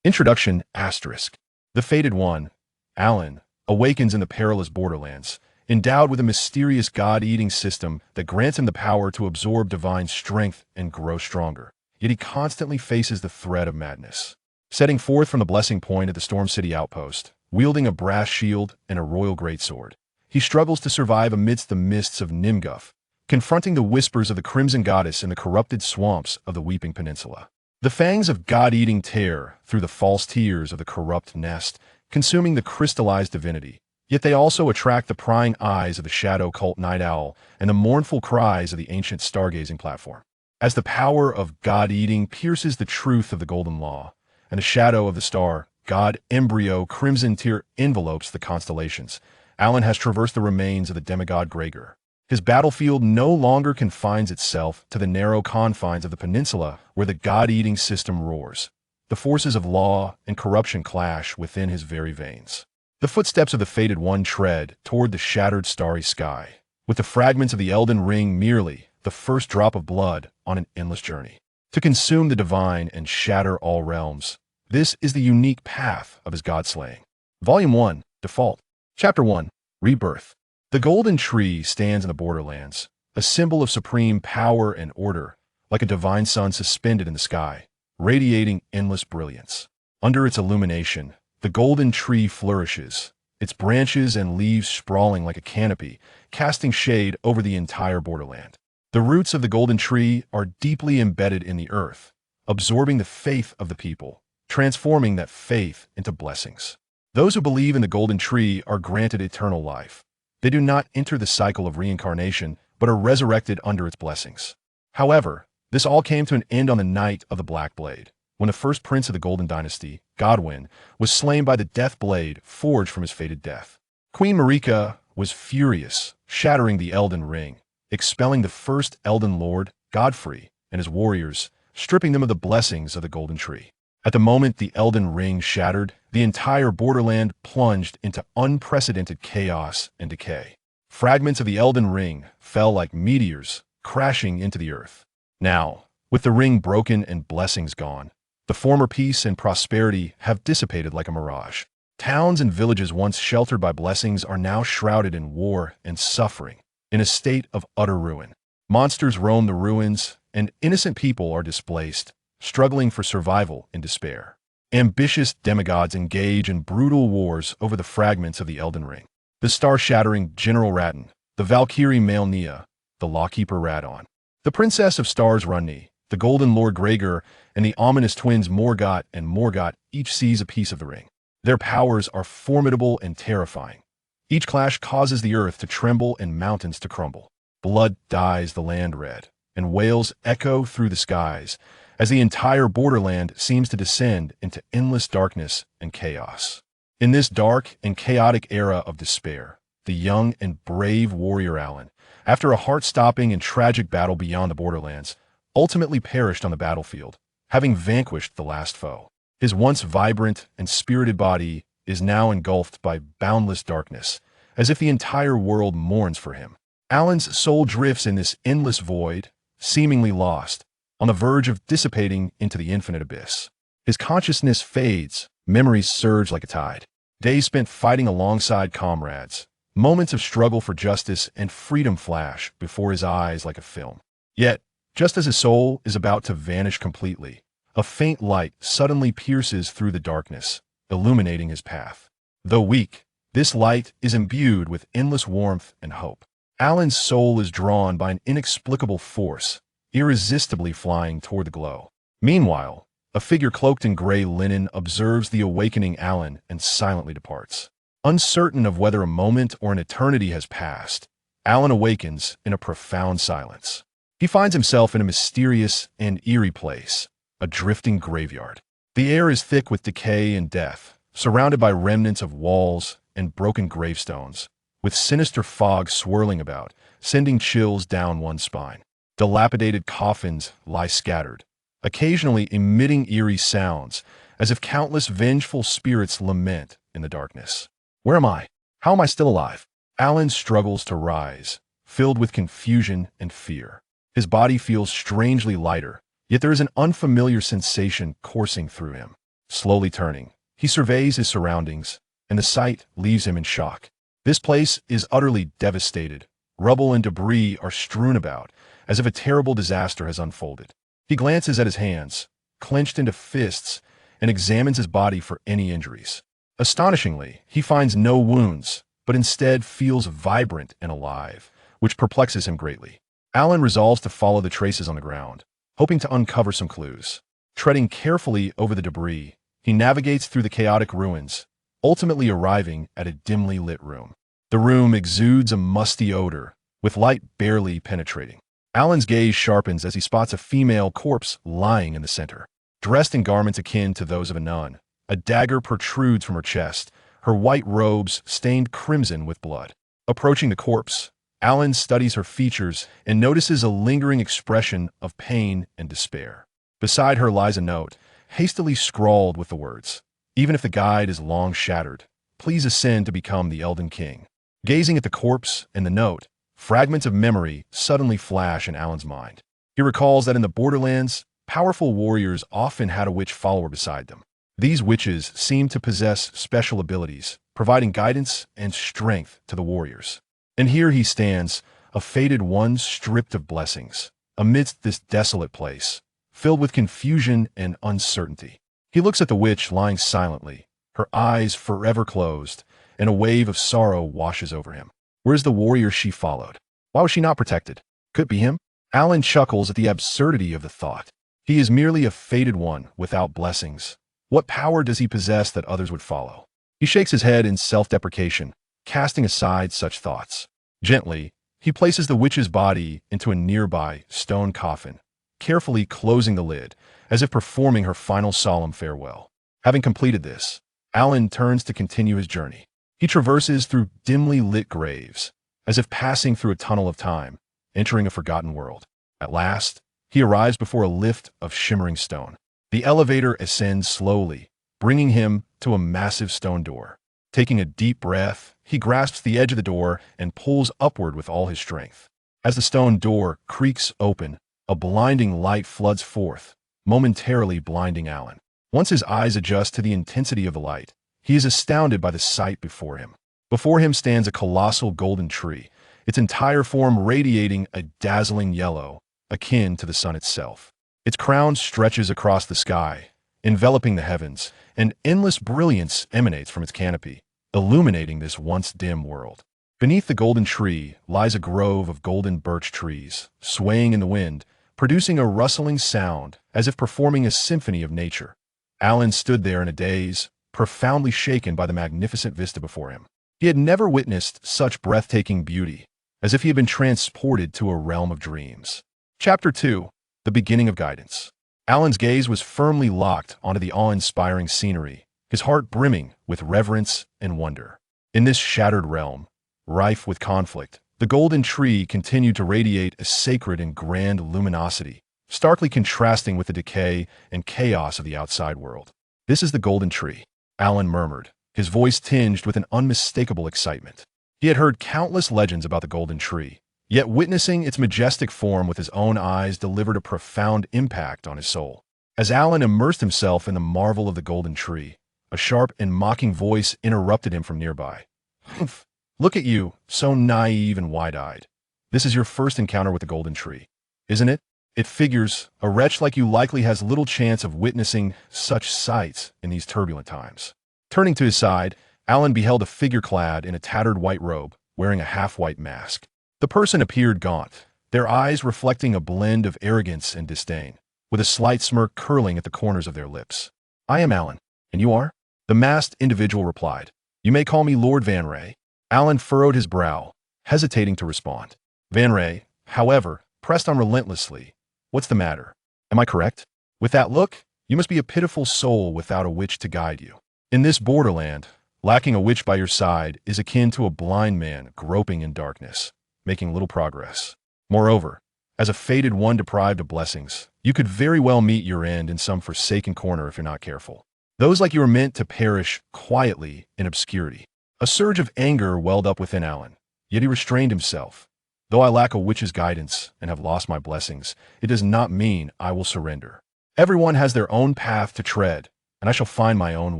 Introduction Asterisk. The Fated One, Alan, awakens in the perilous borderlands, endowed with a mysterious God-eating system that grants him the power to absorb divine strength and grow stronger. Yet he constantly faces the threat of madness. Setting forth from the Blessing Point at the Storm City outpost, wielding a brass shield and a royal greatsword, he struggles to survive amidst the mists of Nimguth, confronting the whispers of the Crimson Goddess in the corrupted swamps of the Weeping Peninsula. The fangs of God-eating tear through the false tears of the corrupt nest, consuming the crystallized divinity. Yet they also attract the prying eyes of the shadow cult night owl and the mournful cries of the ancient stargazing platform. As the power of God-eating pierces the truth of the golden law, and the shadow of the star, God embryo crimson tear envelopes the constellations, Alan has traversed the remains of the demigod Gregor. His battlefield no longer confines itself to the narrow confines of the peninsula where the God-eating system roars. The forces of law and corruption clash within his very veins. The footsteps of the Fated One tread toward the shattered starry sky, with the fragments of the Elden Ring merely the first drop of blood on an endless journey. To consume the divine and shatter all realms, this is the unique path of his God-slaying. Volume 1, Default. Chapter 1, Rebirth. The golden tree stands in the borderlands, a symbol of supreme power and order, like a divine sun suspended in the sky, radiating endless brilliance. Under its illumination, the golden tree flourishes, its branches and leaves sprawling like a canopy, casting shade over the entire borderland. The roots of the golden tree are deeply embedded in the earth, absorbing the faith of the people, transforming that faith into blessings. Those who believe in the golden tree are granted eternal life. They do not enter the cycle of reincarnation, but are resurrected under its blessings. However, this all came to an end on the night of the Black Blade, when the first prince of the Golden Dynasty, Godwyn, was slain by the death blade forged from his fated death. Queen Marika was furious, shattering the Elden Ring, expelling the first Elden Lord, Godfrey, and his warriors, stripping them of the blessings of the Golden Tree. At the moment the Elden Ring shattered, the entire borderland plunged into unprecedented chaos and decay. Fragments of the Elden Ring fell like meteors, crashing into the earth. Now, with the ring broken and blessings gone, the former peace and prosperity have dissipated like a mirage. Towns and villages once sheltered by blessings are now shrouded in war and suffering, in a state of utter ruin. Monsters roam the ruins, and innocent people are displaced, struggling for survival in despair. Ambitious demigods engage in brutal wars over the fragments of the Elden Ring. The star-shattering General Radahn, the Valkyrie Malenia, the Lawkeeper Radahn, the Princess of Stars Runni, the Golden Lord Gregor, and the ominous twins Morgott and Morgott each seize a piece of the ring. Their powers are formidable and terrifying. Each clash causes the earth to tremble and mountains to crumble. Blood dyes the land red, and wails echo through the skies, as the entire borderland seems to descend into endless darkness and chaos. In this dark and chaotic era of despair, the young and brave warrior Alan, after a heart-stopping and tragic battle beyond the borderlands, ultimately perished on the battlefield, having vanquished the last foe. His once vibrant and spirited body is now engulfed by boundless darkness, as if the entire world mourns for him. Alan's soul drifts in this endless void, seemingly lost, on the verge of dissipating into the infinite abyss. His consciousness fades, memories surge like a tide. Days spent fighting alongside comrades, moments of struggle for justice and freedom flash before his eyes like a film. Yet, just as his soul is about to vanish completely, a faint light suddenly pierces through the darkness, illuminating his path. Though weak, this light is imbued with endless warmth and hope. Alan's soul is drawn by an inexplicable force, irresistibly flying toward the glow. Meanwhile, a figure cloaked in gray linen observes the awakening Alan and silently departs. Uncertain of whether a moment or an eternity has passed, Alan awakens in a profound silence. He finds himself in a mysterious and eerie place, a drifting graveyard. The air is thick with decay and death, surrounded by remnants of walls and broken gravestones, with sinister fog swirling about, sending chills down one's spine. Dilapidated coffins lie scattered, occasionally emitting eerie sounds, as if countless vengeful spirits lament in the darkness. Where am I? How am I still alive? Alan struggles to rise, filled with confusion and fear. His body feels strangely lighter, yet there is an unfamiliar sensation coursing through him. slowly turning. He surveys his surroundings, and the sight leaves him in shock. This place is utterly devastated. Rubble and debris are strewn about, as if a terrible disaster has unfolded. He glances at his hands, clenched into fists, and examines his body for any injuries. Astonishingly, he finds no wounds, but instead feels vibrant and alive, which perplexes him greatly. Alan resolves to follow the traces on the ground, hoping to uncover some clues. Treading carefully over the debris, he navigates through the chaotic ruins, ultimately arriving at a dimly lit room. The room exudes a musty odor, with light barely penetrating. Alan's gaze sharpens as he spots a female corpse lying in the center. Dressed in garments akin to those of a nun, a dagger protrudes from her chest, her white robes stained crimson with blood. Approaching the corpse, Alan studies her features and notices a lingering expression of pain and despair. Beside her lies a note, hastily scrawled with the words, "Even if the guide is long shattered, please ascend to become the Elden King." Gazing at the corpse and the note, fragments of memory suddenly flash in Alan's mind. He recalls that in the Borderlands, powerful warriors often had a witch follower beside them. These witches seemed to possess special abilities, providing guidance and strength to the warriors. And here he stands, a fated one stripped of blessings, amidst this desolate place, filled with confusion and uncertainty. He looks at the witch lying silently, her eyes forever closed, and a wave of sorrow washes over him. Where's the warrior she followed? Why was she not protected? Could it be him? Alan chuckles at the absurdity of the thought. He is merely a fated one without blessings. What power does he possess that others would follow? He shakes his head in self-deprecation, casting aside such thoughts. Gently, he places the witch's body into a nearby stone coffin, carefully closing the lid, as if performing her final solemn farewell. Having completed this, Alan turns to continue his journey. He traverses through dimly lit graves, as if passing through a tunnel of time, entering a forgotten world. At last, he arrives before a lift of shimmering stone. The elevator ascends slowly, bringing him to a massive stone door. Taking a deep breath, he grasps the edge of the door and pulls upward with all his strength. As the stone door creaks open, a blinding light floods forth, momentarily blinding Alan. Once his eyes adjust to the intensity of the light, he is astounded by the sight before him. Before him stands a colossal golden tree, its entire form radiating a dazzling yellow, akin to the sun itself. Its crown stretches across the sky, enveloping the heavens, and endless brilliance emanates from its canopy, illuminating this once dim world. Beneath the golden tree lies a grove of golden birch trees, swaying in the wind, producing a rustling sound as if performing a symphony of nature. Alan stood there in a daze, profoundly shaken by the magnificent vista before him. He had never witnessed such breathtaking beauty, as if he had been transported to a realm of dreams. Chapter 2. The Beginning of Guidance. Alan's gaze was firmly locked onto the awe-inspiring scenery, his heart brimming with reverence and wonder. In this shattered realm, rife with conflict, the golden tree continued to radiate a sacred and grand luminosity, starkly contrasting with the decay and chaos of the outside world. "This is the golden tree," Alan murmured, his voice tinged with an unmistakable excitement. He had heard countless legends about the golden tree, yet witnessing its majestic form with his own eyes delivered a profound impact on his soul. As Alan immersed himself in the marvel of the golden tree, a sharp and mocking voice interrupted him from nearby. "Humph! Look at you, so naive and wide-eyed. This is your first encounter with the golden tree, isn't it? It figures, a wretch like you likely has little chance of witnessing such sights in these turbulent times." Turning to his side, Alan beheld a figure clad in a tattered white robe, wearing a half-white mask. The person appeared gaunt, their eyes reflecting a blend of arrogance and disdain, with a slight smirk curling at the corners of their lips. "I am Alan, and you are?" The masked individual replied. "You may call me Lord Vanre." Alan furrowed his brow, hesitating to respond. Vanre, however, pressed on relentlessly. "What's the matter? Am I correct? With that look, you must be a pitiful soul without a witch to guide you. In this borderland, lacking a witch by your side is akin to a blind man groping in darkness, making little progress. Moreover, as a fated one deprived of blessings, you could very well meet your end in some forsaken corner if you're not careful. Those like you are meant to perish quietly in obscurity." A surge of anger welled up within Alan, yet he restrained himself. "Though I lack a witch's guidance and have lost my blessings, it does not mean I will surrender. Everyone has their own path to tread, and I shall find my own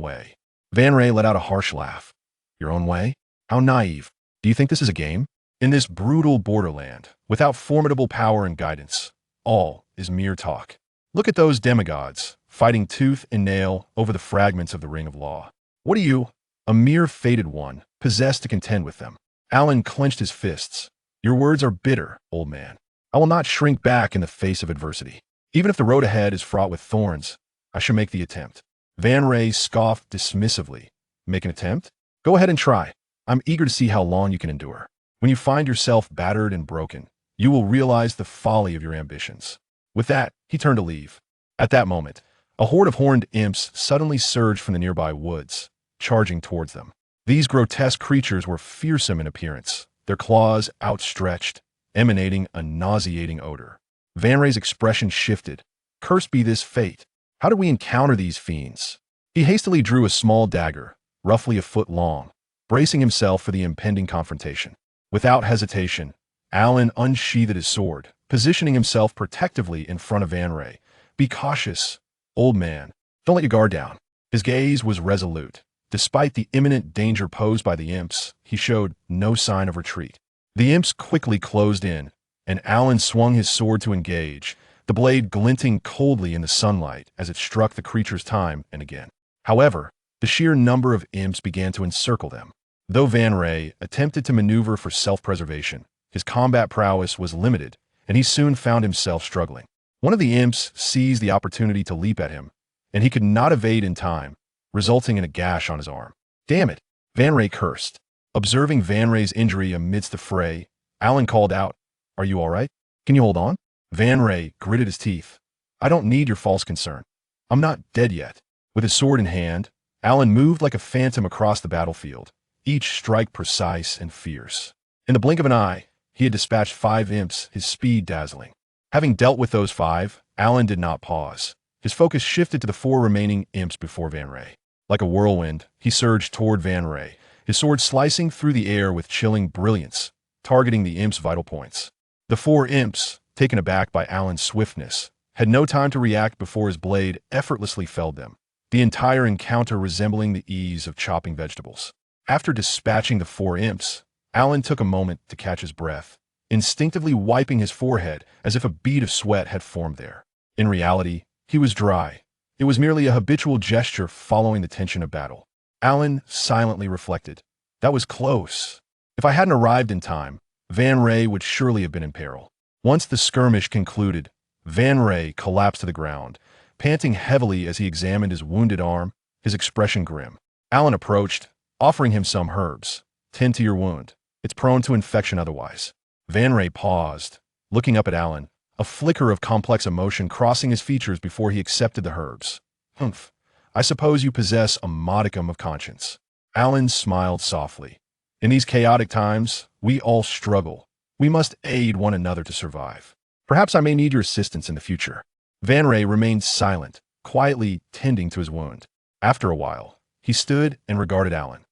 way. Vanre let out a harsh laugh. Your own way? How naive. Do you think this is a game? In this brutal borderland, without formidable power and guidance, all is mere talk. Look at those demigods, fighting tooth and nail over the fragments of the Ring of Law. What are you? A mere fated one, possessed to contend with them. Alan clenched his fists. Your words are bitter, old man. I will not shrink back in the face of adversity. Even if the road ahead is fraught with thorns, I shall make the attempt. Vanre scoffed dismissively. Make an attempt? Go ahead and try. I'm eager to see how long you can endure. When you find yourself battered and broken, you will realize the folly of your ambitions. With that, he turned to leave. At that moment, a horde of horned imps suddenly surged from the nearby woods, charging towards them. These grotesque creatures were fearsome in appearance, their claws outstretched, emanating a nauseating odor. Vanre's expression shifted. Cursed be this fate. How do we encounter these fiends? He hastily drew a small dagger, roughly a foot long, bracing himself for the impending confrontation. Without hesitation, Alan unsheathed his sword, positioning himself protectively in front of Vanre. Be cautious, old man. Don't let your guard down. His gaze was resolute. Despite the imminent danger posed by the imps, he showed no sign of retreat. The imps quickly closed in, and Alan swung his sword to engage, the blade glinting coldly in the sunlight as it struck the creatures time and again. However, the sheer number of imps began to encircle them. Though Vanre attempted to maneuver for self-preservation, his combat prowess was limited, and he soon found himself struggling. One of the imps seized the opportunity to leap at him, and he could not evade in time, resulting in a gash on his arm. Damn it! Vanre cursed. Observing Vanre's injury amidst the fray, Alan called out, Are you all right? Can you hold on? Vanre gritted his teeth. I don't need your false concern. I'm not dead yet. With his sword in hand, Alan moved like a phantom across the battlefield, each strike precise and fierce. In the blink of an eye, he had dispatched 5 imps, his speed dazzling. Having dealt with those 5, Alan did not pause. His focus shifted to the 4 remaining imps before Vanre. Like a whirlwind, he surged toward Vanre, his sword slicing through the air with chilling brilliance, targeting the imp's vital points. The 4 imps, taken aback by Alan's swiftness, had no time to react before his blade effortlessly felled them, the entire encounter resembling the ease of chopping vegetables. After dispatching the 4 imps, Alan took a moment to catch his breath, instinctively wiping his forehead as if a bead of sweat had formed there. In reality, he was dry. It was merely a habitual gesture following the tension of battle. Alan silently reflected. That was close. If I hadn't arrived in time, Vanre would surely have been in peril. Once the skirmish concluded, Vanre collapsed to the ground, panting heavily as he examined his wounded arm, his expression grim. Alan approached, offering him some herbs. Tend to your wound. It's prone to infection otherwise. Vanre paused, looking up at Alan, a flicker of complex emotion crossing his features before he accepted the herbs. Humph. I suppose you possess a modicum of conscience. Alan smiled softly. In these chaotic times, we all struggle. We must aid one another to survive. Perhaps I may need your assistance in the future. Vanre remained silent, quietly tending to his wound. After a while, he stood and regarded Alan.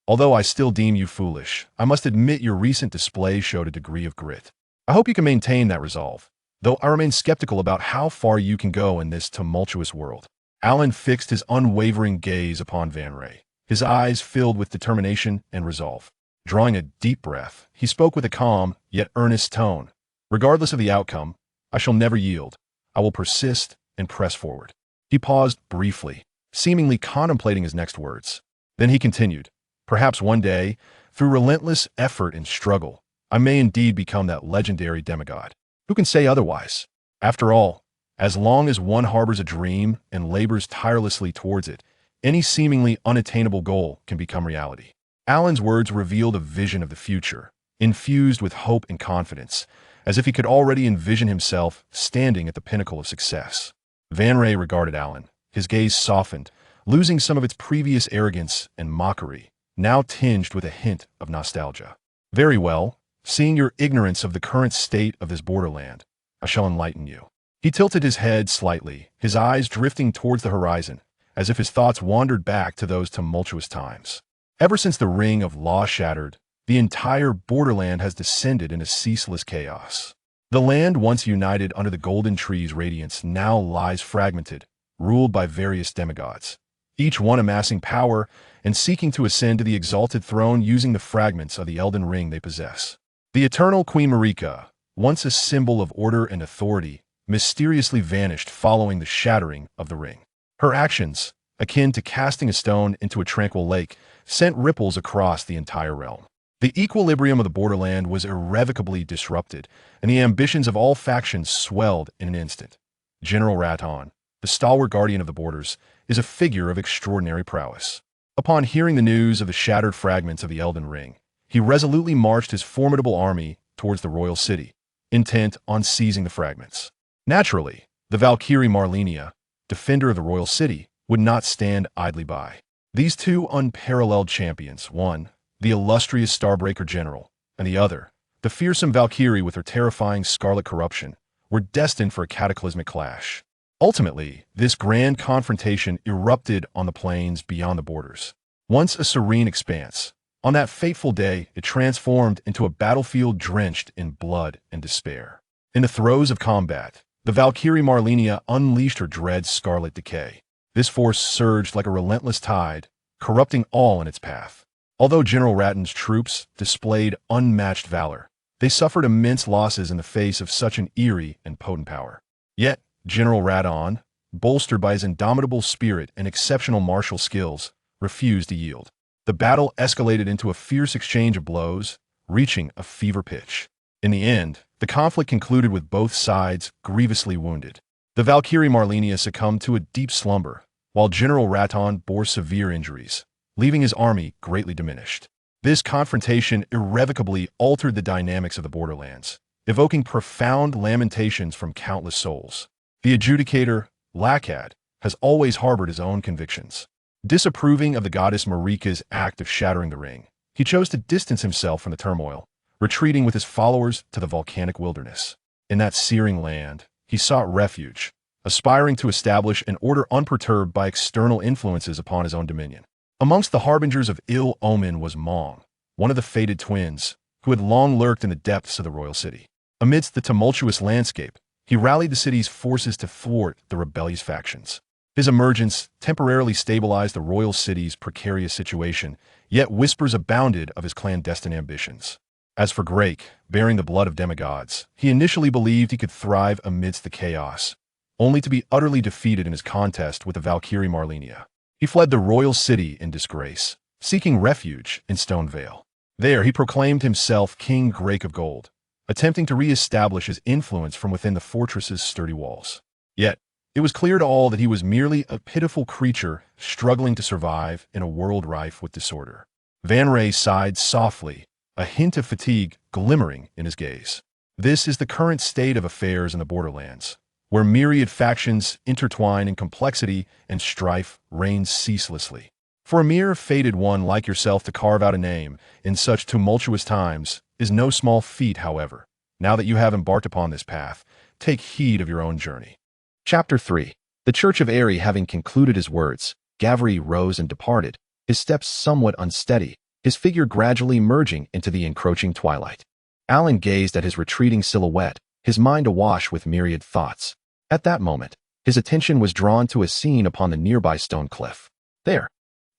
Although I still deem you foolish, I must admit your recent display showed a degree of grit. I hope you can maintain that resolve, though I remain skeptical about how far you can go in this tumultuous world. Alan fixed his unwavering gaze upon Vanre, his eyes filled with determination and resolve. Drawing a deep breath, he spoke with a calm, yet earnest tone. Regardless of the outcome, I shall never yield. I will persist and press forward. He paused briefly, seemingly contemplating his next words. Then he continued, Perhaps one day, through relentless effort and struggle, I may indeed become that legendary demigod. Who can say otherwise? After all, as long as one harbors a dream and labors tirelessly towards it, any seemingly unattainable goal can become reality. Alan's words revealed a vision of the future, infused with hope and confidence, as if he could already envision himself standing at the pinnacle of success. Vanre regarded Alan, his gaze softened, losing some of its previous arrogance and mockery, now tinged with a hint of nostalgia. Very well, seeing your ignorance of the current state of this borderland, I shall enlighten you. He tilted his head slightly, his eyes drifting towards the horizon, as if his thoughts wandered back to those tumultuous times. Ever since the Ring of Law shattered, the entire borderland has descended into ceaseless chaos. The land once united under the golden tree's radiance now lies fragmented, ruled by various demigods, each one amassing power and seeking to ascend to the exalted throne using the fragments of the Elden Ring they possess. The eternal Queen Marika, once a symbol of order and authority, mysteriously vanished following the shattering of the ring. Her actions, akin to casting a stone into a tranquil lake, sent ripples across the entire realm. The equilibrium of the borderland was irrevocably disrupted, and the ambitions of all factions swelled in an instant. General Radahn, the stalwart guardian of the borders, is a figure of extraordinary prowess. Upon hearing the news of the shattered fragments of the Elden Ring, he resolutely marched his formidable army towards the royal city, intent on seizing the fragments. Naturally, the Valkyrie Malenia, defender of the royal city, would not stand idly by. These two unparalleled champions, one, the illustrious Starbreaker general, and the other, the fearsome Valkyrie with her terrifying scarlet corruption, were destined for a cataclysmic clash. Ultimately, this grand confrontation erupted on the plains beyond the borders. Once a serene expanse, on that fateful day it transformed into a battlefield drenched in blood and despair. In the throes of combat, the Valkyrie Malenia unleashed her dread scarlet decay. This force surged like a relentless tide, corrupting all in its path. Although General Radahn's troops displayed unmatched valor, they suffered immense losses in the face of such an eerie and potent power. Yet, General Radahn, bolstered by his indomitable spirit and exceptional martial skills, refused to yield. The battle escalated into a fierce exchange of blows, reaching a fever pitch. In the end, the conflict concluded with both sides grievously wounded. The Valkyrie Malenia succumbed to a deep slumber, while General Radahn bore severe injuries, leaving his army greatly diminished. This confrontation irrevocably altered the dynamics of the borderlands, evoking profound lamentations from countless souls. The adjudicator, Lakad, has always harbored his own convictions. Disapproving of the goddess Marika's act of shattering the ring, he chose to distance himself from the turmoil, retreating with his followers to the volcanic wilderness. In that searing land, he sought refuge, aspiring to establish an order unperturbed by external influences upon his own dominion. Amongst the harbingers of ill omen was Mong, one of the fated twins, who had long lurked in the depths of the royal city. Amidst the tumultuous landscape, he rallied the city's forces to thwart the rebellious factions. His emergence temporarily stabilized the royal city's precarious situation, yet whispers abounded of his clandestine ambitions. As for Grake, bearing the blood of demigods, he initially believed he could thrive amidst the chaos, only to be utterly defeated in his contest with the Valkyrie Malenia. He fled the royal city in disgrace, seeking refuge in Stormveil. There he proclaimed himself King Grake of Gold, attempting to re-establish his influence from within the fortress's sturdy walls. Yet, it was clear to all that he was merely a pitiful creature struggling to survive in a world rife with disorder. Van Ray sighed softly, a hint of fatigue glimmering in his gaze. This is the current state of affairs in the borderlands, where myriad factions intertwine in complexity and strife reigns ceaselessly. For a mere fated one like yourself to carve out a name in such tumultuous times is no small feat, however. Now that you have embarked upon this path, take heed of your own journey. Chapter 3. The Church of Erdtree having concluded his words, Gavri rose and departed, his steps somewhat unsteady, his figure gradually merging into the encroaching twilight. Alan gazed at his retreating silhouette, his mind awash with myriad thoughts. At that moment, his attention was drawn to a scene upon the nearby stone cliff. There,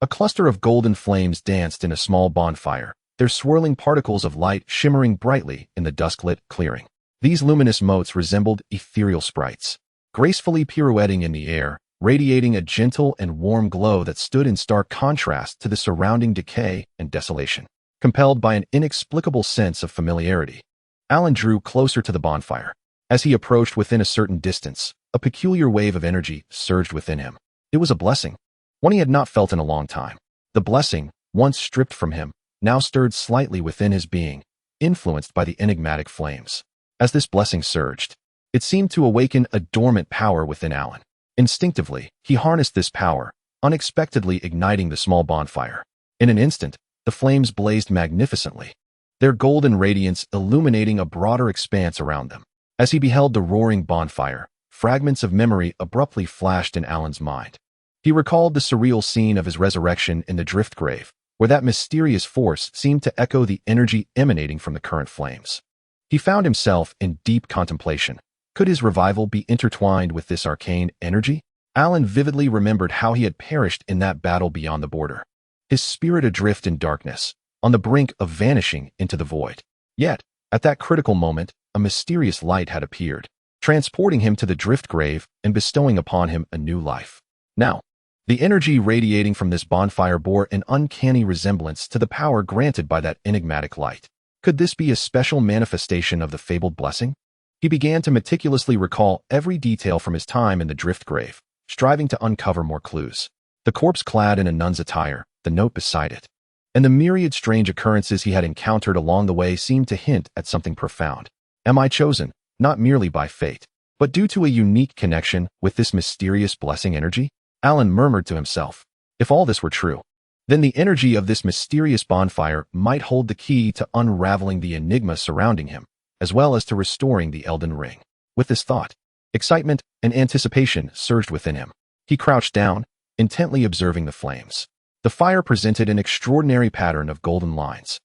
a cluster of golden flames danced in a small bonfire, their swirling particles of light shimmering brightly in the dusk-lit clearing. These luminous motes resembled ethereal sprites, gracefully pirouetting in the air, radiating a gentle and warm glow that stood in stark contrast to the surrounding decay and desolation. Compelled by an inexplicable sense of familiarity, Alan drew closer to the bonfire. As he approached within a certain distance, a peculiar wave of energy surged within him. It was a blessing, one he had not felt in a long time. The blessing, once stripped from him, now stirred slightly within his being, influenced by the enigmatic flames. As this blessing surged, it seemed to awaken a dormant power within Alan. Instinctively, he harnessed this power, unexpectedly igniting the small bonfire. In an instant, the flames blazed magnificently, their golden radiance illuminating a broader expanse around them. As he beheld the roaring bonfire, fragments of memory abruptly flashed in Alan's mind. He recalled the surreal scene of his resurrection in the Driftgrave, where that mysterious force seemed to echo the energy emanating from the current flames. He found himself in deep contemplation. Could his revival be intertwined with this arcane energy? Alan vividly remembered how he had perished in that battle beyond the border, his spirit adrift in darkness, on the brink of vanishing into the void. Yet, at that critical moment, a mysterious light had appeared, transporting him to the drift grave and bestowing upon him a new life. Now, the energy radiating from this bonfire bore an uncanny resemblance to the power granted by that enigmatic light. Could this be a special manifestation of the fabled blessing? He began to meticulously recall every detail from his time in the drift grave, striving to uncover more clues. The corpse clad in a nun's attire, the note beside it, and the myriad strange occurrences he had encountered along the way seemed to hint at something profound. Am I chosen, not merely by fate, but due to a unique connection with this mysterious blessing energy? Alan murmured to himself. If all this were true, then the energy of this mysterious bonfire might hold the key to unraveling the enigma surrounding him, as well as to restoring the Elden Ring. With this thought, excitement and anticipation surged within him. He crouched down, intently observing the flames. The fire presented an extraordinary pattern of golden lines,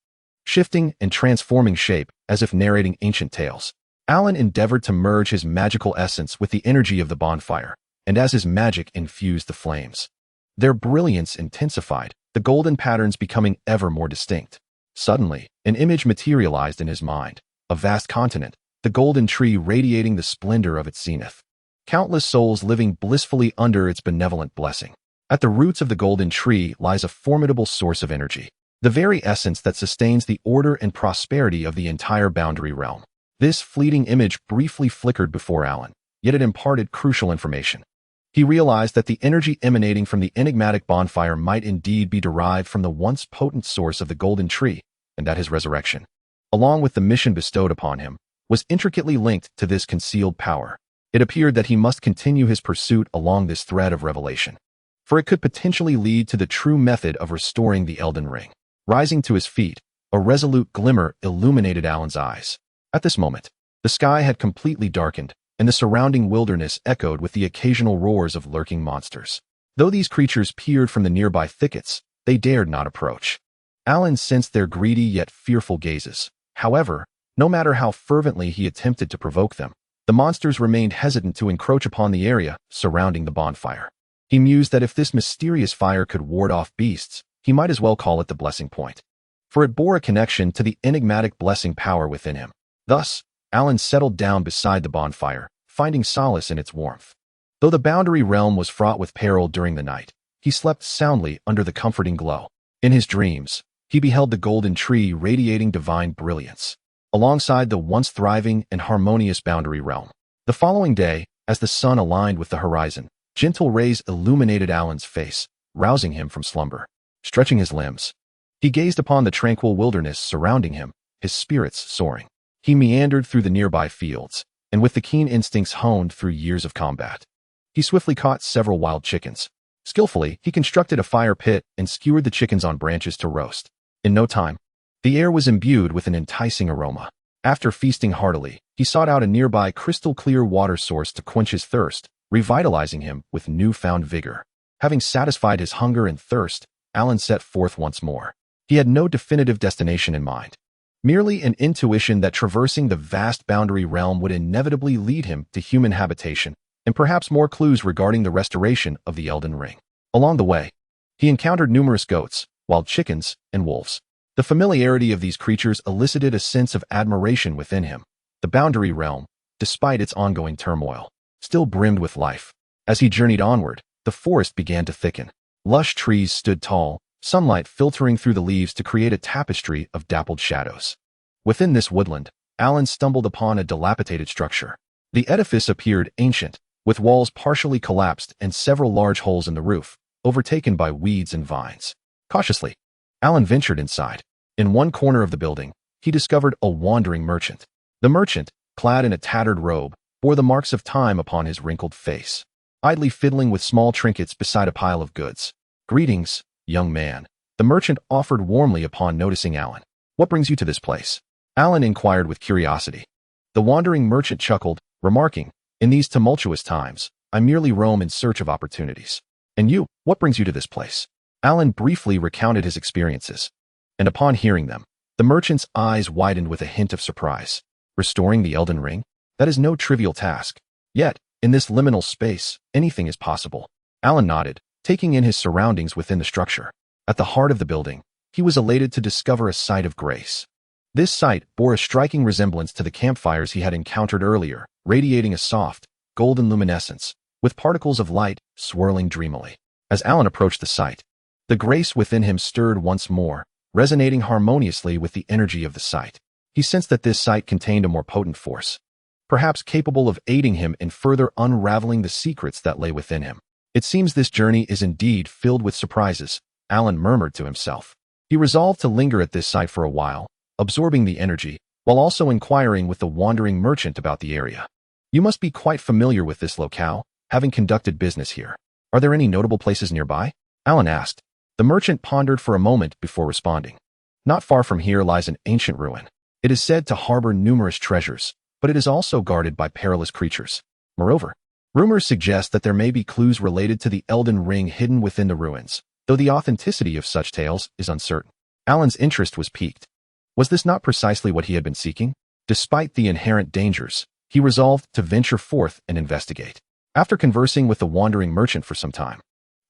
shifting and transforming shape as if narrating ancient tales. Alan endeavored to merge his magical essence with the energy of the bonfire, and as his magic infused the flames, their brilliance intensified, the golden patterns becoming ever more distinct. Suddenly, an image materialized in his mind, a vast continent, the golden tree radiating the splendor of its zenith. Countless souls living blissfully under its benevolent blessing. At the roots of the golden tree lies a formidable source of energy, the very essence that sustains the order and prosperity of the entire boundary realm. This fleeting image briefly flickered before Alan, yet it imparted crucial information. He realized that the energy emanating from the enigmatic bonfire might indeed be derived from the once potent source of the golden tree, and that his resurrection, along with the mission bestowed upon him, was intricately linked to this concealed power. It appeared that he must continue his pursuit along this thread of revelation, for it could potentially lead to the true method of restoring the Elden Ring. Rising to his feet, a resolute glimmer illuminated Alan's eyes. At this moment, the sky had completely darkened, and the surrounding wilderness echoed with the occasional roars of lurking monsters. Though these creatures peered from the nearby thickets, they dared not approach. Alan sensed their greedy yet fearful gazes. However, no matter how fervently he attempted to provoke them, the monsters remained hesitant to encroach upon the area surrounding the bonfire. He mused that if this mysterious fire could ward off beasts, he might as well call it the blessing point, for it bore a connection to the enigmatic blessing power within him. Thus, Alan settled down beside the bonfire, finding solace in its warmth. Though the boundary realm was fraught with peril during the night, he slept soundly under the comforting glow. In his dreams, he beheld the golden tree radiating divine brilliance, alongside the once thriving and harmonious boundary realm. The following day, as the sun aligned with the horizon, gentle rays illuminated Alan's face, rousing him from slumber. Stretching his limbs, he gazed upon the tranquil wilderness surrounding him, his spirits soaring. He meandered through the nearby fields, and with the keen instincts honed through years of combat, he swiftly caught several wild chickens. Skillfully, he constructed a fire pit and skewered the chickens on branches to roast. In no time, the air was imbued with an enticing aroma. After feasting heartily, he sought out a nearby crystal-clear water source to quench his thirst, revitalizing him with newfound vigor. Having satisfied his hunger and thirst, Alan set forth once more. He had no definitive destination in mind, merely an intuition that traversing the vast boundary realm would inevitably lead him to human habitation, and perhaps more clues regarding the restoration of the Elden Ring. Along the way, he encountered numerous goats, wild chickens, and wolves. The familiarity of these creatures elicited a sense of admiration within him. The boundary realm, despite its ongoing turmoil, still brimmed with life. As he journeyed onward, the forest began to thicken. Lush trees stood tall, sunlight filtering through the leaves to create a tapestry of dappled shadows. Within this woodland, Alan stumbled upon a dilapidated structure. The edifice appeared ancient, with walls partially collapsed and several large holes in the roof, overtaken by weeds and vines. Cautiously, Alan ventured inside. In one corner of the building, he discovered a wandering merchant. The merchant, clad in a tattered robe, bore the marks of time upon his wrinkled face, idly fiddling with small trinkets beside a pile of goods. "Greetings, young man," the merchant offered warmly upon noticing Alan. "What brings you to this place?" Alan inquired with curiosity. The wandering merchant chuckled, remarking, "In these tumultuous times, I merely roam in search of opportunities. And you, what brings you to this place?" Alan briefly recounted his experiences, and upon hearing them, the merchant's eyes widened with a hint of surprise. "Restoring the Elden Ring? That is no trivial task. Yet, In this liminal space, anything is possible. Alan nodded, taking in his surroundings within the structure. At the heart of the building, he was elated to discover a site of grace. This site bore a striking resemblance to the campfires he had encountered earlier, radiating a soft, golden luminescence, with particles of light swirling dreamily. As Alan approached the site, the grace within him stirred once more, resonating harmoniously with the energy of the site. He sensed that this site contained a more potent force, perhaps capable of aiding him in further unraveling the secrets that lay within him. It seems this journey is indeed filled with surprises, Alan murmured to himself. He resolved to linger at this site for a while, absorbing the energy, while also inquiring with the wandering merchant about the area. You must be quite familiar with this locale, having conducted business here. Are there any notable places nearby? Alan asked. The merchant pondered for a moment before responding. Not far from here lies an ancient ruin. It is said to harbor numerous treasures, but it is also guarded by perilous creatures. Moreover, rumors suggest that there may be clues related to the Elden Ring hidden within the ruins, though the authenticity of such tales is uncertain. Alan's interest was piqued. Was this not precisely what he had been seeking? Despite the inherent dangers, he resolved to venture forth and investigate. After conversing with the wandering merchant for some time,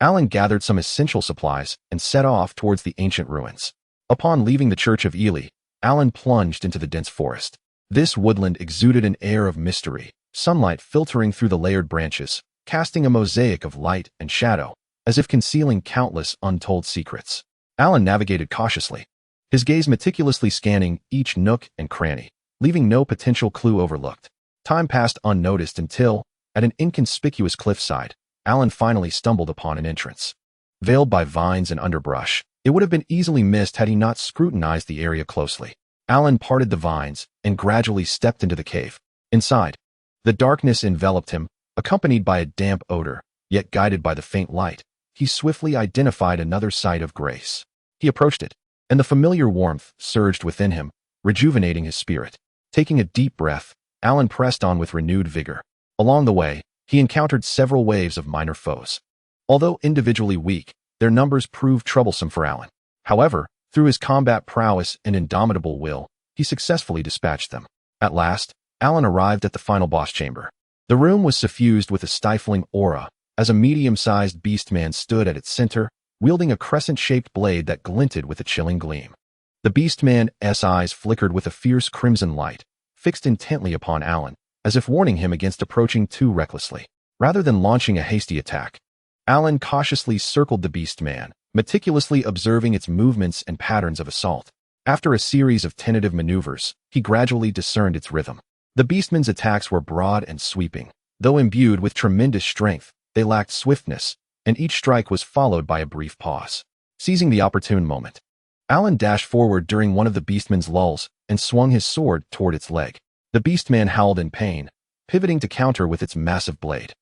Alan gathered some essential supplies and set off towards the ancient ruins. Upon leaving the Church of Ely, Alan plunged into the dense forest. This woodland exuded an air of mystery, sunlight filtering through the layered branches, casting a mosaic of light and shadow, as if concealing countless untold secrets. Alan navigated cautiously, his gaze meticulously scanning each nook and cranny, leaving no potential clue overlooked. Time passed unnoticed until, at an inconspicuous cliffside, Alan finally stumbled upon an entrance. Veiled by vines and underbrush, it would have been easily missed had he not scrutinized the area closely. Alan parted the vines and gradually stepped into the cave. Inside, the darkness enveloped him, accompanied by a damp odor, yet guided by the faint light. He swiftly identified another site of grace. He approached it, and the familiar warmth surged within him, rejuvenating his spirit. Taking a deep breath, Alan pressed on with renewed vigor. Along the way, he encountered several waves of minor foes. Although individually weak, their numbers proved troublesome for Alan. However, through his combat prowess and indomitable will, he successfully dispatched them. At last, Alan arrived at the final boss chamber. The room was suffused with a stifling aura, as a medium-sized beastman stood at its center, wielding a crescent-shaped blade that glinted with a chilling gleam. The beastman's eyes flickered with a fierce crimson light, fixed intently upon Alan, as if warning him against approaching too recklessly. Rather than launching a hasty attack, Alan cautiously circled the beastman, meticulously observing its movements and patterns of assault. After a series of tentative maneuvers, he gradually discerned its rhythm. The beastman's attacks were broad and sweeping. Though imbued with tremendous strength, they lacked swiftness, and each strike was followed by a brief pause. Seizing the opportune moment, Alan dashed forward during one of the beastman's lulls and swung his sword toward its leg. The beastman howled in pain, pivoting to counter with its massive blade.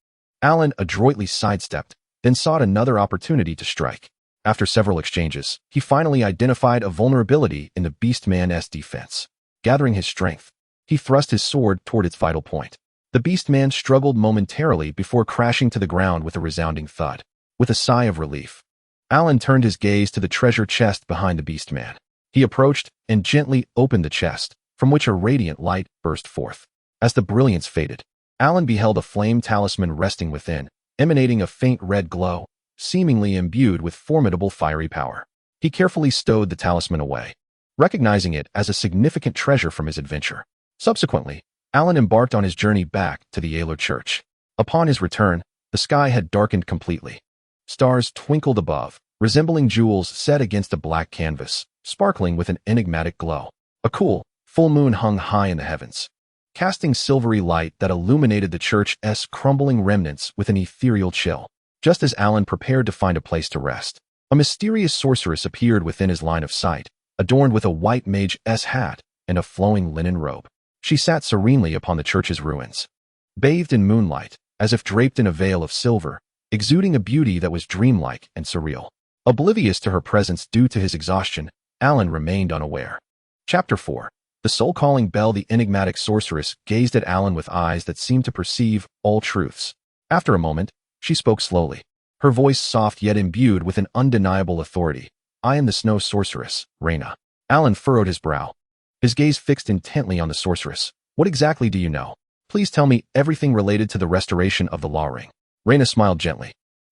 Alan adroitly sidestepped, then sought another opportunity to strike. After several exchanges, he finally identified a vulnerability in the beastman's defense. Gathering his strength, he thrust his sword toward its vital point. The beastman struggled momentarily before crashing to the ground with a resounding thud. With a sigh of relief, Alan turned his gaze to the treasure chest behind the beastman. He approached and gently opened the chest, from which a radiant light burst forth. As the brilliance faded, Alan beheld a flame talisman resting within, emanating a faint red glow, seemingly imbued with formidable fiery power. He carefully stowed the talisman away, recognizing it as a significant treasure from his adventure. Subsequently, Alan embarked on his journey back to the Erdtree church. Upon his return, the sky had darkened completely. Stars twinkled above, resembling jewels set against a black canvas, sparkling with an enigmatic glow. A cool, full moon hung high in the heavens, casting silvery light that illuminated the church's crumbling remnants with an ethereal chill. Just as Alan prepared to find a place to rest, a mysterious sorceress appeared within his line of sight, adorned with a white mage's hat and a flowing linen robe. She sat serenely upon the church's ruins, bathed in moonlight, as if draped in a veil of silver, exuding a beauty that was dreamlike and surreal. Oblivious to her presence due to his exhaustion, Alan remained unaware. Chapter 4. The soul-calling bell. The enigmatic sorceress gazed at Alan with eyes that seemed to perceive all truths. After a moment, she spoke slowly, her voice soft yet imbued with an undeniable authority. I am the snow sorceress, Rennala. Alan furrowed his brow, his gaze fixed intently on the sorceress. What exactly do you know? Please tell me everything related to the restoration of the Law Ring. Rennala smiled gently,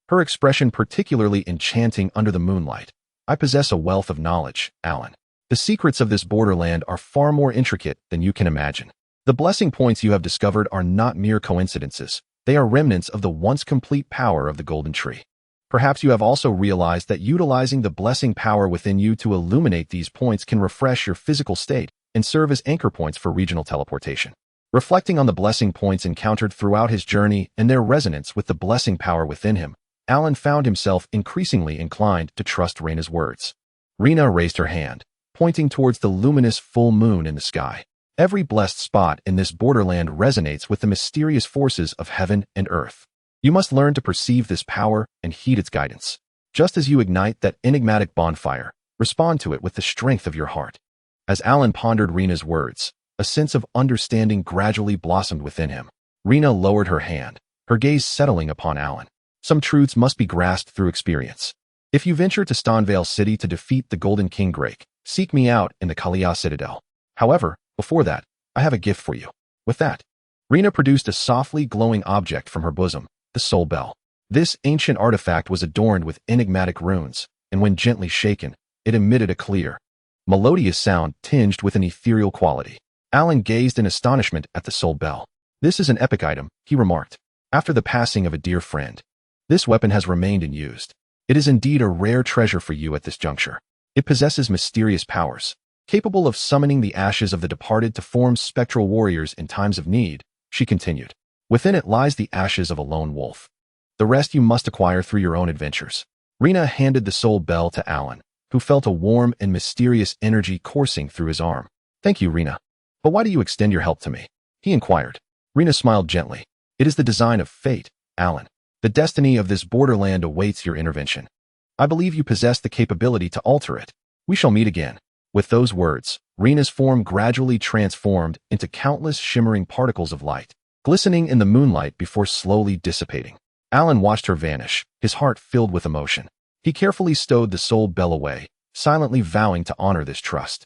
her expression particularly enchanting under the moonlight. I possess a wealth of knowledge, Alan. The secrets of this borderland are far more intricate than you can imagine. The blessing points you have discovered are not mere coincidences. They are remnants of the once complete power of the Golden Tree. Perhaps you have also realized that utilizing the blessing power within you to illuminate these points can refresh your physical state and serve as anchor points for regional teleportation. Reflecting on the blessing points encountered throughout his journey and their resonance with the blessing power within him, Alan found himself increasingly inclined to trust Rennala's words. Rennala raised her hand, pointing towards the luminous full moon in the sky. Every blessed spot in this borderland resonates with the mysterious forces of heaven and earth. You must learn to perceive this power and heed its guidance. Just as you ignite that enigmatic bonfire, respond to it with the strength of your heart. As Alan pondered Rennala's words, a sense of understanding gradually blossomed within him. Rennala lowered her hand, her gaze settling upon Alan. Some truths must be grasped through experience. If you venture to Stormveil City to defeat the Golden King Drake, seek me out in the Kalia Citadel. However, before that, I have a gift for you. With that, Rennala produced a softly glowing object from her bosom, the Soul Bell. This ancient artifact was adorned with enigmatic runes, and when gently shaken, it emitted a clear, melodious sound tinged with an ethereal quality. Alan gazed in astonishment at the Soul Bell. This is an epic item, he remarked, after the passing of a dear friend. This weapon has remained unused. It is indeed a rare treasure for you at this juncture. It possesses mysterious powers, capable of summoning the ashes of the departed to form spectral warriors in times of need, she continued. Within it lies the ashes of a lone wolf. The rest you must acquire through your own adventures. Rennala handed the Soul Bell to Alan, who felt a warm and mysterious energy coursing through his arm. Thank you, Rennala. But why do you extend your help to me? He inquired. Rennala smiled gently. It is the design of fate, Alan. The destiny of this borderland awaits your intervention. I believe you possess the capability to alter it. We shall meet again. With those words, Rennala's form gradually transformed into countless shimmering particles of light, glistening in the moonlight before slowly dissipating. Alan watched her vanish, his heart filled with emotion. He carefully stowed the Soul Bell away, silently vowing to honor this trust.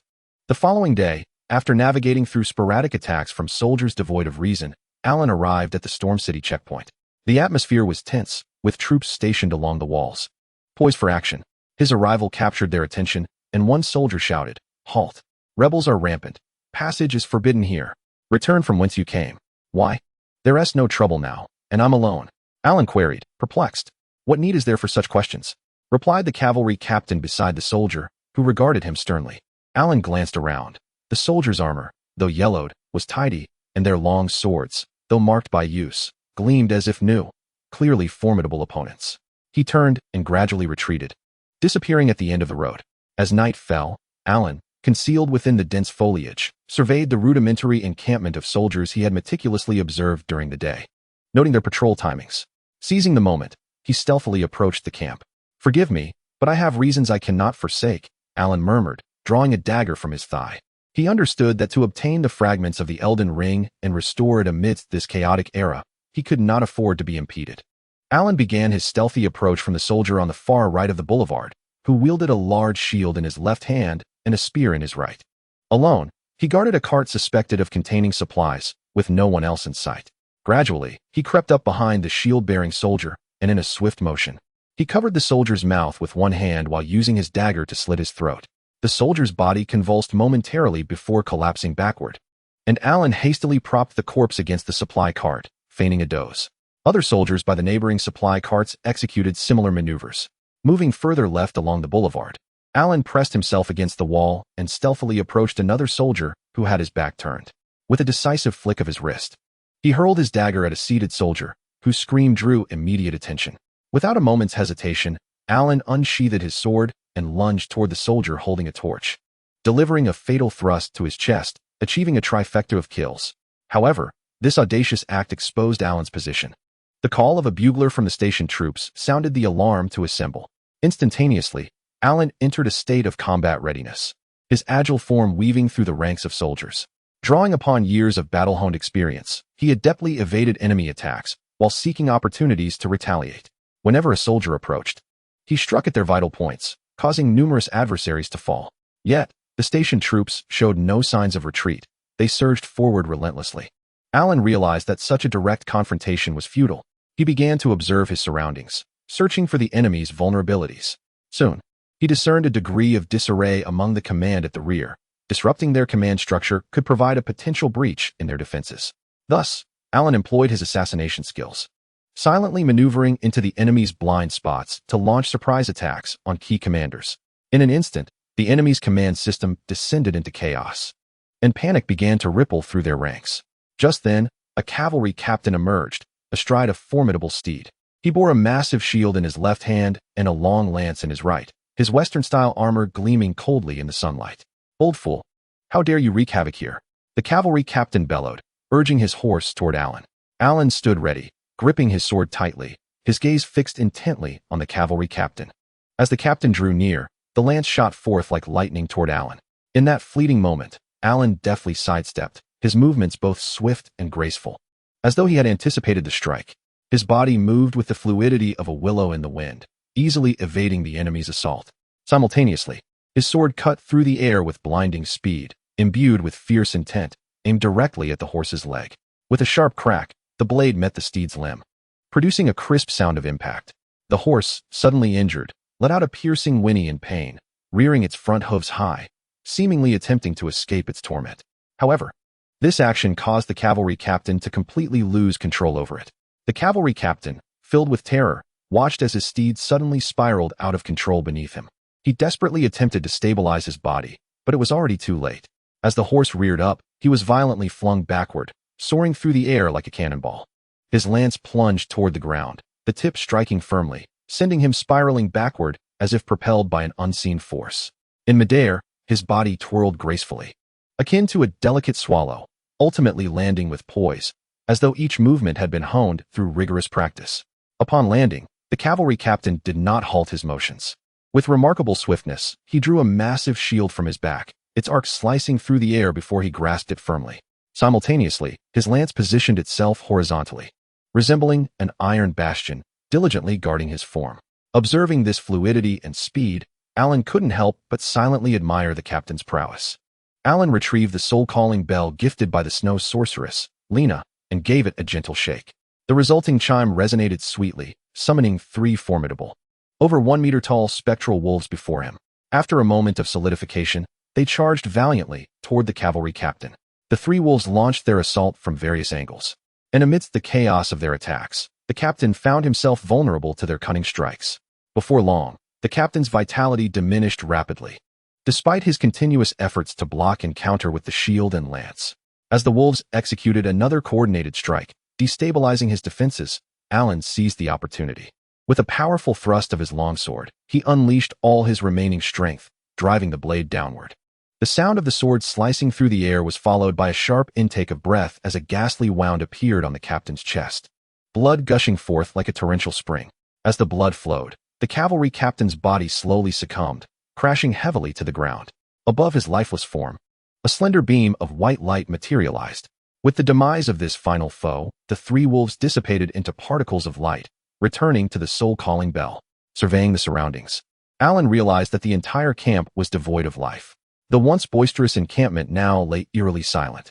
The following day, after navigating through sporadic attacks from soldiers devoid of reason, Alan arrived at the Storm City checkpoint. The atmosphere was tense, with troops stationed along the walls, poised for action. His arrival captured their attention, and one soldier shouted, "Halt! Rebels are rampant. Passage is forbidden here. Return from whence you came." "Why? There is no trouble now, and I'm alone," Alan queried, perplexed. "What need is there for such questions?" replied the cavalry captain beside the soldier, who regarded him sternly. Alan glanced around. The soldiers' armor, though yellowed, was tidy, and their long swords, though marked by use, gleamed as if new, clearly formidable opponents. He turned and gradually retreated, disappearing at the end of the road. As night fell, Alan, concealed within the dense foliage, surveyed the rudimentary encampment of soldiers he had meticulously observed during the day, noting their patrol timings. Seizing the moment, he stealthily approached the camp. "Forgive me, but I have reasons I cannot forsake," Alan murmured, drawing a dagger from his thigh. He understood that to obtain the fragments of the Elden Ring and restore it amidst this chaotic era, he could not afford to be impeded. Alan began his stealthy approach from the soldier on the far right of the boulevard, who wielded a large shield in his left hand and a spear in his right. Alone, he guarded a cart suspected of containing supplies, with no one else in sight. Gradually, he crept up behind the shield-bearing soldier, and in a swift motion, he covered the soldier's mouth with one hand while using his dagger to slit his throat. The soldier's body convulsed momentarily before collapsing backward, and Alan hastily propped the corpse against the supply cart, feigning a doze. Other soldiers by the neighboring supply carts executed similar maneuvers. Moving further left along the boulevard, Alan pressed himself against the wall and stealthily approached another soldier who had his back turned. With a decisive flick of his wrist, he hurled his dagger at a seated soldier, whose scream drew immediate attention. Without a moment's hesitation, Alan unsheathed his sword and lunged toward the soldier holding a torch, delivering a fatal thrust to his chest, achieving a trifecta of kills. However, this audacious act exposed Alan's position. The call of a bugler from the station troops sounded the alarm to assemble. Instantaneously, Alan entered a state of combat readiness, his agile form weaving through the ranks of soldiers. Drawing upon years of battle-honed experience, he adeptly evaded enemy attacks while seeking opportunities to retaliate. Whenever a soldier approached, he struck at their vital points, causing numerous adversaries to fall. Yet, the station troops showed no signs of retreat. They surged forward relentlessly. Alan realized that such a direct confrontation was futile. He began to observe his surroundings, searching for the enemy's vulnerabilities. Soon, he discerned a degree of disarray among the command at the rear. Disrupting their command structure could provide a potential breach in their defenses. Thus, Alan employed his assassination skills, silently maneuvering into the enemy's blind spots to launch surprise attacks on key commanders. In an instant, the enemy's command system descended into chaos, and panic began to ripple through their ranks. Just then, a cavalry captain emerged, astride a formidable steed. He bore a massive shield in his left hand and a long lance in his right, his Western-style armor gleaming coldly in the sunlight. "Bold fool, how dare you wreak havoc here?" the cavalry captain bellowed, urging his horse toward Alan. Alan stood ready, gripping his sword tightly, his gaze fixed intently on the cavalry captain. As the captain drew near, the lance shot forth like lightning toward Alan. In that fleeting moment, Alan deftly sidestepped, his movements both swift and graceful. As though he had anticipated the strike, his body moved with the fluidity of a willow in the wind, easily evading the enemy's assault. Simultaneously, his sword cut through the air with blinding speed, imbued with fierce intent, aimed directly at the horse's leg. With a sharp crack, the blade met the steed's limb, producing a crisp sound of impact. The horse, suddenly injured, let out a piercing whinny in pain, rearing its front hooves high, seemingly attempting to escape its torment. However, this action caused the cavalry captain to completely lose control over it. The cavalry captain, filled with terror, watched as his steed suddenly spiraled out of control beneath him. He desperately attempted to stabilize his body, but it was already too late. As the horse reared up, he was violently flung backward, soaring through the air like a cannonball. His lance plunged toward the ground, the tip striking firmly, sending him spiraling backward as if propelled by an unseen force. In midair, his body twirled gracefully, akin to a delicate swallow, ultimately landing with poise, as though each movement had been honed through rigorous practice. Upon landing, the cavalry captain did not halt his motions. With remarkable swiftness, he drew a massive shield from his back, its arc slicing through the air before he grasped it firmly. Simultaneously, his lance positioned itself horizontally, resembling an iron bastion, diligently guarding his form. Observing this fluidity and speed, Alan couldn't help but silently admire the captain's prowess. Alan retrieved the soul-calling bell gifted by the snow sorceress, Lena, and gave it a gentle shake. The resulting chime resonated sweetly, summoning 3 formidable, over 1 meter tall spectral wolves before him. After a moment of solidification, they charged valiantly toward the cavalry captain. The 3 wolves launched their assault from various angles, and amidst the chaos of their attacks, the captain found himself vulnerable to their cunning strikes. Before long, the captain's vitality diminished rapidly, despite his continuous efforts to block and counter with the shield and lance. As the wolves executed another coordinated strike, destabilizing his defenses, Alan seized the opportunity. With a powerful thrust of his longsword, he unleashed all his remaining strength, driving the blade downward. The sound of the sword slicing through the air was followed by a sharp intake of breath as a ghastly wound appeared on the captain's chest, blood gushing forth like a torrential spring. As the blood flowed, the cavalry captain's body slowly succumbed, crashing heavily to the ground. Above his lifeless form, a slender beam of white light materialized. With the demise of this final foe, the 3 wolves dissipated into particles of light, returning to the soul-calling bell. Surveying the surroundings, Alan realized that the entire camp was devoid of life. The once boisterous encampment now lay eerily silent,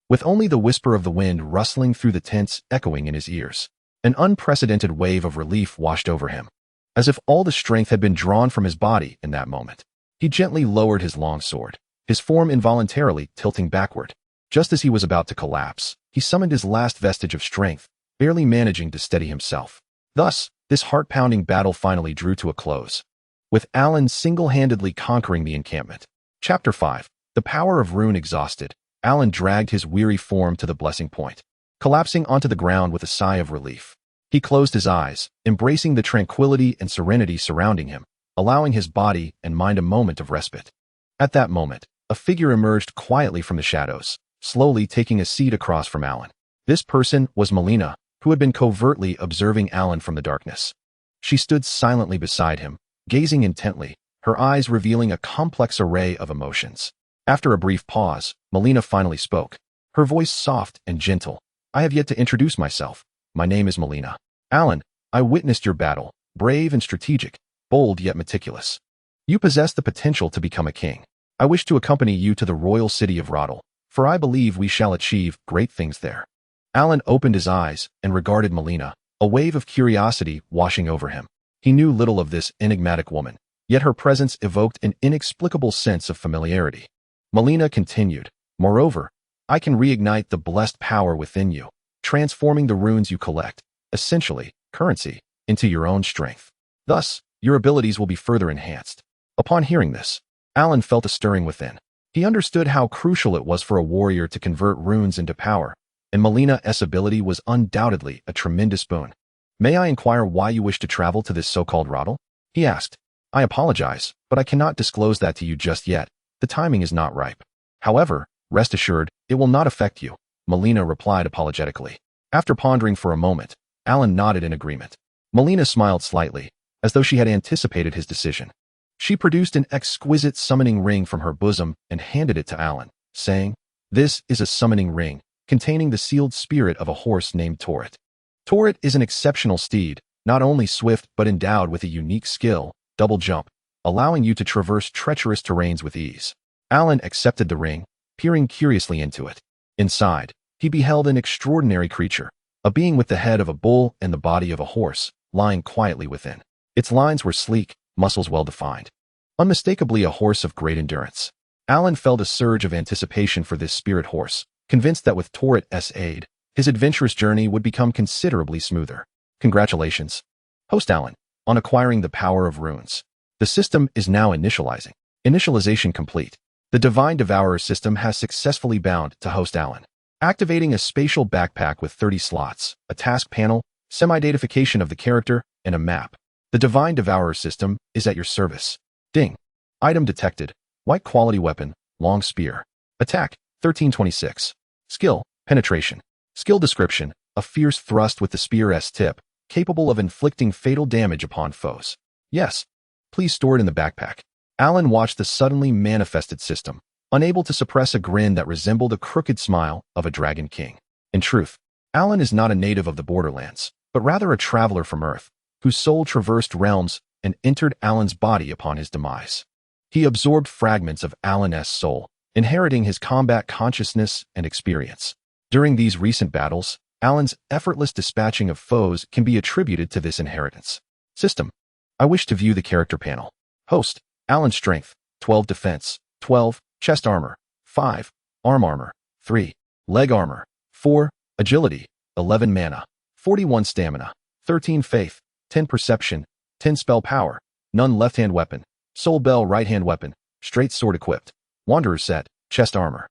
with only the whisper of the wind rustling through the tents echoing in his ears. An unprecedented wave of relief washed over him, as if all the strength had been drawn from his body in that moment. He gently lowered his longsword, his form involuntarily tilting backward. Just as he was about to collapse, he summoned his last vestige of strength, barely managing to steady himself. Thus, this heart-pounding battle finally drew to a close, with Alan single-handedly conquering the encampment. Chapter 5. The power of Rune exhausted, Alan dragged his weary form to the blessing point, collapsing onto the ground with a sigh of relief. He closed his eyes, embracing the tranquility and serenity surrounding him, allowing his body and mind a moment of respite. At that moment, a figure emerged quietly from the shadows, slowly taking a seat across from Alan. This person was Malenia, who had been covertly observing Alan from the darkness. She stood silently beside him, gazing intently, her eyes revealing a complex array of emotions. After a brief pause, Malenia finally spoke, her voice soft and gentle. "I have yet to introduce myself. My name is Malenia. Alan, I witnessed your battle, brave and strategic, bold yet meticulous. You possess the potential to become a king. I wish to accompany you to the royal city of Radahn, for I believe we shall achieve great things there." Alan opened his eyes and regarded Malenia, a wave of curiosity washing over him. He knew little of this enigmatic woman, yet her presence evoked an inexplicable sense of familiarity. Malenia continued, "Moreover, I can reignite the blessed power within you, transforming the runes you collect, essentially, currency, into your own strength. Thus, your abilities will be further enhanced." Upon hearing this, Alan felt a stirring within. He understood how crucial it was for a warrior to convert runes into power, and Malenia's ability was undoubtedly a tremendous boon. "May I inquire why you wish to travel to this so-called Radahn?" he asked. "I apologize, but I cannot disclose that to you just yet. The timing is not ripe. However, rest assured, it will not affect you," Malenia replied apologetically. After pondering for a moment, Alan nodded in agreement. Malenia smiled slightly, as though she had anticipated his decision. She produced an exquisite summoning ring from her bosom and handed it to Alan, saying, "This is a summoning ring, containing the sealed spirit of a horse named Torret. Torret is an exceptional steed, not only swift but endowed with a unique skill, double jump, allowing you to traverse treacherous terrains with ease." Alan accepted the ring, peering curiously into it. Inside, he beheld an extraordinary creature, a being with the head of a bull and the body of a horse, lying quietly within. Its lines were sleek, muscles well-defined. Unmistakably a horse of great endurance. Alan felt a surge of anticipation for this spirit horse, convinced that with Torret's aid, his adventurous journey would become considerably smoother. "Congratulations, Host Alan, on acquiring the power of runes. The system is now initializing. Initialization complete. The God-Devouring System has successfully bound to Host Alan, activating a spatial backpack with 30 slots, a task panel, semi-datification of the character, and a map. The God-Devouring System is at your service." Ding. Item detected. White quality weapon, long spear. Attack, 1326. Skill, penetration. Skill description, a fierce thrust with the spear's tip, capable of inflicting fatal damage upon foes. Yes. Please store it in the backpack. Alan watched the suddenly manifested system, unable to suppress a grin that resembled a crooked smile of a dragon king. In truth, Alan is not a native of the borderlands, but rather a traveler from Earth, whose soul traversed realms and entered Alan's body upon his demise. He absorbed fragments of Alan's soul, inheriting his combat consciousness and experience. During these recent battles, Alan's effortless dispatching of foes can be attributed to this inheritance. System. I wish to view the character panel. Host. Alan's strength, 12 defense, 12, chest armor, 5, arm armor, 3, leg armor, 4, agility, 11 mana, 41 stamina, 13 faith, 10 perception, 10 spell power, none left-hand weapon, soul bell right-hand weapon, straight sword equipped, wanderer set, chest armor,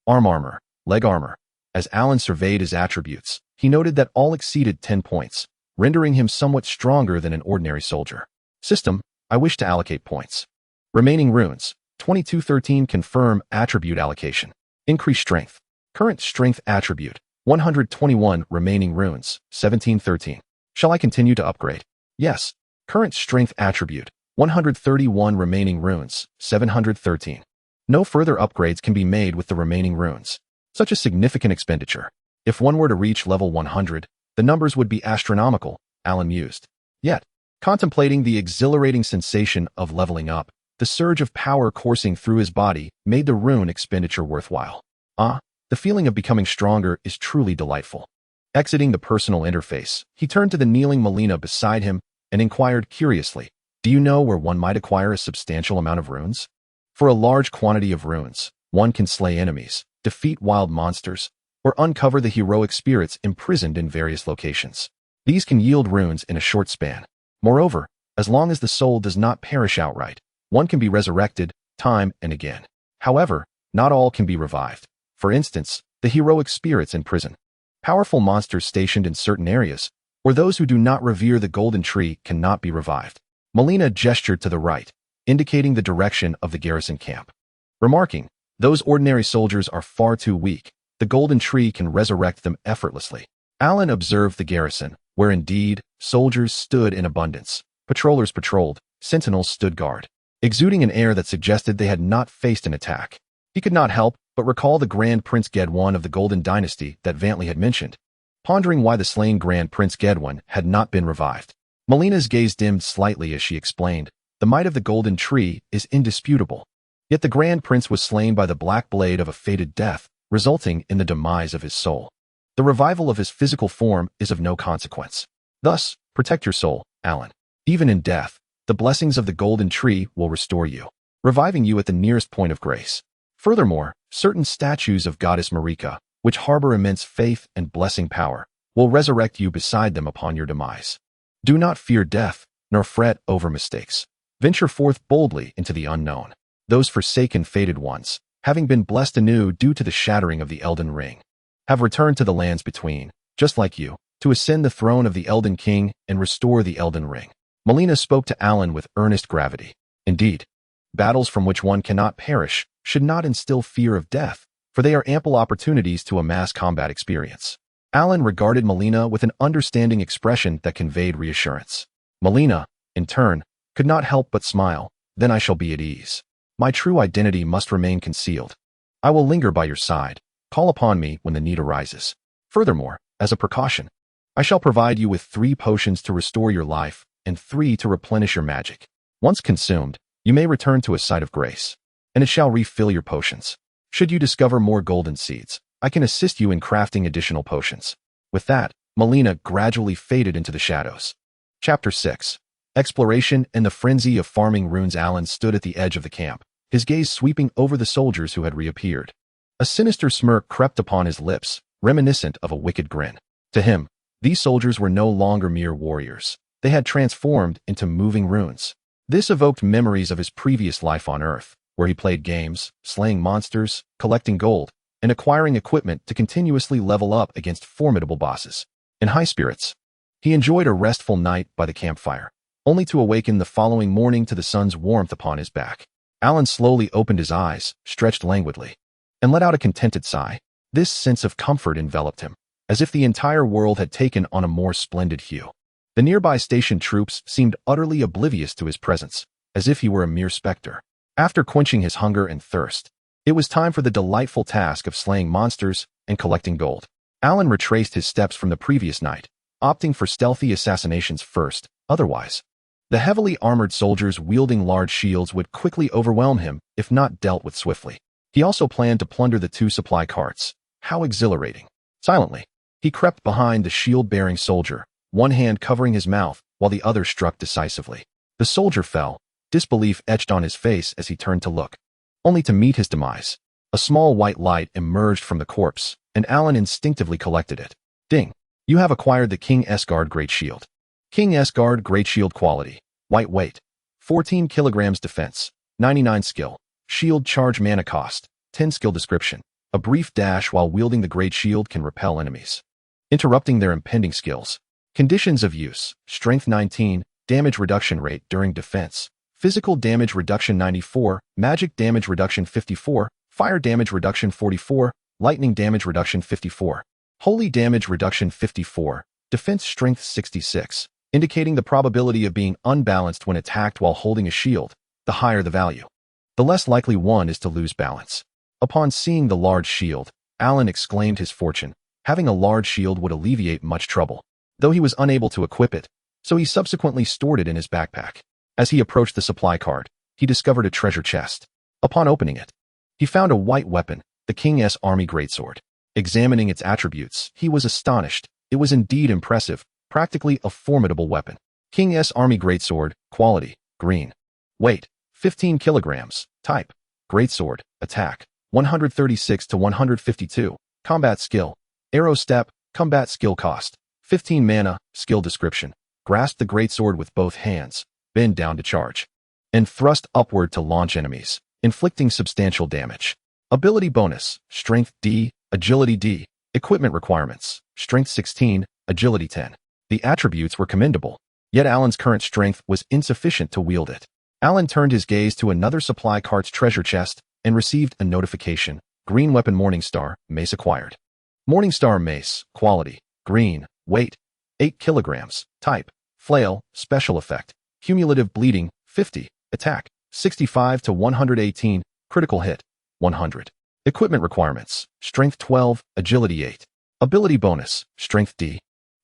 arm armor, leg armor. As Alan surveyed his attributes, he noted that all exceeded 10 points, rendering him somewhat stronger than an ordinary soldier. System. I wish to allocate points. Remaining runes, 2213. Confirm attribute allocation. Increase strength. Current strength attribute, 121. Remaining runes, 1713. Shall I continue to upgrade? Yes. Current strength attribute, 131. Remaining runes, 713. No further upgrades can be made with the remaining runes. Such a significant expenditure. If one were to reach level 100, the numbers would be astronomical, Alan mused. Yet, contemplating the exhilarating sensation of leveling up, the surge of power coursing through his body made the rune expenditure worthwhile. The feeling of becoming stronger is truly delightful. Exiting the personal interface, he turned to the kneeling Malenia beside him and inquired curiously, "Do you know where one might acquire a substantial amount of runes?" For a large quantity of runes, one can slay enemies, defeat wild monsters, or uncover the heroic spirits imprisoned in various locations. These can yield runes in a short span. Moreover, as long as the soul does not perish outright, one can be resurrected time and again. However, not all can be revived. For instance, the heroic spirits in prison, powerful monsters stationed in certain areas, or those who do not revere the golden tree cannot be revived. Malenia gestured to the right, indicating the direction of the garrison camp. Remarking, "Those ordinary soldiers are far too weak. The golden tree can resurrect them effortlessly." Alan observed the garrison, where indeed, soldiers stood in abundance. Patrollers patrolled, sentinels stood guard, exuding an air that suggested they had not faced an attack. He could not help but recall the Grand Prince Gedwin of the Golden Dynasty that Vantley had mentioned, pondering why the slain Grand Prince Gedwin had not been revived. Malenia's gaze dimmed slightly as she explained, "The might of the golden tree is indisputable. Yet the Grand Prince was slain by the black blade of a fated death, resulting in the demise of his soul. The revival of his physical form is of no consequence. Thus, protect your soul, Alan. Even in death, the blessings of the golden tree will restore you, reviving you at the nearest point of grace. Furthermore, certain statues of Goddess Marika, which harbor immense faith and blessing power, will resurrect you beside them upon your demise. Do not fear death, nor fret over mistakes. Venture forth boldly into the unknown. Those forsaken fated ones, having been blessed anew due to the shattering of the Elden Ring, have returned to the lands between, just like you, to ascend the throne of the Elden King and restore the Elden Ring. Malenia spoke to Alan with earnest gravity. Indeed, battles from which one cannot perish should not instill fear of death, for they are ample opportunities to amass combat experience. Alan regarded Malenia with an understanding expression that conveyed reassurance. Malenia, in turn, could not help but smile. Then I shall be at ease. My true identity must remain concealed. I will linger by your side. Call upon me when the need arises. Furthermore, as a precaution, I shall provide you with 3 potions to restore your life and 3 to replenish your magic. Once consumed, you may return to a site of grace, and it shall refill your potions. Should you discover more golden seeds, I can assist you in crafting additional potions. With that, Malenia gradually faded into the shadows. Chapter 6. Exploration and the frenzy of farming runes. Alan stood at the edge of the camp, his gaze sweeping over the soldiers who had reappeared. A sinister smirk crept upon his lips, reminiscent of a wicked grin. To him, these soldiers were no longer mere warriors. They had transformed into moving runes. This evoked memories of his previous life on Earth, where he played games, slaying monsters, collecting gold, and acquiring equipment to continuously level up against formidable bosses. In high spirits, he enjoyed a restful night by the campfire, only to awaken the following morning to the sun's warmth upon his back. Alan slowly opened his eyes, stretched languidly, and let out a contented sigh. This sense of comfort enveloped him, as if the entire world had taken on a more splendid hue. The nearby station troops seemed utterly oblivious to his presence, as if he were a mere specter. After quenching his hunger and thirst, it was time for the delightful task of slaying monsters and collecting gold. Alan retraced his steps from the previous night, opting for stealthy assassinations first. Otherwise, the heavily armored soldiers wielding large shields would quickly overwhelm him if not dealt with swiftly. He also planned to plunder the 2 supply carts. How exhilarating. Silently, he crept behind the shield-bearing soldier, one hand covering his mouth while the other struck decisively. The soldier fell, disbelief etched on his face as he turned to look, only to meet his demise. A small white light emerged from the corpse, and Alan instinctively collected it. Ding! You have acquired the King Esgard Great Shield. King Esgard Great Shield quality. White weight. 14 kilograms defense. 99 skill. Shield charge mana cost. 10 skill description. A brief dash while wielding the Great Shield can repel enemies, interrupting their impending skills. Conditions of use. Strength 19. Damage reduction rate during defense. Physical damage reduction 94. Magic damage reduction 54. Fire damage reduction 44. Lightning damage reduction 54. Holy damage reduction 54. Defense strength 66. Indicating the probability of being unbalanced when attacked while holding a shield. The higher the value, the less likely one is to lose balance. Upon seeing the large shield, Alan exclaimed his fortune. Having a large shield would alleviate much trouble, though he was unable to equip it, so he subsequently stored it in his backpack. As he approached the supply cart, he discovered a treasure chest. Upon opening it, he found a white weapon, the King's Army Greatsword. Examining its attributes, he was astonished. It was indeed impressive, practically a formidable weapon. King's Army Greatsword, quality, green. Weight, 15 kilograms. Type, Greatsword. Attack, 136 to 152. Combat skill, arrow step. Combat skill cost, 15 mana. Skill description, grasp the Greatsword with both hands, bend down to charge, and thrust upward to launch enemies, inflicting substantial damage. Ability bonus, Strength D, Agility D. Equipment requirements, Strength 16, Agility 10. The attributes were commendable, yet Alan's current strength was insufficient to wield it. Alan turned his gaze to another supply cart's treasure chest and received a notification. Green weapon Morningstar, mace acquired. Morningstar mace, quality, green, weight, 8 kilograms. Type, flail. Special effect, cumulative bleeding, 50. Attack, 65 to 118. Critical hit, 100. Equipment requirements, Strength 12, Agility 8. Ability bonus, Strength D.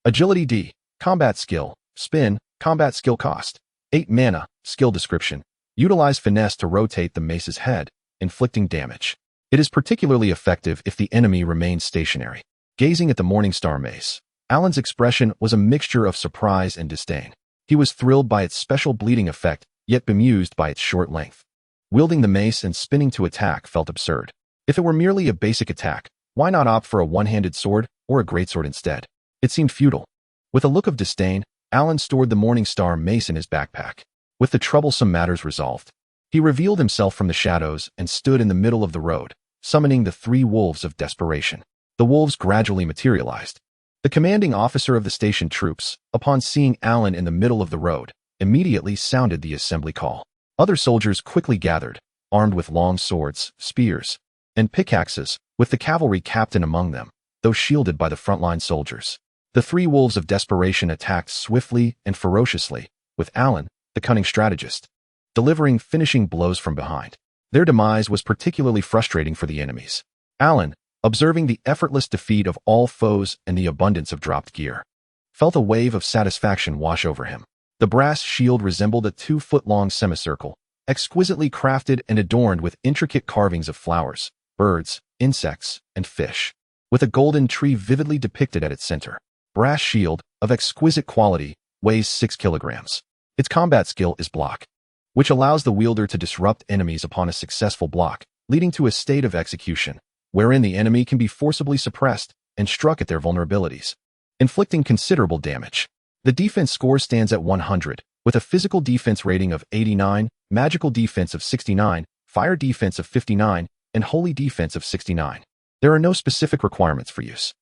Agility D. Combat skill, spin. Combat skill cost, 8 mana. Skill description, utilize finesse to rotate the mace's head, inflicting damage. It is particularly effective if the enemy remains stationary. Gazing at the Morning Star mace, Alan's expression was a mixture of surprise and disdain. He was thrilled by its special bleeding effect, yet bemused by its short length. Wielding the mace and spinning to attack felt absurd. If it were merely a basic attack, why not opt for a one-handed sword or a greatsword instead? It seemed futile. With a look of disdain, Alan stored the Morning Star mace in his backpack. With the troublesome matters resolved, he revealed himself from the shadows and stood in the middle of the road, summoning the 3 wolves of desperation. The wolves gradually materialized. The commanding officer of the station troops, upon seeing Alan in the middle of the road, immediately sounded the assembly call. Other soldiers quickly gathered, armed with long swords, spears, and pickaxes, with the cavalry captain among them, though shielded by the frontline soldiers. The 3 wolves of desperation attacked swiftly and ferociously, with Alan, the cunning strategist, delivering finishing blows from behind. Their demise was particularly frustrating for the enemies. Alan, observing the effortless defeat of all foes and the abundance of dropped gear, felt a wave of satisfaction wash over him. The brass shield resembled a 2-foot-long semicircle, exquisitely crafted and adorned with intricate carvings of flowers, birds, insects, and fish, with a golden tree vividly depicted at its center. Brass shield, of exquisite quality, weighs 6 kilograms. Its combat skill is block, which allows the wielder to disrupt enemies upon a successful block, leading to a state of execution, wherein the enemy can be forcibly suppressed and struck at their vulnerabilities, inflicting considerable damage. The defense score stands at 100, with a physical defense rating of 89, magical defense of 69, fire defense of 59, and holy defense of 69. There are no specific requirements for use.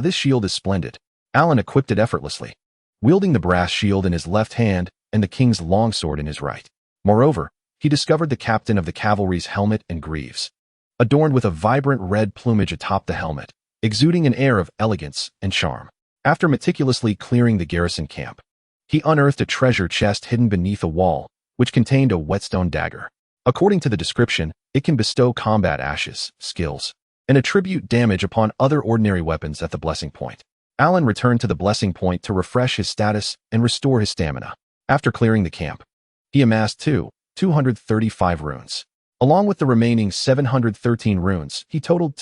This shield is splendid. Alan equipped it effortlessly, wielding the brass shield in his left hand and the king's longsword in his right. Moreover, he discovered the captain of the cavalry's helmet and greaves, adorned with a vibrant red plumage atop the helmet, exuding an air of elegance and charm. After meticulously clearing the garrison camp, he unearthed a treasure chest hidden beneath a wall, which contained a whetstone dagger. According to the description, it can bestow combat ashes, skills, and attribute damage upon other ordinary weapons at the blessing point. Alan returned to the blessing point to refresh his status and restore his stamina. After clearing the camp, he amassed 235 runes. Along with the remaining 713 runes, he totaled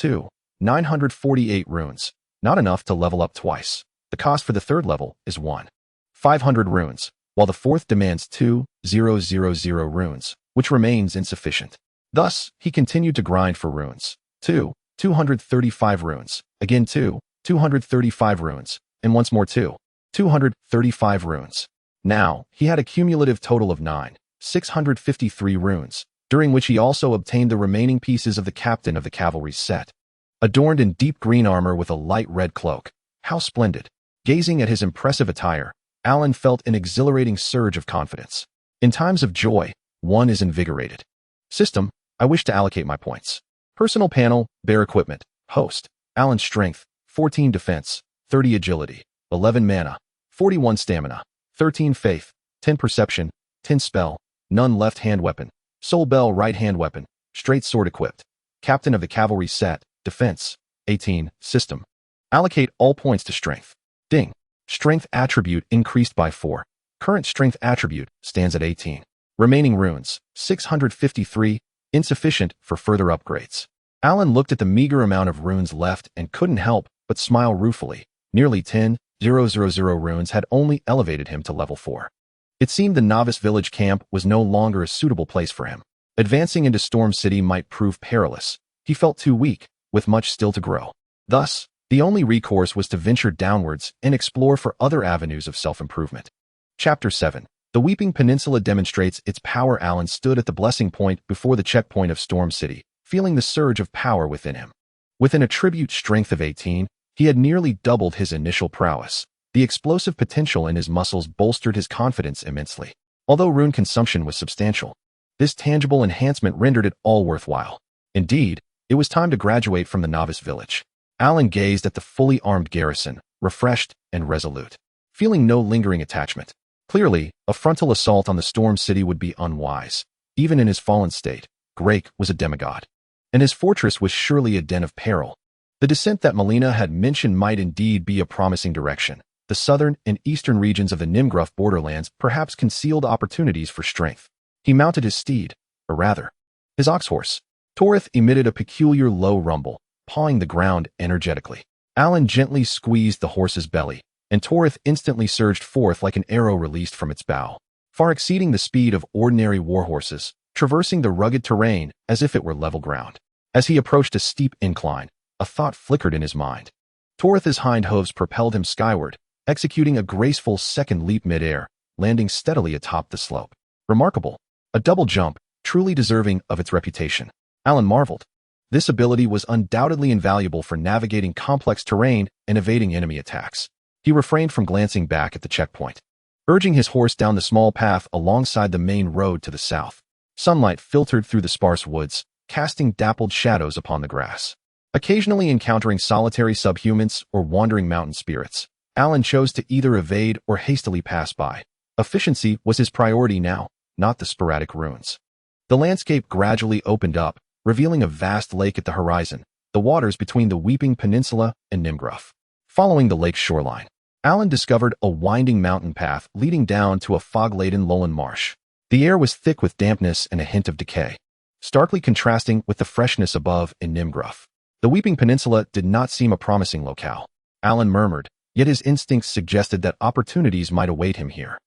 948 runes, not enough to level up twice. The cost for the 3rd level is 500 runes, while the 4th demands 2,000 runes, which remains insufficient. Thus, he continued to grind for runes. 235 runes, again 235 runes, and once more 235 runes. Now, he had a cumulative total of 653 runes, during which he also obtained the remaining pieces of the captain of the cavalry's set, adorned in deep green armor with a light red cloak. How splendid! Gazing at his impressive attire, Alan felt an exhilarating surge of confidence. In times of joy, one is invigorated. System, I wish to allocate my points. Personal panel, bare equipment, host, Alan's strength, 14 defense, 30 agility, 11 mana, 41 stamina, 13 faith, 10 perception, 10 spell, none left-hand weapon, soul bell right-hand weapon, straight sword equipped. Captain of the cavalry set, defense, 18, system. Allocate all points to strength. Ding. Strength attribute increased by 4. Current strength attribute stands at 18. Remaining runes, 653, insufficient for further upgrades. Alan looked at the meager amount of runes left and couldn't help but smile ruefully. Nearly 10,000 runes had only elevated him to level 4. It seemed the novice village camp was no longer a suitable place for him. Advancing into Storm City might prove perilous. He felt too weak, with much still to grow. Thus, the only recourse was to venture downwards and explore for other avenues of self-improvement. Chapter 7. The Weeping Peninsula demonstrates its power. Alan stood at the blessing point before the checkpoint of Storm City, feeling the surge of power within him. With an attribute strength of 18, he had nearly doubled his initial prowess. The explosive potential in his muscles bolstered his confidence immensely. Although rune consumption was substantial, this tangible enhancement rendered it all worthwhile. Indeed, it was time to graduate from the novice village. Alan gazed at the fully armed garrison, refreshed and resolute, feeling no lingering attachment. Clearly, a frontal assault on the Storm City would be unwise. Even in his fallen state, Great was a demigod, and his fortress was surely a den of peril. The descent that Malenia had mentioned might indeed be a promising direction. The southern and eastern regions of the Nimgruff borderlands perhaps concealed opportunities for strength. He mounted his steed, or rather, his ox horse. Torith emitted a peculiar low rumble, pawing the ground energetically. Alan gently squeezed the horse's belly, and Torith instantly surged forth like an arrow released from its bow, far exceeding the speed of ordinary warhorses, traversing the rugged terrain as if it were level ground. As he approached a steep incline, a thought flickered in his mind. Torith's hind hooves propelled him skyward, executing a graceful second leap mid-air, landing steadily atop the slope. Remarkable. A double jump, truly deserving of its reputation. Alan marveled. This ability was undoubtedly invaluable for navigating complex terrain and evading enemy attacks. He refrained from glancing back at the checkpoint, urging his horse down the small path alongside the main road to the south. Sunlight filtered through the sparse woods, casting dappled shadows upon the grass. Occasionally encountering solitary subhumans or wandering mountain spirits, Alan chose to either evade or hastily pass by. Efficiency was his priority now, not the sporadic ruins. The landscape gradually opened up, revealing a vast lake at the horizon, the waters between the Weeping Peninsula and Nimgruff. Following the lake's shoreline, Alan discovered a winding mountain path leading down to a fog-laden lowland marsh. The air was thick with dampness and a hint of decay, starkly contrasting with the freshness above in Nimgruff. The Weeping Peninsula did not seem a promising locale. Alan murmured, yet his instincts suggested that opportunities might await him here.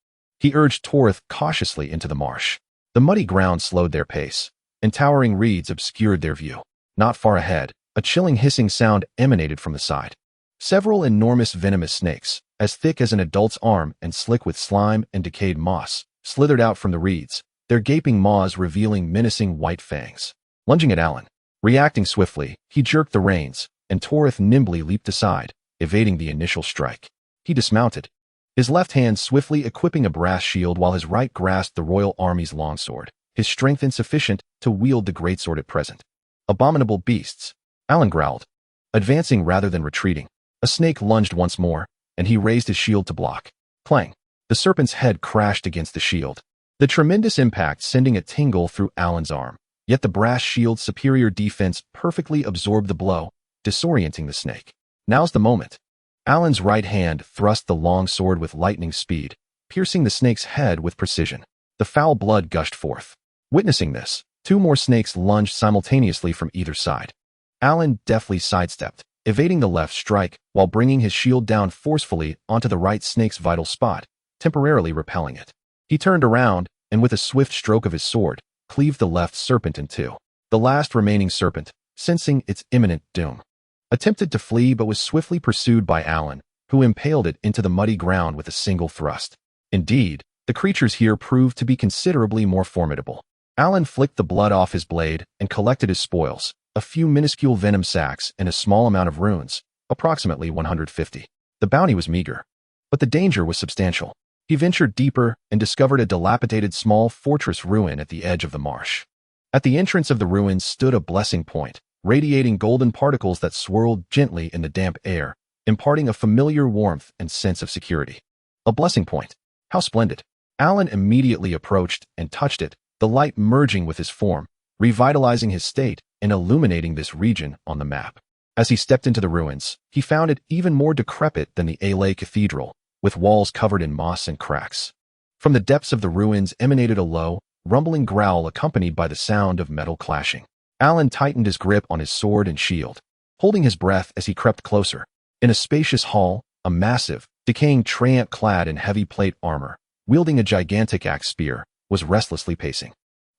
He urged Torith cautiously into the marsh. The muddy ground slowed their pace, and towering reeds obscured their view. Not far ahead, a chilling hissing sound emanated from the side. Several enormous venomous snakes, as thick as an adult's arm and slick with slime and decayed moss, slithered out from the reeds, their gaping maws revealing menacing white fangs. Lunging at Alan. Reacting swiftly, he jerked the reins, and Torith nimbly leaped aside, evading the initial strike. He dismounted, his left hand swiftly equipping a brass shield while his right grasped the royal army's longsword, his strength insufficient to wield the greatsword at present. Abominable beasts, Alan growled, advancing rather than retreating. A snake lunged once more, and he raised his shield to block. Clang! The serpent's head crashed against the shield, the tremendous impact sending a tingle through Alan's arm. Yet the brass shield's superior defense perfectly absorbed the blow, disorienting the snake. Now's the moment. Alan's right hand thrust the long sword with lightning speed, piercing the snake's head with precision. The foul blood gushed forth. Witnessing this, two more snakes lunged simultaneously from either side. Alan deftly sidestepped, evading the left strike while bringing his shield down forcefully onto the right snake's vital spot, temporarily repelling it. He turned around, and with a swift stroke of his sword, cleaved the left serpent in two. The last remaining serpent, sensing its imminent doom, attempted to flee but was swiftly pursued by Alan, who impaled it into the muddy ground with a single thrust. Indeed, the creatures here proved to be considerably more formidable. Alan flicked the blood off his blade and collected his spoils, a few minuscule venom sacs and a small amount of runes, approximately 150. The bounty was meager, but the danger was substantial. He ventured deeper and discovered a dilapidated small fortress ruin at the edge of the marsh. At the entrance of the ruins stood a blessing point, radiating golden particles that swirled gently in the damp air, imparting a familiar warmth and sense of security. A blessing point. How splendid. Alan immediately approached and touched it, the light merging with his form, revitalizing his state and illuminating this region on the map. As he stepped into the ruins, he found it even more decrepit than the Alay Cathedral, with walls covered in moss and cracks. From the depths of the ruins emanated a low, rumbling growl accompanied by the sound of metal clashing. Alan tightened his grip on his sword and shield, holding his breath as he crept closer. In a spacious hall, a massive, decaying treant clad in heavy plate armor, wielding a gigantic axe spear, was restlessly pacing.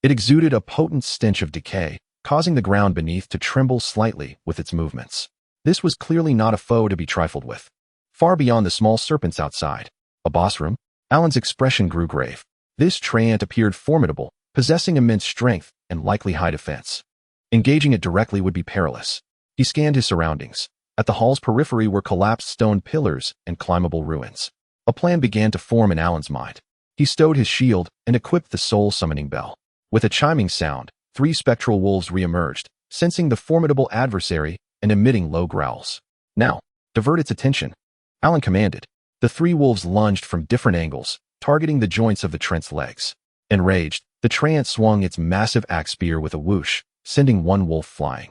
It exuded a potent stench of decay, causing the ground beneath to tremble slightly with its movements. This was clearly not a foe to be trifled with. Far beyond the small serpents outside, a boss room, Alan's expression grew grave. This treant appeared formidable, possessing immense strength and likely high defense. Engaging it directly would be perilous. He scanned his surroundings. At the hall's periphery were collapsed stone pillars and climbable ruins. A plan began to form in Alan's mind. He stowed his shield and equipped the soul-summoning bell. With a chiming sound, 3 spectral wolves re-emerged, sensing the formidable adversary and emitting low growls. Now, divert its attention, Alan commanded. The 3 wolves lunged from different angles, targeting the joints of the treant's legs. Enraged, the treant swung its massive axe spear with a whoosh, sending one wolf flying,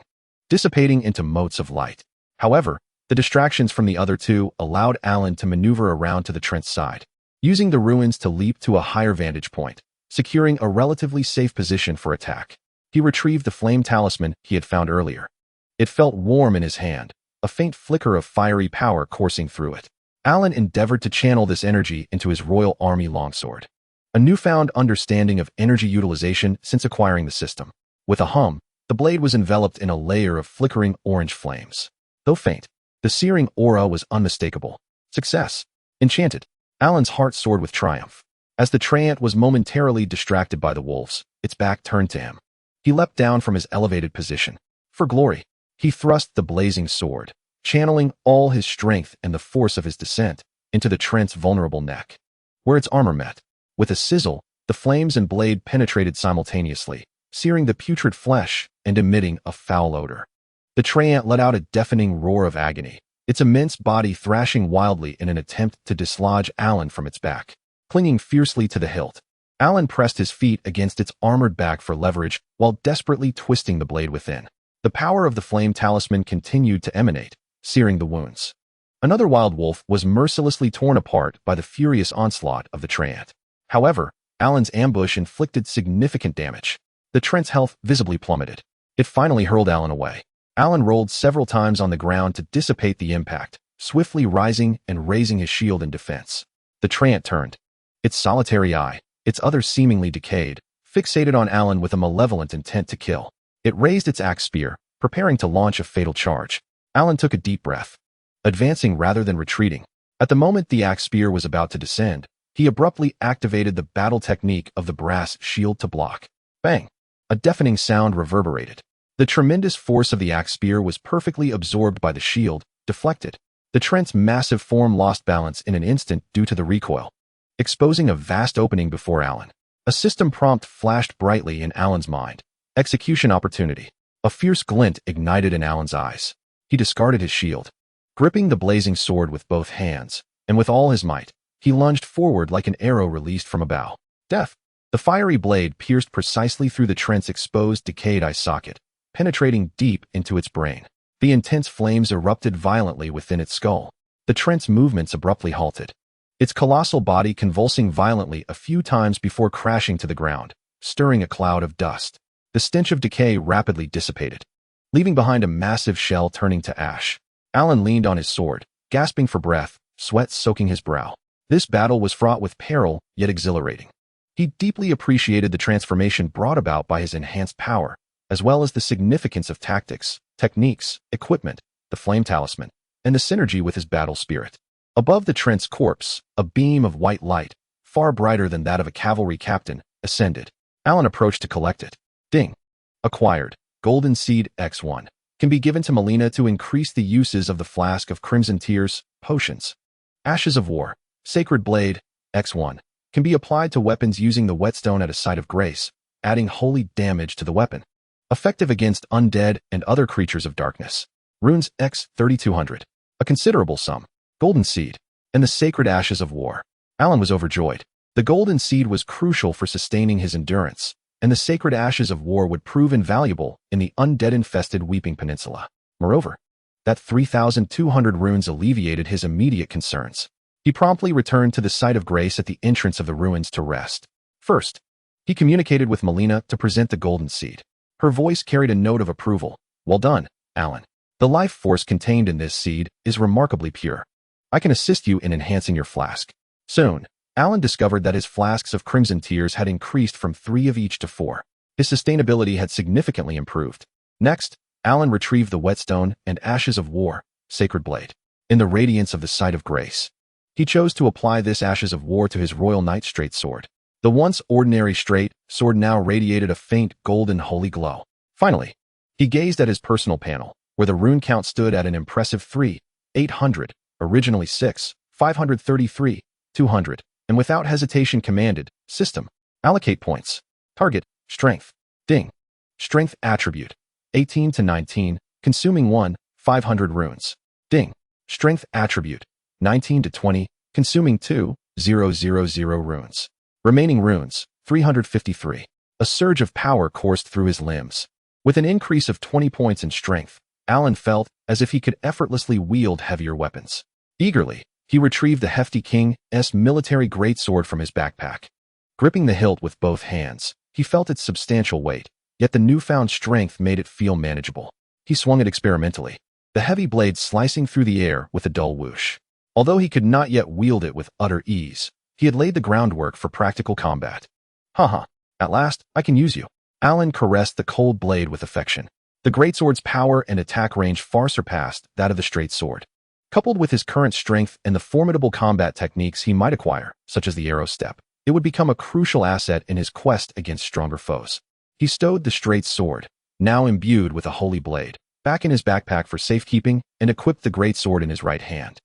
dissipating into motes of light. However, the distractions from the other 2 allowed Alan to maneuver around to the treant's side, using the ruins to leap to a higher vantage point, securing a relatively safe position for attack. He retrieved the flame talisman he had found earlier. It felt warm in his hand, a faint flicker of fiery power coursing through it. Alan endeavored to channel this energy into his Royal Army longsword. A newfound understanding of energy utilization since acquiring the system. With a hum, the blade was enveloped in a layer of flickering orange flames. Though faint, the searing aura was unmistakable. Success. Enchanted. Alan's heart soared with triumph. As the treant was momentarily distracted by the wolves, its back turned to him. He leapt down from his elevated position. For glory, he thrust the blazing sword, channeling all his strength and the force of his descent into the treant's vulnerable neck. Where its armor met, with a sizzle, the flames and blade penetrated simultaneously, searing the putrid flesh and emitting a foul odor. The treant let out a deafening roar of agony, its immense body thrashing wildly in an attempt to dislodge Alan from its back. Clinging fiercely to the hilt, Alan pressed his feet against its armored back for leverage while desperately twisting the blade within. The power of the flame talisman continued to emanate, searing the wounds. Another wild wolf was mercilessly torn apart by the furious onslaught of the treant. However, Alan's ambush inflicted significant damage. The treant's health visibly plummeted. It finally hurled Alan away. Alan rolled several times on the ground to dissipate the impact, swiftly rising and raising his shield in defense. The treant turned. Its solitary eye, its other seemingly decayed, fixated on Alan with a malevolent intent to kill. It raised its axe spear, preparing to launch a fatal charge. Alan took a deep breath, advancing rather than retreating. At the moment the axe spear was about to descend, he abruptly activated the battle technique of the brass shield to block. Bang! A deafening sound reverberated. The tremendous force of the axe spear was perfectly absorbed by the shield, deflected. The treant's massive form lost balance in an instant due to the recoil, exposing a vast opening before Alan. A system prompt flashed brightly in Alan's mind. Execution opportunity. A fierce glint ignited in Alan's eyes. He discarded his shield. Gripping the blazing sword with both hands, and with all his might, he lunged forward like an arrow released from a bow. Death. The fiery blade pierced precisely through the treant's exposed, decayed eye socket, penetrating deep into its brain. The intense flames erupted violently within its skull. The treant's movements abruptly halted, its colossal body convulsing violently a few times before crashing to the ground, stirring a cloud of dust. The stench of decay rapidly dissipated, leaving behind a massive shell turning to ash. Alan leaned on his sword, gasping for breath, sweat soaking his brow. This battle was fraught with peril, yet exhilarating. He deeply appreciated the transformation brought about by his enhanced power, as well as the significance of tactics, techniques, equipment, the flame talisman, and the synergy with his battle spirit. Above the treant's corpse, a beam of white light, far brighter than that of a cavalry captain, ascended. Alan approached to collect it. Ding. Acquired. Golden Seed X1. Can be given to Malenia to increase the uses of the Flask of Crimson Tears, potions. Ashes of War. Sacred Blade, X1. Can be applied to weapons using the whetstone at a site of grace, adding holy damage to the weapon. Effective against undead and other creatures of darkness. Runes X 3200. A considerable sum. Golden Seed. And the Sacred Ashes of War. Alan was overjoyed. The Golden Seed was crucial for sustaining his endurance, and the Sacred Ashes of War would prove invaluable in the undead-infested Weeping Peninsula. Moreover, that 3,200 runes alleviated his immediate concerns. He promptly returned to the site of grace at the entrance of the ruins to rest. First, he communicated with Malenia to present the Golden Seed. Her voice carried a note of approval. Well done, Alan. The life force contained in this seed is remarkably pure. I can assist you in enhancing your flask. Soon, Alan discovered that his flasks of Crimson Tears had increased from 3 of each to 4. His sustainability had significantly improved. Next, Alan retrieved the whetstone and Ashes of War, Sacred Blade. In the radiance of the Sight of Grace, he chose to apply this Ashes of War to his Royal Knight straight sword. The once ordinary straight sword now radiated a faint golden holy glow. Finally, he gazed at his personal panel, where the rune count stood at an impressive 3,800, originally 6,533, 200, and without hesitation commanded, System, allocate points. Target, Strength. Ding. Strength attribute, 18 to 19, consuming 1, 500 runes. Ding. Strength attribute, 19 to 20, consuming 2, 000 runes. Remaining runes, 353. A surge of power coursed through his limbs. With an increase of 20 points in strength, Alan felt as if he could effortlessly wield heavier weapons. Eagerly, he retrieved the hefty King's military greatsword from his backpack. Gripping the hilt with both hands, he felt its substantial weight, yet the newfound strength made it feel manageable. He swung it experimentally. the heavy blade slicing through the air with a dull whoosh. Although he could not yet wield it with utter ease, he had laid the groundwork for practical combat. Haha, at last, I can use you. Alan caressed the cold blade with affection. The greatsword's power and attack range far surpassed that of the straight sword. Coupled with his current strength and the formidable combat techniques he might acquire, such as the arrow step, it would become a crucial asset in his quest against stronger foes. He stowed the straight sword, now imbued with a holy blade, back in his backpack for safekeeping and equipped the greatsword in his right hand.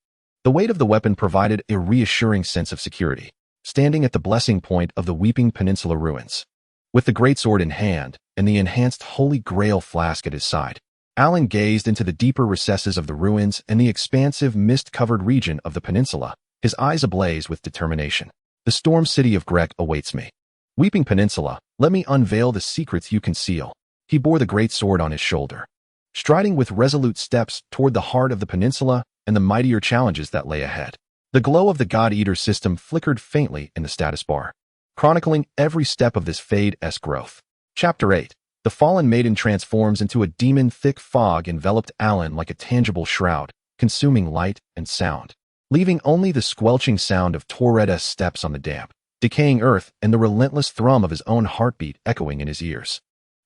The weight of the weapon provided a reassuring sense of security, standing at the blessing point of the Weeping Peninsula ruins. With the greatsword in hand and the enhanced Holy Grail flask at his side, Alan gazed into the deeper recesses of the ruins and the expansive mist-covered region of the peninsula, his eyes ablaze with determination. The storm city of Grek awaits me. Weeping Peninsula, let me unveil the secrets you conceal. He bore the greatsword on his shoulder, striding with resolute steps toward the heart of the peninsula and the mightier challenges that lay ahead. The glow of the God-Eater system flickered faintly in the status bar, chronicling every step of this Fade-esque growth. Chapter 8. The fallen maiden transforms into a demon. Thick fog enveloped Alan like a tangible shroud, consuming light and sound, leaving only the squelching sound of Toretta's steps on the damp, decaying earth and the relentless thrum of his own heartbeat echoing in his ears.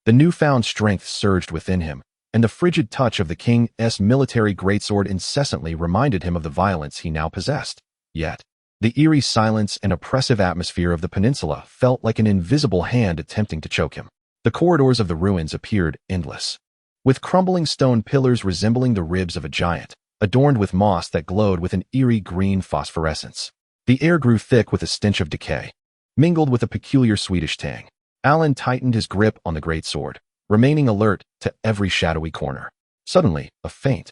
The newfound strength surged within him, and the frigid touch of the king's military greatsword incessantly reminded him of the violence he now possessed. Yet, the eerie silence and oppressive atmosphere of the peninsula felt like an invisible hand attempting to choke him. The corridors of the ruins appeared endless, with crumbling stone pillars resembling the ribs of a giant, adorned with moss that glowed with an eerie green phosphorescence. The air grew thick with a stench of decay, mingled with a peculiar sweetish tang. Alan tightened his grip on the greatsword, remaining alert to every shadowy corner. Suddenly, a faint,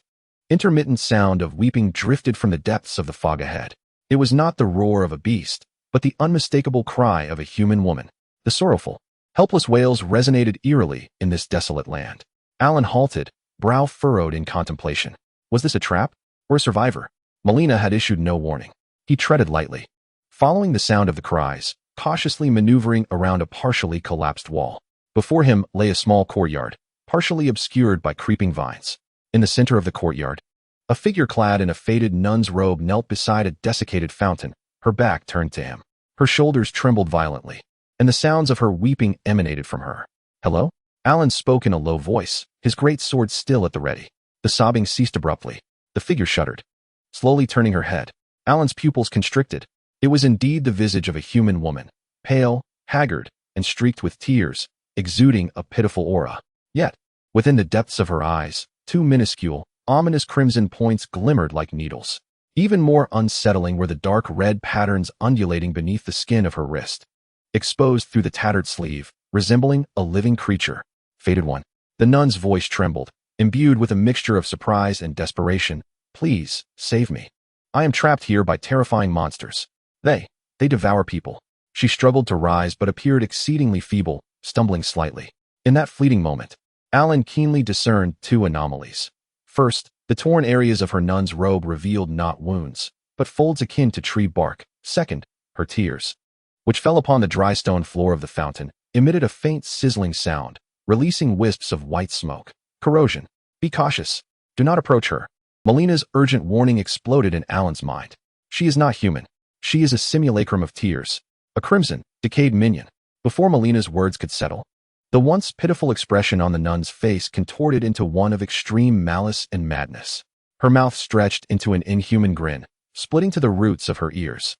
intermittent sound of weeping drifted from the depths of the fog ahead. It was not the roar of a beast, but the unmistakable cry of a human woman. The sorrowful, helpless wails resonated eerily in this desolate land. Alan halted, brow furrowed in contemplation. Was this a trap or a survivor? Malenia had issued no warning. He treaded lightly, following the sound of the cries, cautiously maneuvering around a partially collapsed wall. Before him lay a small courtyard, partially obscured by creeping vines. In the center of the courtyard, a figure clad in a faded nun's robe knelt beside a desiccated fountain, her back turned to him. Her shoulders trembled violently, and the sounds of her weeping emanated from her. Hello? Alan spoke in a low voice, his great sword still at the ready. The sobbing ceased abruptly. The figure shuddered, slowly turning her head. Alan's pupils constricted. It was indeed the visage of a human woman, pale, haggard, and streaked with tears, exuding a pitiful aura. Yet, within the depths of her eyes, two minuscule, ominous crimson points glimmered like needles. Even more unsettling were the dark red patterns undulating beneath the skin of her wrist, exposed through the tattered sleeve, resembling a living creature. Fated one. The nun's voice trembled, imbued with a mixture of surprise and desperation. Please, save me. I am trapped here by terrifying monsters. They devour people. She struggled to rise but appeared exceedingly feeble, stumbling slightly. In that fleeting moment, Alan keenly discerned two anomalies. First, the torn areas of her nun's robe revealed not wounds, but folds akin to tree bark. Second, her tears, which fell upon the dry stone floor of the fountain, emitted a faint sizzling sound, releasing wisps of white smoke. Corrosion. Be cautious. Do not approach her. Malenia's urgent warning exploded in Alan's mind. She is not human. She is a simulacrum of tears, a crimson, decayed minion. Before Malenia's words could settle, the once pitiful expression on the nun's face contorted into one of extreme malice and madness. Her mouth stretched into an inhuman grin, splitting to the roots of her ears.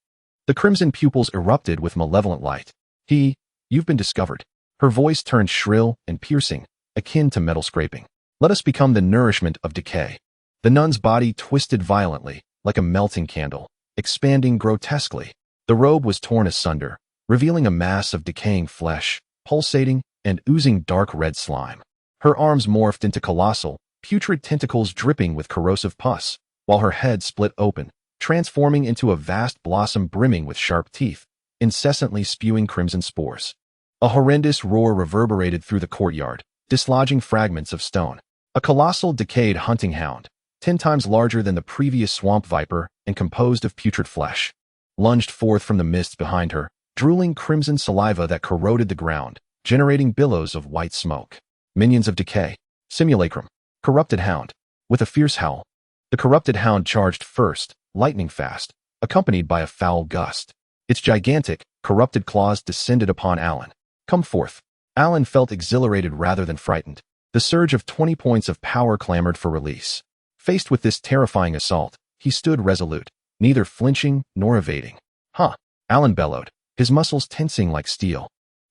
The crimson pupils erupted with malevolent light. You've been discovered. Her voice turned shrill and piercing, akin to metal scraping. Let us become the nourishment of decay. The nun's body twisted violently, like a melting candle, expanding grotesquely. The robe was torn asunder, revealing a mass of decaying flesh, pulsating and oozing dark red slime. Her arms morphed into colossal, putrid tentacles dripping with corrosive pus, while her head split open, transforming into a vast blossom brimming with sharp teeth, incessantly spewing crimson spores. A horrendous roar reverberated through the courtyard, dislodging fragments of stone. A colossal decayed hunting hound, 10 times larger than the previous swamp viper and composed of putrid flesh, lunged forth from the mists behind her, drooling crimson saliva that corroded the ground, generating billows of white smoke. Minions of decay. Simulacrum. Corrupted hound. With a fierce howl, the corrupted hound charged first, lightning fast, accompanied by a foul gust. Its gigantic, corrupted claws descended upon Alan. Come forth. Alan felt exhilarated rather than frightened. The surge of 20 points of power clamored for release. Faced with this terrifying assault, he stood resolute, neither flinching nor evading. Huh! Alan bellowed, his muscles tensing like steel.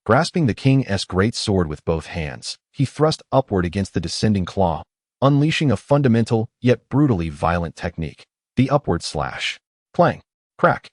Grasping the king's great sword with both hands, he thrust upward against the descending claw, unleashing a fundamental yet brutally violent technique. The upward slash. Clang. Crack.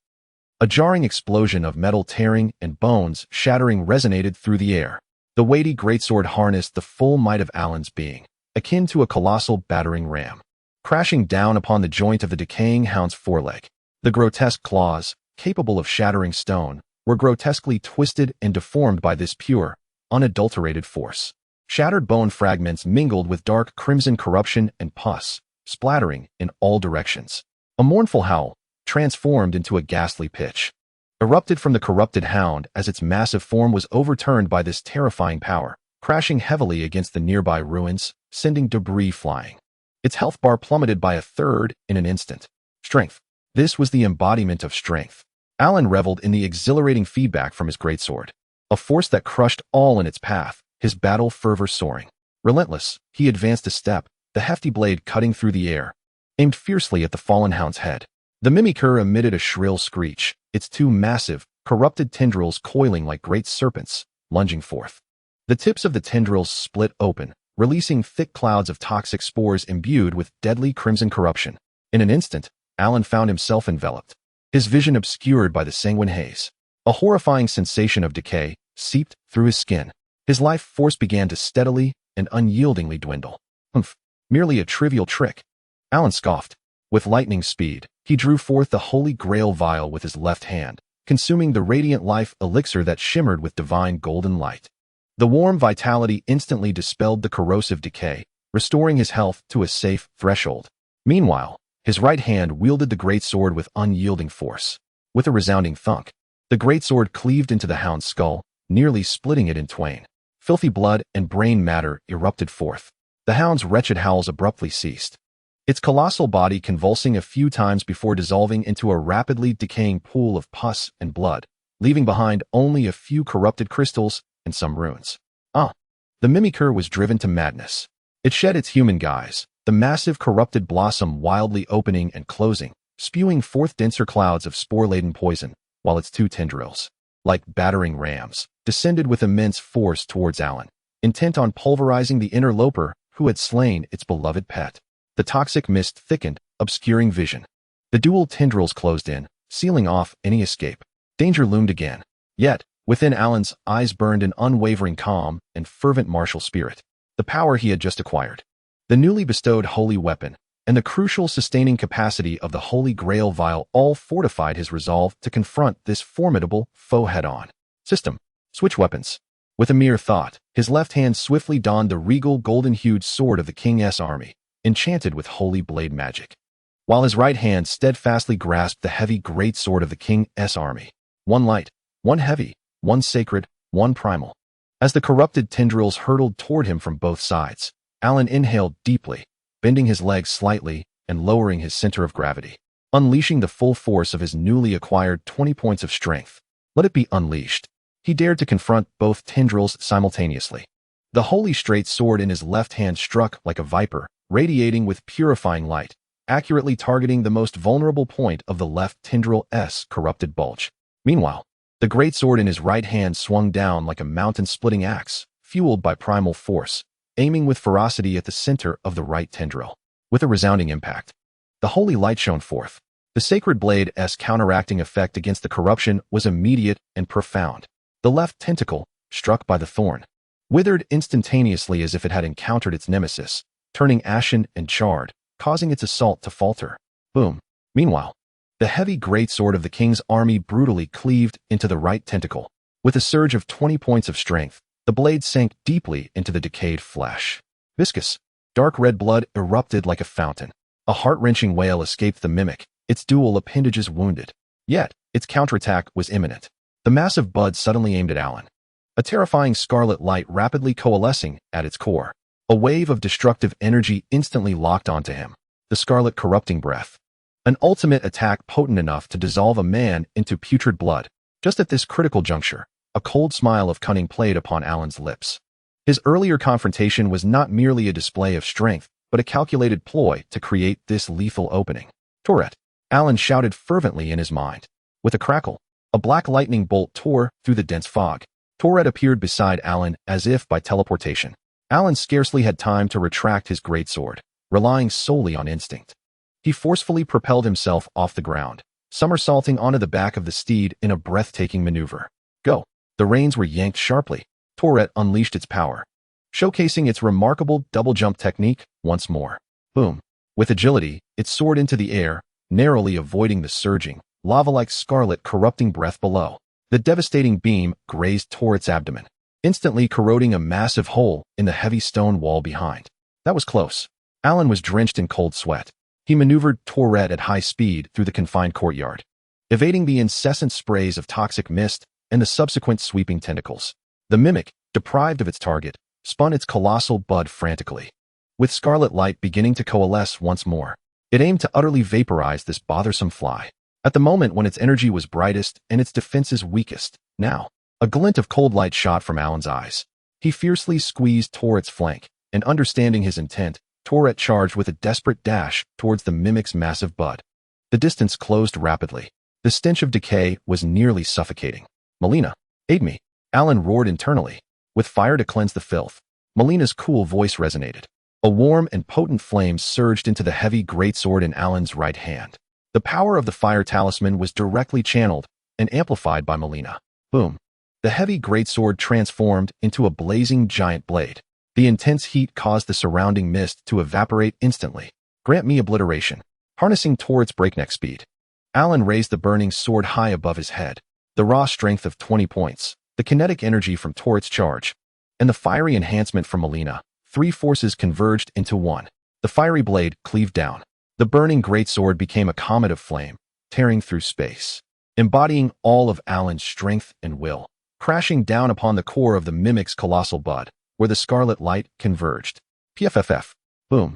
A jarring explosion of metal tearing and bones shattering resonated through the air. The weighty greatsword harnessed the full might of Alan's being, akin to a colossal battering ram, crashing down upon the joint of the decaying hound's foreleg. The grotesque claws, capable of shattering stone, were grotesquely twisted and deformed by this pure, unadulterated force. Shattered bone fragments mingled with dark crimson corruption and pus, splattering in all directions. A mournful howl, transformed into a ghastly pitch, erupted from the corrupted hound as its massive form was overturned by this terrifying power, crashing heavily against the nearby ruins, sending debris flying. Its health bar plummeted by a third in an instant. Strength. This was the embodiment of strength. Alan reveled in the exhilarating feedback from his greatsword, a force that crushed all in its path, his battle fervor soaring. Relentless, he advanced a step, the hefty blade cutting through the air, aimed fiercely at the fallen hound's head. The mimicry emitted a shrill screech, its two massive, corrupted tendrils coiling like great serpents, lunging forth. The tips of the tendrils split open, releasing thick clouds of toxic spores imbued with deadly crimson corruption. In an instant, Alan found himself enveloped, his vision obscured by the sanguine haze. A horrifying sensation of decay seeped through his skin. His life force began to steadily and unyieldingly dwindle. Humph, merely a trivial trick. Alan scoffed. With lightning speed, he drew forth the holy grail vial with his left hand, consuming the radiant life elixir that shimmered with divine golden light. The warm vitality instantly dispelled the corrosive decay, restoring his health to a safe threshold. Meanwhile, his right hand wielded the greatsword with unyielding force. With a resounding thunk, the greatsword cleaved into the hound's skull, nearly splitting it in twain. Filthy blood and brain matter erupted forth. The hound's wretched howls abruptly ceased, its colossal body convulsing a few times before dissolving into a rapidly decaying pool of pus and blood, leaving behind only a few corrupted crystals and some ruins. The mimicry was driven to madness. It shed its human guise, the massive corrupted blossom wildly opening and closing, spewing forth denser clouds of spore-laden poison, while its two tendrils, like battering rams, descended with immense force towards Alan, intent on pulverizing the interloper who had slain its beloved pet. The toxic mist thickened, obscuring vision. The dual tendrils closed in, sealing off any escape. Danger loomed again. Yet, within Alan's eyes burned an unwavering calm and fervent martial spirit. The power he had just acquired, the newly bestowed holy weapon, and the crucial sustaining capacity of the Holy Grail vial all fortified his resolve to confront this formidable foe head-on. System. Switch weapons. With a mere thought, his left hand swiftly donned the regal golden-hued sword of the king's army, enchanted with holy blade magic, while his right hand steadfastly grasped the heavy greatsword of the king's army. One light, one heavy, one sacred, one primal. As the corrupted tendrils hurtled toward him from both sides, Alan inhaled deeply, bending his legs slightly and lowering his center of gravity, unleashing the full force of his newly acquired 20 points of strength. Let it be unleashed. He dared to confront both tendrils simultaneously. The holy straight sword in his left hand struck like a viper, radiating with purifying light, accurately targeting the most vulnerable point of the left tendril's corrupted bulge. Meanwhile, the greatsword in his right hand swung down like a mountain-splitting axe, fueled by primal force, aiming with ferocity at the center of the right tendril. With a resounding impact, the holy light shone forth. The sacred blade's counteracting effect against the corruption was immediate and profound. The left tentacle, struck by the thorn, withered instantaneously as if it had encountered its nemesis, turning ashen and charred, causing its assault to falter. Boom. Meanwhile, the heavy greatsword of the king's army brutally cleaved into the right tentacle. With a surge of 20 points of strength, the blade sank deeply into the decayed flesh. Viscous, dark red blood erupted like a fountain. A heart-wrenching wail escaped the mimic, its dual appendages wounded. Yet, its counterattack was imminent. The massive bud suddenly aimed at Alan, a terrifying scarlet light rapidly coalescing at its core. A wave of destructive energy instantly locked onto him. The Scarlet Corrupting Breath. An ultimate attack potent enough to dissolve a man into putrid blood. Just at this critical juncture, a cold smile of cunning played upon Alan's lips. His earlier confrontation was not merely a display of strength, but a calculated ploy to create this lethal opening. Torret, Alan shouted fervently in his mind. With a crackle, a black lightning bolt tore through the dense fog. Torret appeared beside Alan as if by teleportation. Alan scarcely had time to retract his greatsword, relying solely on instinct. He forcefully propelled himself off the ground, somersaulting onto the back of the steed in a breathtaking maneuver. Go! The reins were yanked sharply. Torret unleashed its power, showcasing its remarkable double-jump technique once more. Boom! With agility, it soared into the air, narrowly avoiding the surging, lava-like Scarlet Corrupting Breath below. The devastating beam grazed Torret's abdomen, instantly corroding a massive hole in the heavy stone wall behind. That was close. Alan was drenched in cold sweat. He maneuvered Torret at high speed through the confined courtyard, evading the incessant sprays of toxic mist and the subsequent sweeping tentacles. The mimic, deprived of its target, spun its colossal bud frantically. With scarlet light beginning to coalesce once more, it aimed to utterly vaporize this bothersome fly. At the moment when its energy was brightest and its defenses weakest, now, a glint of cold light shot from Alan's eyes. He fiercely squeezed Torret's flank, and understanding his intent, Torret charged with a desperate dash towards the mimic's massive bud. The distance closed rapidly. The stench of decay was nearly suffocating. Malenia, aid me, Alan roared internally. With fire to cleanse the filth, Malena's cool voice resonated. A warm and potent flame surged into the heavy greatsword in Alan's right hand. The power of the fire talisman was directly channeled and amplified by Malenia. Boom! The heavy greatsword transformed into a blazing giant blade. The intense heat caused the surrounding mist to evaporate instantly. Grant me obliteration. Harnessing Torret's breakneck speed, Alan raised the burning sword high above his head. The raw strength of 20 points, the kinetic energy from Torret's charge, and the fiery enhancement from Malenia, three forces converged into one. The fiery blade cleaved down. The burning greatsword became a comet of flame, tearing through space, embodying all of Alan's strength and will, crashing down upon the core of the mimic's colossal bud, where the scarlet light converged. PFFF. Boom.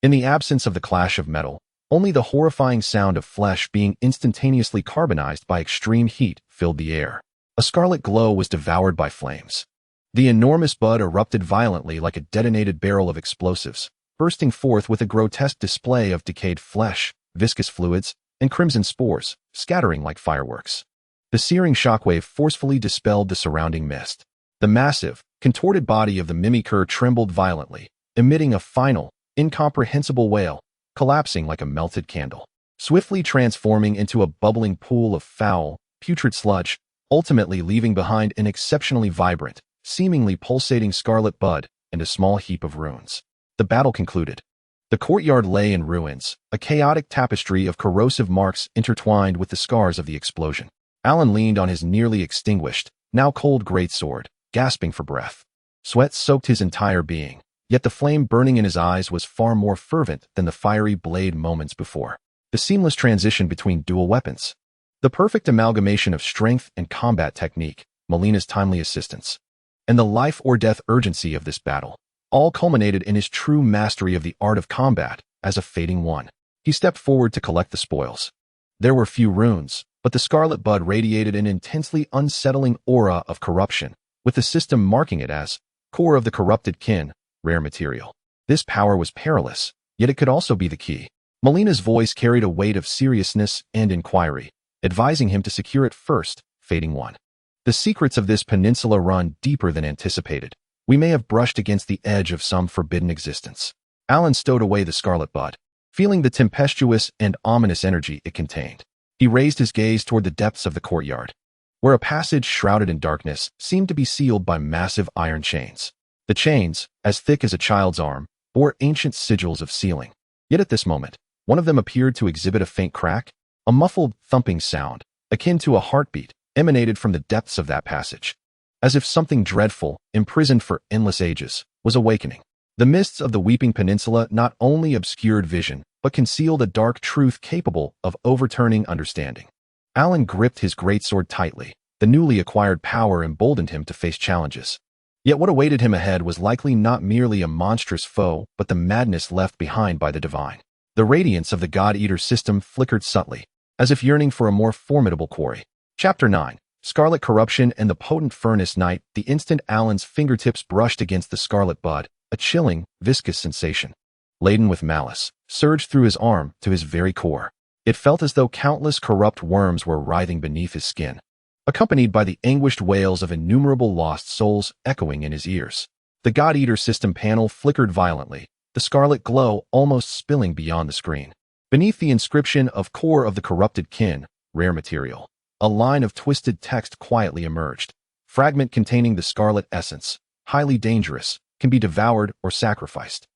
In the absence of the clash of metal, only the horrifying sound of flesh being instantaneously carbonized by extreme heat filled the air. A scarlet glow was devoured by flames. The enormous bud erupted violently like a detonated barrel of explosives, bursting forth with a grotesque display of decayed flesh, viscous fluids, and crimson spores, scattering like fireworks. The searing shockwave forcefully dispelled the surrounding mist. The massive, contorted body of the mimicker trembled violently, emitting a final, incomprehensible wail, collapsing like a melted candle, swiftly transforming into a bubbling pool of foul, putrid sludge, ultimately leaving behind an exceptionally vibrant, seemingly pulsating scarlet bud and a small heap of ruins. The battle concluded. The courtyard lay in ruins, a chaotic tapestry of corrosive marks intertwined with the scars of the explosion. Alan leaned on his nearly extinguished, now cold greatsword, gasping for breath. Sweat soaked his entire being, yet the flame burning in his eyes was far more fervent than the fiery blade moments before. The seamless transition between dual weapons, the perfect amalgamation of strength and combat technique, Malena's timely assistance, and the life-or-death urgency of this battle, all culminated in his true mastery of the art of combat as a fading one. He stepped forward to collect the spoils. There were few runes, but the scarlet bud radiated an intensely unsettling aura of corruption, with the system marking it as core of the corrupted kin, rare material. This power was perilous, yet it could also be the key. Malena's voice carried a weight of seriousness and inquiry, advising him to secure it first, fading one. The secrets of this peninsula run deeper than anticipated. We may have brushed against the edge of some forbidden existence. Alan stowed away the scarlet bud, feeling the tempestuous and ominous energy it contained. He raised his gaze toward the depths of the courtyard, where a passage shrouded in darkness seemed to be sealed by massive iron chains. The chains, as thick as a child's arm, bore ancient sigils of sealing. Yet at this moment, one of them appeared to exhibit a faint crack. A muffled, thumping sound, akin to a heartbeat, emanated from the depths of that passage, as if something dreadful, imprisoned for endless ages, was awakening. The mists of the Weeping Peninsula not only obscured vision, but concealed a dark truth capable of overturning understanding. Alan gripped his greatsword tightly. The newly acquired power emboldened him to face challenges. Yet what awaited him ahead was likely not merely a monstrous foe, but the madness left behind by the divine. The radiance of the God-Eater system flickered subtly, as if yearning for a more formidable quarry. Chapter 9. Scarlet Corruption and the Potent Furnace Night. The instant Alan's fingertips brushed against the scarlet bud, a chilling, viscous sensation, laden with malice, surged through his arm to his very core. It felt as though countless corrupt worms were writhing beneath his skin, accompanied by the anguished wails of innumerable lost souls echoing in his ears. The God-Eater system panel flickered violently, the scarlet glow almost spilling beyond the screen. Beneath the inscription of Core of the Corrupted Kin, Rare Material, a line of twisted text quietly emerged. Fragment containing the scarlet essence, highly dangerous, can be devoured or sacrificed.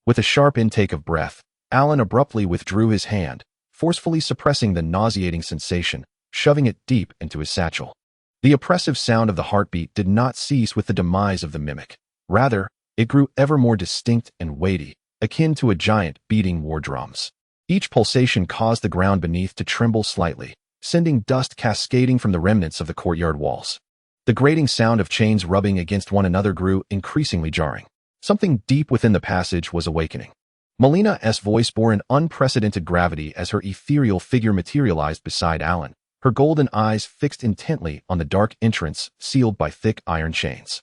With a sharp intake of breath, Alan abruptly withdrew his hand, forcefully suppressing the nauseating sensation, shoving it deep into his satchel. The oppressive sound of the heartbeat did not cease with the demise of the mimic. Rather, it grew ever more distinct and weighty, akin to a giant beating war drums. Each pulsation caused the ground beneath to tremble slightly, sending dust cascading from the remnants of the courtyard walls. The grating sound of chains rubbing against one another grew increasingly jarring. Something deep within the passage was awakening. Malena's voice bore an unprecedented gravity as her ethereal figure materialized beside Alan, her golden eyes fixed intently on the dark entrance sealed by thick iron chains.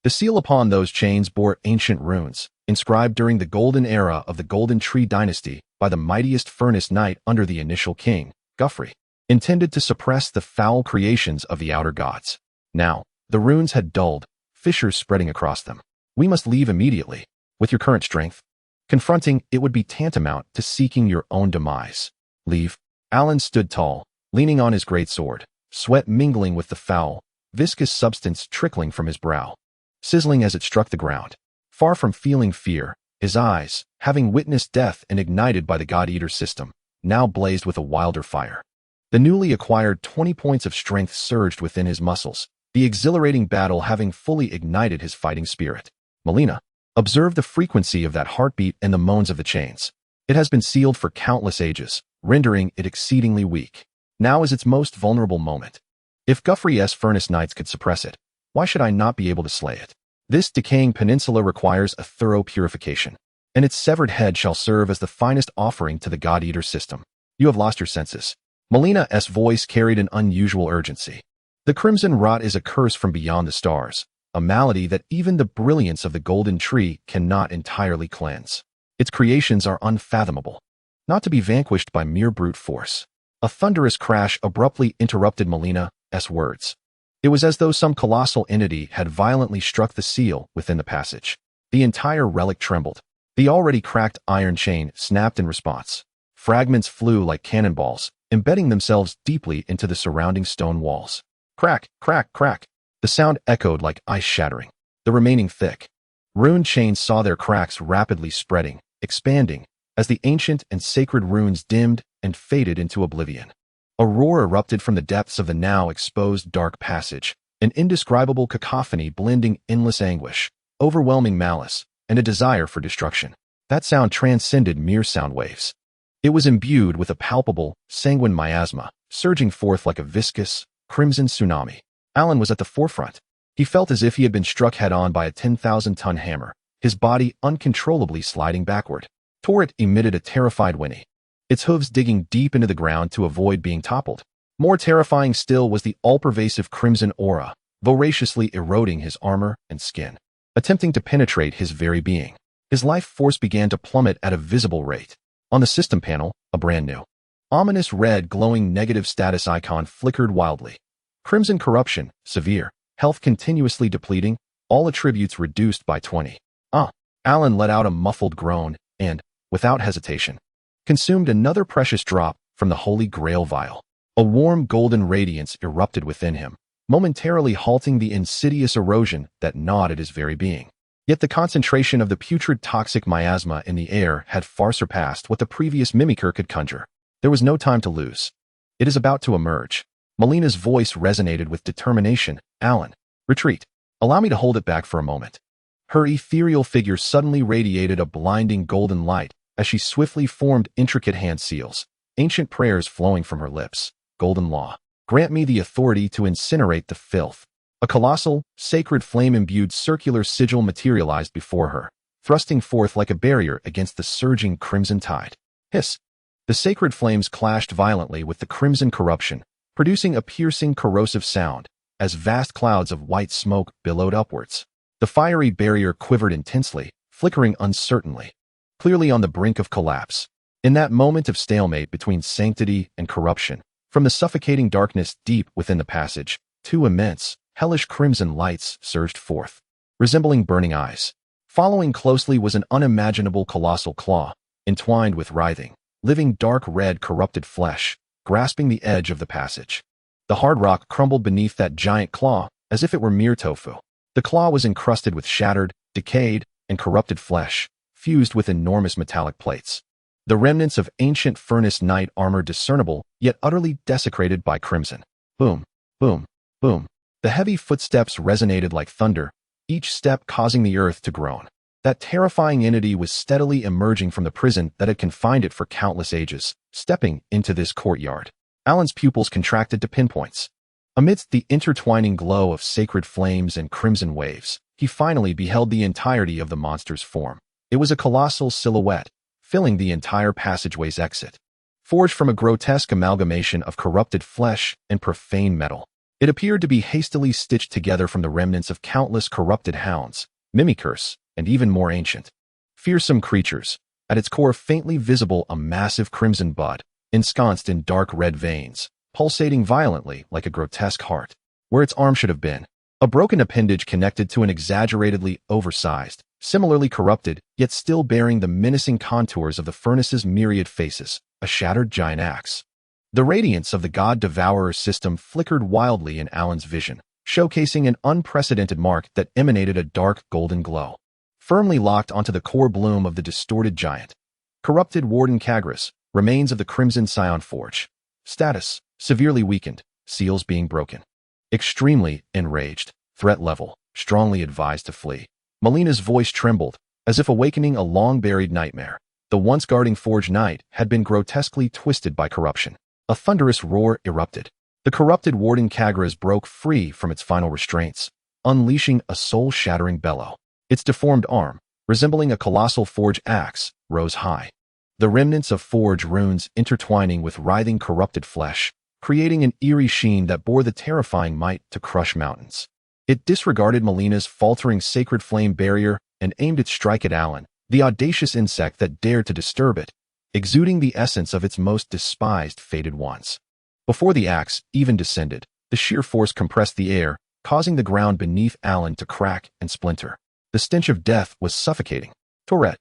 The seal upon those chains bore ancient runes, inscribed during the golden era of the Golden Tree dynasty by the mightiest furnace knight under the initial king, Godfrey, intended to suppress the foul creations of the outer gods. Now, the runes had dulled, fissures spreading across them. We must leave immediately. With your current strength, confronting it would be tantamount to seeking your own demise. Leave. Alan stood tall, leaning on his greatsword, sweat mingling with the foul, viscous substance trickling from his brow, sizzling as it struck the ground. Far from feeling fear, his eyes, having witnessed death and ignited by the God-Eater system, now blazed with a wilder fire. The newly acquired 20 points of strength surged within his muscles, the exhilarating battle having fully ignited his fighting spirit. Malenia, observe the frequency of that heartbeat and the moans of the chains. It has been sealed for countless ages, rendering it exceedingly weak. Now is its most vulnerable moment. If Godfrey's furnace knights could suppress it, why should I not be able to slay it? This decaying peninsula requires a thorough purification, and its severed head shall serve as the finest offering to the God-Eater system. You have lost your senses. Malena's voice carried an unusual urgency. The crimson rot is a curse from beyond the stars, a malady that even the brilliance of the golden tree cannot entirely cleanse. Its creations are unfathomable, not to be vanquished by mere brute force. A thunderous crash abruptly interrupted Malena's words. It was as though some colossal entity had violently struck the seal within the passage. The entire relic trembled. The already cracked iron chain snapped in response. Fragments flew like cannonballs, embedding themselves deeply into the surrounding stone walls. Crack, crack, crack. The sound echoed like ice shattering. The remaining thick, runed chains saw their cracks rapidly spreading, expanding, as the ancient and sacred runes dimmed and faded into oblivion. A roar erupted from the depths of the now exposed dark passage, an indescribable cacophony blending endless anguish, overwhelming malice, and a desire for destruction. That sound transcended mere sound waves. It was imbued with a palpable, sanguine miasma, surging forth like a viscous, crimson tsunami. Alan was at the forefront. He felt as if he had been struck head-on by a 10,000-ton hammer, his body uncontrollably sliding backward. Torrent emitted a terrified whinny, its hooves digging deep into the ground to avoid being toppled. More terrifying still was the all-pervasive crimson aura, voraciously eroding his armor and skin, attempting to penetrate his very being. His life force began to plummet at a visible rate. On the system panel, a brand new, ominous red glowing negative status icon flickered wildly. Crimson corruption, severe, health continuously depleting, all attributes reduced by 20. Alan let out a muffled groan and, without hesitation, consumed another precious drop from the Holy Grail vial. A warm golden radiance erupted within him, momentarily halting the insidious erosion that gnawed at his very being. Yet the concentration of the putrid toxic miasma in the air had far surpassed what the previous mimicker could conjure. There was no time to lose. It is about to emerge. Malena's voice resonated with determination. Alan, retreat. Allow me to hold it back for a moment. Her ethereal figure suddenly radiated a blinding golden light as she swiftly formed intricate hand seals, ancient prayers flowing from her lips. Golden law. Grant me the authority to incinerate the filth. A colossal, sacred flame-imbued circular sigil materialized before her, thrusting forth like a barrier against the surging crimson tide. Hiss! The sacred flames clashed violently with the crimson corruption, producing a piercing, corrosive sound, as vast clouds of white smoke billowed upwards. The fiery barrier quivered intensely, flickering uncertainly, clearly on the brink of collapse. In that moment of stalemate between sanctity and corruption, from the suffocating darkness deep within the passage, two immense, hellish crimson lights surged forth, resembling burning eyes. Following closely was an unimaginable colossal claw, entwined with writhing, living dark red corrupted flesh, grasping the edge of the passage. The hard rock crumbled beneath that giant claw, as if it were mere tofu. The claw was encrusted with shattered, decayed, and corrupted flesh, fused with enormous metallic plates. The remnants of ancient furnace knight armor discernible, yet utterly desecrated by crimson. Boom, boom, boom. The heavy footsteps resonated like thunder, each step causing the earth to groan. That terrifying entity was steadily emerging from the prison that had confined it for countless ages, stepping into this courtyard. Alan's pupils contracted to pinpoints. Amidst the intertwining glow of sacred flames and crimson waves, he finally beheld the entirety of the monster's form. It was a colossal silhouette, filling the entire passageway's exit. Forged from a grotesque amalgamation of corrupted flesh and profane metal, it appeared to be hastily stitched together from the remnants of countless corrupted hounds, mimikers, and even more ancient, fearsome creatures. At its core faintly visible a massive crimson bud, ensconced in dark red veins, pulsating violently like a grotesque heart. Where its arm should have been, a broken appendage connected to an exaggeratedly oversized, similarly corrupted, yet still bearing the menacing contours of the furnace's myriad faces, a shattered giant axe. The radiance of the God-Devouring System flickered wildly in Alan's vision, showcasing an unprecedented mark that emanated a dark golden glow. Firmly locked onto the core bloom of the distorted giant. Corrupted Warden Kagras, remains of the Crimson Scion Forge. Status, severely weakened, seals being broken. Extremely enraged, threat level, strongly advised to flee. Malena's voice trembled, as if awakening a long-buried nightmare. The once guarding Forge Knight had been grotesquely twisted by corruption. A thunderous roar erupted. The corrupted Warden Kagras broke free from its final restraints, unleashing a soul-shattering bellow. Its deformed arm, resembling a colossal forge axe, rose high. The remnants of forge runes intertwining with writhing corrupted flesh, creating an eerie sheen that bore the terrifying might to crush mountains. It disregarded Malena's faltering sacred flame barrier and aimed its strike at Alan, the audacious insect that dared to disturb it, exuding the essence of its most despised fated ones. Before the axe even descended, the sheer force compressed the air, causing the ground beneath Alan to crack and splinter. The stench of death was suffocating. Tourette.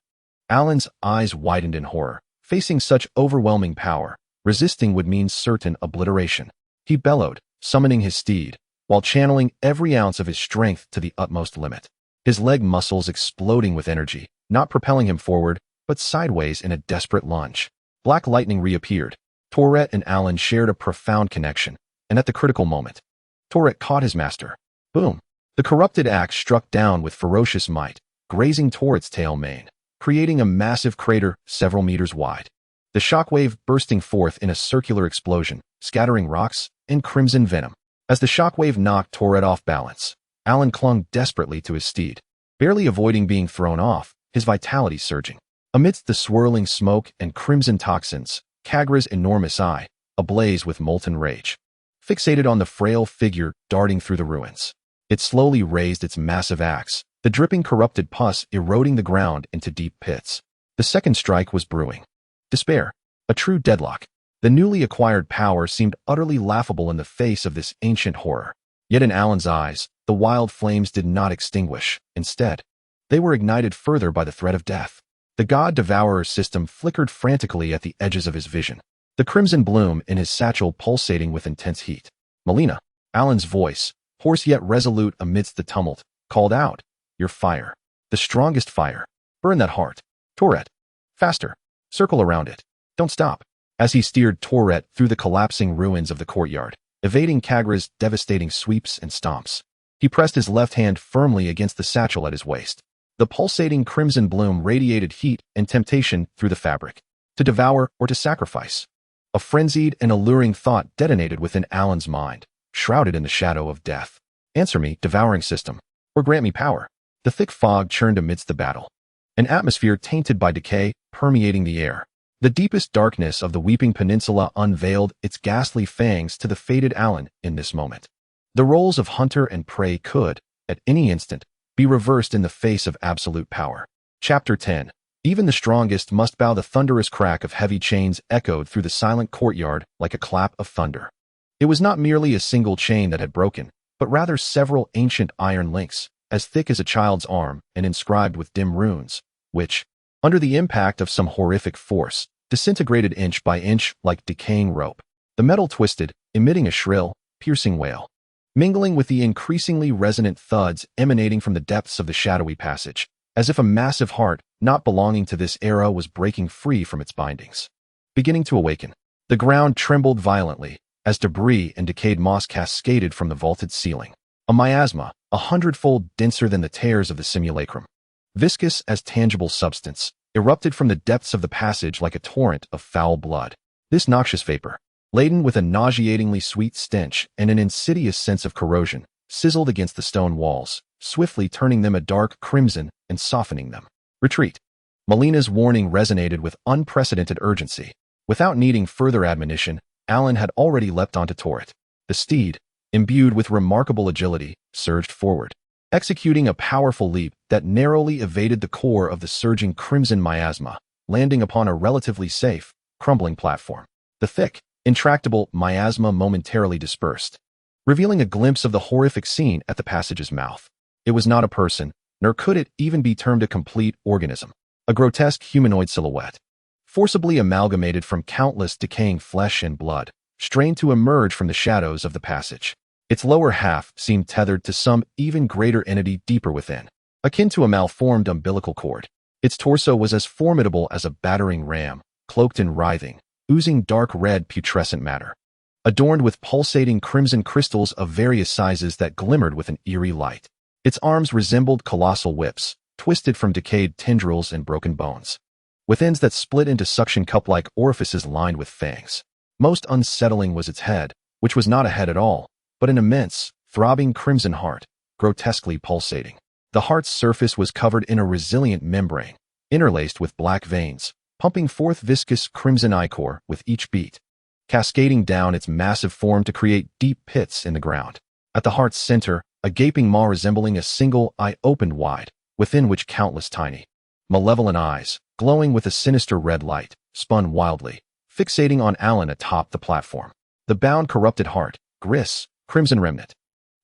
Alan's eyes widened in horror. Facing such overwhelming power, resisting would mean certain obliteration. He bellowed, summoning his steed, while channeling every ounce of his strength to the utmost limit. His leg muscles exploding with energy, not propelling him forward, but sideways in a desperate lunge. Black lightning reappeared. Tourette and Alan shared a profound connection, and at the critical moment, Tourette caught his master. Boom! The corrupted axe struck down with ferocious might, grazing Tourette's tail mane, creating a massive crater several meters wide. The shockwave bursting forth in a circular explosion, scattering rocks and crimson venom. As the shockwave knocked Tourette off balance, Alan clung desperately to his steed, barely avoiding being thrown off, his vitality surging. Amidst the swirling smoke and crimson toxins, Kagra's enormous eye, ablaze with molten rage, fixated on the frail figure darting through the ruins. It slowly raised its massive axe, the dripping corrupted pus eroding the ground into deep pits. The second strike was brewing. Despair. A true deadlock. The newly acquired power seemed utterly laughable in the face of this ancient horror. Yet in Alan's eyes, the wild flames did not extinguish. Instead, they were ignited further by the threat of death. The God-Devouring System flickered frantically at the edges of his vision, the crimson bloom in his satchel pulsating with intense heat. Malenia. Alan's voice, hoarse yet resolute amidst the tumult, called out, "Your fire. The strongest fire. Burn that heart. Tourette. Faster. Circle around it. Don't stop." As he steered Tourette through the collapsing ruins of the courtyard, evading Kagra's devastating sweeps and stomps, he pressed his left hand firmly against the satchel at his waist. The pulsating crimson bloom radiated heat and temptation through the fabric. To devour or to sacrifice. A frenzied and alluring thought detonated within Alan's mind, shrouded in the shadow of death. Answer me, devouring system, or grant me power. The thick fog churned amidst the battle, an atmosphere tainted by decay permeating the air. The deepest darkness of the Weeping Peninsula unveiled its ghastly fangs to the fated Alan in this moment. The roles of hunter and prey could, at any instant, be reversed in the face of absolute power. Chapter 10. Even the strongest must bow. The thunderous crack of heavy chains echoed through the silent courtyard like a clap of thunder. It was not merely a single chain that had broken, but rather several ancient iron links, as thick as a child's arm and inscribed with dim runes, which, under the impact of some horrific force, disintegrated inch by inch like decaying rope. The metal twisted, emitting a shrill, piercing wail, mingling with the increasingly resonant thuds emanating from the depths of the shadowy passage, as if a massive heart not belonging to this era was breaking free from its bindings. Beginning to awaken, the ground trembled violently as debris and decayed moss cascaded from the vaulted ceiling. A miasma, 100-fold denser than the tears of the simulacrum, viscous as tangible substance, erupted from the depths of the passage like a torrent of foul blood. This noxious vapor, laden with a nauseatingly sweet stench and an insidious sense of corrosion, sizzled against the stone walls, swiftly turning them a dark crimson and softening them. Retreat. Malena's warning resonated with unprecedented urgency. Without needing further admonition, Alan had already leapt onto Torret. The steed, imbued with remarkable agility, surged forward, executing a powerful leap that narrowly evaded the core of the surging crimson miasma, landing upon a relatively safe, crumbling platform. The thick, intractable miasma momentarily dispersed, revealing a glimpse of the horrific scene at the passage's mouth. It was not a person, nor could it even be termed a complete organism. A grotesque humanoid silhouette, forcibly amalgamated from countless decaying flesh and blood, strained to emerge from the shadows of the passage. Its lower half seemed tethered to some even greater entity deeper within, akin to a malformed umbilical cord. Its torso was as formidable as a battering ram, cloaked in writhing, oozing dark red putrescent matter, adorned with pulsating crimson crystals of various sizes that glimmered with an eerie light. Its arms resembled colossal whips, twisted from decayed tendrils and broken bones, with ends that split into suction cup-like orifices lined with fangs. Most unsettling was its head, which was not a head at all, but an immense, throbbing crimson heart, grotesquely pulsating. The heart's surface was covered in a resilient membrane, interlaced with black veins, pumping forth viscous crimson ichor with each beat, cascading down its massive form to create deep pits in the ground. At the heart's center, a gaping maw resembling a single eye opened wide, within which countless tiny, malevolent eyes, glowing with a sinister red light, spun wildly, fixating on Alan atop the platform. The bound corrupted heart, Gris, crimson remnant.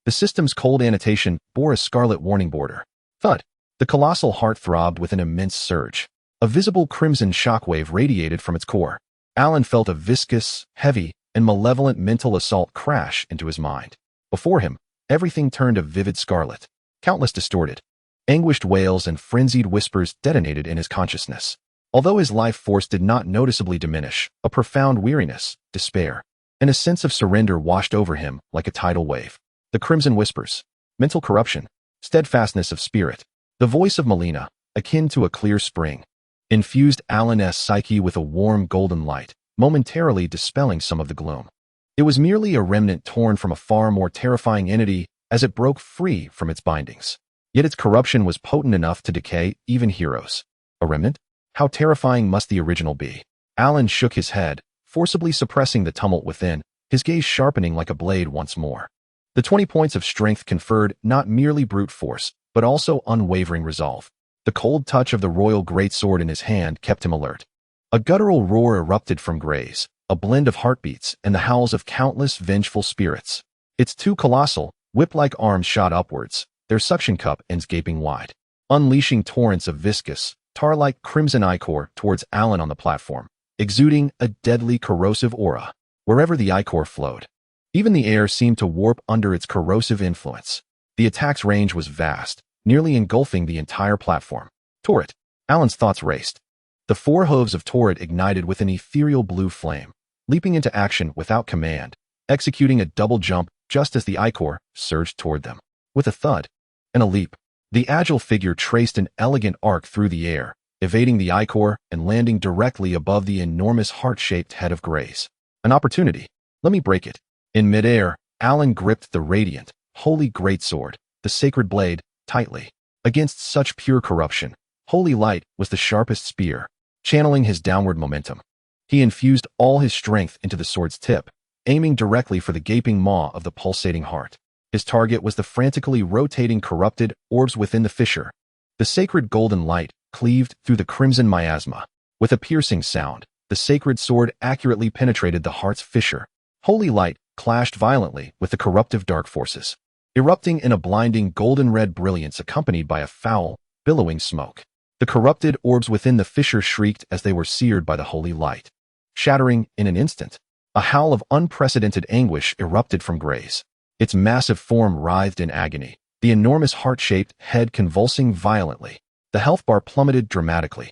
The system's cold annotation bore a scarlet warning border. Thud. The colossal heart throbbed with an immense surge. A visible crimson shockwave radiated from its core. Alan felt a viscous, heavy, and malevolent mental assault crash into his mind. Before him, everything turned a vivid scarlet. Countless distorted, anguished wails and frenzied whispers detonated in his consciousness. Although his life force did not noticeably diminish, a profound weariness, despair, and a sense of surrender washed over him like a tidal wave. The crimson whispers, mental corruption, steadfastness of spirit. The voice of Malenia, akin to a clear spring, infused Alan's psyche with a warm golden light, momentarily dispelling some of the gloom. It was merely a remnant torn from a far more terrifying entity as it broke free from its bindings. Yet its corruption was potent enough to decay even heroes. A remnant? How terrifying must the original be? Alan shook his head, forcibly suppressing the tumult within, his gaze sharpening like a blade once more. The 20 points of strength conferred not merely brute force, but also unwavering resolve. The cold touch of the royal greatsword in his hand kept him alert. A guttural roar erupted from Gray's, a blend of heartbeats and the howls of countless vengeful spirits. Its two colossal, whip-like arms shot upwards, their suction cup ends gaping wide, unleashing torrents of viscous, tar-like crimson ichor towards Alan on the platform, exuding a deadly corrosive aura wherever the ichor flowed. Even the air seemed to warp under its corrosive influence. The attack's range was vast, nearly engulfing the entire platform. Torret. Alan's thoughts raced. The four hooves of Torret ignited with an ethereal blue flame, leaping into action without command, executing a double jump just as the ichor surged toward them. With a thud and a leap, the agile figure traced an elegant arc through the air, evading the ichor and landing directly above the enormous heart-shaped head of Gray's. An opportunity. Let me break it. In midair, Alan gripped the radiant, Holy Greatsword, the sacred blade, tightly. Against such pure corruption, Holy Light was the sharpest spear, channeling his downward momentum. He infused all his strength into the sword's tip, aiming directly for the gaping maw of the pulsating heart. His target was the frantically rotating corrupted orbs within the fissure. The sacred golden light cleaved through the crimson miasma. With a piercing sound, the sacred sword accurately penetrated the heart's fissure. Holy Light clashed violently with the corruptive dark forces, erupting in a blinding golden-red brilliance accompanied by a foul, billowing smoke. The corrupted orbs within the fissure shrieked as they were seared by the holy light. Shattering in an instant, a howl of unprecedented anguish erupted from Gray's. Its massive form writhed in agony, the enormous heart-shaped head convulsing violently. The health bar plummeted dramatically.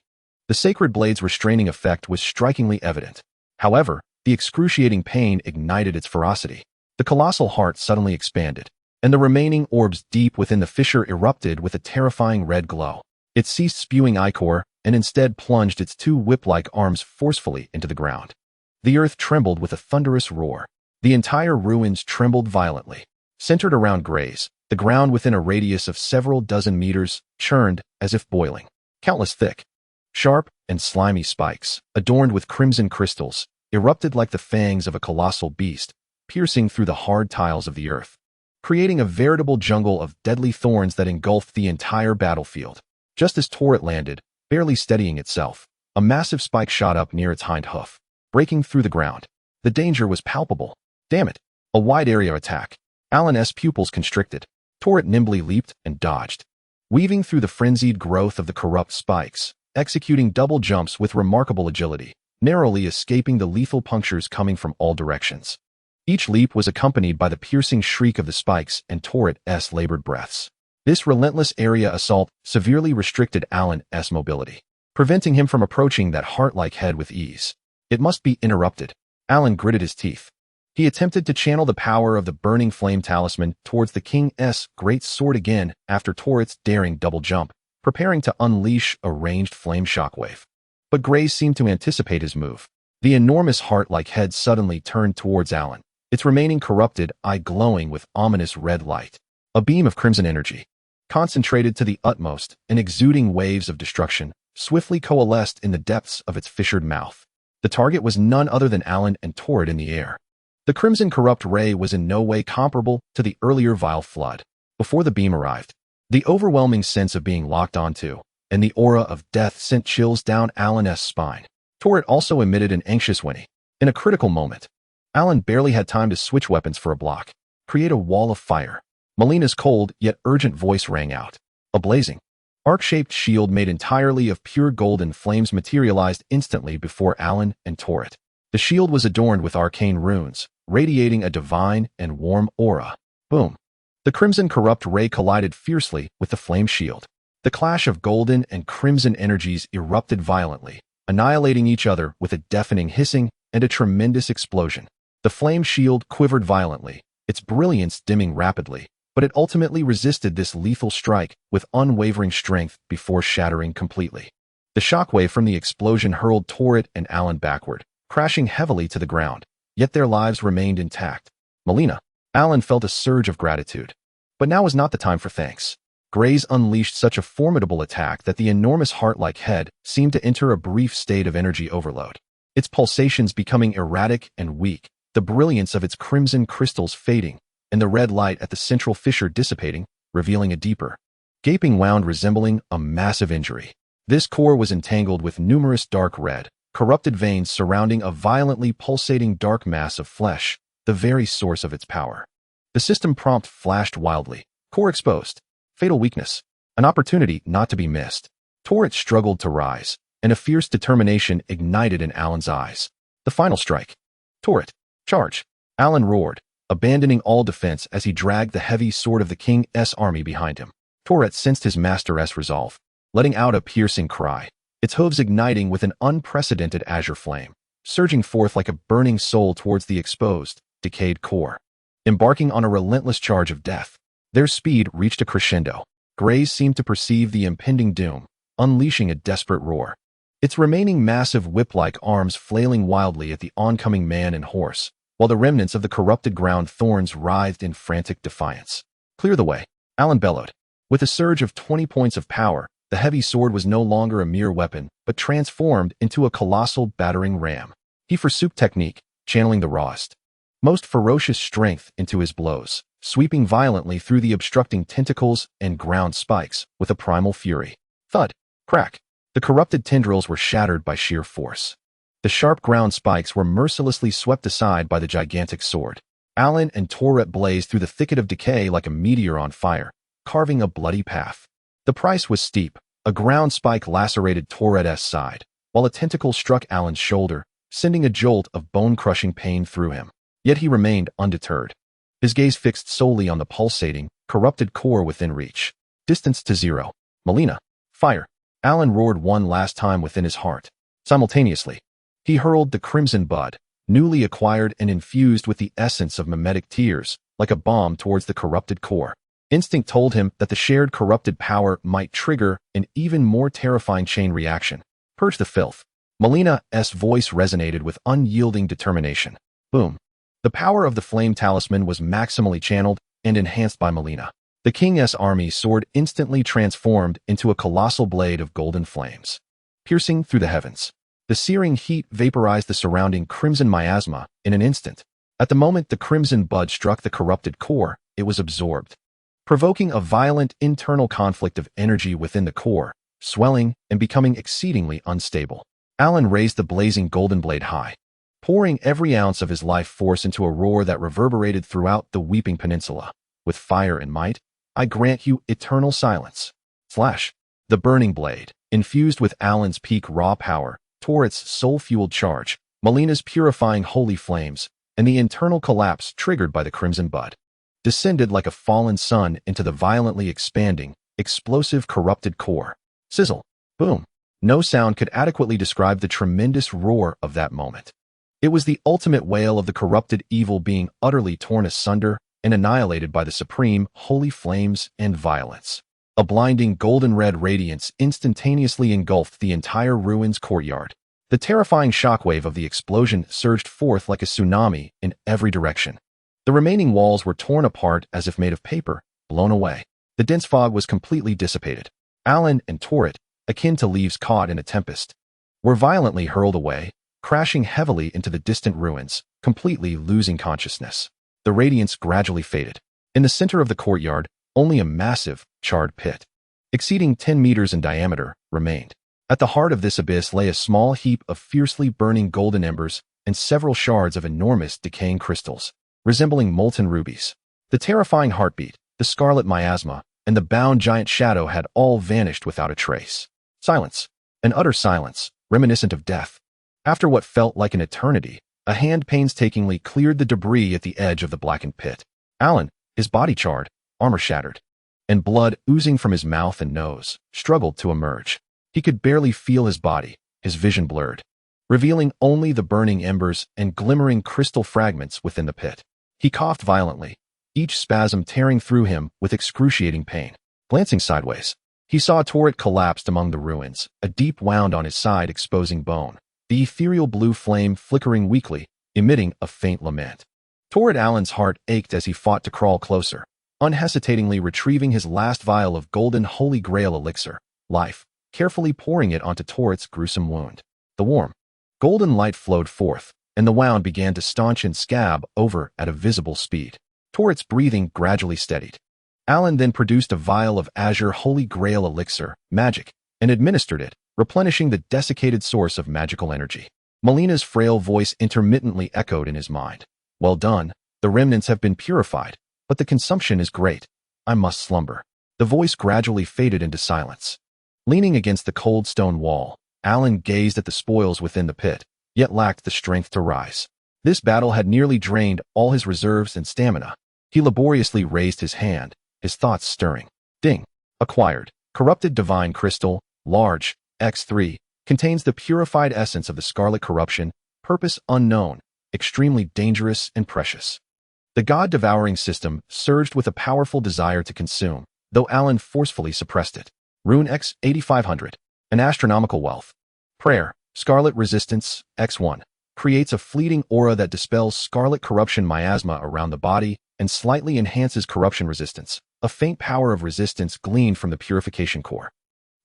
The sacred blade's restraining effect was strikingly evident. However, the excruciating pain ignited its ferocity. The colossal heart suddenly expanded, and the remaining orbs deep within the fissure erupted with a terrifying red glow. It ceased spewing ichor and instead plunged its two whip-like arms forcefully into the ground. The earth trembled with a thunderous roar. The entire ruins trembled violently. Centered around Gray's, the ground within a radius of several dozen meters churned as if boiling. Countless thick, sharp, and slimy spikes, adorned with crimson crystals, erupted like the fangs of a colossal beast, piercing through the hard tiles of the earth, creating a veritable jungle of deadly thorns that engulfed the entire battlefield. Just as Torret landed, barely steadying itself, a massive spike shot up near its hind hoof, breaking through the ground. The danger was palpable. Damn it! A wide area attack. Alan's pupils constricted. Torret nimbly leaped and dodged, weaving through the frenzied growth of the corrupt spikes, executing double jumps with remarkable agility, narrowly escaping the lethal punctures coming from all directions. Each leap was accompanied by the piercing shriek of the spikes and Torret's labored breaths. This relentless area assault severely restricted Alan's mobility, preventing him from approaching that heart-like head with ease. It must be interrupted. Alan gritted his teeth. He attempted to channel the power of the burning flame talisman towards the king's great sword again after Torret's daring double jump, preparing to unleash a ranged flame shockwave. But Gray seemed to anticipate his move. The enormous heart-like head suddenly turned towards Alan, its remaining corrupted eye glowing with ominous red light. A beam of crimson energy, concentrated to the utmost and exuding waves of destruction, swiftly coalesced in the depths of its fissured mouth. The target was none other than Alan and Torret in the air. The crimson corrupt ray was in no way comparable to the earlier vile flood. Before the beam arrived, the overwhelming sense of being locked onto and the aura of death sent chills down Alan's spine. Torret also emitted an anxious whinny. In a critical moment, Alan barely had time to switch weapons for a block, create a wall of fire. Malena's cold yet urgent voice rang out. A blazing, arc-shaped shield made entirely of pure golden flames materialized instantly before Alan and Torret. The shield was adorned with arcane runes, radiating a divine and warm aura. Boom! The crimson corrupt ray collided fiercely with the flame shield. The clash of golden and crimson energies erupted violently, annihilating each other with a deafening hissing and a tremendous explosion. The flame shield quivered violently, its brilliance dimming rapidly, but it ultimately resisted this lethal strike with unwavering strength before shattering completely. The shockwave from the explosion hurled Torret and Alan backward, crashing heavily to the ground, yet their lives remained intact. Malenia. Alan felt a surge of gratitude. But now was not the time for thanks. Gray's unleashed such a formidable attack that the enormous heart-like head seemed to enter a brief state of energy overload. Its pulsations becoming erratic and weak, the brilliance of its crimson crystals fading, and the red light at the central fissure dissipating, revealing a deeper, gaping wound resembling a massive injury. This core was entangled with numerous dark red, corrupted veins surrounding a violently pulsating dark mass of flesh, the very source of its power. The system prompt flashed wildly. Core exposed. Fatal weakness. An opportunity not to be missed. Torret struggled to rise, and a fierce determination ignited in Alan's eyes. The final strike. Torret. Charge. Alan roared, abandoning all defense as he dragged the heavy sword of the king's army behind him. Torret sensed his master's resolve, letting out a piercing cry, its hooves igniting with an unprecedented azure flame, surging forth like a burning soul towards the exposed, decayed core. Embarking on a relentless charge of death, their speed reached a crescendo. Grays seemed to perceive the impending doom, unleashing a desperate roar, its remaining massive whip-like arms flailing wildly at the oncoming man and horse, while the remnants of the corrupted ground thorns writhed in frantic defiance. Clear the way, Alan bellowed. With a surge of 20 points of power, the heavy sword was no longer a mere weapon, but transformed into a colossal battering ram. He forsook technique, channeling the rawest, most ferocious strength into his blows, sweeping violently through the obstructing tentacles and ground spikes with a primal fury. Thud, crack. The corrupted tendrils were shattered by sheer force. The sharp ground spikes were mercilessly swept aside by the gigantic sword. Alan and Tourette blazed through the thicket of decay like a meteor on fire, carving a bloody path. The price was steep. A ground spike lacerated Tourette's side, while a tentacle struck Alan's shoulder, sending a jolt of bone-crushing pain through him. Yet he remained undeterred, his gaze fixed solely on the pulsating, corrupted core within reach. Distance to 0. Malenia, fire. Alan roared one last time within his heart. Simultaneously, he hurled the crimson bud, newly acquired and infused with the essence of mimetic tears, like a bomb towards the corrupted core. Instinct told him that the shared corrupted power might trigger an even more terrifying chain reaction. Purge the filth. Malena's voice resonated with unyielding determination. Boom. The power of the flame talisman was maximally channeled and enhanced by Malenia. The king's army's sword instantly transformed into a colossal blade of golden flames, piercing through the heavens. The searing heat vaporized the surrounding crimson miasma in an instant. At the moment the crimson bud struck the corrupted core, it was absorbed, provoking a violent internal conflict of energy within the core, swelling and becoming exceedingly unstable. Alan raised the blazing golden blade high, pouring every ounce of his life force into a roar that reverberated throughout the Weeping Peninsula. With fire and might, I grant you eternal silence. Slash. The burning blade, infused with Alan's peak raw power, Tourette's soul-fueled charge, Malena's purifying holy flames, and the internal collapse triggered by the crimson bud, descended like a fallen sun into the violently expanding, explosive corrupted core. Sizzle. Boom. No sound could adequately describe the tremendous roar of that moment. It was the ultimate wail of the corrupted evil being utterly torn asunder and annihilated by the supreme, holy flames and violence. A blinding golden-red radiance instantaneously engulfed the entire ruins courtyard. The terrifying shockwave of the explosion surged forth like a tsunami in every direction. The remaining walls were torn apart as if made of paper, blown away. The dense fog was completely dissipated. Alan and Tourette, akin to leaves caught in a tempest, were violently hurled away, crashing heavily into the distant ruins, completely losing consciousness. The radiance gradually faded. In the center of the courtyard, only a massive, charred pit, exceeding 10 meters in diameter, remained. At the heart of this abyss lay a small heap of fiercely burning golden embers and several shards of enormous decaying crystals, resembling molten rubies. The terrifying heartbeat, the scarlet miasma, and the bound giant shadow had all vanished without a trace. Silence. An utter silence, reminiscent of death. After what felt like an eternity, a hand painstakingly cleared the debris at the edge of the blackened pit. Alan, his body charred, armor shattered, and blood oozing from his mouth and nose, struggled to emerge. He could barely feel his body, his vision blurred, revealing only the burning embers and glimmering crystal fragments within the pit. He coughed violently, each spasm tearing through him with excruciating pain. Glancing sideways, he saw Tourette collapsed among the ruins, a deep wound on his side exposing bone, the ethereal blue flame flickering weakly, emitting a faint lament. Tourette Alan's heart ached as he fought to crawl closer, unhesitatingly retrieving his last vial of golden holy grail elixir, life, carefully pouring it onto Tourette's gruesome wound. The warm, golden light flowed forth, and the wound began to staunch and scab over at a visible speed. Tourette's breathing gradually steadied. Alan then produced a vial of azure holy grail elixir, magic, and administered it, replenishing the desiccated source of magical energy. Malena's frail voice intermittently echoed in his mind. Well done, the remnants have been purified, but the consumption is great. I must slumber. The voice gradually faded into silence. Leaning against the cold stone wall, Alan gazed at the spoils within the pit, yet lacked the strength to rise. This battle had nearly drained all his reserves and stamina. He laboriously raised his hand, his thoughts stirring. Ding. Acquired. Corrupted divine crystal, large, X3, contains the purified essence of the scarlet corruption, purpose unknown, extremely dangerous and precious. The God-Devouring System surged with a powerful desire to consume, though Alan forcefully suppressed it. Rune X 8500. An astronomical wealth. Prayer. Scarlet Resistance, X1. Creates a fleeting aura that dispels scarlet corruption miasma around the body and slightly enhances corruption resistance. a faint power of resistance gleaned from the purification core.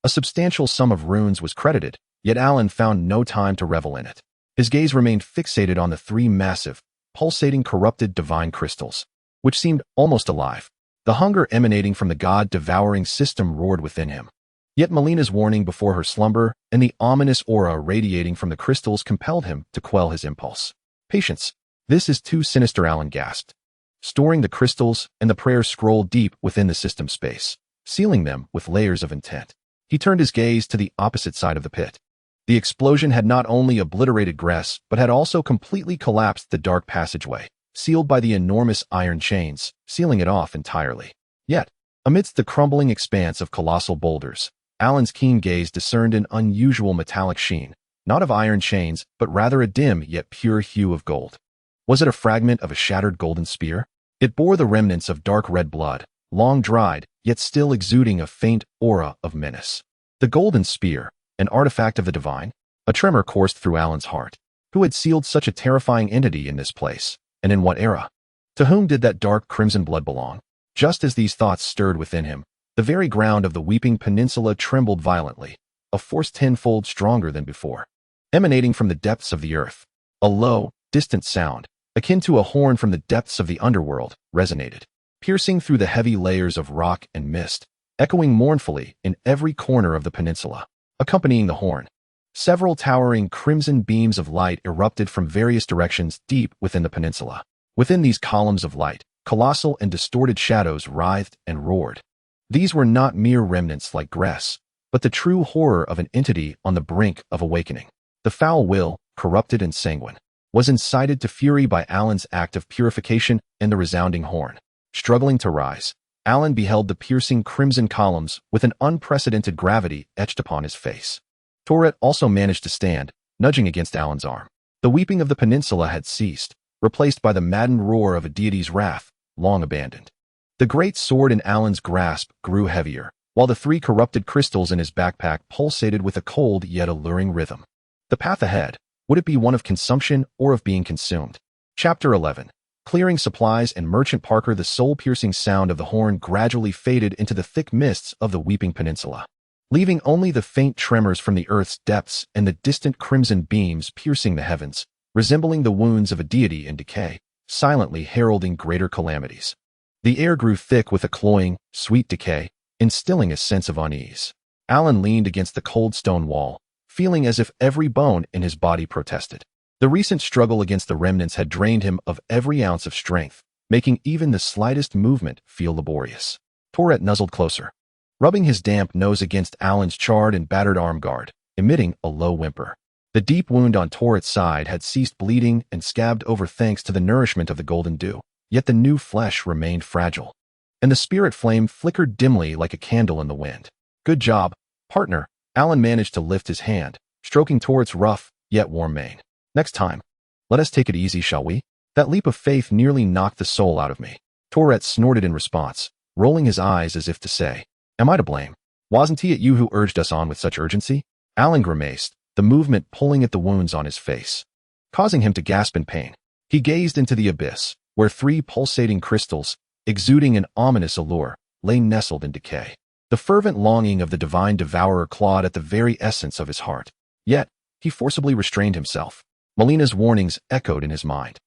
A substantial sum of runes was credited, yet Alan found no time to revel in it. His gaze remained fixated on the three massive, pulsating corrupted divine crystals, which seemed almost alive. The hunger emanating from the God-Devouring System roared within him. Yet Malena's warning before her slumber and the ominous aura radiating from the crystals compelled him to quell his impulse. Patience. This is too sinister, Alan gasped, storing the crystals and the prayer scroll deep within the system space, sealing them with layers of intent. He turned his gaze to the opposite side of the pit. The explosion had not only obliterated Gress, but had also completely collapsed the dark passageway, sealed by the enormous iron chains, sealing it off entirely. Yet, amidst the crumbling expanse of colossal boulders, Alan's keen gaze discerned an unusual metallic sheen, not of iron chains, but rather a dim yet pure hue of gold. Was it a fragment of a shattered golden spear? It bore the remnants of dark red blood, long dried, yet still exuding a faint aura of menace. The golden spear, an artifact of the divine? A tremor coursed through Alan's heart. Who had sealed such a terrifying entity in this place, and in what era? To whom did that dark crimson blood belong? Just as these thoughts stirred within him, the very ground of the Weeping Peninsula trembled violently, a force tenfold stronger than before. Emanating from the depths of the earth, a low, distant sound, akin to a horn from the depths of the underworld, resonated, piercing through the heavy layers of rock and mist, echoing mournfully in every corner of the peninsula. Accompanying the horn, several towering crimson beams of light erupted from various directions deep within the peninsula. Within these columns of light, colossal and distorted shadows writhed and roared. These were not mere remnants like Gress, but the true horror of an entity on the brink of awakening. The foul will, corrupted and sanguine, was incited to fury by Alan's act of purification and the resounding horn. Struggling to rise, Alan beheld the piercing crimson columns with an unprecedented gravity etched upon his face. Tourette also managed to stand, nudging against Alan's arm. The weeping of the peninsula had ceased, replaced by the maddened roar of a deity's wrath, long abandoned. The great sword in Alan's grasp grew heavier, while the three corrupted crystals in his backpack pulsated with a cold yet alluring rhythm. The path ahead, would it be one of consumption or of being consumed? Chapter 11. Clearing supplies and Merchant Parker. The soul-piercing sound of the horn gradually faded into the thick mists of the Weeping Peninsula, leaving only the faint tremors from the earth's depths and the distant crimson beams piercing the heavens, resembling the wounds of a deity in decay, silently heralding greater calamities. The air grew thick with a cloying, sweet decay, instilling a sense of unease. Alan leaned against the cold stone wall, feeling as if every bone in his body protested. The recent struggle against the remnants had drained him of every ounce of strength, making even the slightest movement feel laborious. Tourette nuzzled closer, rubbing his damp nose against Alan's charred and battered arm guard, emitting a low whimper. The deep wound on Tourette's side had ceased bleeding and scabbed over thanks to the nourishment of the golden dew. Yet the new flesh remained fragile, and the spirit flame flickered dimly like a candle in the wind. Good job, partner. Alan managed to lift his hand, stroking Tourette's rough, yet warm mane. Next time, let us take it easy, shall we? That leap of faith nearly knocked the soul out of me. Tourette snorted in response, rolling his eyes as if to say, am I to blame? Wasn't it you who urged us on with such urgency? Alan grimaced, the movement pulling at the wounds on his face, causing him to gasp in pain. He gazed into the abyss, where three pulsating crystals, exuding an ominous allure, lay nestled in decay. The fervent longing of the divine devourer clawed at the very essence of his heart. Yet, he forcibly restrained himself. Malena's warnings echoed in his mind,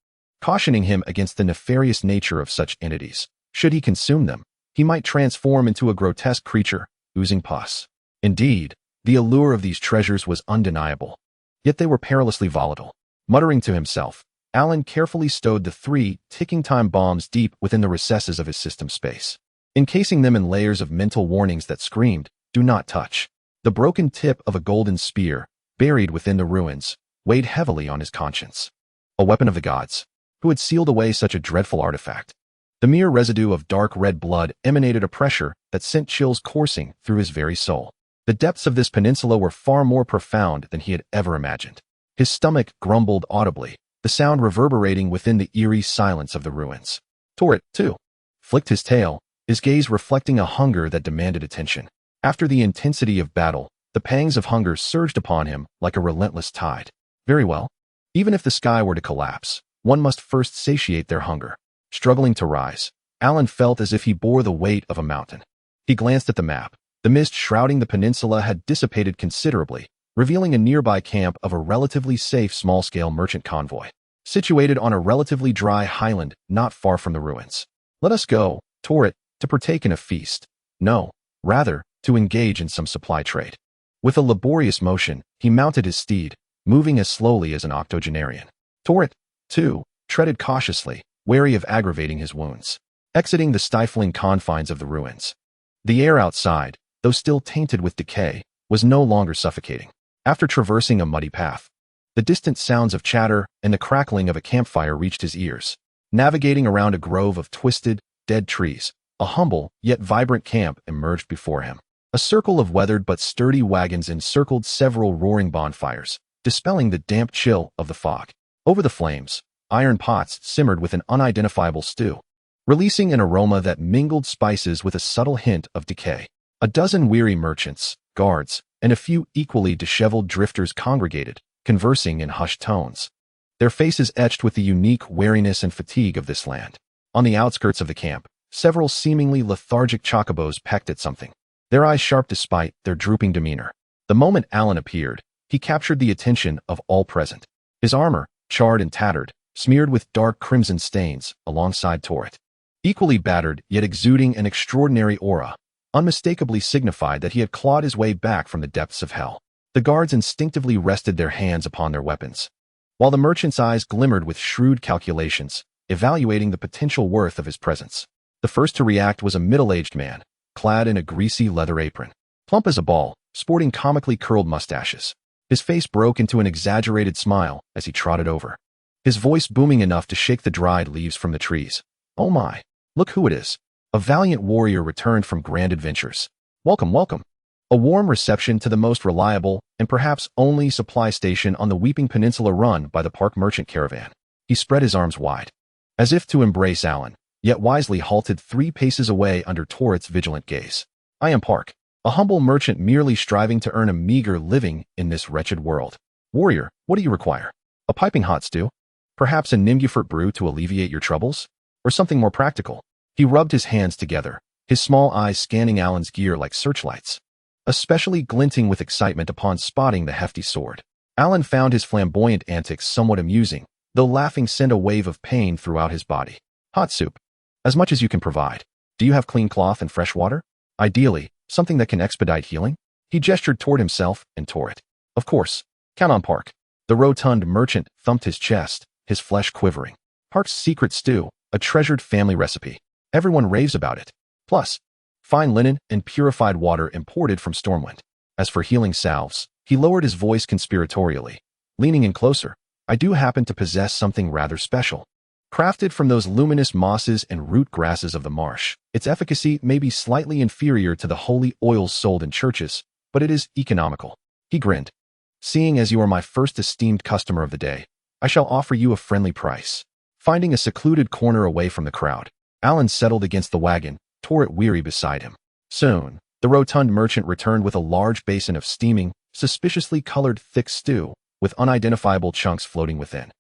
cautioning him against the nefarious nature of such entities. Should he consume them, he might transform into a grotesque creature, oozing pus. Indeed, the allure of these treasures was undeniable, yet they were perilously volatile. Muttering to himself, Alan carefully stowed the three ticking time bombs deep within the recesses of his system space, encasing them in layers of mental warnings that screamed, do not touch. The broken tip of a golden spear, buried within the ruins, weighed heavily on his conscience. A weapon of the gods. Who had sealed away such a dreadful artifact? The mere residue of dark red blood emanated a pressure that sent chills coursing through his very soul. The depths of this peninsula were far more profound than he had ever imagined. His stomach grumbled audibly, the sound reverberating within the eerie silence of the ruins. Tourette, too, flicked his tail, his gaze reflecting a hunger that demanded attention. After the intensity of battle, the pangs of hunger surged upon him like a relentless tide. Very well. Even if the sky were to collapse, one must first satiate their hunger. Struggling to rise, Alan felt as if he bore the weight of a mountain. He glanced at the map. The mist shrouding the peninsula had dissipated considerably, revealing a nearby camp of a relatively safe small-scale merchant convoy, situated on a relatively dry highland not far from the ruins. Let us go, Torret, to partake in a feast. No, rather, to engage in some supply trade. With a laborious motion, he mounted his steed, moving as slowly as an octogenarian. Torret, too, treaded cautiously, wary of aggravating his wounds, exiting the stifling confines of the ruins. The air outside, though still tainted with decay, was no longer suffocating. After traversing a muddy path, the distant sounds of chatter and the crackling of a campfire reached his ears. Navigating around a grove of twisted, dead trees, a humble yet vibrant camp emerged before him. A circle of weathered but sturdy wagons encircled several roaring bonfires, dispelling the damp chill of the fog. Over the flames, iron pots simmered with an unidentifiable stew, releasing an aroma that mingled spices with a subtle hint of decay. A dozen weary merchants, guards, and a few equally disheveled drifters congregated, conversing in hushed tones, their faces etched with the unique weariness and fatigue of this land. On the outskirts of the camp, several seemingly lethargic chocobos pecked at something, their eyes sharp despite their drooping demeanor. The moment Alan appeared, he captured the attention of all present. His armor, charred and tattered, smeared with dark crimson stains, alongside Torret, equally battered yet exuding an extraordinary aura, unmistakably signified that he had clawed his way back from the depths of hell. The guards instinctively rested their hands upon their weapons, while the merchant's eyes glimmered with shrewd calculations, evaluating the potential worth of his presence. The first to react was a middle-aged man, clad in a greasy leather apron, plump as a ball, sporting comically curled mustaches. His face broke into an exaggerated smile as he trotted over, his voice booming enough to shake the dried leaves from the trees. "Oh my, look who it is. A valiant warrior returned from grand adventures. Welcome, welcome." A warm reception to the most reliable and perhaps only supply station on the Weeping Peninsula run by the Park Merchant Caravan. He spread his arms wide, as if to embrace Alan, yet wisely halted 3 paces away under Torret's vigilant gaze. "I am Park, a humble merchant merely striving to earn a meager living in this wretched world. Warrior, what do you require? A piping hot stew? Perhaps a Nimgufert brew to alleviate your troubles? Or something more practical?" He rubbed his hands together, his small eyes scanning Alan's gear like searchlights, especially glinting with excitement upon spotting the hefty sword. Alan found his flamboyant antics somewhat amusing, though laughing sent a wave of pain throughout his body. "Hot soup. As much as you can provide. Do you have clean cloth and fresh water? Ideally, something that can expedite healing?" He gestured toward himself and Torret. "Of course. Count on Park." The rotund merchant thumped his chest, his flesh quivering. "Park's secret stew, a treasured family recipe. Everyone raves about it. Plus, fine linen and purified water imported from Stormwind. As for healing salves," he lowered his voice conspiratorially, leaning in closer, "I do happen to possess something rather special. Crafted from those luminous mosses and root grasses of the marsh, its efficacy may be slightly inferior to the holy oils sold in churches, but it is economical." He grinned. "Seeing as you are my first esteemed customer of the day, I shall offer you a friendly price." Finding a secluded corner away from the crowd, Alan settled against the wagon, Torret weary beside him. Soon, the rotund merchant returned with a large basin of steaming, suspiciously colored thick stew, with unidentifiable chunks floating within.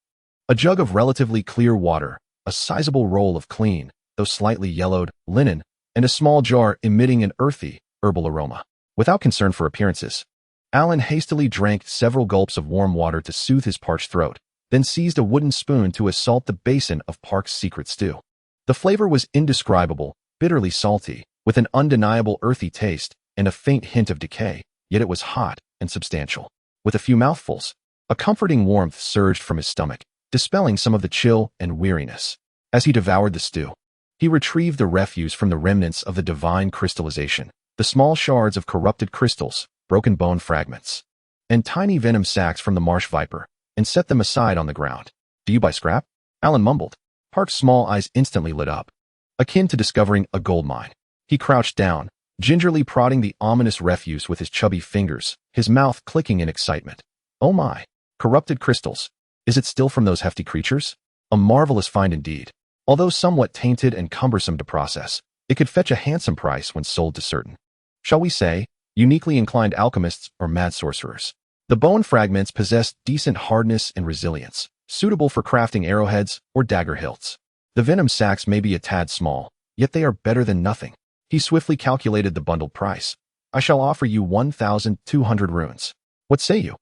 A jug of relatively clear water, a sizable roll of clean, though slightly yellowed, linen, and a small jar emitting an earthy, herbal aroma. Without concern for appearances, Alan hastily drank several gulps of warm water to soothe his parched throat, then seized a wooden spoon to assault the basin of Park's secret stew. The flavor was indescribable, bitterly salty, with an undeniable earthy taste and a faint hint of decay, yet it was hot and substantial. With a few mouthfuls, a comforting warmth surged from his stomach, dispelling some of the chill and weariness. As he devoured the stew, he retrieved the refuse from the remnants of the divine crystallization, the small shards of corrupted crystals, broken bone fragments, and tiny venom sacs from the marsh viper, and set them aside on the ground. "Do you buy scrap?" Alan mumbled. Park's small eyes instantly lit up, akin to discovering a gold mine. He crouched down, gingerly prodding the ominous refuse with his chubby fingers, his mouth clicking in excitement. "Oh my, corrupted crystals. Is it still from those hefty creatures? A marvelous find indeed. Although somewhat tainted and cumbersome to process, it could fetch a handsome price when sold to certain, shall we say, uniquely inclined alchemists or mad sorcerers." The bone fragments possessed decent hardness and resilience, suitable for crafting arrowheads or dagger hilts. The venom sacs may be a tad small, yet they are better than nothing. He swiftly calculated the bundled price. I shall offer you 1,200 runes. What say you?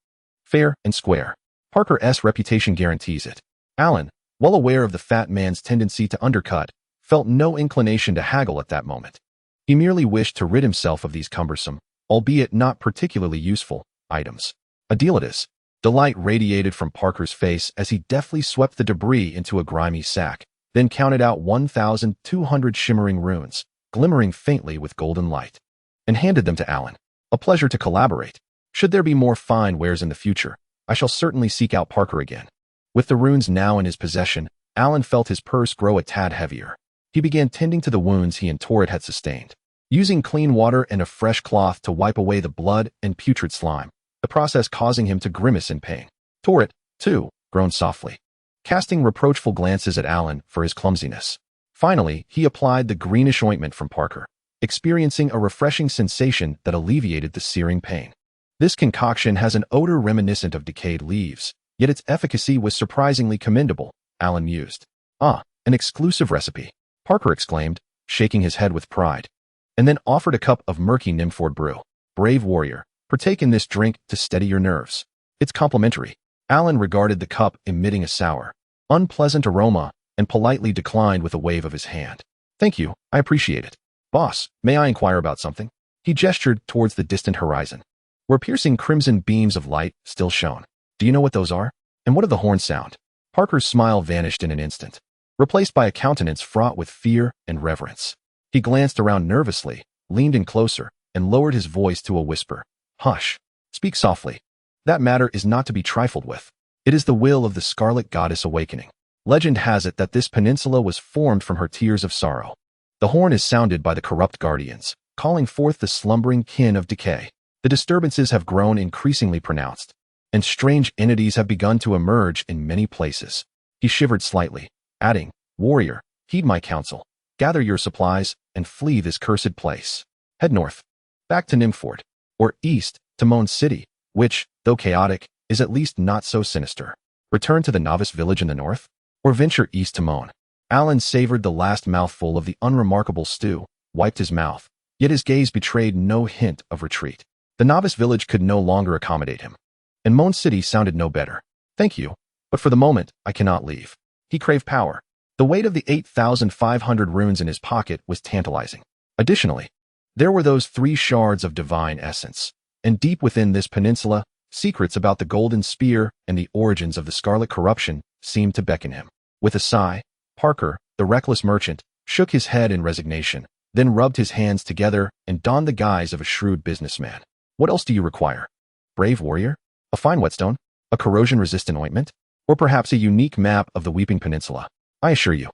Fair and square. Parker's reputation guarantees it. Alan, well aware of the fat man's tendency to undercut, felt no inclination to haggle at that moment. He merely wished to rid himself of these cumbersome, albeit not particularly useful, items. A deal it is. Delight radiated from Parker's face as he deftly swept the debris into a grimy sack, then counted out 1,200 shimmering runes, glimmering faintly with golden light, and handed them to Alan. A pleasure to collaborate. Should there be more fine wares in the future, I shall certainly seek out Parker again. With the runes now in his possession, Alan felt his purse grow a tad heavier. He began tending to the wounds he and Torret had sustained, using clean water and a fresh cloth to wipe away the blood and putrid slime, the process causing him to grimace in pain. Torret, too, groaned softly, casting reproachful glances at Alan for his clumsiness. Finally, he applied the greenish ointment from Parker, experiencing a refreshing sensation that alleviated the searing pain. This concoction has an odor reminiscent of decayed leaves, yet its efficacy was surprisingly commendable, Alan mused. Ah, an exclusive recipe, Parker exclaimed, shaking his head with pride, and then offered a cup of murky Mistwood brew. Brave warrior, partake in this drink to steady your nerves. It's complimentary. Alan regarded the cup emitting a sour, unpleasant aroma and politely declined with a wave of his hand. Thank you, I appreciate it. Boss, may I inquire about something? He gestured towards the distant horizon, where piercing crimson beams of light still shone. Do you know what those are? And what of the horn sound? Parker's smile vanished in an instant, replaced by a countenance fraught with fear and reverence. He glanced around nervously, leaned in closer, and lowered his voice to a whisper. Hush. Speak softly. That matter is not to be trifled with. It is the will of the Scarlet Goddess awakening. Legend has it that this peninsula was formed from her tears of sorrow. The horn is sounded by the corrupt guardians, calling forth the slumbering kin of decay. The disturbances have grown increasingly pronounced, and strange entities have begun to emerge in many places. He shivered slightly, adding, Warrior, heed my counsel. Gather your supplies and flee this cursed place. Head north, back to Mistwood, or east to Moan City, which, though chaotic, is at least not so sinister. Return to the novice village in the north, or venture east to Moan. Alan savored the last mouthful of the unremarkable stew, wiped his mouth, yet his gaze betrayed no hint of retreat. The novice village could no longer accommodate him, and Moan City sounded no better. Thank you, but for the moment, I cannot leave. He craved power. The weight of the 8,500 runes in his pocket was tantalizing. Additionally, there were those 3 shards of divine essence, and deep within this peninsula, secrets about the golden spear and the origins of the scarlet corruption seemed to beckon him. With a sigh, Parker, the reckless merchant, shook his head in resignation, then rubbed his hands together and donned the guise of a shrewd businessman. What else do you require? Brave warrior? A fine whetstone? A corrosion-resistant ointment? Or perhaps a unique map of the Weeping Peninsula? I assure you,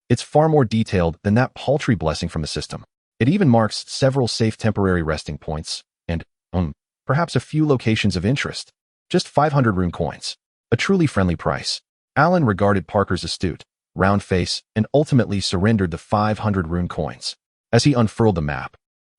it's far more detailed than that paltry blessing from the system. It even marks several safe temporary resting points, and, perhaps a few locations of interest. Just 500 rune coins. A truly friendly price. Alan regarded Parker's astute, round face and ultimately surrendered the 500 rune coins. As he unfurled the map,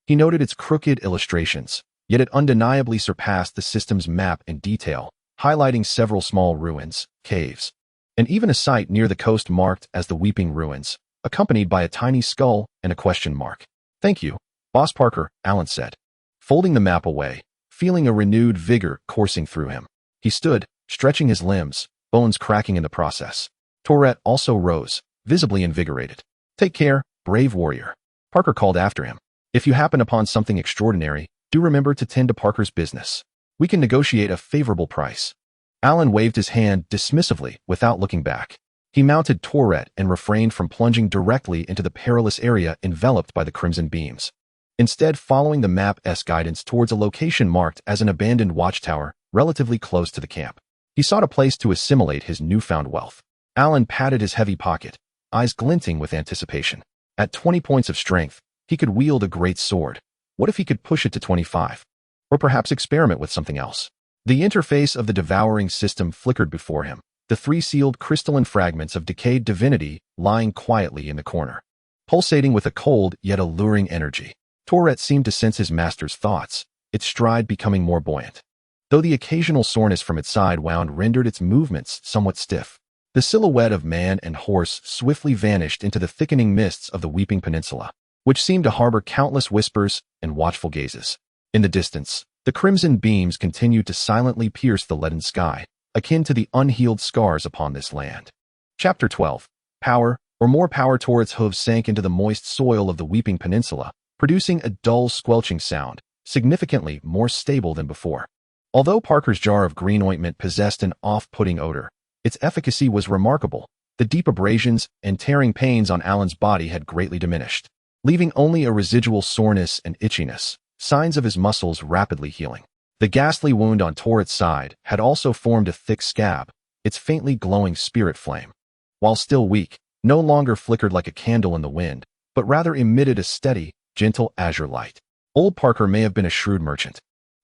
he noted its crooked illustrations, yet it undeniably surpassed the system's map in detail, highlighting several small ruins, caves, and even a site near the coast marked as the Weeping Ruins, accompanied by a tiny skull and a question mark. Thank you, Boss Parker, Alan said, folding the map away, feeling a renewed vigor coursing through him. He stood, stretching his limbs, bones cracking in the process. Torret also rose, visibly invigorated. Take care, brave warrior. Parker called after him. If you happen upon something extraordinary, do remember to tend to Parker's business. We can negotiate a favorable price. Alan waved his hand dismissively without looking back. He mounted Torret and refrained from plunging directly into the perilous area enveloped by the crimson beams, instead following the map's guidance towards a location marked as an abandoned watchtower relatively close to the camp. He sought a place to assimilate his newfound wealth. Alan patted his heavy pocket, eyes glinting with anticipation. At 20 points of strength, he could wield a great sword. What if he could push it to 25? Or perhaps experiment with something else? The interface of the devouring system flickered before him, the 3 sealed crystalline fragments of decayed divinity lying quietly in the corner, pulsating with a cold yet alluring energy. Torret seemed to sense his master's thoughts, its stride becoming more buoyant, though the occasional soreness from its side wound rendered its movements somewhat stiff. The silhouette of man and horse swiftly vanished into the thickening mists of the Weeping Peninsula, which seemed to harbor countless whispers and watchful gazes. In the distance, the crimson beams continued to silently pierce the leaden sky, akin to the unhealed scars upon this land. Chapter 12. Power, or more power. Torret's hooves sank into the moist soil of the Weeping Peninsula, producing a dull squelching sound, significantly more stable than before. Although Parker's jar of green ointment possessed an off-putting odor, its efficacy was remarkable. The deep abrasions and tearing pains on Alan's body had greatly diminished, leaving only a residual soreness and itchiness, signs of his muscles rapidly healing. The ghastly wound on Torret's side had also formed a thick scab, its faintly glowing spirit flame, while still weak, no longer flickered like a candle in the wind, but rather emitted a steady, gentle azure light. Old Parker may have been a shrewd merchant,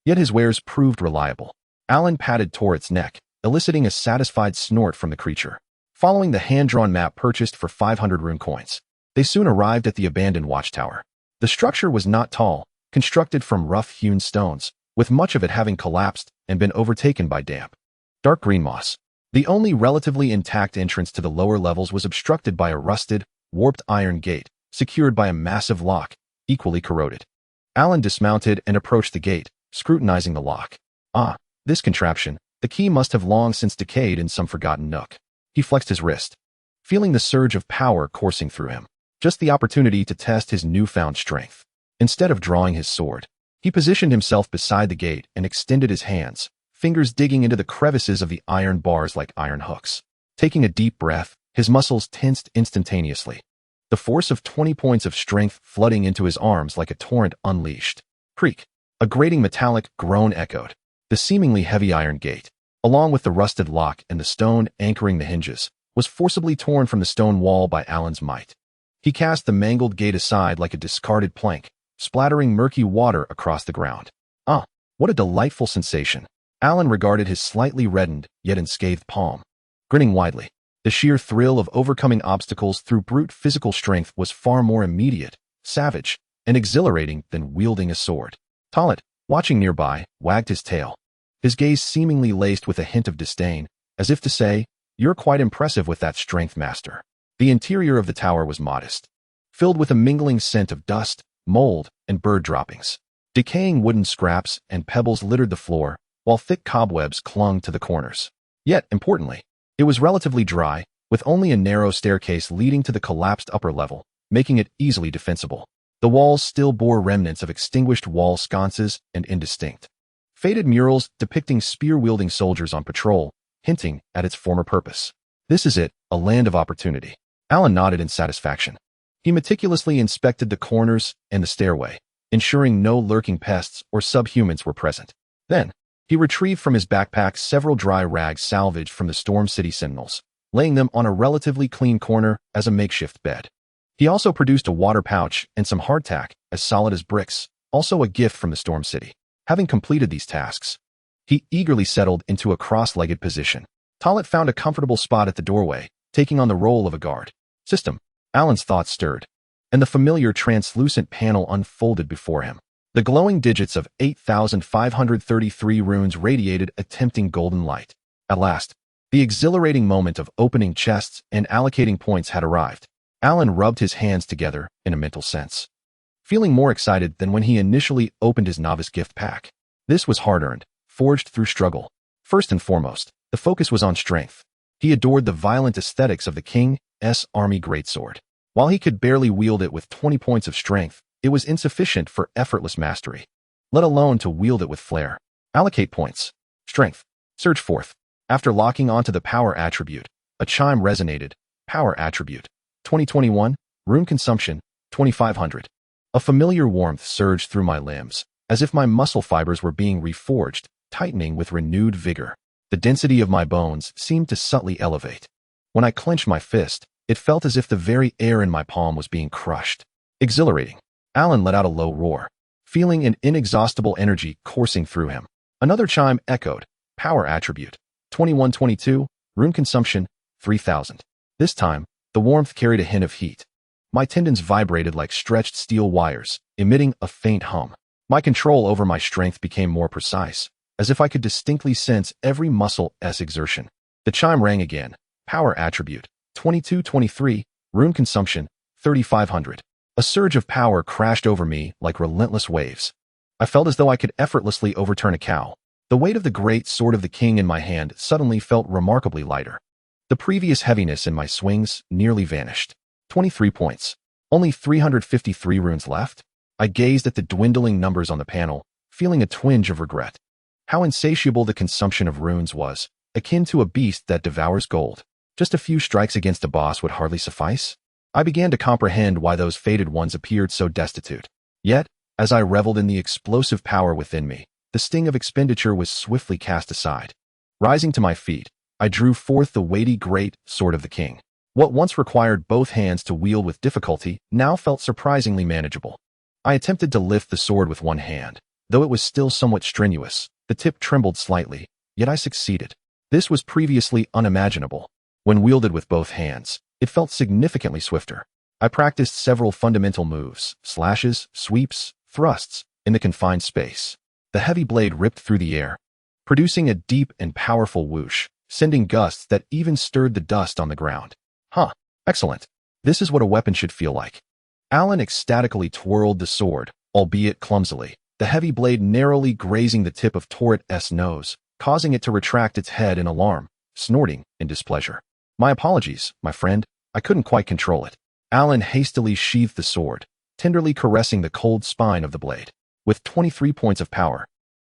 yet his wares proved reliable. Alan patted Torret's neck, eliciting a satisfied snort from the creature. Following the hand-drawn map purchased for 500 rune coins, they soon arrived at the abandoned watchtower. The structure was not tall, constructed from rough-hewn stones, with much of it having collapsed and been overtaken by damp, dark green moss. The only relatively intact entrance to the lower levels was obstructed by a rusted, warped iron gate, secured by a massive lock, equally corroded. Alan dismounted and approached the gate, scrutinizing the lock. Ah, this contraption. The key must have long since decayed in some forgotten nook. He flexed his wrist, feeling the surge of power coursing through him. Just the opportunity to test his newfound strength. Instead of drawing his sword, he positioned himself beside the gate and extended his hands, fingers digging into the crevices of the iron bars like iron hooks. Taking a deep breath, his muscles tensed instantaneously. The force of 20 points of strength flooding into his arms like a torrent unleashed. Creak. A grating metallic groan echoed. The seemingly heavy iron gate, along with the rusted lock and the stone anchoring the hinges, was forcibly torn from the stone wall by Alan's might. He cast the mangled gate aside like a discarded plank, splattering murky water across the ground. Ah, what a delightful sensation. Alan regarded his slightly reddened, yet unscathed palm, grinning widely. The sheer thrill of overcoming obstacles through brute physical strength was far more immediate, savage, and exhilarating than wielding a sword. Tallet, watching nearby, wagged his tail, his gaze seemingly laced with a hint of disdain, as if to say, "You're quite impressive with that strength, master." The interior of the tower was modest, filled with a mingling scent of dust, mold, and bird droppings. Decaying wooden scraps and pebbles littered the floor, while thick cobwebs clung to the corners. Yet, importantly, it was relatively dry, with only a narrow staircase leading to the collapsed upper level, making it easily defensible. The walls still bore remnants of extinguished wall sconces and indistinct, faded murals depicting spear-wielding soldiers on patrol, hinting at its former purpose. This is it, a land of opportunity. Alan nodded in satisfaction. He meticulously inspected the corners and the stairway, ensuring no lurking pests or subhumans were present. Then, he retrieved from his backpack several dry rags salvaged from the Storm City Sentinels, laying them on a relatively clean corner as a makeshift bed. He also produced a water pouch and some hardtack, as solid as bricks, also a gift from the Storm City. Having completed these tasks, he eagerly settled into a cross-legged position. Tallet found a comfortable spot at the doorway, taking on the role of a guard. System. Alan's thoughts stirred, and the familiar translucent panel unfolded before him. The glowing digits of 8,533 runes radiated a tempting golden light. At last, the exhilarating moment of opening chests and allocating points had arrived. Alan rubbed his hands together in a mental sense, feeling more excited than when he initially opened his novice gift pack. This was hard-earned, forged through struggle. First and foremost, the focus was on strength. He adored the violent aesthetics of the King's Army Greatsword. While he could barely wield it with 20 points of strength, it was insufficient for effortless mastery, let alone to wield it with flair. Allocate points. Strength. Surge forth. After locking onto the power attribute, a chime resonated. Power attribute. 2021, rune consumption, 2500. A familiar warmth surged through my limbs, as if my muscle fibers were being reforged, tightening with renewed vigor. The density of my bones seemed to subtly elevate. When I clenched my fist, it felt as if the very air in my palm was being crushed. Exhilarating. Alan let out a low roar, feeling an inexhaustible energy coursing through him. Another chime echoed. Power attribute. 2122, rune consumption, 3000. This time, the warmth carried a hint of heat. My tendons vibrated like stretched steel wires, emitting a faint hum. My control over my strength became more precise, as if I could distinctly sense every muscle's exertion. The chime rang again, Power attribute, 2223. Rune consumption, 3500. A surge of power crashed over me like relentless waves. I felt as though I could effortlessly overturn a cow. The weight of the great sword of the king in my hand suddenly felt remarkably lighter. The previous heaviness in my swings nearly vanished. 23 points. Only 353 runes left? I gazed at the dwindling numbers on the panel, feeling a twinge of regret. How insatiable the consumption of runes was, akin to a beast that devours gold. Just a few strikes against a boss would hardly suffice? I began to comprehend why those fated ones appeared so destitute. Yet, as I reveled in the explosive power within me, the sting of expenditure was swiftly cast aside. Rising to my feet, I drew forth the weighty great sword of the king. What once required both hands to wield with difficulty now felt surprisingly manageable. I attempted to lift the sword with one hand. Though it was still somewhat strenuous, the tip trembled slightly, yet I succeeded. This was previously unimaginable. When wielded with both hands, it felt significantly swifter. I practiced several fundamental moves, slashes, sweeps, thrusts, in the confined space. The heavy blade ripped through the air, producing a deep and powerful whoosh, sending gusts that even stirred the dust on the ground. Excellent. This is what a weapon should feel like. Alan ecstatically twirled the sword, albeit clumsily, the heavy blade narrowly grazing the tip of Torret's nose, causing it to retract its head in alarm, snorting in displeasure. My apologies, my friend. I couldn't quite control it. Alan hastily sheathed the sword, tenderly caressing the cold spine of the blade. With 23 points of power,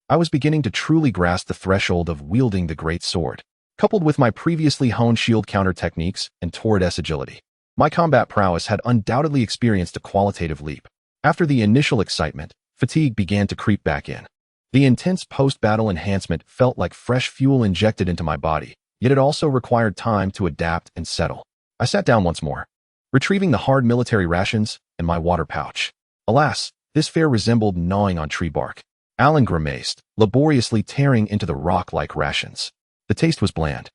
I was beginning to truly grasp the threshold of wielding the great sword. Coupled with my previously honed shield counter techniques and Torret's agility, my combat prowess had undoubtedly experienced a qualitative leap. After the initial excitement, fatigue began to creep back in. The intense post-battle enhancement felt like fresh fuel injected into my body, yet it also required time to adapt and settle. I sat down once more, retrieving the hard military rations and my water pouch. Alas, this fare resembled gnawing on tree bark. Alan grimaced, laboriously tearing into the rock-like rations. The taste was bland,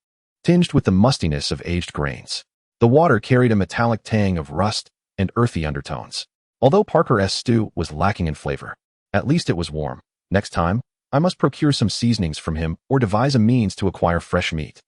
tinged with the mustiness of aged grains. The water carried a metallic tang of rust and earthy undertones. Although Parker's stew was lacking in flavor, at least it was warm. Next time, I must procure some seasonings from him or devise a means to acquire fresh meat.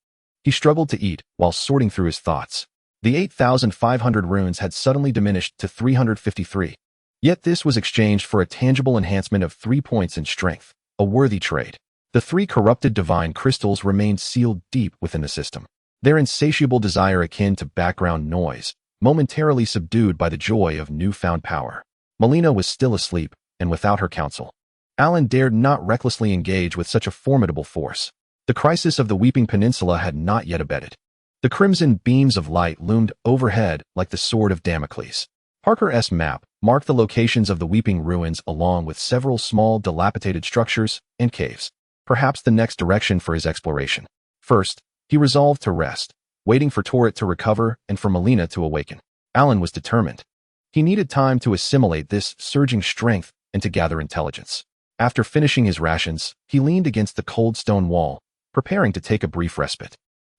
He struggled to eat while sorting through his thoughts. The 8,500 runes had suddenly diminished to 353. Yet this was exchanged for a tangible enhancement of 3 points in strength, a worthy trade. The 3 corrupted divine crystals remained sealed deep within the system, their insatiable desire akin to background noise, momentarily subdued by the joy of newfound power. Malenia was still asleep, and without her counsel, Alan dared not recklessly engage with such a formidable force. The crisis of the Weeping Peninsula had not yet abated. The crimson beams of light loomed overhead like the sword of Damocles. Parker's map marked the locations of the Weeping Ruins along with several small dilapidated structures and caves, perhaps the next direction for his exploration. First, he resolved to rest, waiting for Torret to recover and for Malenia to awaken. Alan was determined. He needed time to assimilate this surging strength and to gather intelligence. After finishing his rations, he leaned against the cold stone wall, preparing to take a brief respite.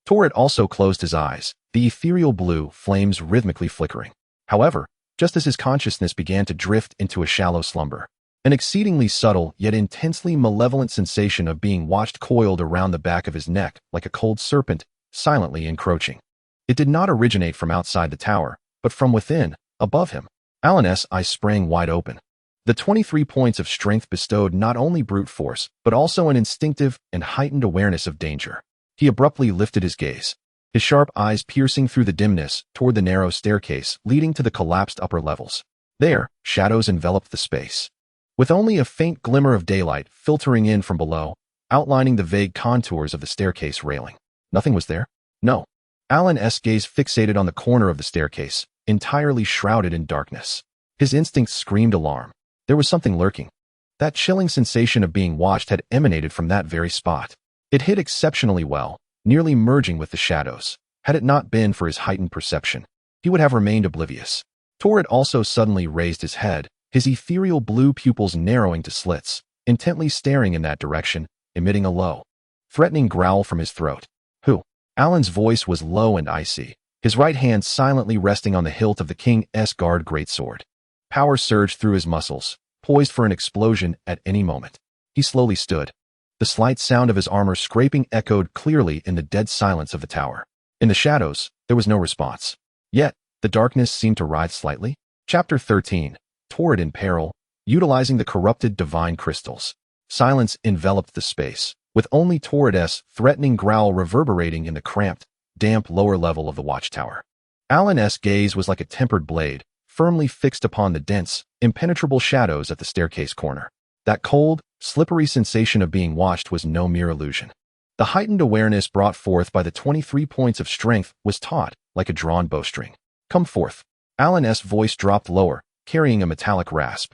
Torret also closed his eyes, the ethereal blue flames rhythmically flickering. However, just as his consciousness began to drift into a shallow slumber, an exceedingly subtle yet intensely malevolent sensation of being watched coiled around the back of his neck like a cold serpent, silently encroaching. It did not originate from outside the tower, but from within, above him. Alan's eyes sprang wide open. The 23 points of strength bestowed not only brute force, but also an instinctive and heightened awareness of danger. He abruptly lifted his gaze, his sharp eyes piercing through the dimness toward the narrow staircase leading to the collapsed upper levels. There, shadows enveloped the space, with only a faint glimmer of daylight filtering in from below, outlining the vague contours of the staircase railing. Nothing was there? No. Alan's gaze fixated on the corner of the staircase, entirely shrouded in darkness. His instincts screamed alarm. There was something lurking. That chilling sensation of being watched had emanated from that very spot. It hid exceptionally well, nearly merging with the shadows. Had it not been for his heightened perception, he would have remained oblivious. Torret also suddenly raised his head, his ethereal blue pupils narrowing to slits, intently staring in that direction, emitting a low, threatening growl from his throat. Who? Alan's voice was low and icy, his right hand silently resting on the hilt of the king's guard greatsword. Power surged through his muscles, poised for an explosion at any moment. He slowly stood. The slight sound of his armor scraping echoed clearly in the dead silence of the tower. In the shadows, there was no response. Yet, the darkness seemed to writhe slightly. Chapter 13. Torrid in Peril. Utilizing the corrupted divine crystals. Silence enveloped the space, with only Torrid's threatening growl reverberating in the cramped, damp lower level of the watchtower. Alan's gaze was like a tempered blade, firmly fixed upon the dense, impenetrable shadows at the staircase corner. That cold, slippery sensation of being watched was no mere illusion. The heightened awareness brought forth by the 23 points of strength was taut, like a drawn bowstring. Come forth. Alan's voice dropped lower, carrying a metallic rasp.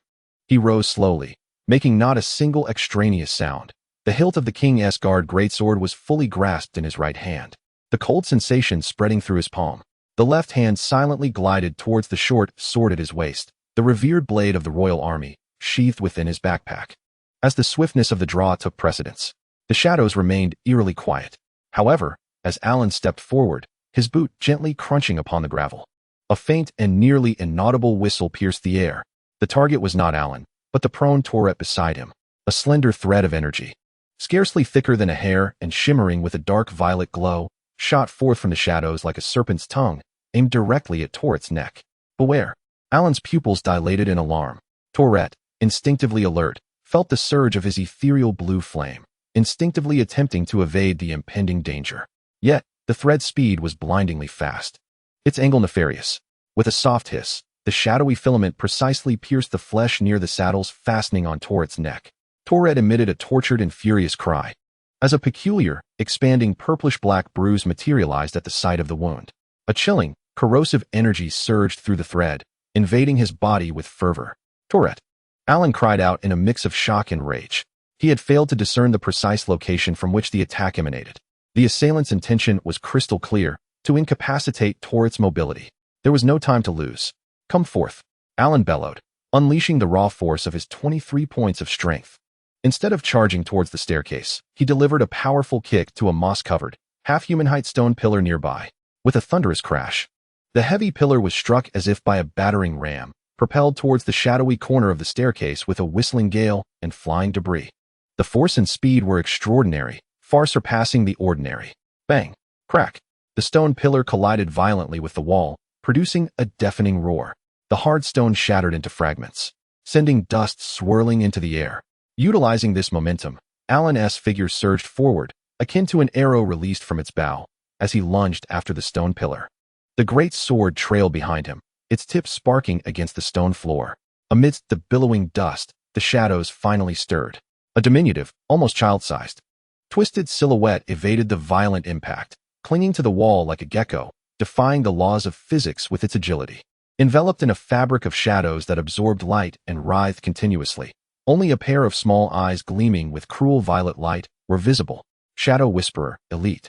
He rose slowly, making not a single extraneous sound. The hilt of the King's Guard Greatsword was fully grasped in his right hand, the cold sensation spreading through his palm. The left hand silently glided towards the short sword at his waist, the revered blade of the royal army, sheathed within his backpack. As the swiftness of the draw took precedence, the shadows remained eerily quiet. However, as Alan stepped forward, his boot gently crunching upon the gravel, a faint and nearly inaudible whistle pierced the air. The target was not Alan, but the prone Torret beside him, a slender thread of energy, scarcely thicker than a hair and shimmering with a dark violet glow, shot forth from the shadows like a serpent's tongue, aimed directly at Torret's neck. Beware! Alan's pupils dilated in alarm. Torret, instinctively alert, felt the surge of his ethereal blue flame, instinctively attempting to evade the impending danger. Yet, the thread's speed was blindingly fast. Its angle nefarious. With a soft hiss, the shadowy filament precisely pierced the flesh near the saddles fastening on Torret's neck. Torret emitted a tortured and furious cry, as a peculiar, expanding purplish-black bruise materialized at the site of the wound. A chilling, corrosive energy surged through the thread, invading his body with fervor. Torret! Alan cried out in a mix of shock and rage. He had failed to discern the precise location from which the attack emanated. The assailant's intention was crystal clear, to incapacitate Torret's mobility. There was no time to lose. Come forth! Alan bellowed, unleashing the raw force of his 23 points of strength. Instead of charging towards the staircase, he delivered a powerful kick to a moss-covered, half-human-height stone pillar nearby. With a thunderous crash, the heavy pillar was struck as if by a battering ram, propelled towards the shadowy corner of the staircase with a whistling gale and flying debris. The force and speed were extraordinary, far surpassing the ordinary. Bang! Crack! The stone pillar collided violently with the wall, producing a deafening roar. The hard stone shattered into fragments, sending dust swirling into the air. Utilizing this momentum, Alan's figure surged forward, akin to an arrow released from its bow, as he lunged after the stone pillar. The great sword trailed behind him, its tip sparking against the stone floor. Amidst the billowing dust, the shadows finally stirred. A diminutive, almost child-sized, twisted silhouette evaded the violent impact, clinging to the wall like a gecko, defying the laws of physics with its agility. Enveloped in a fabric of shadows that absorbed light and writhed continuously, only a pair of small eyes gleaming with cruel violet light were visible. Shadow Whisperer, Elite.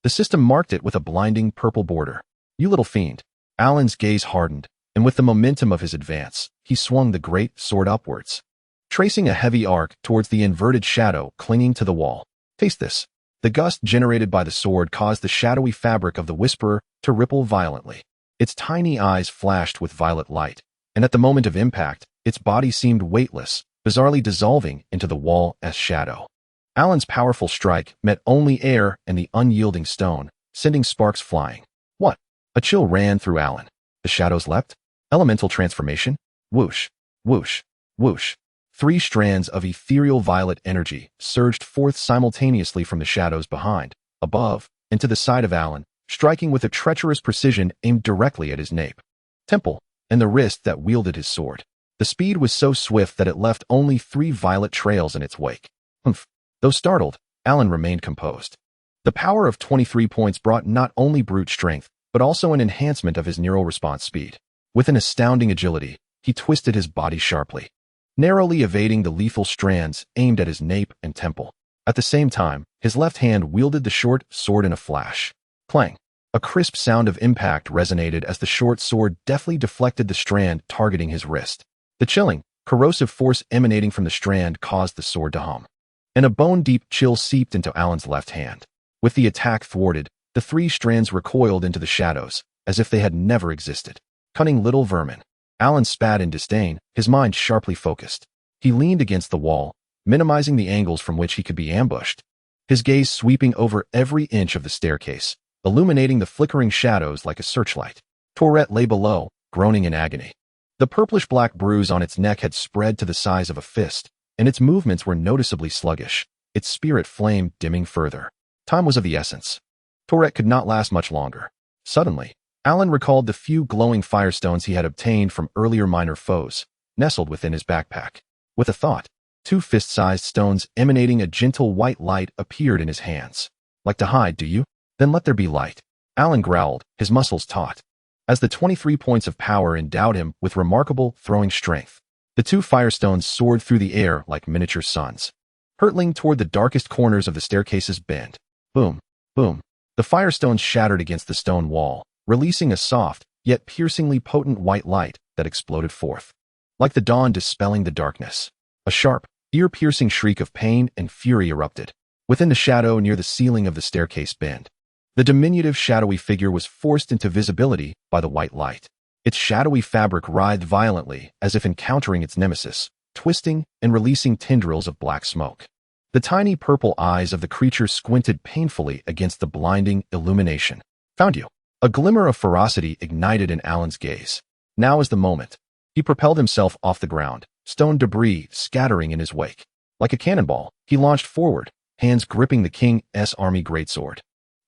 The system marked it with a blinding purple border. You little fiend. Alan's gaze hardened, and with the momentum of his advance, he swung the great sword upwards, tracing a heavy arc towards the inverted shadow clinging to the wall. Taste this. The gust generated by the sword caused the shadowy fabric of the Whisperer to ripple violently. Its tiny eyes flashed with violet light, and at the moment of impact, its body seemed weightless, bizarrely dissolving into the wall as shadow. Alan's powerful strike met only air and the unyielding stone, sending sparks flying. What? A chill ran through Alan. The shadows leapt. Elemental transformation. Whoosh, whoosh, whoosh. 3 strands of ethereal violet energy surged forth simultaneously from the shadows behind, above, and to the side of Alan, striking with a treacherous precision aimed directly at his nape, temple, and the wrist that wielded his sword. The speed was so swift that it left only 3 violet trails in its wake. Humph. Though startled, Alan remained composed. The power of 23 points brought not only brute strength, but also an enhancement of his neural response speed. With an astounding agility, he twisted his body sharply, narrowly evading the lethal strands aimed at his nape and temple. At the same time, his left hand wielded the short sword in a flash. Clang! A crisp sound of impact resonated as the short sword deftly deflected the strand targeting his wrist. The chilling, corrosive force emanating from the strand caused the sword to hum, and a bone-deep chill seeped into Alan's left hand. With the attack thwarted, the 3 strands recoiled into the shadows, as if they had never existed. Cunning little vermin. Alan spat in disdain, his mind sharply focused. He leaned against the wall, minimizing the angles from which he could be ambushed, his gaze sweeping over every inch of the staircase, illuminating the flickering shadows like a searchlight. Tourette lay below, groaning in agony. The purplish-black bruise on its neck had spread to the size of a fist, and its movements were noticeably sluggish, its spirit flame dimming further. Time was of the essence. Tourette could not last much longer. Suddenly, Alan recalled the few glowing firestones he had obtained from earlier minor foes, nestled within his backpack. With a thought, 2 fist-sized stones emanating a gentle white light appeared in his hands. Like to hide, do you? Then let there be light. Alan growled, his muscles taut, as the 23 points of power endowed him with remarkable throwing strength. The 2 firestones soared through the air like miniature suns, hurtling toward the darkest corners of the staircase's bend. Boom, boom. The firestones shattered against the stone wall, releasing a soft, yet piercingly potent white light that exploded forth. Like the dawn dispelling the darkness. A sharp, ear-piercing shriek of pain and fury erupted. Within the shadow near the ceiling of the staircase bend, the diminutive shadowy figure was forced into visibility by the white light. Its shadowy fabric writhed violently as if encountering its nemesis, twisting and releasing tendrils of black smoke. The tiny purple eyes of the creature squinted painfully against the blinding illumination. Found you. A glimmer of ferocity ignited in Alan's gaze. Now is the moment. He propelled himself off the ground, stone debris scattering in his wake. Like a cannonball, he launched forward, hands gripping the King's army greatsword,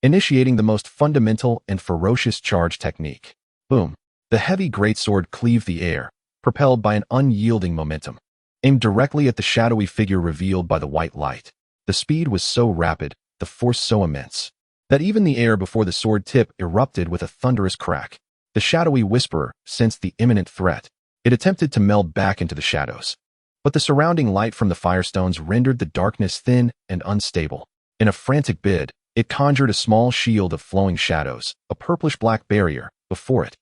initiating the most fundamental and ferocious charge technique. Boom. The heavy greatsword cleaved the air, propelled by an unyielding momentum, aimed directly at the shadowy figure revealed by the white light. The speed was so rapid, the force so immense, that even the air before the sword tip erupted with a thunderous crack. The shadowy whisperer sensed the imminent threat. It attempted to meld back into the shadows, but the surrounding light from the firestones rendered the darkness thin and unstable. In a frantic bid, it conjured a small shield of flowing shadows, a purplish-black barrier, before it.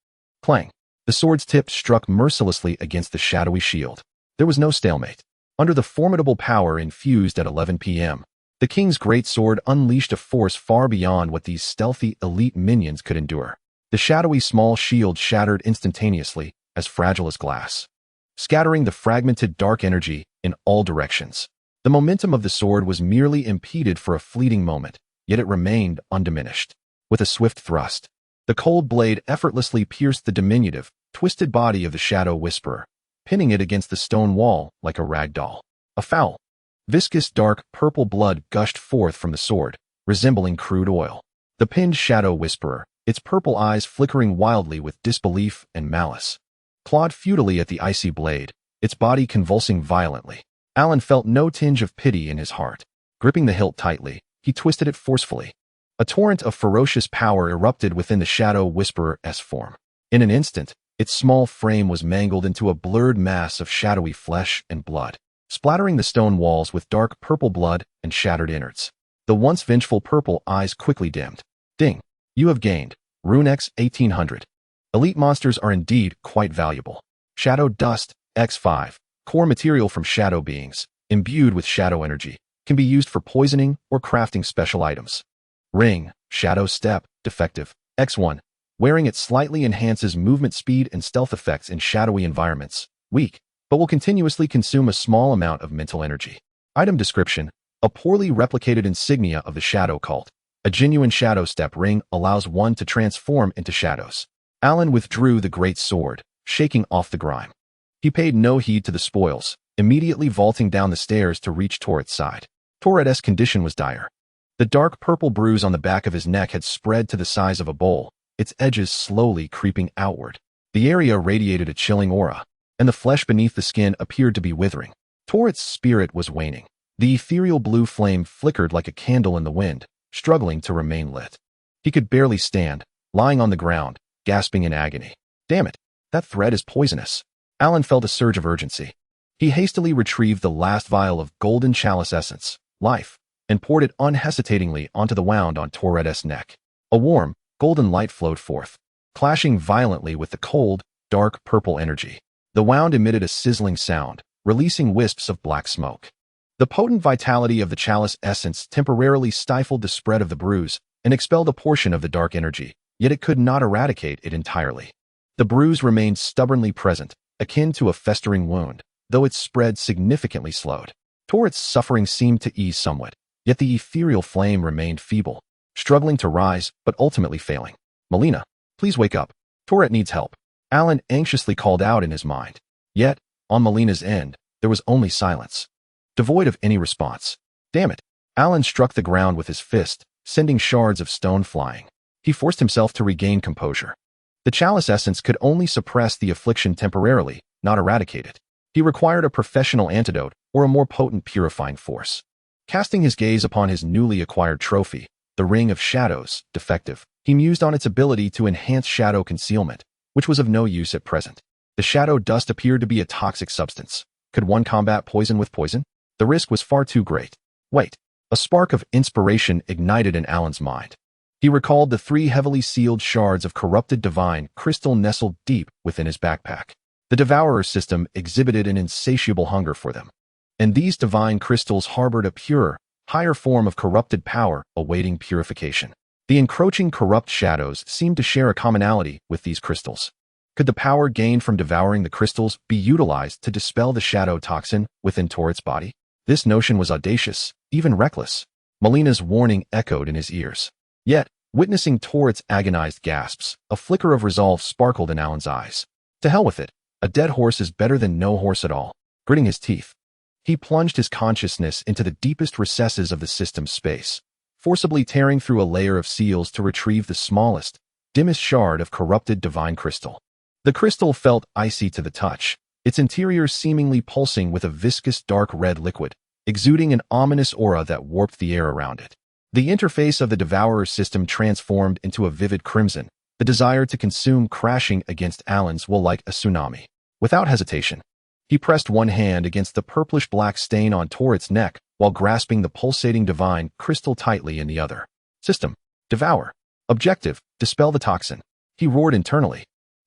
Clang! The sword's tip struck mercilessly against the shadowy shield. There was no stalemate. Under the formidable power infused at 11 p.m., the King's greatsword unleashed a force far beyond what these stealthy elite minions could endure. The shadowy small shield shattered instantaneously, as fragile as glass, scattering the fragmented dark energy in all directions. The momentum of the sword was merely impeded for a fleeting moment, yet it remained undiminished. With a swift thrust, the cold blade effortlessly pierced the diminutive, twisted body of the shadow whisperer, pinning it against the stone wall like a rag doll. A foul, viscous dark purple blood gushed forth from the sword, resembling crude oil. The pinned shadow whisperer, its purple eyes flickering wildly with disbelief and malice, clawed futilely at the icy blade, its body convulsing violently. Alan felt no tinge of pity in his heart. Gripping the hilt tightly, he twisted it forcefully. A torrent of ferocious power erupted within the shadow whisperer's form. In an instant, its small frame was mangled into a blurred mass of shadowy flesh and blood, splattering the stone walls with dark purple blood and shattered innards. The once vengeful purple eyes quickly dimmed. Ding! You have gained Rune X 1800. Elite monsters are indeed quite valuable. Shadow Dust X5. Core material from shadow beings, imbued with shadow energy, can be used for poisoning or crafting special items. Ring Shadow Step Defective X1. Wearing it slightly enhances movement speed and stealth effects in shadowy environments. Weak, but will continuously consume a small amount of mental energy. Item description: a poorly replicated insignia of the shadow cult. A genuine shadow step ring allows one to transform into shadows. Alan withdrew the great sword, shaking off the grime. He paid no heed to the spoils, immediately vaulting down the stairs to reach Tourette's side. Tourette's condition was dire. The dark purple bruise on the back of his neck had spread to the size of a bowl, its edges slowly creeping outward. The area radiated a chilling aura, and the flesh beneath the skin appeared to be withering. Tourette's spirit was waning. The ethereal blue flame flickered like a candle in the wind, struggling to remain lit. He could barely stand, lying on the ground, gasping in agony. Damn it, that thread is poisonous. Alan felt a surge of urgency. He hastily retrieved the last vial of golden chalice essence, life, and poured it unhesitatingly onto the wound on Tourette's neck. A warm, golden light flowed forth, clashing violently with the cold, dark purple energy. The wound emitted a sizzling sound, releasing wisps of black smoke. The potent vitality of the chalice essence temporarily stifled the spread of the bruise and expelled a portion of the dark energy, yet it could not eradicate it entirely. The bruise remained stubbornly present, akin to a festering wound, though its spread significantly slowed. Tourette's suffering seemed to ease somewhat, yet the ethereal flame remained feeble, struggling to rise, but ultimately failing. Malenia, please wake up. Torret needs help. Alan anxiously called out in his mind. Yet, on Malenia's end, there was only silence, devoid of any response. Damn it. Alan struck the ground with his fist, sending shards of stone flying. He forced himself to regain composure. The chalice essence could only suppress the affliction temporarily, not eradicate it. He required a professional antidote or a more potent purifying force. Casting his gaze upon his newly acquired trophy, the Ring of Shadows, defective, he mused on its ability to enhance shadow concealment, which was of no use at present. The shadow dust appeared to be a toxic substance. Could one combat poison with poison? The risk was far too great. Wait. A spark of inspiration ignited in Alan's mind. He recalled the 3 heavily sealed shards of corrupted divine crystal nestled deep within his backpack. The Devourer system exhibited an insatiable hunger for them. And these divine crystals harbored a purer, higher form of corrupted power awaiting purification. The encroaching corrupt shadows seemed to share a commonality with these crystals. Could the power gained from devouring the crystals be utilized to dispel the shadow toxin within Torret's body? This notion was audacious, even reckless. Malenia's warning echoed in his ears. Yet, witnessing Torret's agonized gasps, a flicker of resolve sparkled in Alan's eyes. To hell with it. A dead horse is better than no horse at all. Gritting his teeth, he plunged his consciousness into the deepest recesses of the system's space, forcibly tearing through a layer of seals to retrieve the smallest, dimmest shard of corrupted divine crystal. The crystal felt icy to the touch, its interior seemingly pulsing with a viscous dark red liquid, exuding an ominous aura that warped the air around it. The interface of the Devourer system transformed into a vivid crimson, the desire to consume crashing against Alan's will like a tsunami. Without hesitation, he pressed one hand against the purplish-black stain on Torret's neck while grasping the pulsating divine crystal tightly in the other. System. Devour. Objective. Dispel the toxin. He roared internally.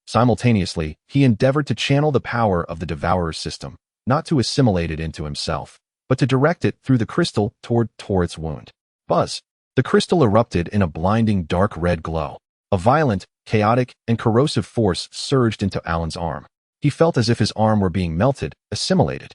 Simultaneously, he endeavored to channel the power of the Devourer's system, not to assimilate it into himself, but to direct it through the crystal toward Torret's wound. Buzz. The crystal erupted in a blinding dark red glow. A violent, chaotic, and corrosive force surged into Alan's arm. He felt as if his arm were being melted, assimilated.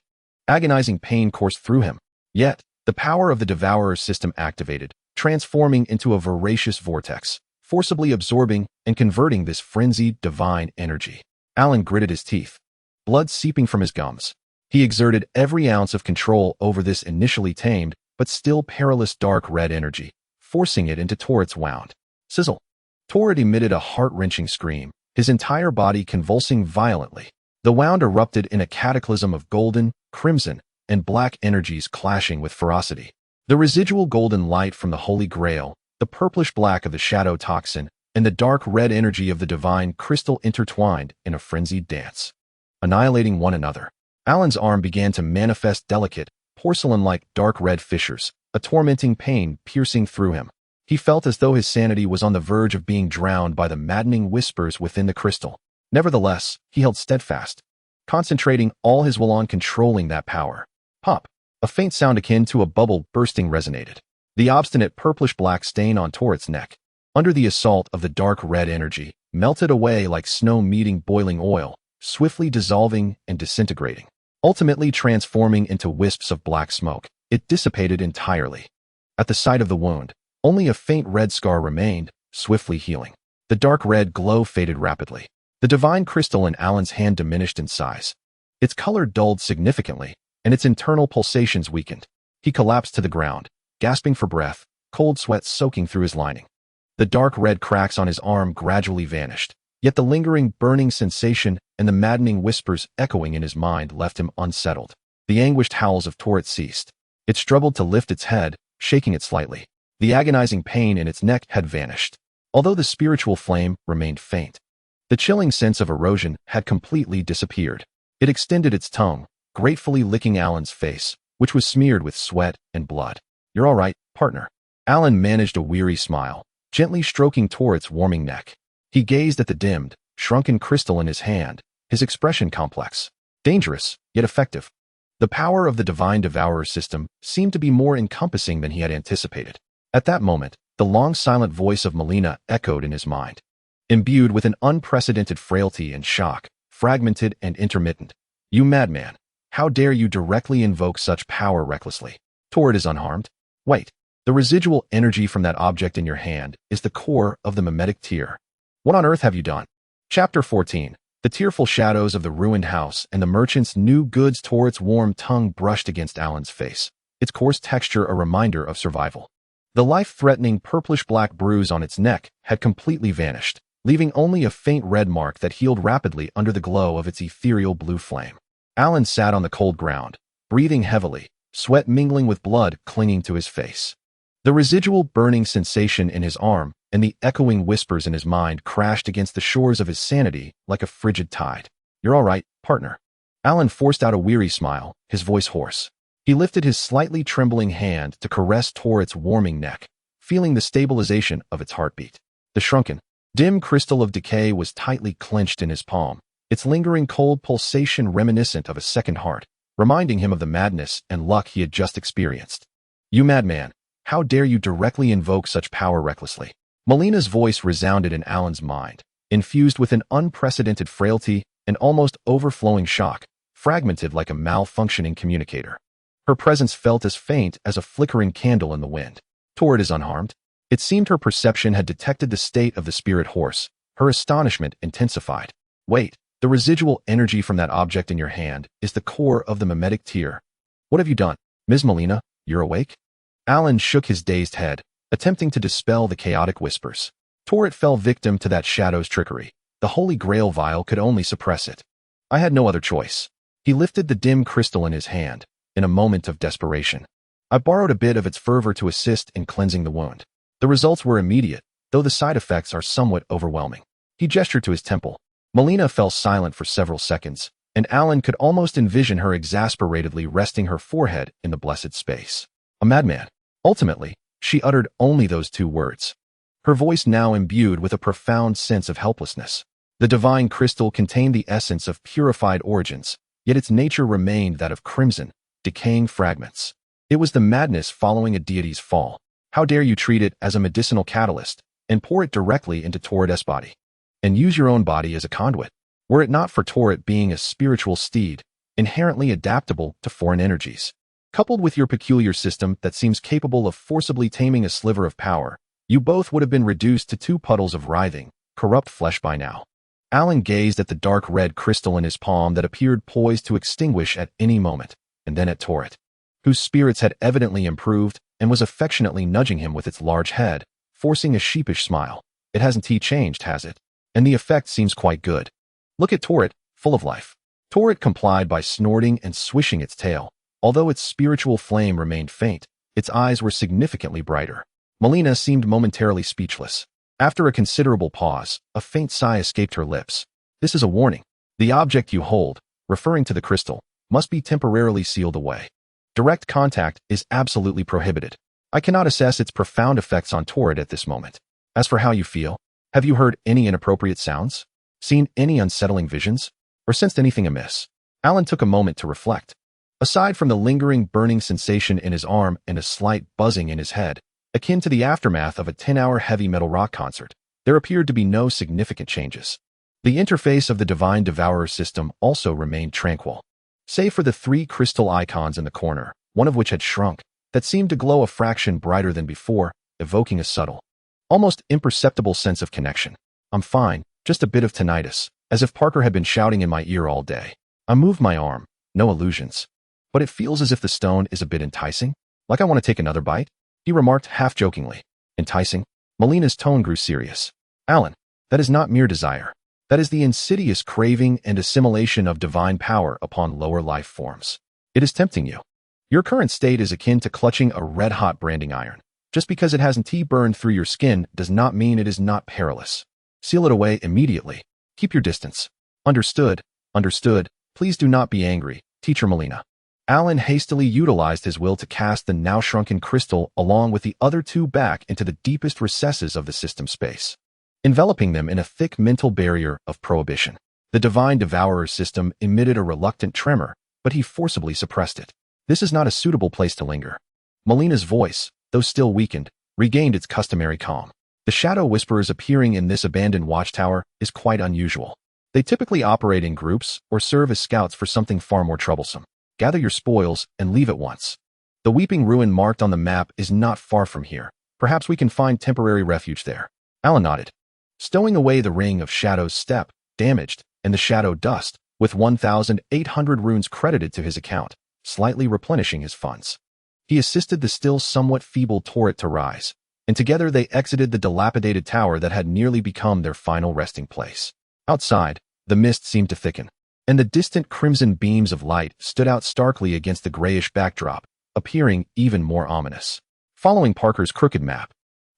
Agonizing pain coursed through him. Yet, the power of the Devourer's system activated, transforming into a voracious vortex, forcibly absorbing and converting this frenzied divine energy. Alan gritted his teeth, blood seeping from his gums. He exerted every ounce of control over this initially tamed, but still perilous dark red energy, forcing it into Torret's wound. Sizzle. Torret emitted a heart-wrenching scream, his entire body convulsing violently. The wound erupted in a cataclysm of golden, crimson, and black energies clashing with ferocity. The residual golden light from the Holy Grail, the purplish black of the shadow toxin, and the dark red energy of the divine crystal intertwined in a frenzied dance, annihilating one another. Alan's arm began to manifest delicate, porcelain-like dark red fissures, a tormenting pain piercing through him. He felt as though his sanity was on the verge of being drowned by the maddening whispers within the crystal. Nevertheless, he held steadfast, concentrating all his will on controlling that power. Pop! A faint sound akin to a bubble bursting resonated. The obstinate purplish-black stain on Torret's neck, under the assault of the dark red energy, melted away like snow meeting boiling oil, swiftly dissolving and disintegrating. Ultimately transforming into wisps of black smoke, it dissipated entirely. At the site of the wound, only a faint red scar remained, swiftly healing. The dark red glow faded rapidly. The divine crystal in Alan's hand diminished in size. Its color dulled significantly, and its internal pulsations weakened. He collapsed to the ground, gasping for breath, cold sweat soaking through his lining. The dark red cracks on his arm gradually vanished, yet the lingering burning sensation and the maddening whispers echoing in his mind left him unsettled. The anguished howls of Torret ceased. It struggled to lift its head, shaking it slightly. The agonizing pain in its neck had vanished, although the spiritual flame remained faint. The chilling sense of erosion had completely disappeared. It extended its tongue, gratefully licking Alan's face, which was smeared with sweat and blood. You're all right, partner. Alan managed a weary smile, gently stroking Torret's warming neck. He gazed at the dimmed, shrunken crystal in his hand, his expression complex, dangerous, yet effective. The power of the divine Devourer system seemed to be more encompassing than he had anticipated. At that moment, the long silent voice of Malenia echoed in his mind. Imbued with an unprecedented frailty and shock, fragmented and intermittent. You madman, how dare you directly invoke such power recklessly? Torret is unharmed. Wait. The residual energy from that object in your hand is the core of the mimetic tear. What on earth have you done? Chapter 14. The tearful shadows of the ruined house and the merchant's new goods. Torret's warm tongue brushed against Alan's face, its coarse texture a reminder of survival. The life-threatening purplish-black bruise on its neck had completely vanished, leaving only a faint red mark that healed rapidly under the glow of its ethereal blue flame. Alan sat on the cold ground, breathing heavily, sweat mingling with blood clinging to his face. The residual burning sensation in his arm and the echoing whispers in his mind crashed against the shores of his sanity like a frigid tide. "You're all right, partner." Alan forced out a weary smile, his voice hoarse. He lifted his slightly trembling hand to caress Torret's warming neck, feeling the stabilization of its heartbeat. The shrunken, dim crystal of decay was tightly clenched in his palm, its lingering cold pulsation reminiscent of a second heart, reminding him of the madness and luck he had just experienced. "You madman, how dare you directly invoke such power recklessly?" Malena's voice resounded in Alan's mind, infused with an unprecedented frailty and almost overflowing shock, fragmented like a malfunctioning communicator. Her presence felt as faint as a flickering candle in the wind. Torret is unharmed. It seemed her perception had detected the state of the spirit horse. Her astonishment intensified. "Wait, the residual energy from that object in your hand is the core of the mimetic tear. What have you done? Ms. Malenia, you're awake?" Alan shook his dazed head, attempting to dispel the chaotic whispers. Torret fell victim to that shadow's trickery. The Holy Grail vial could only suppress it. "I had no other choice." He lifted the dim crystal in his hand, in a moment of desperation. "I borrowed a bit of its fervor to assist in cleansing the wound. The results were immediate, though the side effects are somewhat overwhelming." He gestured to his temple. Malenia fell silent for several seconds, and Alan could almost envision her exasperatedly resting her forehead in the blessed space. "A madman." Ultimately, she uttered only those two words, her voice now imbued with a profound sense of helplessness. The divine crystal contained the essence of purified origins, yet its nature remained that of crimson, decaying fragments. It was the madness following a deity's fall. How dare you treat it as a medicinal catalyst and pour it directly into Torret's body, and use your own body as a conduit? Were it not for Torret being a spiritual steed, inherently adaptable to foreign energies, coupled with your peculiar system that seems capable of forcibly taming a sliver of power, you both would have been reduced to two puddles of writhing, corrupt flesh by now. Alan gazed at the dark red crystal in his palm that appeared poised to extinguish at any moment, and then at Torret, whose spirits had evidently improved and was affectionately nudging him with its large head, forcing a sheepish smile. "It hasn't changed, has it? And the effect seems quite good. Look at Torret, full of life." Torret complied by snorting and swishing its tail. Although its spiritual flame remained faint, its eyes were significantly brighter. Malenia seemed momentarily speechless. After a considerable pause, a faint sigh escaped her lips. "This is a warning. The object you hold," referring to the crystal, "must be temporarily sealed away. Direct contact is absolutely prohibited. I cannot assess its profound effects on Torret at this moment. As for how you feel, have you heard any inappropriate sounds? Seen any unsettling visions? Or sensed anything amiss?" Alan took a moment to reflect. Aside from the lingering burning sensation in his arm and a slight buzzing in his head, akin to the aftermath of a 10-hour heavy metal rock concert, there appeared to be no significant changes. The interface of the divine devourer system also remained tranquil, save for the three crystal icons in the corner, one of which had shrunk, that seemed to glow a fraction brighter than before, evoking a subtle, almost imperceptible sense of connection. "I'm fine, just a bit of tinnitus," as if Parker had been shouting in my ear all day. I moved my arm, no illusions. "But it feels as if the stone is a bit enticing, like I want to take another bite," he remarked half-jokingly. "Enticing?" Malena's tone grew serious. "Alan, that is not mere desire. That is the insidious craving and assimilation of divine power upon lower life forms. It is tempting you. Your current state is akin to clutching a red-hot branding iron. Just because it hasn't burned through your skin does not mean it is not perilous. Seal it away immediately. Keep your distance." "Understood, understood. Please do not be angry, Teacher Malenia." Alan hastily utilized his will to cast the now shrunken crystal along with the other two back into the deepest recesses of the system space, enveloping them in a thick mental barrier of prohibition. The divine devourer system emitted a reluctant tremor, but he forcibly suppressed it. "This is not a suitable place to linger." Malena's voice, though still weakened, regained its customary calm. "The shadow whisperers appearing in this abandoned watchtower is quite unusual. They typically operate in groups or serve as scouts for something far more troublesome. Gather your spoils and leave at once." The weeping ruin marked on the map is not far from here. Perhaps we can find temporary refuge there. Alan nodded. Stowing away the ring of shadows step, damaged, and the shadow dust, with 1,800 runes credited to his account, slightly replenishing his funds. He assisted the still somewhat feeble turret to rise, and together they exited the dilapidated tower that had nearly become their final resting place. Outside, the mist seemed to thicken, and the distant crimson beams of light stood out starkly against the grayish backdrop, appearing even more ominous. Following Parker's crooked map,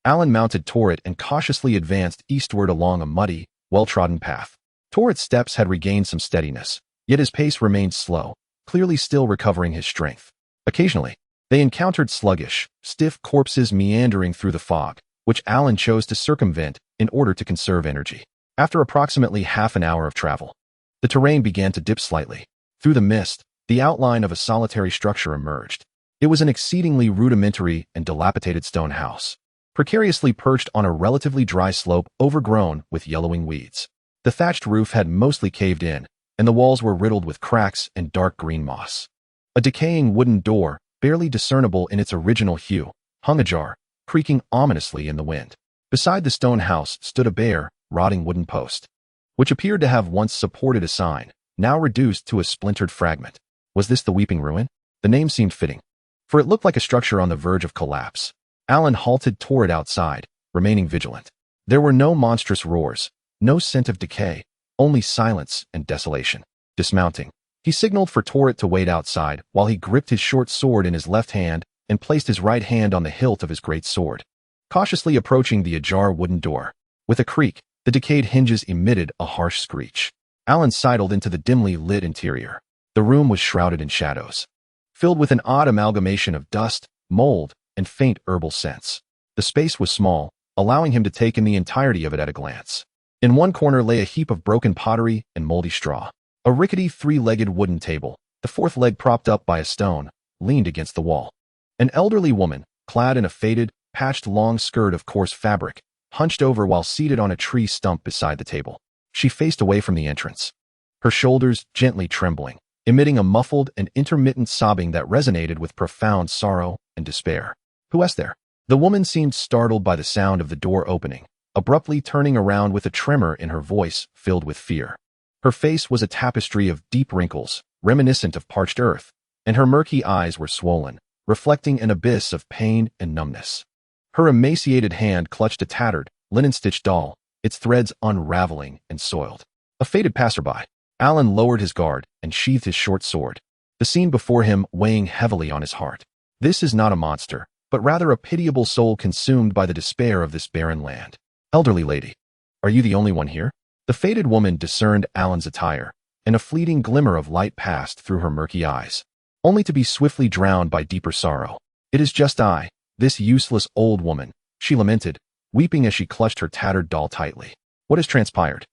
Alan mounted Torret and cautiously advanced eastward along a muddy, well-trodden path. Torret's steps had regained some steadiness, yet his pace remained slow, clearly still recovering his strength. Occasionally, they encountered sluggish, stiff corpses meandering through the fog, which Alan chose to circumvent in order to conserve energy. After approximately half an hour of travel, the terrain began to dip slightly. Through the mist, the outline of a solitary structure emerged. It was an exceedingly rudimentary and dilapidated stone house, precariously perched on a relatively dry slope overgrown with yellowing weeds. The thatched roof had mostly caved in, and the walls were riddled with cracks and dark green moss. A decaying wooden door, barely discernible in its original hue, hung ajar, creaking ominously in the wind. Beside the stone house stood a bare, rotting wooden post, which appeared to have once supported a sign, now reduced to a splintered fragment. Was this the Weeping Ruin? The name seemed fitting, for it looked like a structure on the verge of collapse. Alan halted Torret outside, remaining vigilant. There were no monstrous roars, no scent of decay, only silence and desolation. Dismounting, he signaled for Torret to wait outside while he gripped his short sword in his left hand and placed his right hand on the hilt of his great sword, cautiously approaching the ajar wooden door. With a creak, the decayed hinges emitted a harsh screech. Alan sidled into the dimly lit interior. The room was shrouded in shadows, filled with an odd amalgamation of dust, mold, and faint herbal scents. The space was small, allowing him to take in the entirety of it at a glance. In one corner lay a heap of broken pottery and moldy straw. A rickety three-legged wooden table, the fourth leg propped up by a stone, leaned against the wall. An elderly woman, clad in a faded, patched long skirt of coarse fabric, hunched over while seated on a tree stump beside the table. She faced away from the entrance, her shoulders gently trembling, emitting a muffled and intermittent sobbing that resonated with profound sorrow and despair. "Who is there?" The woman seemed startled by the sound of the door opening, abruptly turning around with a tremor in her voice filled with fear. Her face was a tapestry of deep wrinkles, reminiscent of parched earth, and her murky eyes were swollen, reflecting an abyss of pain and numbness. Her emaciated hand clutched a tattered, linen-stitched doll, its threads unraveling and soiled. A faded passerby. Alan lowered his guard and sheathed his short sword, the scene before him weighing heavily on his heart. This is not a monster, but rather a pitiable soul consumed by the despair of this barren land. "Elderly lady, are you the only one here?" The faded woman discerned Alan's attire, and a fleeting glimmer of light passed through her murky eyes, only to be swiftly drowned by deeper sorrow. "It is just I, this useless old woman," she lamented, weeping as she clutched her tattered doll tightly. "What has transpired?"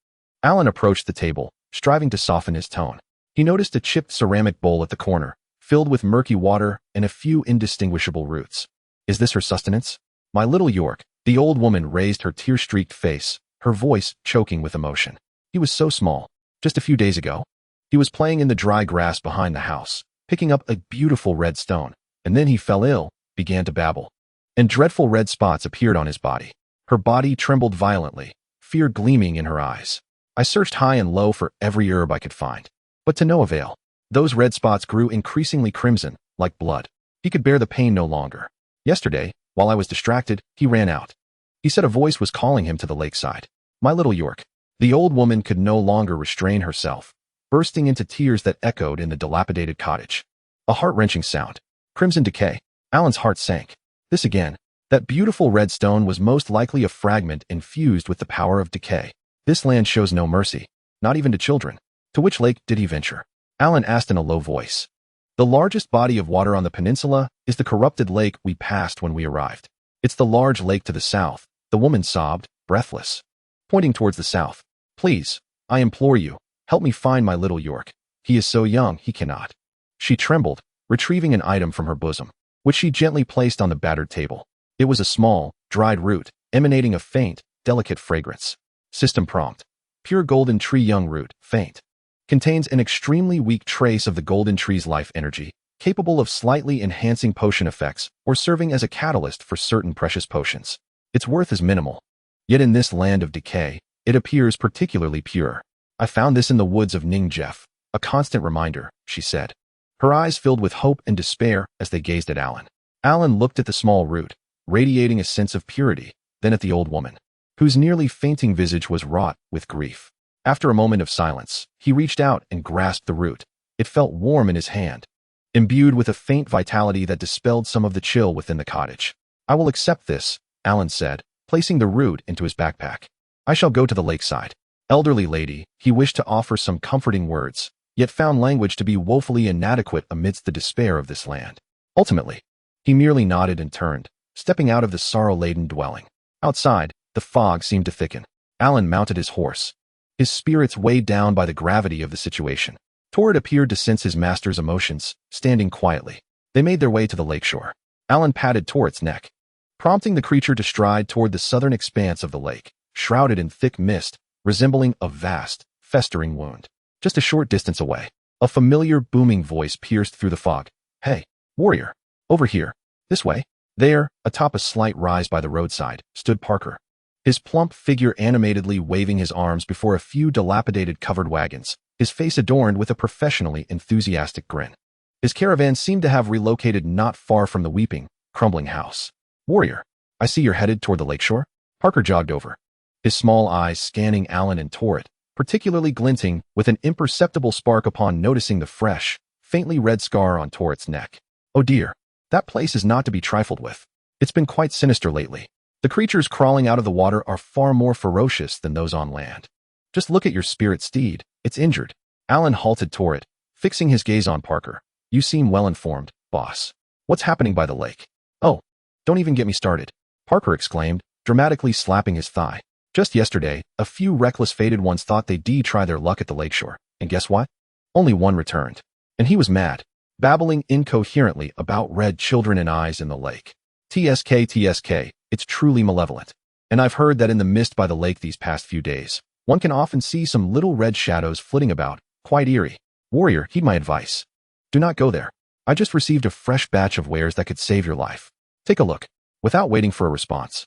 Alan approached the table, striving to soften his tone. He noticed a chipped ceramic bowl at the corner, filled with murky water and a few indistinguishable roots. "Is this her sustenance?" "My little York," the old woman raised her tear-streaked face, her voice choking with emotion. "He was so small. Just a few days ago, he was playing in the dry grass behind the house, picking up a beautiful red stone, and then he fell ill, began to babble, and dreadful red spots appeared on his body." Her body trembled violently, fear gleaming in her eyes. "I searched high and low for every herb I could find, but to no avail. Those red spots grew increasingly crimson, like blood. He could bear the pain no longer. Yesterday, while I was distracted, he ran out. He said a voice was calling him to the lakeside. My little York." The old woman could no longer restrain herself, bursting into tears that echoed in the dilapidated cottage. A heart-wrenching sound. Crimson decay. Alan's heart sank. This again. That beautiful red stone was most likely a fragment infused with the power of decay. This land shows no mercy, not even to children. To which lake did he venture? Alan asked in a low voice. "The largest body of water on the peninsula is the corrupted lake we passed when we arrived. It's the large lake to the south," the woman sobbed, breathless, pointing towards the south. "Please, I implore you, help me find my little York. He is so young, he cannot." She trembled, retrieving an item from her bosom, which she gently placed on the battered table. It was a small, dried root, emanating a faint, delicate fragrance. System prompt. Pure golden tree young root, faint. Contains an extremely weak trace of the golden tree's life energy. capable of slightly enhancing potion effects or serving as a catalyst for certain precious potions. Its worth is minimal. Yet in this land of decay, it appears particularly pure. I found this in the woods of Ningjef, a constant reminder, she said. Her eyes filled with hope and despair as they gazed at Alan. Alan looked at the small root, radiating a sense of purity, then at the old woman, whose nearly fainting visage was wrought with grief. After a moment of silence, he reached out and grasped the root. It felt warm in his hand, imbued with a faint vitality that dispelled some of the chill within the cottage. I will accept this, Alan said, placing the root into his backpack. I shall go to the lakeside. Elderly lady, he wished to offer some comforting words, yet found language to be woefully inadequate amidst the despair of this land. Ultimately, he merely nodded and turned, stepping out of the sorrow-laden dwelling. Outside, the fog seemed to thicken. Alan mounted his horse, his spirits weighed down by the gravity of the situation. Torrid appeared to sense his master's emotions, standing quietly. They made their way to the lakeshore. Alan patted Torrid's neck, prompting the creature to stride toward the southern expanse of the lake, shrouded in thick mist, resembling a vast, festering wound. Just a short distance away, a familiar booming voice pierced through the fog. Hey, warrior, over here, this way. There, atop a slight rise by the roadside, stood Parker, his plump figure animatedly waving his arms before a few dilapidated covered wagons, his face adorned with a professionally enthusiastic grin. His caravan seemed to have relocated not far from the weeping, crumbling house. Warrior, I see you're headed toward the lakeshore. Parker jogged over, his small eyes scanning Alan and Torrid, particularly glinting with an imperceptible spark upon noticing the fresh, faintly red scar on Torrid's neck. Oh dear, that place is not to be trifled with. It's been quite sinister lately. The creatures crawling out of the water are far more ferocious than those on land. Just look at your spirit steed. It's injured. Alan halted Torrid, fixing his gaze on Parker. You seem well informed, boss. What's happening by the lake? Oh, don't even get me started, Parker exclaimed, dramatically slapping his thigh. Just yesterday, a few reckless fated ones thought they'd try their luck at the lakeshore, and guess what? Only one returned. And he was mad, babbling incoherently about red children and eyes in the lake. TSK, it's truly malevolent. And I've heard that in the mist by the lake these past few days, one can often see some little red shadows flitting about, quite eerie. Warrior, heed my advice. Do not go there. I just received a fresh batch of wares that could save your life. Take a look. Without waiting for a response,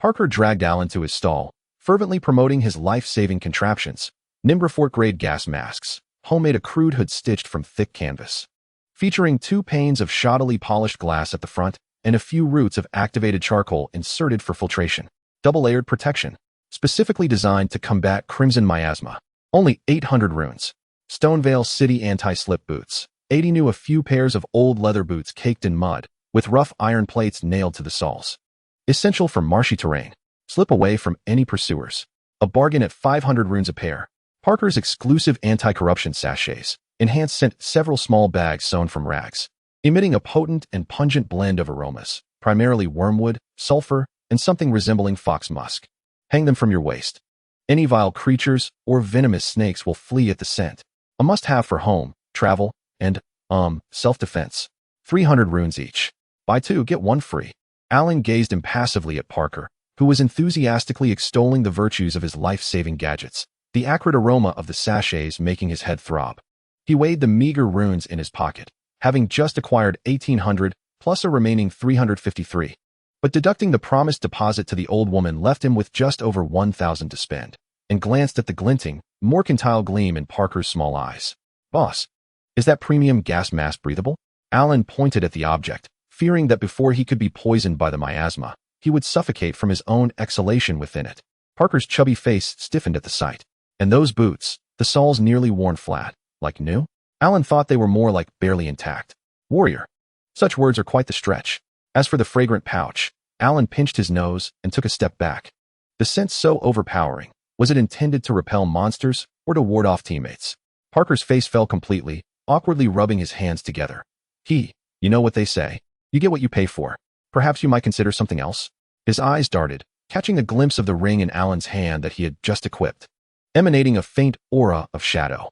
Parker dragged Alan to his stall, fervently promoting his life-saving contraptions, Nimbrafort-grade gas masks, homemade accrued hood stitched from thick canvas, featuring 2 panes of shoddily polished glass at the front and a few roots of activated charcoal inserted for filtration. Double-layered protection, specifically designed to combat crimson miasma. Only 800 runes. Stormveil City anti-slip boots. 80 new. A few pairs of old leather boots caked in mud, with rough iron plates nailed to the soles. Essential for marshy terrain. Slip away from any pursuers. A bargain at 500 runes a pair. Parker's exclusive anti-corruption sachets. Enhanced scent. Several small bags sewn from rags, emitting a potent and pungent blend of aromas, primarily wormwood, sulfur, and something resembling fox musk. Hang them from your waist. Any vile creatures or venomous snakes will flee at the scent. A must-have for home, travel, and, self-defense. 300 runes each. Buy 2, get 1 free. Alan gazed impassively at Parker, who was enthusiastically extolling the virtues of his life-saving gadgets, the acrid aroma of the sachets making his head throb. He weighed the meager runes in his pocket, having just acquired 1,800 plus a remaining 353. But deducting the promised deposit to the old woman left him with just over 1,000 to spend, and glanced at the glinting, mercantile gleam in Parker's small eyes. Boss, is that premium gas mask breathable? Alan pointed at the object, fearing that before he could be poisoned by the miasma, he would suffocate from his own exhalation within it. Parker's chubby face stiffened at the sight. And those boots, the soles nearly worn flat, like new? Alan thought they were more like barely intact. Warrior. Such words are quite the stretch. As for the fragrant pouch, Alan pinched his nose and took a step back. The scent so overpowering. Was it intended to repel monsters or to ward off teammates? Parker's face fell completely, awkwardly rubbing his hands together. You know what they say. You get what you pay for. Perhaps you might consider something else? His eyes darted, catching a glimpse of the ring in Alan's hand that he had just equipped, emanating a faint aura of shadow.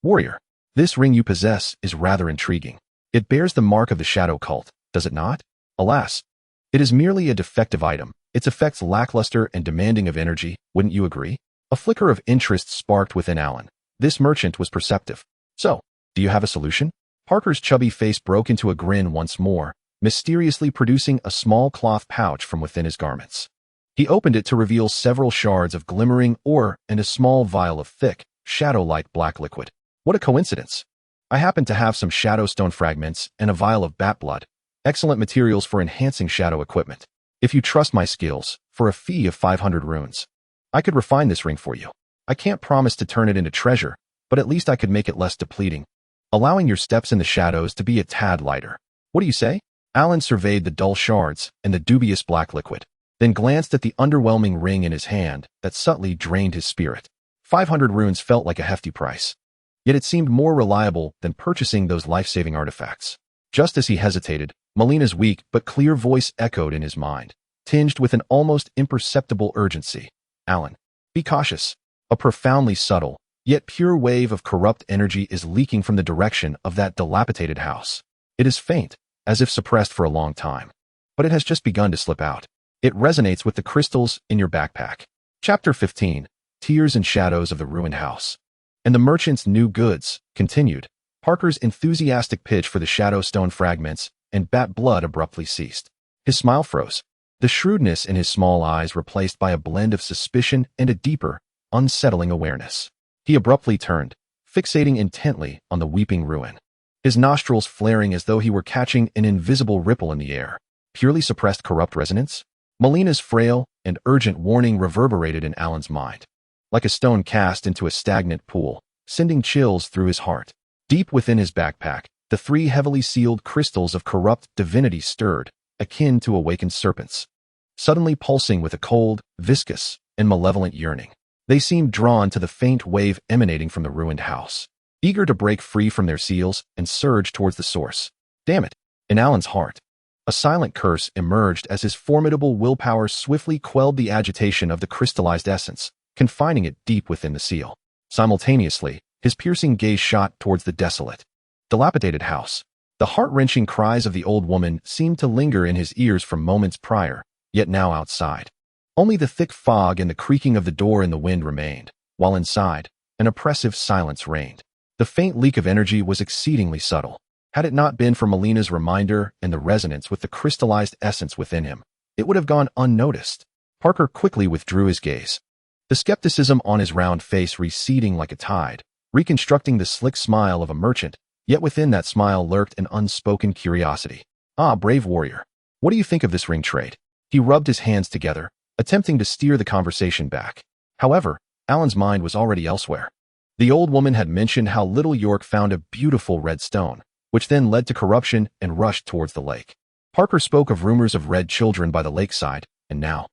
Warrior. This ring you possess is rather intriguing. It bears the mark of the shadow cult, does it not? Alas, it is merely a defective item, its effects lackluster and demanding of energy, wouldn't you agree? A flicker of interest sparked within Alan. This merchant was perceptive. So, do you have a solution? Parker's chubby face broke into a grin once more, mysteriously producing a small cloth pouch from within his garments. He opened it to reveal several shards of glimmering ore and a small vial of thick, shadow-like black liquid. What a coincidence! I happen to have some shadow stone fragments and a vial of bat blood, excellent materials for enhancing shadow equipment. If you trust my skills, for a fee of 500 runes, I could refine this ring for you. I can't promise to turn it into treasure, but at least I could make it less depleting, allowing your steps in the shadows to be a tad lighter. What do you say? Alan surveyed the dull shards and the dubious black liquid, then glanced at the underwhelming ring in his hand that subtly drained his spirit. 500 runes felt like a hefty price, yet it seemed more reliable than purchasing those life-saving artifacts. Just as he hesitated, Malena's weak but clear voice echoed in his mind, tinged with an almost imperceptible urgency. Alan, be cautious. A profoundly subtle, yet pure wave of corrupt energy is leaking from the direction of that dilapidated house. It is faint, as if suppressed for a long time, but it has just begun to slip out. It resonates with the crystals in your backpack. Chapter 15, Tears and Shadows of the Ruined House. And the merchant's new goods, continued. Parker's enthusiastic pitch for the shadow stone fragments and bat blood abruptly ceased. His smile froze, the shrewdness in his small eyes replaced by a blend of suspicion and a deeper, unsettling awareness. He abruptly turned, fixating intently on the weeping ruin, his nostrils flaring as though he were catching an invisible ripple in the air. Purely suppressed corrupt resonance? Malena's frail and urgent warning reverberated in Alan's mind, like a stone cast into a stagnant pool, sending chills through his heart. Deep within his backpack, the 3 heavily sealed crystals of corrupt divinity stirred, akin to awakened serpents, suddenly pulsing with a cold, viscous, and malevolent yearning. They seemed drawn to the faint wave emanating from the ruined house, eager to break free from their seals and surge towards the source. Damn it! In Alan's heart, a silent curse emerged as his formidable willpower swiftly quelled the agitation of the crystallized essence, confining it deep within the seal. Simultaneously, his piercing gaze shot towards the desolate, dilapidated house. The heart-wrenching cries of the old woman seemed to linger in his ears from moments prior, yet now outside. Only the thick fog and the creaking of the door in the wind remained, while inside, an oppressive silence reigned. The faint leak of energy was exceedingly subtle. Had it not been for Malena's reminder and the resonance with the crystallized essence within him, it would have gone unnoticed. Parker quickly withdrew his gaze, the skepticism on his round face receding like a tide, reconstructing the slick smile of a merchant, yet within that smile lurked an unspoken curiosity. Ah, brave warrior, what do you think of this ring trade? He rubbed his hands together, attempting to steer the conversation back. However, Alan's mind was already elsewhere. The old woman had mentioned how little York found a beautiful red stone, which then led to corruption and rushed towards the lake. Parker spoke of rumors of red children by the lakeside, and now,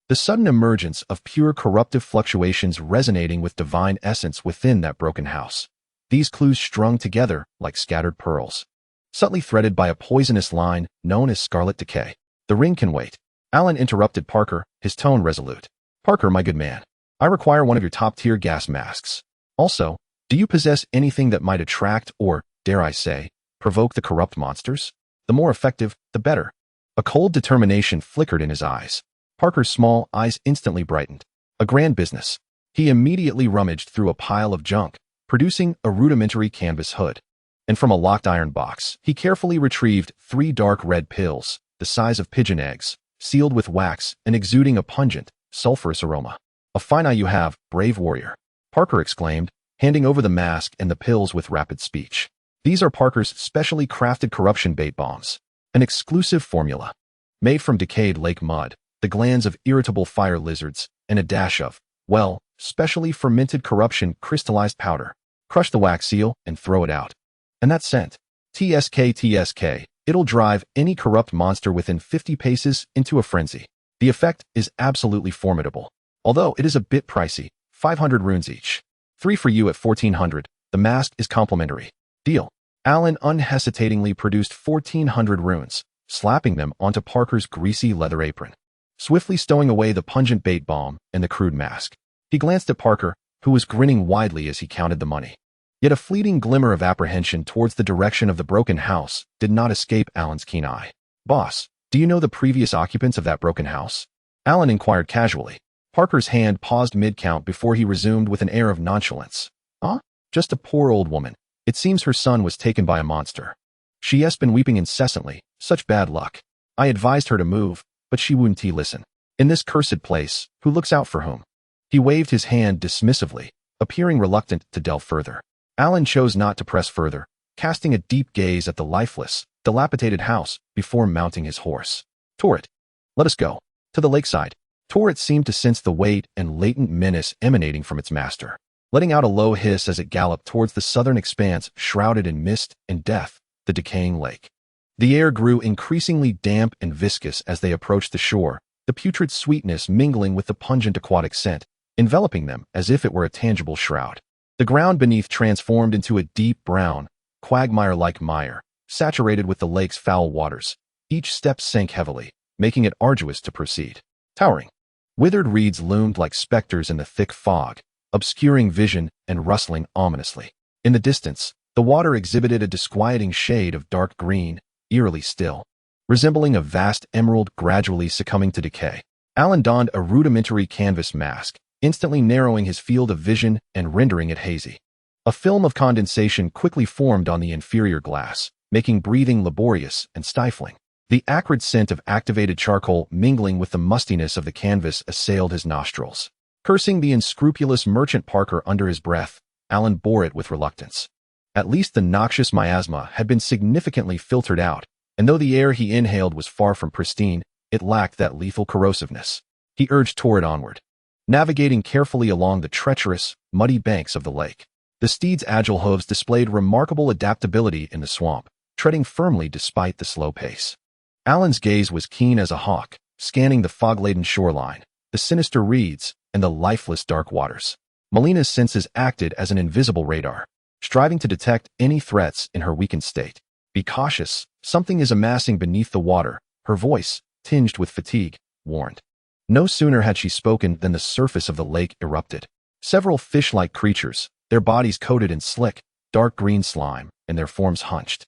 the sudden emergence of pure corruptive fluctuations resonating with divine essence within that broken house. These clues strung together like scattered pearls, subtly threaded by a poisonous line known as Scarlet Decay. The ring can wait. Alan interrupted Parker, his tone resolute. Parker, my good man, I require one of your top-tier gas masks. Also, do you possess anything that might attract or, dare I say, provoke the corrupt monsters? The more effective, the better. A cold determination flickered in his eyes. Parker's small eyes instantly brightened. A grand business. He immediately rummaged through a pile of junk, producing a rudimentary canvas hood. And from a locked iron box, he carefully retrieved 3 dark red pills, the size of pigeon eggs, sealed with wax and exuding a pungent, sulfurous aroma. A fine eye you have, brave warrior, Parker exclaimed, handing over the mask and the pills with rapid speech. These are Parker's specially crafted corruption bait bombs, an exclusive formula, made from decayed lake mud, the glands of irritable fire lizards, and a dash of, well, specially fermented corruption crystallized powder. Crush the wax seal and throw it out. And that scent, TSK, it'll drive any corrupt monster within 50 paces into a frenzy. The effect is absolutely formidable, although it is a bit pricey, 500 runes each. 3 for you at 1400, the mask is complimentary. Deal. Alan unhesitatingly produced 1400 runes, slapping them onto Parker's greasy leather apron, swiftly stowing away the pungent bait bomb and the crude mask. He glanced at Parker, who was grinning widely as he counted the money. Yet a fleeting glimmer of apprehension towards the direction of the broken house did not escape Alan's keen eye. Boss, do you know the previous occupants of that broken house? Alan inquired casually. Parker's hand paused mid-count before he resumed with an air of nonchalance. Huh? Just a poor old woman, It seems her son was taken by a monster. She has been weeping incessantly, such bad luck. I advised her to move, but she wouldn't listen. In this cursed place, who looks out for whom? He waved his hand dismissively, appearing reluctant to delve further. Alan chose not to press further, casting a deep gaze at the lifeless, dilapidated house before mounting his horse. Torret, let us go. To the lakeside. Torret seemed to sense the weight and latent menace emanating from its master, letting out a low hiss as it galloped towards the southern expanse shrouded in mist and death, the decaying lake. The air grew increasingly damp and viscous as they approached the shore, the putrid sweetness mingling with the pungent aquatic scent, enveloping them as if it were a tangible shroud. The ground beneath transformed into a deep brown, quagmire-like mire, saturated with the lake's foul waters. Each step sank heavily, making it arduous to proceed. Towering, withered reeds loomed like specters in the thick fog, obscuring vision and rustling ominously. In the distance, the water exhibited a disquieting shade of dark green, eerily still, resembling a vast emerald gradually succumbing to decay. Alan donned a rudimentary canvas mask, instantly narrowing his field of vision and rendering it hazy. A film of condensation quickly formed on the inferior glass, making breathing laborious and stifling. The acrid scent of activated charcoal mingling with the mustiness of the canvas assailed his nostrils. Cursing the unscrupulous merchant Parker under his breath, Alan bore it with reluctance. At least the noxious miasma had been significantly filtered out, and though the air he inhaled was far from pristine, it lacked that lethal corrosiveness. He urged Torret onward, navigating carefully along the treacherous, muddy banks of the lake. The steed's agile hooves displayed remarkable adaptability in the swamp, treading firmly despite the slow pace. Alan's gaze was keen as a hawk, scanning the fog-laden shoreline, the sinister reeds, and the lifeless dark waters. Malena's senses acted as an invisible radar, striving to detect any threats in her weakened state. Be cautious, something is amassing beneath the water, her voice, tinged with fatigue, warned. No sooner had she spoken than the surface of the lake erupted. Several fish-like creatures, their bodies coated in slick, dark green slime, and their forms hunched,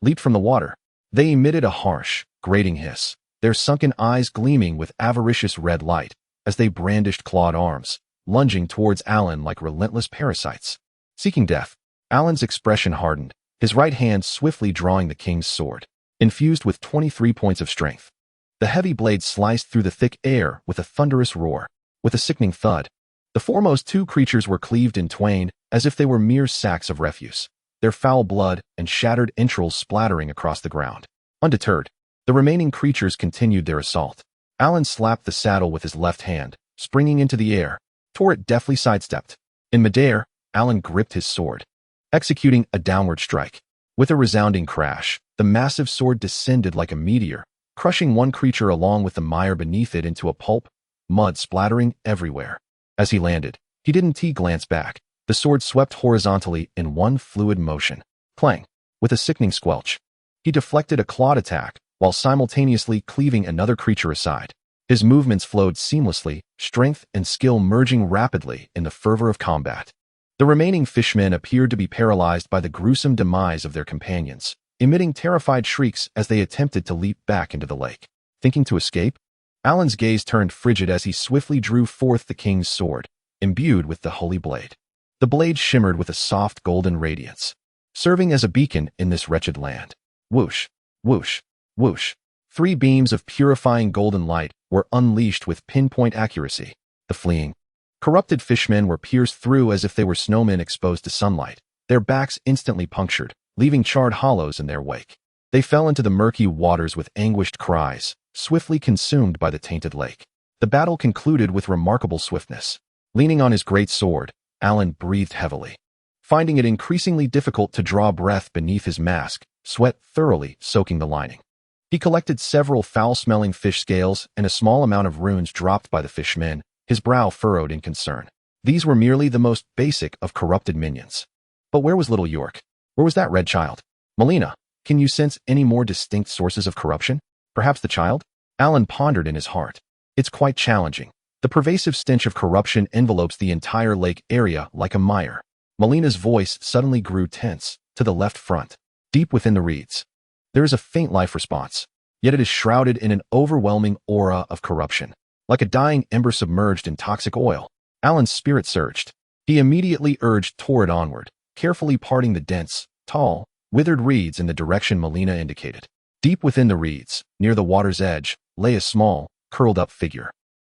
leaped from the water. They emitted a harsh, grating hiss, their sunken eyes gleaming with avaricious red light, as they brandished clawed arms, lunging towards Alan like relentless parasites. Seeking death, Alan's expression hardened, his right hand swiftly drawing the king's sword, infused with 23 points of strength. The heavy blade sliced through the thick air with a thunderous roar. With a sickening thud, the foremost two creatures were cleaved in twain as if they were mere sacks of refuse, their foul blood and shattered entrails splattering across the ground. Undeterred, the remaining creatures continued their assault. Alan slapped the saddle with his left hand, springing into the air. Torret deftly sidestepped. In midair, Alan gripped his sword, executing a downward strike. With a resounding crash, the massive sword descended like a meteor, crushing one creature along with the mire beneath it into a pulp, mud splattering everywhere. As he landed, he didn't glance back. The sword swept horizontally in one fluid motion. Clang! With a sickening squelch, he deflected a clawed attack, while simultaneously cleaving another creature aside. His movements flowed seamlessly, strength and skill merging rapidly in the fervor of combat. The remaining fishmen appeared to be paralyzed by the gruesome demise of their companions, emitting terrified shrieks as they attempted to leap back into the lake. Thinking to escape? Alan's gaze turned frigid as he swiftly drew forth the king's sword, imbued with the holy blade. The blade shimmered with a soft golden radiance, serving as a beacon in this wretched land. Whoosh, whoosh, whoosh. 3 beams of purifying golden light were unleashed with pinpoint accuracy. The fleeing, corrupted fishmen were pierced through as if they were snowmen exposed to sunlight, their backs instantly punctured, leaving charred hollows in their wake. They fell into the murky waters with anguished cries, swiftly consumed by the tainted lake. The battle concluded with remarkable swiftness. Leaning on his great sword, Alan breathed heavily, finding it increasingly difficult to draw breath beneath his mask, sweat thoroughly soaking the lining. He collected several foul-smelling fish scales and a small amount of runes dropped by the fishmen, his brow furrowed in concern. These were merely the most basic of corrupted minions. But where was little York? Where was that red child? Malenia, can you sense any more distinct sources of corruption? Perhaps the child? Alan pondered in his heart. It's quite challenging. The pervasive stench of corruption envelopes the entire lake area like a mire. Malena's voice suddenly grew tense, to the left front, deep within the reeds. There is a faint life response, yet it is shrouded in an overwhelming aura of corruption, like a dying ember submerged in toxic oil. Alan's spirit surged. He immediately urged Torret onward, carefully parting the dense, tall, withered reeds in the direction Malenia indicated. Deep within the reeds, near the water's edge, lay a small, curled-up figure.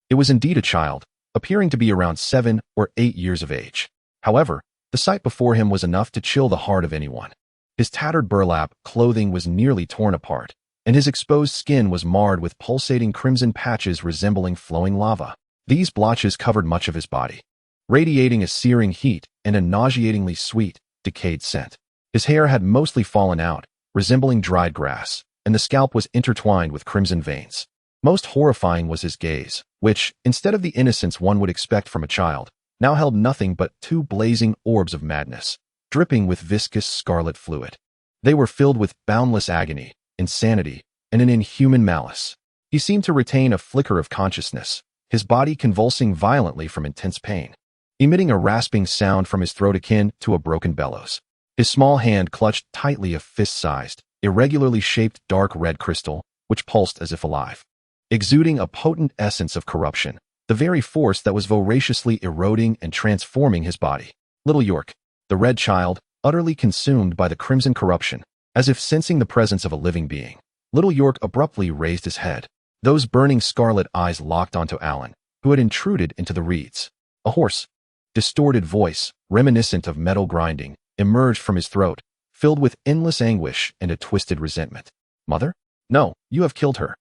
It was indeed a child, appearing to be around 7 or 8 years of age. However, the sight before him was enough to chill the heart of anyone. His tattered burlap clothing was nearly torn apart, and his exposed skin was marred with pulsating crimson patches resembling flowing lava. These blotches covered much of his body, radiating a searing heat and a nauseatingly sweet, decayed scent. His hair had mostly fallen out, resembling dried grass, and the scalp was intertwined with crimson veins. Most horrifying was his gaze, which, instead of the innocence one would expect from a child, now held nothing but 2 blazing orbs of madness, dripping with viscous scarlet fluid. They were filled with boundless agony, insanity, and an inhuman malice. He seemed to retain a flicker of consciousness, his body convulsing violently from intense pain, emitting a rasping sound from his throat akin to a broken bellows. His small hand clutched tightly a fist-sized, irregularly shaped dark red crystal, which pulsed as if alive, exuding a potent essence of corruption, the very force that was voraciously eroding and transforming his body. Little York, the red child, utterly consumed by the crimson corruption, as if sensing the presence of a living being. Little York abruptly raised his head. Those burning scarlet eyes locked onto Alan, who had intruded into the reeds. A hoarse, distorted voice, reminiscent of metal grinding, emerged from his throat, filled with endless anguish and a twisted resentment. Mother? No, you have killed her.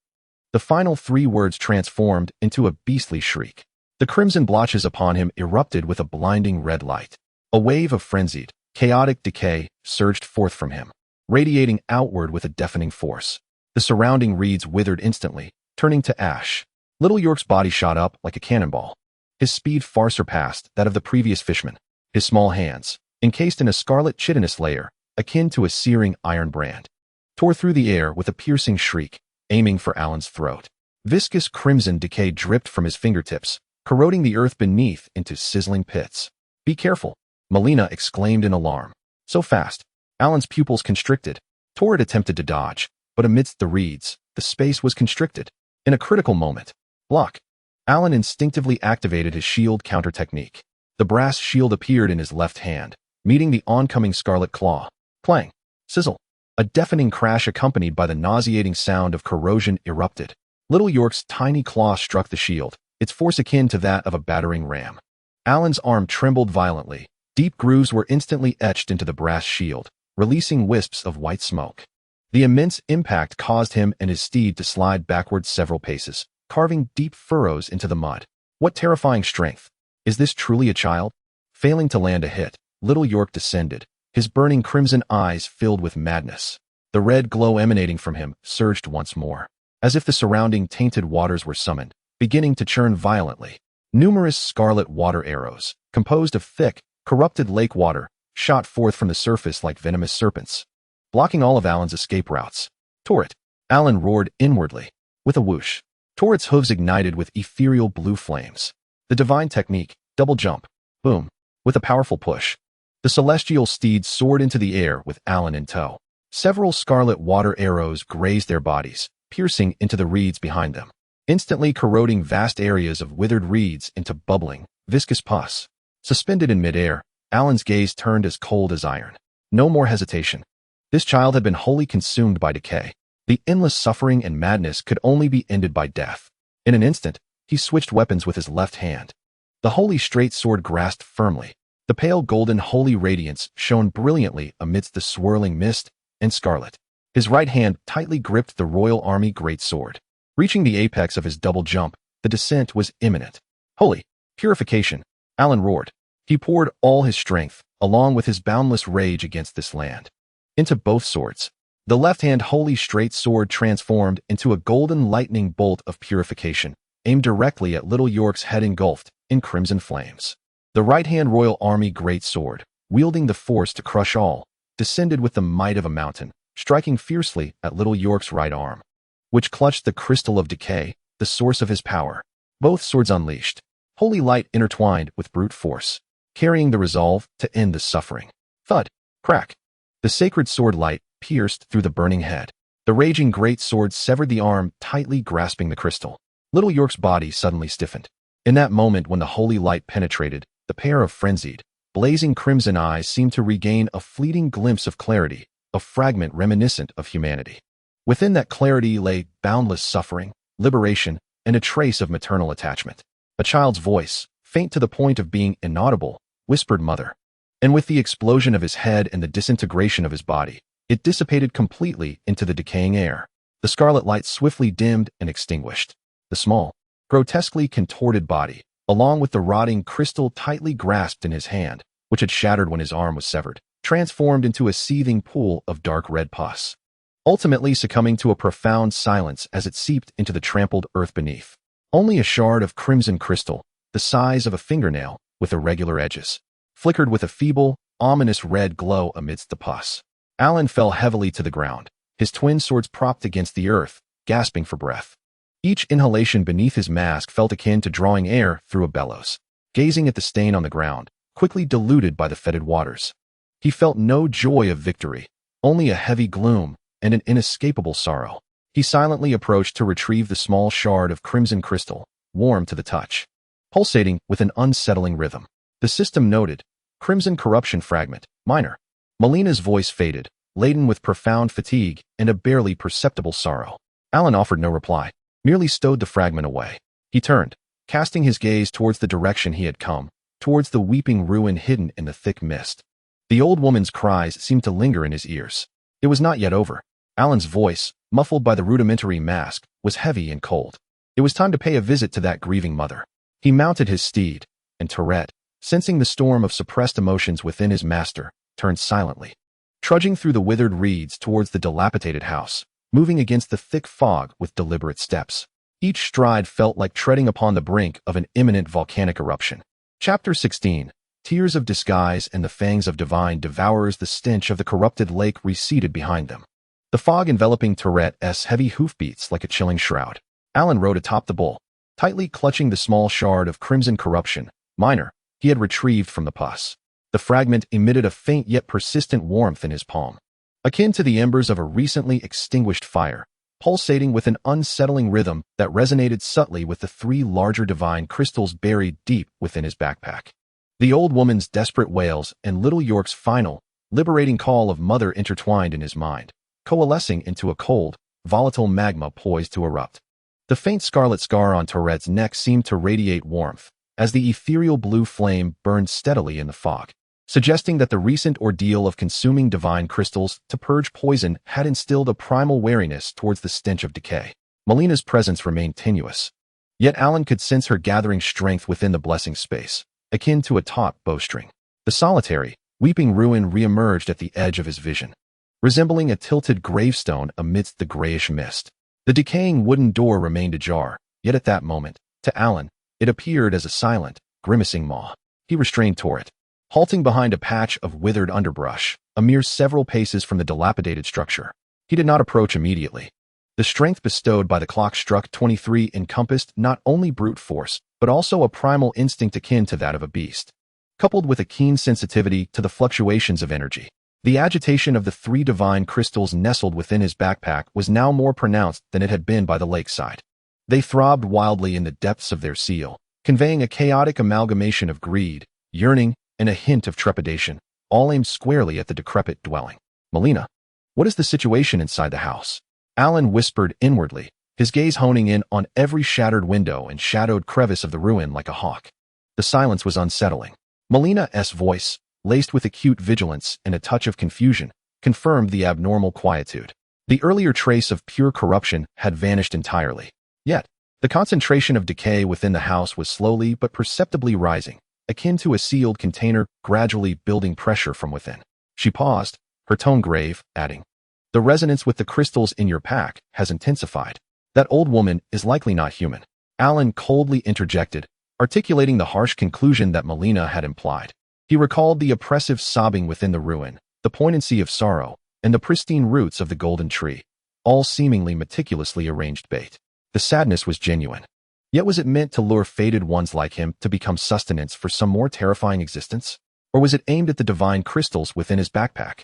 The final 3 words transformed into a beastly shriek. The crimson blotches upon him erupted with a blinding red light. A wave of frenzied, chaotic decay surged forth from him, radiating outward with a deafening force. The surrounding reeds withered instantly, turning to ash. Little York's body shot up like a cannonball. His speed far surpassed that of the previous fishman. His small hands, encased in a scarlet chitinous layer, akin to a searing iron brand, tore through the air with a piercing shriek, aiming for Alan's throat. Viscous crimson decay dripped from his fingertips, corroding the earth beneath into sizzling pits. Be careful, Malenia exclaimed in alarm. So fast, Alan's pupils constricted. Torrid attempted to dodge, but amidst the reeds, the space was constricted. In a critical moment, block. Alan instinctively activated his shield counter technique. The brass shield appeared in his left hand, meeting the oncoming scarlet claw. Clang, sizzle. A deafening crash accompanied by the nauseating sound of corrosion erupted. Little York's tiny claw struck the shield, its force akin to that of a battering ram. Alan's arm trembled violently. Deep grooves were instantly etched into the brass shield, releasing wisps of white smoke. The immense impact caused him and his steed to slide backward several paces, carving deep furrows into the mud. What terrifying strength! Is this truly a child? Failing to land a hit, Little York descended, his burning crimson eyes filled with madness. The red glow emanating from him surged once more, as if the surrounding tainted waters were summoned, beginning to churn violently. Numerous scarlet water arrows, composed of thick, corrupted lake water, shot forth from the surface like venomous serpents, blocking all of Alan's escape routes. Torrid! Alan roared inwardly. With a whoosh, Torrid's hooves ignited with ethereal blue flames. The divine technique, double jump, boom, with a powerful push. The celestial steed soared into the air with Alan in tow. Several scarlet water arrows grazed their bodies, piercing into the reeds behind them, instantly corroding vast areas of withered reeds into bubbling, viscous pus. Suspended in midair, Alan's gaze turned as cold as iron. No more hesitation. This child had been wholly consumed by decay. The endless suffering and madness could only be ended by death. In an instant, he switched weapons with his left hand. The holy straight sword grasped firmly. The pale golden holy radiance shone brilliantly amidst the swirling mist and scarlet. His right hand tightly gripped the royal army greatsword. Reaching the apex of his double jump, the descent was imminent. Holy purification! Alan roared. He poured all his strength, along with his boundless rage against this land, into both swords. The left-hand holy straight sword transformed into a golden lightning bolt of purification, aimed directly at Little York's head engulfed in crimson flames. The right-hand royal army greatsword, wielding the force to crush all, descended with the might of a mountain, striking fiercely at Little York's right arm, which clutched the crystal of decay, the source of his power. Both swords unleashed, holy light intertwined with brute force, carrying the resolve to end the suffering. Thud! Crack! The sacred sword light pierced through the burning head. The raging great sword severed the arm tightly grasping the crystal. Little York's body suddenly stiffened. In that moment when the holy light penetrated, the pair of frenzied, blazing crimson eyes seemed to regain a fleeting glimpse of clarity, a fragment reminiscent of humanity. Within that clarity lay boundless suffering, liberation, and a trace of maternal attachment. A child's voice, faint to the point of being inaudible, whispered mother. And with the explosion of his head and the disintegration of his body, it dissipated completely into the decaying air. The scarlet light swiftly dimmed and extinguished. The small, grotesquely contorted body, along with the rotting crystal tightly grasped in his hand, which had shattered when his arm was severed, transformed into a seething pool of dark red pus, ultimately succumbing to a profound silence as it seeped into the trampled earth beneath. Only a shard of crimson crystal, the size of a fingernail, with irregular edges, flickered with a feeble, ominous red glow amidst the pus. Alan fell heavily to the ground, his twin swords propped against the earth, gasping for breath. Each inhalation beneath his mask felt akin to drawing air through a bellows. Gazing at the stain on the ground, quickly diluted by the fetid waters, he felt no joy of victory, only a heavy gloom and an inescapable sorrow. He silently approached to retrieve the small shard of crimson crystal, warm to the touch, pulsating with an unsettling rhythm. The system noted, crimson corruption fragment, minor. Malena's voice faded, laden with profound fatigue and a barely perceptible sorrow. Alan offered no reply, merely stowed the fragment away. He turned, casting his gaze towards the direction he had come, towards the weeping ruin hidden in the thick mist. The old woman's cries seemed to linger in his ears. It was not yet over. Alan's voice, muffled by the rudimentary mask, was heavy and cold. It was time to pay a visit to that grieving mother. He mounted his steed, and Tourette, sensing the storm of suppressed emotions within his master, turned silently, trudging through the withered reeds towards the dilapidated house, moving against the thick fog with deliberate steps. Each stride felt like treading upon the brink of an imminent volcanic eruption. Chapter 16. Tears of disguise and the fangs of divine devourers. The stench of the corrupted lake receded behind them, the fog enveloping Tourette's heavy hoofbeats like a chilling shroud. Alan rode atop the bull, tightly clutching the small shard of crimson corruption, minor, he had retrieved from the pus. The fragment emitted a faint yet persistent warmth in his palm, akin to the embers of a recently extinguished fire, pulsating with an unsettling rhythm that resonated subtly with the 3 larger divine crystals buried deep within his backpack. The old woman's desperate wails and little York's final, liberating call of mother intertwined in his mind, coalescing into a cold, volatile magma poised to erupt. The faint scarlet scar on Tourette's neck seemed to radiate warmth, as the ethereal blue flame burned steadily in the fog, suggesting that the recent ordeal of consuming divine crystals to purge poison had instilled a primal wariness towards the stench of decay. Malena's presence remained tenuous, yet Alan could sense her gathering strength within the blessing space, akin to a taut bowstring. The solitary, weeping ruin re-emerged at the edge of his vision, resembling a tilted gravestone amidst the grayish mist. The decaying wooden door remained ajar, yet at that moment, to Alan, it appeared as a silent, grimacing maw. He restrained Tourette, halting behind a patch of withered underbrush, a mere several paces from the dilapidated structure. He did not approach immediately. The strength bestowed by the clock struck 23 encompassed not only brute force, but also a primal instinct akin to that of a beast, coupled with a keen sensitivity to the fluctuations of energy. The agitation of the 3 divine crystals nestled within his backpack was now more pronounced than it had been by the lakeside. They throbbed wildly in the depths of their seal, conveying a chaotic amalgamation of greed, yearning, and a hint of trepidation, all aimed squarely at the decrepit dwelling. Malenia, what is the situation inside the house? Alan whispered inwardly, his gaze honing in on every shattered window and shadowed crevice of the ruin like a hawk. The silence was unsettling. Malena's voice, laced with acute vigilance and a touch of confusion, confirmed the abnormal quietude. The earlier trace of pure corruption had vanished entirely. Yet, the concentration of decay within the house was slowly but perceptibly rising, akin to a sealed container gradually building pressure from within. She paused, her tone grave, adding, "The resonance with the crystals in your pack has intensified. That old woman is likely not human." Alan coldly interjected, articulating the harsh conclusion that Malenia had implied. He recalled the oppressive sobbing within the ruin, the poignancy of sorrow, and the pristine roots of the golden tree, all seemingly meticulously arranged bait. The sadness was genuine. Yet was it meant to lure fated ones like him to become sustenance for some more terrifying existence? Or was it aimed at the divine crystals within his backpack?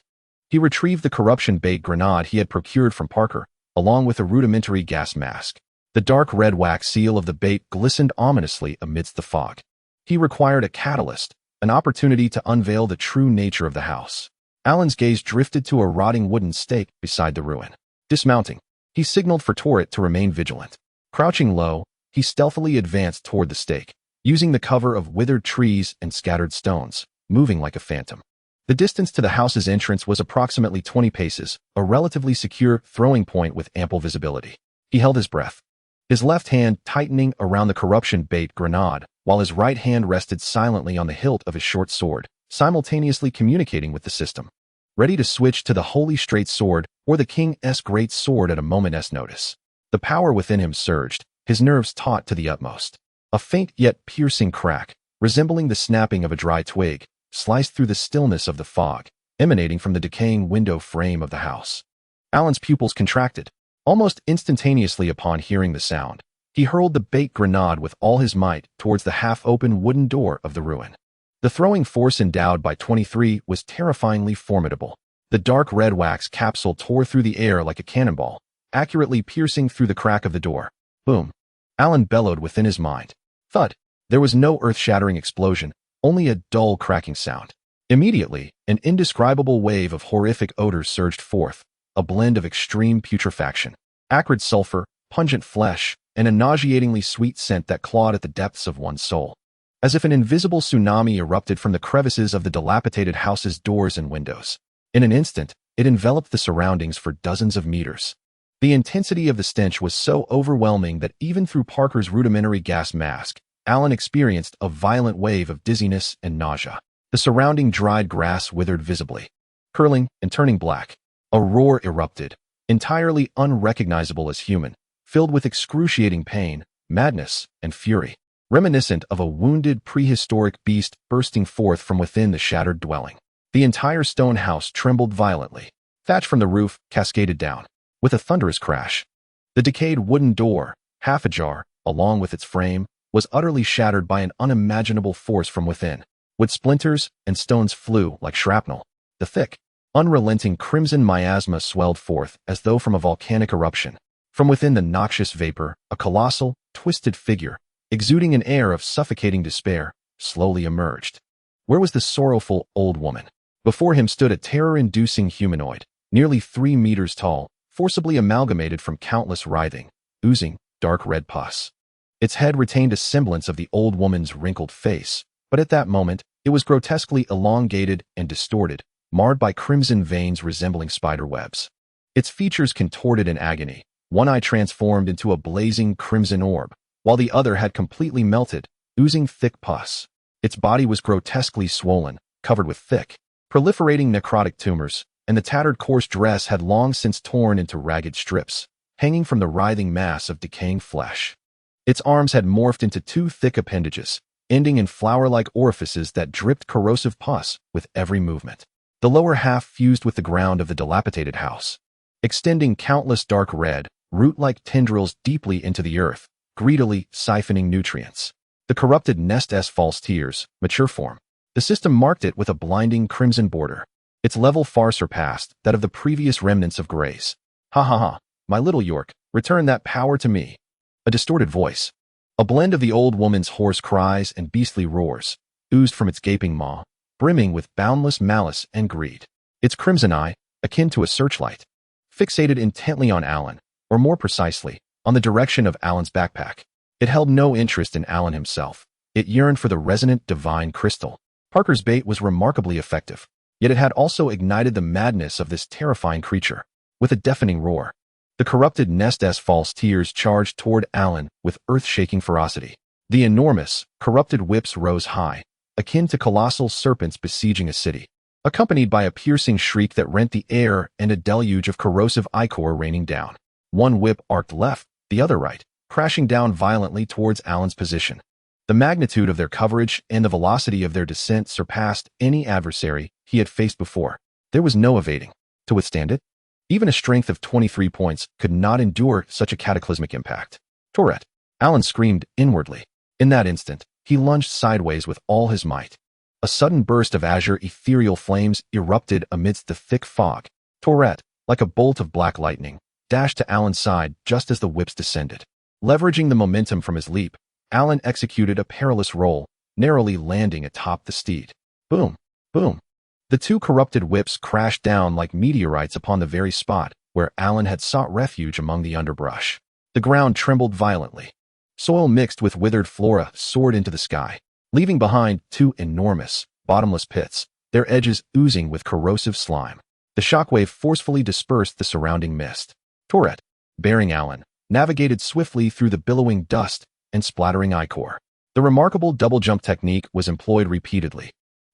He retrieved the corruption bait grenade he had procured from Parker, along with a rudimentary gas mask. The dark red wax seal of the bait glistened ominously amidst the fog. He required a catalyst, an opportunity to unveil the true nature of the house. Alan's gaze drifted to a rotting wooden stake beside the ruin. Dismounting, he signaled for Torret to remain vigilant. Crouching low, he stealthily advanced toward the stake, using the cover of withered trees and scattered stones, moving like a phantom. The distance to the house's entrance was approximately 20 paces, a relatively secure throwing point with ample visibility. He held his breath, his left hand tightening around the corruption-bait grenade, while his right hand rested silently on the hilt of his short sword, simultaneously communicating with the system. Ready to switch to the holy straight sword or the king's great sword at a moment's notice. The power within him surged, his nerves taut to the utmost. A faint yet piercing crack, resembling the snapping of a dry twig, sliced through the stillness of the fog, emanating from the decaying window frame of the house. Alan's pupils contracted. Almost instantaneously upon hearing the sound, he hurled the bait grenade with all his might towards the half-open wooden door of the ruin. The throwing force endowed by 23 was terrifyingly formidable. The dark red wax capsule tore through the air like a cannonball, accurately piercing through the crack of the door. Boom! Alan bellowed within his mind. Thud! There was no earth-shattering explosion, only a dull cracking sound. Immediately, an indescribable wave of horrific odors surged forth, a blend of extreme putrefaction, acrid sulfur, pungent flesh, and a nauseatingly sweet scent that clawed at the depths of one's soul. As if an invisible tsunami erupted from the crevices of the dilapidated house's doors and windows. In an instant, it enveloped the surroundings for dozens of meters. The intensity of the stench was so overwhelming that even through Parker's rudimentary gas mask, Alan experienced a violent wave of dizziness and nausea. The surrounding dried grass withered visibly, curling and turning black. A roar erupted, entirely unrecognizable as human, filled with excruciating pain, madness, and fury, reminiscent of a wounded prehistoric beast bursting forth from within the shattered dwelling. The entire stone house trembled violently. Thatch from the roof cascaded down, with a thunderous crash. The decayed wooden door, half ajar, along with its frame, was utterly shattered by an unimaginable force from within. Wood splinters and stones flew like shrapnel. The thick, unrelenting crimson miasma swelled forth as though from a volcanic eruption. From within the noxious vapor, a colossal, twisted figure, exuding an air of suffocating despair, slowly emerged. Where was the sorrowful old woman? Before him stood a terror-inducing humanoid, nearly 3 meters tall, forcibly amalgamated from countless writhing, oozing, dark red pus. Its head retained a semblance of the old woman's wrinkled face, but at that moment, it was grotesquely elongated and distorted, marred by crimson veins resembling spider webs. Its features contorted in agony, one eye transformed into a blazing crimson orb, while the other had completely melted, oozing thick pus. Its body was grotesquely swollen, covered with thick, proliferating necrotic tumors, and the tattered coarse dress had long since torn into ragged strips, hanging from the writhing mass of decaying flesh. Its arms had morphed into 2 thick appendages, ending in flower-like orifices that dripped corrosive pus with every movement. The lower half fused with the ground of the dilapidated house, extending countless dark red, root-like tendrils deeply into the earth, greedily siphoning nutrients. The corrupted nest's false tears, mature form. The system marked it with a blinding crimson border. Its level far surpassed that of the previous remnants of grays. Ha ha ha, my little York, return that power to me. A distorted voice, a blend of the old woman's hoarse cries and beastly roars, oozed from its gaping maw, brimming with boundless malice and greed. Its crimson eye, akin to a searchlight, fixated intently on Alan, or more precisely, on the direction of Alan's backpack. It held no interest in Alan himself. It yearned for the resonant divine crystal. Parker's bait was remarkably effective, yet it had also ignited the madness of this terrifying creature. With a deafening roar, the corrupted nest's false tears charged toward Alan with earth-shaking ferocity. The enormous, corrupted whips rose high, akin to colossal serpents besieging a city, accompanied by a piercing shriek that rent the air and a deluge of corrosive ichor raining down. One whip arced left, the other right, crashing down violently towards Alan's position. The magnitude of their coverage and the velocity of their descent surpassed any adversary he had faced before. There was no evading. To withstand it, even a strength of 23 points could not endure such a cataclysmic impact. Torret! Alan screamed inwardly. In that instant, he lunged sideways with all his might. A sudden burst of azure ethereal flames erupted amidst the thick fog. Torret, like a bolt of black lightning, dashed to Alan's side just as the whips descended. Leveraging the momentum from his leap, Alan executed a perilous roll, narrowly landing atop the steed. Boom! Boom! The two corrupted whips crashed down like meteorites upon the very spot where Alan had sought refuge among the underbrush. The ground trembled violently. Soil mixed with withered flora soared into the sky, leaving behind two enormous, bottomless pits, their edges oozing with corrosive slime. The shockwave forcefully dispersed the surrounding mist. Tourette, bearing Alan, navigated swiftly through the billowing dust and splattering ichor. The remarkable double-jump technique was employed repeatedly,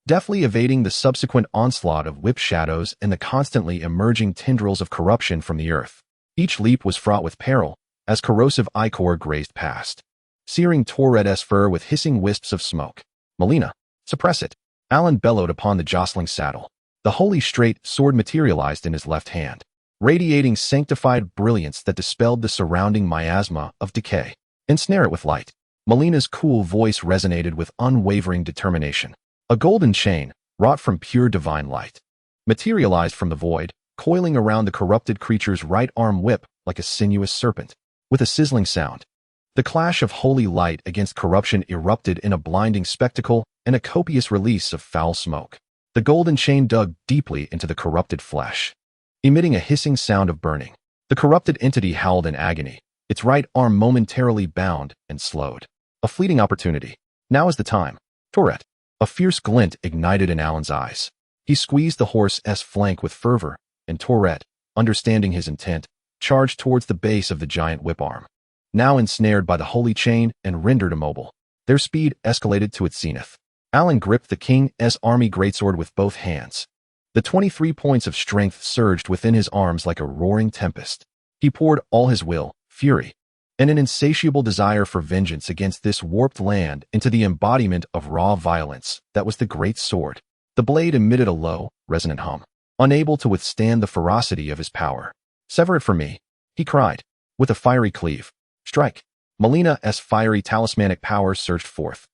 deftly evading the subsequent onslaught of whip shadows and the constantly emerging tendrils of corruption from the earth. Each leap was fraught with peril, as corrosive ichor grazed past, searing Tourette's fur with hissing wisps of smoke. Malenia, suppress it! Alan bellowed upon the jostling saddle. The holy straight sword materialized in his left hand, radiating sanctified brilliance that dispelled the surrounding miasma of decay. Ensnare it with light. Malenia's cool voice resonated with unwavering determination. A golden chain, wrought from pure divine light, materialized from the void, coiling around the corrupted creature's right arm whip like a sinuous serpent. With a sizzling sound, the clash of holy light against corruption erupted in a blinding spectacle and a copious release of foul smoke. The golden chain dug deeply into the corrupted flesh, emitting a hissing sound of burning. The corrupted entity howled in agony, its right arm momentarily bound and slowed. A fleeting opportunity. Now is the time. Tourette. A fierce glint ignited in Alan's eyes. He squeezed the horse's flank with fervor, and Tourette, understanding his intent, charged towards the base of the giant whip arm. Now ensnared by the holy chain and rendered immobile, their speed escalated to its zenith. Alan gripped the king's army greatsword with both hands. The 23 points of strength surged within his arms like a roaring tempest. He poured all his will, fury, and an insatiable desire for vengeance against this warped land into the embodiment of raw violence that was the great sword. The blade emitted a low, resonant hum, unable to withstand the ferocity of his power. Sever it for me, he cried, with a fiery cleave. Strike! Malenia's fiery talismanic power surged forth.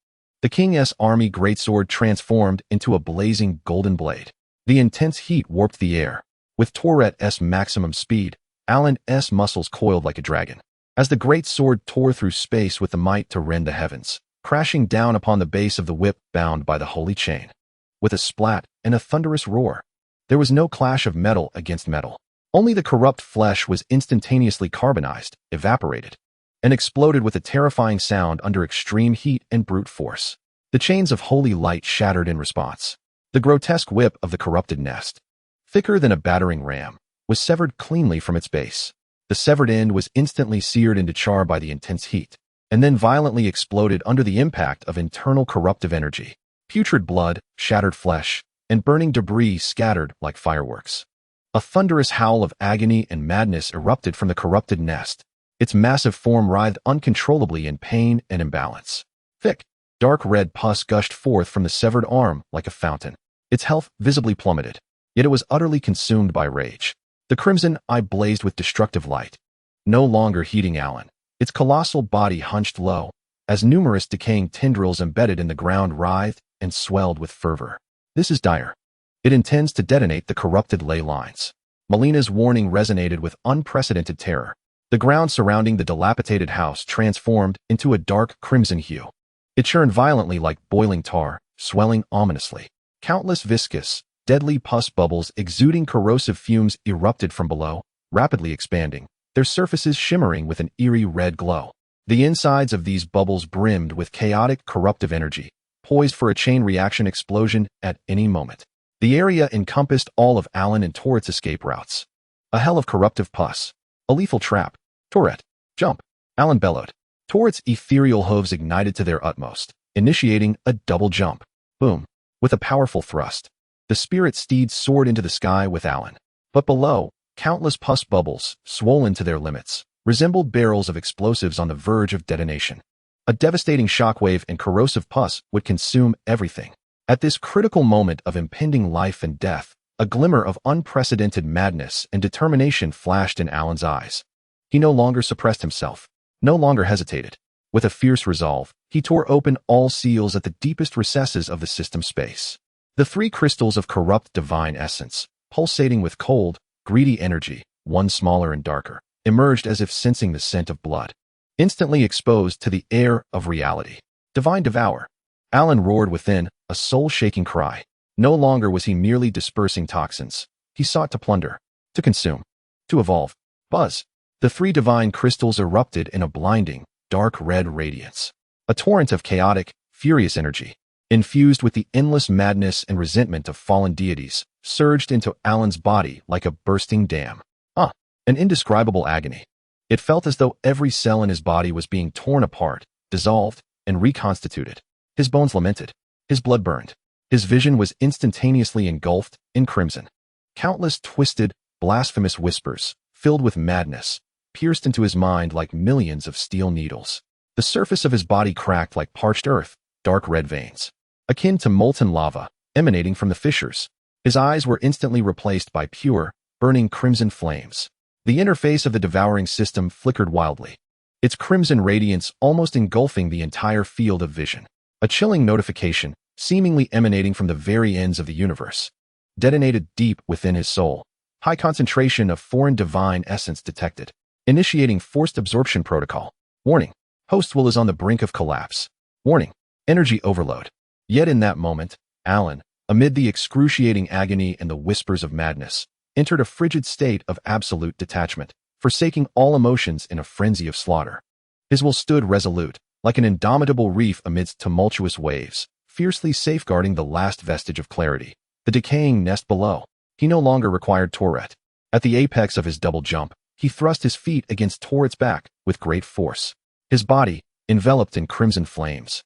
The king's army greatsword transformed into a blazing golden blade. The intense heat warped the air. With Tourette's maximum speed, Alan's muscles coiled like a dragon, as the great sword tore through space with the might to rend the heavens, crashing down upon the base of the whip bound by the holy chain. With a splat and a thunderous roar, there was no clash of metal against metal. Only the corrupt flesh was instantaneously carbonized, evaporated, and exploded with a terrifying sound under extreme heat and brute force. The chains of holy light shattered in response. The grotesque whip of the corrupted nest, thicker than a battering ram, was severed cleanly from its base. The severed end was instantly seared into char by the intense heat, and then violently exploded under the impact of internal corruptive energy. Putrid blood, shattered flesh, and burning debris scattered like fireworks. A thunderous howl of agony and madness erupted from the corrupted nest. Its massive form writhed uncontrollably in pain and imbalance. Thick, dark red pus gushed forth from the severed arm like a fountain. Its health visibly plummeted, yet it was utterly consumed by rage. The crimson eye blazed with destructive light, no longer heeding Alan. Its colossal body hunched low, as numerous decaying tendrils embedded in the ground writhed and swelled with fervor. This is dire. It intends to detonate the corrupted ley lines. Malenia's warning resonated with unprecedented terror. The ground surrounding the dilapidated house transformed into a dark crimson hue. It churned violently like boiling tar, swelling ominously. Countless viscous, deadly pus bubbles exuding corrosive fumes erupted from below, rapidly expanding, their surfaces shimmering with an eerie red glow. The insides of these bubbles brimmed with chaotic, corruptive energy, poised for a chain reaction explosion at any moment. The area encompassed all of Alan and Tourette's escape routes. A hell of corruptive pus. A lethal trap. Tourette, jump! Alan bellowed. Tourette's ethereal hooves ignited to their utmost, initiating a double jump. Boom! With a powerful thrust, the spirit steed soared into the sky with Alan. But below, countless pus bubbles, swollen to their limits, resembled barrels of explosives on the verge of detonation. A devastating shockwave and corrosive pus would consume everything. At this critical moment of impending life and death, a glimmer of unprecedented madness and determination flashed in Alan's eyes. He no longer suppressed himself, no longer hesitated. With a fierce resolve, he tore open all seals at the deepest recesses of the system space. The three crystals of corrupt divine essence, pulsating with cold, greedy energy, one smaller and darker, emerged as if sensing the scent of blood. Instantly exposed to the air of reality. Divine Devour. Alan roared within, a soul-shaking cry. No longer was he merely dispersing toxins. He sought to plunder, to consume, to evolve. Buzz. The three divine crystals erupted in a blinding, dark red radiance. A torrent of chaotic, furious energy, infused with the endless madness and resentment of fallen deities, surged into Alan's body like a bursting dam. An indescribable agony. It felt as though every cell in his body was being torn apart, dissolved, and reconstituted. His bones lamented. His blood burned. His vision was instantaneously engulfed in crimson. Countless twisted, blasphemous whispers, filled with madness, pierced into his mind like millions of steel needles. The surface of his body cracked like parched earth, dark red veins, akin to molten lava, emanating from the fissures. His eyes were instantly replaced by pure, burning crimson flames. The interface of the devouring system flickered wildly, its crimson radiance almost engulfing the entire field of vision. A chilling notification, seemingly emanating from the very ends of the universe, detonated deep within his soul. High concentration of foreign divine essence detected. Initiating forced absorption protocol. Warning. Host will is on the brink of collapse. Warning. Energy overload. Yet in that moment, Alan, amid the excruciating agony and the whispers of madness, entered a frigid state of absolute detachment, forsaking all emotions in a frenzy of slaughter. His will stood resolute, like an indomitable reef amidst tumultuous waves, fiercely safeguarding the last vestige of clarity, the decaying nest below. He no longer required Tourette. At the apex of his double jump, he thrust his feet against Tourette's back with great force. His body, enveloped in crimson flames,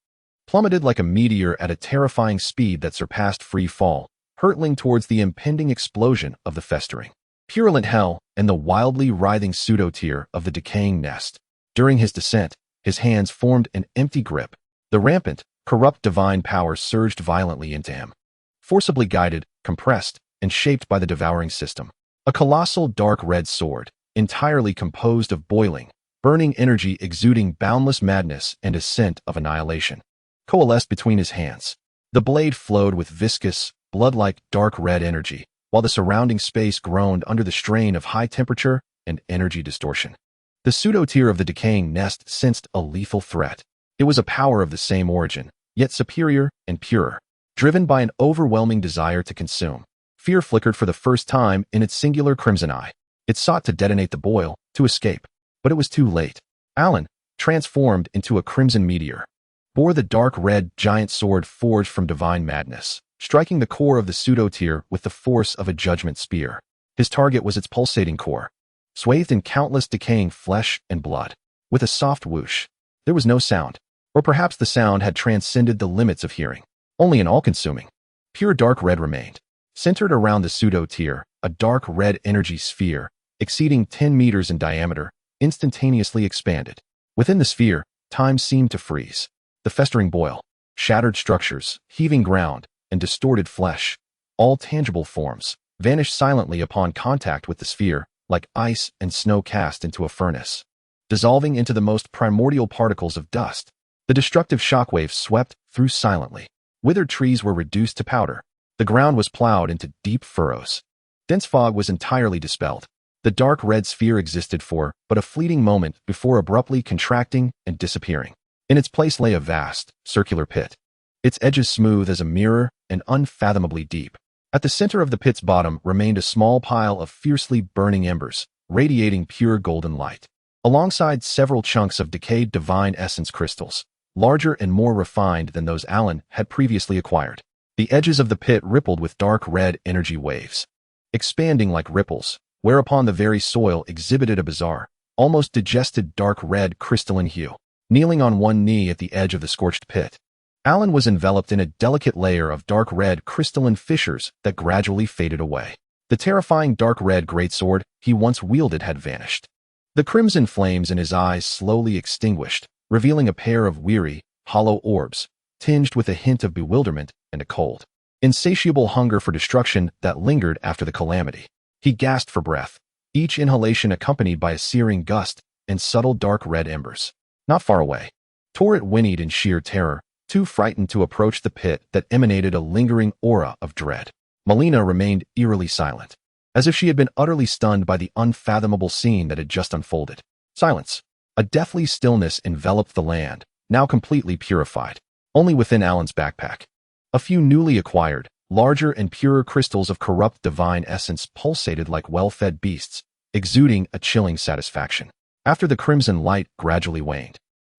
plummeted like a meteor at a terrifying speed that surpassed free fall, hurtling towards the impending explosion of the festering, purulent hell and the wildly writhing pseudo-tear of the decaying nest. During his descent, his hands formed an empty grip. The rampant, corrupt divine power surged violently into him, forcibly guided, compressed, and shaped by the devouring system. A colossal dark red sword, entirely composed of boiling, burning energy exuding boundless madness and a scent of annihilation, coalesced between his hands. The blade flowed with viscous, blood-like dark red energy, while the surrounding space groaned under the strain of high temperature and energy distortion. The pseudo-tear of the decaying nest sensed a lethal threat. It was a power of the same origin, yet superior and purer, driven by an overwhelming desire to consume. Fear flickered for the first time in its singular crimson eye. It sought to detonate the boil, to escape. But it was too late. Alan, transformed into a crimson meteor, bore the dark red giant sword forged from divine madness, striking the core of the pseudo-tear with the force of a judgment spear. His target was its pulsating core, swathed in countless decaying flesh and blood. With a soft whoosh, there was no sound, or perhaps the sound had transcended the limits of hearing. Only an all-consuming, pure dark red remained. Centered around the pseudo-tear, a dark red energy sphere, exceeding 10 meters in diameter, instantaneously expanded. Within the sphere, time seemed to freeze. The festering boil, shattered structures, heaving ground, and distorted flesh, all tangible forms, vanished silently upon contact with the sphere, like ice and snow cast into a furnace. Dissolving into the most primordial particles of dust, the destructive shockwaves swept through silently. Withered trees were reduced to powder. The ground was plowed into deep furrows. Dense fog was entirely dispelled. The dark red sphere existed for but a fleeting moment before abruptly contracting and disappearing. In its place lay a vast, circular pit, its edges smooth as a mirror and unfathomably deep. At the center of the pit's bottom remained a small pile of fiercely burning embers, radiating pure golden light, alongside several chunks of decayed divine essence crystals, larger and more refined than those Alan had previously acquired. The edges of the pit rippled with dark red energy waves, expanding like ripples, whereupon the very soil exhibited a bizarre, almost digested dark red crystalline hue. Kneeling on one knee at the edge of the scorched pit, Alan was enveloped in a delicate layer of dark red crystalline fissures that gradually faded away. The terrifying dark red greatsword he once wielded had vanished. The crimson flames in his eyes slowly extinguished, revealing a pair of weary, hollow orbs, tinged with a hint of bewilderment and a cold, insatiable hunger for destruction that lingered after the calamity. He gasped for breath, each inhalation accompanied by a searing gust and subtle dark red embers. Not far away, Tourette whinnied in sheer terror, too frightened to approach the pit that emanated a lingering aura of dread. Malenia remained eerily silent, as if she had been utterly stunned by the unfathomable scene that had just unfolded. Silence. A deathly stillness enveloped the land, now completely purified. only within Alan's backpack. A few newly acquired, larger and purer crystals of corrupt divine essence pulsated like well-fed beasts, exuding a chilling satisfaction. After the crimson light gradually waned,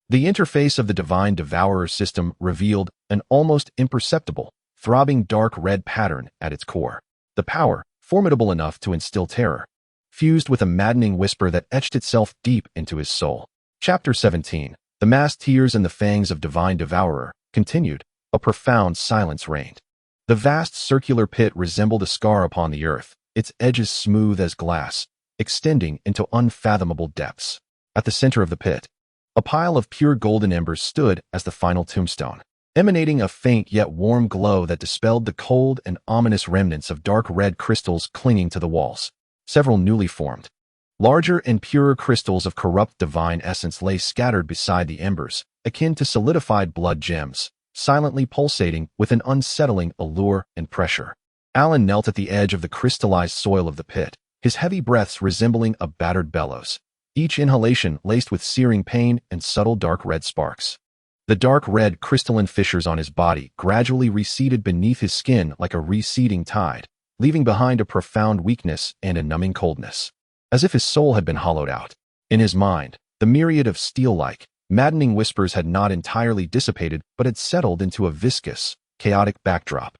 the interface of the divine devourer system revealed an almost imperceptible, throbbing dark red pattern at its core. The power, formidable enough to instill terror, fused with a maddening whisper that etched itself deep into his soul. Chapter 17. The masked tears and the fangs of divine devourer continued. A profound silence reigned. The vast circular pit resembled a scar upon the earth, its edges smooth as glass, extending into unfathomable depths. At the center of the pit, a pile of pure golden embers stood as the final tombstone, emanating a faint yet warm glow that dispelled the cold and ominous remnants of dark red crystals clinging to the walls. Several newly formed, larger and purer crystals of corrupt divine essence lay scattered beside the embers, akin to solidified blood gems, silently pulsating with an unsettling allure and pressure. Alan knelt at the edge of the crystallized soil of the pit, his heavy breaths resembling a battered bellows, each inhalation laced with searing pain and subtle dark red sparks. The dark red crystalline fissures on his body gradually receded beneath his skin like a receding tide, leaving behind a profound weakness and a numbing coldness, as if his soul had been hollowed out. In his mind, the myriad of steel-like, maddening whispers had not entirely dissipated but had settled into a viscous, chaotic backdrop,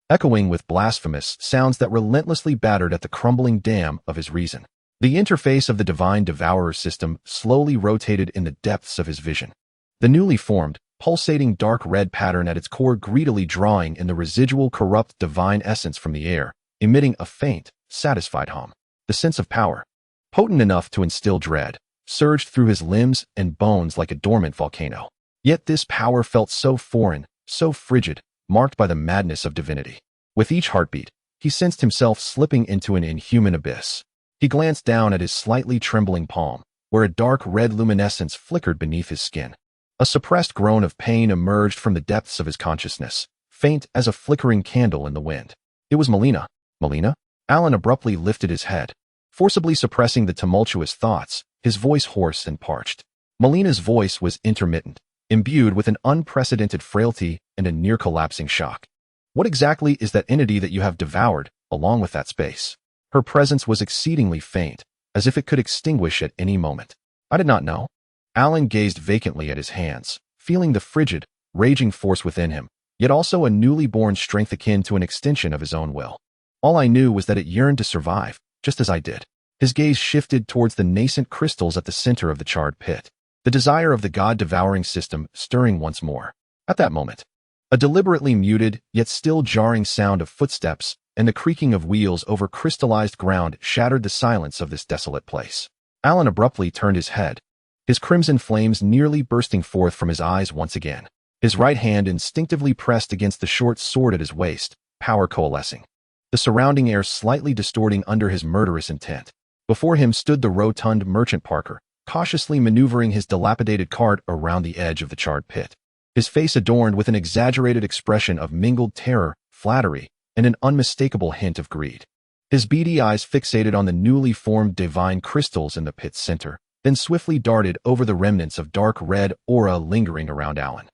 echoing with blasphemous sounds that relentlessly battered at the crumbling dam of his reason. The interface of the divine devourer system slowly rotated in the depths of his vision. The newly formed, pulsating dark red pattern at its core greedily drawing in the residual corrupt divine essence from the air, emitting a faint, satisfied hum. The sense of power, potent enough to instill dread, surged through his limbs and bones like a dormant volcano. Yet this power felt so foreign, so frigid, marked by the madness of divinity. With each heartbeat, he sensed himself slipping into an inhuman abyss. He glanced down at his slightly trembling palm, where a dark red luminescence flickered beneath his skin. A suppressed groan of pain emerged from the depths of his consciousness, faint as a flickering candle in the wind. It was Malenia. Malenia? Alan abruptly lifted his head, forcibly suppressing the tumultuous thoughts, his voice hoarse and parched. Malenia's voice was intermittent, imbued with an unprecedented frailty and a near-collapsing shock. What exactly is that entity that you have devoured, along with that space? Her presence was exceedingly faint, as if it could extinguish at any moment. I did not know. Alan gazed vacantly at his hands, feeling the frigid, raging force within him, yet also a newly born strength akin to an extension of his own will. All I knew was that it yearned to survive, just as I did. His gaze shifted towards the nascent crystals at the center of the charred pit, the desire of the God-Devouring System stirring once more. At that moment, a deliberately muted, yet still jarring sound of footsteps and the creaking of wheels over crystallized ground shattered the silence of this desolate place. Alan abruptly turned his head, his crimson flames nearly bursting forth from his eyes once again. His right hand instinctively pressed against the short sword at his waist, power coalescing, the surrounding air slightly distorting under his murderous intent. Before him stood the rotund merchant Parker, cautiously maneuvering his dilapidated cart around the edge of the charred pit, his face adorned with an exaggerated expression of mingled terror, flattery, and an unmistakable hint of greed. His beady eyes fixated on the newly formed divine crystals in the pit's center, then swiftly darted over the remnants of dark red aura lingering around Alan,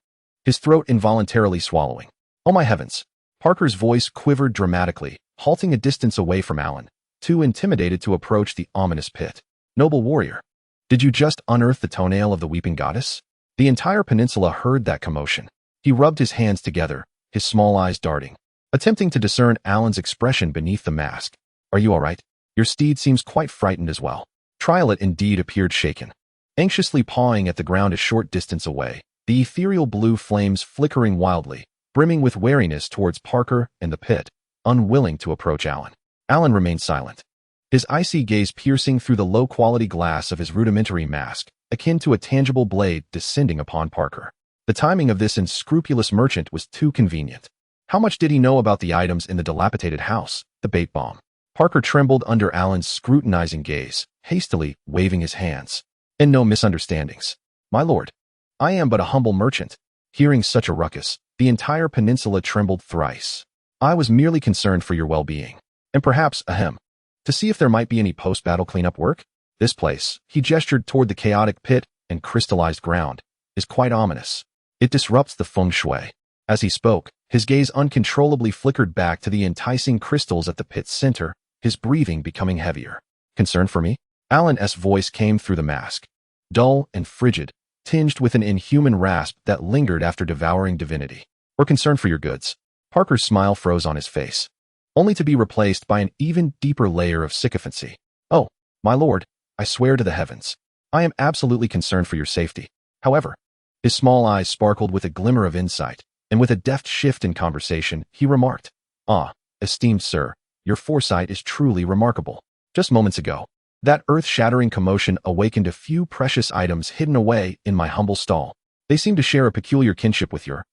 his throat involuntarily swallowing. Oh my heavens! Parker's voice quivered dramatically, halting a distance away from Alan, too intimidated to approach the ominous pit. Noble warrior, did you just unearth the toenail of the weeping goddess? The entire peninsula heard that commotion. He rubbed his hands together, his small eyes darting, attempting to discern Alan's expression beneath the mask. Are you all right? Your steed seems quite frightened as well. Triolet indeed appeared shaken, anxiously pawing at the ground a short distance away, the ethereal blue flames flickering wildly, brimming with wariness towards Parker and the pit, unwilling to approach Alan. Alan remained silent, his icy gaze piercing through the low-quality glass of his rudimentary mask, akin to a tangible blade descending upon Parker. The timing of this unscrupulous merchant was too convenient. How much did he know about the items in the dilapidated house, the bait bomb? Parker trembled under Alan's scrutinizing gaze, hastily waving his hands. And no misunderstandings. My lord, I am but a humble merchant. Hearing such a ruckus, the entire peninsula trembled thrice. I was merely concerned for your well-being, and perhaps, to see if there might be any post-battle cleanup work. This place, he gestured toward the chaotic pit and crystallized ground, is quite ominous. It disrupts the feng shui. As he spoke, his gaze uncontrollably flickered back to the enticing crystals at the pit's center, his breathing becoming heavier. Concern for me? Alan's voice came through the mask. Dull and frigid, tinged with an inhuman rasp that lingered after devouring divinity. Or concern for your goods. Parker's smile froze on his face, only to be replaced by an even deeper layer of sycophancy. Oh, my lord, I swear to the heavens. I am absolutely concerned for your safety. However, his small eyes sparkled with a glimmer of insight, and with a deft shift in conversation, he remarked, "Ah, esteemed sir, your foresight is truly remarkable. Just moments ago, that earth-shattering commotion awakened a few precious items hidden away in my humble stall. They seem to share a peculiar kinship with your,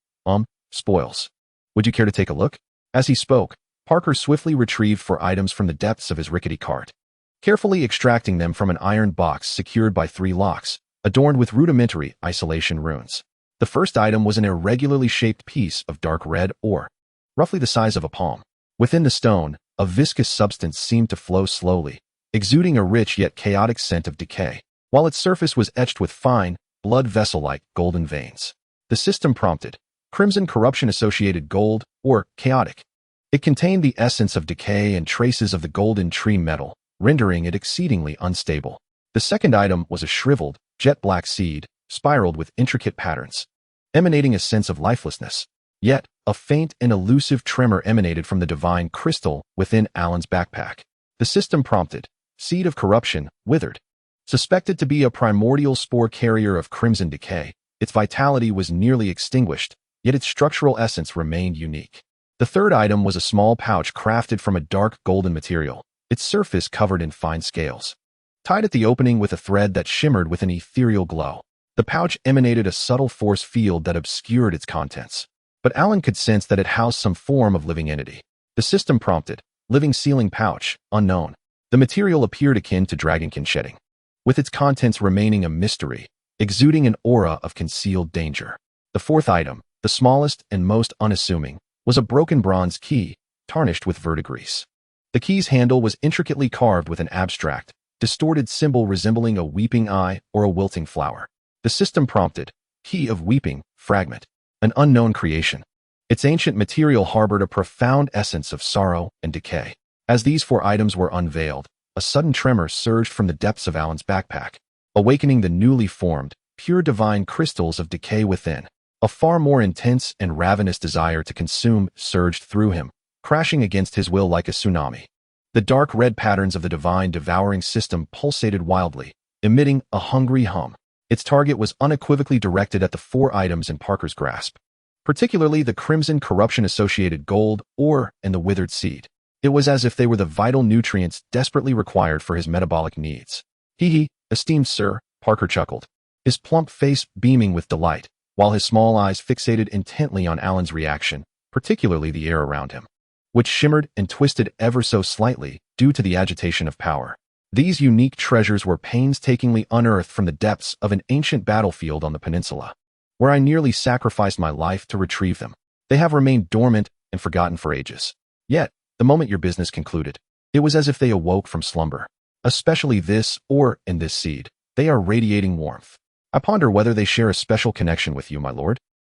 spoils. Would you care to take a look?" As he spoke, Parker swiftly retrieved 4 items from the depths of his rickety cart, carefully extracting them from an iron box secured by 3 locks, adorned with rudimentary isolation runes. The first item was an irregularly shaped piece of dark red ore, roughly the size of a palm. Within the stone, a viscous substance seemed to flow slowly, exuding a rich yet chaotic scent of decay, while its surface was etched with fine, blood vessel-like golden veins. The system prompted, crimson corruption-associated gold, or chaotic. It contained the essence of decay and traces of the golden tree metal, rendering it exceedingly unstable. The second item was a shriveled, jet-black seed, spiraled with intricate patterns, emanating a sense of lifelessness. Yet, a faint and elusive tremor emanated from the divine crystal within Alan's backpack. The system prompted, seed of corruption, withered. Suspected to be a primordial spore carrier of crimson decay, its vitality was nearly extinguished, yet its structural essence remained unique. The third item was a small pouch crafted from a dark golden material, its surface covered in fine scales, tied at the opening with a thread that shimmered with an ethereal glow. The pouch emanated a subtle force field that obscured its contents, but Alan could sense that it housed some form of living entity. The system prompted, living sealing pouch, unknown. The material appeared akin to dragonkin shedding, with its contents remaining a mystery, exuding an aura of concealed danger. The fourth item, the smallest and most unassuming, was a broken bronze key, tarnished with verdigris. The key's handle was intricately carved with an abstract, distorted symbol resembling a weeping eye or a wilting flower. The system prompted, key of weeping, fragment, an unknown creation. Its ancient material harbored a profound essence of sorrow and decay. As these 4 items were unveiled, a sudden tremor surged from the depths of Alan's backpack, awakening the newly formed, pure divine crystals of decay within. A far more intense and ravenous desire to consume surged through him, crashing against his will like a tsunami. The dark red patterns of the divine devouring system pulsated wildly, emitting a hungry hum. Its target was unequivocally directed at the 4 items in Parker's grasp, particularly the crimson corruption-associated gold, ore, and the withered seed. It was as if they were the vital nutrients desperately required for his metabolic needs. Hee, esteemed sir, Parker chuckled, his plump face beaming with delight, while his small eyes fixated intently on Alan's reaction, particularly the air around him, which shimmered and twisted ever so slightly due to the agitation of power. These unique treasures were painstakingly unearthed from the depths of an ancient battlefield on the peninsula, where I nearly sacrificed my life to retrieve them. They have remained dormant and forgotten for ages. Yet, the moment your business concluded, it was as if they awoke from slumber. Especially this ore and this seed. They are radiating warmth. I ponder whether they share a special connection with you, my lord.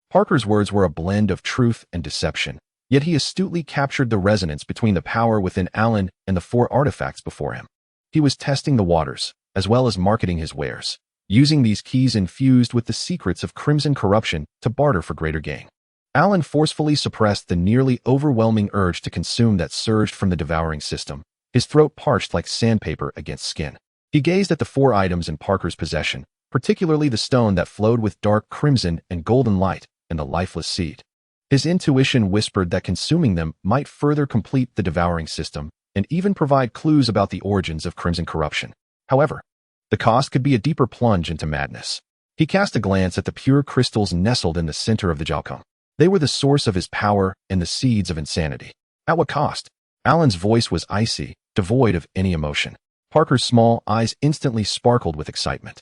Parker's words were a blend of truth and deception, yet he astutely captured the resonance between the power within Alan and the 4 artifacts before him. He was testing the waters, as well as marketing his wares, using these keys infused with the secrets of crimson corruption to barter for greater gain. Alan forcefully suppressed the nearly overwhelming urge to consume that surged from the devouring system, his throat parched like sandpaper against skin. He gazed at the 4 items in Parker's possession, particularly the stone that flowed with dark crimson and golden light, and the lifeless seed. His intuition whispered that consuming them might further complete the devouring system, and even provide clues about the origins of crimson corruption. However, the cost could be a deeper plunge into madness. He cast a glance at the pure crystals nestled in the center of the jalcum. They were the source of his power and the seeds of insanity. At what cost? Alan's voice was icy, devoid of any emotion. Parker's small eyes instantly sparkled with excitement.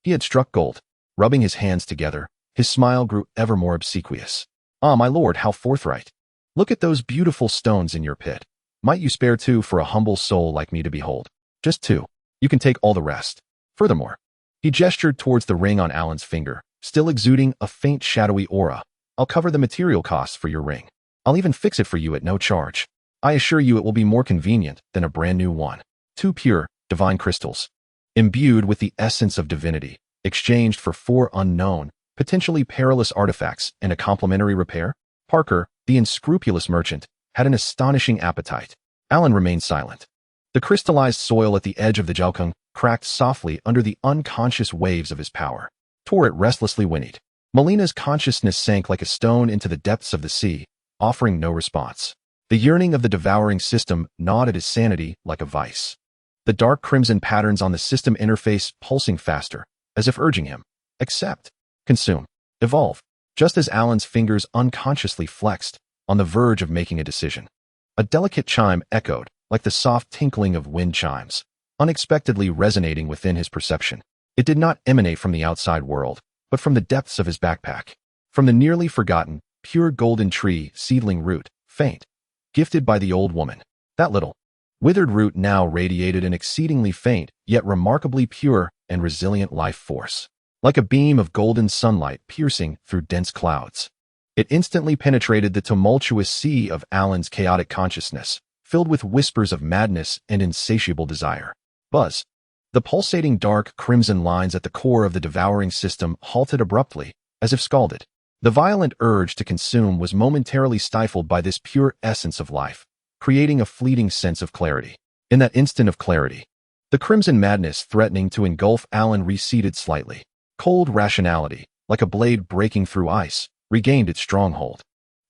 He had struck gold. Rubbing his hands together, his smile grew ever more obsequious. Ah, my lord, how forthright. Look at those beautiful stones in your pit. Might you spare 2 for a humble soul like me to behold? Just 2. You can take all the rest. Furthermore, he gestured towards the ring on Alan's finger, still exuding a faint shadowy aura. I'll cover the material costs for your ring. I'll even fix it for you at no charge. I assure you it will be more convenient than a brand new one. 2 pure, divine crystals, imbued with the essence of divinity, exchanged for 4 unknown, potentially perilous artifacts and a complimentary repair? Parker, the unscrupulous merchant, had an astonishing appetite. Alan remained silent. The crystallized soil at the edge of the Jalkung cracked softly under the unconscious waves of his power. Torrit restlessly whinnied. Malena's consciousness sank like a stone into the depths of the sea, offering no response. The yearning of the devouring system gnawed at his sanity like a vice. The dark crimson patterns on the system interface pulsing faster, as if urging him, accept, consume, evolve, just as Alan's fingers unconsciously flexed, on the verge of making a decision. A delicate chime echoed, like the soft tinkling of wind chimes, unexpectedly resonating within his perception. It did not emanate from the outside world, but from the depths of his backpack, from the nearly forgotten, pure golden tree seedling root, faint, gifted by the old woman. That little, withered root now radiated an exceedingly faint, yet remarkably pure and resilient life force, like a beam of golden sunlight piercing through dense clouds. It instantly penetrated the tumultuous sea of Alan's chaotic consciousness, filled with whispers of madness and insatiable desire. Buzz. The pulsating dark crimson lines at the core of the devouring system halted abruptly, as if scalded. The violent urge to consume was momentarily stifled by this pure essence of life, creating a fleeting sense of clarity. In that instant of clarity, the crimson madness threatening to engulf Alan receded slightly. Cold rationality, like a blade breaking through ice, regained its stronghold.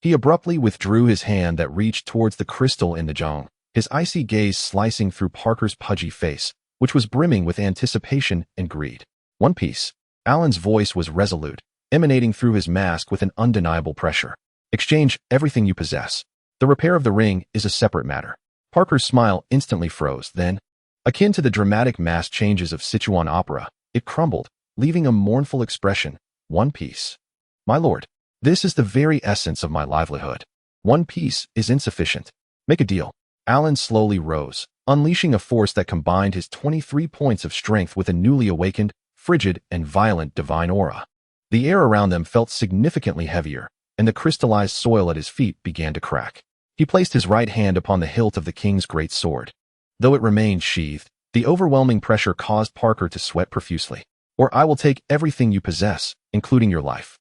He abruptly withdrew his hand that reached towards the crystal in the jong, his icy gaze slicing through Parker's pudgy face, which was brimming with anticipation and greed. One piece. Alan's voice was resolute, emanating through his mask with an undeniable pressure. Exchange everything you possess. The repair of the ring is a separate matter. Parker's smile instantly froze, then, akin to the dramatic mass changes of Sichuan opera, it crumbled, leaving a mournful expression. 1 piece. My lord, this is the very essence of my livelihood. 1 piece is insufficient. Make a deal. Alan slowly rose, unleashing a force that combined his 23 points of strength with a newly awakened, frigid, and violent divine aura. The air around them felt significantly heavier, and the crystallized soil at his feet began to crack. He placed his right hand upon the hilt of the king's great sword. Though it remained sheathed, the overwhelming pressure caused Parker to sweat profusely. Or I will take everything you possess, including your life.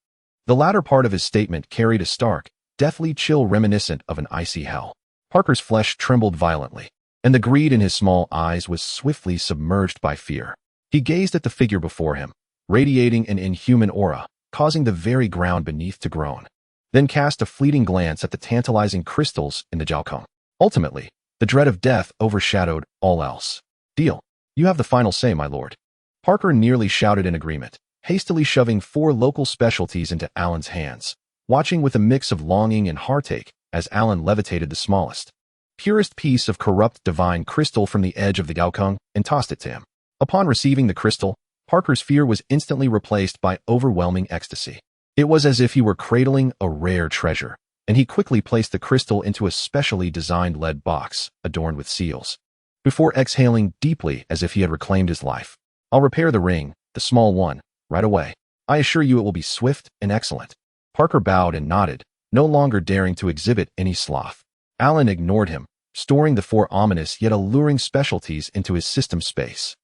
The latter part of his statement carried a stark, deathly chill reminiscent of an icy hell. Parker's flesh trembled violently, and the greed in his small eyes was swiftly submerged by fear. He gazed at the figure before him, radiating an inhuman aura, causing the very ground beneath to groan, then cast a fleeting glance at the tantalizing crystals in the Jalkung. Ultimately, the dread of death overshadowed all else. Deal. You have the final say, my lord. Parker nearly shouted in agreement, hastily shoving 4 local specialties into Alan's hands, watching with a mix of longing and heartache as Alan levitated the smallest, purest piece of corrupt divine crystal from the edge of the Jalkung and tossed it to him. Upon receiving the crystal, Parker's fear was instantly replaced by overwhelming ecstasy. It was as if he were cradling a rare treasure, and he quickly placed the crystal into a specially designed lead box adorned with seals, before exhaling deeply as if he had reclaimed his life. I'll repair the ring, the small one, right away. I assure you it will be swift and excellent. Parker bowed and nodded, no longer daring to exhibit any sloth. Alan ignored him, storing the 4 ominous yet alluring specialties into his system space.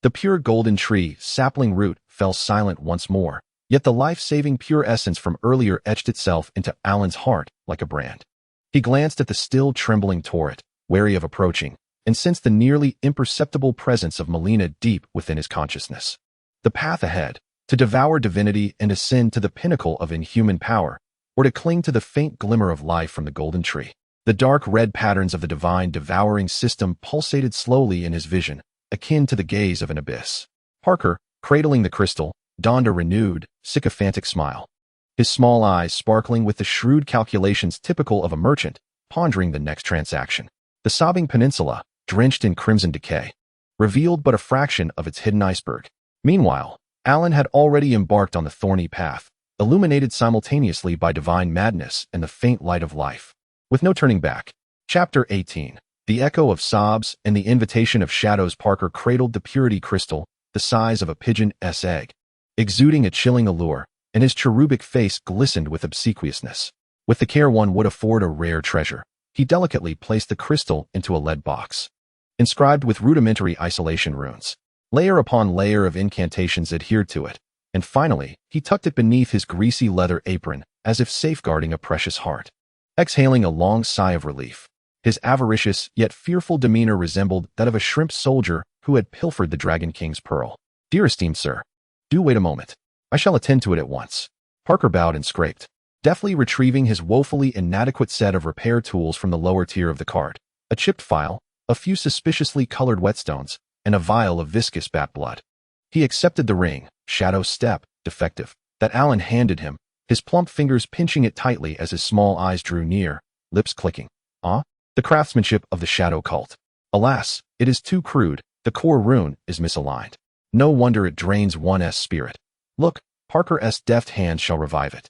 The pure golden tree sapling root fell silent once more, yet the life-saving pure essence from earlier etched itself into Alan's heart like a brand. He glanced at the still trembling Torrit, wary of approaching, and sensed the nearly imperceptible presence of Malenia deep within his consciousness. The path ahead, to devour divinity and ascend to the pinnacle of inhuman power, or to cling to the faint glimmer of life from the golden tree. The dark red patterns of the divine devouring system pulsated slowly in his vision, akin to the gaze of an abyss. Parker, cradling the crystal, donned a renewed, sycophantic smile, his small eyes sparkling with the shrewd calculations typical of a merchant pondering the next transaction. The sobbing peninsula, drenched in crimson decay, revealed but a fraction of its hidden iceberg. Meanwhile, Alan had already embarked on the thorny path, illuminated simultaneously by divine madness and the faint light of life. With no turning back. Chapter 18. The echo of sobs and the invitation of shadows. Parker cradled the purity crystal, the size of a pigeon's egg, exuding a chilling allure, and his cherubic face glistened with obsequiousness. With the care one would afford a rare treasure, he delicately placed the crystal into a lead box, inscribed with rudimentary isolation runes. Layer upon layer of incantations adhered to it, and finally, he tucked it beneath his greasy leather apron, as if safeguarding a precious heart. Exhaling a long sigh of relief, his avaricious yet fearful demeanor resembled that of a shrimp soldier who had pilfered the Dragon King's pearl. "Dear esteemed sir, do wait a moment. I shall attend to it at once." Parker bowed and scraped, deftly retrieving his woefully inadequate set of repair tools from the lower tier of the cart: a chipped file, a few suspiciously colored whetstones, and a vial of viscous bat blood. He accepted the ring, shadow step, defective, that Alan handed him, his plump fingers pinching it tightly as his small eyes drew near, lips clicking. "Ah? The craftsmanship of the shadow cult. Alas, it is too crude, the core rune is misaligned. No wonder it drains one's spirit. Look, Parker's deft hand shall revive it."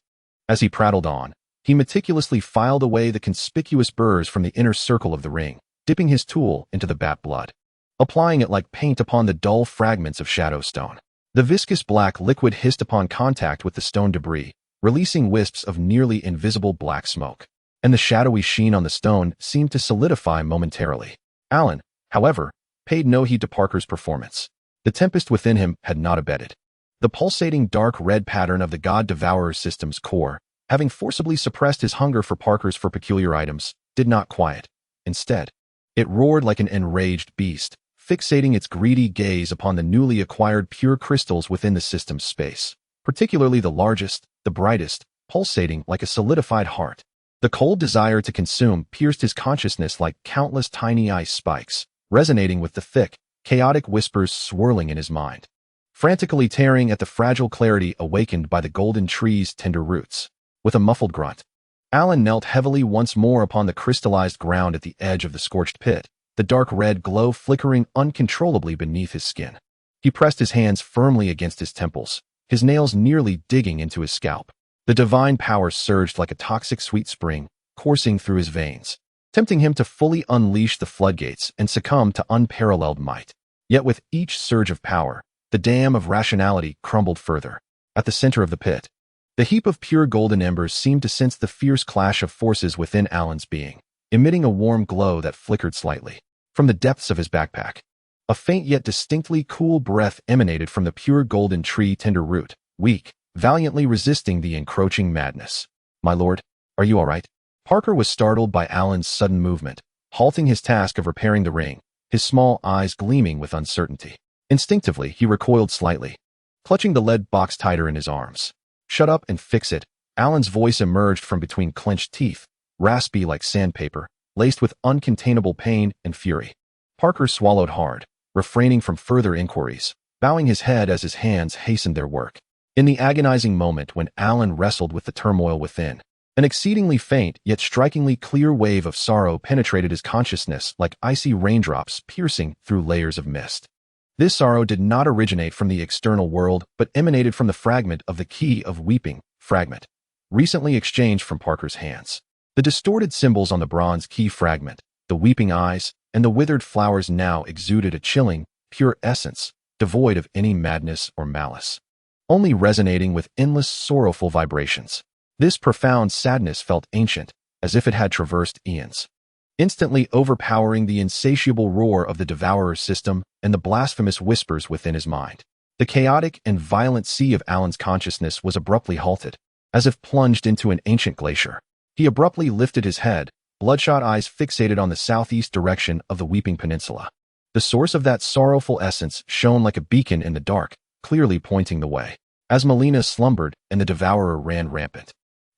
As he prattled on, he meticulously filed away the conspicuous burrs from the inner circle of the ring, dipping his tool into the bat blood, applying it like paint upon the dull fragments of shadow stone. The viscous black liquid hissed upon contact with the stone debris, releasing wisps of nearly invisible black smoke, and the shadowy sheen on the stone seemed to solidify momentarily. Alan, however, paid no heed to Parker's performance. The tempest within him had not abated. The pulsating dark red pattern of the God-Devouring System's core, having forcibly suppressed his hunger for Parker's peculiar items, did not quiet. Instead, it roared like an enraged beast, fixating its greedy gaze upon the newly acquired pure crystals within the system's space, particularly the largest, the brightest, pulsating like a solidified heart. The cold desire to consume pierced his consciousness like countless tiny ice spikes, resonating with the thick, chaotic whispers swirling in his mind, frantically tearing at the fragile clarity awakened by the golden tree's tender roots. With a muffled grunt, Alan knelt heavily once more upon the crystallized ground at the edge of the scorched pit, the dark red glow flickering uncontrollably beneath his skin. He pressed his hands firmly against his temples, his nails nearly digging into his scalp. The divine power surged like a toxic sweet spring, coursing through his veins, tempting him to fully unleash the floodgates and succumb to unparalleled might. Yet with each surge of power, the dam of rationality crumbled further. At the center of the pit, the heap of pure golden embers seemed to sense the fierce clash of forces within Alan's being, emitting a warm glow that flickered slightly. From the depths of his backpack, a faint yet distinctly cool breath emanated from the pure golden tree tender root, weak, valiantly resisting the encroaching madness. "My lord, are you all right?" Parker was startled by Alan's sudden movement, halting his task of repairing the ring, his small eyes gleaming with uncertainty. Instinctively, he recoiled slightly, clutching the lead box tighter in his arms. "Shut up and fix it." Alan's voice emerged from between clenched teeth, raspy like sandpaper, laced with uncontainable pain and fury. Parker swallowed hard, refraining from further inquiries, bowing his head as his hands hastened their work. In the agonizing moment when Alan wrestled with the turmoil within, an exceedingly faint yet strikingly clear wave of sorrow penetrated his consciousness like icy raindrops piercing through layers of mist. This sorrow did not originate from the external world, but emanated from the fragment of the Key of Weeping, fragment, recently exchanged from Parker's hands. The distorted symbols on the bronze key fragment, the weeping eyes, and the withered flowers now exuded a chilling, pure essence, devoid of any madness or malice, only resonating with endless sorrowful vibrations. This profound sadness felt ancient, as if it had traversed eons, instantly overpowering the insatiable roar of the Devourer system and the blasphemous whispers within his mind. The chaotic and violent sea of Alan's consciousness was abruptly halted, as if plunged into an ancient glacier. He abruptly lifted his head, bloodshot eyes fixated on the southeast direction of the Weeping Peninsula. The source of that sorrowful essence shone like a beacon in the dark, clearly pointing the way. As Malenia slumbered and the Devourer ran rampant,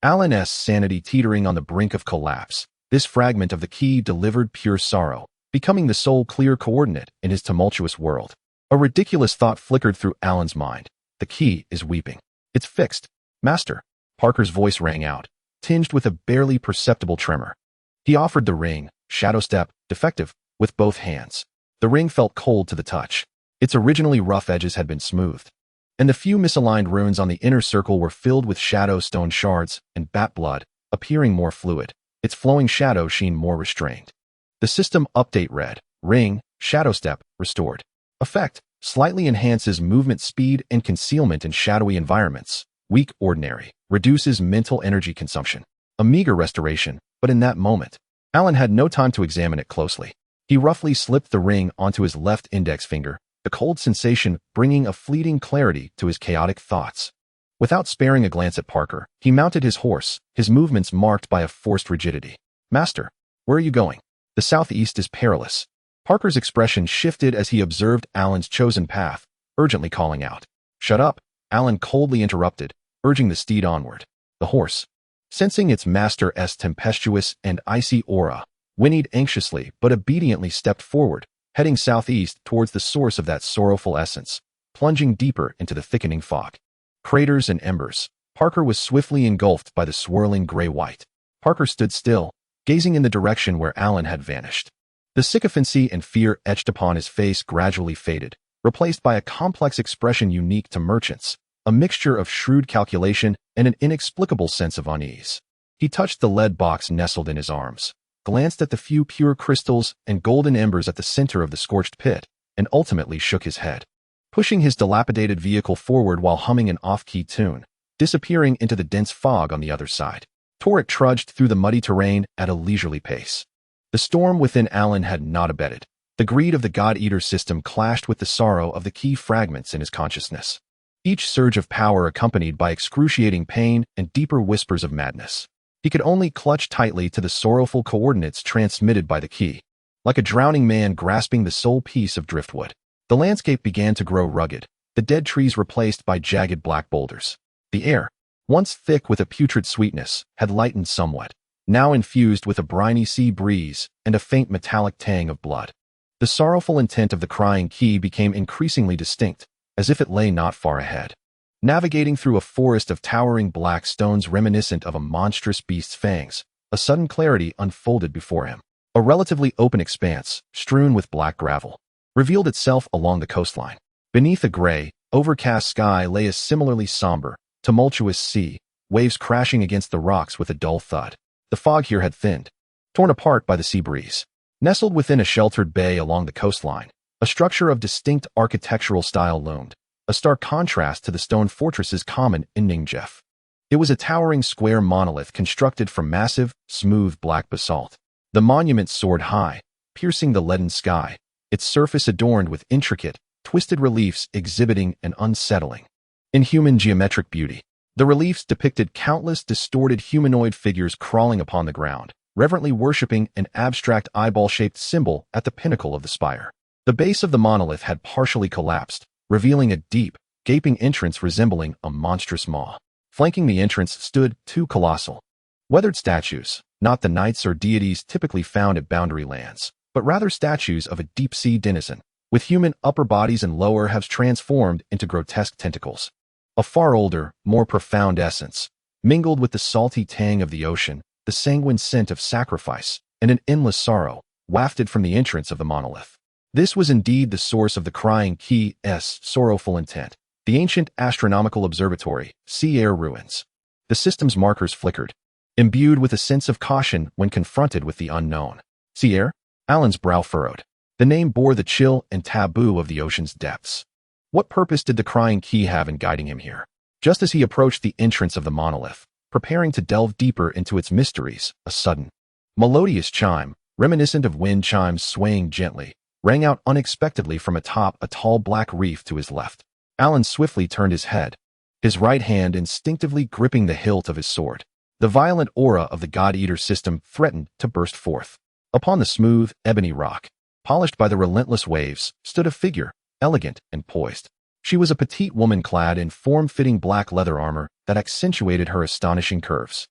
Alan's sanity teetering on the brink of collapse, this fragment of the key delivered pure sorrow, becoming the sole clear coordinate in his tumultuous world. A ridiculous thought flickered through Alan's mind. The key is weeping. It's fixed. "Master," Parker's voice rang out, tinged with a barely perceptible tremor. He offered the ring, shadow step, defective, with both hands. The ring felt cold to the touch. Its originally rough edges had been smoothed, and the few misaligned runes on the inner circle were filled with shadow stone shards and bat blood, appearing more fluid, its flowing shadow sheen more restrained. The system update read: "Ring, shadow step, restored. Effect: slightly enhances movement speed and concealment in shadowy environments. weak ordinary, reduces mental energy consumption. A meager restoration, but in that moment, Alan had no time to examine it closely. He roughly slipped the ring onto his left index finger, the cold sensation bringing a fleeting clarity to his chaotic thoughts. Without sparing a glance at Parker, he mounted his horse, his movements marked by a forced rigidity. "Master, where are you going? The southeast is perilous." Parker's expression shifted as he observed Alan's chosen path, urgently calling out. "Shut up," Alan coldly interrupted, urging the steed onward. The horse, sensing its master's tempestuous and icy aura, whinnied anxiously but obediently stepped forward, heading southeast towards the source of that sorrowful essence, plunging deeper into the thickening fog. Craters and embers. Parker was swiftly engulfed by the swirling gray-white. Parker stood still, gazing in the direction where Alan had vanished. The sycophancy and fear etched upon his face gradually faded, replaced by a complex expression unique to merchants, a mixture of shrewd calculation and an inexplicable sense of unease. He touched the lead box nestled in his arms, glanced at the few pure crystals and golden embers at the center of the scorched pit, and ultimately shook his head, pushing his dilapidated vehicle forward while humming an off-key tune, disappearing into the dense fog on the other side. Torek trudged through the muddy terrain at a leisurely pace. The storm within Alan had not abated. The greed of the God-Eater system clashed with the sorrow of the key fragments in his consciousness, each surge of power accompanied by excruciating pain and deeper whispers of madness. He could only clutch tightly to the sorrowful coordinates transmitted by the key, like a drowning man grasping the sole piece of driftwood. The landscape began to grow rugged, the dead trees replaced by jagged black boulders. The air, once thick with a putrid sweetness, had lightened somewhat, now infused with a briny sea breeze and a faint metallic tang of blood. The sorrowful intent of the crying key became increasingly distinct, as if it lay not far ahead. Navigating through a forest of towering black stones reminiscent of a monstrous beast's fangs, a sudden clarity unfolded before him. A relatively open expanse, strewn with black gravel, revealed itself along the coastline. Beneath a gray, overcast sky lay a similarly somber, tumultuous sea, waves crashing against the rocks with a dull thud. The fog here had thinned, torn apart by the sea breeze. Nestled within a sheltered bay along the coastline, a structure of distinct architectural style loomed, a stark contrast to the stone fortresses common in Ningjef. It was a towering square monolith constructed from massive, smooth black basalt. The monument soared high, piercing the leaden sky, its surface adorned with intricate, twisted reliefs exhibiting an unsettling, inhuman geometric beauty. The reliefs depicted countless distorted humanoid figures crawling upon the ground, reverently worshipping an abstract eyeball-shaped symbol at the pinnacle of the spire. The base of the monolith had partially collapsed, revealing a deep, gaping entrance resembling a monstrous maw. Flanking the entrance stood two colossal, weathered statues, not the knights or deities typically found at boundary lands, but rather statues of a deep-sea denizen, with human upper bodies and lower halves transformed into grotesque tentacles. A far older, more profound essence, mingled with the salty tang of the ocean, the sanguine scent of sacrifice, and an endless sorrow, wafted from the entrance of the monolith. This was indeed the source of the crying key's sorrowful intent. The ancient astronomical observatory, Sea Ruins. The system's markers flickered, imbued with a sense of caution when confronted with the unknown. Sea? Alan's brow furrowed. The name bore the chill and taboo of the ocean's depths. What purpose did the crying key have in guiding him here? Just as he approached the entrance of the monolith, preparing to delve deeper into its mysteries, a sudden, melodious chime, reminiscent of wind chimes swaying gently, rang out unexpectedly from atop a tall black reef to his left. Alan swiftly turned his head, his right hand instinctively gripping the hilt of his sword. The violent aura of the God-Eater system threatened to burst forth. Upon the smooth, ebony rock, polished by the relentless waves, stood a figure, elegant and poised. She was a petite woman clad in form-fitting black leather armor that accentuated her astonishing curves.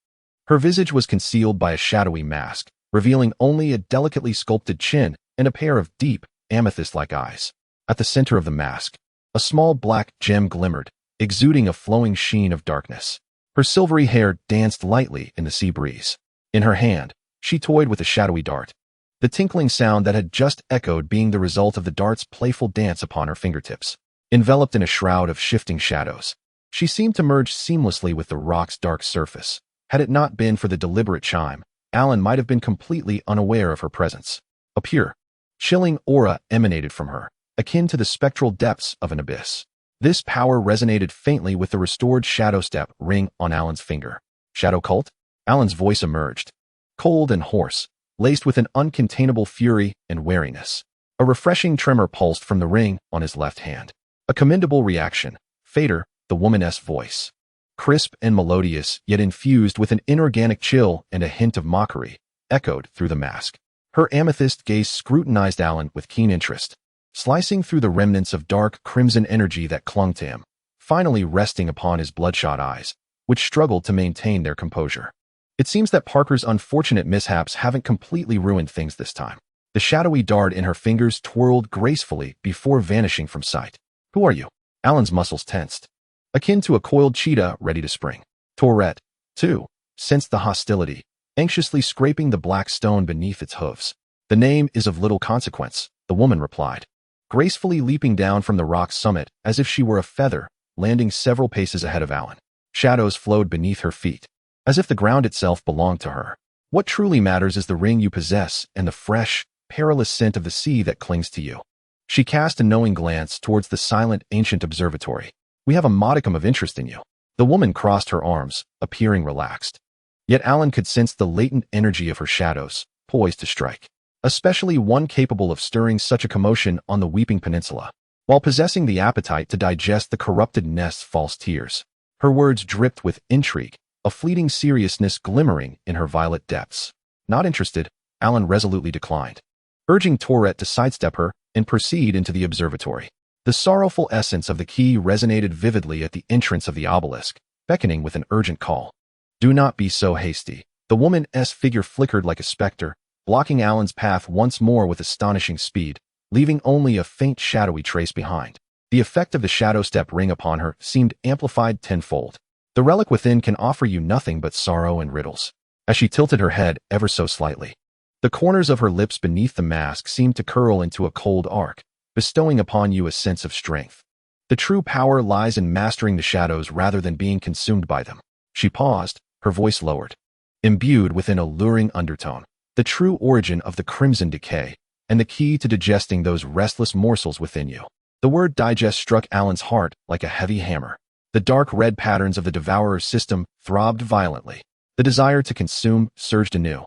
Her visage was concealed by a shadowy mask, revealing only a delicately sculpted chin and a pair of deep, amethyst-like eyes. At the center of the mask, a small black gem glimmered, exuding a flowing sheen of darkness. Her silvery hair danced lightly in the sea breeze. In her hand, she toyed with a shadowy dart, the tinkling sound that had just echoed being the result of the dart's playful dance upon her fingertips. Enveloped in a shroud of shifting shadows, she seemed to merge seamlessly with the rock's dark surface. Had it not been for the deliberate chime, Alan might have been completely unaware of her presence. A pure, chilling aura emanated from her, akin to the spectral depths of an abyss. This power resonated faintly with the restored shadow step ring on Alan's finger. Shadow cult? Alan's voice emerged, cold and hoarse, laced with an uncontainable fury and wariness. A refreshing tremor pulsed from the ring on his left hand. A commendable reaction. Fader, the woman's voice. Crisp and melodious, yet infused with an inorganic chill and a hint of mockery, echoed through the mask. Her amethyst gaze scrutinized Alan with keen interest, slicing through the remnants of dark crimson energy that clung to him, finally resting upon his bloodshot eyes, which struggled to maintain their composure. It seems that Parker's unfortunate mishaps haven't completely ruined things this time. The shadowy dart in her fingers twirled gracefully before vanishing from sight. Who are you? Alan's muscles tensed, akin to a coiled cheetah ready to spring. Tourette, too, sensed the hostility, anxiously scraping the black stone beneath its hooves. The name is of little consequence, the woman replied, gracefully leaping down from the rock's summit as if she were a feather, landing several paces ahead of Alan. Shadows flowed beneath her feet, as if the ground itself belonged to her. What truly matters is the ring you possess and the fresh, perilous scent of the sea that clings to you. She cast a knowing glance towards the silent ancient observatory. We have a modicum of interest in you. The woman crossed her arms, appearing relaxed. Yet Alan could sense the latent energy of her shadows, poised to strike, especially one capable of stirring such a commotion on the Weeping Peninsula, while possessing the appetite to digest the corrupted nest's false tears. Her words dripped with intrigue, a fleeting seriousness glimmering in her violet depths. Not interested, Alan resolutely declined, urging Tourette to sidestep her and proceed into the observatory. The sorrowful essence of the key resonated vividly at the entrance of the obelisk, beckoning with an urgent call. Do not be so hasty. The woman's figure flickered like a specter, blocking Alan's path once more with astonishing speed, leaving only a faint shadowy trace behind. The effect of the shadow step ring upon her seemed amplified tenfold. The relic within can offer you nothing but sorrow and riddles. As she tilted her head ever so slightly, the corners of her lips beneath the mask seemed to curl into a cold arc, bestowing upon you a sense of strength. The true power lies in mastering the shadows rather than being consumed by them. She paused, her voice lowered, imbued with an alluring undertone. The true origin of the crimson decay, and the key to digesting those restless morsels within you. The word digest struck Alan's heart like a heavy hammer. The dark red patterns of the Devourer system throbbed violently. The desire to consume surged anew.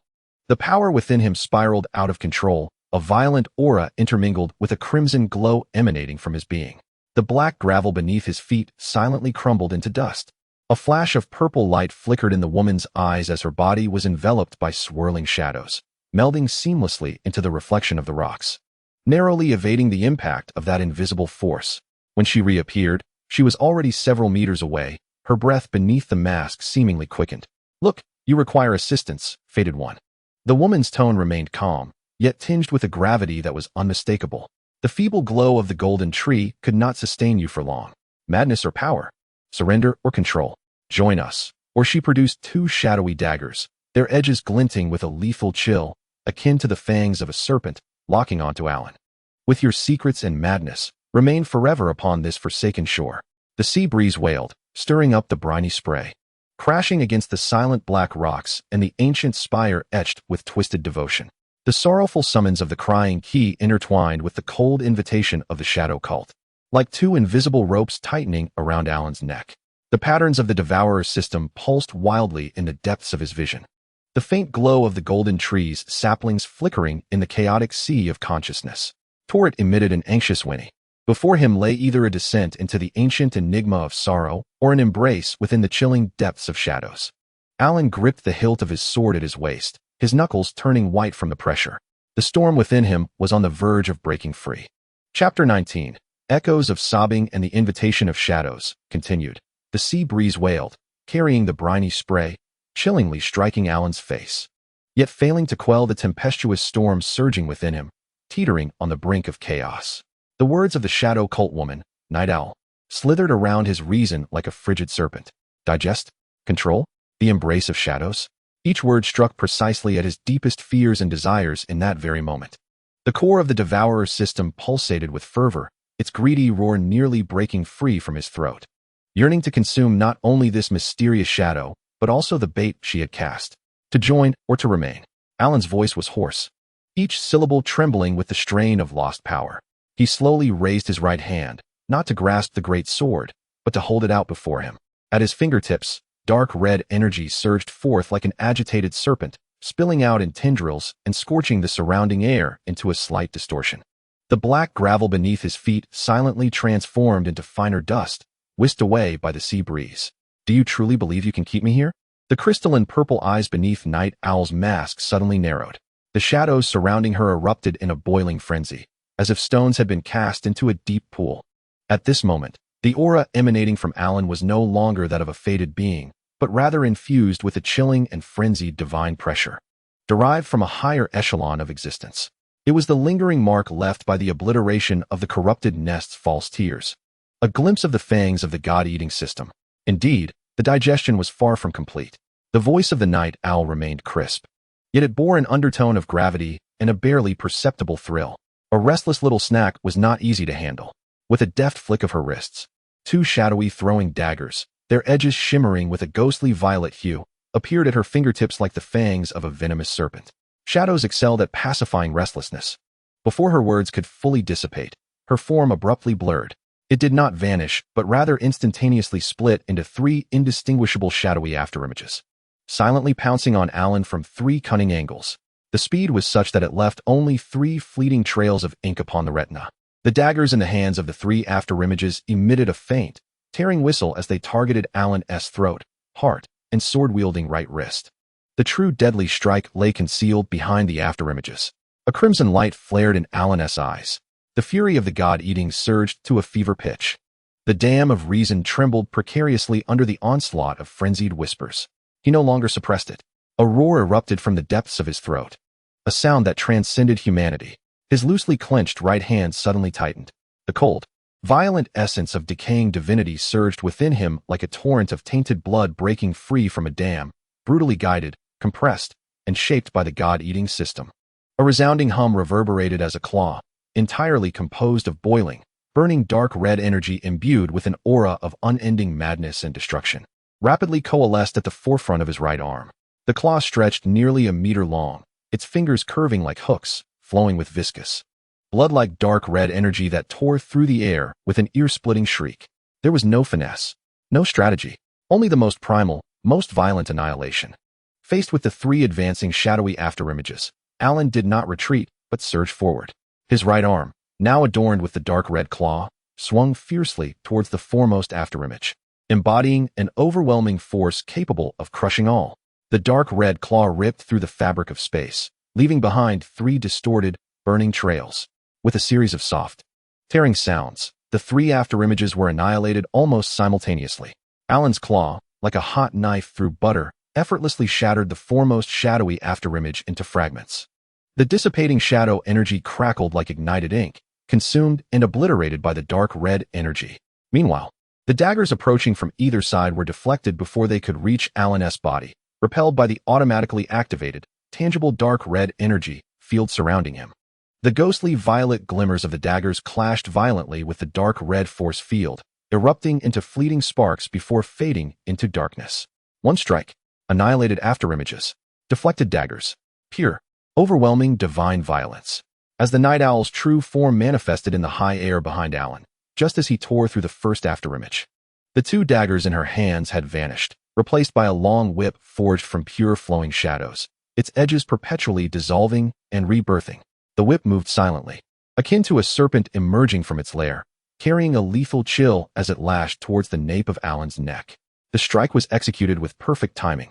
The power within him spiraled out of control, a violent aura intermingled with a crimson glow emanating from his being. The black gravel beneath his feet silently crumbled into dust. A flash of purple light flickered in the woman's eyes as her body was enveloped by swirling shadows, melding seamlessly into the reflection of the rocks, narrowly evading the impact of that invisible force. When she reappeared, she was already several meters away, her breath beneath the mask seemingly quickened. Look, you require assistance, fated one. The woman's tone remained calm, yet tinged with a gravity that was unmistakable. The feeble glow of the golden tree could not sustain you for long. Madness or power? Surrender or control? Join us. Or she produced two shadowy daggers, their edges glinting with a lethal chill, akin to the fangs of a serpent, locking onto Alan. With your secrets and madness, remain forever upon this forsaken shore. The sea breeze wailed, stirring up the briny spray, crashing against the silent black rocks and the ancient spire etched with twisted devotion. The sorrowful summons of the crying key intertwined with the cold invitation of the shadow cult, like two invisible ropes tightening around Alan's neck. The patterns of the Devourer system pulsed wildly in the depths of his vision. The faint glow of the golden trees, saplings flickering in the chaotic sea of consciousness. Tourette emitted an anxious whinny. Before him lay either a descent into the ancient enigma of sorrow or an embrace within the chilling depths of shadows. Alan gripped the hilt of his sword at his waist, his knuckles turning white from the pressure. The storm within him was on the verge of breaking free. Chapter 19. Echoes of Sobbing and the Invitation of Shadows, continued. The sea breeze wailed, carrying the briny spray, chillingly striking Alan's face, yet failing to quell the tempestuous storm surging within him, teetering on the brink of chaos. The words of the shadow cult woman, Night Owl, slithered around his reason like a frigid serpent. Digest? Control? The embrace of shadows? Each word struck precisely at his deepest fears and desires in that very moment. The core of the Devourer system pulsated with fervor, its greedy roar nearly breaking free from his throat, yearning to consume not only this mysterious shadow, but also the bait she had cast. To join or to remain. Alan's voice was hoarse, each syllable trembling with the strain of lost power. He slowly raised his right hand, not to grasp the great sword, but to hold it out before him. At his fingertips, dark red energy surged forth like an agitated serpent, spilling out in tendrils and scorching the surrounding air into a slight distortion. The black gravel beneath his feet silently transformed into finer dust, whisked away by the sea breeze. Do you truly believe you can keep me here? The crystalline purple eyes beneath Night Owl's mask suddenly narrowed. The shadows surrounding her erupted in a boiling frenzy, as if stones had been cast into a deep pool. At this moment, the aura emanating from Alan was no longer that of a fated being, but rather infused with a chilling and frenzied divine pressure, derived from a higher echelon of existence. It was the lingering mark left by the obliteration of the corrupted nest's false tears, a glimpse of the fangs of the God-eating system. Indeed, the digestion was far from complete. The voice of the night owl remained crisp, yet it bore an undertone of gravity and a barely perceptible thrill. A restless little snack was not easy to handle. With a deft flick of her wrists, two shadowy throwing daggers, their edges shimmering with a ghostly violet hue, appeared at her fingertips like the fangs of a venomous serpent. Shadows excelled at pacifying restlessness. Before her words could fully dissipate, her form abruptly blurred. It did not vanish, but rather instantaneously split into three indistinguishable shadowy afterimages, silently pouncing on Alan from three cunning angles. The speed was such that it left only three fleeting trails of ink upon the retina. The daggers in the hands of the three afterimages emitted a faint, tearing whistle as they targeted Alan's throat, heart, and sword-wielding right wrist. The true deadly strike lay concealed behind the afterimages. A crimson light flared in Alan's eyes. The fury of the god-eating surged to a fever pitch. The dam of reason trembled precariously under the onslaught of frenzied whispers. He no longer suppressed it. A roar erupted from the depths of his throat, a sound that transcended humanity. His loosely clenched right hand suddenly tightened. The cold, violent essence of decaying divinity surged within him like a torrent of tainted blood breaking free from a dam, brutally guided, compressed, and shaped by the god-eating system. A resounding hum reverberated as a claw, entirely composed of boiling, burning dark red energy imbued with an aura of unending madness and destruction, rapidly coalesced at the forefront of his right arm. The claw stretched nearly a meter long, its fingers curving like hooks, flowing with viscous, blood-like dark red energy that tore through the air with an ear-splitting shriek. There was no finesse, no strategy, only the most primal, most violent annihilation. Faced with the three advancing shadowy afterimages, Alan did not retreat, but surged forward. His right arm, now adorned with the dark red claw, swung fiercely towards the foremost afterimage, embodying an overwhelming force capable of crushing all. The dark red claw ripped through the fabric of space, leaving behind three distorted, burning trails. With a series of soft, tearing sounds, the three afterimages were annihilated almost simultaneously. Alan's claw, like a hot knife through butter, effortlessly shattered the foremost shadowy afterimage into fragments. The dissipating shadow energy crackled like ignited ink, consumed and obliterated by the dark red energy. Meanwhile, the daggers approaching from either side were deflected before they could reach Alan's body, repelled by the automatically activated, tangible dark red energy field surrounding him. The ghostly violet glimmers of the daggers clashed violently with the dark red force field, erupting into fleeting sparks before fading into darkness. One strike, annihilated afterimages, deflected daggers, pure, overwhelming divine violence. As the night owl's true form manifested in the high air behind Alan, just as he tore through the first afterimage. The two daggers in her hands had vanished, replaced by a long whip forged from pure flowing shadows, its edges perpetually dissolving and rebirthing. The whip moved silently, akin to a serpent emerging from its lair, carrying a lethal chill as it lashed towards the nape of Alan's neck. The strike was executed with perfect timing,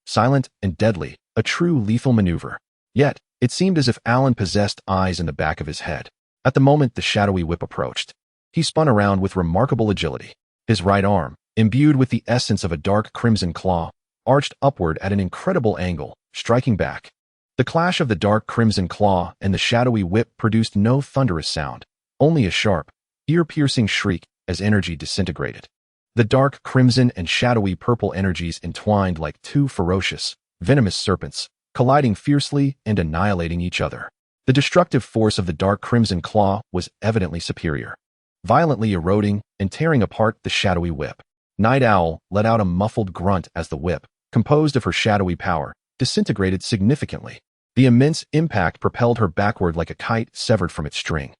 silent and deadly, a true lethal maneuver. Yet, it seemed as if Alan possessed eyes in the back of his head. At the moment the shadowy whip approached, he spun around with remarkable agility. His right arm, imbued with the essence of a dark crimson claw, arched upward at an incredible angle, striking back. The clash of the dark crimson claw and the shadowy whip produced no thunderous sound, only a sharp, ear-piercing shriek as energy disintegrated. The dark crimson and shadowy purple energies entwined like two ferocious, venomous serpents, colliding fiercely and annihilating each other. The destructive force of the dark crimson claw was evidently superior, violently eroding and tearing apart the shadowy whip. Night Owl let out a muffled grunt as the whip, composed of her shadowy power, disintegrated significantly. The immense impact propelled her backward like a kite severed from its string.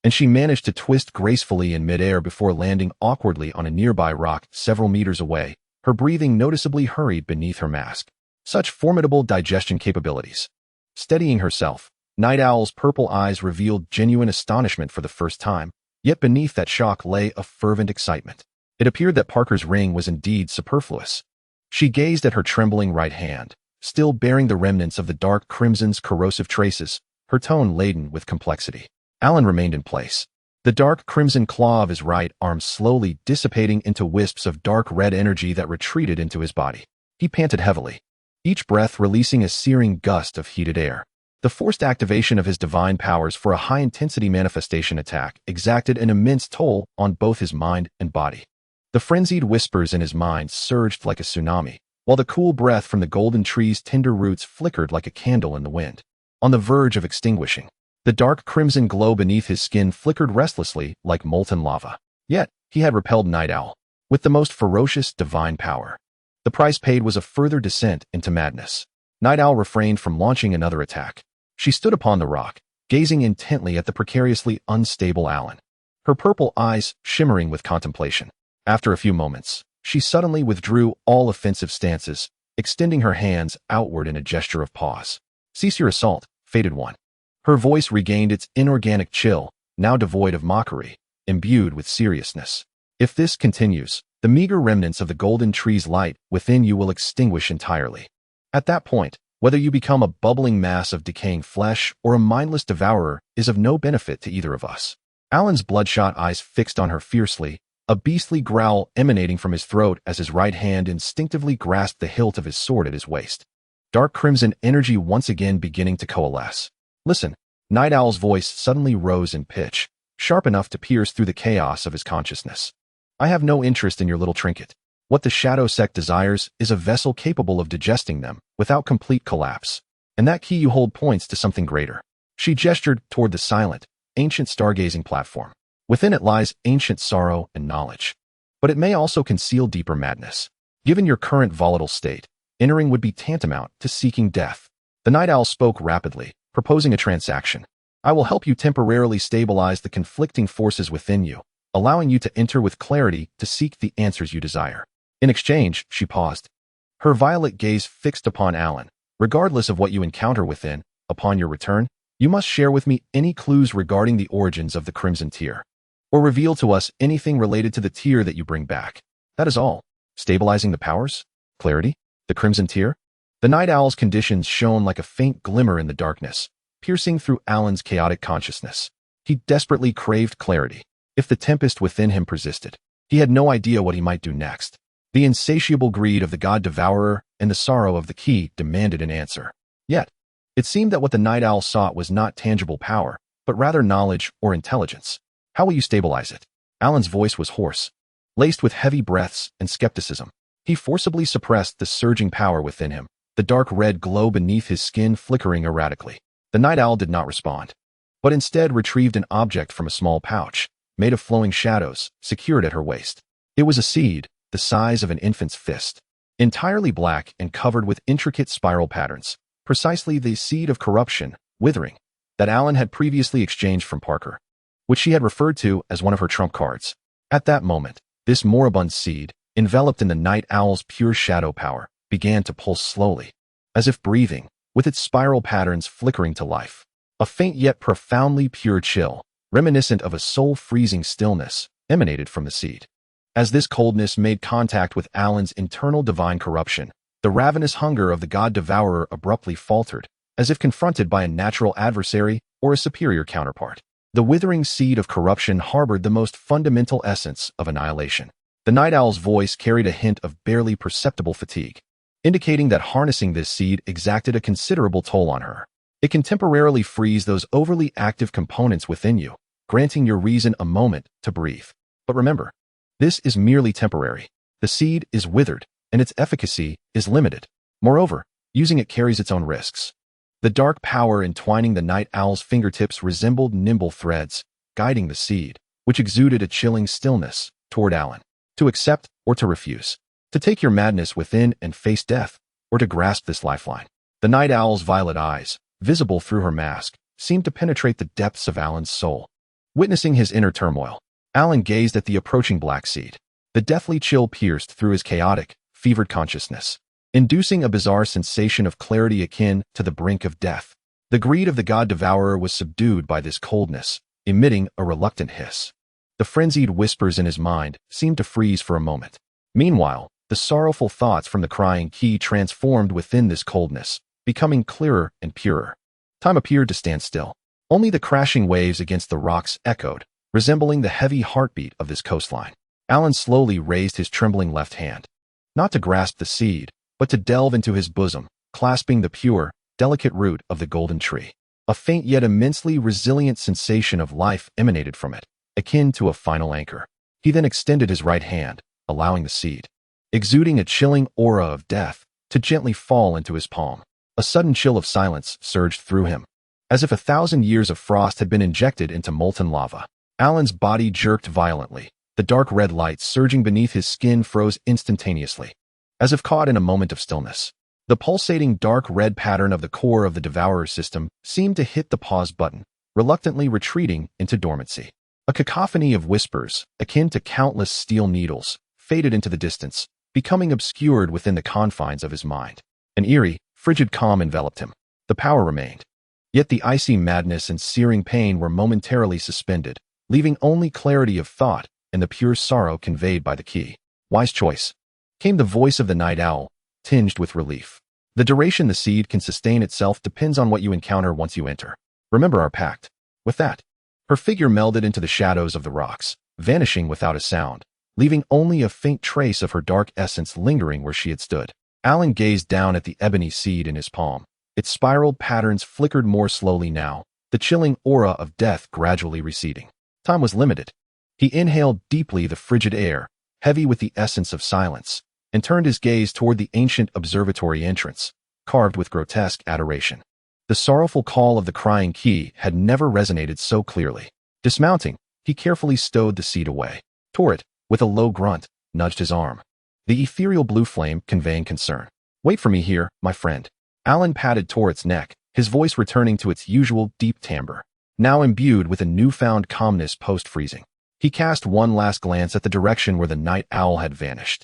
and she managed to twist gracefully in midair before landing awkwardly on a nearby rock several meters away, her breathing noticeably hurried beneath her mask. Such formidable digestion capabilities. Steadying herself, Night Owl's purple eyes revealed genuine astonishment for the first time, yet beneath that shock lay a fervent excitement. It appeared that Parker's ring was indeed superfluous. She gazed at her trembling right hand, still bearing the remnants of the dark crimson's corrosive traces, her tone laden with complexity. Alan remained in place. The dark crimson claw of his right arm slowly dissipating into wisps of dark red energy that retreated into his body. He panted heavily, each breath releasing a searing gust of heated air. The forced activation of his divine powers for a high-intensity manifestation attack exacted an immense toll on both his mind and body. The frenzied whispers in his mind surged like a tsunami, while the cool breath from the golden tree's tender roots flickered like a candle in the wind. On the verge of extinguishing, the dark crimson glow beneath his skin flickered restlessly like molten lava. Yet, he had repelled Night Owl with the most ferocious divine power. The price paid was a further descent into madness. Night Owl refrained from launching another attack. She stood upon the rock, gazing intently at the precariously unstable Alan, her purple eyes shimmering with contemplation. After a few moments, she suddenly withdrew all offensive stances, extending her hands outward in a gesture of pause. "Cease your assault, fated one." Her voice regained its inorganic chill, now devoid of mockery, imbued with seriousness. "If this continues, the meager remnants of the golden tree's light within you will extinguish entirely. At that point, whether you become a bubbling mass of decaying flesh or a mindless devourer is of no benefit to either of us." Alan's bloodshot eyes fixed on her fiercely, a beastly growl emanating from his throat as his right hand instinctively grasped the hilt of his sword at his waist. Dark crimson energy once again beginning to coalesce. "Listen." Night Owl's voice suddenly rose in pitch, sharp enough to pierce through the chaos of his consciousness. "I have no interest in your little trinket. What the Shadow Sect desires is a vessel capable of digesting them without complete collapse. And that key you hold points to something greater." She gestured toward the silent, ancient stargazing platform. "Within it lies ancient sorrow and knowledge. But it may also conceal deeper madness. Given your current volatile state, entering would be tantamount to seeking death." The Night Owl spoke rapidly, proposing a transaction. "I will help you temporarily stabilize the conflicting forces within you, allowing you to enter with clarity to seek the answers you desire. In exchange," she paused, her violet gaze fixed upon Alan, "regardless of what you encounter within, upon your return, you must share with me any clues regarding the origins of the Crimson Tear, or reveal to us anything related to the tear that you bring back. That is all." Stabilizing the powers? Clarity? The Crimson Tear? The Night Owl's conditions shone like a faint glimmer in the darkness, piercing through Alan's chaotic consciousness. He desperately craved clarity. If the tempest within him persisted, he had no idea what he might do next. The insatiable greed of the God-Devourer and the sorrow of the key demanded an answer. Yet, it seemed that what the Night Owl sought was not tangible power, but rather knowledge or intelligence. "How will you stabilize it?" Alan's voice was hoarse, laced with heavy breaths and skepticism. He forcibly suppressed the surging power within him, the dark red glow beneath his skin flickering erratically. The Night Owl did not respond, but instead retrieved an object from a small pouch, made of flowing shadows, secured at her waist. It was a seed, the size of an infant's fist, entirely black and covered with intricate spiral patterns, precisely the seed of corruption, withering, that Alan had previously exchanged from Parker, which she had referred to as one of her trump cards. At that moment, this moribund seed, enveloped in the Night Owl's pure shadow power, began to pulse slowly, as if breathing, with its spiral patterns flickering to life. A faint yet profoundly pure chill, reminiscent of a soul-freezing stillness, emanated from the seed. As this coldness made contact with Alan's internal divine corruption, the ravenous hunger of the God-Devourer abruptly faltered, as if confronted by a natural adversary or a superior counterpart. The withering seed of corruption harbored the most fundamental essence of annihilation. The Night Owl's voice carried a hint of barely perceptible fatigue, indicating that harnessing this seed exacted a considerable toll on her. It can temporarily freeze those overly active components within you, granting your reason a moment to breathe. But remember, this is merely temporary. The seed is withered, and its efficacy is limited. Moreover, using it carries its own risks. The dark power entwining the Night Owl's fingertips resembled nimble threads, guiding the seed, which exuded a chilling stillness, toward Alan. To accept or to refuse. To take your madness within and face death, or to grasp this lifeline. The Night Owl's violet eyes, visible through her mask, seemed to penetrate the depths of Alan's soul. Witnessing his inner turmoil, Alan gazed at the approaching black seed. The deathly chill pierced through his chaotic, fevered consciousness, inducing a bizarre sensation of clarity akin to the brink of death. The greed of the God-Devourer was subdued by this coldness, emitting a reluctant hiss. The frenzied whispers in his mind seemed to freeze for a moment. Meanwhile, the sorrowful thoughts from the crying key transformed within this coldness, becoming clearer and purer. Time appeared to stand still. Only the crashing waves against the rocks echoed, resembling the heavy heartbeat of this coastline. Alan slowly raised his trembling left hand, not to grasp the seed, but to delve into his bosom, clasping the pure, delicate root of the golden tree. A faint yet immensely resilient sensation of life emanated from it, akin to a final anchor. He then extended his right hand, allowing the seed, exuding a chilling aura of death, to gently fall into his palm. A sudden chill of silence surged through him, as if 1,000 years of frost had been injected into molten lava. Alan's body jerked violently. The dark red light surging beneath his skin froze instantaneously, as if caught in a moment of stillness. The pulsating dark red pattern of the core of the Devourer system seemed to hit the pause button, reluctantly retreating into dormancy. A cacophony of whispers, akin to countless steel needles, faded into the distance, becoming obscured within the confines of his mind. An eerie, frigid calm enveloped him. The power remained. Yet the icy madness and searing pain were momentarily suspended, leaving only clarity of thought and the pure sorrow conveyed by the key. Wise choice. Came the voice of the night owl, tinged with relief. The duration the seed can sustain itself depends on what you encounter once you enter. Remember our pact. With that, her figure melded into the shadows of the rocks, vanishing without a sound, leaving only a faint trace of her dark essence lingering where she had stood. Alan gazed down at the ebony seed in his palm. Its spiraled patterns flickered more slowly now, the chilling aura of death gradually receding. Time was limited. He inhaled deeply the frigid air, heavy with the essence of silence, and turned his gaze toward the ancient observatory entrance, carved with grotesque adoration. The sorrowful call of the crying key had never resonated so clearly. Dismounting, he carefully stowed the seed away. Torrit, with a low grunt, nudged his arm, the ethereal blue flame conveying concern. Wait for me here, my friend. Alan patted Torrit's neck, his voice returning to its usual deep timbre, now imbued with a newfound calmness post-freezing. He cast one last glance at the direction where the night owl had vanished,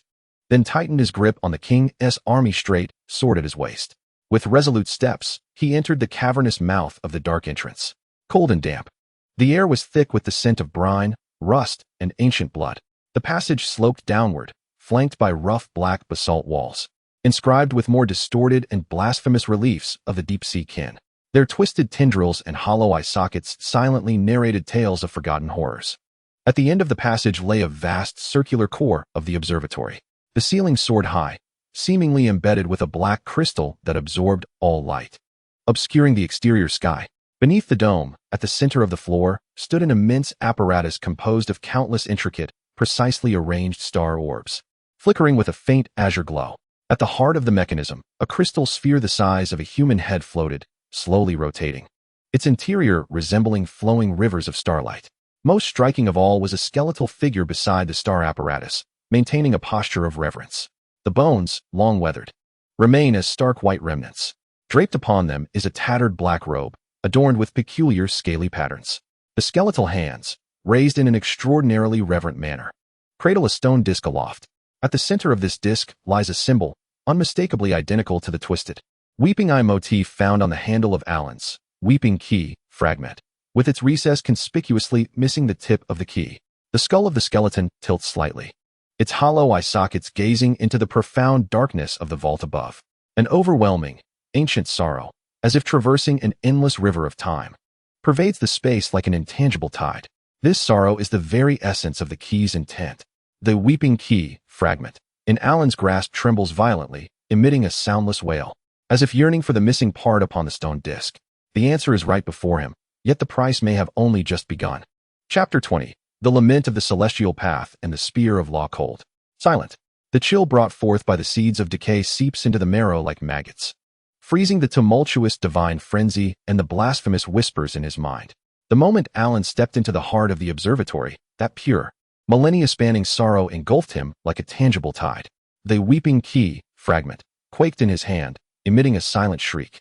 then tightened his grip on the king's army straight, sword at his waist. With resolute steps, he entered the cavernous mouth of the dark entrance. Cold and damp. The air was thick with the scent of brine, rust, and ancient blood. The passage sloped downward, flanked by rough black basalt walls, inscribed with more distorted and blasphemous reliefs of the deep-sea kin. Their twisted tendrils and hollow eye sockets silently narrated tales of forgotten horrors. At the end of the passage lay a vast circular core of the observatory. The ceiling soared high, seemingly embedded with a black crystal that absorbed all light, obscuring the exterior sky. Beneath the dome, at the center of the floor, stood an immense apparatus composed of countless intricate, precisely arranged star orbs, flickering with a faint azure glow. At the heart of the mechanism, a crystal sphere the size of a human head floated, slowly rotating, its interior resembling flowing rivers of starlight. Most striking of all was a skeletal figure beside the star apparatus, maintaining a posture of reverence. The bones, long weathered, remain as stark white remnants. Draped upon them is a tattered black robe, adorned with peculiar scaly patterns. The skeletal hands, raised in an extraordinarily reverent manner, cradle a stone disc aloft. At the center of this disc lies a symbol, unmistakably identical to the twisted, weeping eye motif found on the handle of Alan's weeping key fragment, with its recess conspicuously missing the tip of the key. The skull of the skeleton tilts slightly, its hollow eye sockets gazing into the profound darkness of the vault above. An overwhelming, ancient sorrow, as if traversing an endless river of time, pervades the space like an intangible tide. This sorrow is the very essence of the key's intent. The weeping key fragment, in Alan's grasp, trembles violently, emitting a soundless wail, as if yearning for the missing part upon the stone disc. The answer is right before him, yet the price may have only just begun. Chapter 20. The Lament of the Celestial Path and the Spear of Law Cold. Silent. The chill brought forth by the seeds of decay seeps into the marrow like maggots, freezing the tumultuous divine frenzy and the blasphemous whispers in his mind. The moment Alan stepped into the heart of the observatory, that pure, millennia-spanning sorrow engulfed him like a tangible tide. The weeping key fragment quaked in his hand, emitting a silent shriek,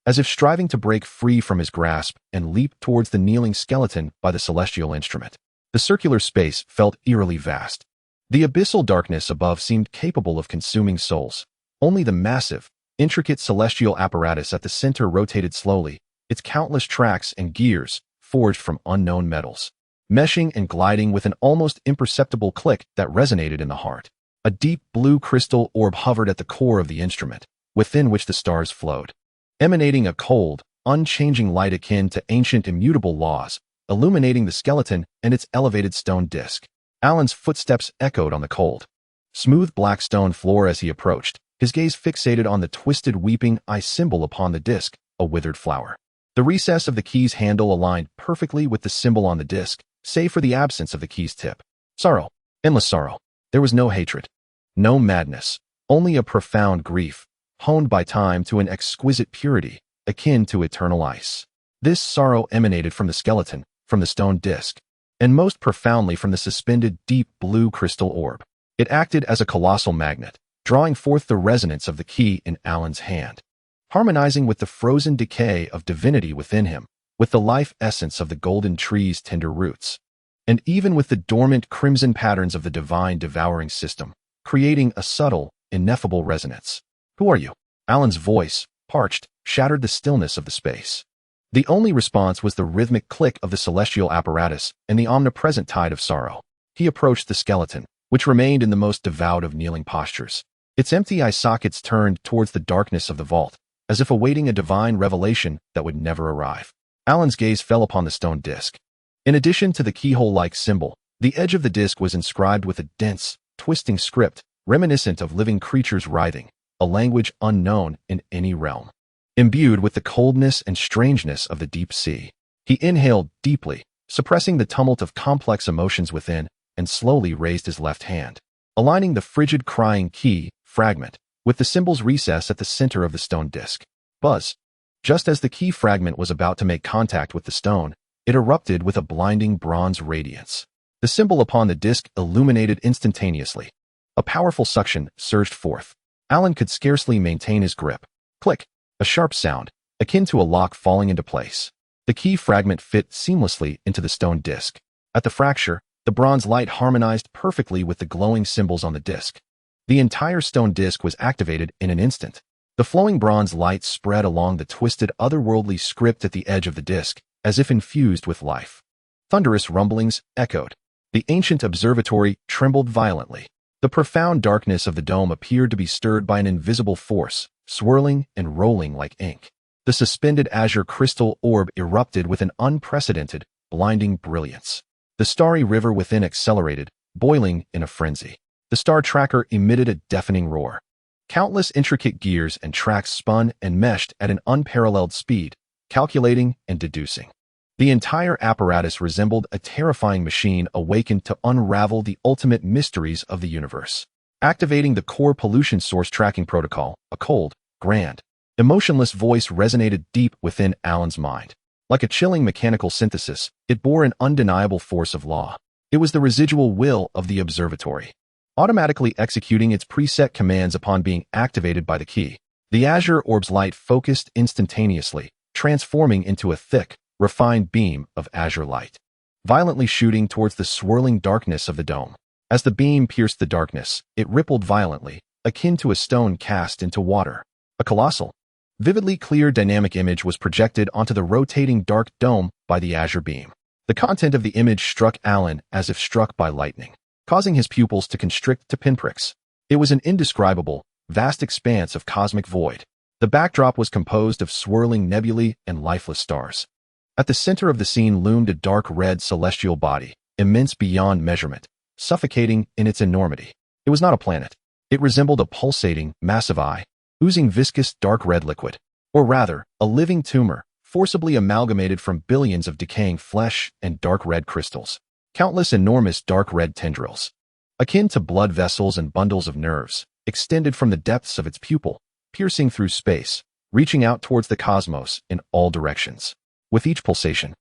as if striving to break free from his grasp and leap towards the kneeling skeleton by the celestial instrument. The circular space felt eerily vast. The abyssal darkness above seemed capable of consuming souls. Only the massive, intricate celestial apparatus at the center rotated slowly, its countless tracks and gears, forged from unknown metals, meshing and gliding with an almost imperceptible click that resonated in the heart. A deep blue crystal orb hovered at the core of the instrument, within which the stars flowed, emanating a cold, unchanging light akin to ancient immutable laws, illuminating the skeleton and its elevated stone disk. Alan's footsteps echoed on the cold, smooth black stone floor as he approached, his gaze fixated on the twisted weeping eye symbol upon the disk, a withered flower. The recess of the key's handle aligned perfectly with the symbol on the disk, save for the absence of the key's tip. Sorrow. Endless sorrow. There was no hatred. No madness. Only a profound grief, honed by time to an exquisite purity, akin to eternal ice. This sorrow emanated from the skeleton, from the stone disk, and most profoundly from the suspended deep blue crystal orb. It acted as a colossal magnet, drawing forth the resonance of the key in Alan's hand, harmonizing with the frozen decay of divinity within him, with the life essence of the golden tree's tender roots, and even with the dormant crimson patterns of the devouring system, creating a subtle, ineffable resonance. Who are you? Alan's voice, parched, shattered the stillness of the space. The only response was the rhythmic click of the celestial apparatus and the omnipresent tide of sorrow. He approached the skeleton, which remained in the most devout of kneeling postures. Its empty eye sockets turned towards the darkness of the vault, as if awaiting a divine revelation that would never arrive. Alan's gaze fell upon the stone disk. In addition to the keyhole-like symbol, the edge of the disk was inscribed with a dense, twisting script, reminiscent of living creatures writhing, a language unknown in any realm. Imbued with the coldness and strangeness of the deep sea, he inhaled deeply, suppressing the tumult of complex emotions within, and slowly raised his left hand, aligning the frigid crying key fragment with the symbol's recess at the center of the stone disk. Buzz. Just as the key fragment was about to make contact with the stone, it erupted with a blinding bronze radiance. The symbol upon the disk illuminated instantaneously. A powerful suction surged forth. Alan could scarcely maintain his grip. Click. A sharp sound, akin to a lock falling into place. The key fragment fit seamlessly into the stone disk. At the fracture, the bronze light harmonized perfectly with the glowing symbols on the disk. The entire stone disk was activated in an instant. The flowing bronze light spread along the twisted otherworldly script at the edge of the disk, as if infused with life. Thunderous rumblings echoed. The ancient observatory trembled violently. The profound darkness of the dome appeared to be stirred by an invisible force, swirling and rolling like ink. The suspended azure crystal orb erupted with an unprecedented, blinding brilliance. The starry river within accelerated, boiling in a frenzy. The star tracker emitted a deafening roar. Countless intricate gears and tracks spun and meshed at an unparalleled speed, calculating and deducing. The entire apparatus resembled a terrifying machine awakened to unravel the ultimate mysteries of the universe. Activating the core pollution source tracking protocol, a cold, grand, emotionless voice resonated deep within Alan's mind. Like a chilling mechanical synthesis, it bore an undeniable force of law. It was the residual will of the observatory, automatically executing its preset commands upon being activated by the key. The azure orb's light focused instantaneously, transforming into a thick, refined beam of azure light, violently shooting towards the swirling darkness of the dome. As the beam pierced the darkness, it rippled violently, akin to a stone cast into water. A colossal, vividly clear dynamic image was projected onto the rotating dark dome by the azure beam. The content of the image struck Alan as if struck by lightning, causing his pupils to constrict to pinpricks. It was an indescribable, vast expanse of cosmic void. The backdrop was composed of swirling nebulae and lifeless stars. At the center of the scene loomed a dark red celestial body, immense beyond measurement, suffocating in its enormity. It was not a planet. It resembled a pulsating, massive eye, oozing viscous dark red liquid, or rather, a living tumor, forcibly amalgamated from billions of decaying flesh and dark red crystals. Countless enormous dark red tendrils, akin to blood vessels and bundles of nerves, extended from the depths of its pupil, piercing through space, reaching out towards the cosmos in all directions. With each pulsation,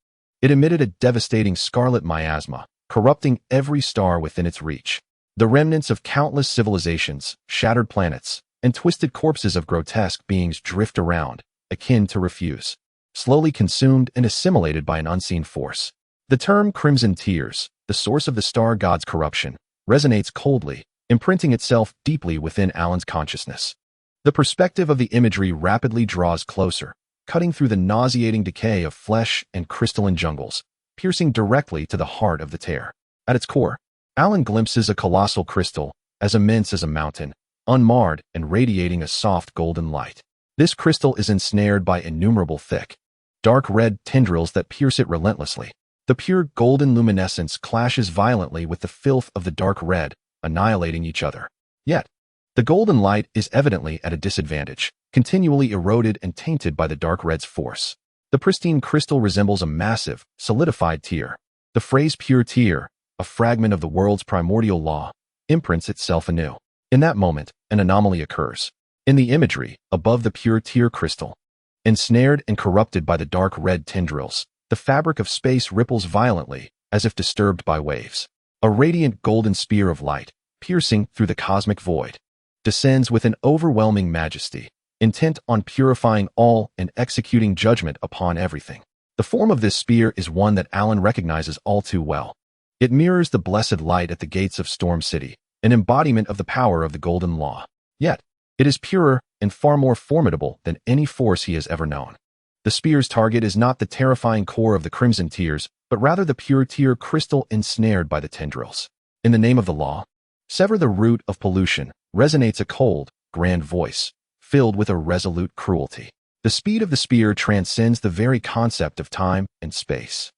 it emitted a devastating scarlet miasma, corrupting every star within its reach. The remnants of countless civilizations, shattered planets, and twisted corpses of grotesque beings drift around, akin to refuse, slowly consumed and assimilated by an unseen force. The term Crimson Tears, the source of the star god's corruption, resonates coldly, imprinting itself deeply within Alan's consciousness. The perspective of the imagery rapidly draws closer, cutting through the nauseating decay of flesh and crystalline jungles, piercing directly to the heart of the tear. At its core, Alan glimpses a colossal crystal, as immense as a mountain, unmarred and radiating a soft golden light. This crystal is ensnared by innumerable thick, dark red tendrils that pierce it relentlessly. The pure golden luminescence clashes violently with the filth of the dark red, annihilating each other. Yet, the golden light is evidently at a disadvantage, continually eroded and tainted by the dark red's force. The pristine crystal resembles a massive, solidified tear. The phrase pure tear, a fragment of the world's primordial law, imprints itself anew. In that moment, an anomaly occurs. In the imagery, above the pure tear crystal, ensnared and corrupted by the dark red tendrils, the fabric of space ripples violently, as if disturbed by waves. A radiant golden spear of light, piercing through the cosmic void, descends with an overwhelming majesty, intent on purifying all and executing judgment upon everything. The form of this spear is one that Alan recognizes all too well. It mirrors the blessed light at the gates of Storm City, an embodiment of the power of the golden law. Yet, it is purer and far more formidable than any force he has ever known. The spear's target is not the terrifying core of the Crimson Tears, but rather the pure tear crystal ensnared by the tendrils. In the name of the law, sever the root of pollution, resonates a cold, grand voice, filled with a resolute cruelty. The speed of the spear transcends the very concept of time and space.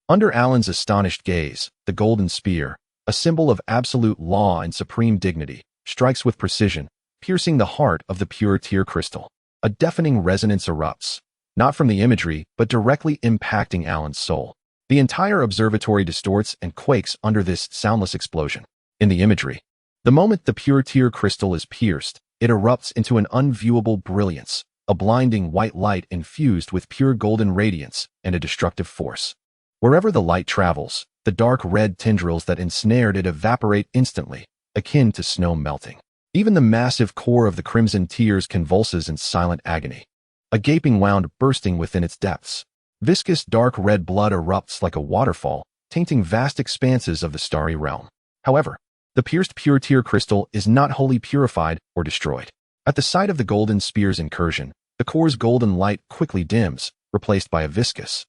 Under Alan's astonished gaze, the golden spear, a symbol of absolute law and supreme dignity, strikes with precision, piercing the heart of the pure tear crystal. A deafening resonance erupts, not from the imagery, but directly impacting Alan's soul. The entire observatory distorts and quakes under this soundless explosion. In the imagery, the moment the pure tear crystal is pierced, it erupts into an unviewable brilliance, a blinding white light infused with pure golden radiance and a destructive force. Wherever the light travels, the dark red tendrils that ensnared it evaporate instantly, akin to snow melting. Even the massive core of the Crimson Tears convulses in silent agony, a gaping wound bursting within its depths. Viscous dark red blood erupts like a waterfall, tainting vast expanses of the starry realm. However, the pierced pure tear crystal is not wholly purified or destroyed. At the sight of the golden spear's incursion, the core's golden light quickly dims, replaced by a viscous,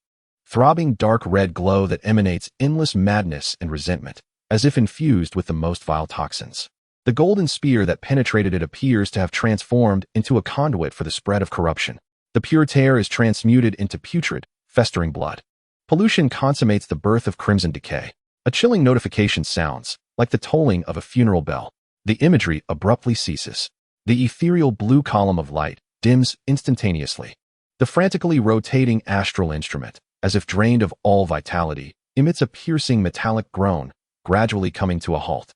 throbbing dark red glow that emanates endless madness and resentment, as if infused with the most vile toxins. The golden spear that penetrated it appears to have transformed into a conduit for the spread of corruption. The pure tear is transmuted into putrid, festering blood. Pollution consummates the birth of crimson decay. A chilling notification sounds, like the tolling of a funeral bell. The imagery abruptly ceases. The ethereal blue column of light dims instantaneously. The frantically rotating astral instrument, as if drained of all vitality, emits a piercing metallic groan, gradually coming to a halt.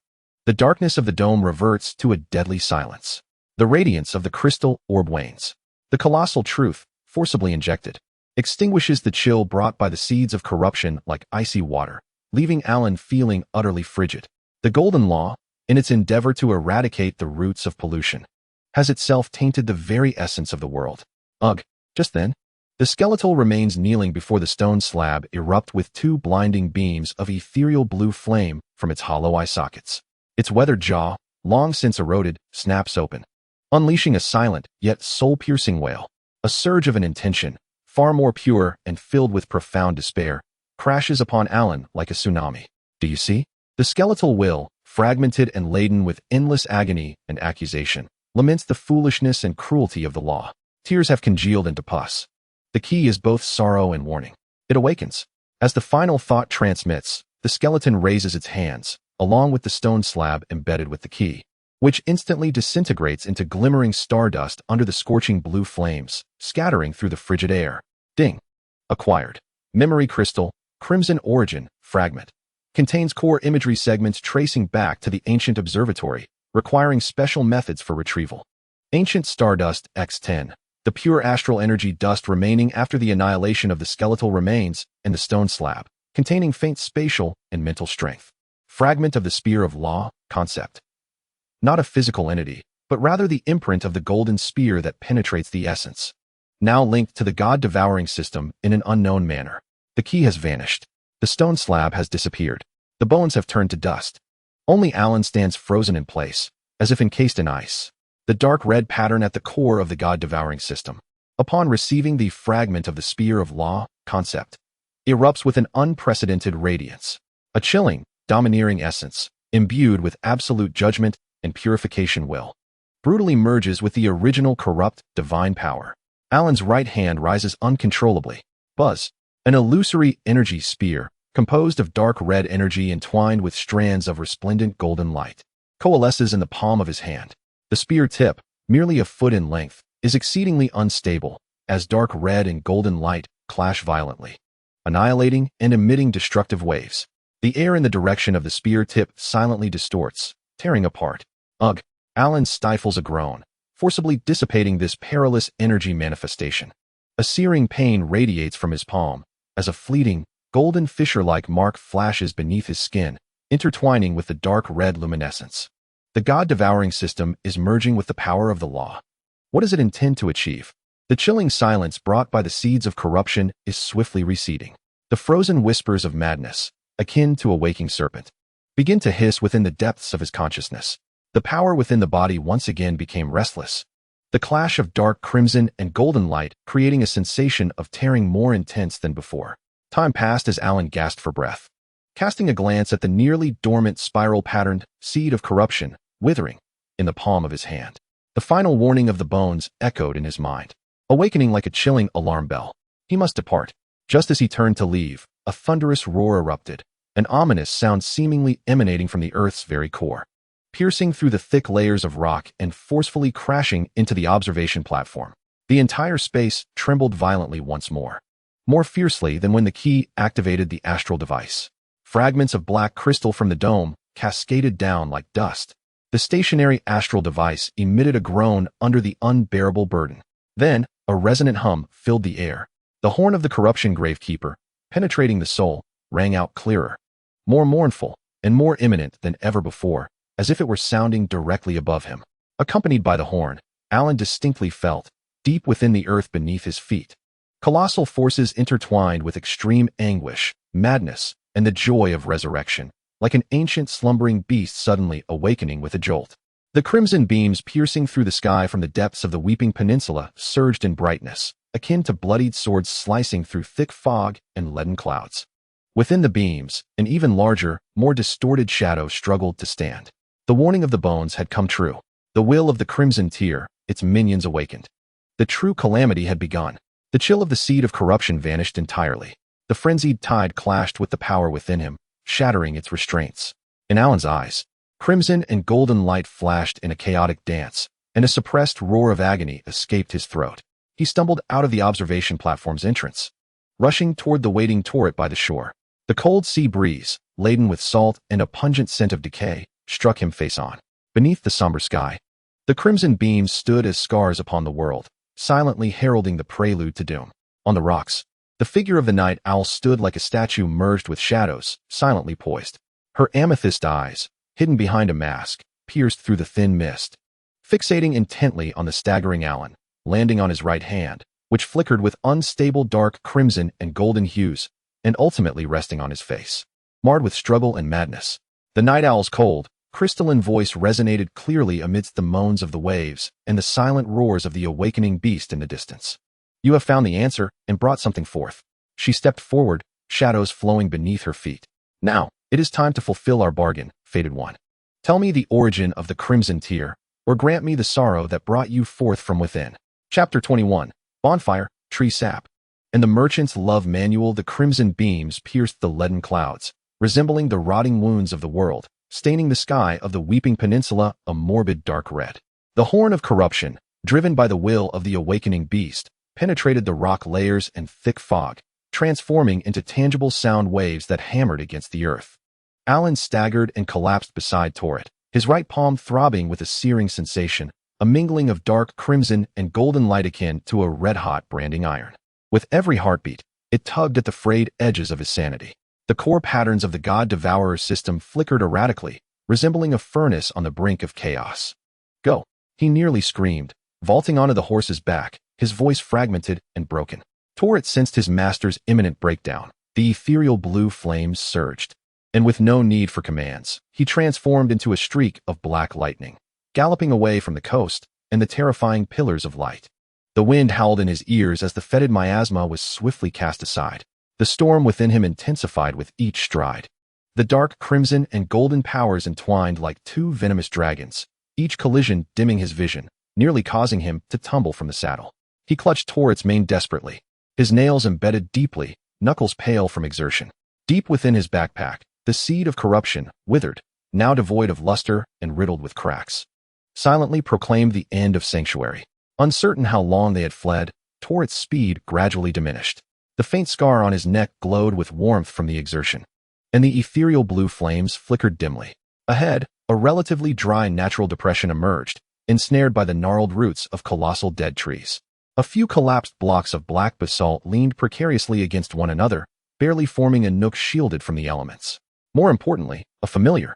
The darkness of the dome reverts to a deadly silence. The radiance of the crystal orb wanes. The colossal truth, forcibly injected, extinguishes the chill brought by the seeds of corruption like icy water, leaving Alan feeling utterly frigid. The golden law, in its endeavor to eradicate the roots of pollution, has itself tainted the very essence of the world. Ugh! Just then, the skeletal remains kneeling before the stone slab erupt with two blinding beams of ethereal blue flame from its hollow eye sockets. Its weathered jaw, long since eroded, snaps open, unleashing a silent yet soul-piercing wail. A surge of an intention, far more pure and filled with profound despair, crashes upon Alan like a tsunami. Do you see? The skeletal will, fragmented and laden with endless agony and accusation, laments the foolishness and cruelty of the law. Tears have congealed into pus. The key is both sorrow and warning. It awakens. As the final thought transmits, the skeleton raises its hands, along with the stone slab embedded with the key, which instantly disintegrates into glimmering stardust under the scorching blue flames, scattering through the frigid air. Ding. Acquired. Memory crystal, crimson origin, fragment. Contains core imagery segments tracing back to the ancient observatory, requiring special methods for retrieval. Ancient stardust X10. The pure astral energy dust remaining after the annihilation of the skeletal remains and the stone slab, containing faint spatial and mental strength. Fragment of the spear of law, concept. Not a physical entity, but rather the imprint of the golden spear that penetrates the essence. now linked to the God-Devouring System in an unknown manner. The key has vanished. The stone slab has disappeared. The bones have turned to dust. Only Alan stands frozen in place, as if encased in ice. The dark red pattern at the core of the God-Devouring System, upon receiving the fragment of the Spear of Law concept, erupts with an unprecedented radiance. A chilling, domineering essence, imbued with absolute judgment and purification will, brutally merges with the original corrupt divine power. Alan's right hand rises uncontrollably. Buzz. An illusory energy spear, composed of dark red energy entwined with strands of resplendent golden light, coalesces in the palm of his hand. The spear tip, merely a foot in length, is exceedingly unstable, as dark red and golden light clash violently, annihilating and emitting destructive waves. The air in the direction of the spear tip silently distorts, tearing apart. Ugh! Alan stifles a groan, forcibly dissipating this perilous energy manifestation. A searing pain radiates from his palm, as a fleeting, golden fissure-like mark flashes beneath his skin, intertwining with the dark red luminescence. The God-Devouring System is merging with the power of the law. What does it intend to achieve? The chilling silence brought by the seeds of corruption is swiftly receding. The frozen whispers of madness, akin to a waking serpent, begin to hiss within the depths of his consciousness. The power within the body once again became restless. The clash of dark crimson and golden light creating a sensation of tearing more intense than before. Time passed as Alan gasped for breath, casting a glance at the nearly dormant spiral-patterned seed of corruption withering in the palm of his hand. The final warning of the bones echoed in his mind, awakening like a chilling alarm bell. He must depart. Just as he turned to leave, a thunderous roar erupted, an ominous sound seemingly emanating from the earth's very core, piercing through the thick layers of rock and forcefully crashing into the observation platform. The entire space trembled violently once more fiercely than when the key activated the astral device. Fragments of black crystal from the dome cascaded down like dust. The stationary astral device emitted a groan under the unbearable burden. Then, a resonant hum filled the air. The horn of the corruption gravekeeper, penetrating the soul, rang out clearer, more mournful, and more imminent than ever before, as if it were sounding directly above him. Accompanied by the horn, Alan distinctly felt, deep within the earth beneath his feet, colossal forces intertwined with extreme anguish, madness, and the joy of resurrection, like an ancient slumbering beast suddenly awakening with a jolt. The crimson beams piercing through the sky from the depths of the Weeping Peninsula surged in brightness, akin to bloodied swords slicing through thick fog and leaden clouds. Within the beams, an even larger, more distorted shadow struggled to stand. The warning of the bones had come true. The will of the Crimson Tear, its minions awakened. The true calamity had begun. The chill of the seed of corruption vanished entirely. The frenzied tide clashed with the power within him, shattering its restraints. In Alan's eyes, crimson and golden light flashed in a chaotic dance, and a suppressed roar of agony escaped his throat. He stumbled out of the observation platform's entrance, rushing toward the waiting turret by the shore. The cold sea breeze, laden with salt and a pungent scent of decay, struck him face on. Beneath the somber sky, the crimson beams stood as scars upon the world, silently heralding the prelude to doom. On the rocks, the figure of the night owl stood like a statue merged with shadows, silently poised. Her amethyst eyes, hidden behind a mask, pierced through the thin mist, fixating intently on the staggering Alan, landing on his right hand, which flickered with unstable dark crimson and golden hues, and ultimately resting on his face, marred with struggle and madness. The night owl's cold, crystalline voice resonated clearly amidst the moans of the waves and the silent roars of the awakening beast in the distance. You have found the answer and brought something forth. She stepped forward, shadows flowing beneath her feet. Now, it is time to fulfill our bargain, fated one. Tell me the origin of the Crimson Tear, or grant me the sorrow that brought you forth from within. Chapter 21. Bonfire, Tree Sap. In the merchant's love manual, the crimson beams pierced the leaden clouds, resembling the rotting wounds of the world, staining the sky of the Weeping Peninsula a morbid dark red. The horn of corruption, driven by the will of the awakening beast, penetrated the rock layers and thick fog, transforming into tangible sound waves that hammered against the earth. Alan staggered and collapsed beside Torret, his right palm throbbing with a searing sensation, a mingling of dark crimson and golden light akin to a red-hot branding iron. With every heartbeat, it tugged at the frayed edges of his sanity. The core patterns of the God-Devourer system flickered erratically, resembling a furnace on the brink of chaos. Go! He nearly screamed, vaulting onto the horse's back, his voice fragmented and broken. Torret sensed his master's imminent breakdown. The ethereal blue flames surged, and with no need for commands, he transformed into a streak of black lightning, galloping away from the coast and the terrifying pillars of light. The wind howled in his ears as the fetid miasma was swiftly cast aside. The storm within him intensified with each stride. The dark crimson and golden powers entwined like two venomous dragons, each collision dimming his vision, nearly causing him to tumble from the saddle. He clutched Torret's mane desperately, his nails embedded deeply, knuckles pale from exertion. Deep within his backpack, the seed of corruption, withered, now devoid of luster and riddled with cracks, silently proclaimed the end of Sanctuary. Uncertain how long they had fled, Torret's speed gradually diminished. The faint scar on his neck glowed with warmth from the exertion, and the ethereal blue flames flickered dimly. Ahead, a relatively dry natural depression emerged, ensnared by the gnarled roots of colossal dead trees. A few collapsed blocks of black basalt leaned precariously against one another, barely forming a nook shielded from the elements. More importantly, a familiar,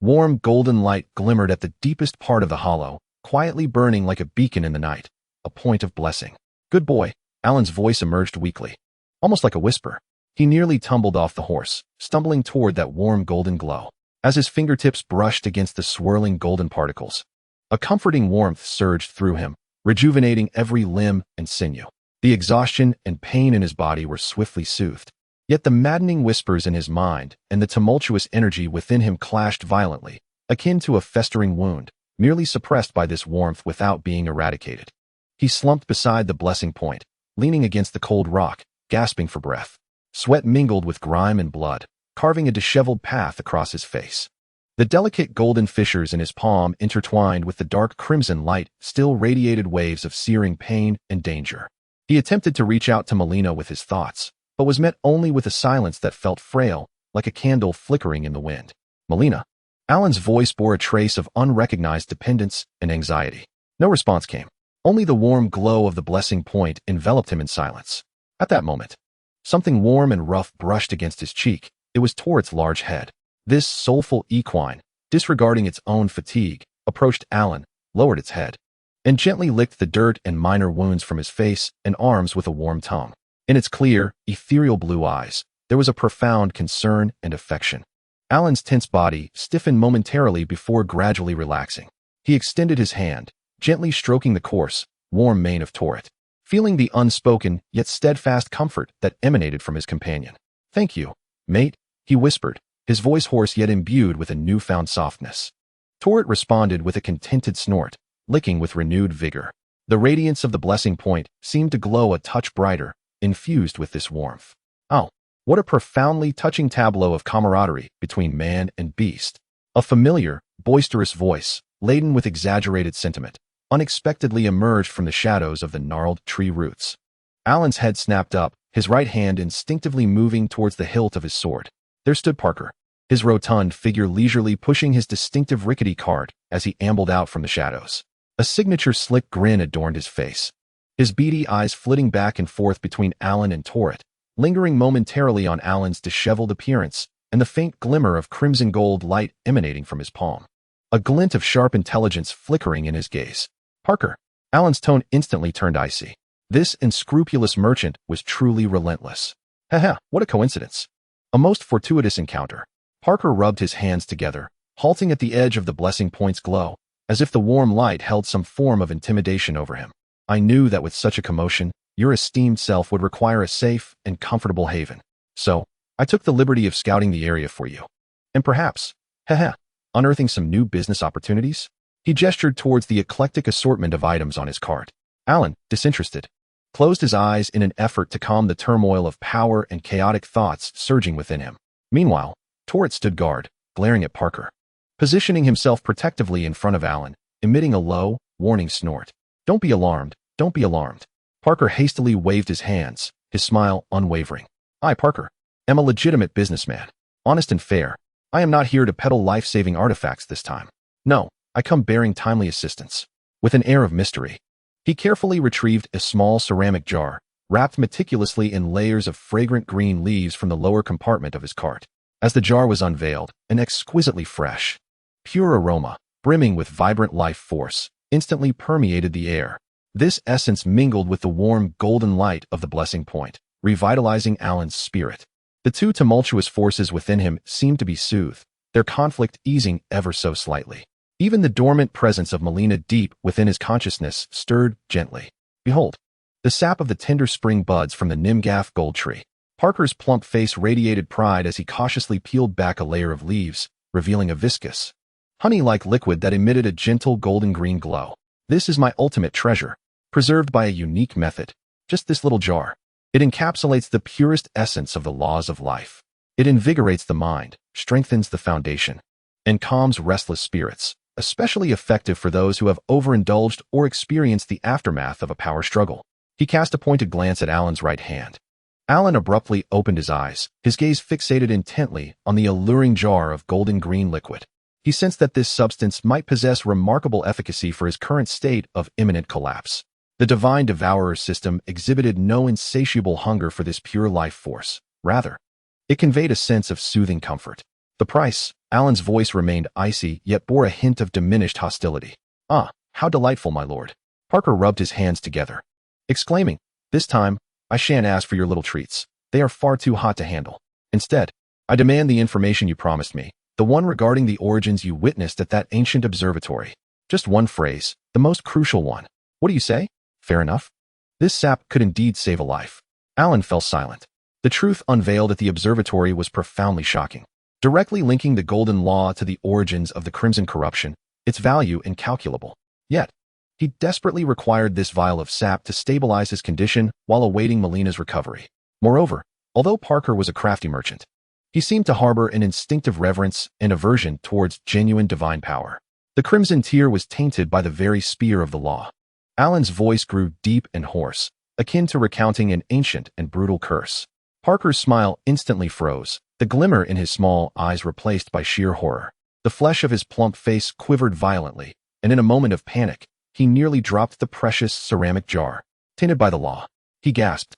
warm golden light glimmered at the deepest part of the hollow, quietly burning like a beacon in the night, a point of blessing. "Good boy," Alan's voice emerged weakly, almost like a whisper. He nearly tumbled off the horse, stumbling toward that warm golden glow. As his fingertips brushed against the swirling golden particles, a comforting warmth surged through him, rejuvenating every limb and sinew. The exhaustion and pain in his body were swiftly soothed. Yet the maddening whispers in his mind and the tumultuous energy within him clashed violently, akin to a festering wound, merely suppressed by this warmth without being eradicated. He slumped beside the blessing point, leaning against the cold rock, gasping for breath. Sweat mingled with grime and blood, carving a disheveled path across his face. The delicate golden fissures in his palm intertwined with the dark crimson light still radiated waves of searing pain and danger. He attempted to reach out to Malenia with his thoughts, but was met only with a silence that felt frail, like a candle flickering in the wind. "Malenia." Alan's voice bore a trace of unrecognized dependence and anxiety. No response came. Only the warm glow of the blessing point enveloped him in silence. At that moment, something warm and rough brushed against his cheek. It was Torret's large head. This soulful equine, disregarding its own fatigue, approached Alan, lowered its head, and gently licked the dirt and minor wounds from his face and arms with a warm tongue. In its clear, ethereal blue eyes, there was a profound concern and affection. Alan's tense body stiffened momentarily before gradually relaxing. He extended his hand, gently stroking the coarse, warm mane of Torret, feeling the unspoken yet steadfast comfort that emanated from his companion. "Thank you, mate," he whispered, his voice hoarse yet imbued with a newfound softness. Torret responded with a contented snort, licking with renewed vigor. The radiance of the blessing point seemed to glow a touch brighter, infused with this warmth. Oh, what a profoundly touching tableau of camaraderie between man and beast. A familiar, boisterous voice, laden with exaggerated sentiment, unexpectedly emerged from the shadows of the gnarled tree roots. Alan's head snapped up, his right hand instinctively moving towards the hilt of his sword. There stood Parker, his rotund figure leisurely pushing his distinctive rickety cart as he ambled out from the shadows. A signature slick grin adorned his face, his beady eyes flitting back and forth between Alan and Torret, lingering momentarily on Alan's disheveled appearance and the faint glimmer of crimson gold light emanating from his palm. A glint of sharp intelligence flickering in his gaze. "Parker." Alan's tone instantly turned icy. This unscrupulous merchant was truly relentless. Haha, what a coincidence. A most fortuitous encounter. Parker rubbed his hands together, halting at the edge of the blessing point's glow, as if the warm light held some form of intimidation over him. "I knew that with such a commotion, your esteemed self would require a safe and comfortable haven. So, I took the liberty of scouting the area for you. And perhaps, unearthing some new business opportunities?" He gestured towards the eclectic assortment of items on his cart. Alan, disinterested, closed his eyes in an effort to calm the turmoil of power and chaotic thoughts surging within him. Meanwhile, Torret stood guard, glaring at Parker, positioning himself protectively in front of Alan, emitting a low, warning snort. Don't be alarmed. Parker hastily waved his hands, his smile unwavering. "I, Parker, am a legitimate businessman, honest and fair. I am not here to peddle life-saving artifacts this time. No, I come bearing timely assistance." With an air of mystery, he carefully retrieved a small ceramic jar, wrapped meticulously in layers of fragrant green leaves from the lower compartment of his cart. As the jar was unveiled, an exquisitely fresh, pure aroma, brimming with vibrant life force, instantly permeated the air. This essence mingled with the warm golden light of the blessing point, revitalizing Alan's spirit. The two tumultuous forces within him seemed to be soothed, their conflict easing ever so slightly. Even the dormant presence of Malenia deep within his consciousness stirred gently. Behold, the sap of the tender spring buds from the Nimgath gold tree. Parker's plump face radiated pride as he cautiously peeled back a layer of leaves, revealing a viscous, honey-like liquid that emitted a gentle golden-green glow. This is my ultimate treasure, preserved by a unique method. Just this little jar. It encapsulates the purest essence of the laws of life. It invigorates the mind, strengthens the foundation, and calms restless spirits, especially effective for those who have overindulged or experienced the aftermath of a power struggle. He cast a pointed glance at Alan's right hand. Alan abruptly opened his eyes, his gaze fixated intently on the alluring jar of golden-green liquid. He sensed that this substance might possess remarkable efficacy for his current state of imminent collapse. The God-Devouring System exhibited no insatiable hunger for this pure life force. Rather, it conveyed a sense of soothing comfort. The price, Alan's voice remained icy yet bore a hint of diminished hostility. Ah, how delightful, my lord. Parker rubbed his hands together, exclaiming, this time, I shan't ask for your little treats. They are far too hot to handle. Instead, I demand the information you promised me, the one regarding the origins you witnessed at that ancient observatory. Just one phrase, the most crucial one. What do you say? Fair enough. This sap could indeed save a life. Alan fell silent. The truth unveiled at the observatory was profoundly shocking. Directly linking the Golden Law to the origins of the Crimson Corruption, its value incalculable. Yet, he desperately required this vial of sap to stabilize his condition while awaiting Malena's recovery. Moreover, although Parker was a crafty merchant, he seemed to harbor an instinctive reverence and aversion towards genuine divine power. The Crimson Tear was tainted by the very spear of the law. Alan's voice grew deep and hoarse, akin to recounting an ancient and brutal curse. Parker's smile instantly froze, the glimmer in his small eyes replaced by sheer horror. The flesh of his plump face quivered violently, and in a moment of panic, he nearly dropped the precious ceramic jar. Tainted by the law. He gasped,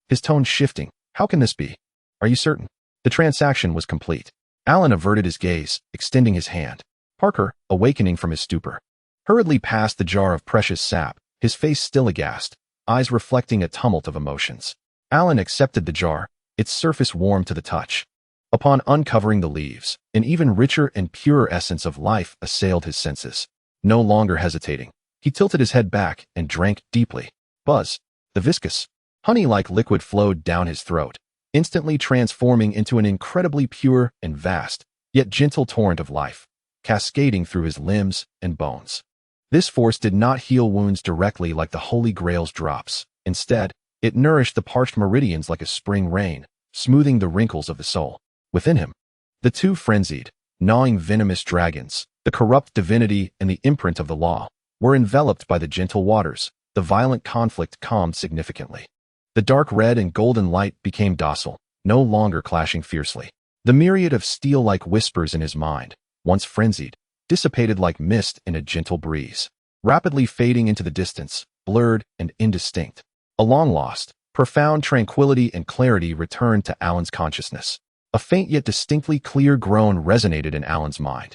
his tone shifting. How can this be? Are you certain? The transaction was complete. Alan averted his gaze, extending his hand. Parker, awakening from his stupor, hurriedly passed the jar of precious sap, his face still aghast, eyes reflecting a tumult of emotions. Alan accepted the jar, its surface warm to the touch. Upon uncovering the leaves, an even richer and purer essence of life assailed his senses. No longer hesitating, he tilted his head back and drank deeply. Buzz, the viscous, honey-like liquid flowed down his throat, instantly transforming into an incredibly pure and vast, yet gentle torrent of life, cascading through his limbs and bones. This force did not heal wounds directly like the Holy Grail's drops. Instead, it nourished the parched meridians like a spring rain, smoothing the wrinkles of the soul. Within him, the two frenzied, gnawing venomous dragons, the corrupt divinity and the imprint of the law, were enveloped by the gentle waters. The violent conflict calmed significantly. The dark red and golden light became docile, no longer clashing fiercely. The myriad of steel-like whispers in his mind, once frenzied, dissipated like mist in a gentle breeze, rapidly fading into the distance, blurred and indistinct. A long-lost, profound tranquility and clarity returned to Alan's consciousness. A faint yet distinctly clear groan resonated in Alan's mind.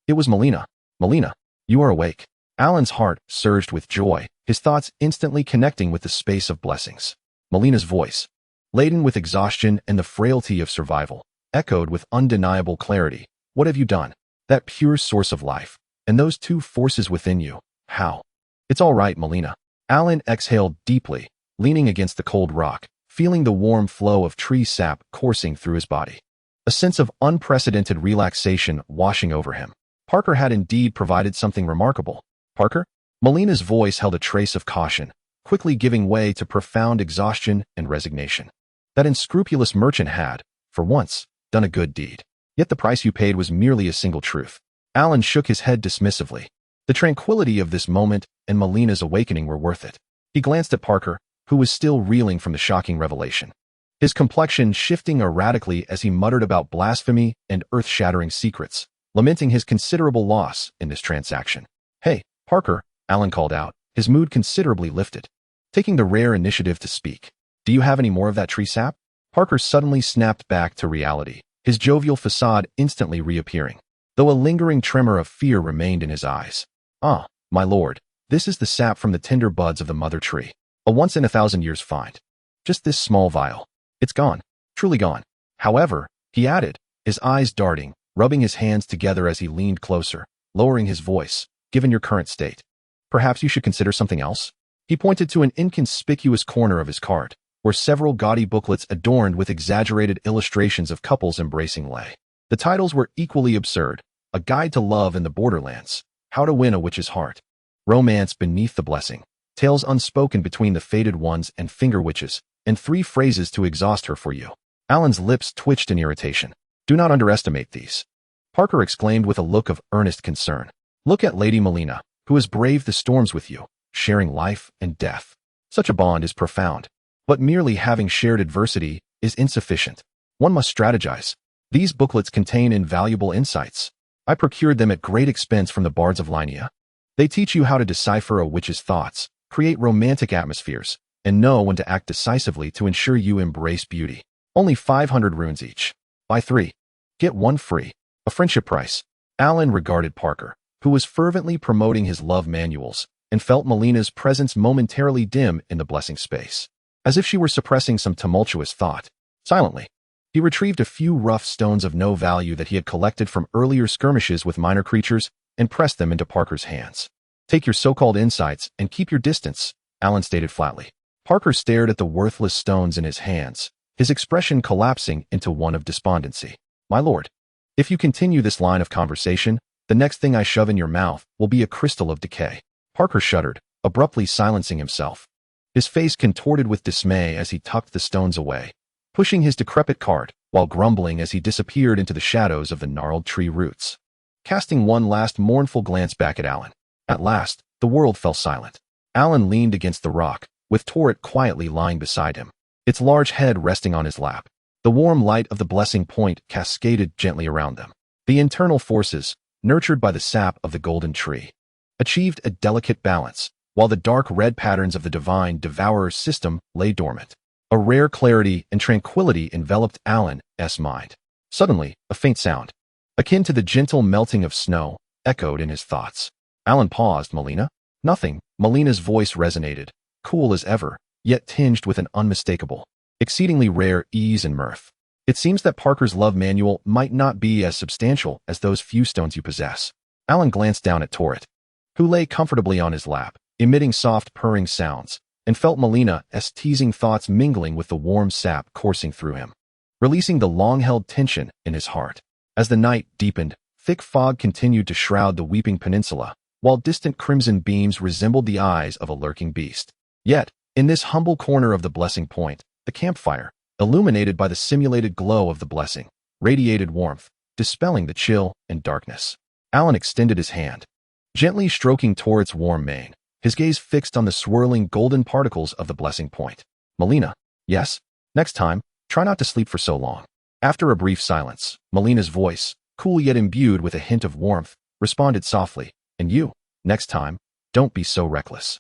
It was Malenia. Malenia, you are awake. Alan's heart surged with joy, his thoughts instantly connecting with the space of blessings. Malena's voice, laden with exhaustion and the frailty of survival, echoed with undeniable clarity. What have you done? That pure source of life, and those two forces within you. How? It's all right, Malenia. Alan exhaled deeply, leaning against the cold rock, feeling the warm flow of tree sap coursing through his body. A sense of unprecedented relaxation washing over him. Parker had indeed provided something remarkable. Parker? Malena's voice held a trace of caution, quickly giving way to profound exhaustion and resignation. That unscrupulous merchant had, for once, done a good deed. Yet the price you paid was merely a single truth. Alan shook his head dismissively. The tranquility of this moment and Malena's awakening were worth it. He glanced at Parker, who was still reeling from the shocking revelation. His complexion shifting erratically as he muttered about blasphemy and earth-shattering secrets, lamenting his considerable loss in this transaction. Hey, Parker, Alan called out, his mood considerably lifted, taking the rare initiative to speak. Do you have any more of that tree sap? Parker suddenly snapped back to reality, his jovial facade instantly reappearing, though a lingering tremor of fear remained in his eyes. Ah, my lord, This is the sap from the tender buds of the mother tree. A once-in-a-thousand-years find. Just this small vial. It's gone. Truly gone. However, he added, his eyes darting, rubbing his hands together as he leaned closer, lowering his voice, given your current state. Perhaps you should consider something else? He pointed to an inconspicuous corner of his cart, where several gaudy booklets adorned with exaggerated illustrations of couples embracing lay. The titles were equally absurd: A Guide to Love in the Borderlands, How to Win a Witch's Heart, Romance Beneath the Blessing, Tales Unspoken Between the Fated Ones and Finger Witches, and 3 Phrases to Exhaust Her for You. Alan's lips twitched in irritation. Do not underestimate these. Parker exclaimed with a look of earnest concern. Look at Lady Malenia, who has braved the storms with you, sharing life and death. Such a bond is profound. But merely having shared adversity is insufficient. One must strategize. These booklets contain invaluable insights. I procured them at great expense from the bards of Linnea. They teach you how to decipher a witch's thoughts, create romantic atmospheres, and know when to act decisively to ensure you embrace beauty. Only 500 runes each. Buy 3. Get 1 free. A friendship price. Alan regarded Parker, who was fervently promoting his love manuals, and felt Malena's presence momentarily dim in the blessing space. As if she were suppressing some tumultuous thought. Silently, he retrieved a few rough stones of no value that he had collected from earlier skirmishes with minor creatures and pressed them into Parker's hands. Take your so-called insights and keep your distance, Alan stated flatly. Parker stared at the worthless stones in his hands, his expression collapsing into one of despondency. My lord, if you continue this line of conversation, the next thing I shove in your mouth will be a crystal of decay. Parker shuddered, abruptly silencing himself. His face contorted with dismay as he tucked the stones away, pushing his decrepit cart, while grumbling as he disappeared into the shadows of the gnarled tree roots. Casting one last mournful glance back at Alan. At last, the world fell silent. Alan leaned against the rock, with Torret quietly lying beside him, its large head resting on his lap. The warm light of the blessing point cascaded gently around them. The internal forces, nurtured by the sap of the golden tree, achieved a delicate balance, while the dark red patterns of the God-Devouring System lay dormant. A rare clarity and tranquility enveloped Alan's mind. Suddenly, a faint sound, akin to the gentle melting of snow, echoed in his thoughts. Alan paused. Malenia? Nothing. Malena's voice resonated, cool as ever, yet tinged with an unmistakable, exceedingly rare ease and mirth. It seems that Parker's love manual might not be as substantial as those few stones you possess. Alan glanced down at Torret, who lay comfortably on his lap, emitting soft purring sounds, and felt Malena's teasing thoughts mingling with the warm sap coursing through him, releasing the long-held tension in his heart. As the night deepened, thick fog continued to shroud the Weeping Peninsula, while distant crimson beams resembled the eyes of a lurking beast. Yet, in this humble corner of the blessing point, the campfire, illuminated by the simulated glow of the blessing, radiated warmth, dispelling the chill and darkness. Alan extended his hand, gently stroking Torret's warm mane, his gaze fixed on the swirling golden particles of the blessing point. Malenia, yes? Next time, try not to sleep for so long. After a brief silence, Malena's voice, cool yet imbued with a hint of warmth, responded softly, and you, next time, don't be so reckless.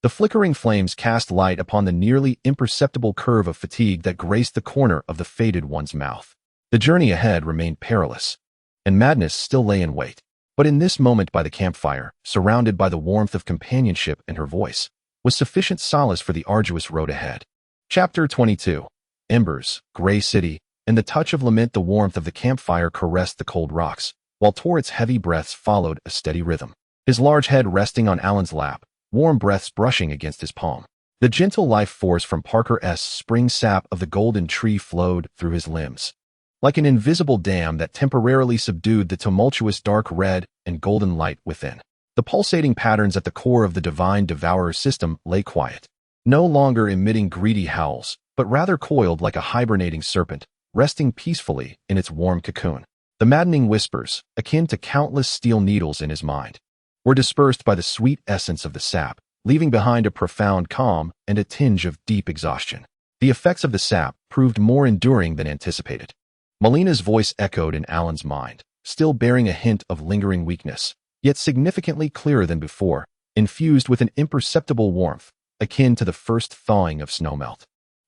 The flickering flames cast light upon the nearly imperceptible curve of fatigue that graced the corner of the Fated One's mouth. The journey ahead remained perilous, and madness still lay in wait. But in this moment by the campfire, surrounded by the warmth of companionship in her voice, was sufficient solace for the arduous road ahead. Chapter 22. Embers, Gray City, and the touch of lament. The warmth of the campfire caressed the cold rocks, while Torret's heavy breaths followed a steady rhythm. His large head resting on Alan's lap, warm breaths brushing against his palm. The gentle life force from Parker's spring sap of the golden tree flowed through his limbs, like an invisible dam that temporarily subdued the tumultuous dark red and golden light within. The pulsating patterns at the core of the God-Devouring System lay quiet, no longer emitting greedy howls, but rather coiled like a hibernating serpent, resting peacefully in its warm cocoon. The maddening whispers, akin to countless steel needles in his mind, were dispersed by the sweet essence of the sap, leaving behind a profound calm and a tinge of deep exhaustion. The effects of the sap proved more enduring than anticipated. Malena's voice echoed in Alan's mind, still bearing a hint of lingering weakness, yet significantly clearer than before, infused with an imperceptible warmth, akin to the first thawing of snowmelt.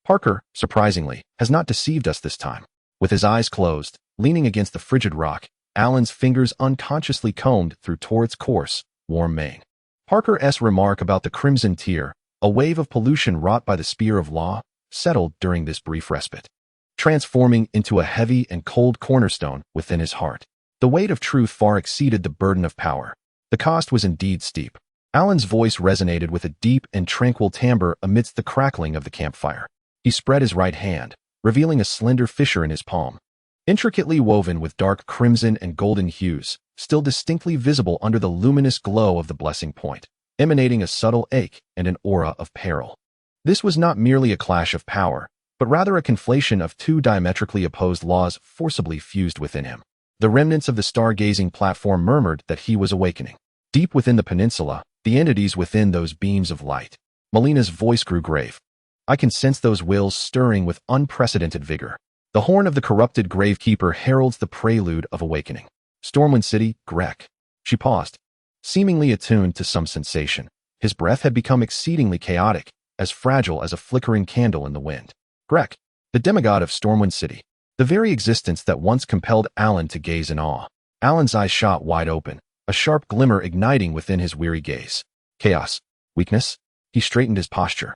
Parker, surprisingly, has not deceived us this time. With his eyes closed, leaning against the frigid rock, Alan's fingers unconsciously combed through Torret's coarse, warm mane. Parker's remark about the Crimson Tear, a wave of pollution wrought by the Spear of Law, settled during this brief respite, transforming into a heavy and cold cornerstone within his heart. The weight of truth far exceeded the burden of power. The cost was indeed steep. Alan's voice resonated with a deep and tranquil timbre amidst the crackling of the campfire. He spread his right hand, revealing a slender fissure in his palm, intricately woven with dark crimson and golden hues, still distinctly visible under the luminous glow of the blessing point, emanating a subtle ache and an aura of peril. This was not merely a clash of power, but rather a conflation of two diametrically opposed laws forcibly fused within him. The remnants of the stargazing platform murmured that he was awakening. Deep within the peninsula, the entities within those beams of light. Malena's voice grew grave. I can sense those wills stirring with unprecedented vigor. The horn of the corrupted gravekeeper heralds the prelude of awakening. Stormwind City, Grek. She paused, seemingly attuned to some sensation. His breath had become exceedingly chaotic, as fragile as a flickering candle in the wind. Grek, the demigod of Stormwind City. The very existence that once compelled Alan to gaze in awe. Alan's eyes shot wide open, a sharp glimmer igniting within his weary gaze. Chaos. Weakness. He straightened his posture.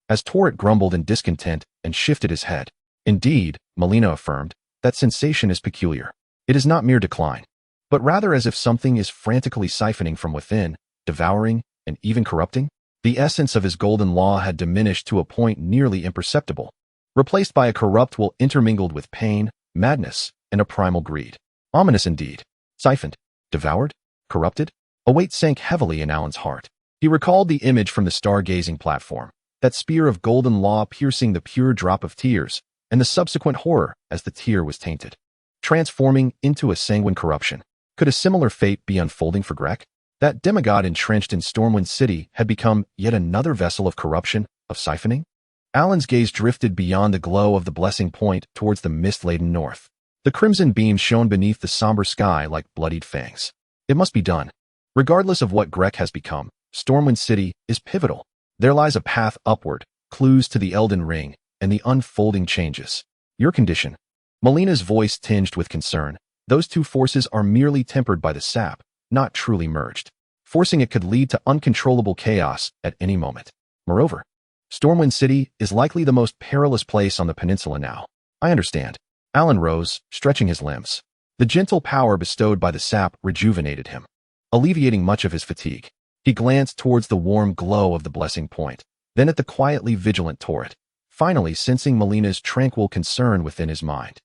As Torrit grumbled in discontent and shifted his head. Indeed, Malenia affirmed, that sensation is peculiar. It is not mere decline, but rather as if something is frantically siphoning from within, devouring, and even corrupting. The essence of his golden law had diminished to a point nearly imperceptible, replaced by a corrupt will intermingled with pain, madness, and a primal greed. Ominous indeed. Siphoned, devoured, corrupted. A weight sank heavily in Alan's heart. He recalled the image from the stargazing platform, that spear of golden law piercing the pure drop of tears, and the subsequent horror as the tear was tainted, transforming into a sanguine corruption. Could a similar fate be unfolding for Grek? That demigod entrenched in Stormwind City had become yet another vessel of corruption, of siphoning? Alan's gaze drifted beyond the glow of the blessing point towards the mist-laden north. The crimson beams shone beneath the somber sky like bloodied fangs. It must be done. Regardless of what Grek has become, Stormwind City is pivotal. There lies a path upward, clues to the Elden Ring, and the unfolding changes. Your condition. Malena's voice tinged with concern. Those two forces are merely tempered by the sap, not truly merged. Forcing it could lead to uncontrollable chaos at any moment. Moreover, Stormwind City is likely the most perilous place on the peninsula now. I understand. Alan rose, stretching his limbs. The gentle power bestowed by the sap rejuvenated him, alleviating much of his fatigue. He glanced towards the warm glow of the blessing point, then at the quietly vigilant Torrit, finally sensing Malena's tranquil concern within his mind.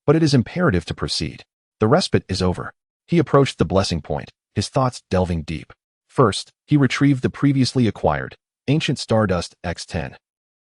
But it is imperative to proceed. The respite is over. He approached the blessing point, his thoughts delving deep. First, he retrieved the previously acquired, ancient stardust X10.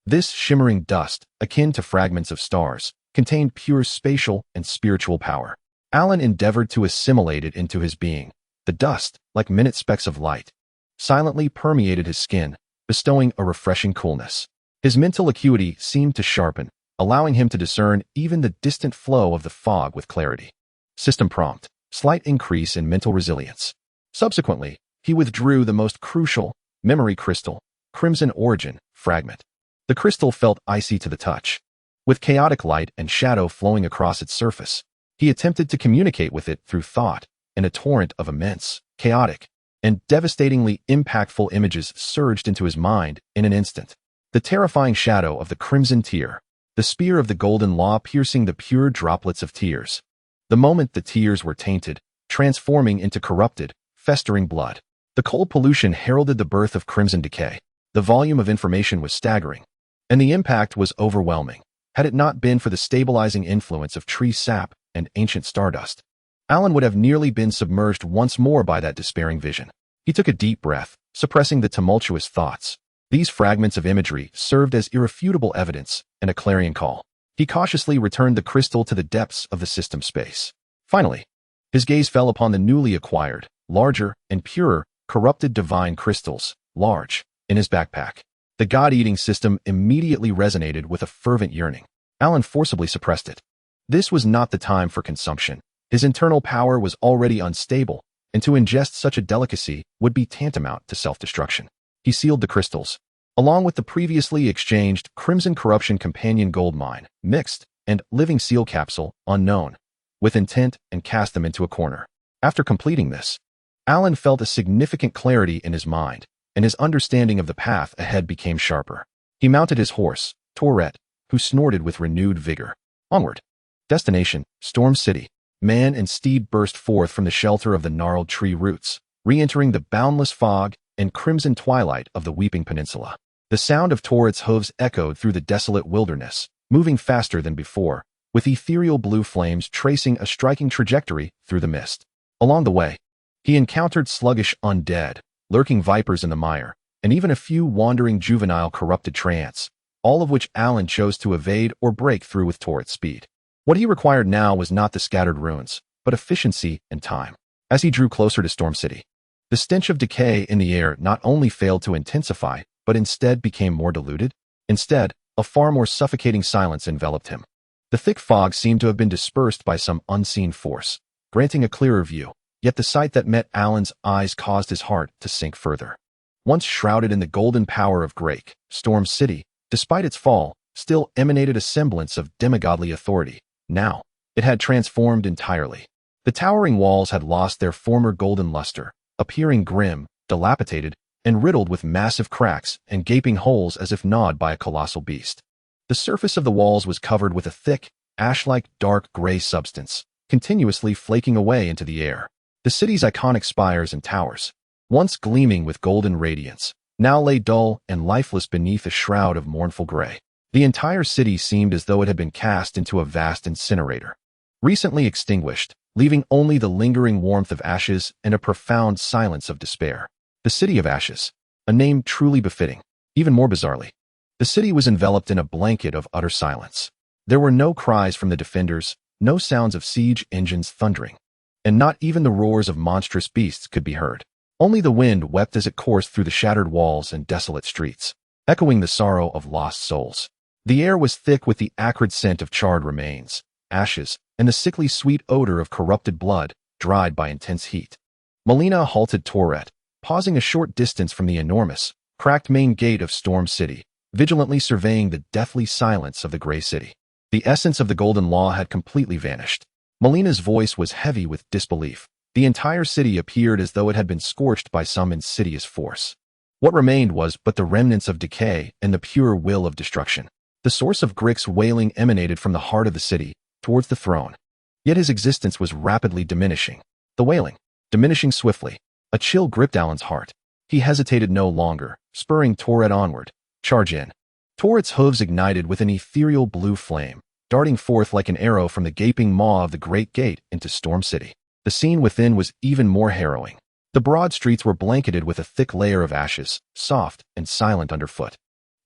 This shimmering dust, akin to fragments of stars, contained pure spatial and spiritual power. Alan endeavored to assimilate it into his being. The dust, like minute specks of light, silently permeated his skin, bestowing a refreshing coolness. His mental acuity seemed to sharpen, allowing him to discern even the distant flow of the fog with clarity. System prompt: slight increase in mental resilience. Subsequently, he withdrew the most crucial, memory crystal, Crimson Origin, fragment. The crystal felt icy to the touch. With chaotic light and shadow flowing across its surface, he attempted to communicate with it through thought, and a torrent of immense, chaotic, and devastatingly impactful images surged into his mind in an instant. The terrifying shadow of the Crimson Tear, the spear of the golden law piercing the pure droplets of tears. The moment the tears were tainted, transforming into corrupted, festering blood. The cold pollution heralded the birth of crimson decay. The volume of information was staggering, and the impact was overwhelming. Had it not been for the stabilizing influence of tree sap and ancient stardust, Alan would have nearly been submerged once more by that despairing vision. He took a deep breath, suppressing the tumultuous thoughts. These fragments of imagery served as irrefutable evidence and a clarion call. He cautiously returned the crystal to the depths of the system space. Finally, his gaze fell upon the newly acquired, larger and purer, corrupted divine crystals, large, in his backpack. The God-eating system immediately resonated with a fervent yearning. Alan forcibly suppressed it. This was not the time for consumption. His internal power was already unstable, and to ingest such a delicacy would be tantamount to self-destruction. He sealed the crystals, along with the previously exchanged Crimson Corruption Companion Gold Mine, mixed, and Living Seal Capsule, unknown, with intent, and cast them into a corner. After completing this, Alan felt a significant clarity in his mind. and his understanding of the path ahead became sharper. He mounted his horse, Torret, who snorted with renewed vigor. Onward. Destination, Storm City. Man and steed burst forth from the shelter of the gnarled tree roots, re-entering the boundless fog and crimson twilight of the Weeping Peninsula. The sound of Torret's hooves echoed through the desolate wilderness, moving faster than before, with ethereal blue flames tracing a striking trajectory through the mist. Along the way, he encountered sluggish undead, lurking vipers in the mire, and even a few wandering juvenile corrupted treants, all of which Alan chose to evade or break through with Torret's speed. What he required now was not the scattered ruins, but efficiency and time. As he drew closer to Storm City, the stench of decay in the air not only failed to intensify, but instead became more diluted. Instead, a far more suffocating silence enveloped him. The thick fog seemed to have been dispersed by some unseen force, granting a clearer view, yet the sight that met Alan's eyes caused his heart to sink further. Once shrouded in the golden power of Great, Storm City, despite its fall, still emanated a semblance of demigodly authority. Now, it had transformed entirely. The towering walls had lost their former golden luster, appearing grim, dilapidated, and riddled with massive cracks and gaping holes as if gnawed by a colossal beast. The surface of the walls was covered with a thick, ash-like dark gray substance, continuously flaking away into the air. The city's iconic spires and towers, once gleaming with golden radiance, now lay dull and lifeless beneath a shroud of mournful gray. The entire city seemed as though it had been cast into a vast incinerator, recently extinguished, leaving only the lingering warmth of ashes and a profound silence of despair. The City of Ashes, a name truly befitting. Even more bizarrely, the city was enveloped in a blanket of utter silence. There were no cries from the defenders, no sounds of siege engines thundering, and not even the roars of monstrous beasts could be heard. Only the wind wept as it coursed through the shattered walls and desolate streets, echoing the sorrow of lost souls. The air was thick with the acrid scent of charred remains, ashes, and the sickly sweet odor of corrupted blood, dried by intense heat. Malenia halted Torret, pausing a short distance from the enormous, cracked main gate of Storm City, vigilantly surveying the deathly silence of the Grey City. The essence of the Golden Law had completely vanished. Malenia's voice was heavy with disbelief. The entire city appeared as though it had been scorched by some insidious force. What remained was but the remnants of decay and the pure will of destruction. The source of Grick's wailing emanated from the heart of the city, towards the throne. Yet his existence was rapidly diminishing. The wailing, diminishing swiftly. A chill gripped Alan's heart. He hesitated no longer, spurring Torret onward. Charge in. Torret's hooves ignited with an ethereal blue flame, darting forth like an arrow from the gaping maw of the great gate into Storm City. The scene within was even more harrowing. The broad streets were blanketed with a thick layer of ashes, soft and silent underfoot.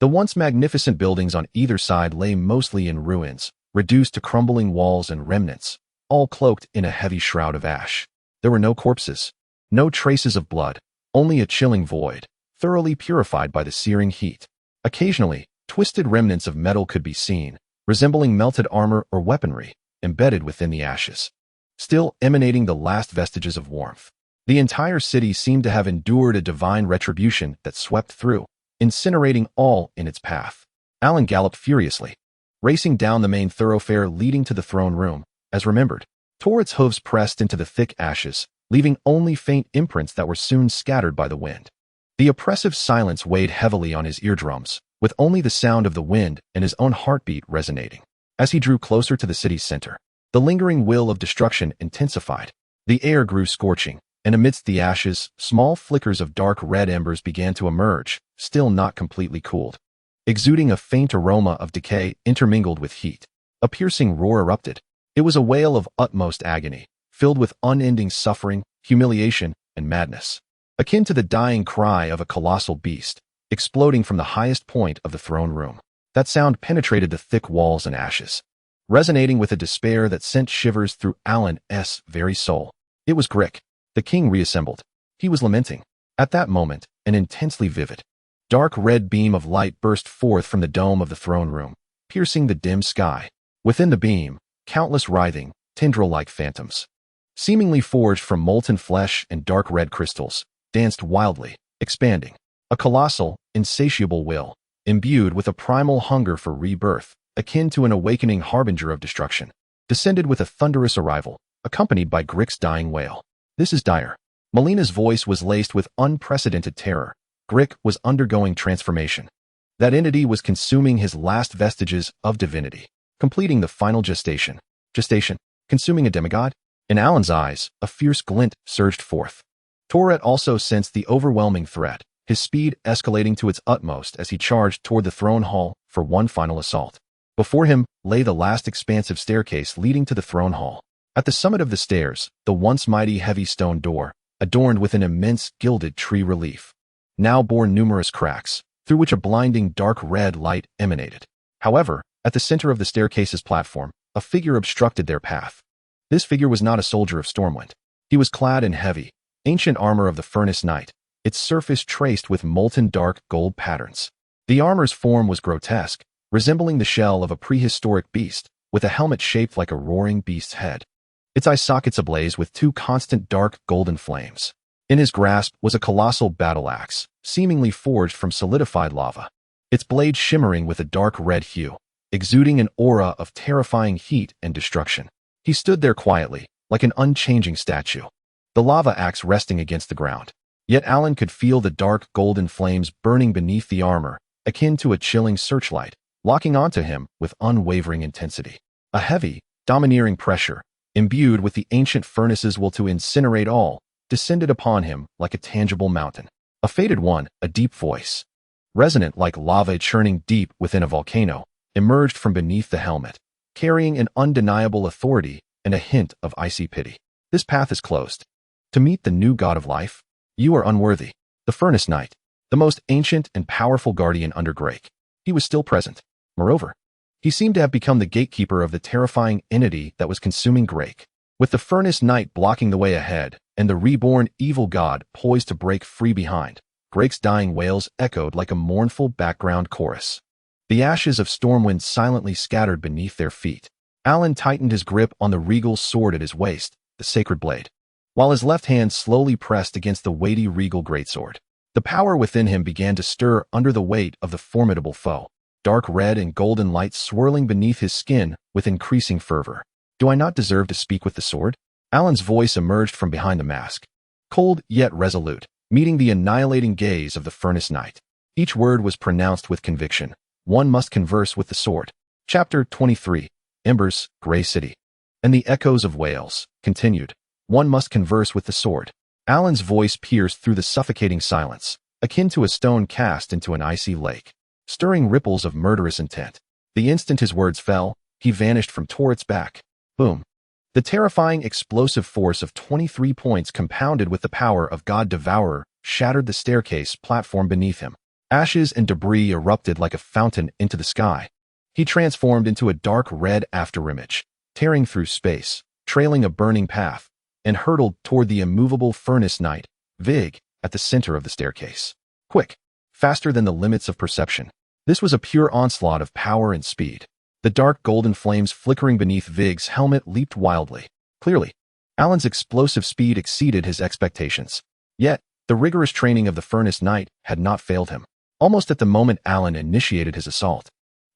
The once magnificent buildings on either side lay mostly in ruins, reduced to crumbling walls and remnants, all cloaked in a heavy shroud of ash. There were no corpses, no traces of blood, only a chilling void, thoroughly purified by the searing heat. Occasionally, twisted remnants of metal could be seen, resembling melted armor or weaponry, embedded within the ashes, still emanating the last vestiges of warmth. The entire city seemed to have endured a divine retribution that swept through, incinerating all in its path. Alan galloped furiously, racing down the main thoroughfare leading to the throne room. As remembered, Torret's hooves pressed into the thick ashes, leaving only faint imprints that were soon scattered by the wind. The oppressive silence weighed heavily on his eardrums, with only the sound of the wind and his own heartbeat resonating. As he drew closer to the city's center, the lingering will of destruction intensified. The air grew scorching, and amidst the ashes, small flickers of dark red embers began to emerge, still not completely cooled, exuding a faint aroma of decay intermingled with heat. A piercing roar erupted. It was a wail of utmost agony, filled with unending suffering, humiliation, and madness, akin to the dying cry of a colossal beast, exploding from the highest point of the throne room. That sound penetrated the thick walls and ashes, resonating with a despair that sent shivers through Alan's very soul. It was Grick, the king reassembled. He was lamenting. At that moment, an intensely vivid, dark red beam of light burst forth from the dome of the throne room, piercing the dim sky. Within the beam, countless writhing, tendril-like phantoms, seemingly forged from molten flesh and dark red crystals, danced wildly, expanding. A colossal, insatiable will, imbued with a primal hunger for rebirth, akin to an awakening harbinger of destruction, descended with a thunderous arrival, accompanied by Grick's dying wail. This is dire. Malenia's voice was laced with unprecedented terror, Grick was undergoing transformation. That entity was consuming his last vestiges of divinity, completing the final gestation. Gestation? Consuming a demigod? In Alan's eyes, a fierce glint surged forth. Tourette also sensed the overwhelming threat, his speed escalating to its utmost as he charged toward the throne hall for one final assault. Before him lay the last expansive staircase leading to the throne hall. At the summit of the stairs, the once mighty heavy stone door, adorned with an immense gilded tree relief, now bore numerous cracks, through which a blinding dark red light emanated. However, at the center of the staircase's platform, a figure obstructed their path. This figure was not a soldier of Stormwind. He was clad in heavy, ancient armor of the Furnace Knight, its surface traced with molten dark gold patterns. The armor's form was grotesque, resembling the shell of a prehistoric beast, with a helmet shaped like a roaring beast's head. Its eye sockets ablaze with two constant dark golden flames. In his grasp was a colossal battle axe, seemingly forged from solidified lava, its blade shimmering with a dark red hue, exuding an aura of terrifying heat and destruction. He stood there quietly, like an unchanging statue, the lava axe resting against the ground. Yet Alan could feel the dark golden flames burning beneath the armor, akin to a chilling searchlight, locking onto him with unwavering intensity. A heavy, domineering pressure, imbued with the ancient furnace's will to incinerate all, descended upon him like a tangible mountain. A fated one, a deep voice, resonant like lava churning deep within a volcano, emerged from beneath the helmet, carrying an undeniable authority and a hint of icy pity. This path is closed. To meet the new god of life, you are unworthy. The Furnace Knight, the most ancient and powerful guardian under Grake. He was still present. Moreover, he seemed to have become the gatekeeper of the terrifying entity that was consuming Grake. With the Furnace Knight blocking the way ahead, and the reborn evil god poised to break free behind, Grake's dying wails echoed like a mournful background chorus. The ashes of Stormwind silently scattered beneath their feet. Alan tightened his grip on the regal sword at his waist, the sacred blade, while his left hand slowly pressed against the weighty regal greatsword. The power within him began to stir under the weight of the formidable foe, dark red and golden light swirling beneath his skin with increasing fervor. Do I not deserve to speak with the sword? Alan's voice emerged from behind the mask, cold yet resolute, meeting the annihilating gaze of the Furnace Knight. Each word was pronounced with conviction. One must converse with the sword. Chapter 23, Embers, Grey City. And the echoes of wails continued. One must converse with the sword. Alan's voice pierced through the suffocating silence, akin to a stone cast into an icy lake, stirring ripples of murderous intent. The instant his words fell, he vanished from Torette's back. Boom. The terrifying explosive force of 23 points compounded with the power of God-Devourer shattered the staircase platform beneath him. Ashes and debris erupted like a fountain into the sky. He transformed into a dark red afterimage, tearing through space, trailing a burning path, and hurtled toward the immovable Furnace Knight, Vig, at the center of the staircase. Quick, faster than the limits of perception. This was a pure onslaught of power and speed. The dark golden flames flickering beneath Vig's helmet leaped wildly. Clearly, Alan's explosive speed exceeded his expectations. Yet, the rigorous training of the Furnace Knight had not failed him. Almost at the moment Alan initiated his assault,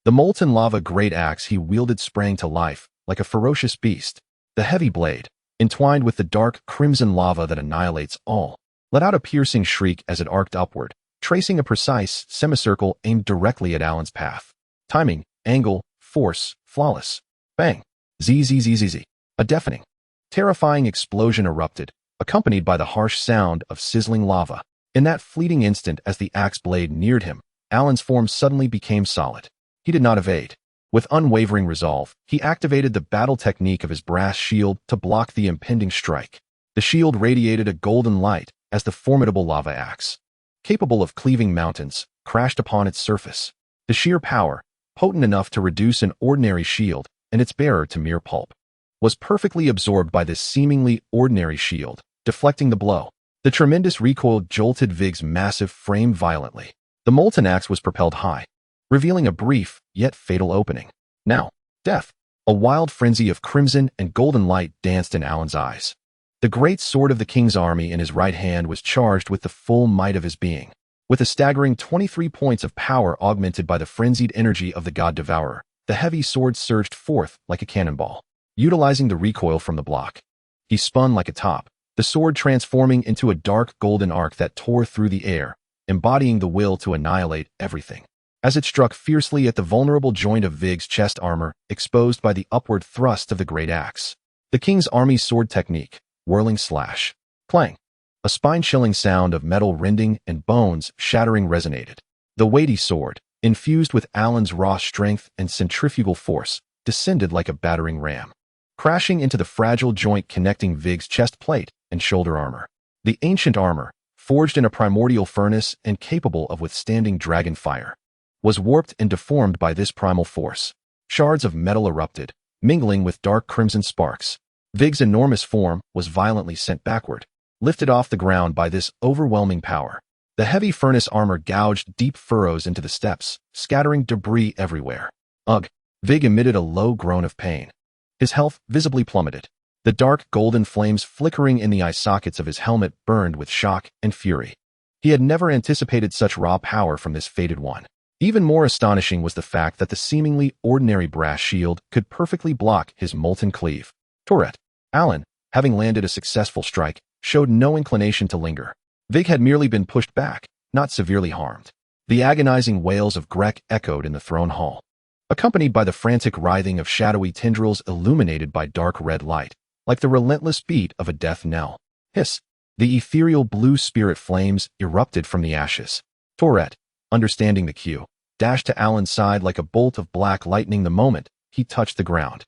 the molten lava great axe he wielded sprang to life, like a ferocious beast. The heavy blade, entwined with the dark crimson lava that annihilates all, let out a piercing shriek as it arced upward, tracing a precise semicircle aimed directly at Alan's path. Timing, angle, force, flawless. Bang. Zzz. A deafening, terrifying explosion erupted, accompanied by the harsh sound of sizzling lava. In that fleeting instant as the axe blade neared him, Alan's form suddenly became solid. He did not evade. With unwavering resolve, he activated the battle technique of his brass shield to block the impending strike. The shield radiated a golden light as the formidable lava axe, capable of cleaving mountains, crashed upon its surface. The sheer power, potent enough to reduce an ordinary shield and its bearer to mere pulp, was perfectly absorbed by this seemingly ordinary shield, deflecting the blow. The tremendous recoil jolted Vig's massive frame violently. The molten axe was propelled high, revealing a brief yet fatal opening. Now, death. A wild frenzy of crimson and golden light danced in Alan's eyes. The great sword of the king's army in his right hand was charged with the full might of his being. With a staggering 23 points of power augmented by the frenzied energy of the God-Devourer, the heavy sword surged forth like a cannonball. Utilizing the recoil from the block, he spun like a top, the sword transforming into a dark golden arc that tore through the air, embodying the will to annihilate everything. As it struck fiercely at the vulnerable joint of Vig's chest armor, exposed by the upward thrust of the great axe. The king's army's sword technique, whirling slash. Clang. A spine-chilling sound of metal rending and bones shattering resonated. The weighty sword, infused with Alan's raw strength and centrifugal force, descended like a battering ram, crashing into the fragile joint connecting Vig's chest plate and shoulder armor. The ancient armor, forged in a primordial furnace and capable of withstanding dragon fire, was warped and deformed by this primal force. Shards of metal erupted, mingling with dark crimson sparks. Vig's enormous form was violently sent backward, lifted off the ground by this overwhelming power. The heavy furnace armor gouged deep furrows into the steps, scattering debris everywhere. Ugh! Vig emitted a low groan of pain. His health visibly plummeted. The dark golden flames flickering in the eye sockets of his helmet burned with shock and fury. He had never anticipated such raw power from this fated one. Even more astonishing was the fact that the seemingly ordinary brass shield could perfectly block his molten cleave. Tourette. Alan, having landed a successful strike, showed no inclination to linger. Vig had merely been pushed back, not severely harmed. The agonizing wails of Grek echoed in the throne hall, accompanied by the frantic writhing of shadowy tendrils illuminated by dark red light, like the relentless beat of a death knell. Hiss! The ethereal blue spirit flames erupted from the ashes. Tourette, understanding the cue, dashed to Alan's side like a bolt of black lightning the moment he touched the ground.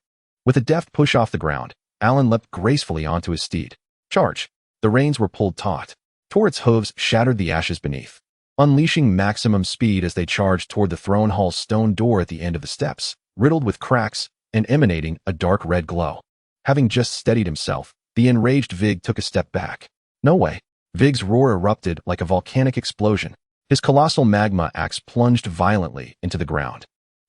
With a deft push off the ground, Alan leapt gracefully onto his steed. Charge! The reins were pulled taut. Tourette's hooves shattered the ashes beneath, unleashing maximum speed as they charged toward the throne hall's stone door at the end of the steps, riddled with cracks and emanating a dark red glow. Having just steadied himself, the enraged Vig took a step back. No way! Vig's roar erupted like a volcanic explosion. His colossal magma axe plunged violently into the ground.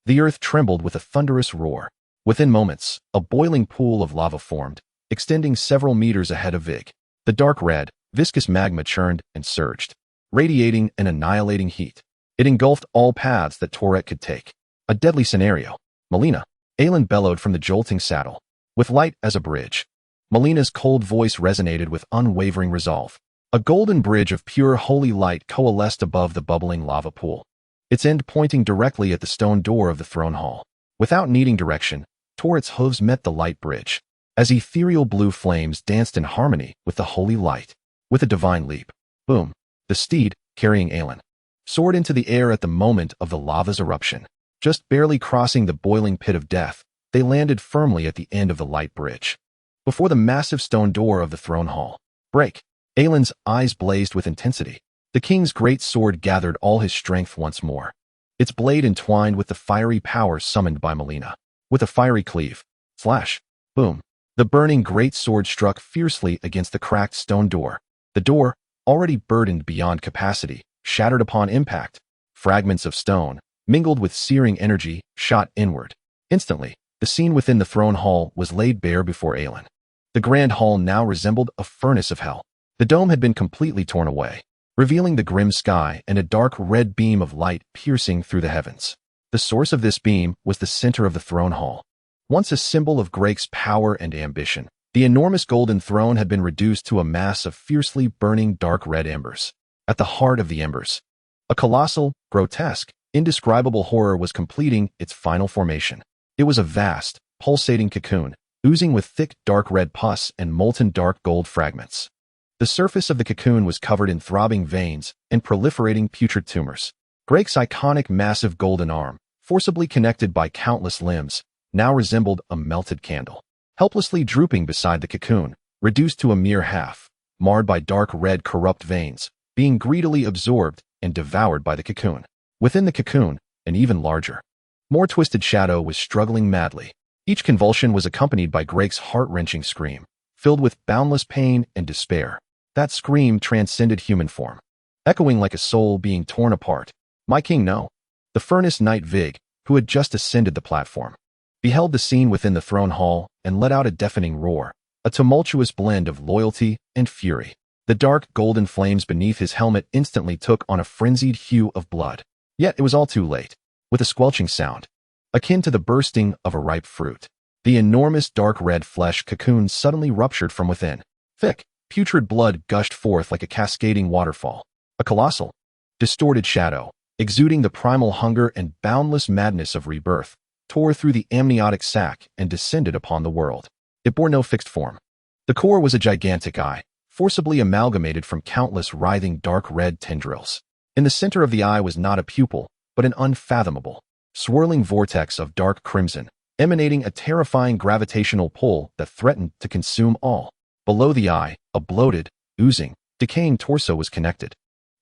The earth trembled with a thunderous roar. Within moments, a boiling pool of lava formed, extending several meters ahead of Vig. The dark red, viscous magma churned and surged, radiating an annihilating heat. It engulfed all paths that Tourette could take. A deadly scenario. Malenia. Alan bellowed from the jolting saddle. With light as a bridge. Malena's cold voice resonated with unwavering resolve. A golden bridge of pure holy light coalesced above the bubbling lava pool, its end pointing directly at the stone door of the throne hall. Without needing direction, Tourette's hooves met the light bridge, as ethereal blue flames danced in harmony with the holy light. With a divine leap, boom, the steed, carrying Alan, soared into the air at the moment of the lava's eruption. Just barely crossing the boiling pit of death, they landed firmly at the end of the light bridge, before the massive stone door of the throne hall. Break! Alan's eyes blazed with intensity. The king's great sword gathered all his strength once more, its blade entwined with the fiery power summoned by Malenia. With a fiery cleave, slash, boom, the burning great sword struck fiercely against the cracked stone door. The door, already burdened beyond capacity, shattered upon impact. Fragments of stone, mingled with searing energy, shot inward. Instantly, the scene within the throne hall was laid bare before Alan. The grand hall now resembled a furnace of hell. The dome had been completely torn away, revealing the grim sky and a dark red beam of light piercing through the heavens. The source of this beam was the center of the throne hall. Once a symbol of Greg's power and ambition, the enormous golden throne had been reduced to a mass of fiercely burning dark red embers. At the heart of the embers, a colossal, grotesque, indescribable horror was completing its final formation. It was a vast, pulsating cocoon, oozing with thick dark red pus and molten dark gold fragments. The surface of the cocoon was covered in throbbing veins and proliferating putrid tumors. Greg's iconic massive golden arm, forcibly connected by countless limbs, now resembled a melted candle, helplessly drooping beside the cocoon, reduced to a mere half, marred by dark red corrupt veins, being greedily absorbed and devoured by the cocoon. Within the cocoon, an even larger, more twisted shadow was struggling madly. Each convulsion was accompanied by Greg's heart-wrenching scream, filled with boundless pain and despair. That scream transcended human form, echoing like a soul being torn apart. My king, no. The furnace knight Vig, who had just ascended the platform, beheld the scene within the throne hall and let out a deafening roar, a tumultuous blend of loyalty and fury. The dark golden flames beneath his helmet instantly took on a frenzied hue of blood. Yet it was all too late. With a squelching sound, akin to the bursting of a ripe fruit, the enormous dark red flesh cocoon suddenly ruptured from within. Thick, putrid blood gushed forth like a cascading waterfall. A colossal, distorted shadow, exuding the primal hunger and boundless madness of rebirth, tore through the amniotic sac and descended upon the world. It bore no fixed form. The core was a gigantic eye, forcibly amalgamated from countless writhing dark red tendrils. In the center of the eye was not a pupil, but an unfathomable, swirling vortex of dark crimson, emanating a terrifying gravitational pull that threatened to consume all. Below the eye, a bloated, oozing, decaying torso was connected,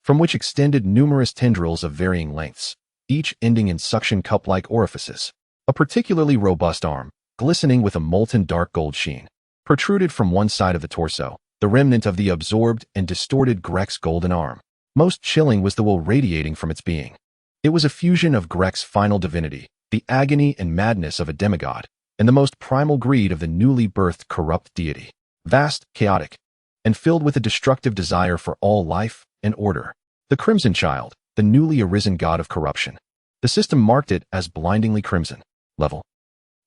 from which extended numerous tendrils of varying lengths, each ending in suction cup-like orifices. A particularly robust arm, glistening with a molten dark gold sheen, protruded from one side of the torso, the remnant of the absorbed and distorted Grek's golden arm. Most chilling was the will radiating from its being. It was a fusion of Grek's final divinity, the agony and madness of a demigod, and the most primal greed of the newly birthed corrupt deity. Vast, chaotic, and filled with a destructive desire for all life and order. The Crimson Child, the newly arisen god of corruption. The system marked it as blindingly crimson. Level.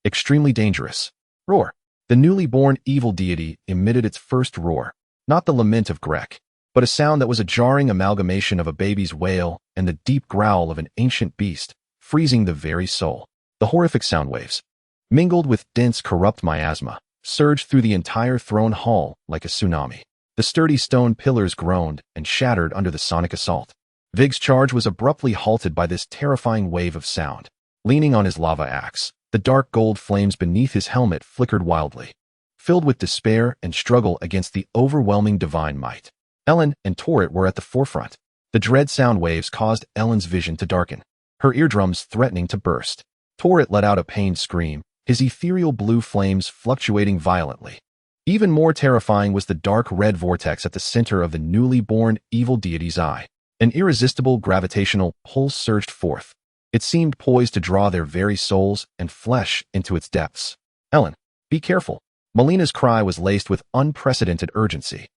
Extremely dangerous. Roar. The newly born evil deity emitted its first roar, not the lament of Grek, but a sound that was a jarring amalgamation of a baby's wail and the deep growl of an ancient beast, freezing the very soul. The horrific sound waves, mingled with dense corrupt miasma, surged through the entire throne hall like a tsunami. The sturdy stone pillars groaned and shattered under the sonic assault. Vig's charge was abruptly halted by this terrifying wave of sound. Leaning on his lava axe, the dark gold flames beneath his helmet flickered wildly, filled with despair and struggle against the overwhelming divine might. Ellen and Torret were at the forefront. The dread sound waves caused Ellen's vision to darken, her eardrums threatening to burst. Torret let out a pained scream, his ethereal blue flames fluctuating violently. Even more terrifying was the dark red vortex at the center of the newly born evil deity's eye. An irresistible gravitational pulse surged forth. It seemed poised to draw their very souls and flesh into its depths. Ellen, be careful. Malena's cry was laced with unprecedented urgency.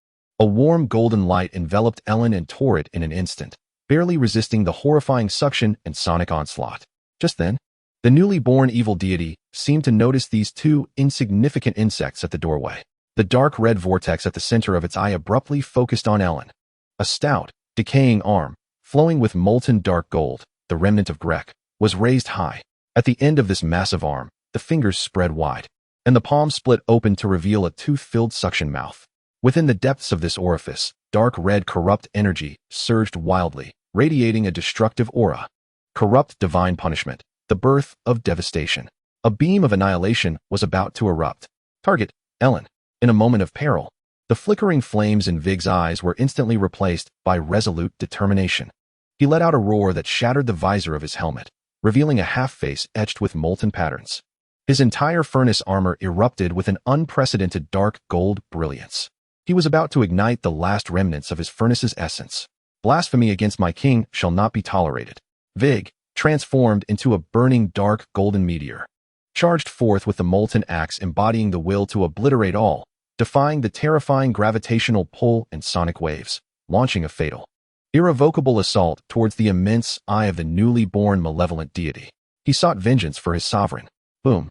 A warm golden light enveloped Ellen and Torret in an instant, barely resisting the horrifying suction and sonic onslaught. Just then, the newly born evil deity seemed to notice these two insignificant insects at the doorway. The dark red vortex at the center of its eye abruptly focused on Ellen. A stout, decaying arm, flowing with molten dark gold, the remnant of Grek, was raised high. At the end of this massive arm, the fingers spread wide, and the palm split open to reveal a tooth-filled suction mouth. Within the depths of this orifice, dark red corrupt energy surged wildly, radiating a destructive aura. Corrupt divine punishment, the birth of devastation. A beam of annihilation was about to erupt. Target, Ellen. In a moment of peril, the flickering flames in Vig's eyes were instantly replaced by resolute determination. He let out a roar that shattered the visor of his helmet, revealing a half-face etched with molten patterns. His entire furnace armor erupted with an unprecedented dark gold brilliance. He was about to ignite the last remnants of his furnace's essence. Blasphemy against my king shall not be tolerated. Vig, transformed into a burning dark golden meteor, charged forth with the molten axe embodying the will to obliterate all, defying the terrifying gravitational pull and sonic waves, launching a fatal, irrevocable assault towards the immense eye of the newly born malevolent deity. He sought vengeance for his sovereign. Boom.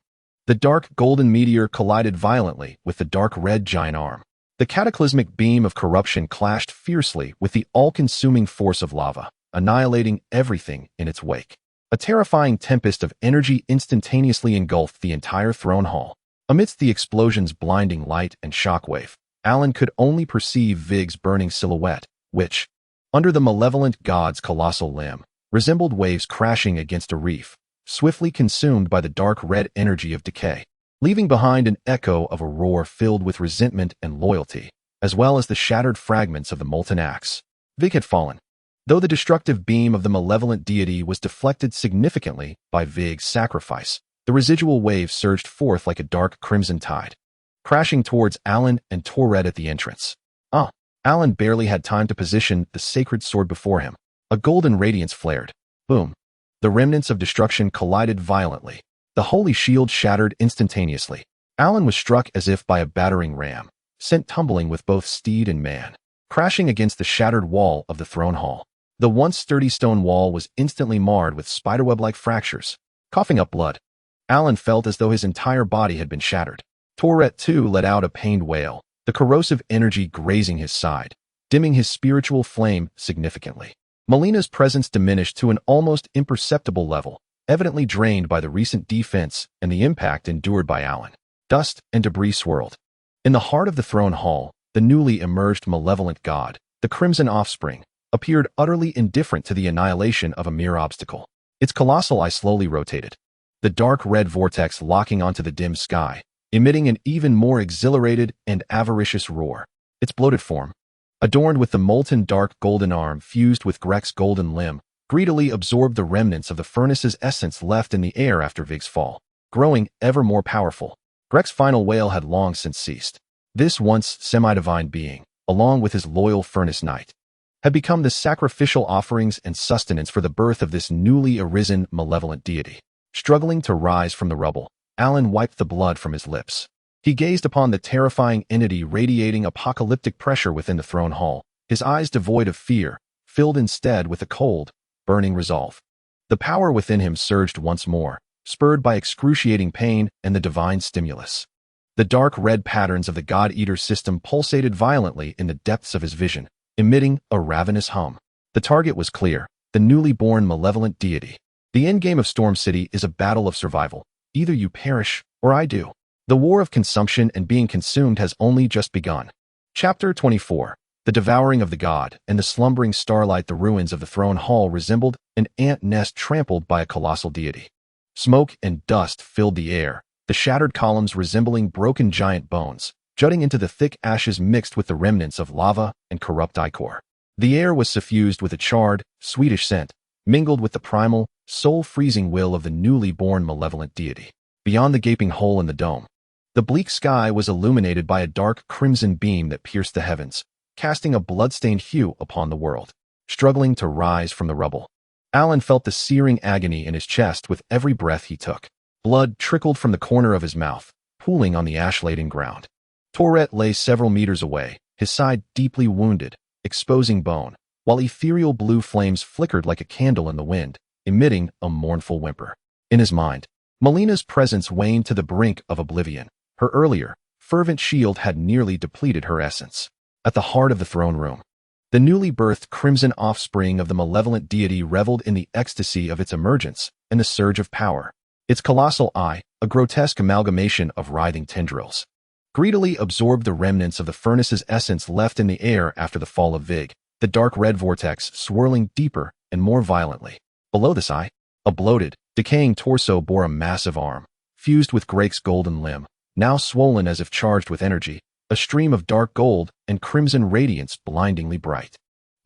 The dark golden meteor collided violently with the dark red giant arm. The cataclysmic beam of corruption clashed fiercely with the all-consuming force of lava, annihilating everything in its wake. A terrifying tempest of energy instantaneously engulfed the entire throne hall. Amidst the explosion's blinding light and shockwave, Alan could only perceive Vig's burning silhouette, which, under the malevolent god's colossal limb, resembled waves crashing against a reef, swiftly consumed by the dark red energy of decay, leaving behind an echo of a roar filled with resentment and loyalty, as well as the shattered fragments of the molten axe. Vig had fallen. Though the destructive beam of the malevolent deity was deflected significantly by Vig's sacrifice, the residual wave surged forth like a dark crimson tide, crashing towards Alan and Torret at the entrance. Alan barely had time to position the sacred sword before him. A golden radiance flared. Boom. The remnants of destruction collided violently. The holy shield shattered instantaneously. Alan was struck as if by a battering ram, sent tumbling with both steed and man, crashing against the shattered wall of the throne hall. The once sturdy stone wall was instantly marred with spiderweb-like fractures. Coughing up blood, Alan felt as though his entire body had been shattered. Torret, too, let out a pained wail, the corrosive energy grazing his side, dimming his spiritual flame significantly. Malena's presence diminished to an almost imperceptible level, evidently drained by the recent defense and the impact endured by Alan. Dust and debris swirled. In the heart of the throne hall, the newly emerged malevolent god, the Crimson Offspring, appeared utterly indifferent to the annihilation of a mere obstacle. Its colossal eye slowly rotated, the dark red vortex locking onto the dim sky, emitting an even more exhilarated and avaricious roar. Its bloated form, adorned with the molten dark golden arm fused with Grek's golden limb, greedily absorbed the remnants of the furnace's essence left in the air after Vig's fall, growing ever more powerful. Grek's final wail had long since ceased. This once semi-divine being, along with his loyal furnace knight, had become the sacrificial offerings and sustenance for the birth of this newly arisen malevolent deity. Struggling to rise from the rubble, Alan wiped the blood from his lips. He gazed upon the terrifying entity radiating apocalyptic pressure within the throne hall, his eyes devoid of fear, filled instead with a cold, burning resolve. The power within him surged once more, spurred by excruciating pain and the divine stimulus. The dark red patterns of the God-Eater system pulsated violently in the depths of his vision, emitting a ravenous hum. The target was clear, the newly born malevolent deity. The endgame of Storm City is a battle of survival. Either you perish, or I do. The war of consumption and being consumed has only just begun. Chapter 24. The devouring of the god and the slumbering starlight. The ruins of the throne hall resembled an ant nest trampled by a colossal deity. Smoke and dust filled the air, the shattered columns resembling broken giant bones, jutting into the thick ashes mixed with the remnants of lava and corrupt ichor. The air was suffused with a charred, sweetish scent, mingled with the primal, soul-freezing will of the newly born malevolent deity. Beyond the gaping hole in the dome, the bleak sky was illuminated by a dark crimson beam that pierced the heavens, casting a blood-stained hue upon the world. Struggling to rise from the rubble, Alan felt the searing agony in his chest with every breath he took. Blood trickled from the corner of his mouth, pooling on the ash-laden ground. Tourette lay several meters away, his side deeply wounded, exposing bone, while ethereal blue flames flickered like a candle in the wind, emitting a mournful whimper. In his mind, Malena's presence waned to the brink of oblivion. Her earlier, fervent shield had nearly depleted her essence. At the heart of the throne room, the newly birthed crimson offspring of the malevolent deity reveled in the ecstasy of its emergence and the surge of power. Its colossal eye, a grotesque amalgamation of writhing tendrils, greedily absorbed the remnants of the furnace's essence left in the air after the fall of Vig, the dark red vortex swirling deeper and more violently. Below this eye, a bloated, decaying torso bore a massive arm, fused with Grek's golden limb, now swollen as if charged with energy, a stream of dark gold and crimson radiance blindingly bright.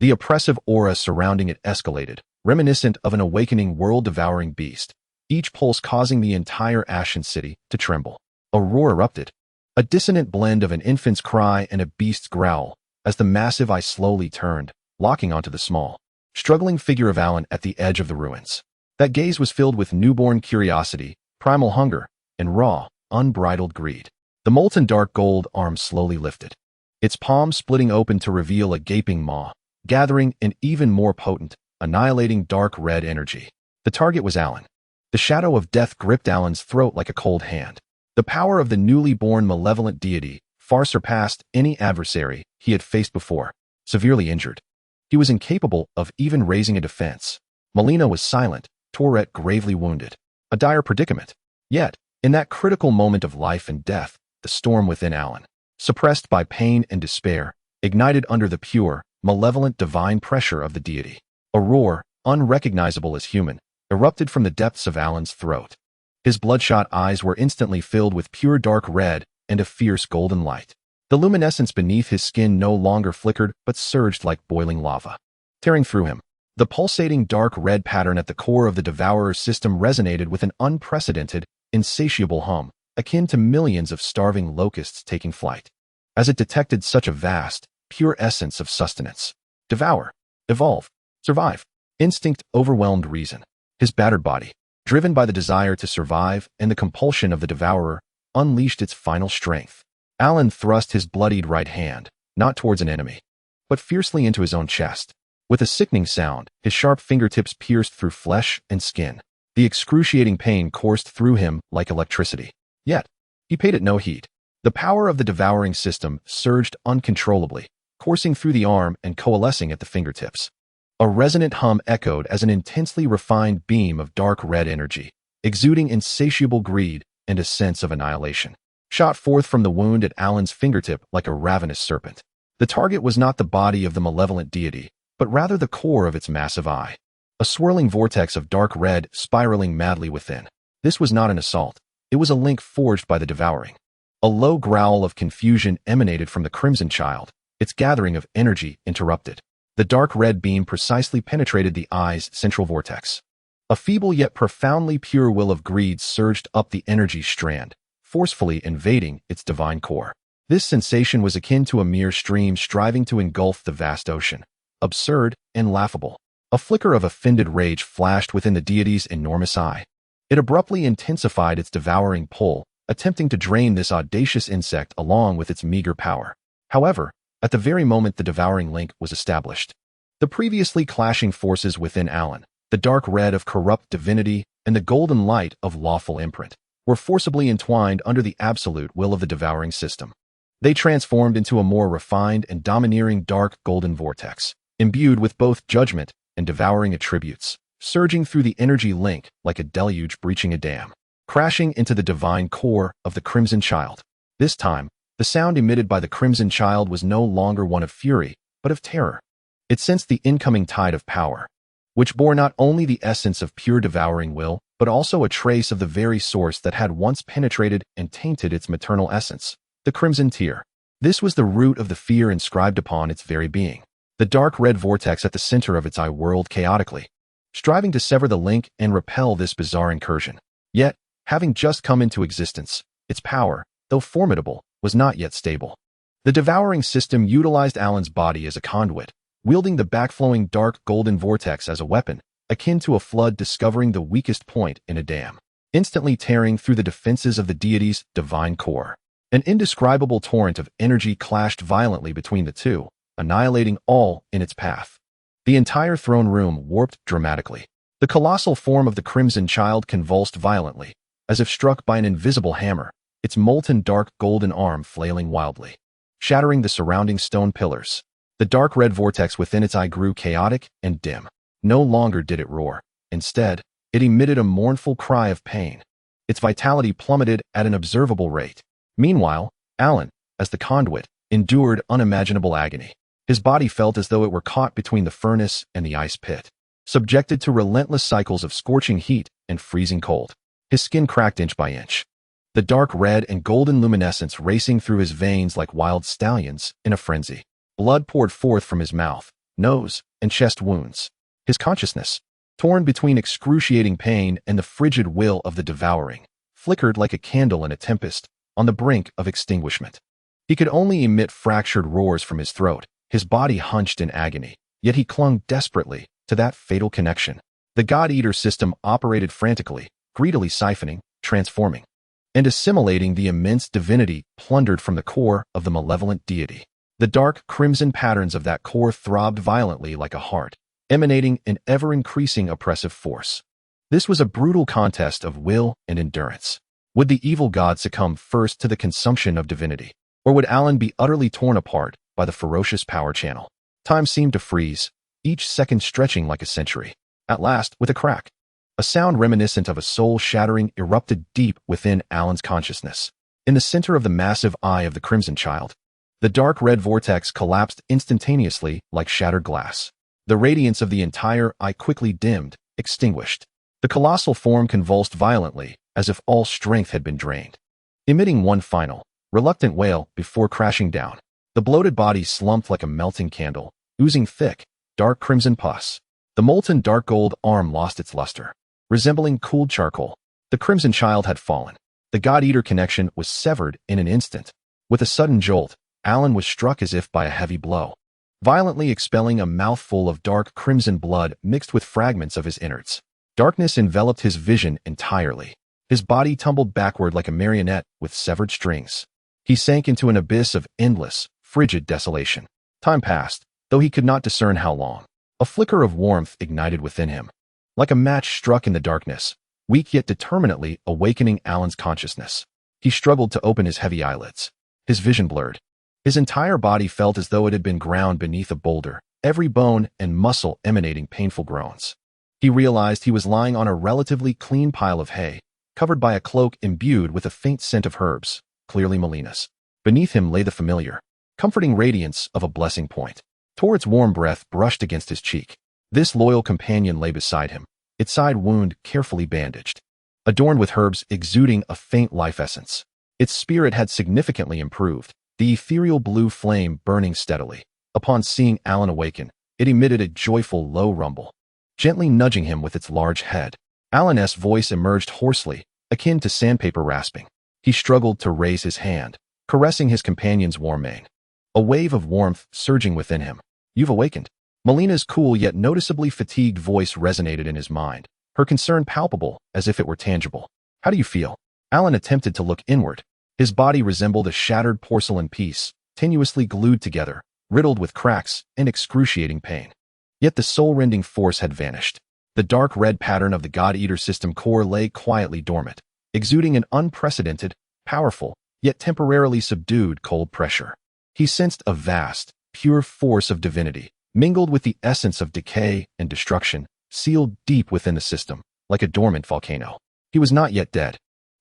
The oppressive aura surrounding it escalated, reminiscent of an awakening world-devouring beast, each pulse causing the entire ashen city to tremble. A roar erupted, a dissonant blend of an infant's cry and a beast's growl, as the massive eye slowly turned, locking onto the small, struggling figure of Alan at the edge of the ruins. That gaze was filled with newborn curiosity, primal hunger, and raw, unbridled greed. The molten dark gold arm slowly lifted, its palm splitting open to reveal a gaping maw, gathering an even more potent, annihilating dark red energy. The target was Alan. The shadow of death gripped Alan's throat like a cold hand. The power of the newly born malevolent deity far surpassed any adversary he had faced before. Severely injured, he was incapable of even raising a defense. Malenia was silent, Tourette gravely wounded. A dire predicament. Yet, in that critical moment of life and death, the storm within Alan, suppressed by pain and despair, ignited under the pure, malevolent divine pressure of the deity. A roar, unrecognizable as human, erupted from the depths of Alan's throat. His bloodshot eyes were instantly filled with pure dark red and a fierce golden light. The luminescence beneath his skin no longer flickered but surged like boiling lava. Tearing through him, the pulsating dark red pattern at the core of the Devourer's system resonated with an unprecedented, insatiable hum, akin to millions of starving locusts taking flight. As it detected such a vast, pure essence of sustenance. Devour, evolve, survive. Instinct overwhelmed reason. His battered body, driven by the desire to survive and the compulsion of the Devourer, unleashed its final strength. Alan thrust his bloodied right hand, not towards an enemy, but fiercely into his own chest. With a sickening sound, his sharp fingertips pierced through flesh and skin. The excruciating pain coursed through him like electricity. Yet, he paid it no heed. The power of the devouring system surged uncontrollably, coursing through the arm and coalescing at the fingertips. A resonant hum echoed as an intensely refined beam of dark red energy, exuding insatiable greed and a sense of annihilation, shot forth from the wound at Alan's fingertip like a ravenous serpent. The target was not the body of the malevolent deity, but rather the core of its massive eye, a swirling vortex of dark red spiraling madly within. This was not an assault. It was a link forged by the devouring. A low growl of confusion emanated from the Crimson Child, its gathering of energy interrupted. The dark red beam precisely penetrated the eye's central vortex. A feeble yet profoundly pure will of greed surged up the energy strand, forcefully invading its divine core. This sensation was akin to a mere stream striving to engulf the vast ocean. Absurd and laughable. A flicker of offended rage flashed within the deity's enormous eye. It abruptly intensified its devouring pull, attempting to drain this audacious insect along with its meager power. However, at the very moment the devouring link was established, the previously clashing forces within Alan, the dark red of corrupt divinity and the golden light of lawful imprint, were forcibly entwined under the absolute will of the devouring system. They transformed into a more refined and domineering dark golden vortex, imbued with both judgment and devouring attributes, surging through the energy link like a deluge breaching a dam, crashing into the divine core of the Crimson Child. This time, the sound emitted by the Crimson Child was no longer one of fury, but of terror. It sensed the incoming tide of power, which bore not only the essence of pure devouring will, but also a trace of the very source that had once penetrated and tainted its maternal essence, the Crimson Tear. This was the root of the fear inscribed upon its very being. The dark red vortex at the center of its eye whirled chaotically, striving to sever the link and repel this bizarre incursion. Yet, having just come into existence, its power, though formidable, was not yet stable. The devouring system utilized Alan's body as a conduit, wielding the backflowing dark golden vortex as a weapon, akin to a flood discovering the weakest point in a dam, instantly tearing through the defenses of the deity's divine core. An indescribable torrent of energy clashed violently between the two, annihilating all in its path. The entire throne room warped dramatically. The colossal form of the Crimson Child convulsed violently, as if struck by an invisible hammer, its molten dark golden arm flailing wildly, shattering the surrounding stone pillars. The dark red vortex within its eye grew chaotic and dim. No longer did it roar. Instead, it emitted a mournful cry of pain. Its vitality plummeted at an observable rate. Meanwhile, Alan, as the conduit, endured unimaginable agony. His body felt as though it were caught between the furnace and the ice pit, subjected to relentless cycles of scorching heat and freezing cold. His skin cracked inch by inch, the dark red and golden luminescence racing through his veins like wild stallions in a frenzy. Blood poured forth from his mouth, nose, and chest wounds. His consciousness, torn between excruciating pain and the frigid will of the devouring, flickered like a candle in a tempest, on the brink of extinguishment. He could only emit fractured roars from his throat, his body hunched in agony, yet he clung desperately to that fatal connection. The God-Eater system operated frantically, greedily siphoning, transforming, and assimilating the immense divinity plundered from the core of the malevolent deity. The dark crimson patterns of that core throbbed violently like a heart, emanating an ever-increasing oppressive force. This was a brutal contest of will and endurance. Would the evil god succumb first to the consumption of divinity, or would Alan be utterly torn apart by the ferocious power channel? Time seemed to freeze, each second stretching like a century. At last, with a crack, a sound reminiscent of a soul-shattering erupted deep within Alan's consciousness. In the center of the massive eye of the Crimson Child, the dark red vortex collapsed instantaneously like shattered glass. The radiance of the entire eye quickly dimmed, extinguished. The colossal form convulsed violently, as if all strength had been drained, emitting one final, reluctant wail before crashing down. The bloated body slumped like a melting candle, oozing thick, dark crimson pus. The molten dark gold arm lost its luster, resembling cooled charcoal. The Crimson Child had fallen. The God-Eater connection was severed in an instant. With a sudden jolt, Alan was struck as if by a heavy blow, violently expelling a mouthful of dark crimson blood mixed with fragments of his innards. Darkness enveloped his vision entirely. His body tumbled backward like a marionette with severed strings. He sank into an abyss of endless, frigid desolation. Time passed, though he could not discern how long. A flicker of warmth ignited within him, like a match struck in the darkness, weak yet determinately awakening Alan's consciousness. He struggled to open his heavy eyelids. His vision blurred. His entire body felt as though it had been ground beneath a boulder, every bone and muscle emanating painful groans. He realized he was lying on a relatively clean pile of hay, covered by a cloak imbued with a faint scent of herbs, clearly Melena's. Beneath him lay the familiar, comforting radiance of a blessing point. Torret's warm breath brushed against his cheek. This loyal companion lay beside him, its side wound carefully bandaged, adorned with herbs exuding a faint life essence. Its spirit had significantly improved, the ethereal blue flame burning steadily. Upon seeing Alan awaken, it emitted a joyful low rumble, gently nudging him with its large head. Alan's voice emerged hoarsely, akin to sandpaper rasping. He struggled to raise his hand, caressing his companion's warm mane. A wave of warmth surging within him. "You've awakened." Melena's cool yet noticeably fatigued voice resonated in his mind, her concern palpable as if it were tangible. "How do you feel?" Alan attempted to look inward. His body resembled a shattered porcelain piece, tenuously glued together, riddled with cracks and excruciating pain. Yet the soul-rending force had vanished. The dark red pattern of the God-Eater system core lay quietly dormant, exuding an unprecedented, powerful, yet temporarily subdued cold pressure. He sensed a vast, pure force of divinity, mingled with the essence of decay and destruction, sealed deep within the system, like a dormant volcano. He was not yet dead.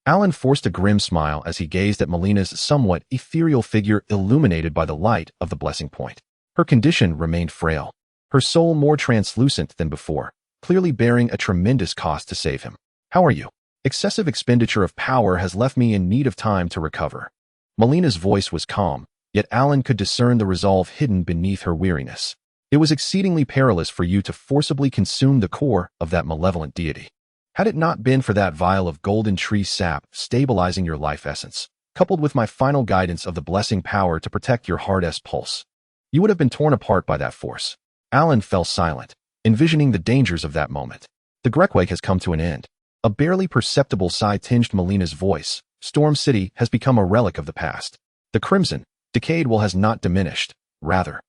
Alan forced a grim smile as he gazed at Melena's somewhat ethereal figure illuminated by the light of the blessing point. Her condition remained frail, her soul more translucent than before, clearly bearing a tremendous cost to save him. "How are you?" "Excessive expenditure of power has left me in need of time to recover." Melena's voice was calm, yet Alan could discern the resolve hidden beneath her weariness. "It was exceedingly perilous for you to forcibly consume the core of that malevolent deity. Had it not been for that vial of golden tree sap stabilizing your life essence, coupled with my final guidance of the blessing power to protect your heart's pulse, you would have been torn apart by that force." Alan fell silent, envisioning the dangers of that moment. "The Greatsword has come to an end." A barely perceptible sigh tinged Melena's voice. "Storm City has become a relic of the past. The crimson, decayed will has not diminished. Rather,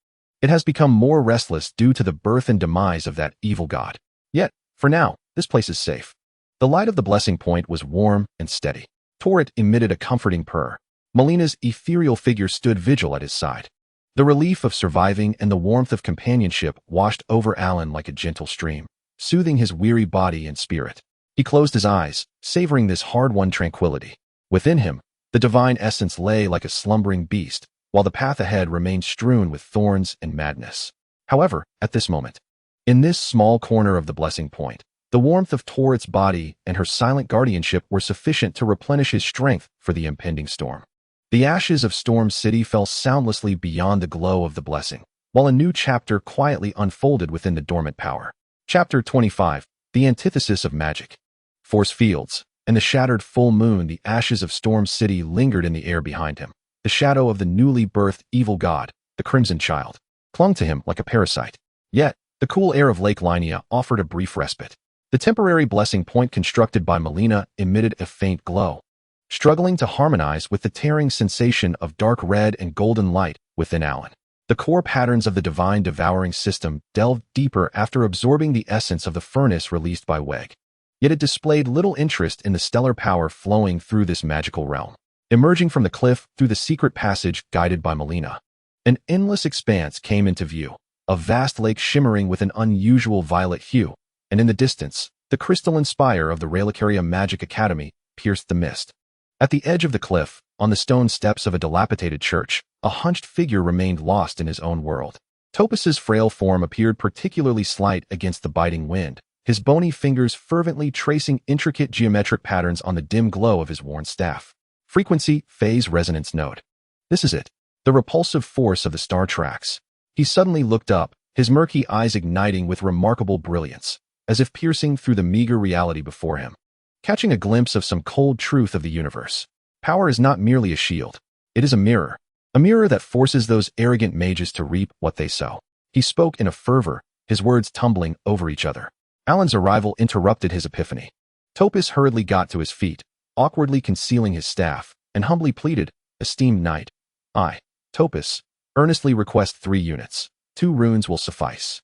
it has become more restless due to the birth and demise of that evil god. Yet, for now, this place is safe." The light of the blessing point was warm and steady. Torret emitted a comforting purr. Melena's ethereal figure stood vigil at his side. The relief of surviving and the warmth of companionship washed over Alan like a gentle stream, soothing his weary body and spirit. He closed his eyes, savoring this hard-won tranquility. Within him, the divine essence lay like a slumbering beast, while the path ahead remained strewn with thorns and madness. However, at this moment, in this small corner of the blessing point, the warmth of Torret's body and her silent guardianship were sufficient to replenish his strength for the impending storm. The ashes of Storm City fell soundlessly beyond the glow of the blessing, while a new chapter quietly unfolded within the dormant power. Chapter 25, the antithesis of magic. Force fields, and the shattered full moon, the ashes of Storm City lingered in the air behind him. The shadow of the newly birthed evil god, the Crimson Child, clung to him like a parasite. Yet, the cool air of Lake Linnea offered a brief respite. The temporary blessing point constructed by Malenia emitted a faint glow, struggling to harmonize with the tearing sensation of dark red and golden light within Alan. The core patterns of the Devouring System delved deeper after absorbing the essence of the furnace released by Weg. Yet it displayed little interest in the stellar power flowing through this magical realm. Emerging from the cliff through the secret passage guided by Malenia, an endless expanse came into view, a vast lake shimmering with an unusual violet hue, and in the distance, the crystalline spire of the Relicaria Magic Academy pierced the mist. At the edge of the cliff, on the stone steps of a dilapidated church, a hunched figure remained lost in his own world. Topus's frail form appeared particularly slight against the biting wind, his bony fingers fervently tracing intricate geometric patterns on the dim glow of his worn staff. Frequency, phase resonance node. This is it. The repulsive force of the star tracks. He suddenly looked up, his murky eyes igniting with remarkable brilliance, as if piercing through the meager reality before him, catching a glimpse of some cold truth of the universe. Power is not merely a shield. It is a mirror that forces those arrogant mages to reap what they sow. He spoke in a fervor, his words tumbling over each other. Alan's arrival interrupted his epiphany. Topus hurriedly got to his feet, awkwardly concealing his staff, and humbly pleaded, "Esteemed knight, I, Topus, earnestly request 3 units. 2 runes will suffice.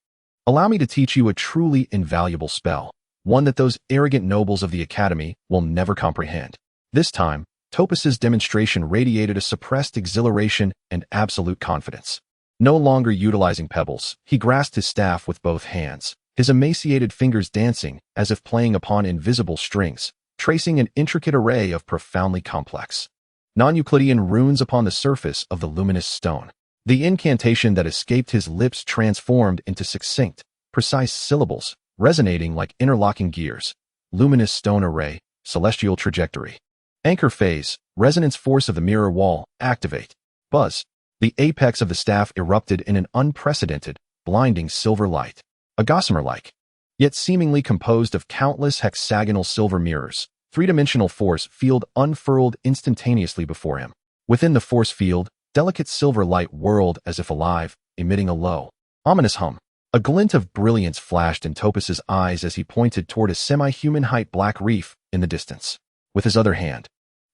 Allow me to teach you a truly invaluable spell, one that those arrogant nobles of the Academy will never comprehend." This time, Topus's demonstration radiated a suppressed exhilaration and absolute confidence. No longer utilizing pebbles, he grasped his staff with both hands, his emaciated fingers dancing as if playing upon invisible strings, tracing an intricate array of profoundly complex, non-Euclidean runes upon the surface of the luminous stone. The incantation that escaped his lips transformed into succinct, precise syllables, resonating like interlocking gears. Luminous stone array, celestial trajectory. Anchor phase, resonance force of the mirror wall, activate. Buzz. The apex of the staff erupted in an unprecedented, blinding silver light. A gossamer-like, yet seemingly composed of countless hexagonal silver mirrors. Three-dimensional force field unfurled instantaneously before him. Within the force field, delicate silver light whirled as if alive, emitting a low, ominous hum. A glint of brilliance flashed in Topaz's eyes as he pointed toward a semi-human-height black reef in the distance. With his other hand,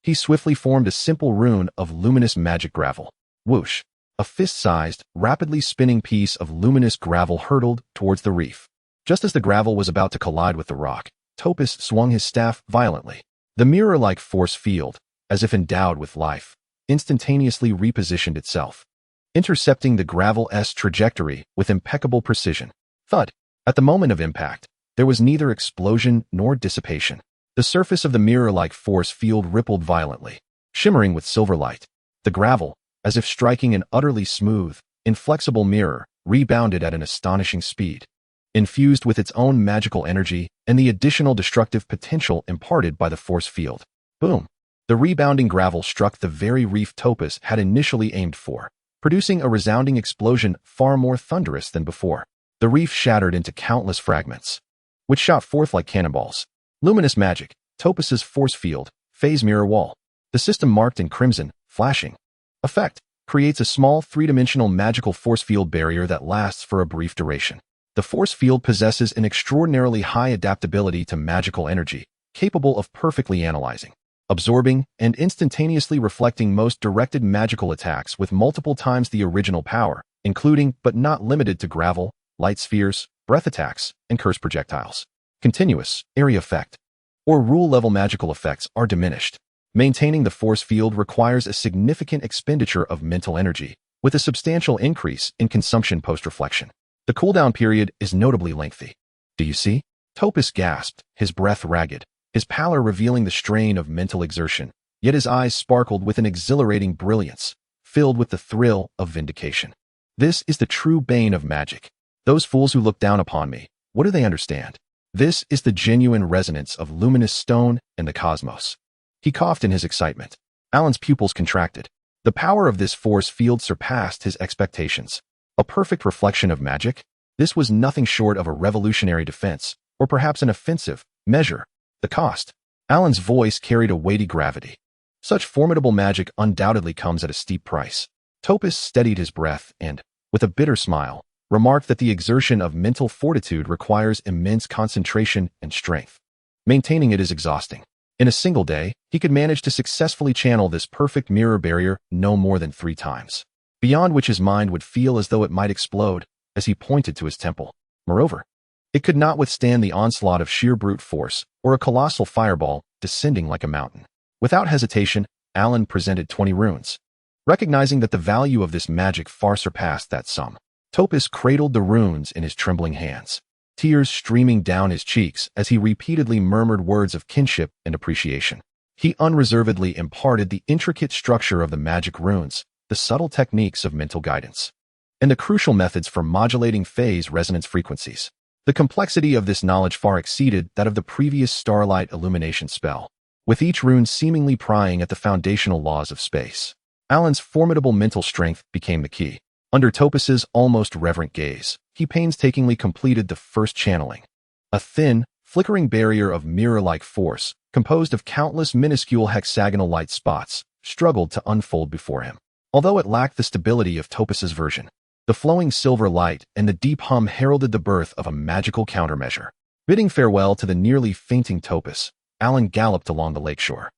he swiftly formed a simple rune of luminous magic gravel. Whoosh! A fist-sized, rapidly spinning piece of luminous gravel hurtled towards the reef. Just as the gravel was about to collide with the rock, Topaz swung his staff violently. The mirror-like force field, as if endowed with life, instantaneously repositioned itself, intercepting the gravel's trajectory with impeccable precision. Thud! At the moment of impact, there was neither explosion nor dissipation. The surface of the mirror-like force field rippled violently, shimmering with silver light. The gravel, as if striking an utterly smooth, inflexible mirror, rebounded at an astonishing speed, infused with its own magical energy and the additional destructive potential imparted by the force field. Boom! The rebounding gravel struck the very reef Topaz had initially aimed for, producing a resounding explosion far more thunderous than before. The reef shattered into countless fragments, which shot forth like cannonballs. Luminous magic, Topaz's force field, phase mirror wall. The system marked in crimson, flashing. Effect creates a small three-dimensional magical force field barrier that lasts for a brief duration. The force field possesses an extraordinarily high adaptability to magical energy, capable of perfectly analyzing, absorbing, and instantaneously reflecting most directed magical attacks with multiple times the original power, including but not limited to gravel, light spheres, breath attacks, and curse projectiles. Continuous, area effect, or rule-level magical effects are diminished. Maintaining the force field requires a significant expenditure of mental energy, with a substantial increase in consumption post-reflection. The cooldown period is notably lengthy. Do you see? Topaz gasped, his breath ragged, his pallor revealing the strain of mental exertion, yet his eyes sparkled with an exhilarating brilliance, filled with the thrill of vindication. This is the true bane of magic. Those fools who look down upon me, what do they understand? This is the genuine resonance of luminous stone and the cosmos. He coughed in his excitement. Alan's pupils contracted. The power of this force field surpassed his expectations. A perfect reflection of magic? This was nothing short of a revolutionary defense, or perhaps an offensive, measure. The cost. Alan's voice carried a weighty gravity. Such formidable magic undoubtedly comes at a steep price. Topaz steadied his breath and, with a bitter smile, remarked that the exertion of mental fortitude requires immense concentration and strength. Maintaining it is exhausting. In a single day, he could manage to successfully channel this perfect mirror barrier no more than 3 times, beyond which his mind would feel as though it might explode as he pointed to his temple. Moreover, it could not withstand the onslaught of sheer brute force or a colossal fireball descending like a mountain. Without hesitation, Alan presented 20 runes. Recognizing that the value of this magic far surpassed that sum, Topaz cradled the runes in his trembling hands, tears streaming down his cheeks as he repeatedly murmured words of kinship and appreciation. He unreservedly imparted the intricate structure of the magic runes, the subtle techniques of mental guidance, and the crucial methods for modulating phase resonance frequencies. The complexity of this knowledge far exceeded that of the previous starlight illumination spell, with each rune seemingly prying at the foundational laws of space. Alan's formidable mental strength became the key. Under Topaz's almost reverent gaze, he painstakingly completed the first channeling. A thin, flickering barrier of mirror-like force, composed of countless minuscule hexagonal light spots, struggled to unfold before him. Although it lacked the stability of Topaz's version, the flowing silver light and the deep hum heralded the birth of a magical countermeasure. Bidding farewell to the nearly fainting Topaz, Alan galloped along the lakeshore.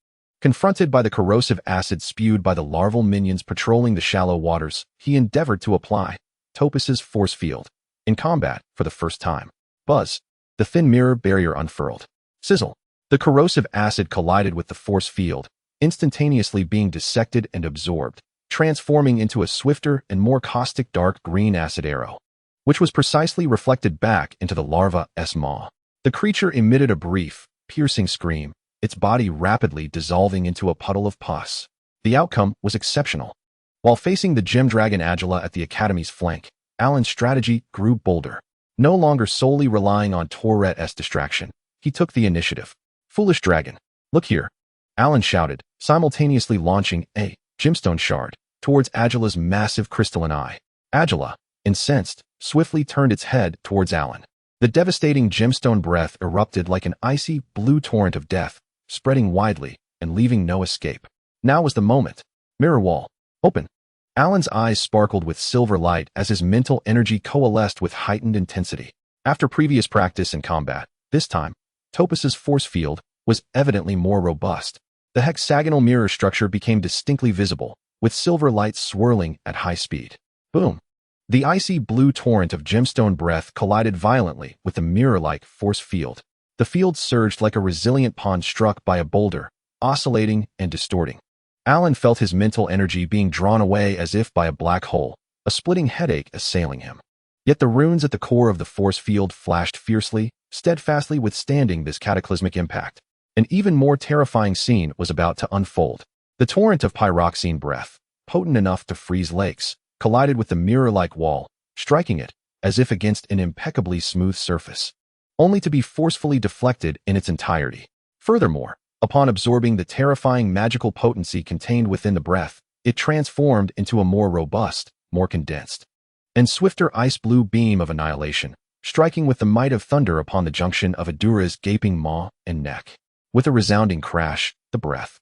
Confronted by the corrosive acid spewed by the larval minions patrolling the shallow waters, he endeavored to apply Topaz's force field. In combat, for the first time. Buzz. The thin mirror barrier unfurled. Sizzle. The corrosive acid collided with the force field, instantaneously being dissected and absorbed, transforming into a swifter and more caustic dark green acid arrow, which was precisely reflected back into the larva's maw. The creature emitted a brief, piercing scream, its body rapidly dissolving into a puddle of pus. The outcome was exceptional. While facing the gem dragon Agila at the Academy's flank, Alan's strategy grew bolder. No longer solely relying on Toret's distraction, he took the initiative. "Foolish dragon, look here," Alan shouted, simultaneously launching a gemstone shard towards Agila's massive crystalline eye. Agila, incensed, swiftly turned its head towards Alan. The devastating gemstone breath erupted like an icy blue torrent of death, spreading widely and leaving no escape. Now was the moment. Mirror wall, open. Alan's eyes sparkled with silver light as his mental energy coalesced with heightened intensity. After previous practice in combat, this time, Topaz's force field was evidently more robust. The hexagonal mirror structure became distinctly visible, with silver lights swirling at high speed. Boom! The icy blue torrent of gemstone breath collided violently with the mirror-like force field. The field surged like a resilient pond struck by a boulder, oscillating and distorting. Alan felt his mental energy being drawn away as if by a black hole, a splitting headache assailing him. Yet the runes at the core of the force field flashed fiercely, steadfastly withstanding this cataclysmic impact. An even more terrifying scene was about to unfold. The torrent of pyroxene breath, potent enough to freeze lakes, collided with the mirror-like wall, striking it, as if against an impeccably smooth surface, only to be forcefully deflected in its entirety. Furthermore, upon absorbing the terrifying magical potency contained within the breath, it transformed into a more robust, more condensed, and swifter ice-blue beam of annihilation, striking with the might of thunder upon the junction of Adura's gaping maw and neck. With a resounding crash, the breath,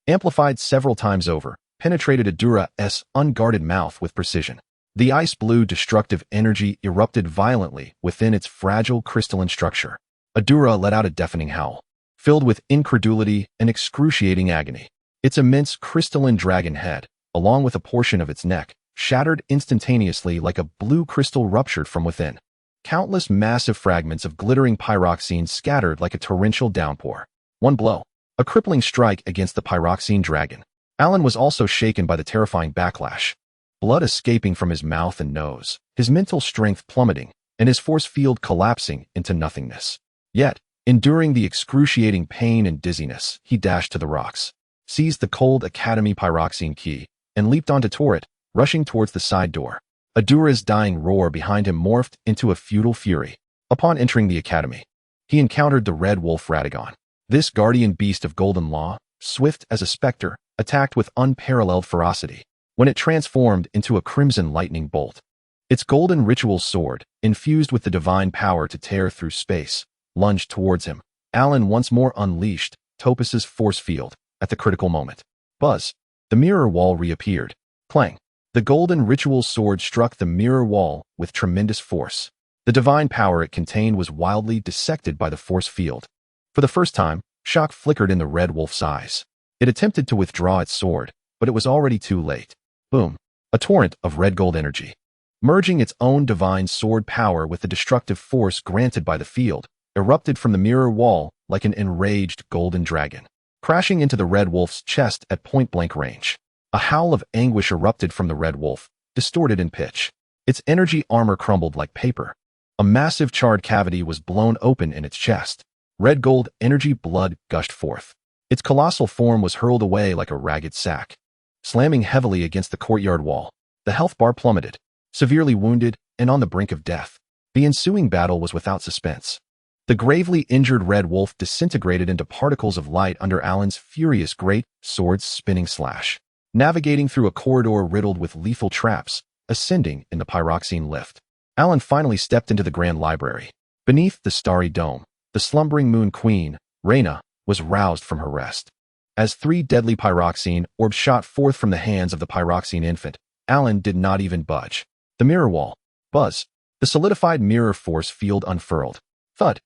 amplified several times over, penetrated Adura's unguarded mouth with precision. The ice-blue destructive energy erupted violently within its fragile crystalline structure. Erdtree let out a deafening howl, filled with incredulity and excruciating agony. Its immense crystalline dragon head, along with a portion of its neck, shattered instantaneously like a blue crystal ruptured from within. Countless massive fragments of glittering pyroxene scattered like a torrential downpour. One blow, a crippling strike against the pyroxene dragon. Alan was also shaken by the terrifying backlash. Blood escaping from his mouth and nose, his mental strength plummeting, and his force field collapsing into nothingness. Yet, enduring the excruciating pain and dizziness, he dashed to the rocks, seized the cold Academy pyroxene key, and leaped onto Toret, rushing towards the side door. Adura's dying roar behind him morphed into a futile fury. Upon entering the Academy, he encountered the Red Wolf Radahn. This guardian beast of golden law, swift as a specter, attacked with unparalleled ferocity. When it transformed into a crimson lightning bolt, its golden ritual sword, infused with the divine power to tear through space, lunged towards him. Alan once more unleashed Topaz's force field at the critical moment. Buzz! The mirror wall reappeared. Clang! The golden ritual sword struck the mirror wall with tremendous force. The divine power it contained was wildly dissected by the force field. For the first time, shock flickered in the Red Wolf's eyes. It attempted to withdraw its sword, but it was already too late. Boom! A torrent of red gold energy, merging its own divine sword power with the destructive force granted by the field, erupted from the mirror wall like an enraged golden dragon, crashing into the Red Wolf's chest at point-blank range. A howl of anguish erupted from the Red Wolf, distorted in pitch. Its energy armor crumbled like paper. A massive charred cavity was blown open in its chest. Red gold energy blood gushed forth. Its colossal form was hurled away like a ragged sack, slamming heavily against the courtyard wall. The health bar plummeted, severely wounded and on the brink of death. The ensuing battle was without suspense. The gravely injured Red Wolf disintegrated into particles of light under Alan's furious great sword's spinning slash, navigating through a corridor riddled with lethal traps, ascending in the pyroxene lift. Alan finally stepped into the Grand Library. Beneath the starry dome, the slumbering Moon Queen, Rennala, was roused from her rest. As 3 deadly pyroxene orbs shot forth from the hands of the pyroxene infant, Alan did not even budge. The mirror wall. Buzz. The solidified mirror force field unfurled. Thud.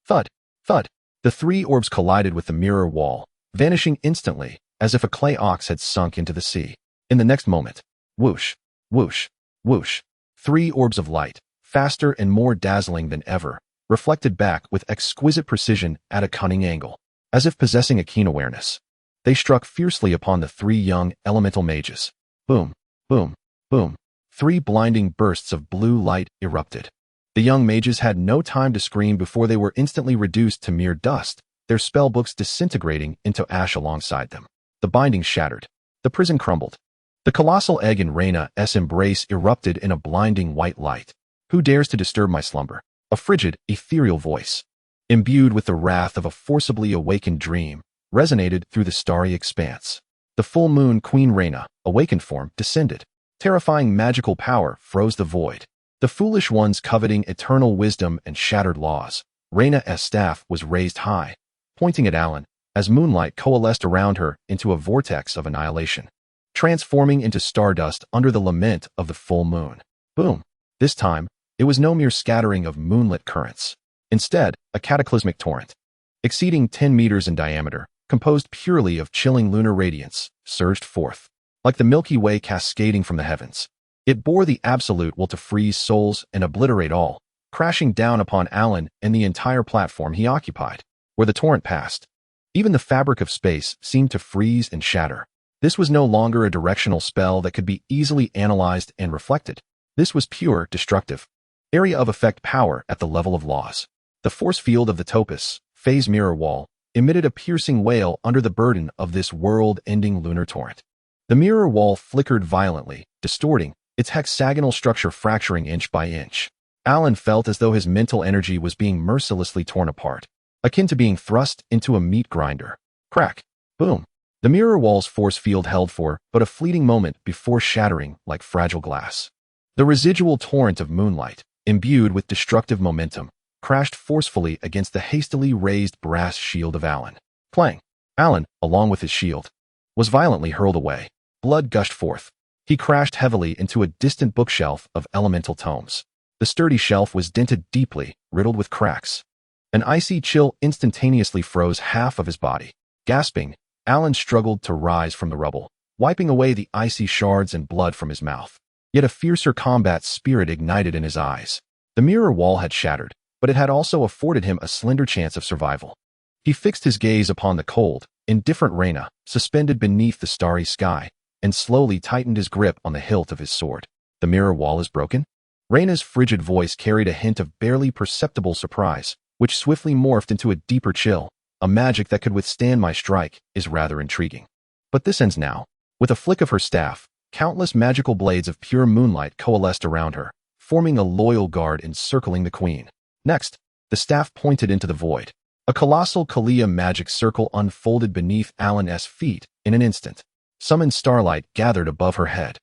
Thud. Thud. The 3 orbs collided with the mirror wall, vanishing instantly, as if a clay ox had sunk into the sea. In the next moment, whoosh, whoosh, whoosh. 3 orbs of light, faster and more dazzling than ever, reflected back with exquisite precision at a cunning angle, as if possessing a keen awareness. They struck fiercely upon the 3 young elemental mages. Boom, boom, boom. 3 blinding bursts of blue light erupted. The young mages had no time to scream before they were instantly reduced to mere dust, their spellbooks disintegrating into ash alongside them. The binding shattered. The prison crumbled. The colossal egg in Rennala's embrace erupted in a blinding white light. Who dares to disturb my slumber? A frigid, ethereal voice, imbued with the wrath of a forcibly awakened dream, resonated through the starry expanse. The full moon Queen Rennala, awakened form, descended. Terrifying magical power froze the void. The foolish ones coveting eternal wisdom and shattered laws. Rennala's staff was raised high, pointing at Alan, as moonlight coalesced around her into a vortex of annihilation, transforming into stardust under the lament of the full moon. Boom! This time, it was no mere scattering of moonlit currents. Instead, a cataclysmic torrent, exceeding 10 meters in diameter, composed purely of chilling lunar radiance, surged forth. Like the Milky Way cascading from the heavens, it bore the absolute will to freeze souls and obliterate all, crashing down upon Alan and the entire platform he occupied. Where the torrent passed, even the fabric of space seemed to freeze and shatter. This was no longer a directional spell that could be easily analyzed and reflected. This was pure, destructive, area of effect power at the level of laws. The force field of the Topaz, phase mirror wall, emitted a piercing wail under the burden of this world-ending lunar torrent. The mirror wall flickered violently, distorting, its hexagonal structure fracturing inch by inch. Alan felt as though his mental energy was being mercilessly torn apart, akin to being thrust into a meat grinder. Crack. Boom. The mirror wall's force field held for but a fleeting moment before shattering like fragile glass. The residual torrent of moonlight, imbued with destructive momentum, crashed forcefully against the hastily raised brass shield of Alan. Clang. Alan, along with his shield, was violently hurled away. Blood gushed forth. He crashed heavily into a distant bookshelf of elemental tomes. The sturdy shelf was dented deeply, riddled with cracks. An icy chill instantaneously froze half of his body. Gasping, Alan struggled to rise from the rubble, wiping away the icy shards and blood from his mouth. Yet a fiercer combat spirit ignited in his eyes. The mirror wall had shattered, but it had also afforded him a slender chance of survival. He fixed his gaze upon the cold, indifferent Rennala, suspended beneath the starry sky, and slowly tightened his grip on the hilt of his sword. The mirror wall is broken? Rennala's frigid voice carried a hint of barely perceptible surprise, which swiftly morphed into a deeper chill. A magic that could withstand my strike is rather intriguing. But this ends now. With a flick of her staff, countless magical blades of pure moonlight coalesced around her, forming a loyal guard encircling the queen. Next, the staff pointed into the void. A colossal Kalia magic circle unfolded beneath Alan's feet in an instant. Summoned starlight gathered above her head.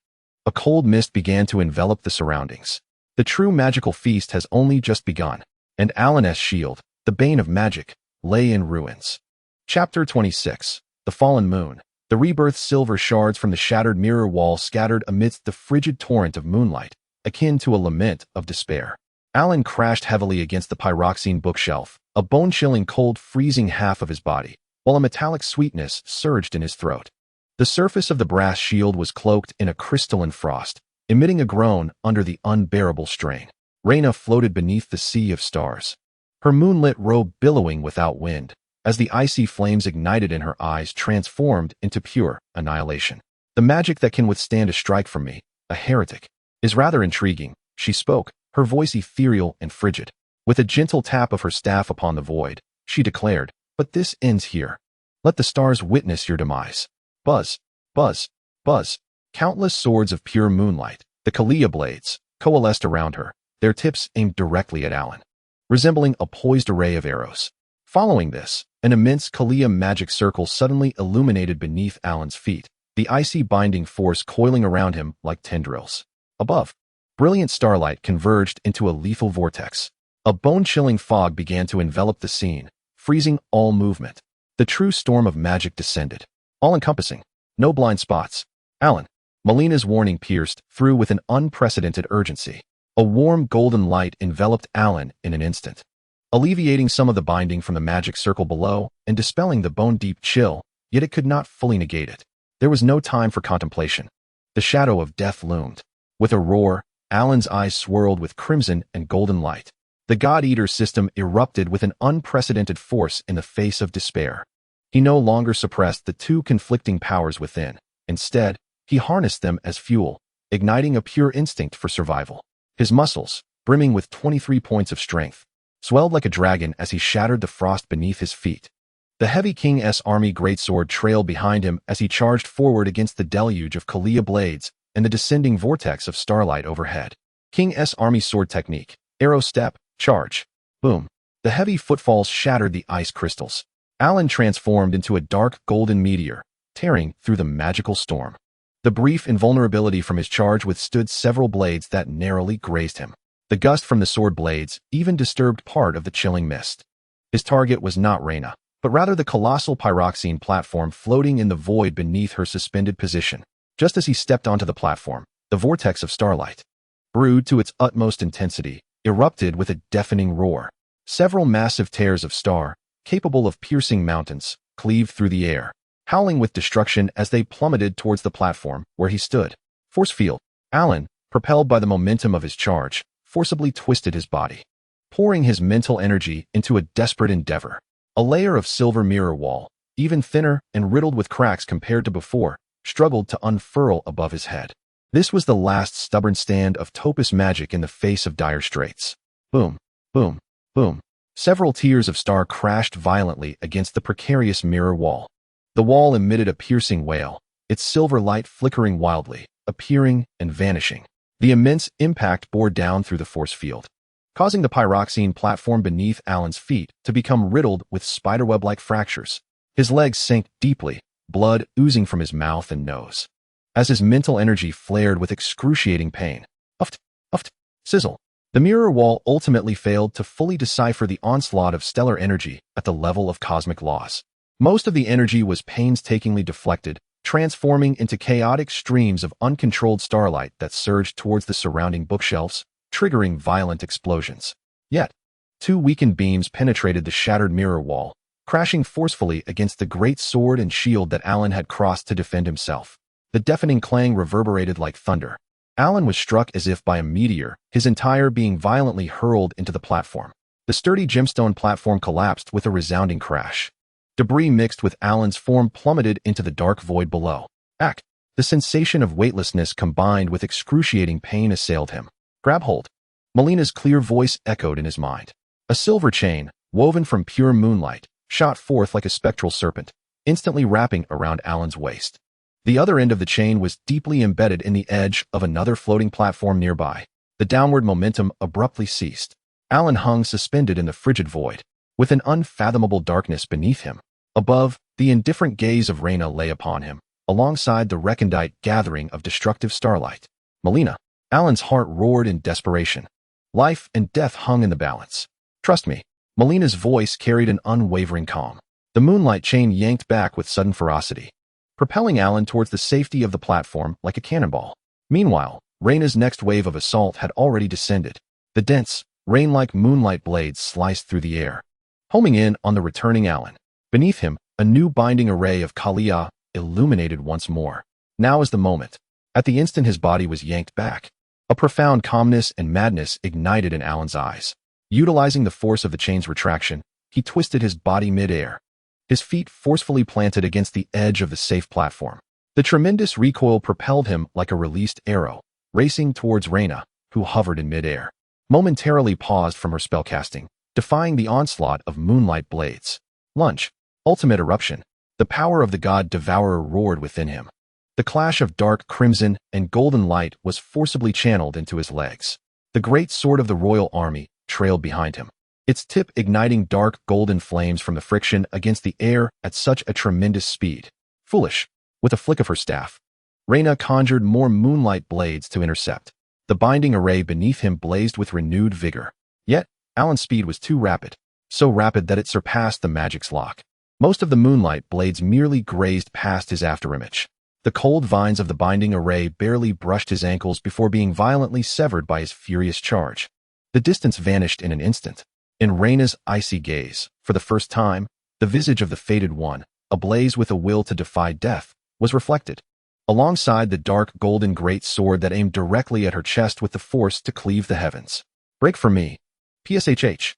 A cold mist began to envelop the surroundings. The true magical feast has only just begun, and Alan's shield, the bane of magic, lay in ruins. Chapter 26. The Fallen Moon. The rebirth silver shards from the shattered mirror wall scattered amidst the frigid torrent of moonlight, akin to a lament of despair. Alan crashed heavily against the pyroxene bookshelf, a bone-chilling cold freezing half of his body, while a metallic sweetness surged in his throat. The surface of the brass shield was cloaked in a crystalline frost, emitting a groan under the unbearable strain. Rennala floated beneath the sea of stars, her moonlit robe billowing without wind, as the icy flames ignited in her eyes transformed into pure annihilation. The magic that can withstand a strike from me, a heretic, is rather intriguing, she spoke, her voice ethereal and frigid. With a gentle tap of her staff upon the void, she declared, "But this ends here. Let the stars witness your demise." Buzz, buzz, buzz. Countless swords of pure moonlight, the Kalia blades, coalesced around her, their tips aimed directly at Alan, resembling a poised array of arrows. Following this, an immense Kalia magic circle suddenly illuminated beneath Alan's feet, the icy binding force coiling around him like tendrils. Above, brilliant starlight converged into a lethal vortex. A bone-chilling fog began to envelop the scene, freezing all movement. The true storm of magic descended, all-encompassing, no blind spots. Alan, Malena's warning pierced through with an unprecedented urgency. A warm golden light enveloped Alan in an instant, alleviating some of the binding from the magic circle below and dispelling the bone-deep chill, yet it could not fully negate it. There was no time for contemplation. The shadow of death loomed. With a roar, Alan's eyes swirled with crimson and golden light. The God-Eater system erupted with an unprecedented force in the face of despair. He no longer suppressed the two conflicting powers within. Instead, He harnessed them as fuel, igniting a pure instinct for survival. His muscles, brimming with 23 points of strength, swelled like a dragon as he shattered the frost beneath his feet. The heavy King's army greatsword trailed behind him as he charged forward against the deluge of Kalia blades and the descending vortex of starlight overhead. King's army sword technique, arrow step, charge. Boom. The heavy footfalls shattered the ice crystals. Alan transformed into a dark golden meteor, tearing through the magical storm. The brief invulnerability from his charge withstood several blades that narrowly grazed him. The gust from the sword blades even disturbed part of the chilling mist. His target was not Rennala, but rather the colossal pyroxene platform floating in the void beneath her suspended position. Just as he stepped onto the platform, the vortex of starlight, brewed to its utmost intensity, erupted with a deafening roar. Several massive tears of star, capable of piercing mountains, cleaved through the air, howling with destruction as they plummeted towards the platform where he stood. Force field. Alan, propelled by the momentum of his charge, forcibly twisted his body, pouring his mental energy into a desperate endeavor. A layer of silver mirror wall, even thinner and riddled with cracks compared to before, struggled to unfurl above his head. This was the last stubborn stand of Topus magic in the face of dire straits. Boom, boom, boom. Several tiers of star crashed violently against the precarious mirror wall. The wall emitted a piercing wail, its silver light flickering wildly, appearing and vanishing. The immense impact bore down through the force field, causing the pyroxene platform beneath Alan's feet to become riddled with spiderweb-like fractures. His legs sank deeply, blood oozing from his mouth and nose, as his mental energy flared with excruciating pain. Uft, uft, sizzle. The mirror wall ultimately failed to fully decipher the onslaught of stellar energy at the level of cosmic laws. Most of the energy was painstakingly deflected, transforming into chaotic streams of uncontrolled starlight that surged towards the surrounding bookshelves, triggering violent explosions. Yet, two weakened beams penetrated the shattered mirror wall, crashing forcefully against the great sword and shield that Alan had crossed to defend himself. The deafening clang reverberated like thunder. Alan was struck as if by a meteor, his entire being violently hurled into the platform. The sturdy gemstone platform collapsed with a resounding crash. Debris mixed with Alan's form plummeted into the dark void below. The sensation of weightlessness combined with excruciating pain assailed him. Grab hold. Malena's clear voice echoed in his mind. A silver chain, woven from pure moonlight, shot forth like a spectral serpent, instantly wrapping around Alan's waist. The other end of the chain was deeply embedded in the edge of another floating platform nearby. The downward momentum abruptly ceased. Alan hung suspended in the frigid void, with an unfathomable darkness beneath him. Above, the indifferent gaze of Rennala lay upon him, alongside the recondite gathering of destructive starlight. Malenia. Alan's heart roared in desperation. Life and death hung in the balance. Trust me. Malena's voice carried an unwavering calm. The moonlight chain yanked back with sudden ferocity, propelling Alan towards the safety of the platform like a cannonball. Meanwhile, Rennala's next wave of assault had already descended. The dense, rain-like moonlight blades sliced through the air, homing in on the returning Alan. Beneath him, a new binding array of Kalia illuminated once more. Now is the moment. At the instant his body was yanked back, a profound calmness and madness ignited in Alan's eyes. Utilizing the force of the chain's retraction, he twisted his body mid-air, his feet forcefully planted against the edge of the safe platform. The tremendous recoil propelled him like a released arrow, racing towards Rennala, who hovered in mid-air, momentarily paused from her spellcasting, defying the onslaught of moonlight blades. Lunge. Ultimate eruption. The power of the God-Devourer roared within him. The clash of dark crimson and golden light was forcibly channeled into his legs. The great sword of the royal army trailed behind him, its tip igniting dark golden flames from the friction against the air at such a tremendous speed. Foolish. With a flick of her staff, Rennala conjured more moonlight blades to intercept. The binding array beneath him blazed with renewed vigor. Yet, Alan's speed was too rapid, so rapid that it surpassed the magic's lock. Most of the moonlight blades merely grazed past his afterimage. The cold vines of the binding array barely brushed his ankles before being violently severed by his furious charge. The distance vanished in an instant. In Rennala's icy gaze, for the first time, the visage of the fated one, ablaze with a will to defy death, was reflected, alongside the dark golden great sword that aimed directly at her chest with the force to cleave the heavens. Break from me. PSHH.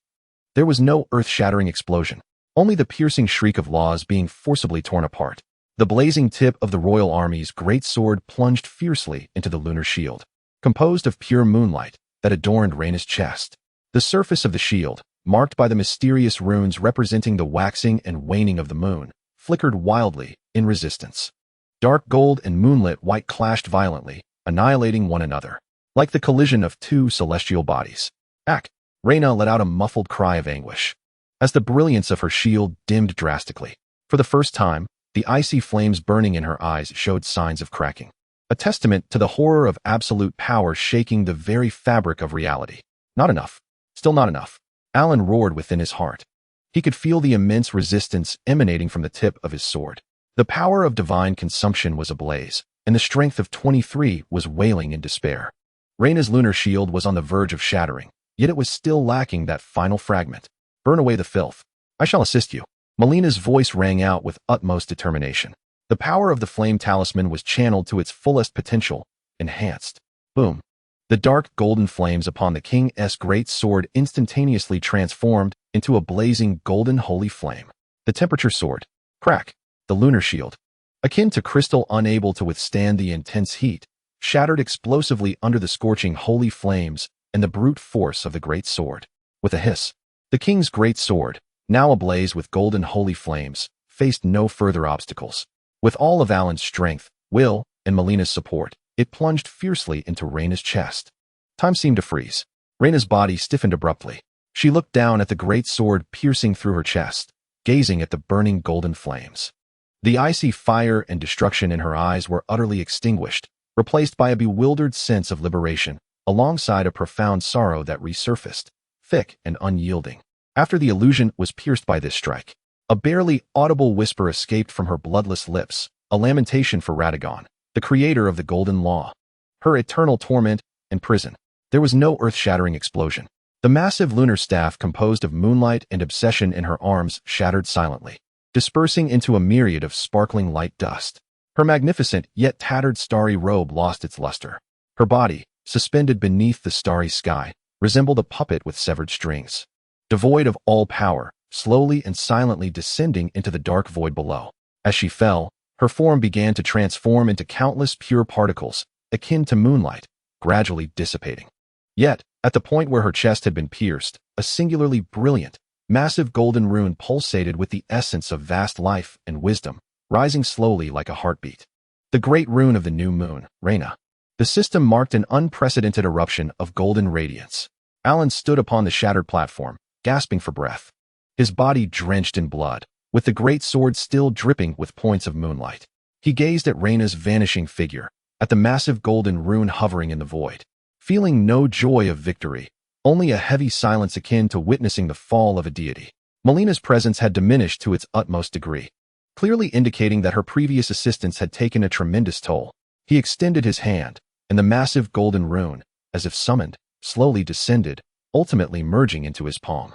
There was no earth-shattering explosion, only the piercing shriek of laws being forcibly torn apart. The blazing tip of the royal army's great sword plunged fiercely into the lunar shield, composed of pure moonlight, that adorned Reyna's chest. The surface of the shield, marked by the mysterious runes representing the waxing and waning of the moon, flickered wildly in resistance. Dark gold and moonlit white clashed violently, annihilating one another, like the collision of two celestial bodies. Ack! Reyna let out a muffled cry of anguish, as the brilliance of her shield dimmed drastically. For the first time, the icy flames burning in her eyes showed signs of cracking, a testament to the horror of absolute power shaking the very fabric of reality. Not enough. Still not enough. Alan roared within his heart. He could feel the immense resistance emanating from the tip of his sword. The power of divine consumption was ablaze, and the strength of 23 was wailing in despair. Reyna's lunar shield was on the verge of shattering, yet it was still lacking that final fragment. Burn away the filth. I shall assist you. Malena's voice rang out with utmost determination. The power of the flame talisman was channeled to its fullest potential, enhanced. Boom. The dark golden flames upon the king's great sword instantaneously transformed into a blazing golden holy flame. The temperature sword. Crack. The lunar shield, akin to crystal unable to withstand the intense heat, shattered explosively under the scorching holy flames and the brute force of the great sword. With a hiss, the king's great sword, now ablaze with golden holy flames, faced no further obstacles. With all of Alan's strength, will, and Malena's support, it plunged fiercely into Reyna's chest. Time seemed to freeze. Reyna's body stiffened abruptly. She looked down at the great sword piercing through her chest, gazing at the burning golden flames. The icy fire and destruction in her eyes were utterly extinguished, replaced by a bewildered sense of liberation, alongside a profound sorrow that resurfaced, thick and unyielding. After the illusion was pierced by this strike, a barely audible whisper escaped from her bloodless lips, a lamentation for Radahn, the creator of the Golden Law, her eternal torment and prison. There was no earth-shattering explosion. The massive lunar staff composed of moonlight and obsession in her arms shattered silently, dispersing into a myriad of sparkling light dust. Her magnificent yet tattered starry robe lost its luster. Her body, suspended beneath the starry sky, resembled a puppet with severed strings. Devoid of all power, slowly and silently descending into the dark void below. As she fell, her form began to transform into countless pure particles, akin to moonlight, gradually dissipating. Yet, at the point where her chest had been pierced, a singularly brilliant, massive golden rune pulsated with the essence of vast life and wisdom, rising slowly like a heartbeat. The great rune of the new moon, Reyna. The system marked an unprecedented eruption of golden radiance. Alan stood upon the shattered platform, gasping for breath, his body drenched in blood, with the great sword still dripping with points of moonlight. He gazed at Reyna's vanishing figure, at the massive golden rune hovering in the void, feeling no joy of victory, only a heavy silence akin to witnessing the fall of a deity. Malena's presence had diminished to its utmost degree, clearly indicating that her previous assistance had taken a tremendous toll. He extended his hand, and the massive golden rune, as if summoned, slowly descended, ultimately merging into his palm.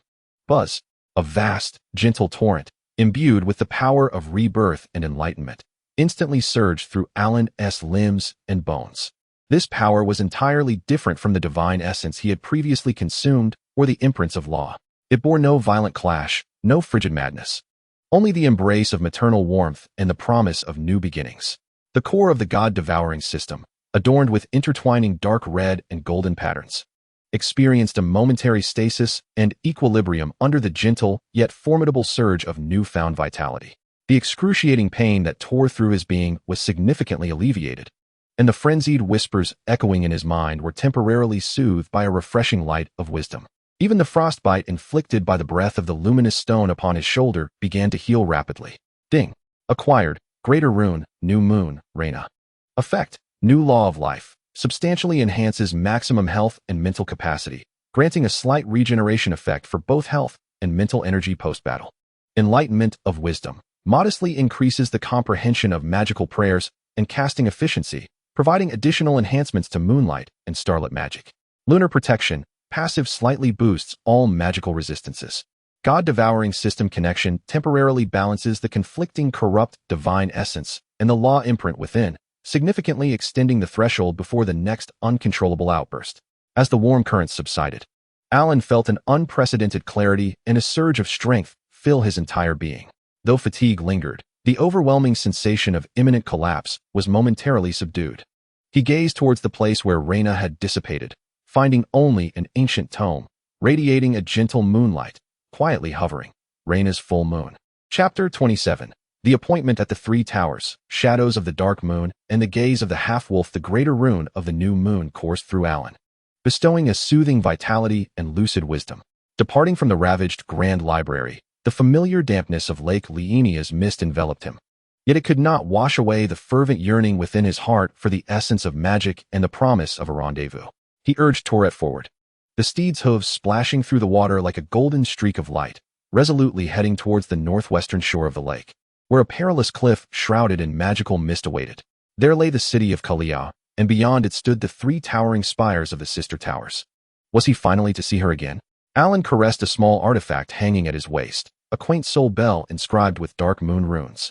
Buzz, a vast, gentle torrent, imbued with the power of rebirth and enlightenment, instantly surged through Alan's limbs and bones. This power was entirely different from the divine essence he had previously consumed or the imprints of law. It bore no violent clash, no frigid madness. Only the embrace of maternal warmth and the promise of new beginnings. The core of the God-Devouring System, adorned with intertwining dark red and golden patterns, experienced a momentary stasis and equilibrium under the gentle yet formidable surge of newfound vitality. The excruciating pain that tore through his being was significantly alleviated, and the frenzied whispers echoing in his mind were temporarily soothed by a refreshing light of wisdom. Even the frostbite inflicted by the breath of the luminous stone upon his shoulder began to heal rapidly. Ding. Acquired. Greater rune, new moon, Reyna. Effect. New law of life. Substantially enhances maximum health and mental capacity, granting a slight regeneration effect for both health and mental energy post-battle. Enlightenment of wisdom. Modestly increases the comprehension of magical prayers and casting efficiency, providing additional enhancements to moonlight and starlit magic. Lunar protection. Passive slightly boosts all magical resistances. God-Devouring System connection temporarily balances the conflicting corrupt divine essence and the law imprint within, significantly extending the threshold before the next uncontrollable outburst. As the warm currents subsided, Alan felt an unprecedented clarity and a surge of strength fill his entire being. Though fatigue lingered, The overwhelming sensation of imminent collapse was momentarily subdued. He gazed towards the place where Rennala had dissipated, finding only an ancient tome, radiating a gentle moonlight, quietly hovering. Rennala's full moon. Chapter 27. The appointment at the Three Towers, shadows of the dark moon, and the gaze of the half-wolf. The greater rune of the new moon coursed through Alan, bestowing a soothing vitality and lucid wisdom. Departing from the ravaged Grand Library, the familiar dampness of Lake Lienia's mist enveloped him. Yet it could not wash away the fervent yearning within his heart for the essence of magic and the promise of a rendezvous. He urged Tourette forward, the steed's hooves splashing through the water like a golden streak of light, resolutely heading towards the northwestern shore of the lake, where a perilous cliff shrouded in magical mist awaited. There lay the city of Kalia, and beyond it stood the three towering spires of the sister towers. Was he finally to see her again? Alan caressed a small artifact hanging at his waist, a quaint soul bell inscribed with dark moon runes.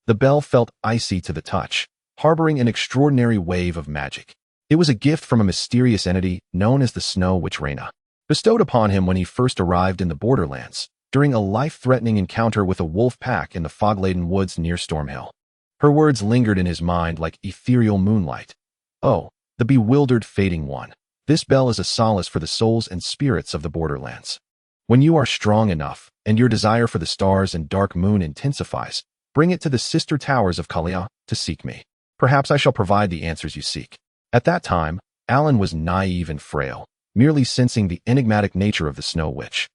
The bell felt icy to the touch, harboring an extraordinary wave of magic. It was a gift from a mysterious entity known as the Snow Witch Rennala, bestowed upon him when he first arrived in the Borderlands, during a life-threatening encounter with a wolf pack in the fog-laden woods near Stormhill. Her words lingered in his mind like ethereal moonlight. Oh, the bewildered fading one. This bell is a solace for the souls and spirits of the Borderlands. When you are strong enough, and your desire for the stars and dark moon intensifies, bring it to the sister towers of Kalia to seek me. Perhaps I shall provide the answers you seek. At that time, Alan was naive and frail, merely sensing the enigmatic nature of the Snow Witch,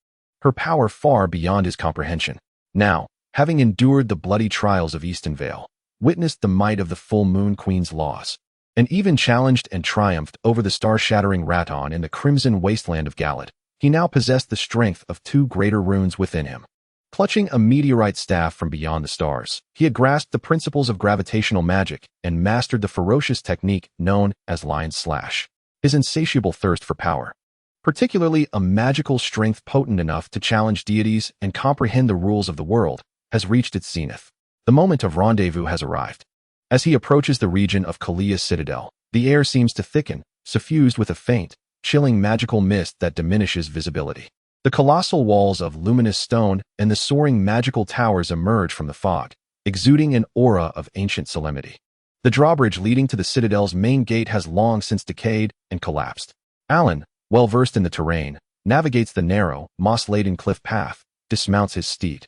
her power far beyond his comprehension. Now, having endured the bloody trials of Stormveil, witnessed the might of the full moon queen's laws, and even challenged and triumphed over the star-shattering Radahn in the crimson wasteland of Galad, he now possessed the strength of two greater runes within him. Clutching a meteorite staff from beyond the stars, he had grasped the principles of gravitational magic and mastered the ferocious technique known as Lion's Slash. His insatiable thirst for power, particularly a magical strength potent enough to challenge deities and comprehend the rules of the world, has reached its zenith. The moment of rendezvous has arrived. As he approaches the region of Kalia's citadel, the air seems to thicken, suffused with a faint, chilling magical mist that diminishes visibility. The colossal walls of luminous stone and the soaring magical towers emerge from the fog, exuding an aura of ancient solemnity. The drawbridge leading to the citadel's main gate has long since decayed and collapsed. Alan, well versed in the terrain, navigates the narrow, moss-laden cliff path, dismounts his steed,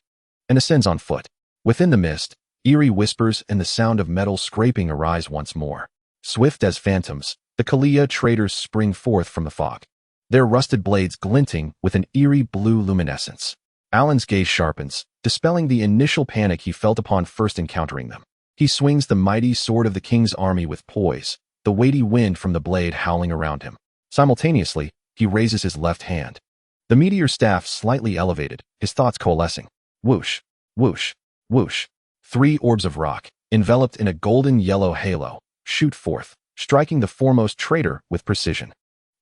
and ascends on foot. Within the mist, eerie whispers and the sound of metal scraping arise once more. Swift as phantoms, the Kalia traders spring forth from the fog, their rusted blades glinting with an eerie blue luminescence. Alan's gaze sharpens, dispelling the initial panic he felt upon first encountering them. He swings the mighty sword of the king's army with poise, the weighty wind from the blade howling around him. Simultaneously, he raises his left hand, the meteor staff slightly elevated, his thoughts coalescing. Whoosh, whoosh, whoosh. Three orbs of rock, enveloped in a golden yellow halo, shoot forth, striking the foremost traitor with precision.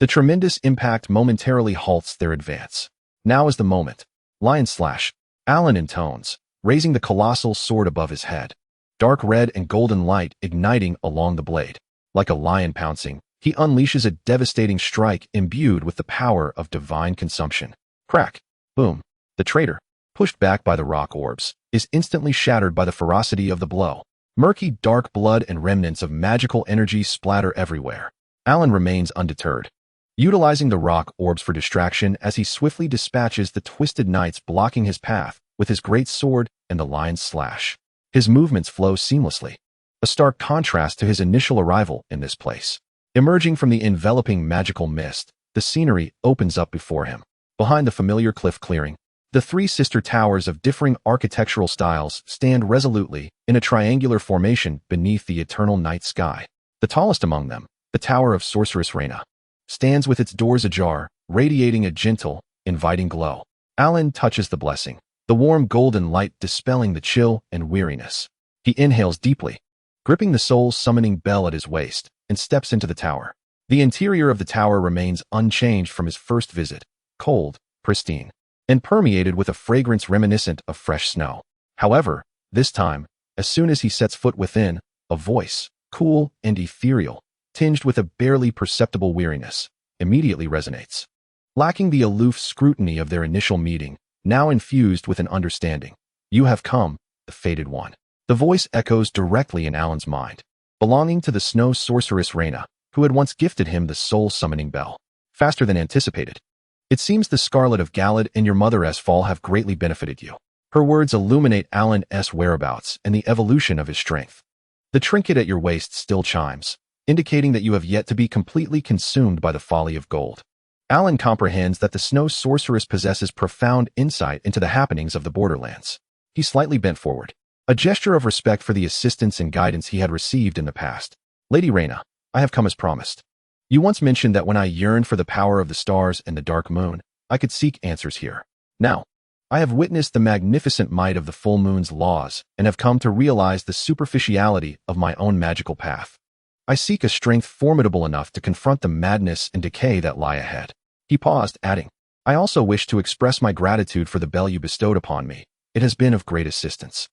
The tremendous impact momentarily halts their advance. Now is the moment. Lion Slash, Alan intones, raising the colossal sword above his head. Dark red and golden light igniting along the blade. Like a lion pouncing, he unleashes a devastating strike imbued with the power of divine consumption. Crack, boom. The traitor, pushed back by the rock orbs, is instantly shattered by the ferocity of the blow. Murky dark blood and remnants of magical energy splatter everywhere. Alan remains undeterred, utilizing the rock orbs for distraction as he swiftly dispatches the twisted knights blocking his path with his great sword and the Lion's Slash. His movements flow seamlessly, a stark contrast to his initial arrival in this place. Emerging from the enveloping magical mist, the scenery opens up before him. Behind the familiar cliff clearing, the three sister towers of differing architectural styles stand resolutely in a triangular formation beneath the eternal night sky. The tallest among them, the Tower of Sorceress Rennala, stands with its doors ajar, radiating a gentle, inviting glow. Alan touches the blessing, the warm golden light dispelling the chill and weariness. He inhales deeply, gripping the soul-summoning bell at his waist, and steps into the tower. The interior of the tower remains unchanged from his first visit, cold, pristine, and permeated with a fragrance reminiscent of fresh snow. However, this time, as soon as he sets foot within, a voice, cool and ethereal, tinged with a barely perceptible weariness, immediately resonates. Lacking the aloof scrutiny of their initial meeting, now infused with an understanding. You have come, the fated one. The voice echoes directly in Alan's mind, belonging to the snow sorceress Rennala, who had once gifted him the soul-summoning bell. Faster than anticipated. It seems the Scarlet of Galad and your mother's fall have greatly benefited you. Her words illuminate Alan's whereabouts and the evolution of his strength. The trinket at your waist still chimes, indicating that you have yet to be completely consumed by the folly of gold. Alan comprehends that the snow sorceress possesses profound insight into the happenings of the borderlands. He slightly bent forward, a gesture of respect for the assistance and guidance he had received in the past. Lady Rennala, I have come as promised. You once mentioned that when I yearned for the power of the stars and the dark moon, I could seek answers here. Now, I have witnessed the magnificent might of the full moon's laws and have come to realize the superficiality of my own magical path. I seek a strength formidable enough to confront the madness and decay that lie ahead. He paused, adding, I also wish to express my gratitude for the bell you bestowed upon me. It has been of great assistance.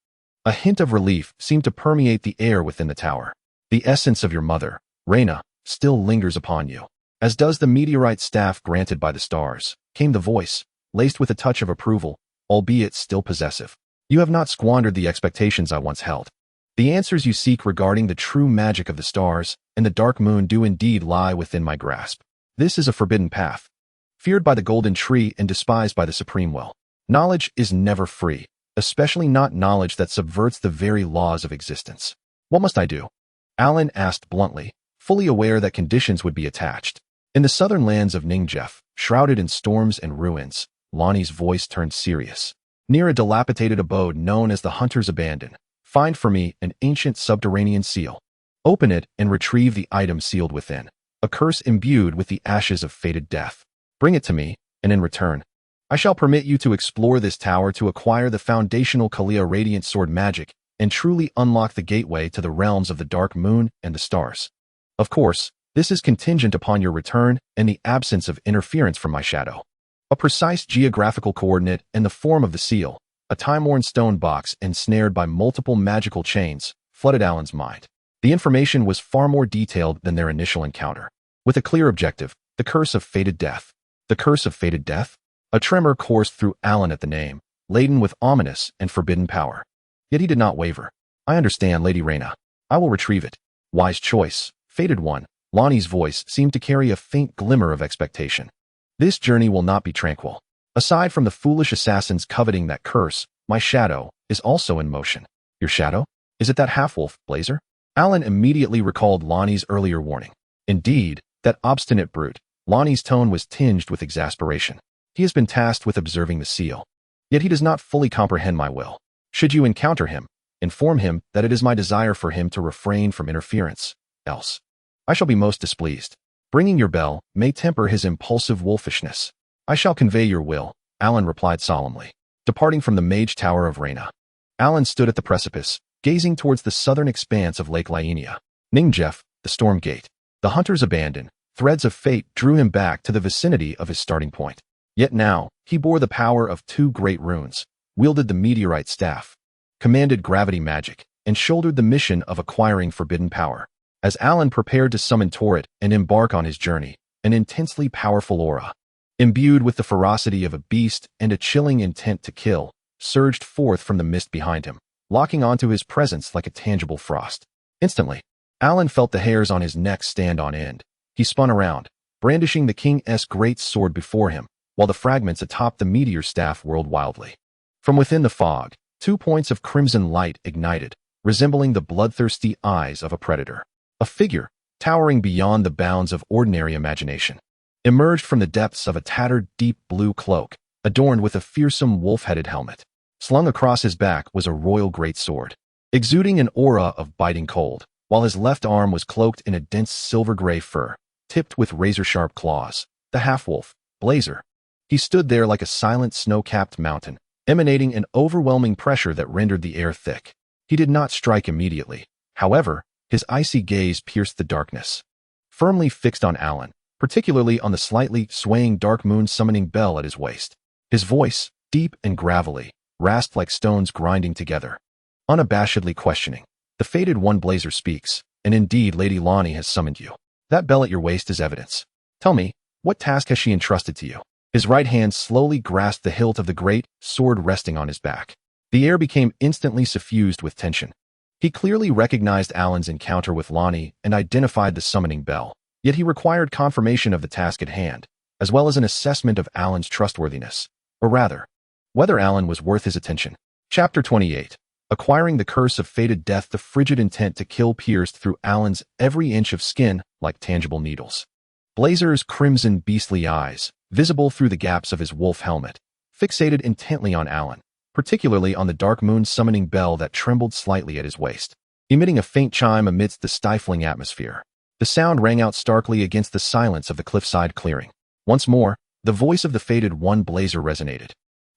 A hint of relief seemed to permeate the air within the tower. The essence of your mother, Rennala, still lingers upon you, as does the meteorite staff granted by the stars, came the voice, laced with a touch of approval, albeit still possessive. You have not squandered the expectations I once held. The answers you seek regarding the true magic of the stars and the dark moon do indeed lie within my grasp. This is a forbidden path, feared by the golden tree and despised by the supreme will. Knowledge is never free, especially not knowledge that subverts the very laws of existence. What must I do? Alan asked bluntly, fully aware that conditions would be attached. In the southern lands of Ningjef, shrouded in storms and ruins, Lonnie's voice turned serious. Near a dilapidated abode known as the Hunter's Abandon, find for me an ancient subterranean seal. Open it and retrieve the item sealed within, a curse imbued with the ashes of fated death. Bring it to me, and in return, I shall permit you to explore this tower to acquire the foundational Kalia Radiant Sword magic and truly unlock the gateway to the realms of the dark moon and the stars. Of course, this is contingent upon your return and the absence of interference from my shadow. A precise geographical coordinate and the form of the seal, a time-worn stone box ensnared by multiple magical chains, flooded Alan's mind. The information was far more detailed than their initial encounter. With a clear objective, the curse of fated death. The curse of fated death? A tremor coursed through Alan at the name, laden with ominous and forbidden power. Yet he did not waver. I understand, Lady Rennala. I will retrieve it. Wise choice, fated one. Lonnie's voice seemed to carry a faint glimmer of expectation. This journey will not be tranquil. Aside from the foolish assassins coveting that curse, my shadow is also in motion. Your shadow? Is it that half-wolf, Blazer? Alan immediately recalled Lonnie's earlier warning. Indeed, that obstinate brute. Lonnie's tone was tinged with exasperation. He has been tasked with observing the seal. Yet he does not fully comprehend my will. Should you encounter him, inform him that it is my desire for him to refrain from interference. Else, I shall be most displeased. Bringing your bell may temper his impulsive wolfishness. I shall convey your will, Alan replied solemnly. Departing from the Mage Tower of Rennala, Alan stood at the precipice, gazing towards the southern expanse of Lake Lienia. Ningjef, the Storm Gate, the Hunter's Abandon, threads of fate drew him back to the vicinity of his starting point. Yet now, he bore the power of two great runes, wielded the meteorite staff, commanded gravity magic, and shouldered the mission of acquiring forbidden power. As Alan prepared to summon Torret and embark on his journey, an intensely powerful aura, imbued with the ferocity of a beast and a chilling intent to kill, surged forth from the mist behind him, locking onto his presence like a tangible frost. Instantly, Alan felt the hairs on his neck stand on end. He spun around, brandishing the king's great sword before him, while the fragments atop the meteor staff whirled wildly. From within the fog, 2 points of crimson light ignited, resembling the bloodthirsty eyes of a predator. A figure, towering beyond the bounds of ordinary imagination, emerged from the depths of a tattered deep blue cloak, adorned with a fearsome wolf-headed helmet. Slung across his back was a royal greatsword, exuding an aura of biting cold, while his left arm was cloaked in a dense silver-gray fur, tipped with razor-sharp claws. The half-wolf, Blazer. He stood there like a silent snow-capped mountain, emanating an overwhelming pressure that rendered the air thick. He did not strike immediately. However, his icy gaze pierced the darkness, firmly fixed on Alan, particularly on the slightly swaying dark moon summoning bell at his waist. His voice, deep and gravelly, rasped like stones grinding together, unabashedly questioning. The fated one Blazer speaks, and indeed Lady Lonnie has summoned you. That bell at your waist is evidence. Tell me, what task has she entrusted to you? His right hand slowly grasped the hilt of the great sword resting on his back. The air became instantly suffused with tension. He clearly recognized Alan's encounter with Lonnie and identified the summoning bell, yet he required confirmation of the task at hand, as well as an assessment of Alan's trustworthiness, or rather, whether Alan was worth his attention. Chapter 28. Acquiring the curse of fated death. The frigid intent to kill pierced through Alan's every inch of skin like tangible needles. Blazer's crimson beastly eyes, visible through the gaps of his wolf helmet, fixated intently on Alan, particularly on the Dark Moon summoning bell that trembled slightly at his waist, emitting a faint chime amidst the stifling atmosphere. The sound rang out starkly against the silence of the cliffside clearing. Once more, the voice of the fated one Blazer resonated.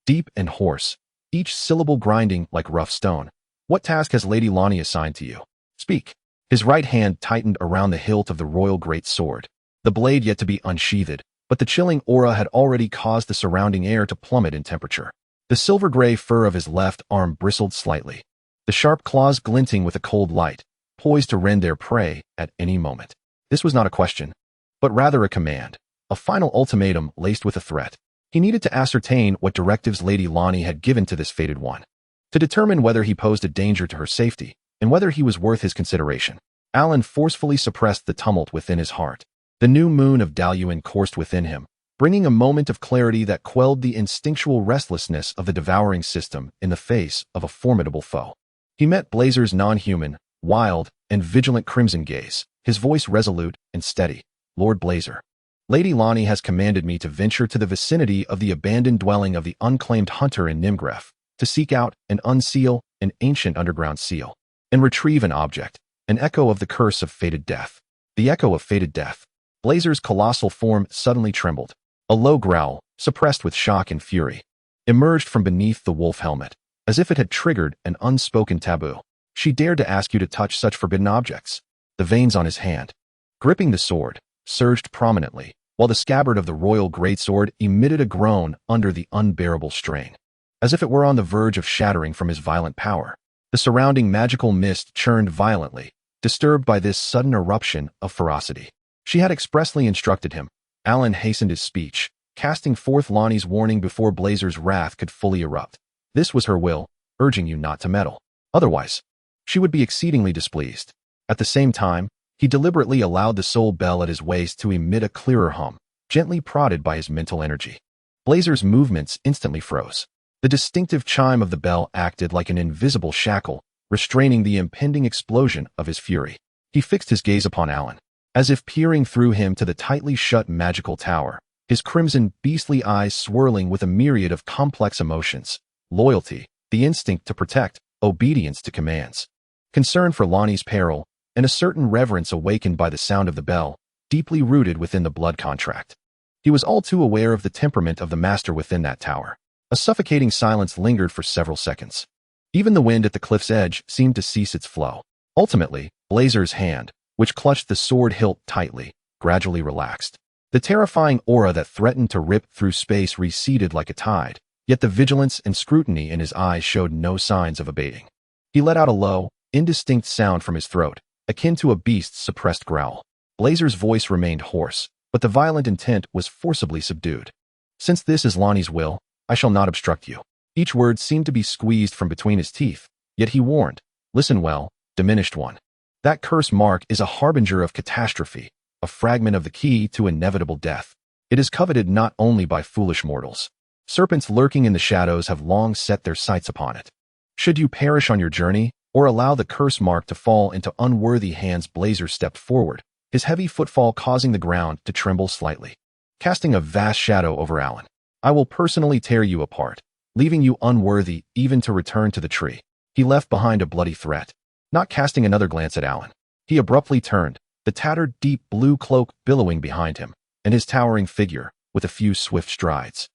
Deep and hoarse, each syllable grinding like rough stone. What task has Lady Lonnie assigned to you? Speak. His right hand tightened around the hilt of the royal greatsword, the blade yet to be unsheathed, but the chilling aura had already caused the surrounding air to plummet in temperature. The silver-gray fur of his left arm bristled slightly, the sharp claws glinting with a cold light, poised to rend their prey at any moment. This was not a question, but rather a command, a final ultimatum laced with a threat. He needed to ascertain what directives Lady Lonnie had given to this fated one, to determine whether he posed a danger to her safety, and whether he was worth his consideration. Alan forcefully suppressed the tumult within his heart. The new moon of Daluin coursed within him, bringing a moment of clarity that quelled the instinctual restlessness of the devouring system in the face of a formidable foe. He met Blazer's non-human, wild, and vigilant crimson gaze, his voice resolute and steady. Lord Blazer, Lady Lonnie has commanded me to venture to the vicinity of the abandoned dwelling of the unclaimed hunter in Nimgref, to seek out and unseal an ancient underground seal, and retrieve an object, an echo of the curse of fated death. The echo of fated death. Blazer's colossal form suddenly trembled. A low growl, suppressed with shock and fury, emerged from beneath the wolf helmet, as if it had triggered an unspoken taboo. She dared to ask you to touch such forbidden objects. The veins on his hand, gripping the sword, surged prominently, while the scabbard of the royal greatsword emitted a groan under the unbearable strain, as if it were on the verge of shattering from his violent power. The surrounding magical mist churned violently, disturbed by this sudden eruption of ferocity. She had expressly instructed him. Alan hastened his speech, casting forth Lonnie's warning before Blazer's wrath could fully erupt. This was her will, urging you not to meddle. Otherwise, she would be exceedingly displeased. At the same time, he deliberately allowed the soul bell at his waist to emit a clearer hum, gently prodded by his mental energy. Blazer's movements instantly froze. The distinctive chime of the bell acted like an invisible shackle, restraining the impending explosion of his fury. He fixed his gaze upon Alan, as if peering through him to the tightly shut magical tower, his crimson, beastly eyes swirling with a myriad of complex emotions: loyalty, the instinct to protect, obedience to commands, concern for Lonnie's peril, and a certain reverence awakened by the sound of the bell, deeply rooted within the blood contract. He was all too aware of the temperament of the master within that tower. A suffocating silence lingered for several seconds. Even the wind at the cliff's edge seemed to cease its flow. Ultimately, Blazer's hand, which clutched the sword hilt tightly, gradually relaxed. The terrifying aura that threatened to rip through space receded like a tide, yet the vigilance and scrutiny in his eyes showed no signs of abating. He let out a low, indistinct sound from his throat, akin to a beast's suppressed growl. Blazer's voice remained hoarse, but the violent intent was forcibly subdued. Since this is Lonnie's will, I shall not obstruct you. Each word seemed to be squeezed from between his teeth, yet he warned, listen well, diminished one. That curse mark is a harbinger of catastrophe, a fragment of the key to inevitable death. It is coveted not only by foolish mortals. Serpents lurking in the shadows have long set their sights upon it. Should you perish on your journey, or allow the curse mark to fall into unworthy hands, Blazer stepped forward, his heavy footfall causing the ground to tremble slightly, casting a vast shadow over Alan. I will personally tear you apart, leaving you unworthy even to return to the tree. He left behind a bloody threat, not casting another glance at Alan. He abruptly turned, the tattered deep blue cloak billowing behind him, and his towering figure, with a few swift strides,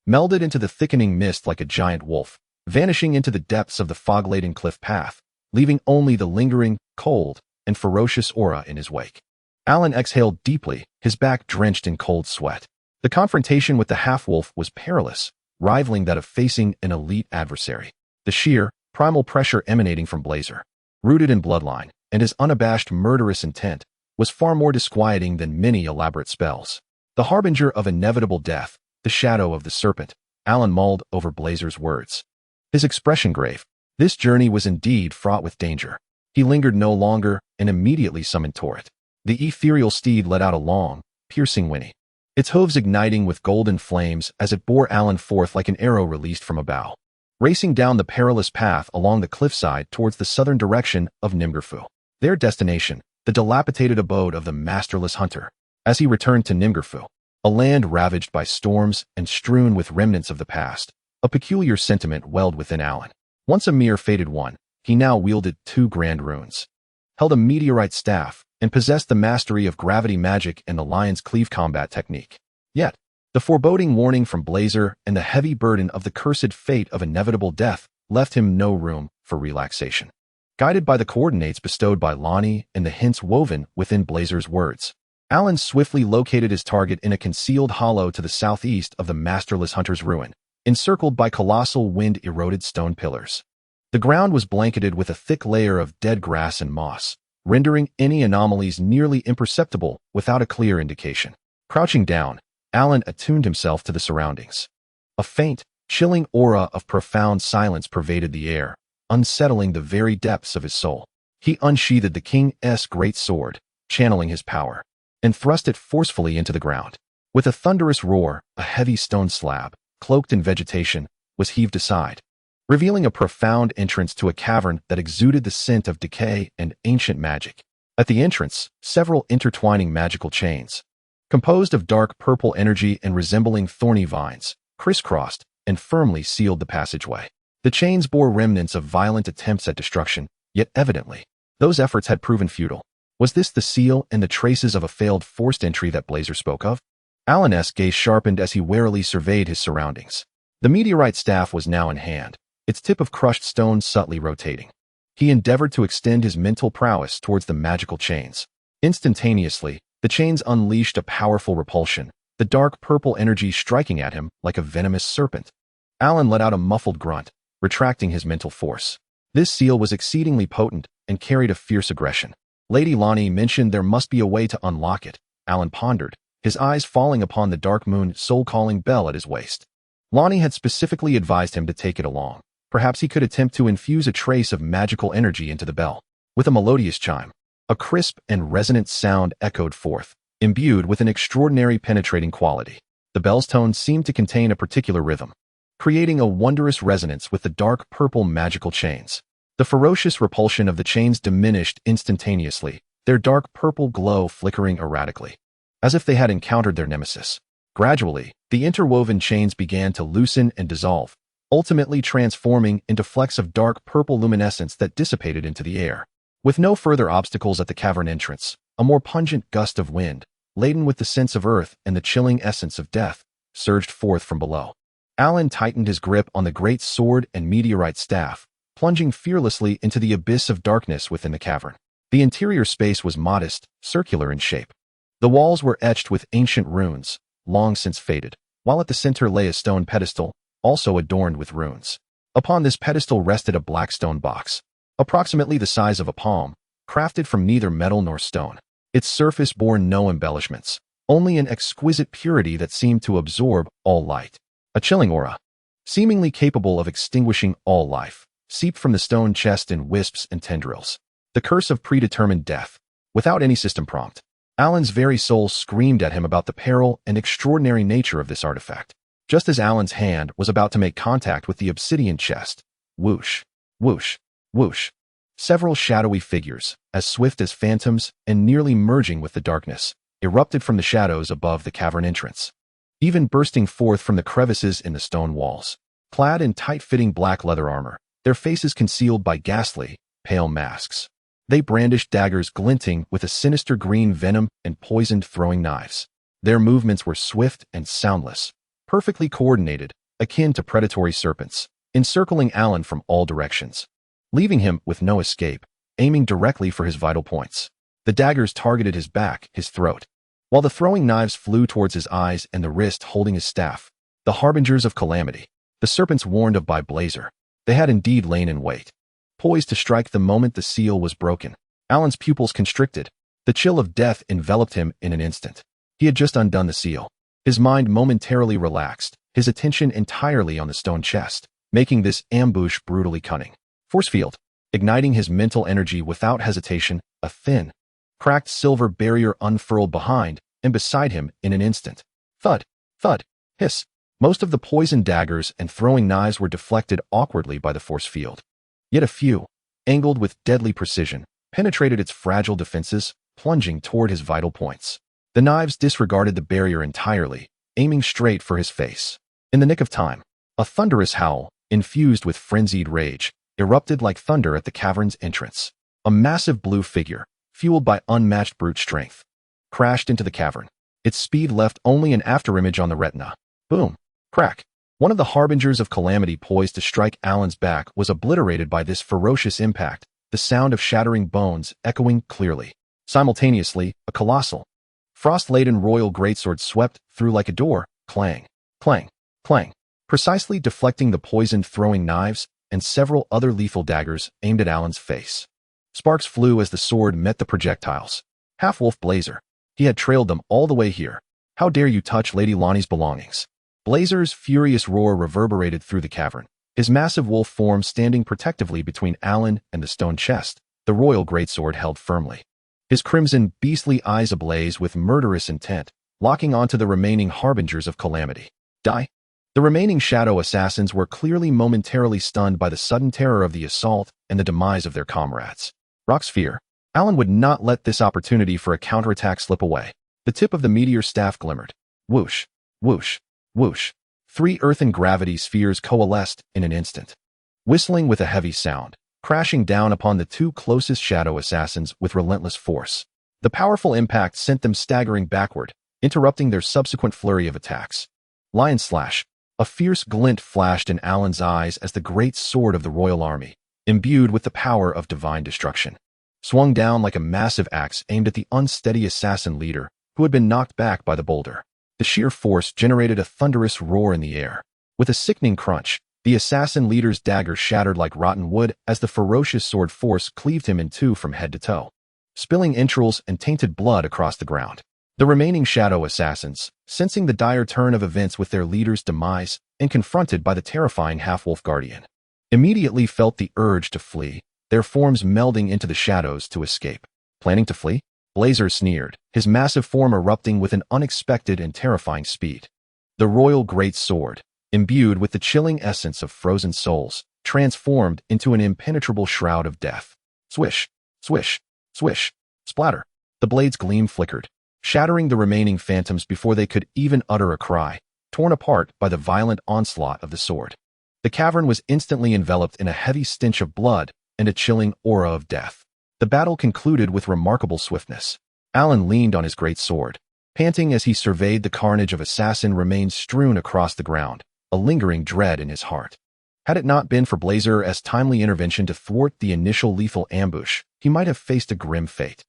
melded into the thickening mist like a giant wolf, vanishing into the depths of the fog-laden cliff path, leaving only the lingering, cold, and ferocious aura in his wake. Alan exhaled deeply, his back drenched in cold sweat. The confrontation with the half-wolf was perilous, rivaling that of facing an elite adversary. The sheer, primal pressure emanating from Blazer, rooted in bloodline, and his unabashed murderous intent, was far more disquieting than many elaborate spells. The harbinger of inevitable death, the shadow of the serpent. Alan mulled over Blazer's words, his expression grave. This journey was indeed fraught with danger. He lingered no longer and immediately summoned Torret. The ethereal steed let out a long, piercing whinny, its hooves igniting with golden flames as it bore Alan forth like an arrow released from a bow, racing down the perilous path along the cliffside towards the southern direction of Nimgerfu. Their destination, the dilapidated abode of the masterless hunter. As he returned to Nimgerfu, a land ravaged by storms and strewn with remnants of the past, a peculiar sentiment welled within Alan. Once a mere fated one, he now wielded 2 grand runes, held a meteorite staff, and possessed the mastery of gravity magic and the lion's cleave combat technique. Yet, the foreboding warning from Blazer and the heavy burden of the cursed fate of inevitable death left him no room for relaxation. Guided by the coordinates bestowed by Lonnie and the hints woven within Blazer's words, Alan swiftly located his target in a concealed hollow to the southeast of the masterless hunter's ruin, encircled by colossal wind-eroded stone pillars. The ground was blanketed with a thick layer of dead grass and moss, rendering any anomalies nearly imperceptible without a clear indication. Crouching down, Alan attuned himself to the surroundings. A faint, chilling aura of profound silence pervaded the air, unsettling the very depths of his soul. He unsheathed the king's Greatsword, channeling his power, and thrust it forcefully into the ground. With a thunderous roar, a heavy stone slab, cloaked in vegetation, was heaved aside, revealing a profound entrance to a cavern that exuded the scent of decay and ancient magic. At the entrance, several intertwining magical chains, composed of dark purple energy and resembling thorny vines, crisscrossed and firmly sealed the passageway. The chains bore remnants of violent attempts at destruction, yet evidently, those efforts had proven futile. Was this the seal and the traces of a failed forced entry that Blazer spoke of? Alan's gaze sharpened as he warily surveyed his surroundings. The meteorite staff was now in hand, its tip of crushed stone subtly rotating. He endeavored to extend his mental prowess towards the magical chains. Instantaneously, the chains unleashed a powerful repulsion, the dark purple energy striking at him like a venomous serpent. Alan let out a muffled grunt, retracting his mental force. This seal was exceedingly potent and carried a fierce aggression. Lady Lonnie mentioned there must be a way to unlock it. Alan pondered, his eyes falling upon the dark moon soul-calling bell at his waist. Lonnie had specifically advised him to take it along. Perhaps he could attempt to infuse a trace of magical energy into the bell. With a melodious chime, a crisp and resonant sound echoed forth, imbued with an extraordinary penetrating quality. The bell's tones seemed to contain a particular rhythm, creating a wondrous resonance with the dark purple magical chains. The ferocious repulsion of the chains diminished instantaneously, their dark purple glow flickering erratically, as if they had encountered their nemesis. Gradually, the interwoven chains began to loosen and dissolve, ultimately transforming into flecks of dark purple luminescence that dissipated into the air. With no further obstacles at the cavern entrance, a more pungent gust of wind, laden with the scents of earth and the chilling essence of death, surged forth from below. Alan tightened his grip on the great sword and meteorite staff, plunging fearlessly into the abyss of darkness within the cavern. The interior space was modest, circular in shape. The walls were etched with ancient runes, long since faded, while at the center lay a stone pedestal, also adorned with runes. Upon this pedestal rested a black stone box, approximately the size of a palm, crafted from neither metal nor stone. Its surface bore no embellishments, only an exquisite purity that seemed to absorb all light. A chilling aura, seemingly capable of extinguishing all life, seeped from the stone chest in wisps and tendrils. The curse of predetermined death. Without any system prompt, Alan's very soul screamed at him about the peril and extraordinary nature of this artifact. Just as Alan's hand was about to make contact with the obsidian chest, whoosh, whoosh, whoosh, several shadowy figures, as swift as phantoms and nearly merging with the darkness, erupted from the shadows above the cavern entrance, even bursting forth from the crevices in the stone walls. Clad in tight-fitting black leather armor, their faces concealed by ghastly, pale masks, they brandished daggers glinting with a sinister green venom and poisoned throwing knives. Their movements were swift and soundless, perfectly coordinated, akin to predatory serpents, encircling Alan from all directions, leaving him with no escape, aiming directly for his vital points. The daggers targeted his back, his throat, while the throwing knives flew towards his eyes and the wrist holding his staff, the harbingers of calamity. The serpents warned of by Blazer. They had indeed lain in wait, poised to strike the moment the seal was broken. Alan's pupils constricted. The chill of death enveloped him in an instant. He had just undone the seal. His mind momentarily relaxed, his attention entirely on the stone chest, making this ambush brutally cunning. Force field. igniting his mental energy without hesitation. A thin, cracked silver barrier unfurled behind and beside him in an instant. Thud, thud, hiss. Most of the poisoned daggers and throwing knives were deflected awkwardly by the force field. Yet a few, angled with deadly precision, penetrated its fragile defenses, plunging toward his vital points. The knives disregarded the barrier entirely, aiming straight for his face. In the nick of time, a thunderous howl, infused with frenzied rage, erupted like thunder at the cavern's entrance. A massive blue figure, fueled by unmatched brute strength, crashed into the cavern. Its speed left only an afterimage on the retina. Boom. Crack. One of the harbingers of calamity poised to strike Alan's back was obliterated by this ferocious impact, the sound of shattering bones echoing clearly. Simultaneously, a colossal, frost-laden royal greatsword swept through like a door, clang, clang, clang, precisely deflecting the poisoned throwing knives and several other lethal daggers aimed at Alan's face. Sparks flew as the sword met the projectiles. Half-wolf Blazer. He had trailed them all the way here. How dare you touch Lady Lonnie's belongings? Blazer's furious roar reverberated through the cavern, his massive wolf form standing protectively between Alan and the stone chest, the royal greatsword held firmly. His crimson, beastly eyes ablaze with murderous intent, locking onto the remaining harbingers of calamity. Die. The remaining shadow assassins were clearly momentarily stunned by the sudden terror of the assault and the demise of their comrades. Rock's fear. Alan would not let this opportunity for a counterattack slip away. The tip of the meteor staff glimmered. Whoosh, whoosh, whoosh. 3 earthen gravity spheres coalesced in an instant, whistling with a heavy sound, crashing down upon the 2 closest shadow assassins with relentless force. The powerful impact sent them staggering backward, interrupting their subsequent flurry of attacks. Lion Slash. A fierce glint flashed in Alan's eyes as the great sword of the royal army, imbued with the power of divine destruction, swung down like a massive axe aimed at the unsteady assassin leader who had been knocked back by the boulder. The sheer force generated a thunderous roar in the air. With a sickening crunch, the assassin leader's dagger shattered like rotten wood as the ferocious sword force cleaved him in 2 from head to toe, spilling entrails and tainted blood across the ground. The remaining shadow assassins, sensing the dire turn of events with their leader's demise and confronted by the terrifying half-wolf guardian, immediately felt the urge to flee, their forms melding into the shadows to escape. Planning to flee? Blazer sneered, his massive form erupting with an unexpected and terrifying speed. The royal great sword, imbued with the chilling essence of frozen souls, transformed into an impenetrable shroud of death. Swish, swish, swish, splatter. The blade's gleam flickered, shattering the remaining phantoms before they could even utter a cry, torn apart by the violent onslaught of the sword. The cavern was instantly enveloped in a heavy stench of blood and a chilling aura of death. The battle concluded with remarkable swiftness. Alan leaned on his great sword, panting as he surveyed the carnage of assassin remains strewn across the ground, a lingering dread in his heart. Had it not been for Blazer's timely intervention to thwart the initial lethal ambush, he might have faced a grim fate.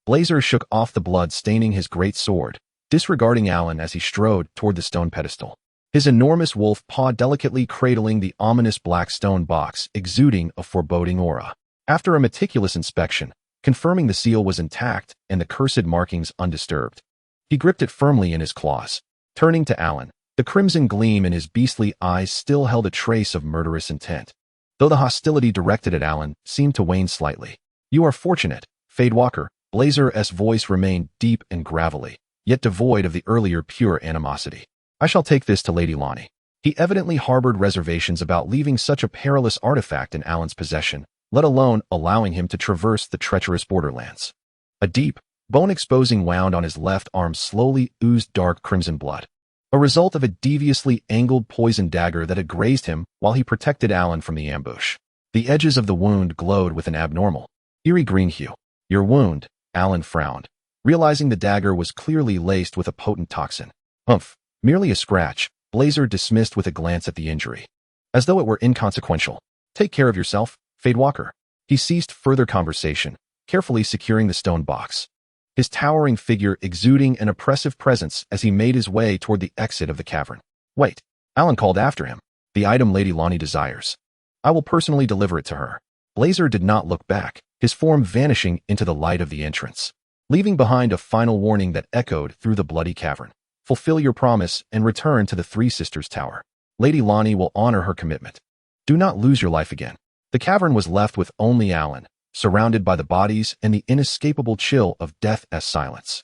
Blazer shook off the blood staining his great sword, disregarding Alan as he strode toward the stone pedestal, his enormous wolf paw delicately cradling the ominous black stone box, exuding a foreboding aura. After a meticulous inspection, confirming the seal was intact and the cursed markings undisturbed, he gripped it firmly in his claws. Turning to Alan, the crimson gleam in his beastly eyes still held a trace of murderous intent, though the hostility directed at Alan seemed to wane slightly. You are fortunate, Fadewalker. Blazer's voice remained deep and gravelly, yet devoid of the earlier pure animosity. I shall take this to Lady Lonnie. He evidently harbored reservations about leaving such a perilous artifact in Alan's possession, let alone allowing him to traverse the treacherous borderlands. A deep, bone-exposing wound on his left arm slowly oozed dark crimson blood, a result of a deviously angled poison dagger that had grazed him while he protected Alan from the ambush. The edges of the wound glowed with an abnormal, eerie green hue. Your wound, Alan frowned, realizing the dagger was clearly laced with a potent toxin. Humph, merely a scratch, Blazer dismissed with a glance at the injury, as though it were inconsequential. Take care of yourself, Fadewalker. He ceased further conversation, carefully securing the stone box, his towering figure exuding an oppressive presence as he made his way toward the exit of the cavern. Wait, Alan called after him. The item Lady Lonnie desires. I will personally deliver it to her. Blazer did not look back, his form vanishing into the light of the entrance, leaving behind a final warning that echoed through the bloody cavern. Fulfill your promise and return to the Three Sisters Tower. Lady Lonnie will honor her commitment. Do not lose your life again. The cavern was left with only Alan, surrounded by the bodies and the inescapable chill of death as silence.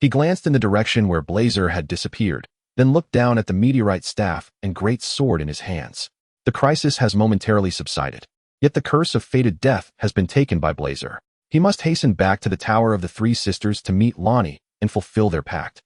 He glanced in the direction where Blazer had disappeared, then looked down at the meteorite staff and great sword in his hands. The crisis has momentarily subsided, yet the curse of fated death has been taken by Blazer. He must hasten back to the Tower of the Three Sisters to meet Lonnie and fulfill their pact,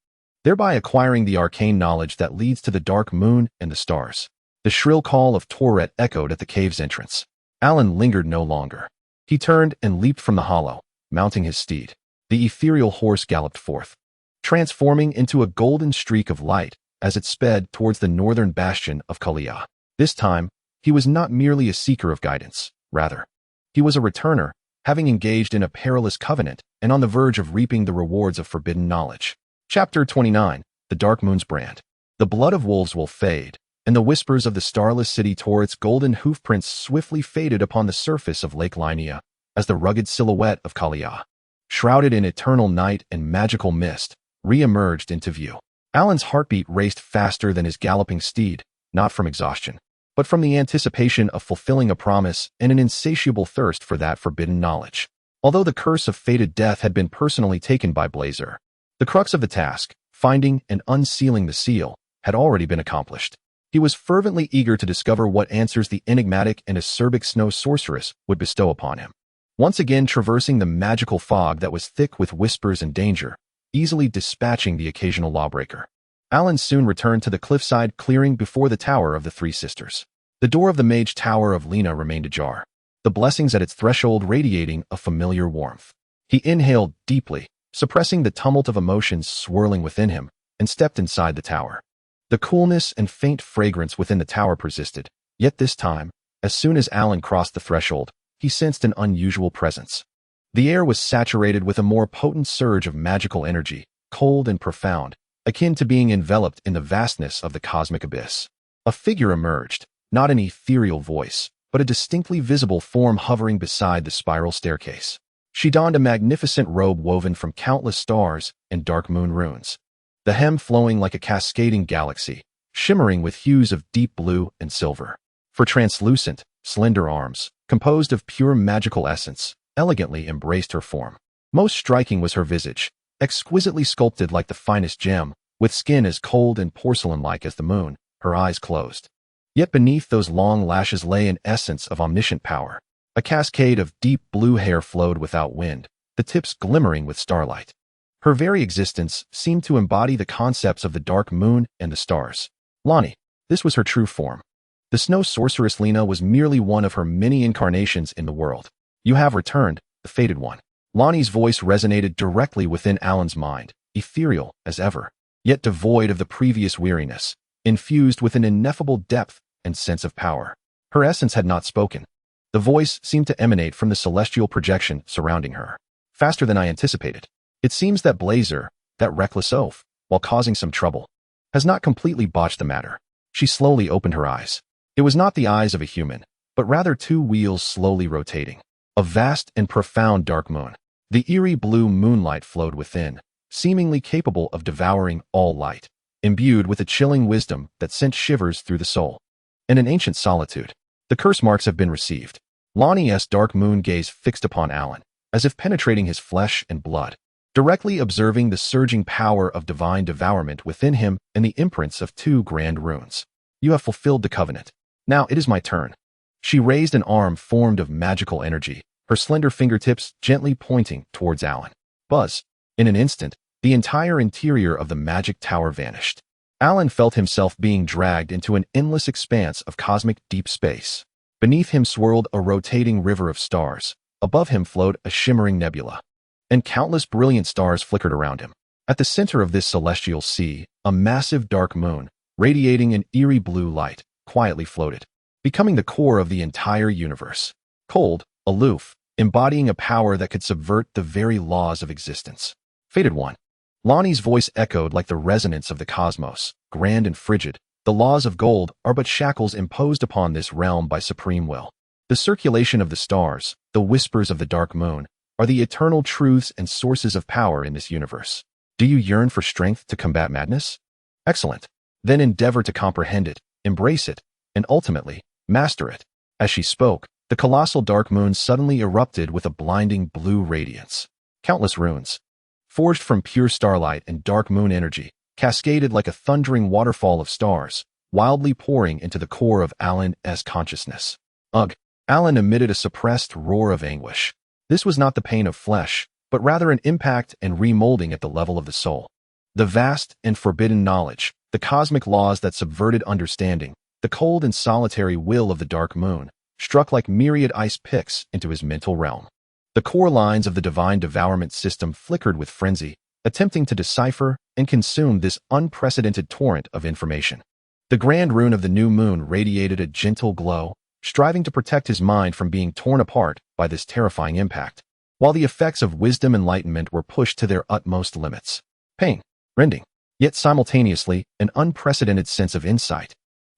thereby acquiring the arcane knowledge that leads to the dark moon and the stars. The shrill call of Tourette echoed at the cave's entrance. Alan lingered no longer. He turned and leaped from the hollow, mounting his steed. The ethereal horse galloped forth, transforming into a golden streak of light as it sped towards the northern bastion of Kalia. This time, he was not merely a seeker of guidance. Rather, he was a returner, having engaged in a perilous covenant and on the verge of reaping the rewards of forbidden knowledge. Chapter 29, The Dark Moon's Brand. The blood of wolves will fade, and the whispers of the starless city tore its golden hoofprints swiftly faded upon the surface of Lake Linnea as the rugged silhouette of Kalia, shrouded in eternal night and magical mist, re-emerged into view. Alan's heartbeat raced faster than his galloping steed, not from exhaustion, but from the anticipation of fulfilling a promise and an insatiable thirst for that forbidden knowledge. Although the curse of fated death had been personally taken by Blazer, the crux of the task, finding and unsealing the seal, had already been accomplished. He was fervently eager to discover what answers the enigmatic and acerbic snow sorceress would bestow upon him. Once again traversing the magical fog that was thick with whispers and danger, easily dispatching the occasional lawbreaker, Alan soon returned to the cliffside clearing before the Tower of the Three Sisters. The door of the Mage Tower of Lena remained ajar, the blessings at its threshold radiating a familiar warmth. He inhaled deeply, suppressing the tumult of emotions swirling within him, and stepped inside the tower. The coolness and faint fragrance within the tower persisted, yet this time, as soon as Alan crossed the threshold, he sensed an unusual presence. The air was saturated with a more potent surge of magical energy, cold and profound, akin to being enveloped in the vastness of the cosmic abyss. A figure emerged, not an ethereal voice, but a distinctly visible form hovering beside the spiral staircase. She donned a magnificent robe woven from countless stars and dark moon runes, the hem flowing like a cascading galaxy, shimmering with hues of deep blue and silver. Her translucent, slender arms, composed of pure magical essence, elegantly embraced her form. Most striking was her visage, exquisitely sculpted like the finest gem, with skin as cold and porcelain-like as the moon, her eyes closed. Yet beneath those long lashes lay an essence of omniscient power. A cascade of deep blue hair flowed without wind, the tips glimmering with starlight. Her very existence seemed to embody the concepts of the dark moon and the stars. Lonnie, this was her true form. The snow sorceress Lena was merely one of her many incarnations in the world. You have returned, the fated one. Lonnie's voice resonated directly within Alan's mind, ethereal as ever, yet devoid of the previous weariness, infused with an ineffable depth and sense of power. Her essence had not spoken. The voice seemed to emanate from the celestial projection surrounding her. Faster than I anticipated. It seems that Blazer, that reckless oaf, while causing some trouble, has not completely botched the matter. She slowly opened her eyes. It was not the eyes of a human, but rather two wheels slowly rotating. A vast and profound dark moon. The eerie blue moonlight flowed within, seemingly capable of devouring all light, imbued with a chilling wisdom that sent shivers through the soul. And an ancient solitude. The curse marks have been received. Lonnie's dark moon gaze fixed upon Alan, as if penetrating his flesh and blood, directly observing the surging power of divine devourment within him and the imprints of two grand runes. You have fulfilled the covenant. Now it is my turn. She raised an arm formed of magical energy, her slender fingertips gently pointing towards Alan. Buzz. In an instant, the entire interior of the magic tower vanished. Alan felt himself being dragged into an endless expanse of cosmic deep space. Beneath him swirled a rotating river of stars. Above him flowed a shimmering nebula, and countless brilliant stars flickered around him. At the center of this celestial sea, a massive dark moon, radiating an eerie blue light, quietly floated, becoming the core of the entire universe. Cold, aloof, embodying a power that could subvert the very laws of existence. Fated one. Lonnie's voice echoed like the resonance of the cosmos, grand and frigid. The laws of gold are but shackles imposed upon this realm by supreme will. The circulation of the stars, the whispers of the dark moon, are the eternal truths and sources of power in this universe. Do you yearn for strength to combat madness? Excellent. Then endeavor to comprehend it, embrace it, and ultimately, master it. As she spoke, The colossal dark moon suddenly erupted with a blinding blue radiance. Countless runes, forged from pure starlight and dark moon energy, cascaded like a thundering waterfall of stars, wildly pouring into the core of Alan's consciousness. Ugh! Alan emitted a suppressed roar of anguish. This was not the pain of flesh, but rather an impact and remolding at the level of the soul. The vast and forbidden knowledge, the cosmic laws that subverted understanding, the cold and solitary will of the dark moon, struck like myriad ice picks into his mental realm. The core lines of the divine devourment system flickered with frenzy, attempting to decipher and consume this unprecedented torrent of information. The grand rune of the new moon radiated a gentle glow, striving to protect his mind from being torn apart by this terrifying impact, while the effects of wisdom enlightenment were pushed to their utmost limits. Pain, rending, yet simultaneously an unprecedented sense of insight.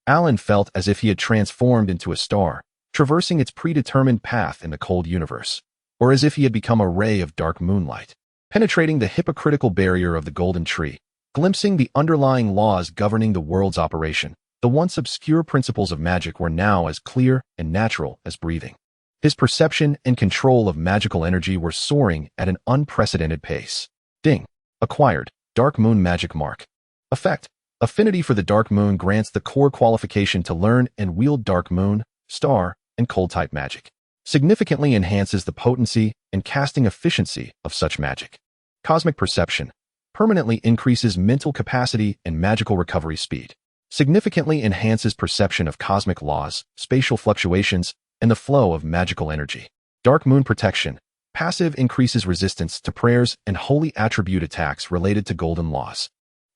Alan felt as if he had transformed into a star, traversing its predetermined path in the cold universe, or as if he had become a ray of dark moonlight, penetrating the hypocritical barrier of the golden tree, glimpsing the underlying laws governing the world's operation. The once obscure principles of magic were now as clear and natural as breathing. His perception and control of magical energy were soaring at an unprecedented pace. Ding. Acquired. Dark Moon Magic Mark. Effect. Affinity for the Dark Moon grants the core qualification to learn and wield Dark Moon, Star, and Cold-type magic. Significantly enhances the potency and casting efficiency of such magic. Cosmic Perception. Permanently increases mental capacity and magical recovery speed. Significantly enhances perception of cosmic laws, spatial fluctuations, and the flow of magical energy. Dark Moon Protection. Passive increases resistance to prayers and holy attribute attacks related to golden laws.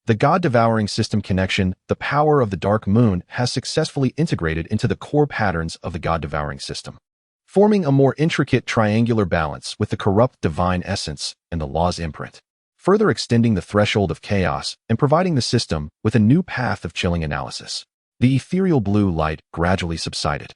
The God-Devouring System connection, the power of the Dark Moon, has successfully integrated into the core patterns of the God-Devouring System, forming a more intricate triangular balance with the corrupt divine essence and the law's imprint, further extending the threshold of chaos and providing the system with a new path of chilling analysis. The ethereal blue light gradually subsided,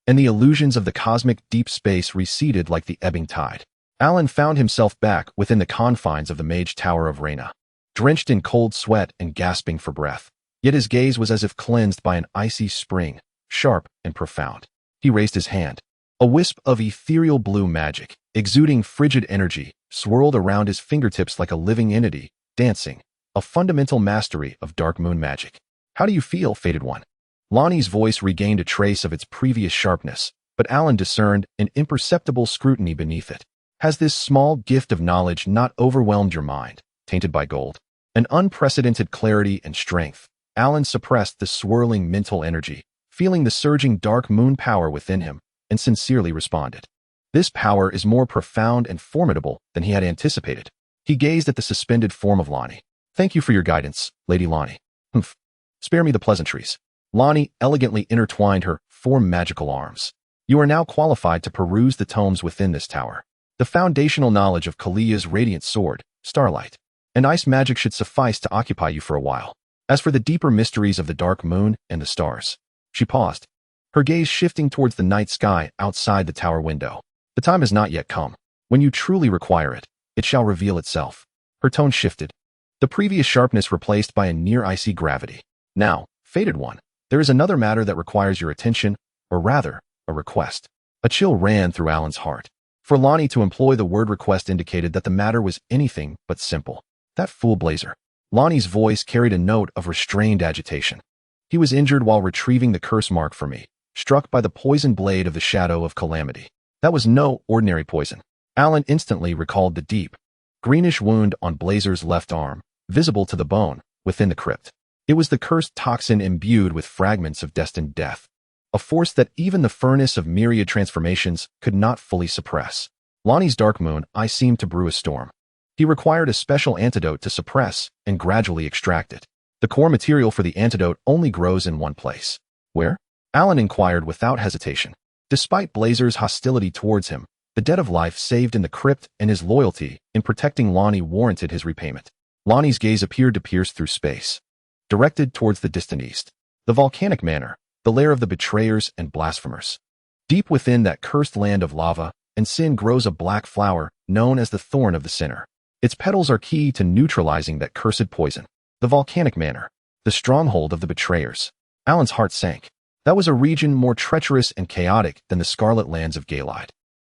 and the illusions of the cosmic deep space receded like the ebbing tide. Alan found himself back within the confines of the Mage Tower of Rennala, drenched in cold sweat and gasping for breath. Yet his gaze was as if cleansed by an icy spring, sharp and profound. He raised his hand. A wisp of ethereal blue magic, exuding frigid energy, swirled around his fingertips like a living entity, dancing, a fundamental mastery of Dark Moon magic. How do you feel, Fated One? Lonnie's voice regained a trace of its previous sharpness, but Alan discerned an imperceptible scrutiny beneath it. Has this small gift of knowledge not overwhelmed your mind, tainted by gold? An unprecedented clarity and strength. Alan suppressed the swirling mental energy, feeling the surging Dark Moon power within him, and sincerely responded. This power is more profound and formidable than he had anticipated. He gazed at the suspended form of Lonnie. Thank you for your guidance, Lady Lonnie. Humph. Spare me the pleasantries. Lonnie elegantly intertwined her 4 magical arms. You are now qualified to peruse the tomes within this tower. The foundational knowledge of Kalia's radiant sword, Starlight, and ice magic should suffice to occupy you for a while. As for the deeper mysteries of the Dark Moon and the stars. She paused, her gaze shifting towards the night sky outside the tower window. The time has not yet come. When you truly require it, it shall reveal itself. Her tone shifted, the previous sharpness replaced by a near-icy gravity. Now, Fated One, there is another matter that requires your attention, or rather, a request. A chill ran through Alan's heart. For Lonnie to employ the word request indicated that the matter was anything but simple. That fool Blazer. Lonnie's voice carried a note of restrained agitation. He was injured while retrieving the curse mark for me, struck by the poison blade of the Shadow of Calamity. That was no ordinary poison. Alan instantly recalled the deep, greenish wound on Blazer's left arm, visible to the bone, within the crypt. It was the cursed toxin imbued with fragments of destined death, a force that even the furnace of myriad transformations could not fully suppress. Lonnie's Dark Moon eye seemed to brew a storm. He required a special antidote to suppress and gradually extract it. The core material for the antidote only grows in one place. Where? Alan inquired without hesitation. Despite Blazer's hostility towards him, the debt of life saved in the crypt and his loyalty in protecting Lonnie warranted his repayment. Lonnie's gaze appeared to pierce through space, directed towards the distant east. The volcanic manor, the lair of the betrayers and blasphemers. Deep within that cursed land of lava and sin grows a black flower known as the thorn of the sinner. Its petals are key to neutralizing that cursed poison. The volcanic manor, the stronghold of the betrayers. Alan's heart sank. That was a region more treacherous and chaotic than the Scarlet Lands of Galide,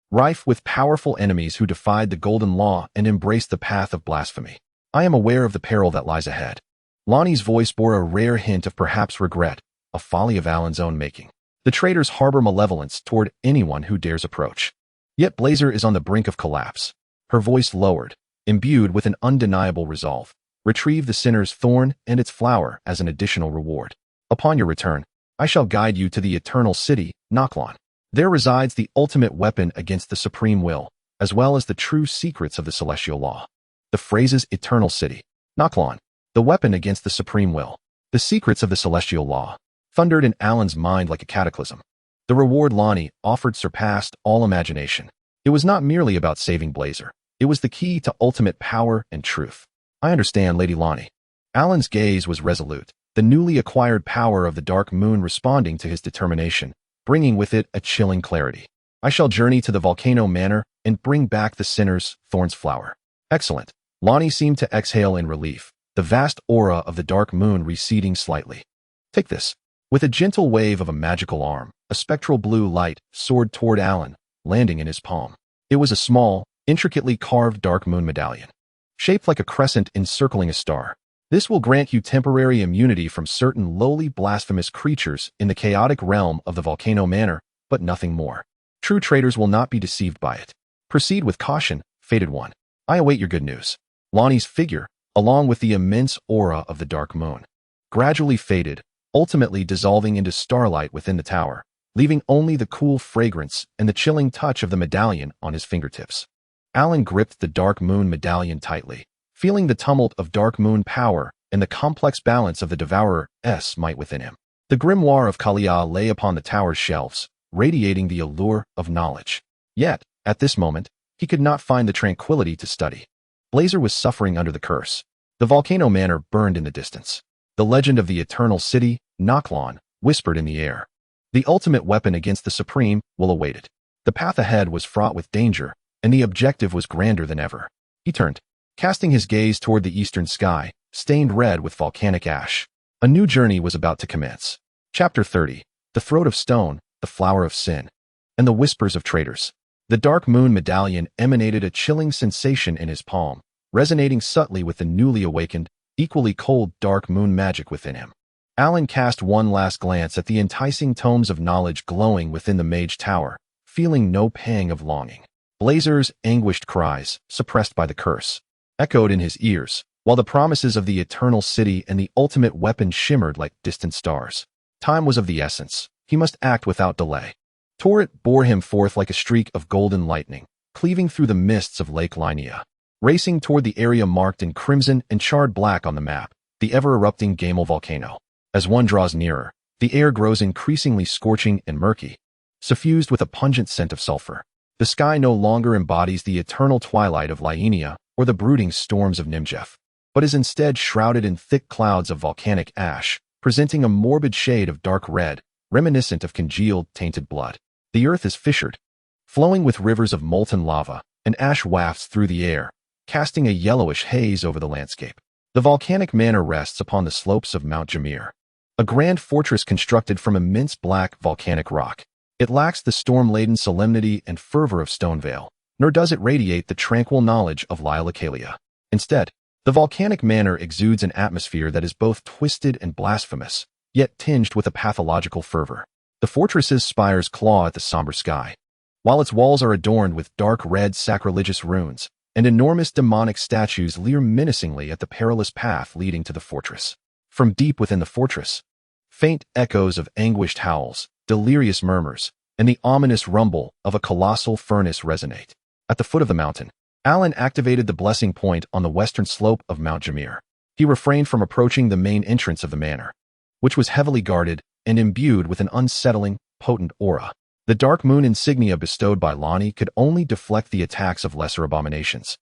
rife with powerful enemies who defied the Golden Law and embraced the path of blasphemy. I am aware of the peril that lies ahead. Lonnie's voice bore a rare hint of perhaps regret, a folly of Alan's own making. The traitors harbor malevolence toward anyone who dares approach. Yet Blazer is on the brink of collapse. Her voice lowered, imbued with an undeniable resolve. Retrieve the sinner's thorn and its flower as an additional reward. Upon your return, I shall guide you to the eternal city, Nochlon. There resides the ultimate weapon against the supreme will, as well as the true secrets of the celestial law. The phrases eternal city, Nochlon, the weapon against the supreme will, the secrets of the celestial law, thundered in Alan's mind like a cataclysm. The reward Lonnie offered surpassed all imagination. It was not merely about saving Blazer. It was the key to ultimate power and truth. I understand, Lady Lonnie. Alan's gaze was resolute, the newly acquired power of the Dark Moon responding to his determination, bringing with it a chilling clarity. I shall journey to the Volcano Manor and bring back the sinner's thorn's flower. Excellent. Lonnie seemed to exhale in relief, the vast aura of the Dark Moon receding slightly. Take this. With a gentle wave of a magical arm, a spectral blue light soared toward Alan, landing in his palm. It was a small, intricately carved Dark Moon medallion, shaped like a crescent encircling a star. This will grant you temporary immunity from certain lowly blasphemous creatures in the chaotic realm of the Volcano Manor, but nothing more. True traitors will not be deceived by it. Proceed with caution, Fated One. I await your good news. Lonnie's figure, along with the immense aura of the Dark Moon, gradually faded, ultimately dissolving into starlight within the tower, leaving only the cool fragrance and the chilling touch of the medallion on his fingertips. Alan gripped the Dark Moon medallion tightly, feeling the tumult of Dark Moon power and the complex balance of the Devourer's might within him. The grimoire of Kalia lay upon the tower's shelves, radiating the allure of knowledge. Yet, at this moment, he could not find the tranquility to study. Blazer was suffering under the curse. The Volcano Manor burned in the distance. The legend of the eternal city, Nochlon, whispered in the air. The ultimate weapon against the Supreme will await it. The path ahead was fraught with danger, and the objective was grander than ever. He turned, casting his gaze toward the eastern sky, stained red with volcanic ash. A new journey was about to commence. Chapter 30. The Throat of Stone, the Flower of Sin, and the Whispers of Traitors. The Dark Moon medallion emanated a chilling sensation in his palm, resonating subtly with the newly awakened, equally cold Dark Moon magic within him. Alan cast one last glance at the enticing tomes of knowledge glowing within the mage tower, feeling no pang of longing. Blazer's anguished cries, suppressed by the curse, echoed in his ears, while the promises of the eternal city and the ultimate weapon shimmered like distant stars. Time was of the essence. He must act without delay. Torrent bore him forth like a streak of golden lightning, cleaving through the mists of Lake Linnea, racing toward the area marked in crimson and charred black on the map, the ever-erupting Gamel volcano. As one draws nearer, the air grows increasingly scorching and murky, suffused with a pungent scent of sulfur. The sky no longer embodies the eternal twilight of Linnea or the brooding storms of Nimjef, but is instead shrouded in thick clouds of volcanic ash, presenting a morbid shade of dark red, reminiscent of congealed, tainted blood. The earth is fissured, flowing with rivers of molten lava, and ash wafts through the air, casting a yellowish haze over the landscape. The volcanic manor rests upon the slopes of Mount Jameer, a grand fortress constructed from immense black volcanic rock. It lacks the storm-laden solemnity and fervor of Stormveil, nor does it radiate the tranquil knowledge of Lyle-Acalia. Instead, the volcanic manor exudes an atmosphere that is both twisted and blasphemous, yet tinged with a pathological fervor. The fortress's spires claw at the somber sky, while its walls are adorned with dark red sacrilegious runes, and enormous demonic statues leer menacingly at the perilous path leading to the fortress. From deep within the fortress, faint echoes of anguished howls, delirious murmurs, and the ominous rumble of a colossal furnace resonate. At the foot of the mountain, Alan activated the blessing point on the western slope of Mount Jameer. He refrained from approaching the main entrance of the manor, which was heavily guarded and imbued with an unsettling, potent aura. The Dark Moon insignia bestowed by Lonnie could only deflect the attacks of lesser abominations,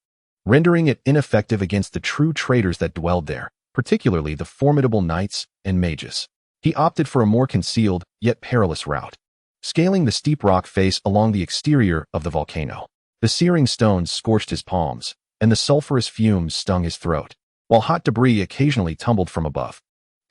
rendering it ineffective against the true traitors that dwelled there, particularly the formidable knights and mages. He opted for a more concealed, yet perilous route, scaling the steep rock face along the exterior of the volcano. The searing stones scorched his palms, and the sulphurous fumes stung his throat, while hot debris occasionally tumbled from above.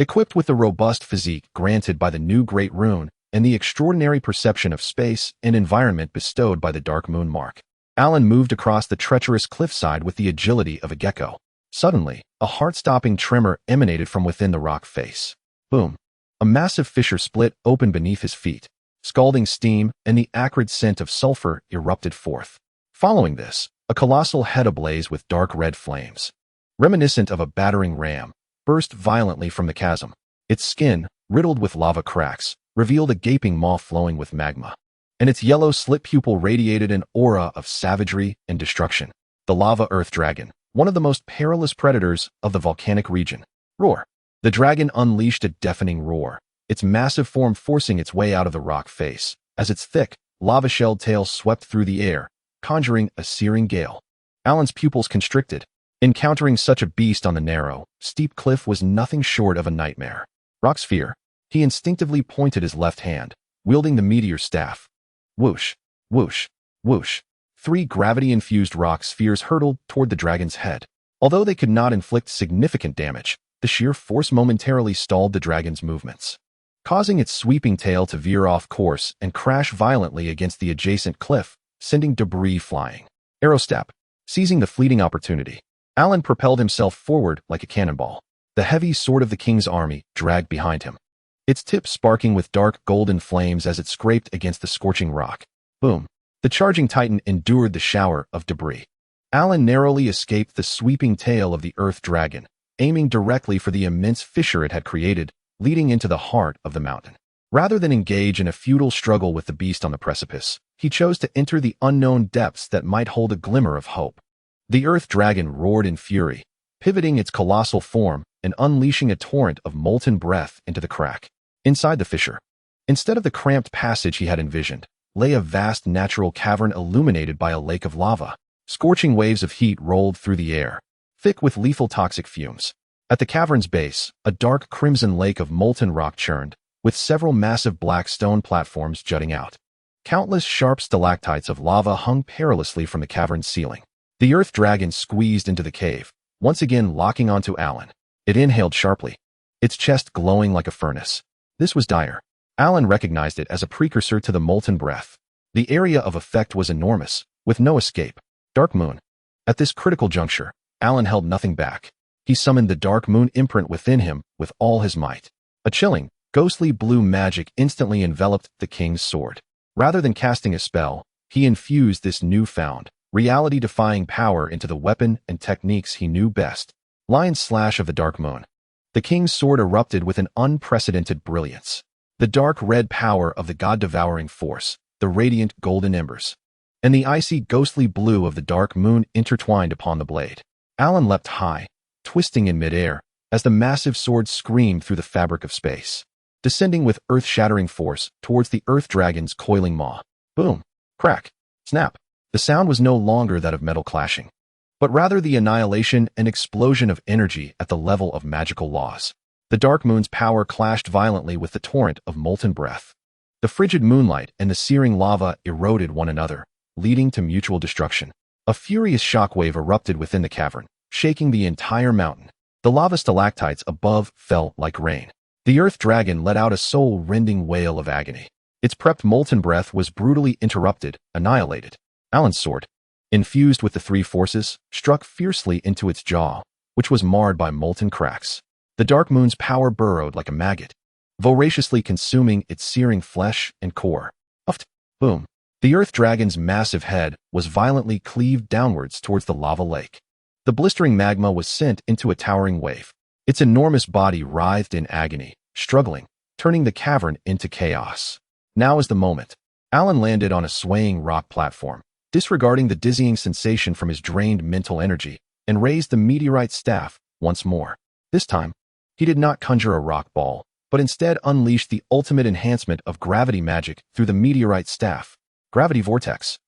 Equipped with the robust physique granted by the new Great Rune and the extraordinary perception of space and environment bestowed by the Dark Moon mark, Alan moved across the treacherous cliffside with the agility of a gecko. Suddenly, a heart-stopping tremor emanated from within the rock face. Boom! A massive fissure split open beneath his feet. Scalding steam and the acrid scent of sulfur erupted forth. Following this, a colossal head ablaze with dark red flames, reminiscent of a battering ram, burst violently from the chasm. Its skin, riddled with lava cracks, revealed a gaping maw flowing with magma, and its yellow slit pupil radiated an aura of savagery and destruction. The lava earth dragon, one of the most perilous predators of the volcanic region. Roar! The dragon unleashed a deafening roar, its massive form forcing its way out of the rock face, as its thick, lava-shelled tail swept through the air, conjuring a searing gale. Alan's pupils constricted. Encountering such a beast on the narrow, steep cliff was nothing short of a nightmare. Rock sphere. He instinctively pointed his left hand, wielding the meteor staff. Whoosh, whoosh, whoosh. 3 gravity-infused rock spheres hurtled toward the dragon's head. Although they could not inflict significant damage, the sheer force momentarily stalled the dragon's movements, causing its sweeping tail to veer off course and crash violently against the adjacent cliff, sending debris flying. Aerostep. Seizing the fleeting opportunity, Alan propelled himself forward like a cannonball. The heavy sword of the king's army dragged behind him, its tip sparking with dark golden flames as it scraped against the scorching rock. Boom! The charging titan endured the shower of debris. Alan narrowly escaped the sweeping tail of the earth dragon, aiming directly for the immense fissure it had created, leading into the heart of the mountain. Rather than engage in a futile struggle with the beast on the precipice, he chose to enter the unknown depths that might hold a glimmer of hope. The earth dragon roared in fury, pivoting its colossal form and unleashing a torrent of molten breath into the crack. Inside the fissure, instead of the cramped passage he had envisioned, lay a vast natural cavern illuminated by a lake of lava. Scorching waves of heat rolled through the air, thick with lethal toxic fumes. At the cavern's base, a dark crimson lake of molten rock churned, with several massive black stone platforms jutting out. Countless sharp stalactites of lava hung perilously from the cavern's ceiling. The earth dragon squeezed into the cave, once again locking onto Alan. It inhaled sharply, its chest glowing like a furnace. This was dire. Alan recognized it as a precursor to the molten breath. The area of effect was enormous, with no escape. Dark Moon. At this critical juncture, Alan held nothing back. He summoned the Dark Moon imprint within him with all his might. A chilling, ghostly blue magic instantly enveloped the king's sword. Rather than casting a spell, he infused this newfound, reality-defying power into the weapon and techniques he knew best. Lion Slash of the Dark Moon. The king's sword erupted with an unprecedented brilliance. The dark red power of the God-Devouring force, the radiant golden embers, and the icy ghostly blue of the Dark Moon intertwined upon the blade. Alan leapt high, twisting in midair, as the massive sword screamed through the fabric of space, descending with earth-shattering force towards the earth dragon's coiling maw. Boom! Crack! Snap! The sound was no longer that of metal clashing, but rather the annihilation and explosion of energy at the level of magical laws. The Dark Moon's power clashed violently with the torrent of molten breath. The frigid moonlight and the searing lava eroded one another, leading to mutual destruction. A furious shockwave erupted within the cavern, shaking the entire mountain. The lava stalactites above fell like rain. The earth dragon let out a soul-rending wail of agony. Its prepped molten breath was brutally interrupted, annihilated. Alan's sword, infused with the 3 forces, struck fiercely into its jaw, which was marred by molten cracks. The Dark Moon's power burrowed like a maggot, voraciously consuming its searing flesh and core. Uft! Boom! The earth dragon's massive head was violently cleaved downwards towards the lava lake. The blistering magma was sent into a towering wave. Its enormous body writhed in agony, struggling, turning the cavern into chaos. Now is the moment. Alan landed on a swaying rock platform, disregarding the dizzying sensation from his drained mental energy, and raised the meteorite staff once more. This time, he did not conjure a rock ball, but instead unleashed the ultimate enhancement of gravity magic through the meteorite staff. Gravity Vortex.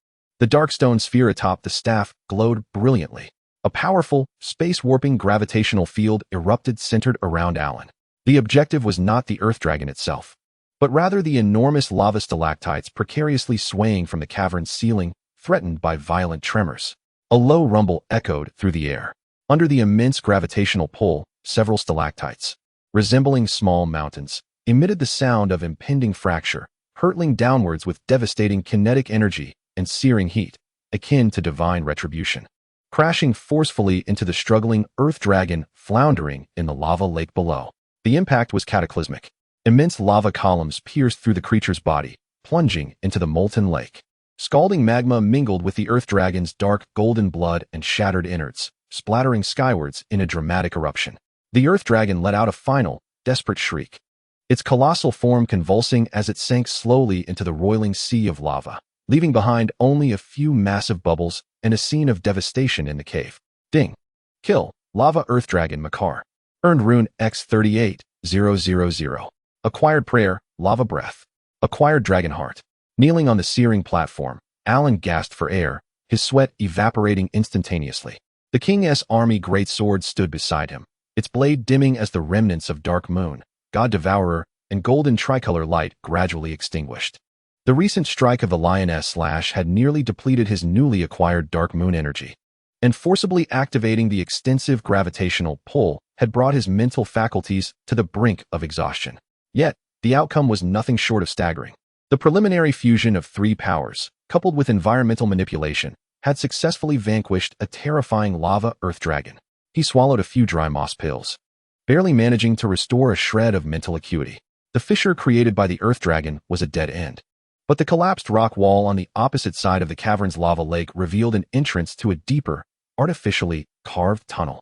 The dark stone sphere atop the staff glowed brilliantly. A powerful, space-warping gravitational field erupted centered around Alan. The objective was not the earth dragon itself, but rather the enormous lava stalactites precariously swaying from the cavern's ceiling, threatened by violent tremors. A low rumble echoed through the air. Under the immense gravitational pull, several stalactites, resembling small mountains, emitted the sound of impending fracture, hurtling downwards with devastating kinetic energy and searing heat, akin to divine retribution. Crashing forcefully into the struggling earth dragon floundering in the lava lake below. The impact was cataclysmic. Immense lava columns pierced through the creature's body, plunging into the molten lake. Scalding magma mingled with the earth dragon's dark golden blood and shattered innards, splattering skywards in a dramatic eruption. The earth dragon let out a final, desperate shriek, its colossal form convulsing as it sank slowly into the roiling sea of lava, leaving behind only a few massive bubbles and a scene of devastation in the cave. Ding. Kill. Lava Earth Dragon Makar. Earned rune X38000. Acquired prayer, Lava Breath. Acquired Dragon Heart. Kneeling on the searing platform, Alan gasped for air, his sweat evaporating instantaneously. The king's army Greatsword stood beside him, its blade dimming as the remnants of Dark Moon, God-Devourer, and golden tricolor light gradually extinguished. The recent strike of the lioness slash had nearly depleted his newly acquired Dark Moon energy, and forcibly activating the extensive gravitational pull had brought his mental faculties to the brink of exhaustion. Yet, the outcome was nothing short of staggering. The preliminary fusion of three powers, coupled with environmental manipulation, had successfully vanquished a terrifying lava earth dragon. He swallowed a few dry moss pills, barely managing to restore a shred of mental acuity. The fissure created by the earth dragon was a dead end. But the collapsed rock wall on the opposite side of the cavern's lava lake revealed an entrance to a deeper, artificially carved tunnel.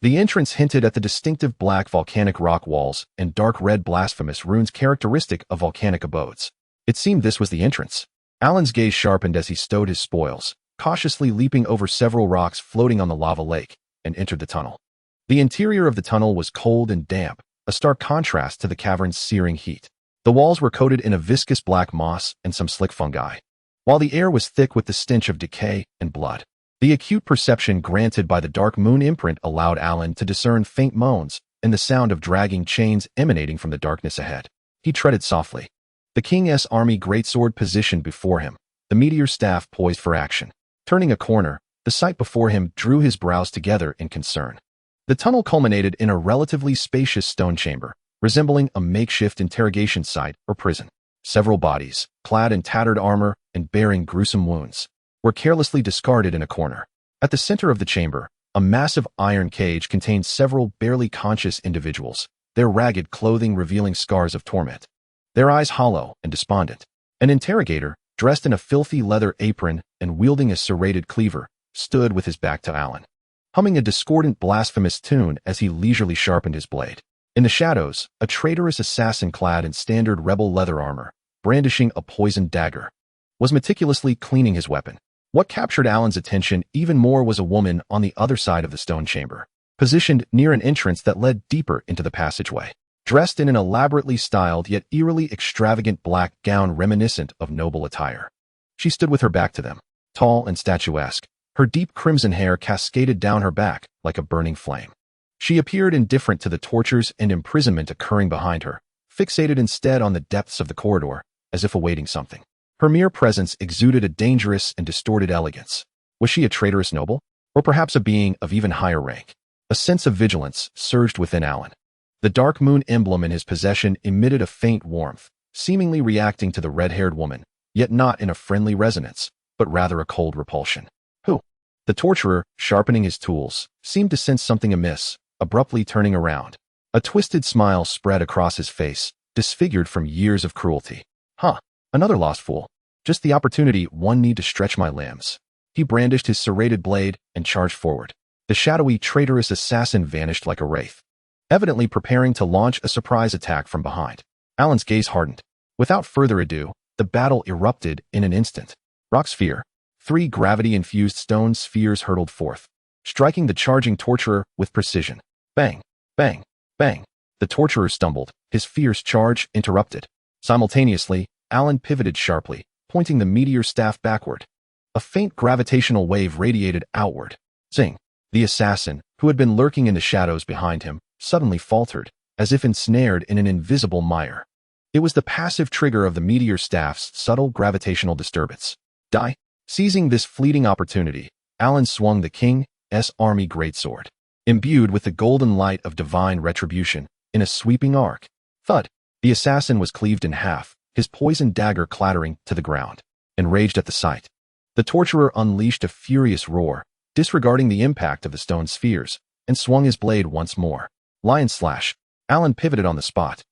The entrance hinted at the distinctive black volcanic rock walls and dark red blasphemous runes characteristic of volcanic abodes. It seemed this was the entrance. Alan's gaze sharpened as he stowed his spoils, cautiously leaping over several rocks floating on the lava lake, and entered the tunnel. The interior of the tunnel was cold and damp, a stark contrast to the cavern's searing heat. The walls were coated in a viscous black moss and some slick fungi, while the air was thick with the stench of decay and blood. The acute perception granted by the Dark Moon imprint allowed Alan to discern faint moans and the sound of dragging chains emanating from the darkness ahead. He treaded softly, the king's army greatsword positioned before him, the meteor staff poised for action. Turning a corner, the sight before him drew his brows together in concern. The tunnel culminated in a relatively spacious stone chamber, resembling a makeshift interrogation site or prison. Several bodies, clad in tattered armor and bearing gruesome wounds, were carelessly discarded in a corner. At the center of the chamber, a massive iron cage contained several barely conscious individuals, their ragged clothing revealing scars of torment, their eyes hollow and despondent. An interrogator, dressed in a filthy leather apron and wielding a serrated cleaver, stood with his back to Alan, humming a discordant blasphemous tune as he leisurely sharpened his blade. In the shadows, a traitorous assassin clad in standard rebel leather armor, brandishing a poisoned dagger, was meticulously cleaning his weapon. What captured Alan's attention even more was a woman on the other side of the stone chamber, positioned near an entrance that led deeper into the passageway. Dressed in an elaborately styled yet eerily extravagant black gown reminiscent of noble attire, she stood with her back to them, tall and statuesque, her deep crimson hair cascaded down her back like a burning flame. She appeared indifferent to the tortures and imprisonment occurring behind her, fixated instead on the depths of the corridor, as if awaiting something. Her mere presence exuded a dangerous and distorted elegance. Was she a traitorous noble? Or perhaps a being of even higher rank? A sense of vigilance surged within Alan. The Dark Moon emblem in his possession emitted a faint warmth, seemingly reacting to the red-haired woman, yet not in a friendly resonance, but rather a cold repulsion. Who? The torturer, sharpening his tools, seemed to sense something amiss, abruptly turning around. A twisted smile spread across his face, disfigured from years of cruelty. Huh, another lost fool. Just the opportunity one need to stretch my limbs. He brandished his serrated blade and charged forward. The shadowy, traitorous assassin vanished like a wraith, evidently preparing to launch a surprise attack from behind. Alan's gaze hardened. Without further ado, the battle erupted in an instant. Rock sphere. 3 gravity-infused stone spheres hurtled forth, striking the charging torturer with precision. Bang, bang, bang. The torturer stumbled, his fierce charge interrupted. Simultaneously, Alan pivoted sharply, pointing the meteor staff backward. A faint gravitational wave radiated outward. Zing! The assassin, who had been lurking in the shadows behind him, suddenly faltered, as if ensnared in an invisible mire. It was the passive trigger of the meteor staff's subtle gravitational disturbance. Die! Seizing this fleeting opportunity, Alan swung the king's army greatsword. Imbued with the golden light of divine retribution, in a sweeping arc. Thud! The assassin was cleaved in half, his poisoned dagger clattering to the ground. Enraged at the sight, the torturer unleashed a furious roar, disregarding the impact of the stone spheres, and swung his blade once more. Lion slash! Alan pivoted on the spot,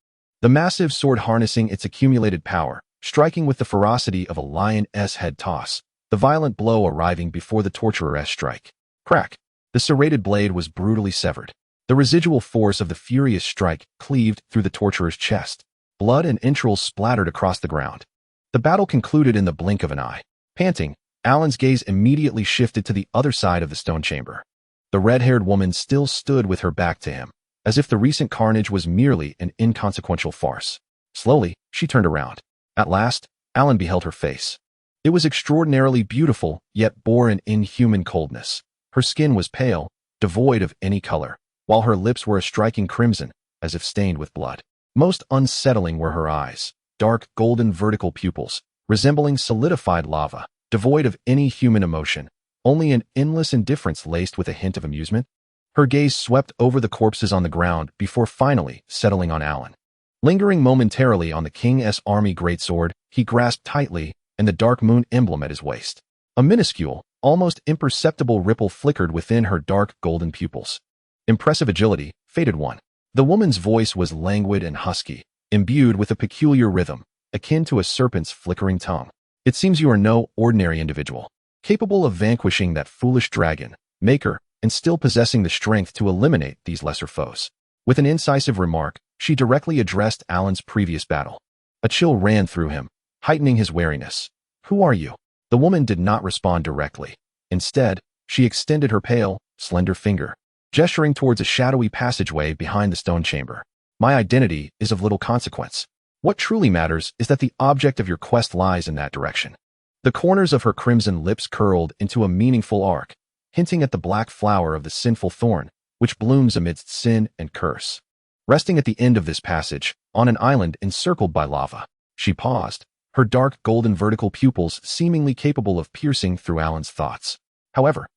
the massive sword harnessing its accumulated power, striking with the ferocity of a lion's head toss, the violent blow arriving before the torturer's strike. Crack! The serrated blade was brutally severed. The residual force of the furious strike cleaved through the torturer's chest. Blood and entrails splattered across the ground. The battle concluded in the blink of an eye. Panting, Alan's gaze immediately shifted to the other side of the stone chamber. The red-haired woman still stood with her back to him, as if the recent carnage was merely an inconsequential farce. Slowly, she turned around. At last, Alan beheld her face. It was extraordinarily beautiful, yet bore an inhuman coldness. Her skin was pale, devoid of any color, while her lips were a striking crimson, as if stained with blood. Most unsettling were her eyes, dark golden vertical pupils, resembling solidified lava, devoid of any human emotion, only an endless indifference laced with a hint of amusement. Her gaze swept over the corpses on the ground before finally settling on Alan. Lingering momentarily on the king's army greatsword, he grasped tightly, and the dark moon emblem at his waist. A minuscule, almost imperceptible ripple flickered within her dark golden pupils. Impressive agility, fated one. The woman's voice was languid and husky, imbued with a peculiar rhythm, akin to a serpent's flickering tongue. It seems you are no ordinary individual, capable of vanquishing that foolish dragon, Maker, and still possessing the strength to eliminate these lesser foes. With an incisive remark, she directly addressed Alan's previous battle. A chill ran through him, heightening his wariness. Who are you? The woman did not respond directly. Instead, she extended her pale, slender finger, gesturing towards a shadowy passageway behind the stone chamber. My identity is of little consequence. What truly matters is that the object of your quest lies in that direction. The corners of her crimson lips curled into a meaningful arc, hinting at the black flower of the sinful thorn, which blooms amidst sin and curse. Resting at the end of this passage, on an island encircled by lava, she paused, her dark golden vertical pupils seemingly capable of piercing through Alan's thoughts. However,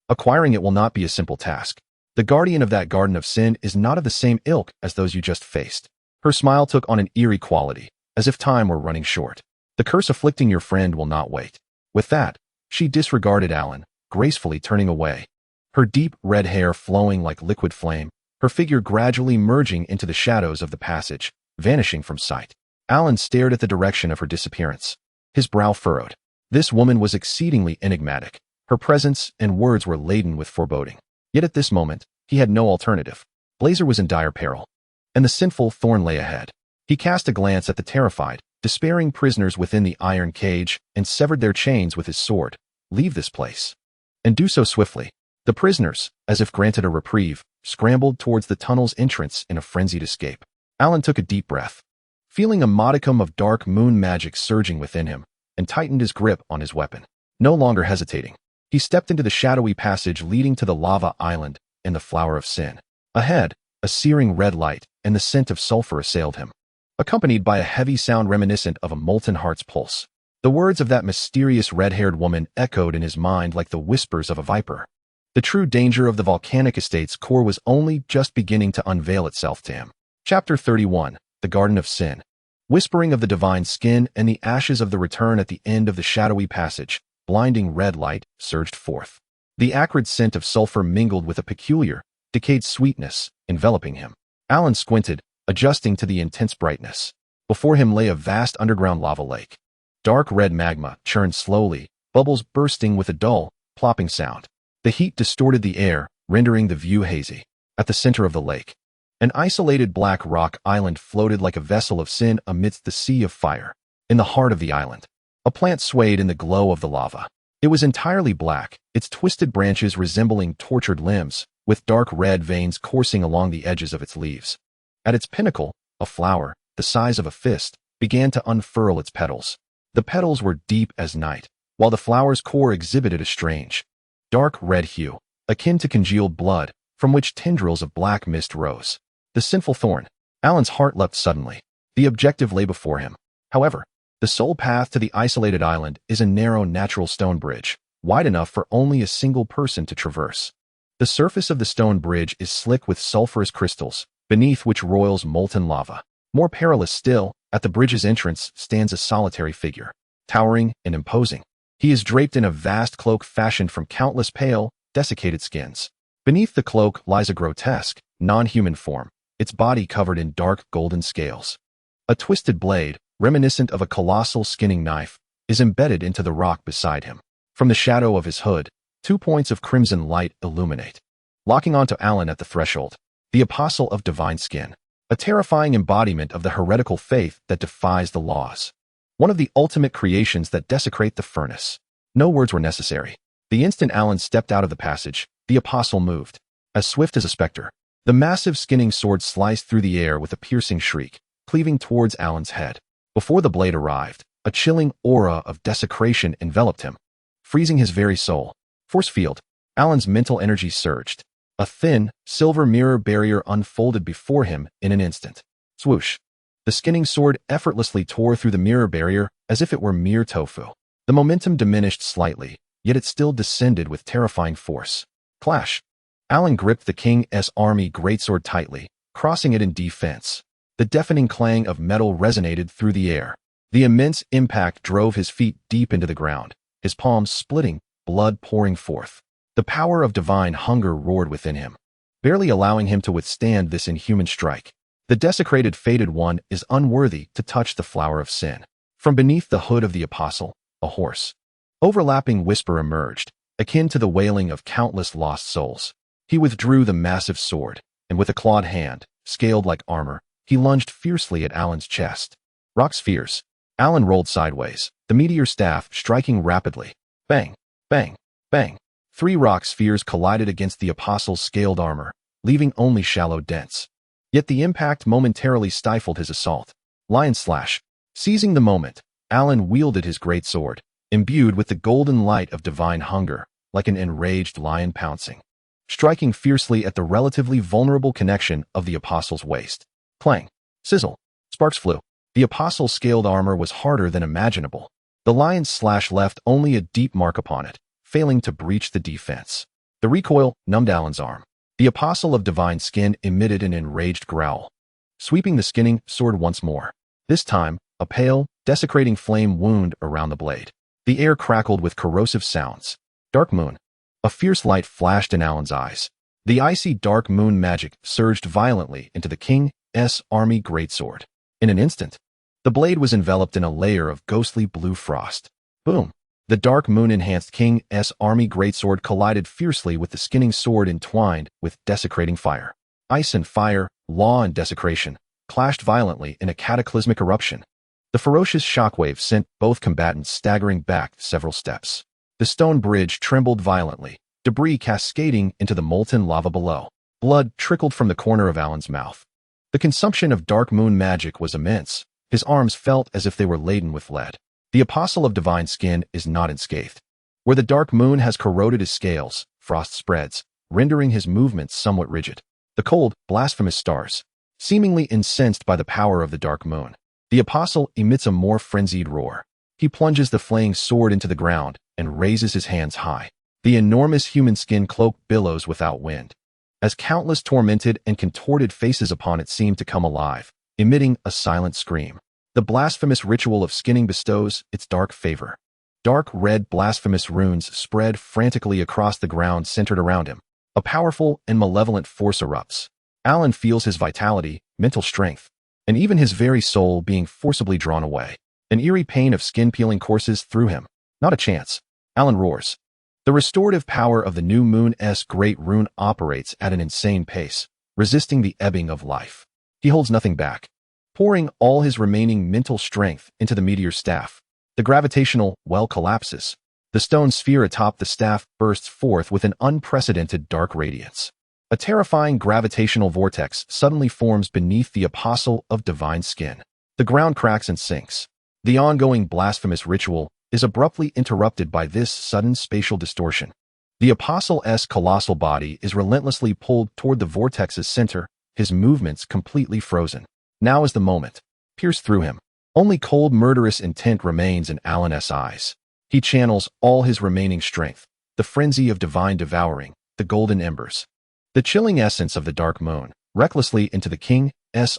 acquiring it will not be a simple task. The guardian of that garden of sin is not of the same ilk as those you just faced. Her smile took on an eerie quality, as if time were running short. The curse afflicting your friend will not wait. With that, she disregarded Alan, gracefully turning away. Her deep red hair flowing like liquid flame, her figure gradually merging into the shadows of the passage, vanishing from sight. Alan stared at the direction of her disappearance. His brow furrowed. This woman was exceedingly enigmatic. Her presence and words were laden with foreboding. Yet at this moment, he had no alternative. Blazer was in dire peril, and the sinful thorn lay ahead. He cast a glance at the terrified, despairing prisoners within the iron cage and severed their chains with his sword. Leave this place. And do so swiftly. The prisoners, as if granted a reprieve, scrambled towards the tunnel's entrance in a frenzied escape. Alan took a deep breath, feeling a modicum of dark moon magic surging within him, and tightened his grip on his weapon. No longer hesitating, he stepped into the shadowy passage leading to the lava island and the flower of sin. Ahead, a searing red light and the scent of sulfur assailed him, accompanied by a heavy sound reminiscent of a molten heart's pulse. The words of that mysterious red-haired woman echoed in his mind like the whispers of a viper. The true danger of the volcanic estate's core was only just beginning to unveil itself to him. Chapter 31, The Garden of Sin. Whispering of the divine skin and the ashes of the return at the end of the shadowy passage, blinding red light surged forth. The acrid scent of sulfur mingled with a peculiar, decayed sweetness, enveloping him. Alan squinted, adjusting to the intense brightness. Before him lay a vast underground lava lake. Dark red magma churned slowly, bubbles bursting with a dull, plopping sound. The heat distorted the air, rendering the view hazy. At the center of the lake, an isolated black rock island floated like a vessel of sin amidst the sea of fire. In the heart of the island, a plant swayed in the glow of the lava. It was entirely black, its twisted branches resembling tortured limbs, with dark red veins coursing along the edges of its leaves. At its pinnacle, a flower, the size of a fist, began to unfurl its petals. The petals were deep as night, while the flower's core exhibited a strange, dark red hue, akin to congealed blood, from which tendrils of black mist rose. The sinful thorn. Alan's heart leapt suddenly. The objective lay before him. However, the sole path to the isolated island is a narrow natural stone bridge, wide enough for only a single person to traverse. The surface of the stone bridge is slick with sulfurous crystals, beneath which roils molten lava. More perilous still, at the bridge's entrance stands a solitary figure, towering and imposing. He is draped in a vast cloak fashioned from countless pale, desiccated skins. Beneath the cloak lies a grotesque, non-human form, its body covered in dark golden scales. A twisted blade, reminiscent of a colossal skinning knife, is embedded into the rock beside him. From the shadow of his hood, 2 points of crimson light illuminate, locking onto Alan at the threshold, the Apostle of Divine Skin, a terrifying embodiment of the heretical faith that defies the laws. One of the ultimate creations that desecrate the furnace. No words were necessary. The instant Alan stepped out of the passage, the Apostle moved, as swift as a spectre. The massive skinning sword sliced through the air with a piercing shriek, cleaving towards Alan's head. Before the blade arrived, a chilling aura of desecration enveloped him, freezing his very soul. Force field. Alan's mental energy surged. A thin, silver mirror barrier unfolded before him in an instant. Swoosh. The skinning sword effortlessly tore through the mirror barrier as if it were mere tofu. The momentum diminished slightly, yet it still descended with terrifying force. Clash. Alan gripped the King's army greatsword tightly, crossing it in defense. The deafening clang of metal resonated through the air. The immense impact drove his feet deep into the ground, his palms splitting, blood pouring forth. The power of divine hunger roared within him, barely allowing him to withstand this inhuman strike. The desecrated fated one is unworthy to touch the flower of sin. From beneath the hood of the Apostle, a hoarse, overlapping whisper emerged, akin to the wailing of countless lost souls. He withdrew the massive sword, and with a clawed hand, scaled like armor, he lunged fiercely at Alan's chest. Rock spheres. Alan rolled sideways, the meteor staff striking rapidly. Bang, bang, bang. 3 rock spheres collided against the Apostle's scaled armor, leaving only shallow dents. Yet the impact momentarily stifled his assault. Lion slash. Seizing the moment, Alan wielded his great sword, imbued with the golden light of divine hunger, like an enraged lion pouncing, striking fiercely at the relatively vulnerable connection of the Apostle's waist. Clang. Sizzle. Sparks flew. The Apostle's scaled armor was harder than imaginable. The lion's slash left only a deep mark upon it, failing to breach the defense. The recoil numbed Alan's arm. The Apostle of Divine Skin emitted an enraged growl, sweeping the skinning sword once more. This time, a pale, desecrating flame wound around the blade. The air crackled with corrosive sounds. Dark moon. A fierce light flashed in Alan's eyes. The icy dark moon magic surged violently into the King's army greatsword. In an instant, the blade was enveloped in a layer of ghostly blue frost. Boom. The dark moon-enhanced King's army greatsword collided fiercely with the skinning sword entwined with desecrating fire. Ice and fire, law and desecration, clashed violently in a cataclysmic eruption. The ferocious shockwave sent both combatants staggering back several steps. The stone bridge trembled violently, debris cascading into the molten lava below. Blood trickled from the corner of Alan's mouth. The consumption of dark moon magic was immense. His arms felt as if they were laden with lead. The Apostle of Divine Skin is not unscathed. Where the dark moon has corroded his scales, frost spreads, rendering his movements somewhat rigid. The cold, blasphemous stars, seemingly incensed by the power of the dark moon. The Apostle emits a more frenzied roar. He plunges the flaying sword into the ground and raises his hands high. The enormous human skin cloak billows without wind, as countless tormented and contorted faces upon it seem to come alive, emitting a silent scream. The blasphemous ritual of skinning bestows its dark favor. Dark red blasphemous runes spread frantically across the ground centered around him. A powerful and malevolent force erupts. Alan feels his vitality, mental strength, and even his very soul being forcibly drawn away. An eerie pain of skin peeling courses through him. Not a chance. Alan roars. The restorative power of the new moon's great rune operates at an insane pace, resisting the ebbing of life. He holds nothing back, pouring all his remaining mental strength into the meteor staff. The gravitational well collapses. The stone sphere atop the staff bursts forth with an unprecedented dark radiance. A terrifying gravitational vortex suddenly forms beneath the Apostle of Divine Skin. The ground cracks and sinks. The ongoing blasphemous ritual is abruptly interrupted by this sudden spatial distortion. The Apostle's colossal body is relentlessly pulled toward the vortex's center, his movements completely frozen. Now is the moment. Pierce through him. Only cold murderous intent remains in Alan's eyes. He channels all his remaining strength, the frenzy of divine devouring, the golden embers. The chilling essence of the dark moon, recklessly into the king's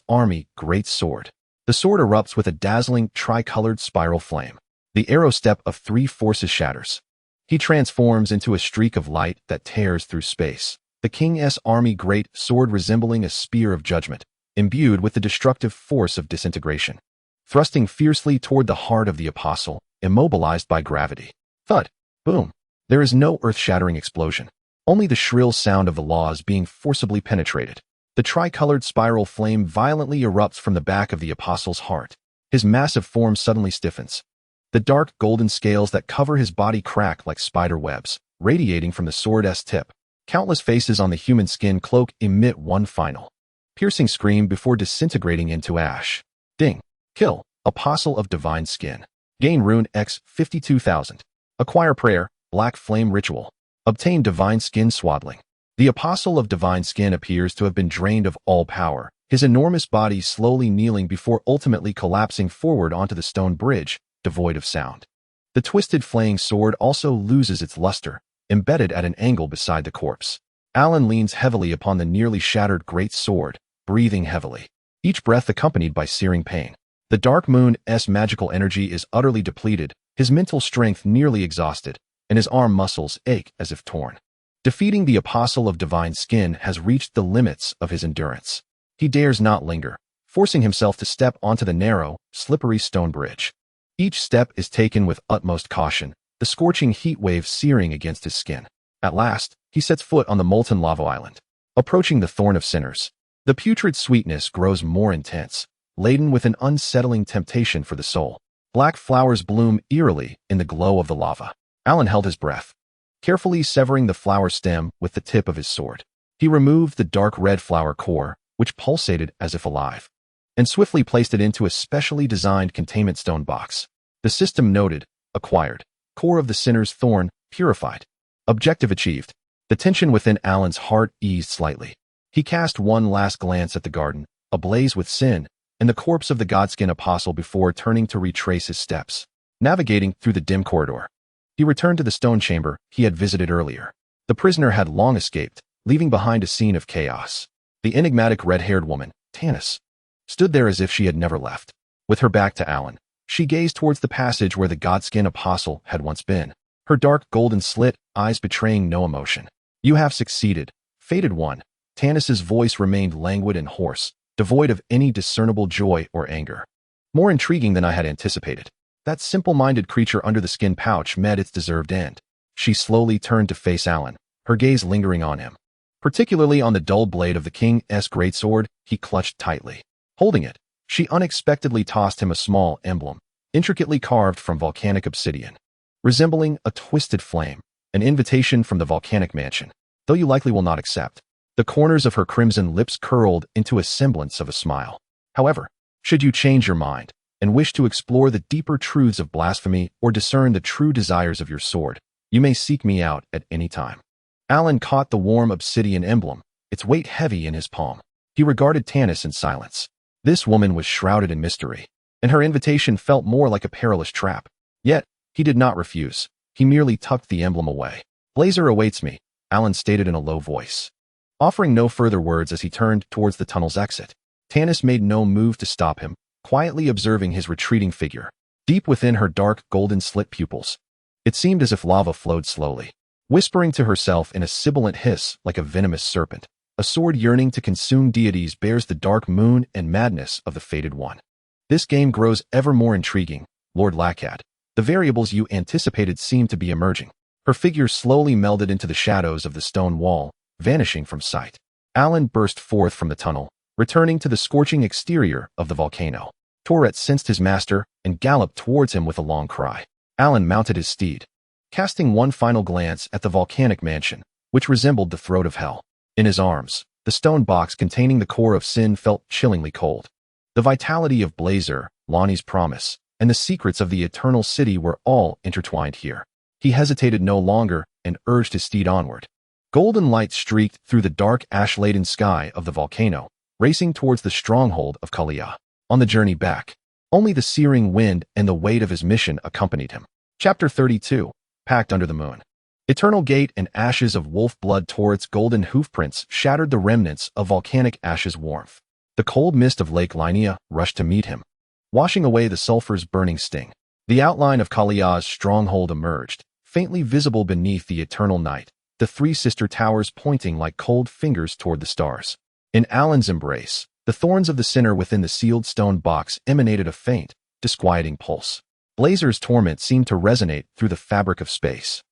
army Greatsword. The sword erupts with a dazzling, tricolored spiral flame. The arrow step of 3 forces shatters. He transforms into a streak of light that tears through space. The king's army Greatsword resembling a spear of judgment, imbued with the destructive force of disintegration. Thrusting fiercely toward the heart of the apostle, immobilized by gravity. Thud! Boom! There is no earth-shattering explosion. Only the shrill sound of the laws being forcibly penetrated. The tricolored spiral flame violently erupts from the back of the apostle's heart. His massive form suddenly stiffens. The dark golden scales that cover his body crack like spider webs, radiating from the sword's tip. Countless faces on the human skin cloak emit one final, piercing scream before disintegrating into ash. Ding. Kill. Apostle of Divine Skin. Gain Rune X 52,000. Acquire Prayer, Black Flame Ritual. Obtain Divine Skin Swaddling. The Apostle of Divine Skin appears to have been drained of all power, his enormous body slowly kneeling before ultimately collapsing forward onto the stone bridge, devoid of sound. The twisted flaying sword also loses its luster, embedded at an angle beside the corpse. Alan leans heavily upon the nearly shattered great sword, breathing heavily, each breath accompanied by searing pain. The Dark Moon's magical energy is utterly depleted, his mental strength nearly exhausted, and his arm muscles ache as if torn. Defeating the Apostle of Divine Skin has reached the limits of his endurance. He dares not linger, forcing himself to step onto the narrow, slippery stone bridge. Each step is taken with utmost caution, the scorching heat wave searing against his skin. At last, he sets foot on the molten lava island. Approaching the Thorn of Sinners, the putrid sweetness grows more intense, laden with an unsettling temptation for the soul. Black flowers bloom eerily in the glow of the lava. Alan held his breath, carefully severing the flower stem with the tip of his sword. He removed the dark red flower core, which pulsated as if alive, and swiftly placed it into a specially designed containment stone box. The system noted, acquired. Core of the sinner's thorn, purified. Objective achieved. The tension within Alan's heart eased slightly. He cast one last glance at the garden, ablaze with sin, and the corpse of the Godskin apostle before turning to retrace his steps. Navigating through the dim corridor, he returned to the stone chamber he had visited earlier. The prisoner had long escaped, leaving behind a scene of chaos. The enigmatic red-haired woman, Tarnished, stood there as if she had never left. With her back to Alan, she gazed towards the passage where the Godskin apostle had once been, her dark golden slit eyes betraying no emotion. You have succeeded, fated one. Tarnished's voice remained languid and hoarse, devoid of any discernible joy or anger. More intriguing than I had anticipated. That simple-minded creature under the skin pouch met its deserved end. She slowly turned to face Alan, her gaze lingering on him, particularly on the dull blade of the king's greatsword he clutched tightly. Holding it, she unexpectedly tossed him a small emblem, intricately carved from volcanic obsidian, resembling a twisted flame, an invitation from the volcanic mansion, though you likely will not accept. The corners of her crimson lips curled into a semblance of a smile. However, should you change your mind and wish to explore the deeper truths of blasphemy or discern the true desires of your sword, you may seek me out at any time. Alan caught the warm obsidian emblem, its weight heavy in his palm. He regarded Tarnished in silence. This woman was shrouded in mystery, and her invitation felt more like a perilous trap. Yet, he did not refuse. He merely tucked the emblem away. Blazer awaits me, Alan stated in a low voice, offering no further words as he turned towards the tunnel's exit. Tarnished made no move to stop him, quietly observing his retreating figure. Deep within her dark, golden slit pupils, it seemed as if lava flowed slowly, whispering to herself in a sibilant hiss like a venomous serpent. A sword yearning to consume deities bears the dark moon and madness of the fated one. This game grows ever more intriguing, Lord Lackad. The variables you anticipated seem to be emerging. Her figure slowly melded into the shadows of the stone wall, vanishing from sight. Alan burst forth from the tunnel, returning to the scorching exterior of the volcano. Tourette sensed his master and galloped towards him with a long cry. Alan mounted his steed, casting one final glance at the volcanic mansion, which resembled the throat of hell. In his arms, the stone box containing the core of sin felt chillingly cold. The vitality of Blazer, Lonnie's promise, and the secrets of the eternal city were all intertwined here. He hesitated no longer and urged his steed onward. Golden light streaked through the dark ash-laden sky of the volcano, racing towards the stronghold of Kalia. On the journey back, only the searing wind and the weight of his mission accompanied him. Chapter 32, Packed Under the Moon. Eternal gate and ashes of wolf blood tore its golden hoofprints shattered the remnants of volcanic ashes warmth. The cold mist of Lake Linnea rushed to meet him, washing away the sulphur's burning sting. The outline of Kalia's stronghold emerged, faintly visible beneath the eternal night, the three sister towers pointing like cold fingers toward the stars. In Alan's embrace, the thorns of the sinner within the sealed stone box emanated a faint, disquieting pulse. Blazer's torment seemed to resonate through the fabric of space,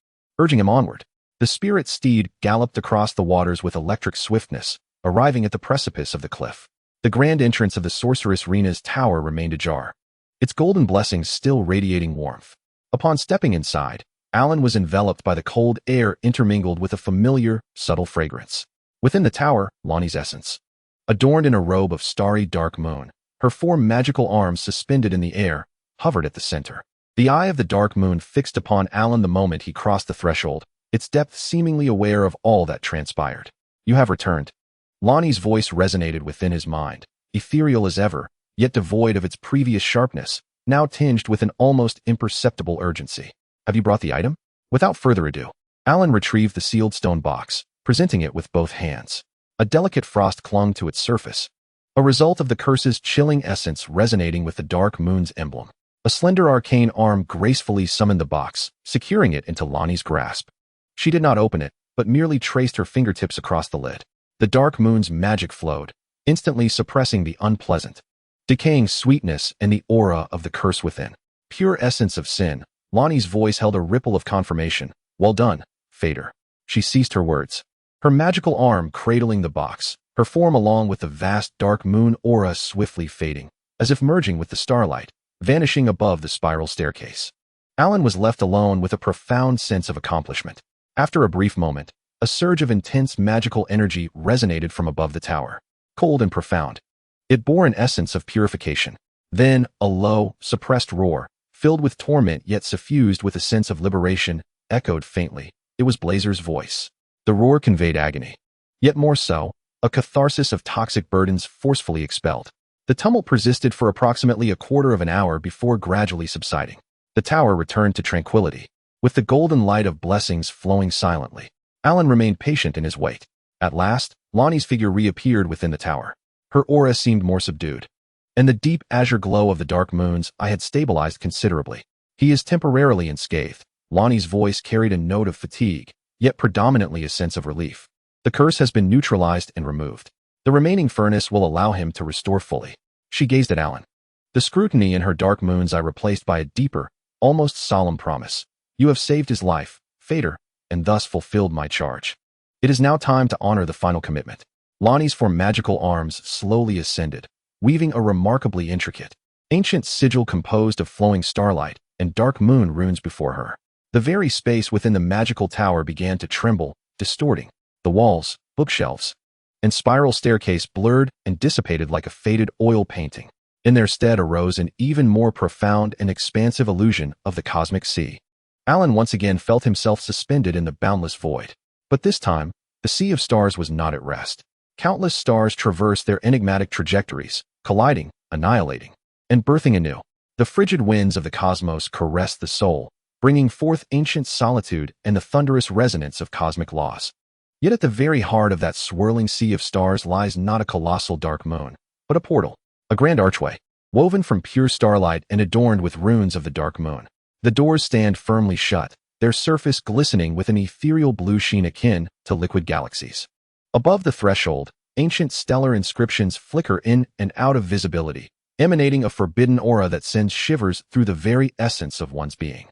urging him onward. The spirit steed galloped across the waters with electric swiftness, arriving at the precipice of the cliff. The grand entrance of the sorceress Rena's tower remained ajar, its golden blessings still radiating warmth. Upon stepping inside, Alan was enveloped by the cold air intermingled with a familiar, subtle fragrance. Within the tower, Lonnie's essence. Adorned in a robe of starry dark moon, her four magical arms suspended in the air, hovered at the center. The eye of the dark moon fixed upon Alan the moment he crossed the threshold, its depth seemingly aware of all that transpired. You have returned. Lonnie's voice resonated within his mind, ethereal as ever, yet devoid of its previous sharpness, now tinged with an almost imperceptible urgency. Have you brought the item? Without further ado, Alan retrieved the sealed stone box, presenting it with both hands. A delicate frost clung to its surface, a result of the curse's chilling essence resonating with the dark moon's emblem. A slender arcane arm gracefully summoned the box, securing it into Lonnie's grasp. She did not open it, but merely traced her fingertips across the lid. The dark moon's magic flowed, instantly suppressing the unpleasant, decaying sweetness and the aura of the curse within. Pure essence of sin, Lonnie's voice held a ripple of confirmation. Well done, Fader. She ceased her words, her magical arm cradling the box, her form along with the vast dark moon aura swiftly fading, as if merging with the starlight, vanishing above the spiral staircase. Alan was left alone with a profound sense of accomplishment. After a brief moment, a surge of intense magical energy resonated from above the tower, cold and profound. It bore an essence of purification. Then, a low, suppressed roar, filled with torment yet suffused with a sense of liberation, echoed faintly. It was Blazer's voice. The roar conveyed agony. Yet more so, a catharsis of toxic burdens forcefully expelled. The tumult persisted for approximately a quarter of an hour before gradually subsiding. The tower returned to tranquility, with the golden light of blessings flowing silently. Alan remained patient in his wait. At last, Lonnie's figure reappeared within the tower. Her aura seemed more subdued, and the deep azure glow of the dark moon's eye had stabilized considerably. He is temporarily unscathed. Lonnie's voice carried a note of fatigue, yet predominantly a sense of relief. The curse has been neutralized and removed. The remaining furnace will allow him to restore fully. She gazed at Alan. The scrutiny in her dark moon's eye replaced by a deeper, almost solemn promise. You have saved his life, Fader, and thus fulfilled my charge. It is now time to honor the final commitment. Lonnie's four magical arms slowly ascended, weaving a remarkably intricate, ancient sigil composed of flowing starlight and dark moon runes before her. The very space within the magical tower began to tremble, distorting. The walls, bookshelves, and spiral staircase blurred and dissipated like a faded oil painting. In their stead arose an even more profound and expansive illusion of the cosmic sea. Alan once again felt himself suspended in the boundless void. But this time, the sea of stars was not at rest. Countless stars traversed their enigmatic trajectories, colliding, annihilating, and birthing anew. The frigid winds of the cosmos caressed the soul, bringing forth ancient solitude and the thunderous resonance of cosmic laws. Yet at the very heart of that swirling sea of stars lies not a colossal dark moon, but a portal, a grand archway, woven from pure starlight and adorned with runes of the dark moon. The doors stand firmly shut, their surface glistening with an ethereal blue sheen akin to liquid galaxies. Above the threshold, ancient stellar inscriptions flicker in and out of visibility, emanating a forbidden aura that sends shivers through the very essence of one's being.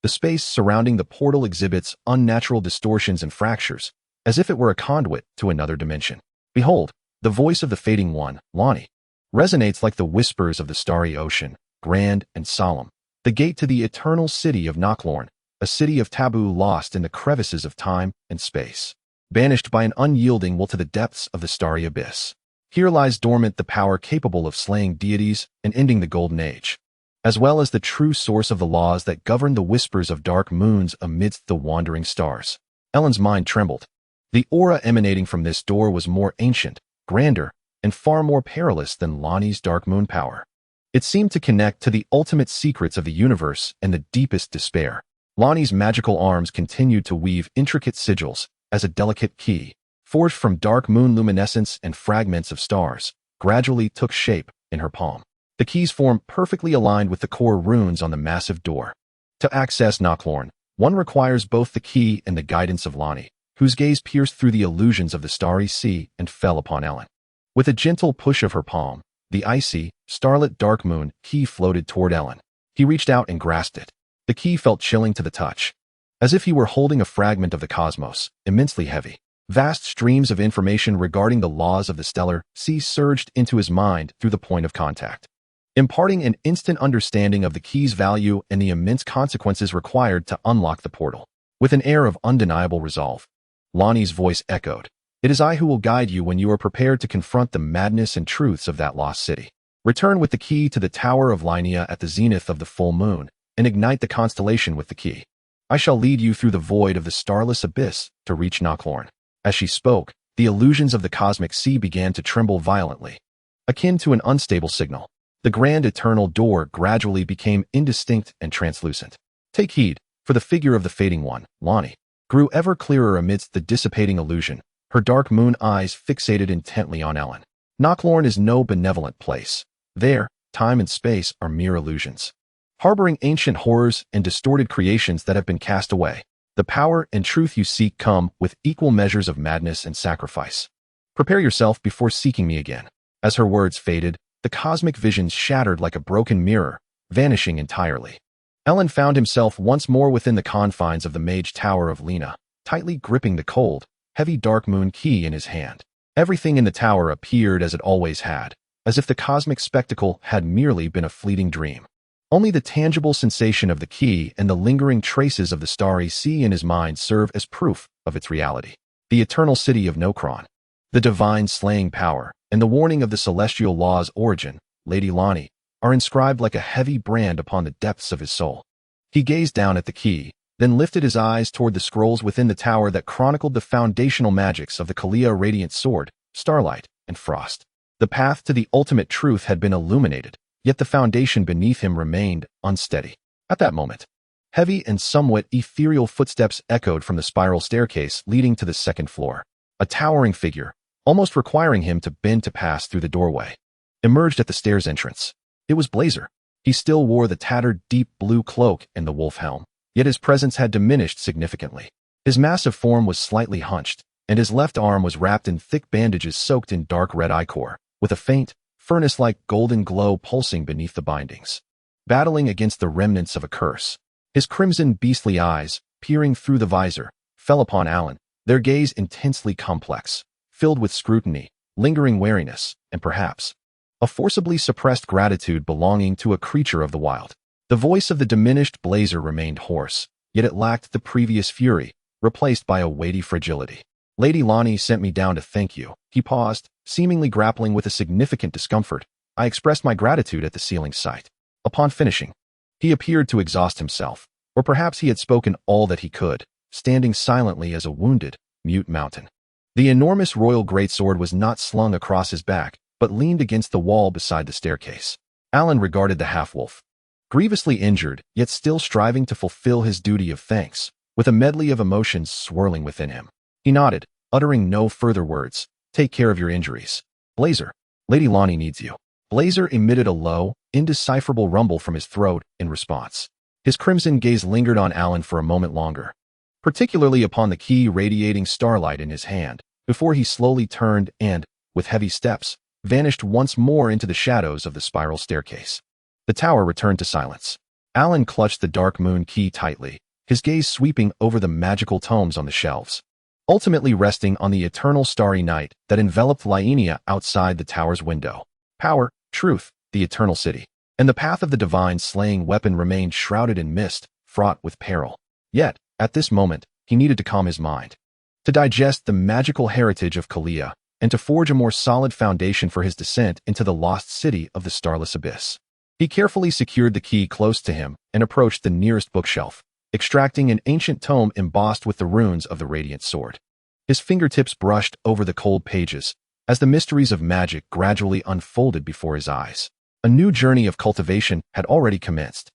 The space surrounding the portal exhibits unnatural distortions and fractures, as if it were a conduit to another dimension. Behold, the voice of the fading one, Lonnie, resonates like the whispers of the starry ocean, grand and solemn. The gate to the eternal city of Knocklorn, a city of taboo lost in the crevices of time and space, banished by an unyielding will to the depths of the starry abyss. Here lies dormant the power capable of slaying deities and ending the Golden Age, as well as the true source of the laws that govern the whispers of dark moons amidst the wandering stars. Ellen's mind trembled. The aura emanating from this door was more ancient, grander, and far more perilous than Lonnie's dark moon power. It seemed to connect to the ultimate secrets of the universe and the deepest despair. Lonnie's magical arms continued to weave intricate sigils as a delicate key, forged from dark moon luminescence and fragments of stars, gradually took shape in her palm. The key's form perfectly aligned with the core runes on the massive door. To access Knocklorn, one requires both the key and the guidance of Lonnie, whose gaze pierced through the illusions of the starry sea and fell upon Ellen. With a gentle push of her palm, the icy, starlit dark moon key floated toward Ellen. He reached out and grasped it. The key felt chilling to the touch, as if he were holding a fragment of the cosmos, immensely heavy. Vast streams of information regarding the laws of the stellar sea surged into his mind through the point of contact, imparting an instant understanding of the key's value and the immense consequences required to unlock the portal. With an air of undeniable resolve, Lonnie's voice echoed, "It is I who will guide you when you are prepared to confront the madness and truths of that lost city. Return with the key to the Tower of Malenia at the zenith of the full moon, and ignite the constellation with the key. I shall lead you through the void of the starless abyss to reach Knocklorn." As she spoke, the illusions of the cosmic sea began to tremble violently, akin to an unstable signal. The grand eternal door gradually became indistinct and translucent. "Take heed, for the figure of the fading one," Lonnie grew ever clearer amidst the dissipating illusion, her dark moon eyes fixated intently on Ellen. "Knocklorn is no benevolent place. There, time and space are mere illusions, harboring ancient horrors and distorted creations that have been cast away. The power and truth you seek come with equal measures of madness and sacrifice. Prepare yourself before seeking me again." As her words faded, the cosmic visions shattered like a broken mirror, vanishing entirely. Ellen found himself once more within the confines of the Mage Tower of Lena, tightly gripping the cold, heavy dark moon key in his hand. Everything in the tower appeared as it always had, as if the cosmic spectacle had merely been a fleeting dream. Only the tangible sensation of the key and the lingering traces of the starry sea in his mind serve as proof of its reality. The eternal city of Nokron, the divine slaying power, and the warning of the celestial law's origin, Lady Lonnie, are inscribed like a heavy brand upon the depths of his soul. He gazed down at the key, then lifted his eyes toward the scrolls within the tower that chronicled the foundational magics of the Kalia Radiant Sword, Starlight, and Frost. The path to the ultimate truth had been illuminated, yet the foundation beneath him remained unsteady. At that moment, heavy and somewhat ethereal footsteps echoed from the spiral staircase leading to the second floor. A towering figure, almost requiring him to bend to pass through the doorway, emerged at the stairs entrance. It was Blazer. He still wore the tattered deep blue cloak and the wolf helm, yet his presence had diminished significantly. His massive form was slightly hunched, and his left arm was wrapped in thick bandages soaked in dark red ichor, with a faint, furnace-like golden glow pulsing beneath the bindings, battling against the remnants of a curse. His crimson beastly eyes, peering through the visor, fell upon Ellen, their gaze intensely complex, filled with scrutiny, lingering wariness, and perhaps a forcibly suppressed gratitude belonging to a creature of the wild. The voice of the diminished Blazer remained hoarse, yet it lacked the previous fury, replaced by a weighty fragility. "Lady Lonnie sent me down to thank you." He paused, seemingly grappling with a significant discomfort. "I expressed my gratitude at the ceiling's sight." Upon finishing, he appeared to exhaust himself, or perhaps he had spoken all that he could, standing silently as a wounded, mute mountain. The enormous royal greatsword was not slung across his back, but leaned against the wall beside the staircase. Alen regarded the half-wolf, grievously injured, yet still striving to fulfill his duty of thanks, with a medley of emotions swirling within him. He nodded, uttering no further words. "Take care of your injuries, Blazer. Lady Lonnie needs you." Blazer emitted a low, indecipherable rumble from his throat in response. His crimson gaze lingered on Alen for a moment longer, particularly upon the key radiating starlight in his hand, before he slowly turned and, with heavy steps, vanished once more into the shadows of the spiral staircase. The tower returned to silence. Alen clutched the dark moon key tightly, his gaze sweeping over the magical tomes on the shelves, ultimately resting on the eternal starry night that enveloped Malenia outside the tower's window. Power, truth, the eternal city, and the path of the divine slaying weapon remained shrouded in mist, fraught with peril. Yet, at this moment, he needed to calm his mind, to digest the magical heritage of Kalia, and to forge a more solid foundation for his descent into the lost city of the starless abyss. He carefully secured the key close to him and approached the nearest bookshelf, extracting an ancient tome embossed with the runes of the Radiant Sword. His fingertips brushed over the cold pages as the mysteries of magic gradually unfolded before his eyes. A new journey of cultivation had already commenced.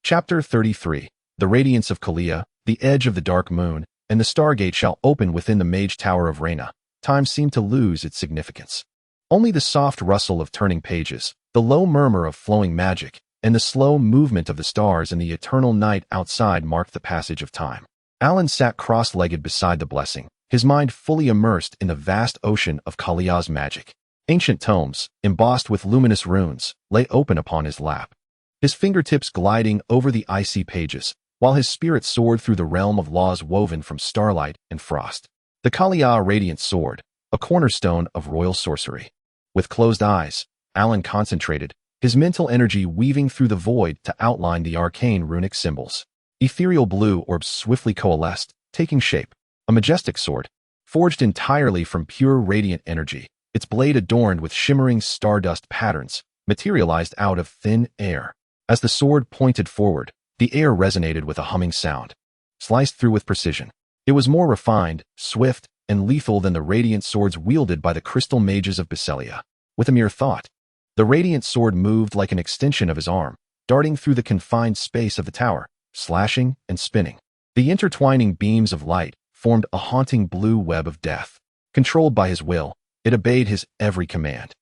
Chapter 33. The radiance of Kalia, the edge of the dark moon, and the stargate shall open within the mage tower of Rennala. Time seemed to lose its significance. Only the soft rustle of turning pages, the low murmur of flowing magic, and the slow movement of the stars in the eternal night outside marked the passage of time. Alan sat cross-legged beside the blessing, his mind fully immersed in the vast ocean of Kalia's magic. Ancient tomes, embossed with luminous runes, lay open upon his lap, his fingertips gliding over the icy pages, while his spirit soared through the realm of laws woven from starlight and frost. The Kalia Radiant Sword, a cornerstone of royal sorcery. With closed eyes, Alan concentrated, his mental energy weaving through the void to outline the arcane runic symbols. Ethereal blue orbs swiftly coalesced, taking shape. A majestic sword, forged entirely from pure radiant energy, its blade adorned with shimmering stardust patterns, materialized out of thin air. As the sword pointed forward, the air resonated with a humming sound, sliced through with precision. It was more refined, swift, and lethal than the radiant swords wielded by the crystal mages of Bisselia. With a mere thought, the radiant sword moved like an extension of his arm, darting through the confined space of the tower, slashing and spinning. The intertwining beams of light formed a haunting blue web of death. Controlled by his will, it obeyed his every command.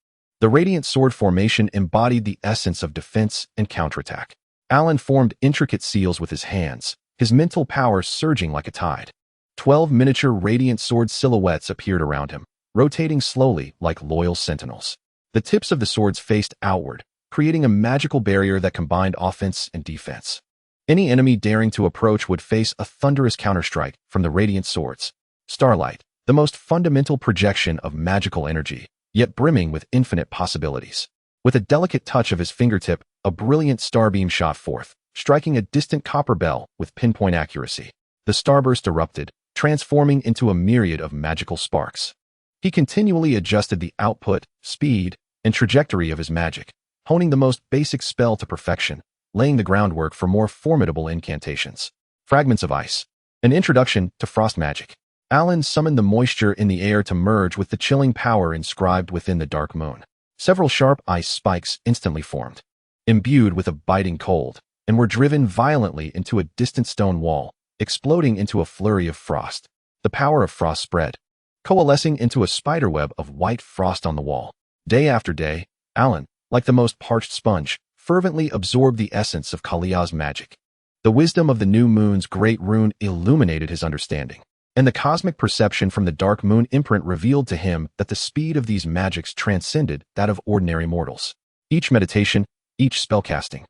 The radiant sword formation embodied the essence of defense and counterattack. Alan formed intricate seals with his hands, his mental power surging like a tide. 12 miniature radiant sword silhouettes appeared around him, rotating slowly like loyal sentinels. The tips of the swords faced outward, creating a magical barrier that combined offense and defense. Any enemy daring to approach would face a thunderous counterstrike from the radiant swords. Starlight, the most fundamental projection of magical energy, yet brimming with infinite possibilities. With a delicate touch of his fingertip, a brilliant starbeam shot forth, striking a distant copper bell with pinpoint accuracy. The starburst erupted, transforming into a myriad of magical sparks. He continually adjusted the output, speed, and trajectory of his magic, honing the most basic spell to perfection, laying the groundwork for more formidable incantations. Fragments of ice. An introduction to frost magic. Alan summoned the moisture in the air to merge with the chilling power inscribed within the dark moon. Several sharp ice spikes instantly formed, imbued with a biting cold, and were driven violently into a distant stone wall, exploding into a flurry of frost. The power of frost spread, coalescing into a spiderweb of white frost on the wall. Day after day, Alan, like the most parched sponge, fervently absorbed the essence of Kalia's magic. The wisdom of the new moon's great rune illuminated his understanding, and the cosmic perception from the dark moon imprint revealed to him that the speed of these magics transcended that of ordinary mortals. Each meditation, each spellcasting,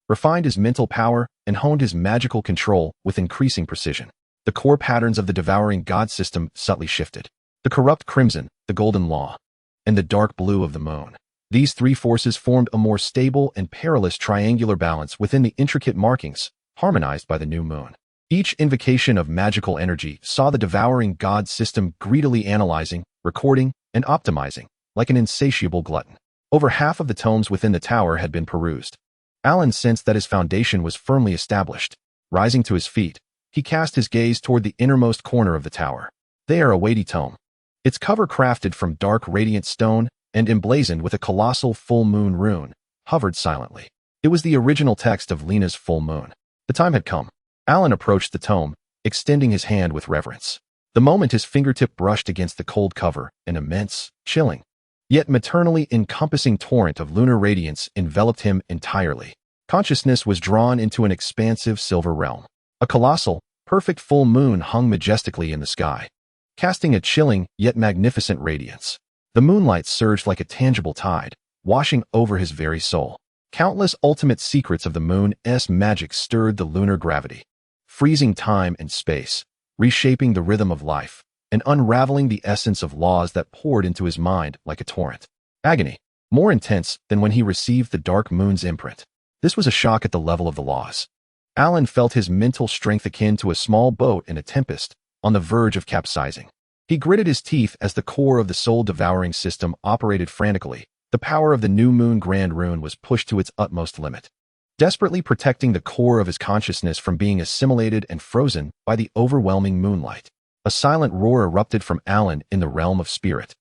refined his mental power and honed his magical control with increasing precision. The core patterns of the devouring god system subtly shifted. The corrupt crimson, the golden law, and the dark blue of the moon. These three forces formed a more stable and perilous triangular balance within the intricate markings, harmonized by the new moon. Each invocation of magical energy saw the devouring god system greedily analyzing, recording, and optimizing, like an insatiable glutton. Over half of the tomes within the tower had been perused. Alan sensed that his foundation was firmly established. Rising to his feet, he cast his gaze toward the innermost corner of the tower. There, a weighty tome, its cover crafted from dark radiant stone and emblazoned with a colossal full moon rune, hovered silently. It was the original text of Lena's full moon. The time had come. Alan approached the tome, extending his hand with reverence. The moment his fingertip brushed against the cold cover, an immense, chilling, yet maternally encompassing torrent of lunar radiance enveloped him entirely. Consciousness was drawn into an expansive silver realm. A colossal, perfect full moon hung majestically in the sky, casting a chilling yet magnificent radiance. The moonlight surged like a tangible tide, washing over his very soul. Countless ultimate secrets of the moon's magic stirred the lunar gravity, freezing time and space, reshaping the rhythm of life, and unraveling the essence of laws that poured into his mind like a torrent. Agony, more intense than when he received the dark moon's imprint. This was a shock at the level of the laws. Alan felt his mental strength akin to a small boat in a tempest, on the verge of capsizing. He gritted his teeth as the core of the soul-devouring system operated frantically. The power of the new moon grand rune was pushed to its utmost limit, desperately protecting the core of his consciousness from being assimilated and frozen by the overwhelming moonlight. A silent roar erupted from Alan in the realm of spirit.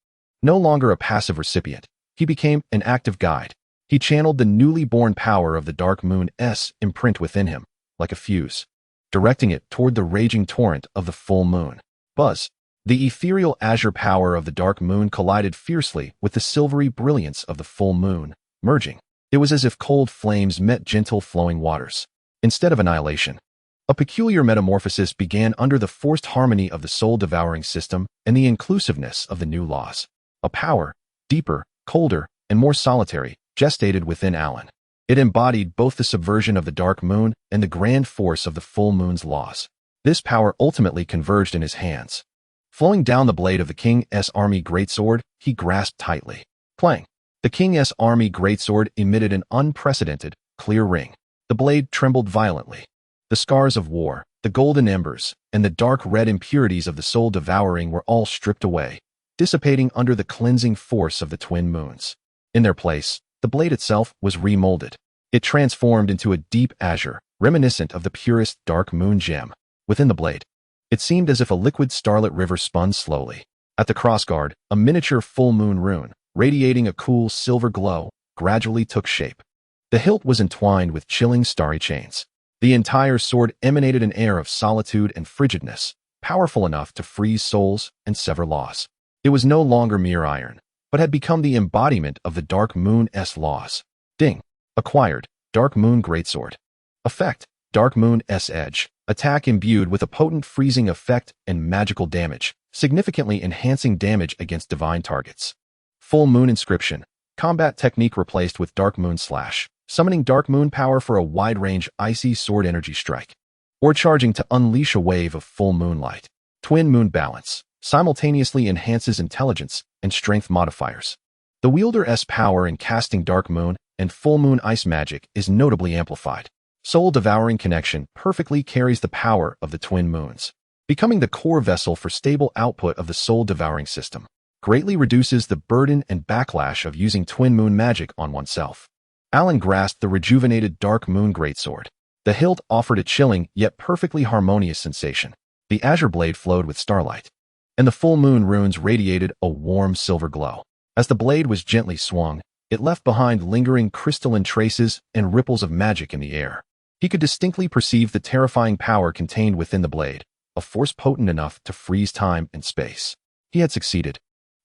No longer a passive recipient, he became an active guide. He channeled the newly born power of the dark moon's imprint within him, like a fuse, directing it toward the raging torrent of the full moon. Buzz. The ethereal azure power of the dark moon collided fiercely with the silvery brilliance of the full moon, merging. It was as if cold flames met gentle flowing waters. Instead of annihilation, a peculiar metamorphosis began under the forced harmony of the soul-devouring system and the inclusiveness of the new laws. A power, deeper, colder, and more solitary, gestated within Alan. It embodied both the subversion of the dark moon and the grand force of the full moon's laws. This power ultimately converged in his hands. Flowing down the blade of the King's army greatsword, he grasped tightly. Clang! The King's army greatsword emitted an unprecedented, clear ring. The blade trembled violently. The scars of war, the golden embers, and the dark red impurities of the soul devouring were all stripped away, dissipating under the cleansing force of the twin moons. In their place, the blade itself was remolded. It transformed into a deep azure, reminiscent of the purest dark moon gem. Within the blade, it seemed as if a liquid starlit river spun slowly. At the crossguard, a miniature full moon rune, radiating a cool silver glow, gradually took shape. The hilt was entwined with chilling starry chains. The entire sword emanated an air of solitude and frigidness, powerful enough to freeze souls and sever laws. It was no longer mere iron, but had become the embodiment of the Dark Moon's laws. Ding. Acquired, Dark Moon Greatsword. Effect, Dark Moon's Edge. Attack imbued with a potent freezing effect and magical damage, significantly enhancing damage against divine targets. Full Moon Inscription. Combat technique replaced with Dark Moon Slash, summoning Dark Moon power for a wide-range icy sword energy strike. Or charging to unleash a wave of full moonlight. Twin Moon Balance. Simultaneously enhances intelligence and strength modifiers. The wielder's power in casting Dark Moon and Full Moon Ice magic is notably amplified. Soul-devouring connection perfectly carries the power of the twin moons, becoming the core vessel for stable output of the soul-devouring system. Greatly reduces the burden and backlash of using twin moon magic on oneself. Alan grasped the rejuvenated Dark Moon Greatsword. The hilt offered a chilling yet perfectly harmonious sensation. The azure blade flowed with starlight, and the full moon runes radiated a warm silver glow. As the blade was gently swung, it left behind lingering crystalline traces and ripples of magic in the air. He could distinctly perceive the terrifying power contained within the blade, a force potent enough to freeze time and space. He had succeeded.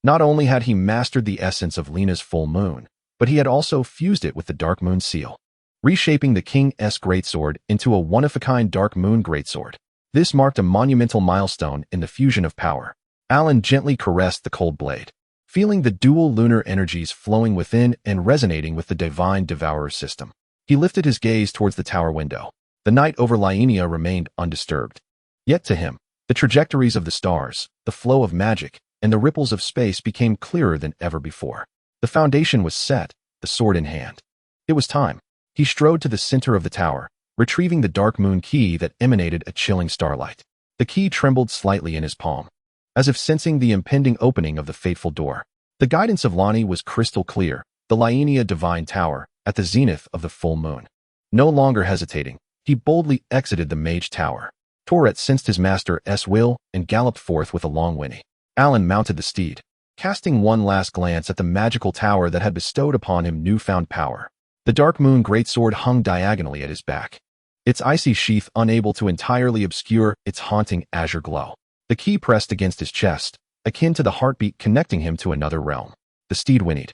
Not only had he mastered the essence of Lena's full moon, but he had also fused it with the Dark Moon seal, reshaping the King's Greatsword into a one-of-a-kind Dark Moon Greatsword. This marked a monumental milestone in the fusion of power. Alan gently caressed the cold blade, feeling the dual lunar energies flowing within and resonating with the divine devourer system. He lifted his gaze towards the tower window. The night over Malenia remained undisturbed. Yet to him, the trajectories of the stars, the flow of magic, and the ripples of space became clearer than ever before. The foundation was set, the sword in hand. It was time. He strode to the center of the tower, retrieving the Dark Moon key that emanated a chilling starlight. The key trembled slightly in his palm, as if sensing the impending opening of the fateful door. The guidance of Lani was crystal clear, the Malenia Divine Tower, at the zenith of the full moon. No longer hesitating, he boldly exited the Mage Tower. Tourette sensed his master's will and galloped forth with a long whinny. Alan mounted the steed, casting one last glance at the magical tower that had bestowed upon him newfound power. The Dark Moon Greatsword hung diagonally at his back, its icy sheath unable to entirely obscure its haunting azure glow. The key pressed against his chest, akin to the heartbeat connecting him to another realm. The steed whinnied,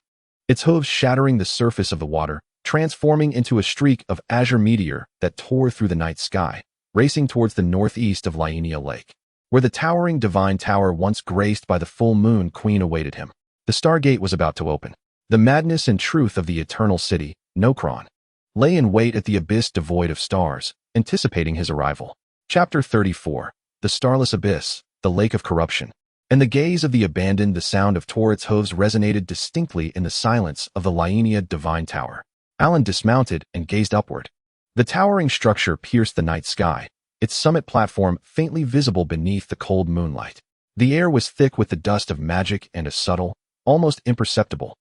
its hooves shattering the surface of the water, transforming into a streak of azure meteor that tore through the night sky, racing towards the northeast of Malenia Lake, where the towering divine tower once graced by the full moon queen awaited him. The stargate was about to open. The madness and truth of the eternal city, Nokron, lay in wait at the abyss devoid of stars, anticipating his arrival. Chapter 34. The Starless Abyss, the Lake of Corruption. In the gaze of the abandoned, the sound of Tourette's hooves resonated distinctly in the silence of the Malenia Divine Tower. Alan dismounted and gazed upward. The towering structure pierced the night sky, its summit platform faintly visible beneath the cold moonlight. The air was thick with the dust of magic and a subtle, almost imperceptible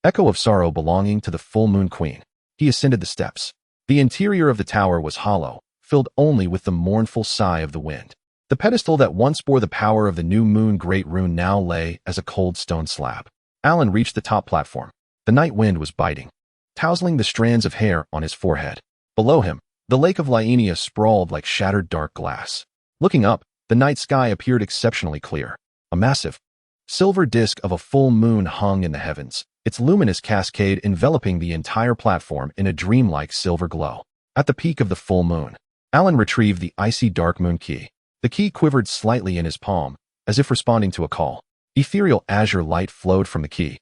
echo of sorrow belonging to the full moon queen. He ascended the steps. The interior of the tower was hollow, filled only with the mournful sigh of the wind. The pedestal that once bore the power of the new moon great rune now lay as a cold stone slab. Alan reached the top platform. The night wind was biting, tousling the strands of hair on his forehead. Below him, The lake of Lienia sprawled like shattered dark glass. Looking up, the night sky appeared exceptionally clear. A massive, silver disk of a full moon hung in the heavens, its luminous cascade enveloping the entire platform in a dreamlike silver glow. At the peak of the full moon, Alan retrieved the icy dark moon key. The key quivered slightly in his palm, as if responding to a call. Ethereal azure light flowed from the key,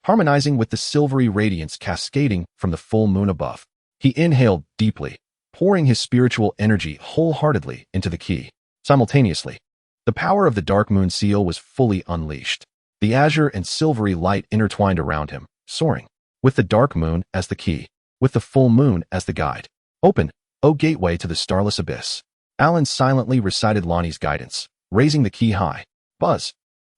harmonizing with the silvery radiance cascading from the full moon above. He inhaled deeply, pouring his spiritual energy wholeheartedly into the key. Simultaneously, the power of the dark moon seal was fully unleashed. The azure and silvery light intertwined around him, soaring, with the dark moon as the key, with the full moon as the guide. Open, O gateway to the starless abyss. Alan silently recited Lonnie's guidance, raising the key high. Buzz.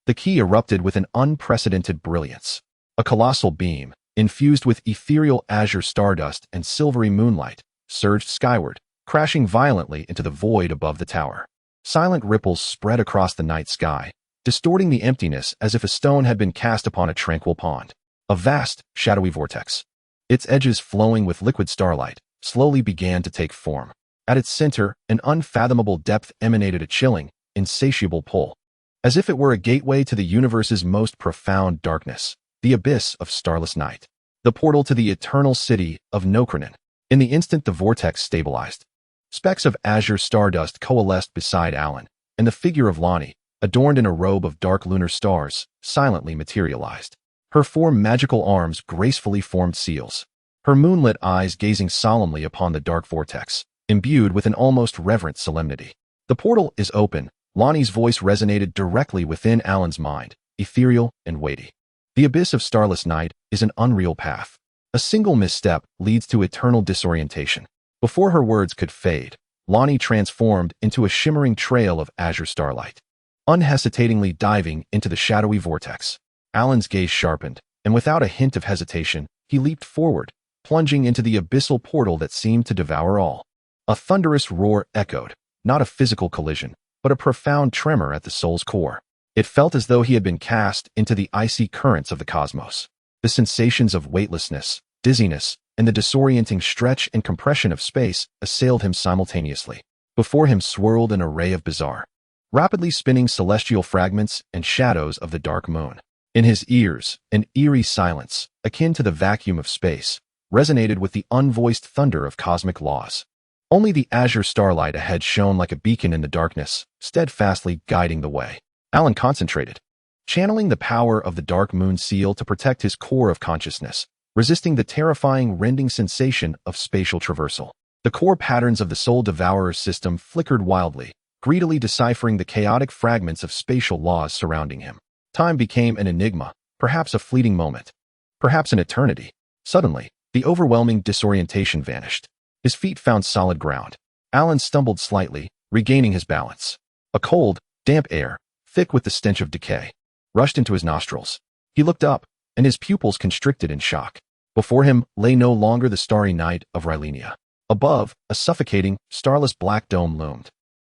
The key erupted with an unprecedented brilliance. A colossal beam, infused with ethereal azure stardust and silvery moonlight, surged skyward, crashing violently into the void above the tower. Silent ripples spread across the night sky, distorting the emptiness as if a stone had been cast upon a tranquil pond. A vast, shadowy vortex, its edges flowing with liquid starlight, slowly began to take form. At its center, an unfathomable depth emanated a chilling, insatiable pull. As if it were a gateway to the universe's most profound darkness, the abyss of starless night. The portal to the eternal city of Nokronen. In the instant the vortex stabilized, specks of azure stardust coalesced beside Alan, and the figure of Lonnie, adorned in a robe of dark lunar stars, silently materialized. Her 4 magical arms gracefully formed seals, her moonlit eyes gazing solemnly upon the dark vortex, imbued with an almost reverent solemnity. The portal is open. Lonnie's voice resonated directly within Alan's mind, ethereal and weighty. The abyss of starless night is an unreal path. A single misstep leads to eternal disorientation. Before her words could fade, Lonnie transformed into a shimmering trail of azure starlight, unhesitatingly diving into the shadowy vortex. Alan's gaze sharpened, and without a hint of hesitation, he leaped forward, plunging into the abyssal portal that seemed to devour all. A thunderous roar echoed, not a physical collision, but a profound tremor at the soul's core. It felt as though he had been cast into the icy currents of the cosmos. The sensations of weightlessness, dizziness, and the disorienting stretch and compression of space assailed him simultaneously. Before him swirled an array of bizarre, rapidly spinning celestial fragments and shadows of the dark moon. In his ears, an eerie silence, akin to the vacuum of space, resonated with the unvoiced thunder of cosmic laws. Only the azure starlight ahead shone like a beacon in the darkness, steadfastly guiding the way. Alan concentrated, channeling the power of the dark moon seal to protect his core of consciousness, resisting the terrifying rending sensation of spatial traversal. The core patterns of the soul-devourer system flickered wildly, greedily deciphering the chaotic fragments of spatial laws surrounding him. Time became an enigma, perhaps a fleeting moment, perhaps an eternity. Suddenly, the overwhelming disorientation vanished. His feet found solid ground. Alan stumbled slightly, regaining his balance. A cold, damp air, thick with the stench of decay, rushed into his nostrils. He looked up, and his pupils constricted in shock. Before him lay no longer the starry night of Rennala. Above, a suffocating, starless black dome loomed,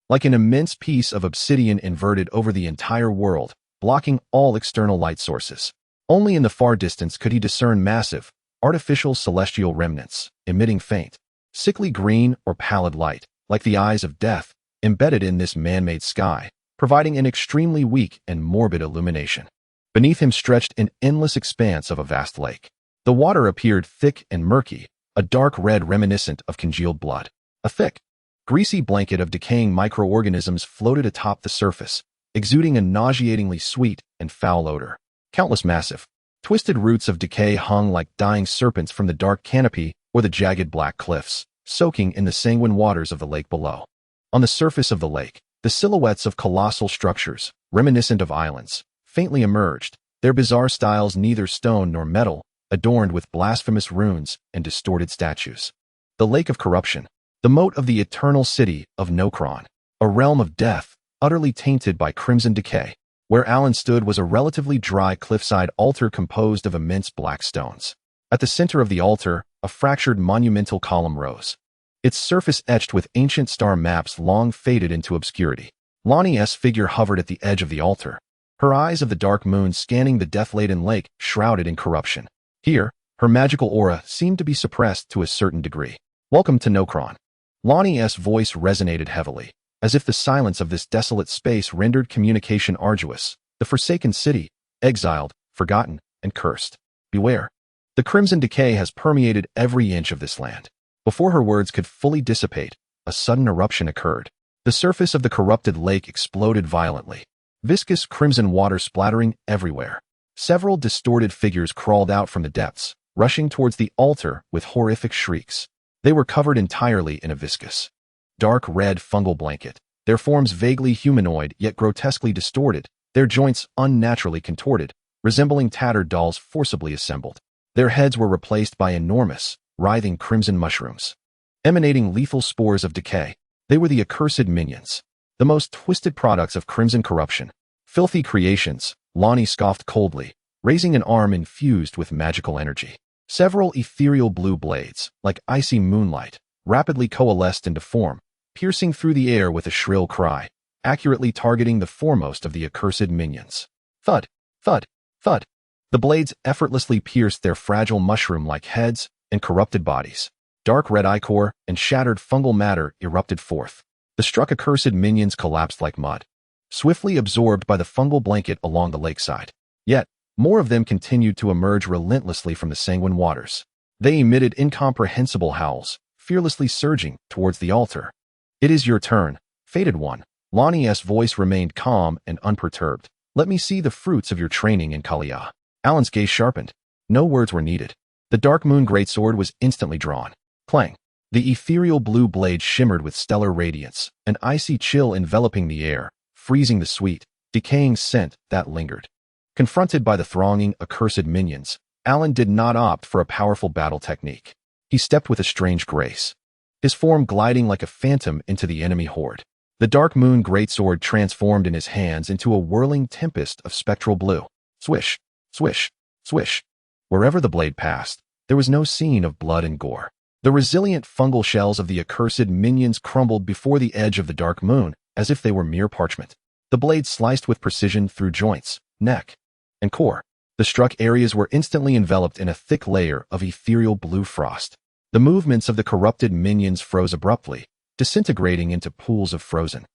like an immense piece of obsidian inverted over the entire world, blocking all external light sources. Only in the far distance could he discern massive, artificial celestial remnants, emitting faint, sickly green or pallid light, like the eyes of death, embedded in this man-made sky, providing an extremely weak and morbid illumination. Beneath him stretched an endless expanse of a vast lake. The water appeared thick and murky, a dark red reminiscent of congealed blood. A thick, greasy blanket of decaying microorganisms floated atop the surface, exuding a nauseatingly sweet and foul odor. Countless massive, twisted roots of decay hung like dying serpents from the dark canopy or the jagged black cliffs, soaking in the sanguine waters of the lake below. On the surface of the lake, the silhouettes of colossal structures, reminiscent of islands, faintly emerged, their bizarre styles neither stone nor metal, adorned with blasphemous runes and distorted statues. The Lake of Corruption, the moat of the eternal city of Nokron, a realm of death, utterly tainted by crimson decay. Where Alan stood was a relatively dry cliffside altar composed of immense black stones. At the center of the altar, a fractured monumental column rose, its surface etched with ancient star maps long faded into obscurity. Lonnie's figure hovered at the edge of the altar, her eyes of the dark moon scanning the death-laden lake shrouded in corruption. Here, her magical aura seemed to be suppressed to a certain degree. "Welcome to Nokron," Lonnie's voice resonated heavily, as if the silence of this desolate space rendered communication arduous. The forsaken city, exiled, forgotten, and cursed. Beware. The crimson decay has permeated every inch of this land. Before her words could fully dissipate, a sudden eruption occurred. The surface of the corrupted lake exploded violently, viscous crimson water splattering everywhere. Several distorted figures crawled out from the depths, rushing towards the altar with horrific shrieks. They were covered entirely in a viscous, dark red fungal blanket, their forms vaguely humanoid yet grotesquely distorted, their joints unnaturally contorted, resembling tattered dolls forcibly assembled. Their heads were replaced by enormous, writhing crimson mushrooms, emanating lethal spores of decay. They were the accursed minions, the most twisted products of crimson corruption. Filthy creations, Lonnie scoffed coldly, raising an arm infused with magical energy. Several ethereal blue blades, like icy moonlight, rapidly coalesced into form, piercing through the air with a shrill cry, accurately targeting the foremost of the accursed minions. Thud, thud, thud. The blades effortlessly pierced their fragile mushroom-like heads and corrupted bodies. Dark red ichor and shattered fungal matter erupted forth. The struck accursed minions collapsed like mud, swiftly absorbed by the fungal blanket along the lakeside. Yet, more of them continued to emerge relentlessly from the sanguine waters. They emitted incomprehensible howls, fearlessly surging towards the altar. It is your turn, fated one. Lonnie's voice remained calm and unperturbed. Let me see the fruits of your training in Kalia. Alan's gaze sharpened. No words were needed. The Dark Moon Greatsword was instantly drawn. Clang. The ethereal blue blade shimmered with stellar radiance, an icy chill enveloping the air, freezing the sweet, decaying scent that lingered. Confronted by the thronging, accursed minions, Alan did not opt for a powerful battle technique. He stepped with a strange grace, his form gliding like a phantom into the enemy horde. The Dark Moon Greatsword transformed in his hands into a whirling tempest of spectral blue. Swish, swish, swish. Wherever the blade passed, there was no scene of blood and gore. The resilient fungal shells of the accursed minions crumbled before the edge of the Dark Moon, as if they were mere parchment. The blade sliced with precision through joints, neck, and core. The struck areas were instantly enveloped in a thick layer of ethereal blue frost. The movements of the corrupted minions froze abruptly, disintegrating into pools of frozen,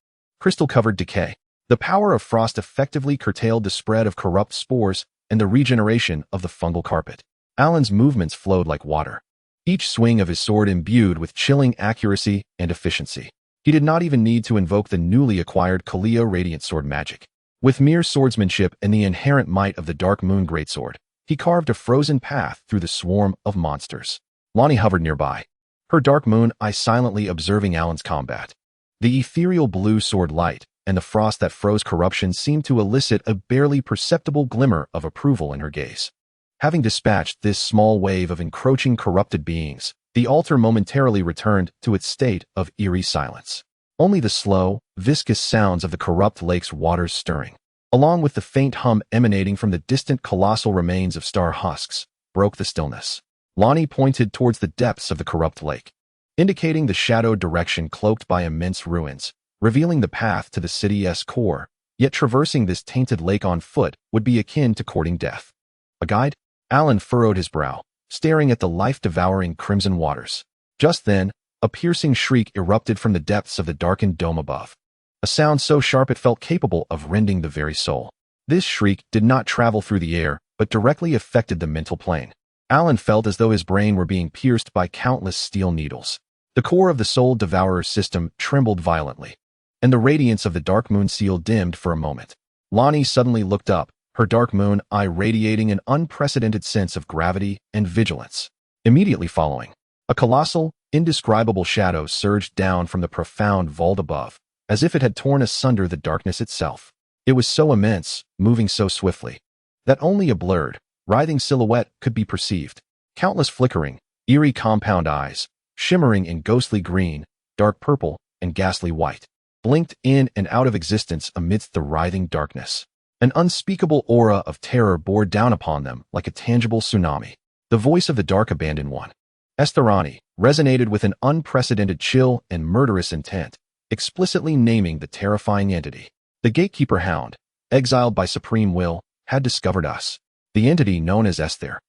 crystal-covered decay. The power of frost effectively curtailed the spread of corrupt spores and the regeneration of the fungal carpet. Alan's movements flowed like water, each swing of his sword imbued with chilling accuracy and efficiency. He did not even need to invoke the newly acquired Kalia Radiant Sword magic. With mere swordsmanship and the inherent might of the Dark Moon Greatsword, he carved a frozen path through the swarm of monsters. Lonnie hovered nearby, her dark moon eye silently observing Alan's combat. The ethereal blue sword light and the frost that froze corruption seemed to elicit a barely perceptible glimmer of approval in her gaze. Having dispatched this small wave of encroaching corrupted beings, the altar momentarily returned to its state of eerie silence. Only the slow, viscous sounds of the corrupt lake's waters stirring, along with the faint hum emanating from the distant colossal remains of star husks, broke the stillness. Lonnie pointed towards the depths of the corrupt lake, indicating the shadowed direction cloaked by immense ruins, revealing the path to the city's core. Yet traversing this tainted lake on foot would be akin to courting death. A guide? Alan furrowed his brow, staring at the life-devouring crimson waters. Just then, a piercing shriek erupted from the depths of the darkened dome above, a sound so sharp it felt capable of rending the very soul. This shriek did not travel through the air, but directly affected the mental plane. Alan felt as though his brain were being pierced by countless steel needles. The core of the soul-devourer system trembled violently, and the radiance of the Dark Moon seal dimmed for a moment. Lonnie suddenly looked up, her dark moon eye radiating an unprecedented sense of gravity and vigilance. Immediately following, a colossal, indescribable shadow surged down from the profound vault above, as if it had torn asunder the darkness itself. It was so immense, moving so swiftly, that only a blurred, writhing silhouette could be perceived. Countless flickering, eerie compound eyes, shimmering in ghostly green, dark purple, and ghastly white, blinked in and out of existence amidst the writhing darkness. An unspeakable aura of terror bore down upon them like a tangible tsunami. The voice of the dark abandoned one, Estherani, resonated with an unprecedented chill and murderous intent, explicitly naming the terrifying entity. The gatekeeper hound, exiled by supreme will, had discovered us. The entity known as Esther.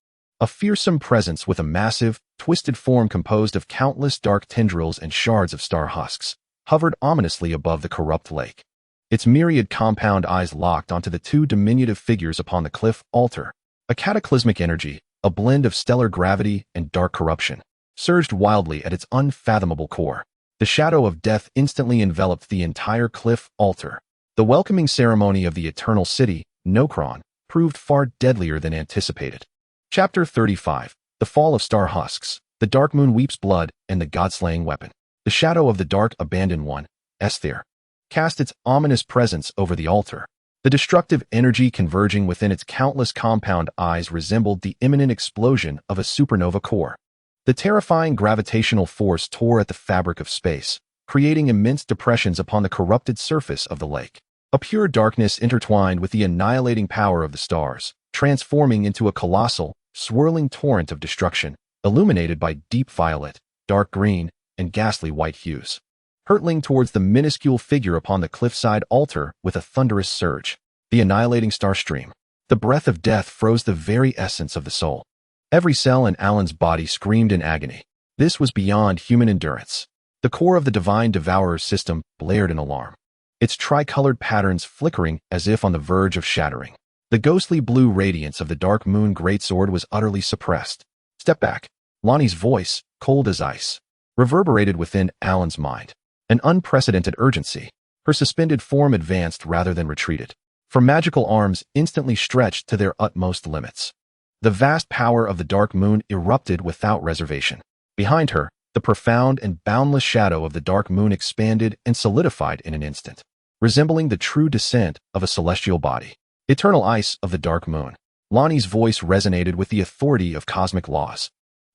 A fearsome presence with a massive, twisted form composed of countless dark tendrils and shards of star husks, hovered ominously above the corrupt lake. Its myriad compound eyes locked onto the two diminutive figures upon the cliff altar. A cataclysmic energy, a blend of stellar gravity and dark corruption, surged wildly at its unfathomable core. The shadow of death instantly enveloped the entire cliff altar. The welcoming ceremony of the eternal city, Nokron, proved far deadlier than anticipated. Chapter 35. The Fall of Star Husks. The Dark Moon weeps blood, and the God-slaying weapon. The shadow of the dark abandoned one, Erdtree, cast its ominous presence over the altar. The destructive energy converging within its countless compound eyes resembled the imminent explosion of a supernova core. The terrifying gravitational force tore at the fabric of space, creating immense depressions upon the corrupted surface of the lake. A pure darkness intertwined with the annihilating power of the stars, transforming into a colossal, swirling torrent of destruction, illuminated by deep violet, dark green, and ghastly white hues. Hurtling towards the minuscule figure upon the cliffside altar with a thunderous surge. The annihilating star stream. The breath of death froze the very essence of the soul. Every cell in Alan's body screamed in agony. This was beyond human endurance. The core of the divine devourer system blared in alarm, its tricolored patterns flickering as if on the verge of shattering. The ghostly blue radiance of the dark moon greatsword was utterly suppressed. Step back. Lonnie's voice, cold as ice, reverberated within Alan's mind. An unprecedented urgency. Her suspended form advanced rather than retreated. Her magical arms instantly stretched to their utmost limits. The vast power of the dark moon erupted without reservation. Behind her, the profound and boundless shadow of the dark moon expanded and solidified in an instant, resembling the true descent of a celestial body. Eternal ice of the dark moon. Lonnie's voice resonated with the authority of cosmic laws.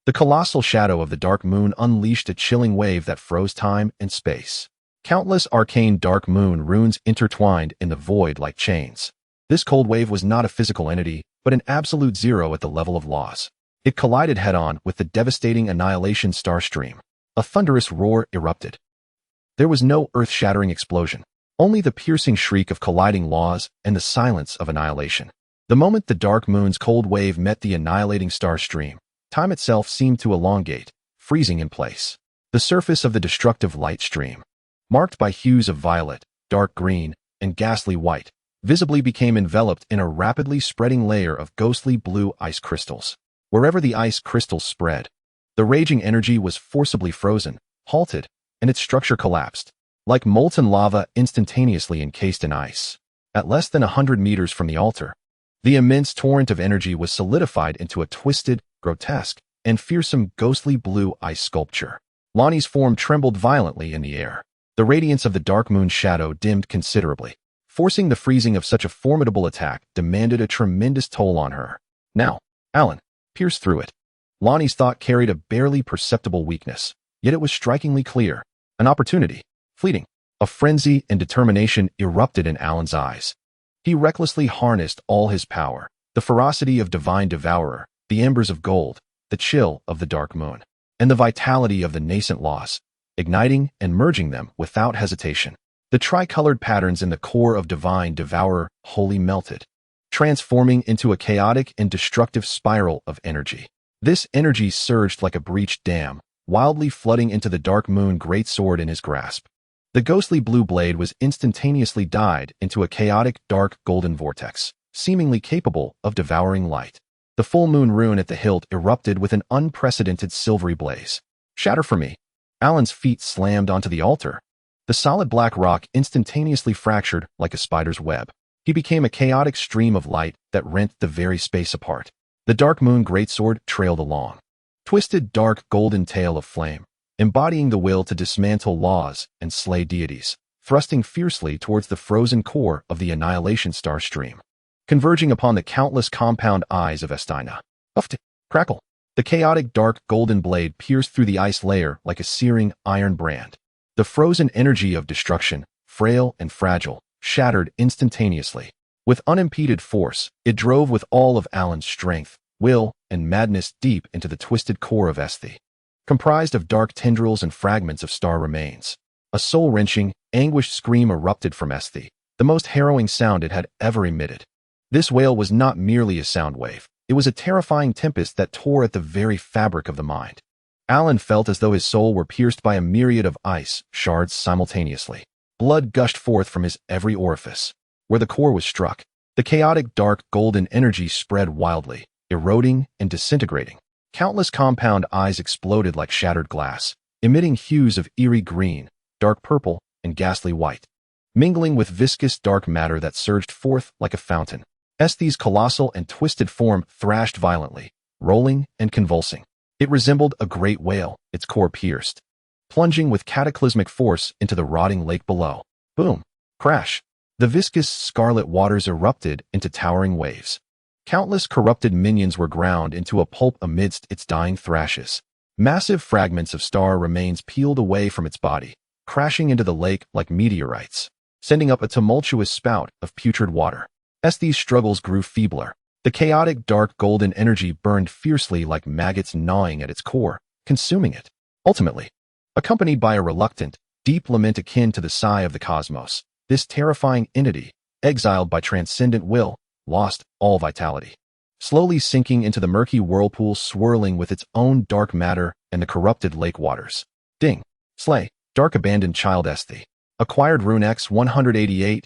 The colossal shadow of the dark moon unleashed a chilling wave that froze time and space. Countless arcane dark moon runes intertwined in the void like chains. This cold wave was not a physical entity, but an absolute zero at the level of laws. It collided head-on with the devastating annihilation star stream. A thunderous roar erupted. There was no earth-shattering explosion, only the piercing shriek of colliding laws and the silence of annihilation. The moment the dark moon's cold wave met the annihilating star stream, time itself seemed to elongate, freezing in place. The surface of the destructive light stream, marked by hues of violet, dark green, and ghastly white, visibly became enveloped in a rapidly spreading layer of ghostly blue ice crystals. Wherever the ice crystals spread, the raging energy was forcibly frozen, halted, and its structure collapsed, like molten lava instantaneously encased in ice. At less than 100 meters from the altar, the immense torrent of energy was solidified into a twisted, grotesque, and fearsome ghostly blue ice sculpture. Lonnie's form trembled violently in the air. The radiance of the dark moon's shadow dimmed considerably. Forcing the freezing of such a formidable attack demanded a tremendous toll on her. Now, Alan, pierce through it. Lonnie's thought carried a barely perceptible weakness, yet it was strikingly clear. An opportunity. Fleeting. A frenzy and determination erupted in Alan's eyes. He recklessly harnessed all his power, the ferocity of divine devourer, the embers of gold, the chill of the dark moon, and the vitality of the nascent laws, igniting and merging them without hesitation. The tricolored patterns in the core of divine devourer wholly melted, transforming into a chaotic and destructive spiral of energy. This energy surged like a breached dam, wildly flooding into the dark moon greatsword in his grasp. The ghostly blue blade was instantaneously dyed into a chaotic dark golden vortex, seemingly capable of devouring light. The full moon rune at the hilt erupted with an unprecedented silvery blaze. Shatter for me. Alan's feet slammed onto the altar. The solid black rock instantaneously fractured like a spider's web. He became a chaotic stream of light that rent the very space apart. The dark moon greatsword trailed along. Twisted dark golden tail of flame, embodying the will to dismantle laws and slay deities, thrusting fiercely towards the frozen core of the annihilation star stream, converging upon the countless compound eyes of Erdtree. Puffed, crackle. The chaotic dark golden blade pierced through the ice layer like a searing iron brand. The frozen energy of destruction, frail and fragile, shattered instantaneously. With unimpeded force, it drove with all of Alan's strength, will, and madness deep into the twisted core of Erdtree, comprised of dark tendrils and fragments of star remains. A soul-wrenching, anguished scream erupted from Erdtree, the most harrowing sound it had ever emitted. This wail was not merely a sound wave. It was a terrifying tempest that tore at the very fabric of the mind. Alan felt as though his soul were pierced by a myriad of ice shards simultaneously. Blood gushed forth from his every orifice. Where the core was struck, the chaotic dark golden energy spread wildly, eroding and disintegrating. Countless compound eyes exploded like shattered glass, emitting hues of eerie green, dark purple, and ghastly white, mingling with viscous dark matter that surged forth like a fountain. Esthe's colossal and twisted form thrashed violently, rolling and convulsing. It resembled a great whale, its core pierced, plunging with cataclysmic force into the rotting lake below. Boom! Crash! The viscous scarlet waters erupted into towering waves. Countless corrupted minions were ground into a pulp amidst its dying thrashes. Massive fragments of star remains peeled away from its body, crashing into the lake like meteorites, sending up a tumultuous spout of putrid water. As these struggles grew feebler, the chaotic dark golden energy burned fiercely like maggots gnawing at its core, consuming it. Ultimately, accompanied by a reluctant, deep lament akin to the sigh of the cosmos, this terrifying entity, exiled by transcendent will, lost all vitality, slowly sinking into the murky whirlpool swirling with its own dark matter and the corrupted lake waters. Ding. Slay. Dark abandoned child Esthe. Acquired rune X 188000.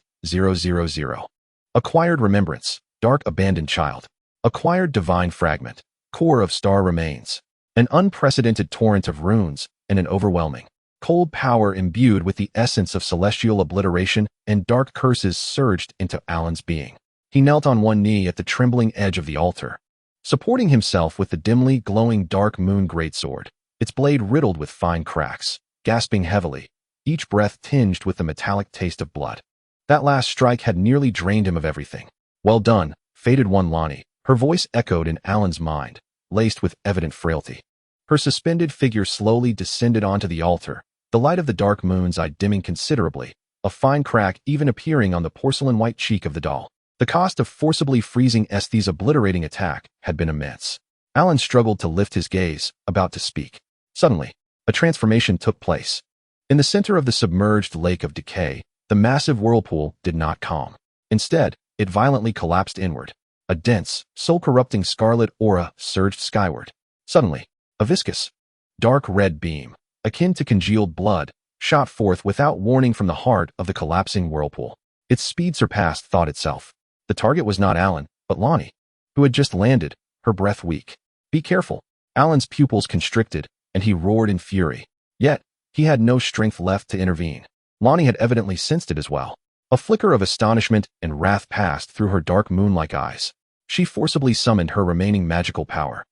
Acquired remembrance. Dark abandoned child. Acquired divine fragment. Core of star remains. An unprecedented torrent of runes and an overwhelming, cold power imbued with the essence of celestial obliteration and dark curses surged into Alan's being. He knelt on one knee at the trembling edge of the altar, supporting himself with the dimly glowing dark moon greatsword, its blade riddled with fine cracks, gasping heavily, each breath tinged with the metallic taste of blood. That last strike had nearly drained him of everything. Well done, fated one Lonnie, her voice echoed in Alan's mind, laced with evident frailty. Her suspended figure slowly descended onto the altar, the light of the dark moon's eye dimming considerably, a fine crack even appearing on the porcelain-white cheek of the doll. The cost of forcibly freezing Esthe's obliterating attack had been immense. Alan struggled to lift his gaze, about to speak. Suddenly, a transformation took place. In the center of the submerged lake of decay, the massive whirlpool did not calm. Instead, it violently collapsed inward. A dense, soul-corrupting scarlet aura surged skyward. Suddenly, a viscous, dark red beam, akin to congealed blood, shot forth without warning from the heart of the collapsing whirlpool. Its speed surpassed thought itself. The target was not Alan, but Lonnie, who had just landed, her breath weak. Be careful. Alan's pupils constricted, and he roared in fury. Yet, he had no strength left to intervene. Lonnie had evidently sensed it as well. A flicker of astonishment and wrath passed through her dark moon-like eyes. She forcibly summoned her remaining magical power,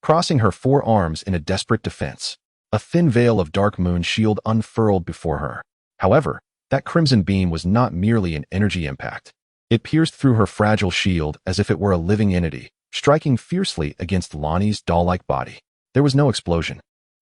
crossing her four arms in a desperate defense. A thin veil of dark moon shield unfurled before her. However, that crimson beam was not merely an energy impact. It pierced through her fragile shield as if it were a living entity, striking fiercely against Lonnie's doll-like body. There was no explosion,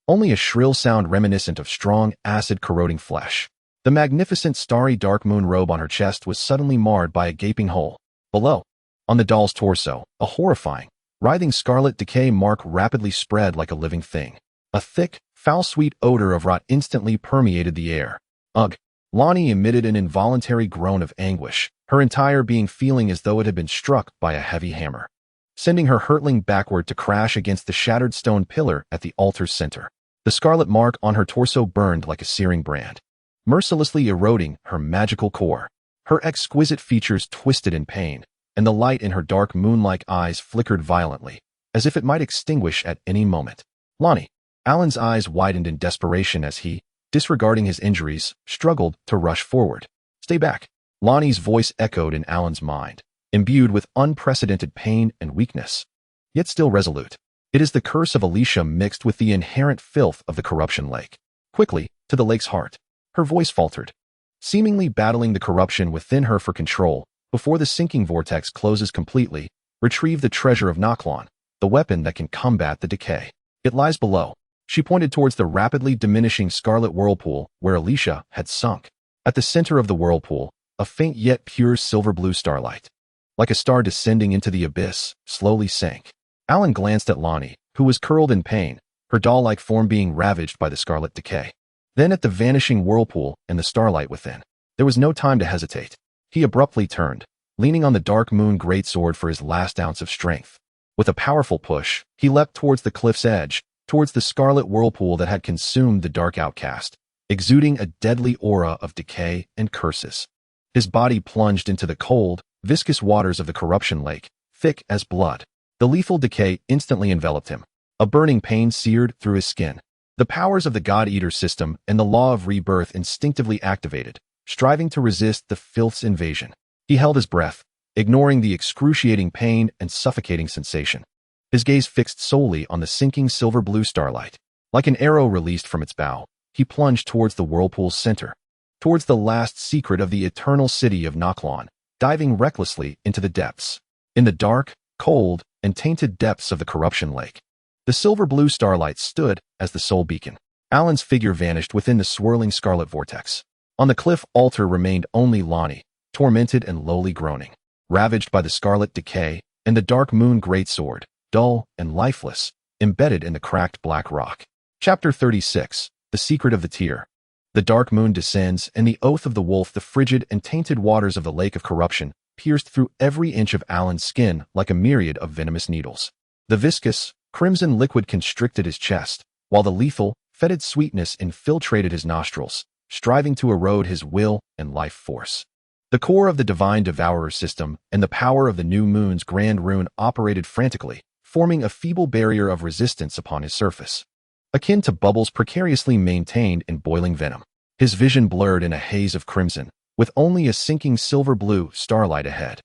only a shrill sound reminiscent of strong, acid-corroding flesh. The magnificent starry dark moon robe on her chest was suddenly marred by a gaping hole. Below, on the doll's torso, a horrifying, writhing scarlet decay mark rapidly spread like a living thing. A thick, foul-sweet odor of rot instantly permeated the air. Ugh! Lonnie emitted an involuntary groan of anguish, her entire being feeling as though it had been struck by a heavy hammer, sending her hurtling backward to crash against the shattered stone pillar at the altar's center. The scarlet mark on her torso burned like a searing brand, mercilessly eroding her magical core. Her exquisite features twisted in pain, and the light in her dark moon-like eyes flickered violently, as if it might extinguish at any moment. Lonnie. Alan's eyes widened in desperation as he, disregarding his injuries, struggled to rush forward. Stay back. Lonnie's voice echoed in Alan's mind, imbued with unprecedented pain and weakness, yet still resolute. It is the curse of Alicia mixed with the inherent filth of the corruption lake. Quickly, to the lake's heart. Her voice faltered, seemingly battling the corruption within her for control. Before the sinking vortex closes completely, retrieve the treasure of Nochlon, the weapon that can combat the decay. It lies below. She pointed towards the rapidly diminishing scarlet whirlpool where Alicia had sunk. At the center of the whirlpool, a faint yet pure silver-blue starlight, like a star descending into the abyss, slowly sank. Alan glanced at Lonnie, who was curled in pain, her doll-like form being ravaged by the scarlet decay. Then at the vanishing whirlpool and the starlight within. There was no time to hesitate. He abruptly turned, leaning on the dark moon greatsword for his last ounce of strength. With a powerful push, he leapt towards the cliff's edge, towards the scarlet whirlpool that had consumed the dark outcast, exuding a deadly aura of decay and curses. His body plunged into the cold, viscous waters of the corruption lake, thick as blood. The lethal decay instantly enveloped him. A burning pain seared through his skin. The powers of the God-Eater system and the law of rebirth instinctively activated, striving to resist the filth's invasion. He held his breath, ignoring the excruciating pain and suffocating sensation. His gaze fixed solely on the sinking silver-blue starlight. Like an arrow released from its bow, he plunged towards the whirlpool's center, towards the last secret of the eternal city of Noklon, diving recklessly into the depths. In the dark, cold, and tainted depths of the corruption lake, the silver-blue starlight stood as the sole beacon. Alan's figure vanished within the swirling scarlet vortex. On the cliff altar remained only Lonnie, tormented and lowly groaning, ravaged by the scarlet decay, and the dark moon greatsword, dull and lifeless, embedded in the cracked black rock. Chapter 36. The Secret of the Tear. The dark moon descends, and the oath of the wolf, the frigid and tainted waters of the lake of corruption, pierced through every inch of Alan's skin like a myriad of venomous needles. The viscous, crimson liquid constricted his chest, while the lethal, fetid sweetness infiltrated his nostrils, striving to erode his will and life force. The core of the divine devourer system and the power of the new moon's grand rune operated frantically, forming a feeble barrier of resistance upon his surface, akin to bubbles precariously maintained in boiling venom. His vision blurred in a haze of crimson, with only a sinking silver-blue starlight ahead,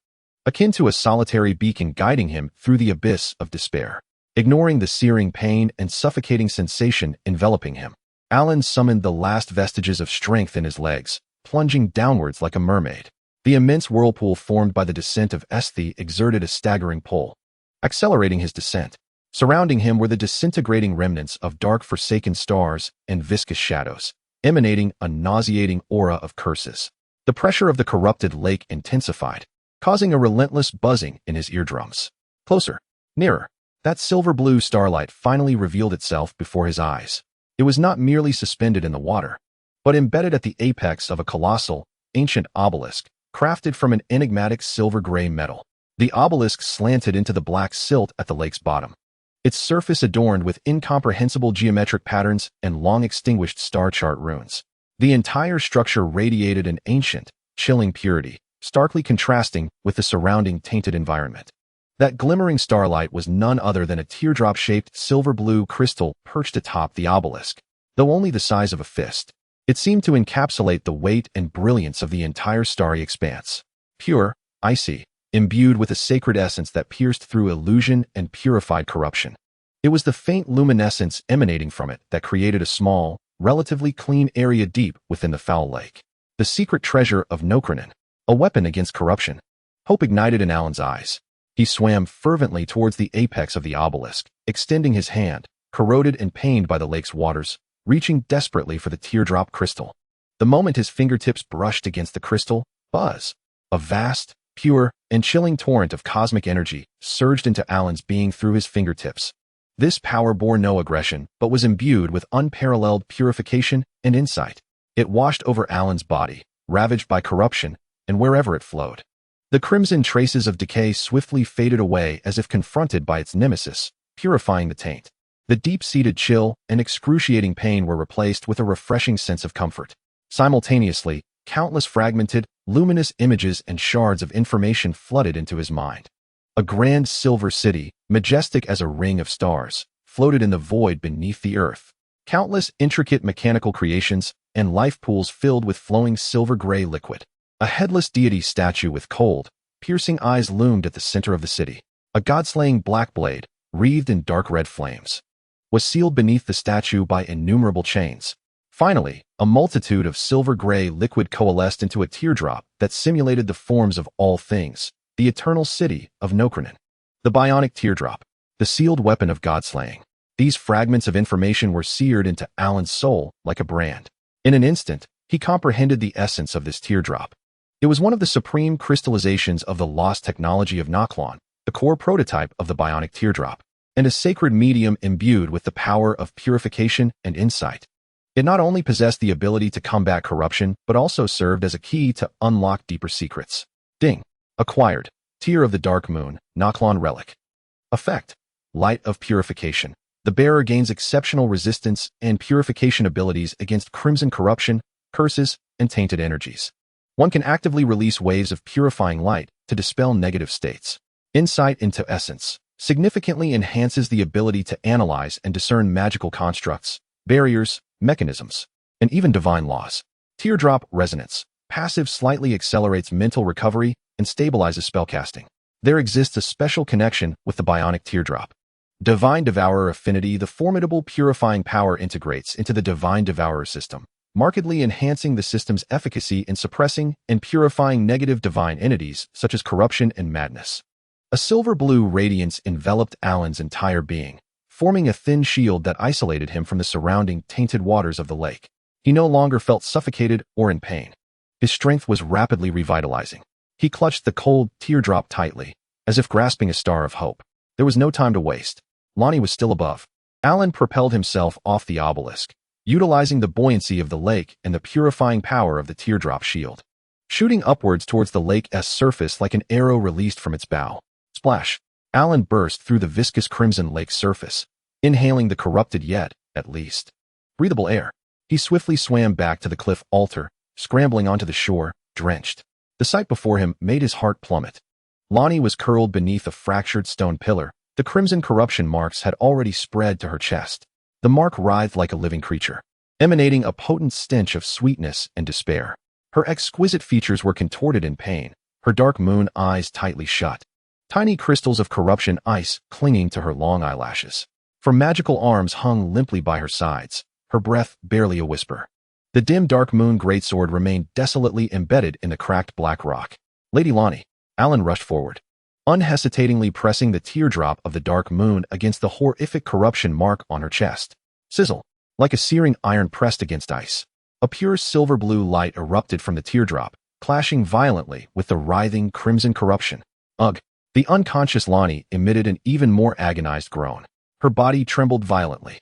akin to a solitary beacon guiding him through the abyss of despair. Ignoring the searing pain and suffocating sensation enveloping him, Alan summoned the last vestiges of strength in his legs, plunging downwards like a mermaid. The immense whirlpool formed by the descent of Esthi exerted a staggering pull, accelerating his descent. Surrounding him were the disintegrating remnants of dark forsaken stars and viscous shadows, emanating a nauseating aura of curses. The pressure of the corrupted lake intensified, causing a relentless buzzing in his eardrums. Closer, nearer. That silver-blue starlight finally revealed itself before his eyes. It was not merely suspended in the water, but embedded at the apex of a colossal, ancient obelisk, crafted from an enigmatic silver-gray metal. The obelisk slanted into the black silt at the lake's bottom, its surface adorned with incomprehensible geometric patterns and long-extinguished star chart runes. The entire structure radiated an ancient, chilling purity, starkly contrasting with the surrounding tainted environment. That glimmering starlight was none other than a teardrop-shaped silver-blue crystal perched atop the obelisk. Though only the size of a fist, it seemed to encapsulate the weight and brilliance of the entire starry expanse. Pure, icy, imbued with a sacred essence that pierced through illusion and purified corruption. It was the faint luminescence emanating from it that created a small, relatively clean area deep within the foul lake. The secret treasure of Nokrenin, a weapon against corruption. Hope ignited in Alan's eyes. He swam fervently towards the apex of the obelisk, extending his hand, corroded and pained by the lake's waters, reaching desperately for the teardrop crystal. The moment his fingertips brushed against the crystal, buzz, a vast, pure, and chilling torrent of cosmic energy surged into Alan's being through his fingertips. This power bore no aggression, but was imbued with unparalleled purification and insight. It washed over Alan's body, ravaged by corruption, and wherever it flowed. The crimson traces of decay swiftly faded away as if confronted by its nemesis, purifying the taint. The deep-seated chill and excruciating pain were replaced with a refreshing sense of comfort. Simultaneously, countless fragmented, luminous images and shards of information flooded into his mind. A grand silver city, majestic as a ring of stars, floated in the void beneath the earth. Countless intricate mechanical creations and life pools filled with flowing silver-gray liquid. A headless deity statue with cold, piercing eyes loomed at the center of the city. A god-slaying black blade, wreathed in dark red flames, was sealed beneath the statue by innumerable chains. Finally, a multitude of silver-gray liquid coalesced into a teardrop that simulated the forms of all things, the eternal city of Nokrenin. The bionic teardrop, the sealed weapon of god-slaying. These fragments of information were seared into Alan's soul like a brand. In an instant, he comprehended the essence of this teardrop. It was one of the supreme crystallizations of the lost technology of Noklon, the core prototype of the bionic teardrop, and a sacred medium imbued with the power of purification and insight. It not only possessed the ability to combat corruption, but also served as a key to unlock deeper secrets. Ding. Acquired. Tear of the Dark Moon, Noklon Relic. Effect: Light of Purification. The bearer gains exceptional resistance and purification abilities against crimson corruption, curses, and tainted energies. One can actively release waves of purifying light to dispel negative states. Insight into Essence significantly enhances the ability to analyze and discern magical constructs, barriers, mechanisms, and even divine laws. Teardrop Resonance. Passive slightly accelerates mental recovery and stabilizes spellcasting. There exists a special connection with the bionic teardrop. Divine Devourer Affinity. The formidable purifying power integrates into the Divine Devourer system, markedly enhancing the system's efficacy in suppressing and purifying negative divine entities such as corruption and madness. A silver-blue radiance enveloped Alan's entire being, forming a thin shield that isolated him from the surrounding tainted waters of the lake. He no longer felt suffocated or in pain. His strength was rapidly revitalizing. He clutched the cold teardrop tightly, as if grasping a star of hope. There was no time to waste. Lonnie was still above. Alan propelled himself off the obelisk, utilizing the buoyancy of the lake and the purifying power of the teardrop shield, shooting upwards towards the lake's surface like an arrow released from its bow. Splash! Alan burst through the viscous crimson lake surface, inhaling the corrupted yet, at least, breathable air. He swiftly swam back to the cliff altar, scrambling onto the shore, drenched. The sight before him made his heart plummet. Lonnie was curled beneath a fractured stone pillar. The crimson corruption marks had already spread to her chest. The mark writhed like a living creature, emanating a potent stench of sweetness and despair. Her exquisite features were contorted in pain, her dark moon eyes tightly shut. Tiny crystals of corruption ice clinging to her long eyelashes. From magical arms hung limply by her sides, her breath barely a whisper. The dim dark moon greatsword remained desolately embedded in the cracked black rock. Lady Lonnie. Alan rushed forward, unhesitatingly pressing the teardrop of the dark moon against the horrific corruption mark on her chest. Sizzle. Like a searing iron pressed against ice. A pure silver-blue light erupted from the teardrop, clashing violently with the writhing crimson corruption. Ugh! The unconscious Lonnie emitted an even more agonized groan. Her body trembled violently.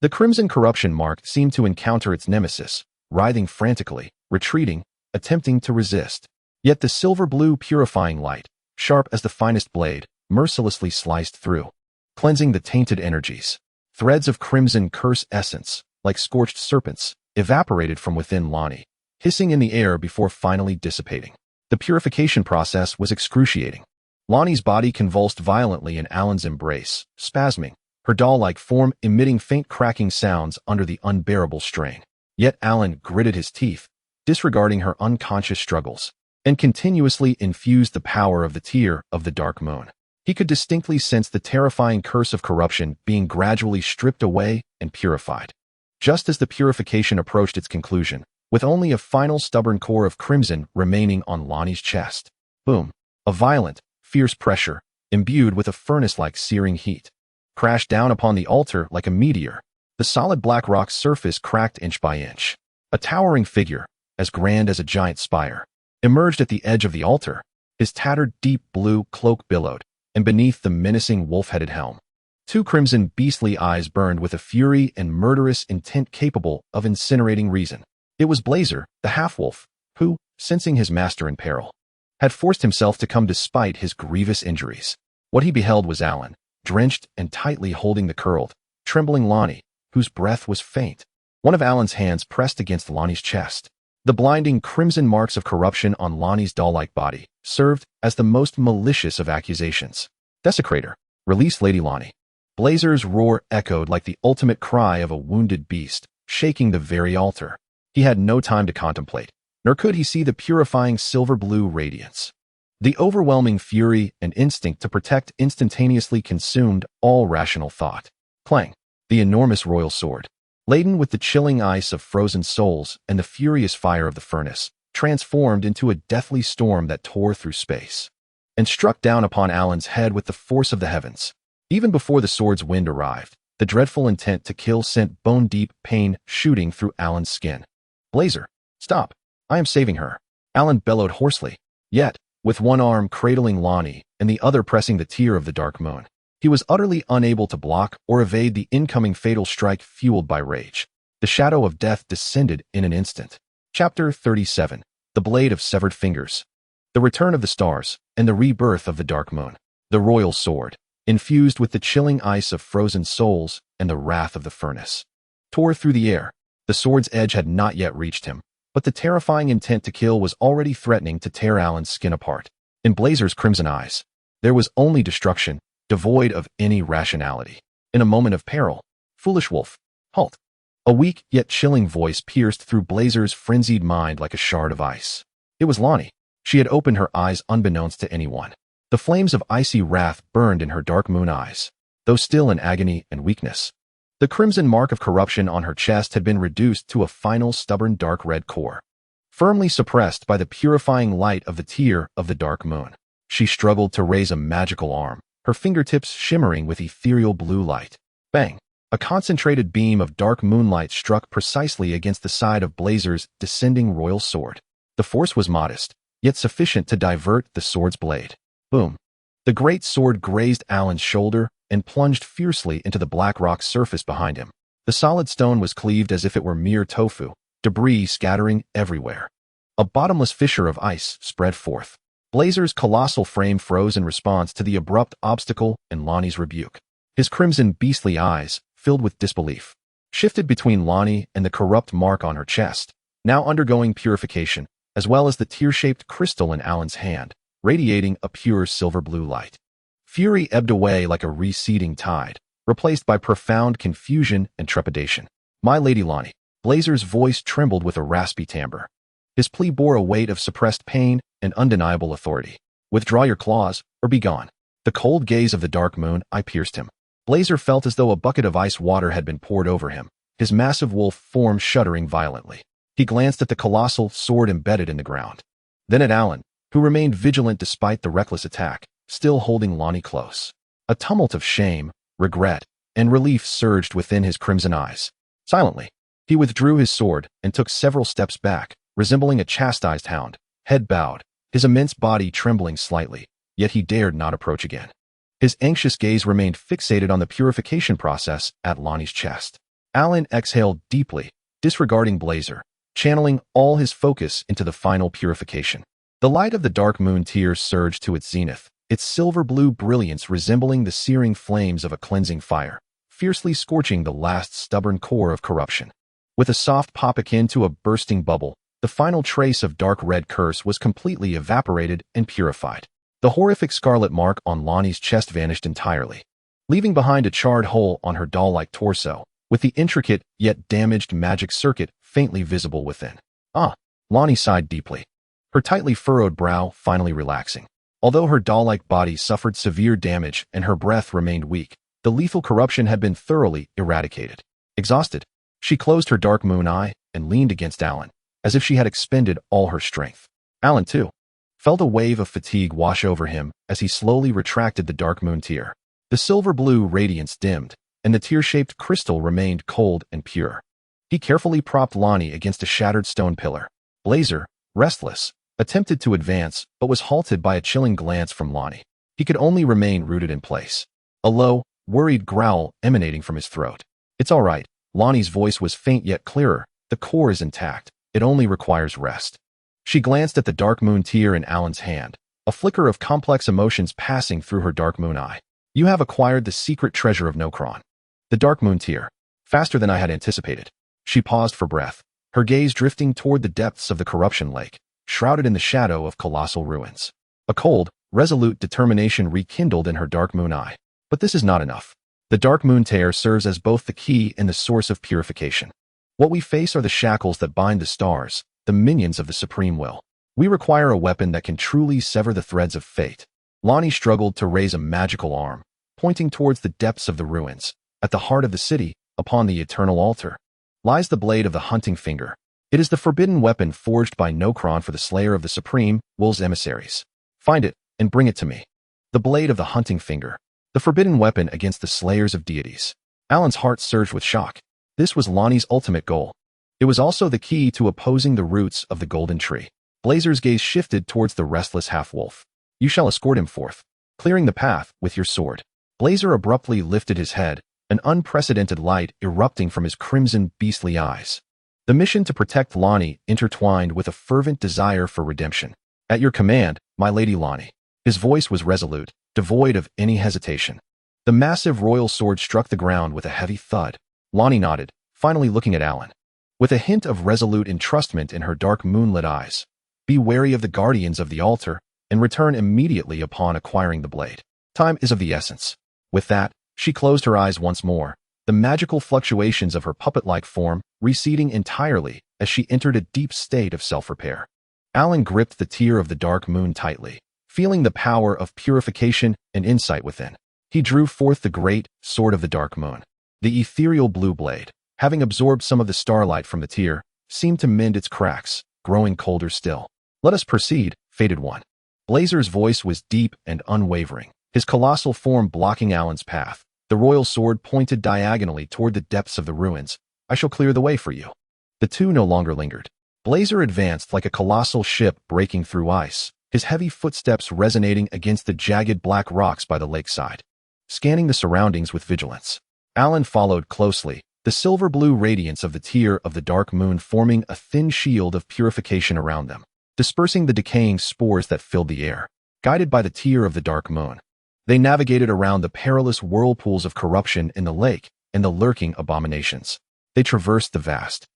The crimson corruption mark seemed to encounter its nemesis, writhing frantically, retreating, attempting to resist. Yet the silver-blue purifying light, sharp as the finest blade, mercilessly sliced through, cleansing the tainted energies. Threads of crimson curse essence, like scorched serpents, evaporated from within Lonnie, hissing in the air before finally dissipating. The purification process was excruciating. Lonnie's body convulsed violently in Alan's embrace, spasming, her doll-like form emitting faint cracking sounds under the unbearable strain. Yet Alan gritted his teeth, disregarding her unconscious struggles, and continuously infused the power of the tear of the dark moon. He could distinctly sense the terrifying curse of corruption being gradually stripped away and purified. Just as the purification approached its conclusion, with only a final stubborn core of crimson remaining on Lonnie's chest. Boom! A violent, fierce pressure, imbued with a furnace-like searing heat, crashed down upon the altar like a meteor. The solid black rock's surface cracked inch by inch. A towering figure, as grand as a giant spire, emerged at the edge of the altar, his tattered deep blue cloak billowed, and beneath the menacing wolf-headed helm, two crimson beastly eyes burned with a fury and murderous intent capable of incinerating reason. It was Blazer, the half-wolf, who, sensing his master in peril, had forced himself to come despite his grievous injuries. What he beheld was Alan, drenched and tightly holding the curled, trembling Lonnie, whose breath was faint. One of Alan's hands pressed against Lonnie's chest. The blinding crimson marks of corruption on Lonnie's doll-like body served as the most malicious of accusations. Desecrator, release Lady Lonnie. Blazer's roar echoed like the ultimate cry of a wounded beast, shaking the very altar. He had no time to contemplate, nor could he see the purifying silver-blue radiance. The overwhelming fury and instinct to protect instantaneously consumed all rational thought. Clang! The enormous royal sword, laden with the chilling ice of frozen souls and the furious fire of the furnace, transformed into a deathly storm that tore through space, and struck down upon Alan's head with the force of the heavens. Even before the sword's wind arrived, the dreadful intent to kill sent bone-deep pain shooting through Alan's skin. Blazer, stop! I am saving her, Alan bellowed hoarsely, yet, with one arm cradling Lonnie and the other pressing the tear of the dark moon. He was utterly unable to block or evade the incoming fatal strike fueled by rage. The shadow of death descended in an instant. Chapter 37. The Blade of Severed Fingers. The Return of the Stars and the Rebirth of the Dark Moon. The Royal Sword. infused with the chilling ice of frozen souls and the wrath of the furnace. Tore through the air. The sword's edge had not yet reached him, but the terrifying intent to kill was already threatening to tear Alan's skin apart. In Blazer's crimson eyes, there was only destruction, devoid of any rationality. In a moment of peril, foolish wolf, halt. A weak yet chilling voice pierced through Blazer's frenzied mind like a shard of ice. It was Lonnie. She had opened her eyes unbeknownst to anyone. The flames of icy wrath burned in her dark moon eyes, though still in agony and weakness. The crimson mark of corruption on her chest had been reduced to a final stubborn dark red core, firmly suppressed by the purifying light of the tear of the dark moon. She struggled to raise a magical arm, her fingertips shimmering with ethereal blue light. Bang! A concentrated beam of dark moonlight struck precisely against the side of Blazer's descending royal sword. The force was modest, yet sufficient to divert the sword's blade. Boom! The great sword grazed Alan's shoulder and plunged fiercely into the black rock surface behind him. The solid stone was cleaved as if it were mere tofu, debris scattering everywhere. A bottomless fissure of ice spread forth. Blazer's colossal frame froze in response to the abrupt obstacle and Lonnie's rebuke. His crimson beastly eyes, filled with disbelief, shifted between Lonnie and the corrupt mark on her chest, now undergoing purification, as well as the tear-shaped crystal in Alan's hand, radiating a pure silver-blue light. Fury ebbed away like a receding tide, replaced by profound confusion and trepidation. "My Lady Lonnie." Blazer's voice trembled with a raspy timbre. His plea bore a weight of suppressed pain and undeniable authority. "Withdraw your claws, or be gone." The cold gaze of the dark moon eye pierced him. Blazer felt as though a bucket of ice water had been poured over him, his massive wolf form shuddering violently. He glanced at the colossal sword embedded in the ground. Then at Alan, who remained vigilant despite the reckless attack, still holding Lonnie close. A tumult of shame, regret, and relief surged within his crimson eyes. Silently, he withdrew his sword and took several steps back, resembling a chastised hound, head bowed, his immense body trembling slightly, yet he dared not approach again. His anxious gaze remained fixated on the purification process at Lonnie's chest. Alan exhaled deeply, disregarding Blazer, channeling all his focus into the final purification. The light of the dark moon tear surged to its zenith, its silver-blue brilliance resembling the searing flames of a cleansing fire, fiercely scorching the last stubborn core of corruption. With a soft pop akin to a bursting bubble, the final trace of dark red curse was completely evaporated and purified. The horrific scarlet mark on Lonnie's chest vanished entirely, leaving behind a charred hole on her doll-like torso, with the intricate yet damaged magic circuit faintly visible within. "Ah," Lonnie sighed deeply, her tightly furrowed brow finally relaxing. Although her doll-like body suffered severe damage and her breath remained weak, the lethal corruption had been thoroughly eradicated. Exhausted, she closed her dark moon eye and leaned against Alan, as if she had expended all her strength. Alan, too, felt a wave of fatigue wash over him as he slowly retracted the dark moon tear. The silver-blue radiance dimmed, and the tear-shaped crystal remained cold and pure. He carefully propped Lonnie against a shattered stone pillar. Blazer, restless, attempted to advance, but was halted by a chilling glance from Lonnie. He could only remain rooted in place, a low, worried growl emanating from his throat. "It's all right." Lonnie's voice was faint yet clearer. "The core is intact. It only requires rest." She glanced at the dark moon tear in Alan's hand, a flicker of complex emotions passing through her dark moon eye. "You have acquired the secret treasure of Nokron." The dark moon tear. Faster than I had anticipated. She paused for breath, her gaze drifting toward the depths of the corruption lake, shrouded in the shadow of colossal ruins. A cold, resolute determination rekindled in her dark moon eye. But this is not enough. The dark moon tear serves as both the key and the source of purification. What we face are the shackles that bind the stars, the minions of the supreme will. We require a weapon that can truly sever the threads of fate. Lonnie struggled to raise a magical arm, pointing towards the depths of the ruins. At the heart of the city, upon the eternal altar, lies the blade of the hunting finger. It is the forbidden weapon forged by Nokron for the slayer of the supreme will's emissaries. Find it, and bring it to me. The blade of the hunting finger. The forbidden weapon against the slayers of deities. Alan's heart surged with shock. This was Lonnie's ultimate goal. It was also the key to opposing the roots of the golden tree. Blazer's gaze shifted towards the restless half-wolf. "You shall escort him forth, clearing the path with your sword." Blazer abruptly lifted his head, an unprecedented light erupting from his crimson beastly eyes. The mission to protect Lonnie intertwined with a fervent desire for redemption. "At your command, my Lady Lonnie." His voice was resolute, devoid of any hesitation. The massive royal sword struck the ground with a heavy thud. Lonnie nodded, finally looking at Alan. With a hint of resolute entrustment in her dark moonlit eyes. Be wary of the guardians of the altar, and return immediately upon acquiring the blade. Time is of the essence. With that, she closed her eyes once more, the magical fluctuations of her puppet-like form receding entirely as she entered a deep state of self-repair. Alan gripped the tear of the dark moon tightly, feeling the power of purification and insight within. He drew forth the great sword of the dark moon. The ethereal blue blade, having absorbed some of the starlight from the tear, seemed to mend its cracks, growing colder still. Let us proceed, fated one. Blazer's voice was deep and unwavering, his colossal form blocking Alan's path. The royal sword pointed diagonally toward the depths of the ruins. I shall clear the way for you. The two no longer lingered. Blazer advanced like a colossal ship breaking through ice, his heavy footsteps resonating against the jagged black rocks by the lakeside. Scanning the surroundings with vigilance, Alan followed closely, the silver-blue radiance of the tear of the dark moon forming a thin shield of purification around them, dispersing the decaying spores that filled the air. Guided by the tear of the dark moon, they navigated around the perilous whirlpools of corruption in the lake and the lurking abominations. They traversed the vast,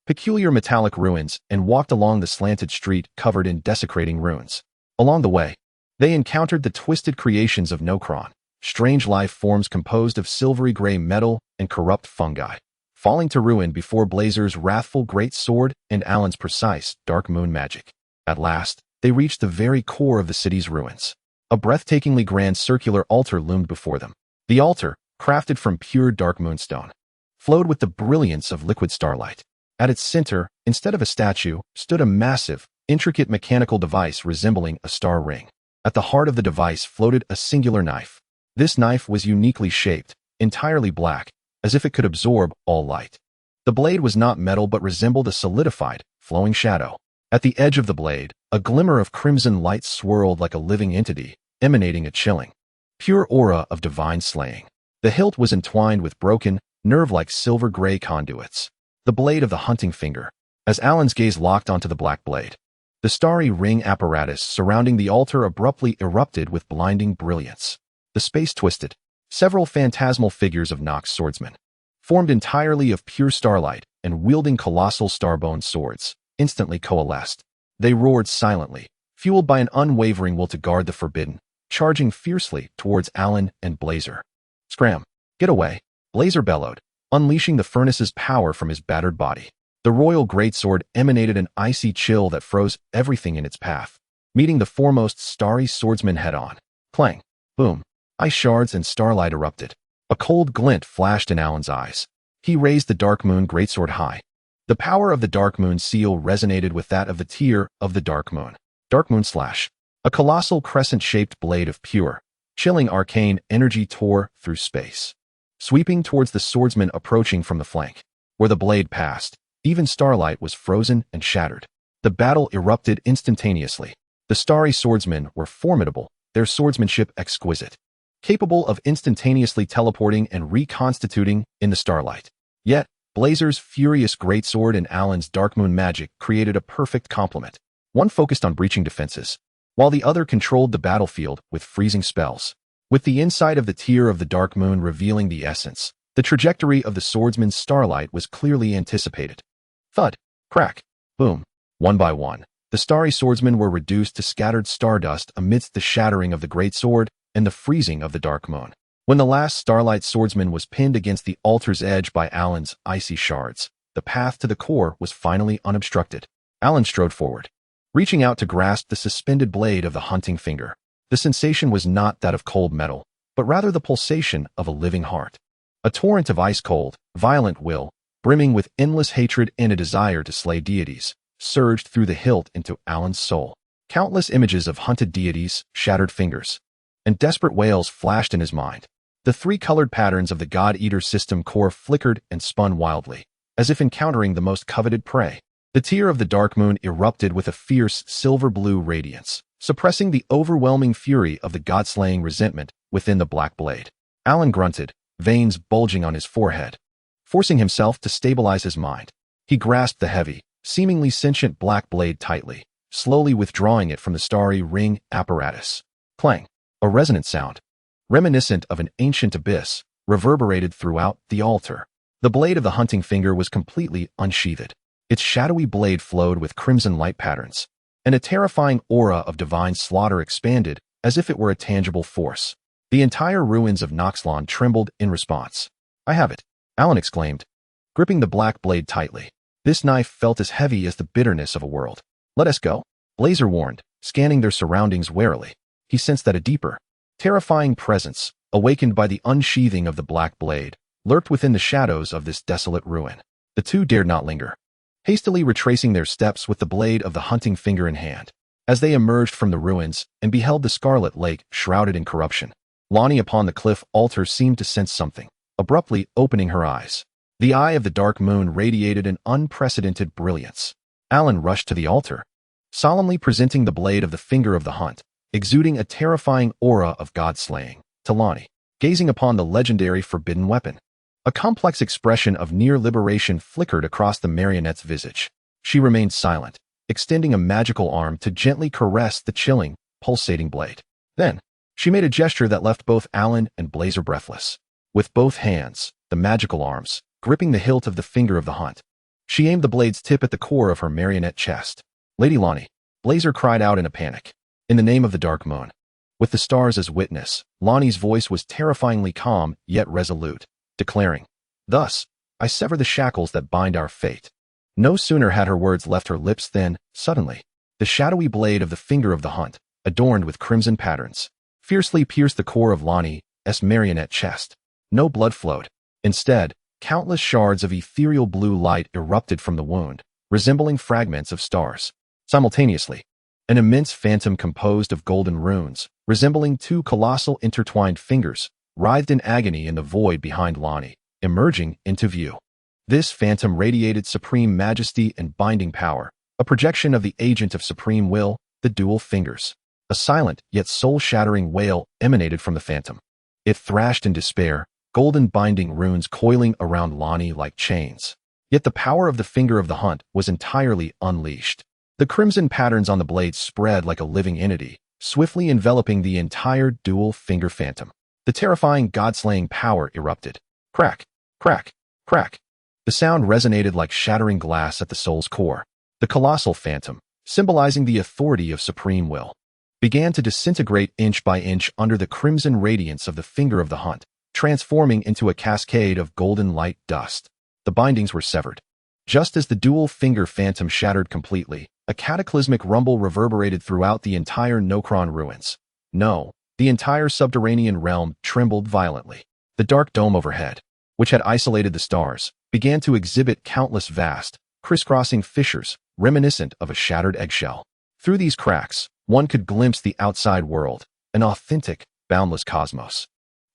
peculiar metallic ruins and walked along the slanted street covered in desecrating ruins. Along the way, they encountered the twisted creations of Nokron, strange life forms composed of silvery gray metal and corrupt fungi, falling to ruin before Blazer's wrathful great sword and Alan's precise dark moon magic. At last, they reached the very core of the city's ruins. A breathtakingly grand circular altar loomed before them. The altar, crafted from pure dark moonstone, flowed with the brilliance of liquid starlight. At its center, instead of a statue, stood a massive, intricate mechanical device resembling a star ring. At the heart of the device floated a singular knife. This knife was uniquely shaped, entirely black, as if it could absorb all light. The blade was not metal but resembled a solidified, flowing shadow. At the edge of the blade, a glimmer of crimson light swirled like a living entity, emanating a chilling, pure aura of divine slaying. The hilt was entwined with broken, nerve-like silver-gray conduits. The blade of the hunting finger. As Alan's gaze locked onto the black blade, the starry ring apparatus surrounding the altar abruptly erupted with blinding brilliance. The space twisted. Several phantasmal figures of Nox swordsmen, formed entirely of pure starlight and wielding colossal starbone swords, instantly coalesced. They roared silently, fueled by an unwavering will to guard the forbidden, charging fiercely towards Alan and Blazer. Scram! Get away! Blazer bellowed, unleashing the furnace's power from his battered body. The royal greatsword emanated an icy chill that froze everything in its path, meeting the foremost starry swordsman head-on. Clang! Boom! Ice shards and starlight erupted. A cold glint flashed in Alan's eyes. He raised the dark moon greatsword high. The power of the dark moon seal resonated with that of the tear of the dark moon. Dark moon slash. A colossal crescent-shaped blade of pure, chilling arcane energy tore through space, sweeping towards the swordsman approaching from the flank. Where the blade passed, even starlight was frozen and shattered. The battle erupted instantaneously. The starry swordsmen were formidable, their swordsmanship exquisite, capable of instantaneously teleporting and reconstituting in the starlight. Yet, Blazer's furious greatsword and Alan's dark moon magic created a perfect complement. One focused on breaching defenses, while the other controlled the battlefield with freezing spells. With the inside of the tear of the dark moon revealing the essence, the trajectory of the swordsman's starlight was clearly anticipated. Thud, crack, boom. One by one, the starry swordsmen were reduced to scattered stardust amidst the shattering of the greatsword and the freezing of the dark moon. When the last starlight swordsman was pinned against the altar's edge by Alan's icy shards, the path to the core was finally unobstructed. Alan strode forward, reaching out to grasp the suspended blade of the hunting finger. The sensation was not that of cold metal, but rather the pulsation of a living heart. A torrent of ice-cold, violent will, brimming with endless hatred and a desire to slay deities, surged through the hilt into Alan's soul. Countless images of hunted deities, shattered fingers, and desperate wails flashed in his mind. The three-colored patterns of the God-Eater system core flickered and spun wildly, as if encountering the most coveted prey. The tear of the dark moon erupted with a fierce silver-blue radiance, suppressing the overwhelming fury of the god-slaying resentment within the black blade. Alan grunted, veins bulging on his forehead. Forcing himself to stabilize his mind, he grasped the heavy, seemingly sentient black blade tightly, slowly withdrawing it from the starry ring apparatus. Clang! A resonant sound. reminiscent of an ancient abyss, reverberated throughout the altar. The blade of the hunting finger was completely unsheathed. Its shadowy blade flowed with crimson light patterns, and a terrifying aura of divine slaughter expanded as if it were a tangible force. The entire ruins of Noxlon trembled in response. "I have it," Alan exclaimed, gripping the black blade tightly. This knife felt as heavy as the bitterness of a world. "Let us go," Blazer warned, scanning their surroundings warily. He sensed that a deeper, terrifying presence, awakened by the unsheathing of the black blade, lurked within the shadows of this desolate ruin. The two dared not linger, hastily retracing their steps with the blade of the hunting finger in hand. As they emerged from the ruins and beheld the Scarlet Lake shrouded in corruption, Lonnie upon the cliff altar seemed to sense something, abruptly opening her eyes. The eye of the dark moon radiated an unprecedented brilliance. Alan rushed to the altar, solemnly presenting the blade of the finger of the hunt, exuding a terrifying aura of god-slaying. To Lonnie, gazing upon the legendary forbidden weapon, a complex expression of near liberation flickered across the marionette's visage. She remained silent, extending a magical arm to gently caress the chilling, pulsating blade. Then, she made a gesture that left both Alan and Blazer breathless. With both hands, the magical arms, gripping the hilt of the finger of the hunt, she aimed the blade's tip at the core of her marionette chest. "Lady Lonnie," Blazer cried out in a panic. "In the name of the dark moon." With the stars as witness, Lonnie's voice was terrifyingly calm yet resolute, declaring, "Thus, I sever the shackles that bind our fate." No sooner had her words left her lips than, suddenly, the shadowy blade of the finger of the hunt, adorned with crimson patterns, fiercely pierced the core of Lonnie's marionette chest. No blood flowed. Instead, countless shards of ethereal blue light erupted from the wound, resembling fragments of stars. Simultaneously, an immense phantom composed of golden runes, resembling two colossal intertwined fingers, writhed in agony in the void behind Lonnie, emerging into view. This phantom radiated supreme majesty and binding power, a projection of the agent of supreme will, the dual fingers. A silent yet soul-shattering wail emanated from the phantom. It thrashed in despair, golden binding runes coiling around Lonnie like chains. Yet the power of the finger of the hunt was entirely unleashed. The crimson patterns on the blade spread like a living entity, swiftly enveloping the entire dual finger phantom. The terrifying god-slaying power erupted. Crack, crack, crack. The sound resonated like shattering glass at the soul's core. The colossal phantom, symbolizing the authority of supreme will, began to disintegrate inch by inch under the crimson radiance of the finger of the hunt, transforming into a cascade of golden light dust. The bindings were severed. Just as the dual finger phantom shattered completely, a cataclysmic rumble reverberated throughout the entire Nokron ruins. No, the entire subterranean realm trembled violently. The dark dome overhead, which had isolated the stars, began to exhibit countless vast, crisscrossing fissures, reminiscent of a shattered eggshell. Through these cracks, one could glimpse the outside world, an authentic, boundless cosmos,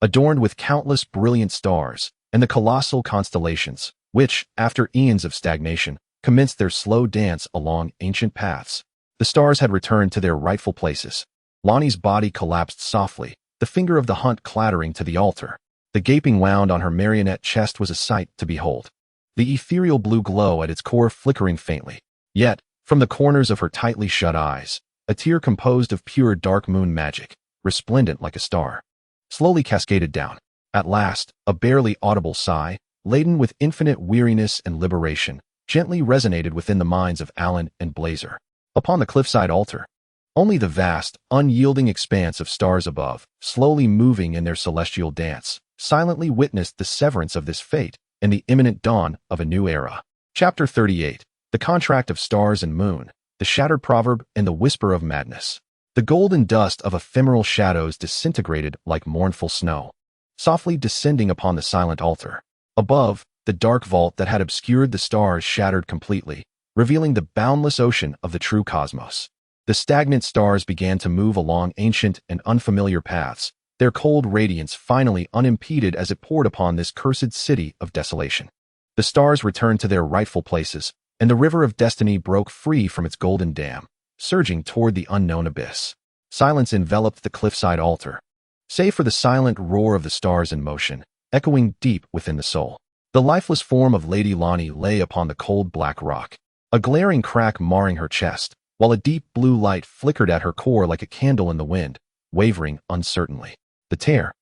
adorned with countless brilliant stars and the colossal constellations, which, after eons of stagnation, commenced their slow dance along ancient paths. The stars had returned to their rightful places. Lonnie's body collapsed softly, the finger of the hunt clattering to the altar. The gaping wound on her marionette chest was a sight to behold, the ethereal blue glow at its core flickering faintly. Yet, from the corners of her tightly shut eyes, a tear composed of pure dark moon magic, resplendent like a star, slowly cascaded down. At last, a barely audible sigh, laden with infinite weariness and liberation, gently resonated within the minds of Alan and Blazer. Upon the cliffside altar, only the vast, unyielding expanse of stars above, slowly moving in their celestial dance, silently witnessed the severance of this fate and the imminent dawn of a new era. Chapter 38. The Contract of Stars and Moon, the Shattered Proverb and the Whisper of Madness. The golden dust of ephemeral shadows disintegrated like mournful snow, softly descending upon the silent altar. Above, the dark vault that had obscured the stars shattered completely, revealing the boundless ocean of the true cosmos. The stagnant stars began to move along ancient and unfamiliar paths, their cold radiance finally unimpeded as it poured upon this cursed city of desolation. The stars returned to their rightful places, and the river of destiny broke free from its golden dam, surging toward the unknown abyss. Silence enveloped the cliffside altar, save for the silent roar of the stars in motion, echoing deep within the soul. The lifeless form of Lady Lonnie lay upon the cold black rock, a glaring crack marring her chest, while a deep blue light flickered at her core like a candle in the wind, wavering uncertainly. The tear,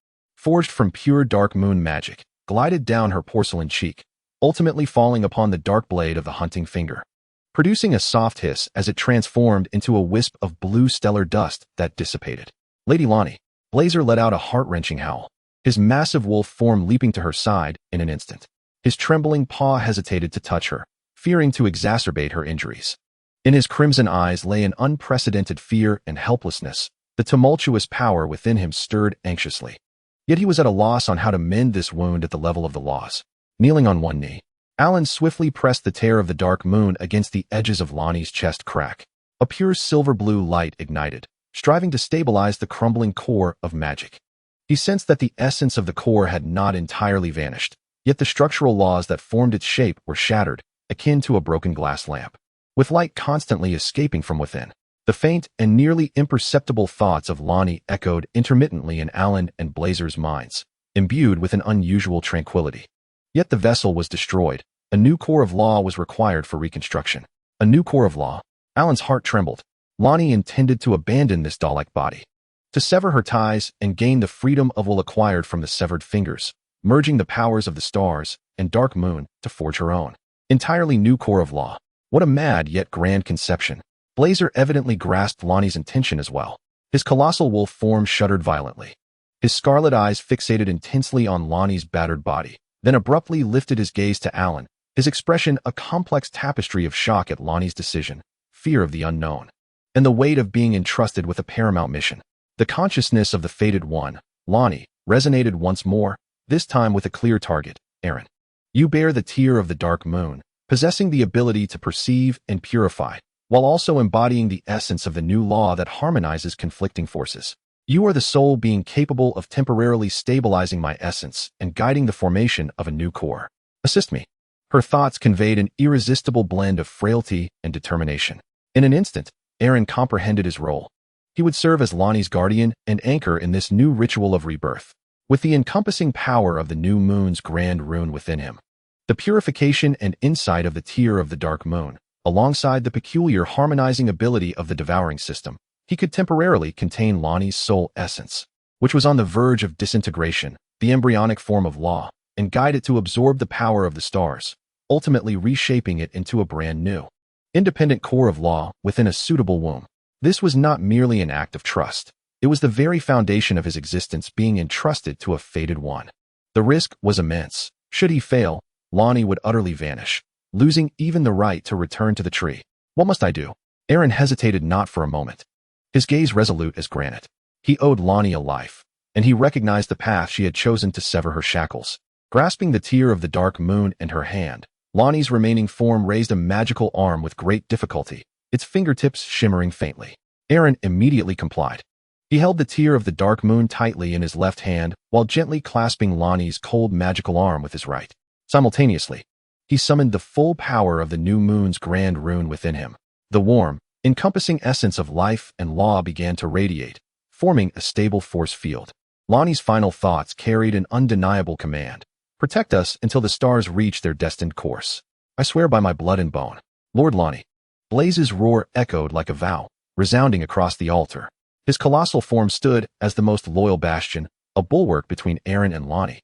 forged from pure dark moon magic, glided down her porcelain cheek, ultimately falling upon the dark blade of the hunting finger, producing a soft hiss as it transformed into a wisp of blue stellar dust that dissipated. Lady Lonnie. Blazer let out a heart-wrenching howl, his massive wolf form leaping to her side in an instant. His trembling paw hesitated to touch her, fearing to exacerbate her injuries. In his crimson eyes lay an unprecedented fear and helplessness. The tumultuous power within him stirred anxiously. Yet he was at a loss on how to mend this wound at the level of the laws. Kneeling on one knee, Alan swiftly pressed the tear of the dark moon against the edges of Lonnie's chest crack. A pure silver-blue light ignited, striving to stabilize the crumbling core of magic. He sensed that the essence of the core had not entirely vanished, yet the structural laws that formed its shape were shattered, akin to a broken glass lamp, with light constantly escaping from within. The faint and nearly imperceptible thoughts of Lonnie echoed intermittently in Alan and Blazer's minds, imbued with an unusual tranquility. Yet the vessel was destroyed. A new core of law was required for reconstruction. A new core of law. Alan's heart trembled. Lonnie intended to abandon this doll-like body, to sever her ties and gain the freedom of will acquired from the severed fingers, merging the powers of the stars and dark moon to forge her own entirely new core of law. What a mad yet grand conception. Blazer evidently grasped Lonnie's intention as well. His colossal wolf form shuddered violently. His scarlet eyes fixated intensely on Lonnie's battered body, then abruptly lifted his gaze to Alan, his expression a complex tapestry of shock at Lonnie's decision, fear of the unknown, and the weight of being entrusted with a paramount mission. The consciousness of the fated one, Lonnie, resonated once more, this time with a clear target. Aaron. You bear the tear of the dark moon, possessing the ability to perceive and purify, while also embodying the essence of the new law that harmonizes conflicting forces. You are the sole being capable of temporarily stabilizing my essence and guiding the formation of a new core. Assist me. Her thoughts conveyed an irresistible blend of frailty and determination. In an instant, Aaron comprehended his role. He would serve as Lonnie's guardian and anchor in this new ritual of rebirth, with the encompassing power of the new moon's grand rune within him. The purification and insight of the tear of the dark moon, alongside the peculiar harmonizing ability of the devouring system, he could temporarily contain Lonnie's soul essence, which was on the verge of disintegration, the embryonic form of law, and guide it to absorb the power of the stars, ultimately reshaping it into a brand new, independent core of law within a suitable womb. This was not merely an act of trust. It was the very foundation of his existence being entrusted to a fated one. The risk was immense. Should he fail, Lonnie would utterly vanish, losing even the right to return to the tree. What must I do? Aaron hesitated not for a moment, his gaze resolute as granite. He owed Lonnie a life, and he recognized the path she had chosen to sever her shackles. Grasping the tear of the dark moon in her hand, Lonnie's remaining form raised a magical arm with great difficulty, its fingertips shimmering faintly. Aaron immediately complied. He held the tear of the dark moon tightly in his left hand while gently clasping Lonnie's cold magical arm with his right. Simultaneously, he summoned the full power of the new moon's grand rune within him. The warm, encompassing essence of life and law began to radiate, forming a stable force field. Lonnie's final thoughts carried an undeniable command. Protect us until the stars reach their destined course. I swear by my blood and bone. Lord Lonnie. Blaze's roar echoed like a vow, resounding across the altar. His colossal form stood as the most loyal bastion, a bulwark between Aaron and Lonnie.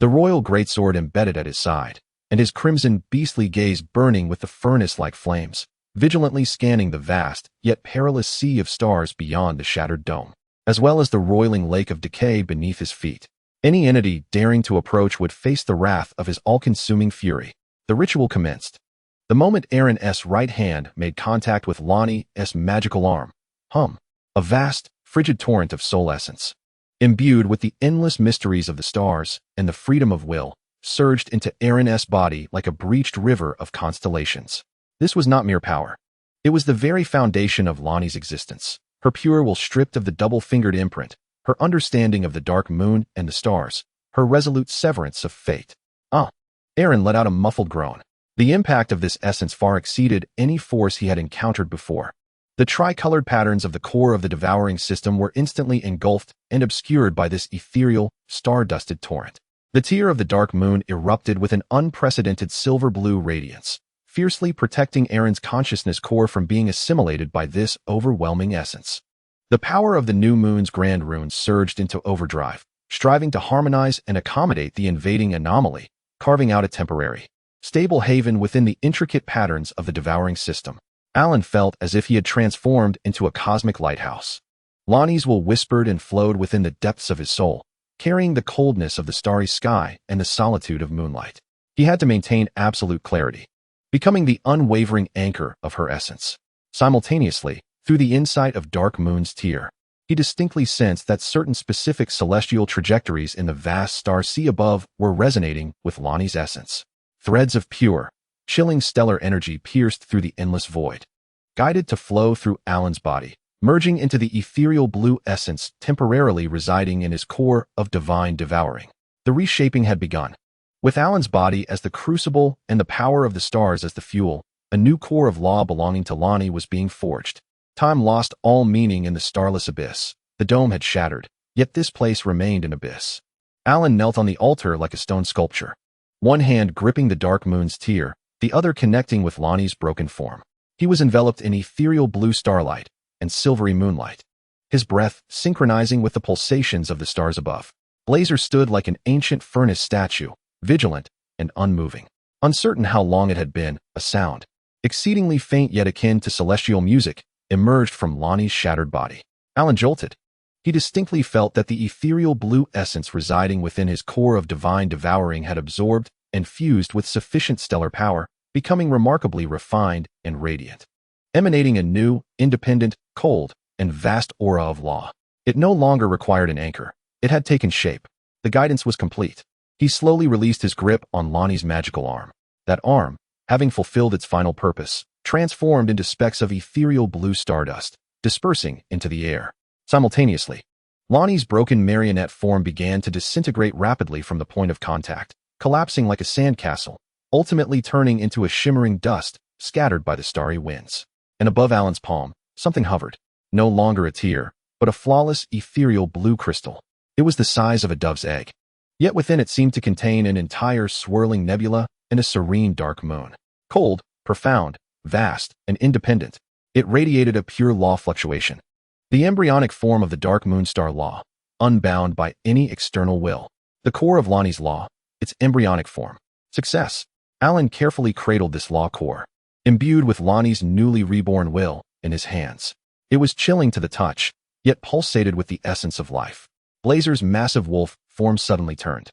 The royal greatsword embedded at his side, and his crimson beastly gaze burning with the furnace-like flames, vigilantly scanning the vast, yet perilous sea of stars beyond the shattered dome, as well as the roiling lake of decay beneath his feet. Any entity daring to approach would face the wrath of his all-consuming fury. The ritual commenced. The moment Aaron's right hand made contact with Lonnie's magical arm, a vast, frigid torrent of soul essence, imbued with the endless mysteries of the stars and the freedom of will, surged into Aaron's body like a breached river of constellations. This was not mere power. It was the very foundation of Lonnie's existence. Her pure will stripped of the double-fingered imprint, her understanding of the dark moon and the stars, her resolute severance of fate. Aaron let out a muffled groan. The impact of this essence far exceeded any force he had encountered before. The tricolored patterns of the core of the devouring system were instantly engulfed and obscured by this ethereal, star-dusted torrent. The tear of the dark moon erupted with an unprecedented silver-blue radiance, fiercely protecting Aaron's consciousness core from being assimilated by this overwhelming essence. The power of the new moon's grand rune surged into overdrive, striving to harmonize and accommodate the invading anomaly, carving out a temporary, stable haven within the intricate patterns of the devouring system. Alan felt as if he had transformed into a cosmic lighthouse. Lonnie's will whispered and flowed within the depths of his soul, carrying the coldness of the starry sky and the solitude of moonlight. He had to maintain absolute clarity, becoming the unwavering anchor of her essence. Simultaneously, through the insight of Dark Moon's tear, he distinctly sensed that certain specific celestial trajectories in the vast star sea above were resonating with Lonnie's essence. Threads of pure, chilling stellar energy pierced through the endless void, guided to flow through Alan's body, merging into the ethereal blue essence temporarily residing in his core of divine devouring. The reshaping had begun. With Alan's body as the crucible and the power of the stars as the fuel, a new core of law belonging to Lonnie was being forged. Time lost all meaning in the starless abyss. The dome had shattered, yet this place remained an abyss. Alan knelt on the altar like a stone sculpture, one hand gripping the Dark Moon's tear, the other connecting with Lonnie's broken form. He was enveloped in ethereal blue starlight and silvery moonlight, his breath synchronizing with the pulsations of the stars above. Blazer stood like an ancient furnace statue, vigilant and unmoving. Uncertain how long it had been, a sound, exceedingly faint yet akin to celestial music, emerged from Lonnie's shattered body. Alan jolted. He distinctly felt that the ethereal blue essence residing within his core of divine devouring had absorbed and fused with sufficient stellar power, becoming remarkably refined and radiant, emanating a new, independent, cold, and vast aura of law. It no longer required an anchor. It had taken shape. The guidance was complete. He slowly released his grip on Lonnie's magical arm. That arm, having fulfilled its final purpose, transformed into specks of ethereal blue stardust, dispersing into the air. Simultaneously, Lonnie's broken marionette form began to disintegrate rapidly from the point of contact, collapsing like a sandcastle, ultimately turning into a shimmering dust scattered by the starry winds. And above Alan's palm, something hovered, no longer a tear, but a flawless, ethereal blue crystal. It was the size of a dove's egg, yet within it seemed to contain an entire swirling nebula and a serene dark moon. Cold, profound, vast, and independent, it radiated a pure law fluctuation, the embryonic form of the Dark Moonstar law, unbound by any external will. The core of Lonnie's law, its embryonic form. Success. Alan carefully cradled this law core, imbued with Lonnie's newly reborn will, in his hands. It was chilling to the touch, yet pulsated with the essence of life. Blazer's massive wolf form suddenly turned,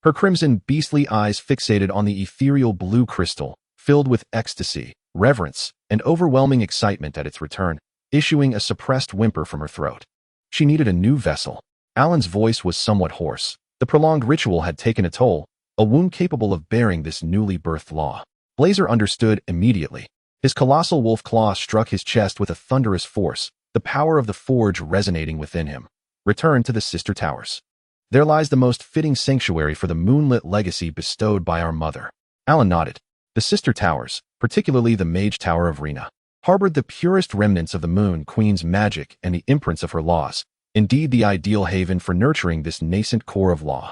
her crimson beastly eyes fixated on the ethereal blue crystal, filled with ecstasy, reverence, and overwhelming excitement at its return, issuing a suppressed whimper from her throat. She needed a new vessel. Alan's voice was somewhat hoarse. The prolonged ritual had taken a toll, a wound capable of bearing this newly birthed law. Blazer understood immediately. His colossal wolf claw struck his chest with a thunderous force, the power of the forge resonating within him. Return to the Sister Towers. There lies the most fitting sanctuary for the moonlit legacy bestowed by our mother. Alan nodded. The Sister Towers, particularly the Mage Tower of Rennala, harbored the purest remnants of the Moon Queen's magic and the imprints of her laws, indeed the ideal haven for nurturing this nascent core of law.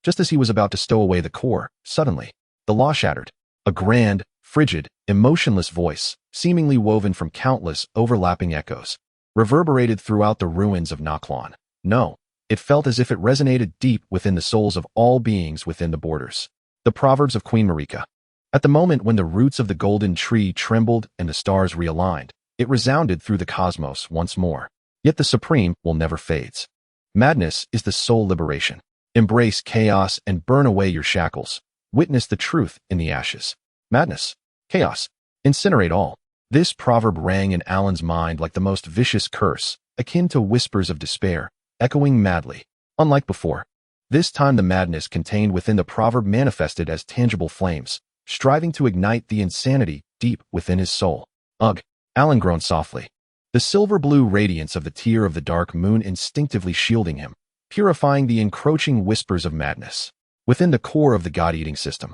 Just as he was about to stow away the core, suddenly, the law shattered. A grand, frigid, emotionless voice, seemingly woven from countless overlapping echoes, reverberated throughout the ruins of Naklon. No, it felt as if it resonated deep within the souls of all beings within the borders. The Proverbs of Queen Marika. At the moment when the roots of the golden tree trembled and the stars realigned, it resounded through the cosmos once more. Yet the supreme will never fades. Madness is the sole liberation. Embrace chaos and burn away your shackles. Witness the truth in the ashes. Madness. Chaos. Incinerate all. This proverb rang in Alan's mind like the most vicious curse, akin to whispers of despair, echoing madly. Unlike before, this time the madness contained within the proverb manifested as tangible flames, striving to ignite the insanity deep within his soul. Ugh! Alan groaned softly, the silver-blue radiance of the tear of the dark moon instinctively shielding him, purifying the encroaching whispers of madness. Within the core of the God-eating system,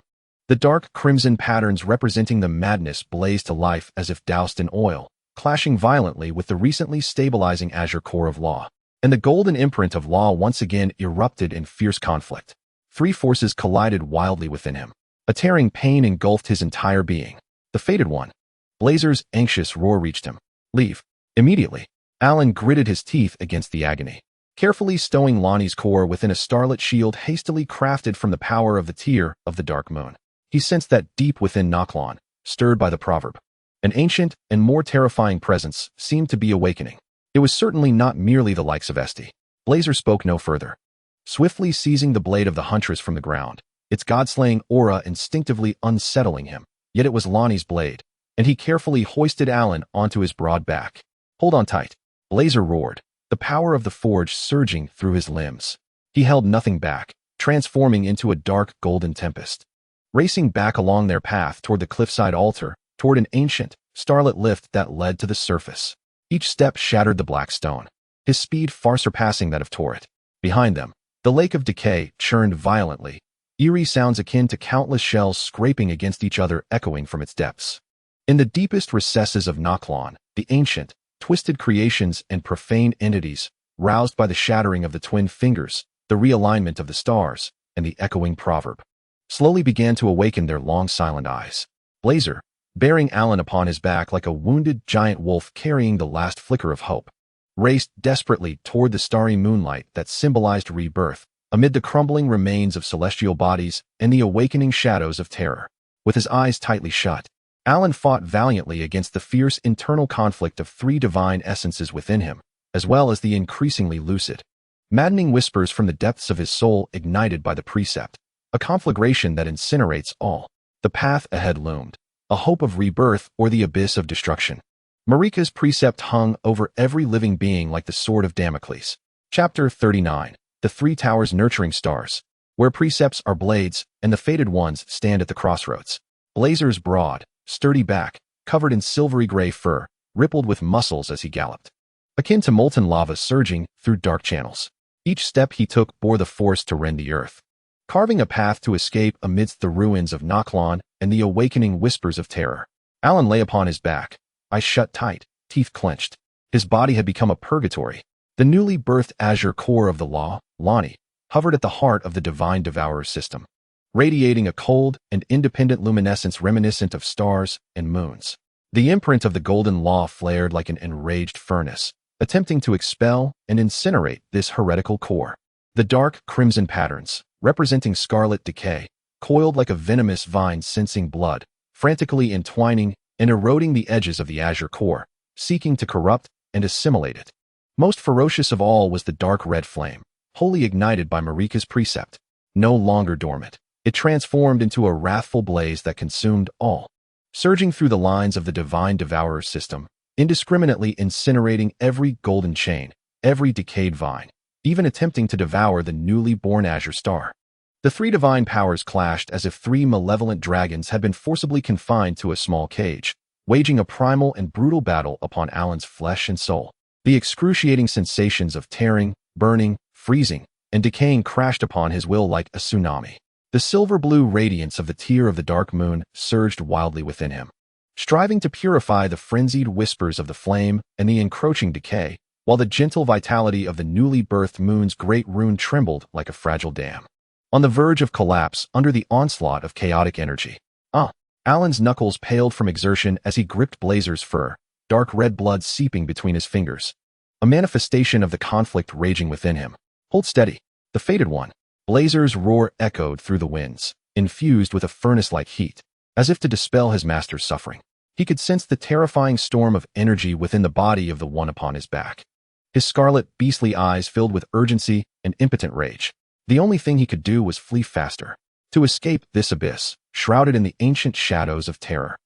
the dark crimson patterns representing the madness blazed to life as if doused in oil, clashing violently with the recently stabilizing azure core of law. And the golden imprint of law once again erupted in fierce conflict. Three forces collided wildly within him. A tearing pain engulfed his entire being. The fated one. Blazer's anxious roar reached him. Leave. Immediately. Alan gritted his teeth against the agony. carefully stowing Lonnie's core within a starlit shield hastily crafted from the power of the tear of the dark moon. He sensed that deep within Noklon, stirred by the proverb. An ancient and more terrifying presence seemed to be awakening. It was certainly not merely the likes of Esti. Blazer spoke no further. Swiftly seizing the blade of the huntress from the ground, its god-slaying aura instinctively unsettling him. Yet it was Lonnie's blade, and he carefully hoisted Alan onto his broad back. Hold on tight. Blazer roared, the power of the forge surging through his limbs. He held nothing back, transforming into a dark golden tempest. Racing back along their path toward the cliffside altar, toward an ancient, starlit lift that led to the surface. Each step shattered the black stone, his speed far surpassing that of Torrit. Behind them, the lake of decay churned violently, eerie sounds akin to countless shells scraping against each other echoing from its depths. In the deepest recesses of Noklon, the ancient, twisted creations and profane entities, roused by the shattering of the twin fingers, the realignment of the stars, and the echoing proverb, slowly began to awaken their long silent eyes. Blazer, bearing Alan upon his back like a wounded giant wolf carrying the last flicker of hope, raced desperately toward the starry moonlight that symbolized rebirth, amid the crumbling remains of celestial bodies and the awakening shadows of terror. With his eyes tightly shut, Alan fought valiantly against the fierce internal conflict of three divine essences within him, as well as the increasingly lucid, maddening whispers from the depths of his soul ignited by the precept, a conflagration that incinerates all. The path ahead loomed, a hope of rebirth or the abyss of destruction. Marika's precept hung over every living being like the sword of Damocles. Chapter 39. The Three Towers Nurturing Stars, where precepts are blades and the fated ones stand at the crossroads. Blazer's broad, sturdy back, covered in silvery gray fur, rippled with muscles as he galloped, akin to molten lava surging through dark channels. Each step he took bore the force to rend the earth, carving a path to escape amidst the ruins of Noklon and the awakening whispers of terror. Alan lay upon his back, eyes shut tight, teeth clenched. His body had become a purgatory. The newly birthed azure core of the law, Lonnie, hovered at the heart of the God-Devouring System, radiating a cold and independent luminescence reminiscent of stars and moons. The imprint of the golden law flared like an enraged furnace, attempting to expel and incinerate this heretical core. The dark crimson patterns, representing scarlet decay, coiled like a venomous vine sensing blood, frantically entwining and eroding the edges of the azure core, seeking to corrupt and assimilate it. Most ferocious of all was the dark red flame, wholly ignited by Marika's precept. No longer dormant, it transformed into a wrathful blaze that consumed all, surging through the lines of the divine devourer system, indiscriminately incinerating every golden chain, every decayed vine, even attempting to devour the newly born azure star. The three divine powers clashed as if three malevolent dragons had been forcibly confined to a small cage, waging a primal and brutal battle upon Alan's flesh and soul. The excruciating sensations of tearing, burning, freezing, and decaying crashed upon his will like a tsunami. The silver-blue radiance of the tear of the dark moon surged wildly within him, striving to purify the frenzied whispers of the flame and the encroaching decay, while the gentle vitality of the newly birthed moon's great rune trembled like a fragile dam, on the verge of collapse under the onslaught of chaotic energy. Alan's knuckles paled from exertion as he gripped Blazer's fur, dark red blood seeping between his fingers, a manifestation of the conflict raging within him. Hold steady, the fated one. Blazer's roar echoed through the winds, infused with a furnace-like heat, as if to dispel his master's suffering. He could sense the terrifying storm of energy within the body of the one upon his back. His scarlet, beastly eyes filled with urgency and impotent rage. The only thing he could do was flee faster, to escape this abyss, shrouded in the ancient shadows of terror.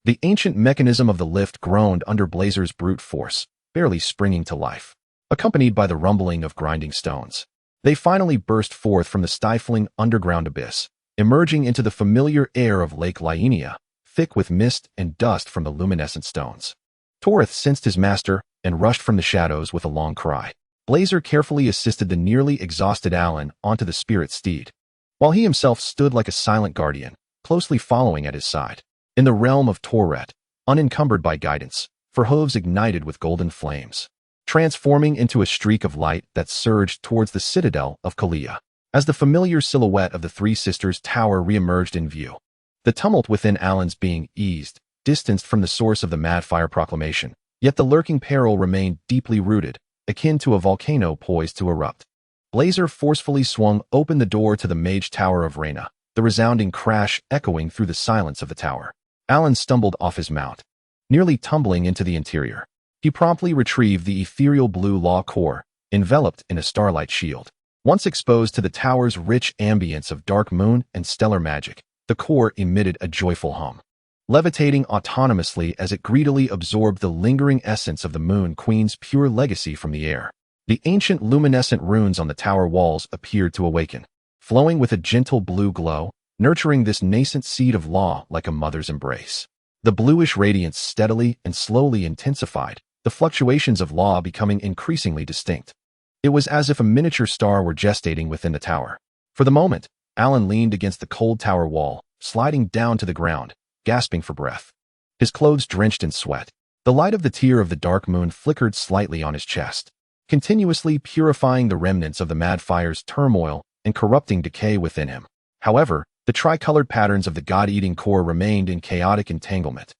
The ancient mechanism of the lift groaned under Blazer's brute force, barely springing to life, accompanied by the rumbling of grinding stones. They finally burst forth from the stifling underground abyss, emerging into the familiar air of Lake Lienia, thick with mist and dust from the luminescent stones. Torith sensed his master and rushed from the shadows with a long cry. Blazer carefully assisted the nearly exhausted Alan onto the spirit steed, while he himself stood like a silent guardian, closely following at his side. In the realm of Torret, unencumbered by guidance, for hooves ignited with golden flames, transforming into a streak of light that surged towards the citadel of Kalia. As the familiar silhouette of the Three Sisters tower reemerged in view, the tumult within Alan's being eased, distanced from the source of the mad fire proclamation, yet the lurking peril remained deeply rooted, akin to a volcano poised to erupt. Blazer forcefully swung open the door to the Mage Tower of Rennala, the resounding crash echoing through the silence of the tower. Alan stumbled off his mount, nearly tumbling into the interior. He promptly retrieved the ethereal blue law core, enveloped in a starlight shield. Once exposed to the tower's rich ambience of dark moon and stellar magic, the core emitted a joyful hum, levitating autonomously as it greedily absorbed the lingering essence of the Moon Queen's pure legacy from the air. The ancient luminescent runes on the tower walls appeared to awaken, flowing with a gentle blue glow, nurturing this nascent seed of law like a mother's embrace. The bluish radiance steadily and slowly intensified, the fluctuations of law becoming increasingly distinct. It was as if a miniature star were gestating within the tower. For the moment, Alan leaned against the cold tower wall, sliding down to the ground, gasping for breath. His clothes drenched in sweat. The light of the tear of the dark moon flickered slightly on his chest, continuously purifying the remnants of the mad fire's turmoil and corrupting decay within him. However, the tricolored patterns of the god-eating core remained in chaotic entanglement.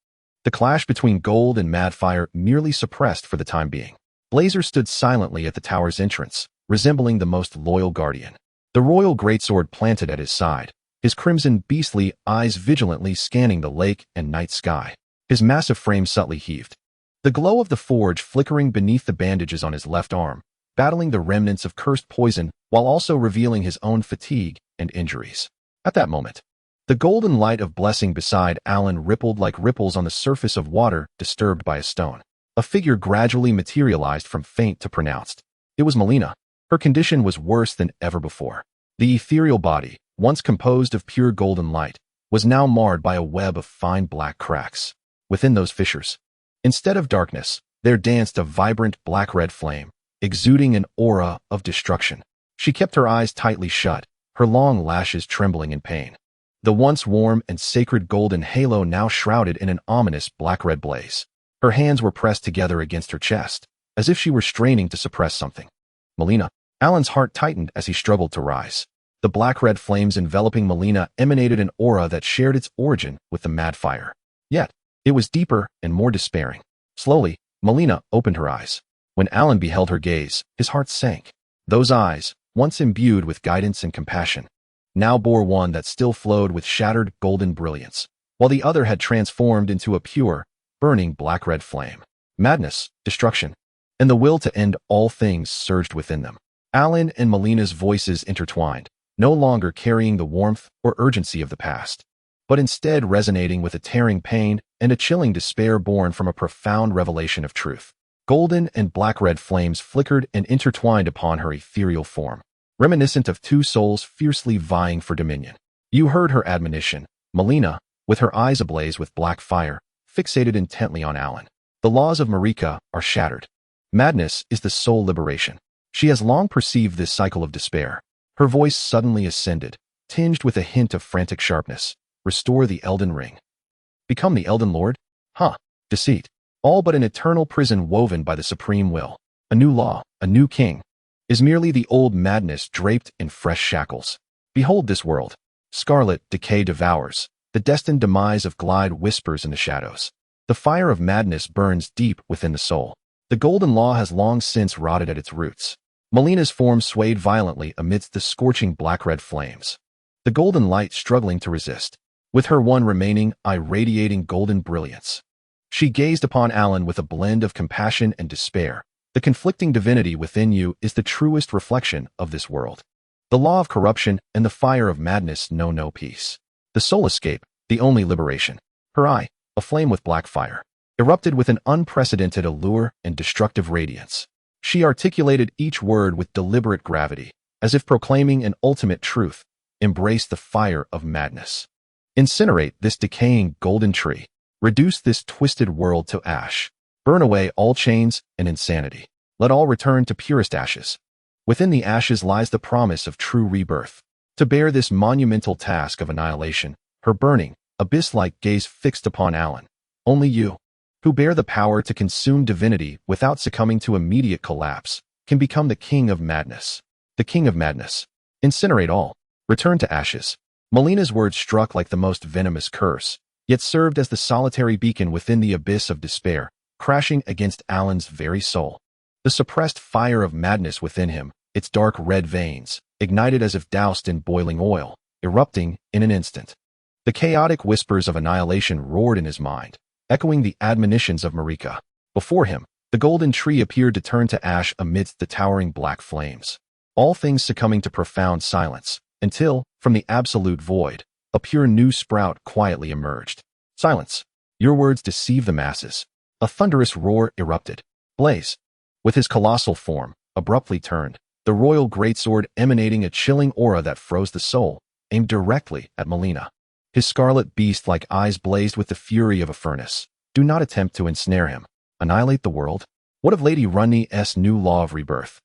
The clash between gold and mad fire merely suppressed for the time being. Blazer stood silently at the tower's entrance, resembling the most loyal guardian. The royal greatsword planted at his side, his crimson beastly eyes vigilantly scanning the lake and night sky. His massive frame subtly heaved, the glow of the forge flickering beneath the bandages on his left arm, battling the remnants of cursed poison while also revealing his own fatigue and injuries. At that moment, the golden light of blessing beside Alan rippled like ripples on the surface of water disturbed by a stone. A figure gradually materialized from faint to pronounced. It was Malenia. Her condition was worse than ever before. The ethereal body, once composed of pure golden light, was now marred by a web of fine black cracks. Within those fissures, instead of darkness, there danced a vibrant black-red flame, exuding an aura of destruction. She kept her eyes tightly shut, her long lashes trembling in pain. The once warm and sacred golden halo now shrouded in an ominous black-red blaze. Her hands were pressed together against her chest, as if she were straining to suppress something. Malenia. Alan's heart tightened as he struggled to rise. The black-red flames enveloping Malenia emanated an aura that shared its origin with the mad fire. Yet, it was deeper and more despairing. Slowly, Malenia opened her eyes. When Alan beheld her gaze, his heart sank. Those eyes, once imbued with guidance and compassion, now bore one that still flowed with shattered golden brilliance, while the other had transformed into a pure, burning black-red flame. Madness, destruction, and the will to end all things surged within them. Alan and Malenia's voices intertwined, no longer carrying the warmth or urgency of the past, but instead resonating with a tearing pain and a chilling despair born from a profound revelation of truth. Golden and black-red flames flickered and intertwined upon her ethereal form, reminiscent of two souls fiercely vying for dominion. You heard her admonition, Malenia, with her eyes ablaze with black fire, fixated intently on Alan. The laws of Marika are shattered. Madness is the sole liberation. She has long perceived this cycle of despair. Her voice suddenly ascended, tinged with a hint of frantic sharpness. Restore the Elden Ring. Become the Elden Lord? Deceit. All but an eternal prison woven by the supreme will. A new law, a new king, is merely the old madness draped in fresh shackles. Behold this world. Scarlet decay devours. The destined demise of Glide whispers in the shadows. The fire of madness burns deep within the soul. The golden law has long since rotted at its roots. Malenia's form swayed violently amidst the scorching black-red flames, the golden light struggling to resist. With her one remaining eye radiating golden brilliance, she gazed upon Alan with a blend of compassion and despair. The conflicting divinity within you is the truest reflection of this world. The law of corruption and the fire of madness know no peace. The soul escape, the only liberation. Her eye, aflame with black fire, erupted with an unprecedented allure and destructive radiance. She articulated each word with deliberate gravity, as if proclaiming an ultimate truth. Embrace the fire of madness. Incinerate this decaying golden tree. Reduce this twisted world to ash. Burn away all chains and insanity. Let all return to purest ashes. Within the ashes lies the promise of true rebirth. To bear this monumental task of annihilation, her burning, abyss-like gaze fixed upon Alan. Only you, who bear the power to consume divinity without succumbing to immediate collapse, can become the king of madness. The king of madness. Incinerate all. Return to ashes. Malenia's words struck like the most venomous curse, yet served as the solitary beacon within the abyss of despair, crashing against Alan's very soul. The suppressed fire of madness within him, its dark red veins, ignited as if doused in boiling oil, erupting in an instant. The chaotic whispers of annihilation roared in his mind, echoing the admonitions of Marika. Before him, the golden tree appeared to turn to ash amidst the towering black flames. All things succumbing to profound silence, until, from the absolute void, a pure new sprout quietly emerged. Silence. Your words deceive the masses. A thunderous roar erupted. Blaze. With his colossal form, abruptly turned, the royal greatsword emanating a chilling aura that froze the soul, aimed directly at Malenia. His scarlet beast-like eyes blazed with the fury of a furnace. Do not attempt to ensnare him. Annihilate the world? What of Lady Rennala's new law of rebirth?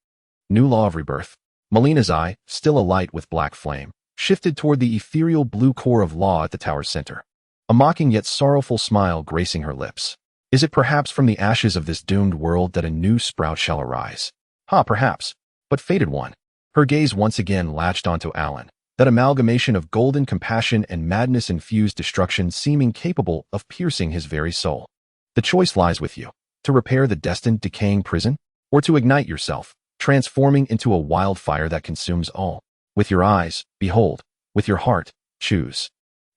New law of rebirth? Malena's eye, still alight with black flame, shifted toward the ethereal blue core of law at the tower's center. A mocking yet sorrowful smile gracing her lips. Is it perhaps from the ashes of this doomed world that a new sprout shall arise? Perhaps. But fated one. Her gaze once again latched onto Alan, that amalgamation of golden compassion and madness-infused destruction seeming capable of piercing his very soul. The choice lies with you. To repair the destined decaying prison, or to ignite yourself, transforming into a wildfire that consumes all. With your eyes, behold. With your heart, choose.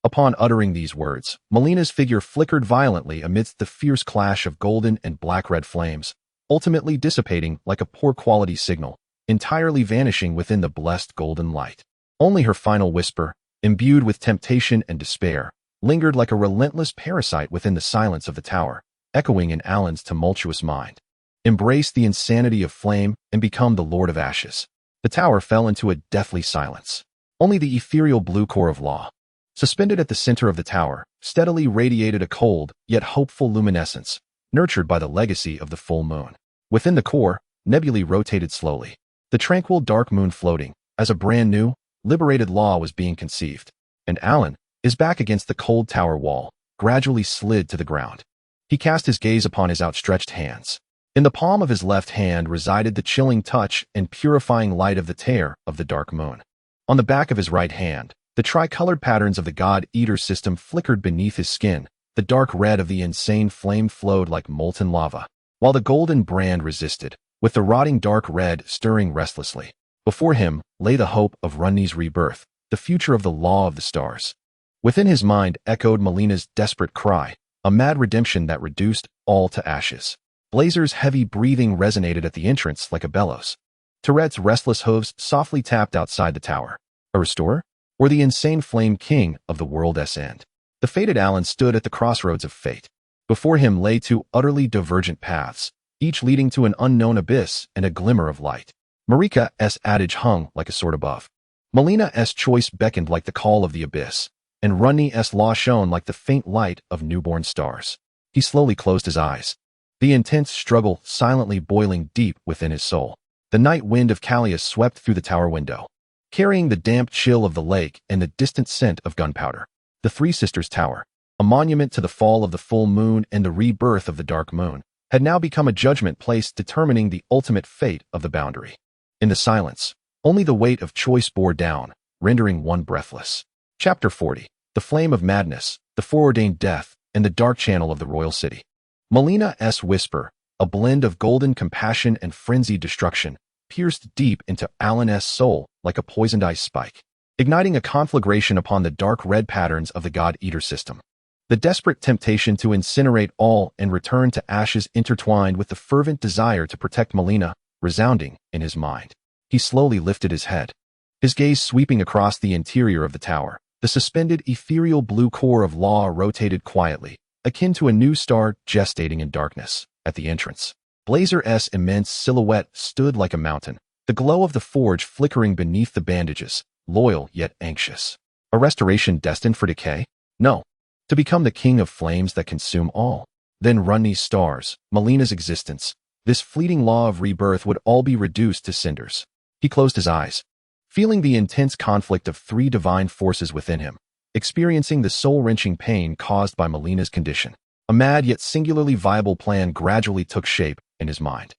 Upon uttering these words, Malena's figure flickered violently amidst the fierce clash of golden and black-red flames, ultimately dissipating like a poor-quality signal, entirely vanishing within the blessed golden light. Only her final whisper, imbued with temptation and despair, lingered like a relentless parasite within the silence of the tower, echoing in Alan's tumultuous mind. Embrace the insanity of flame and become the Lord of Ashes. The tower fell into a deathly silence. Only the ethereal blue core of law, suspended at the center of the tower, steadily radiated a cold, yet hopeful luminescence, nurtured by the legacy of the full moon. Within the core, nebulae rotated slowly, the tranquil dark moon floating, as a brand new, liberated law was being conceived. And Alan, his back against the cold tower wall, gradually slid to the ground. He cast his gaze upon his outstretched hands. In the palm of his left hand resided the chilling touch and purifying light of the tear of the dark moon. On the back of his right hand, the tricolored patterns of the God-Eater system flickered beneath his skin. The dark red of the insane flame flowed like molten lava, while the golden brand resisted, with the rotting dark red stirring restlessly. Before him lay the hope of Rennala's rebirth, the future of the law of the stars. Within his mind echoed Malena's desperate cry, a mad redemption that reduced all to ashes. Blazer's heavy breathing resonated at the entrance like a bellows. Tourette's restless hooves softly tapped outside the tower. A restorer? Or the insane flame king of the world's end? The fated Alan stood at the crossroads of fate. Before him lay two utterly divergent paths, each leading to an unknown abyss and a glimmer of light. Marika's adage hung like a sword above. Malena's choice beckoned like the call of the abyss, and Rennala's law shone like the faint light of newborn stars. He slowly closed his eyes, the intense struggle silently boiling deep within his soul. The night wind of Callias swept through the tower window, carrying the damp chill of the lake and the distant scent of gunpowder. The Three Sisters Tower, a monument to the fall of the full moon and the rebirth of the dark moon, had now become a judgment place determining the ultimate fate of the boundary. In the silence, only the weight of choice bore down, rendering one breathless. Chapter 40. The Flame of Madness, the Foreordained Death, and the Dark Channel of the Royal City. Malena's whisper, a blend of golden compassion and frenzied destruction, pierced deep into Alan's soul like a poisoned ice spike, igniting a conflagration upon the dark red patterns of the God-Eater system. The desperate temptation to incinerate all and return to ashes intertwined with the fervent desire to protect Malenia, resounding in his mind. He slowly lifted his head, his gaze sweeping across the interior of the tower. The suspended ethereal blue core of law rotated quietly, akin to a new star gestating in darkness. At the entrance, Blazer's immense silhouette stood like a mountain, the glow of the forge flickering beneath the bandages, loyal yet anxious. A restoration destined for decay? No. To become the king of flames that consume all. Then Rennala's stars, Malena's existence, this fleeting law of rebirth would all be reduced to cinders. He closed his eyes, feeling the intense conflict of three divine forces within him, experiencing the soul-wrenching pain caused by Malena's condition. A mad yet singularly viable plan gradually took shape in his mind.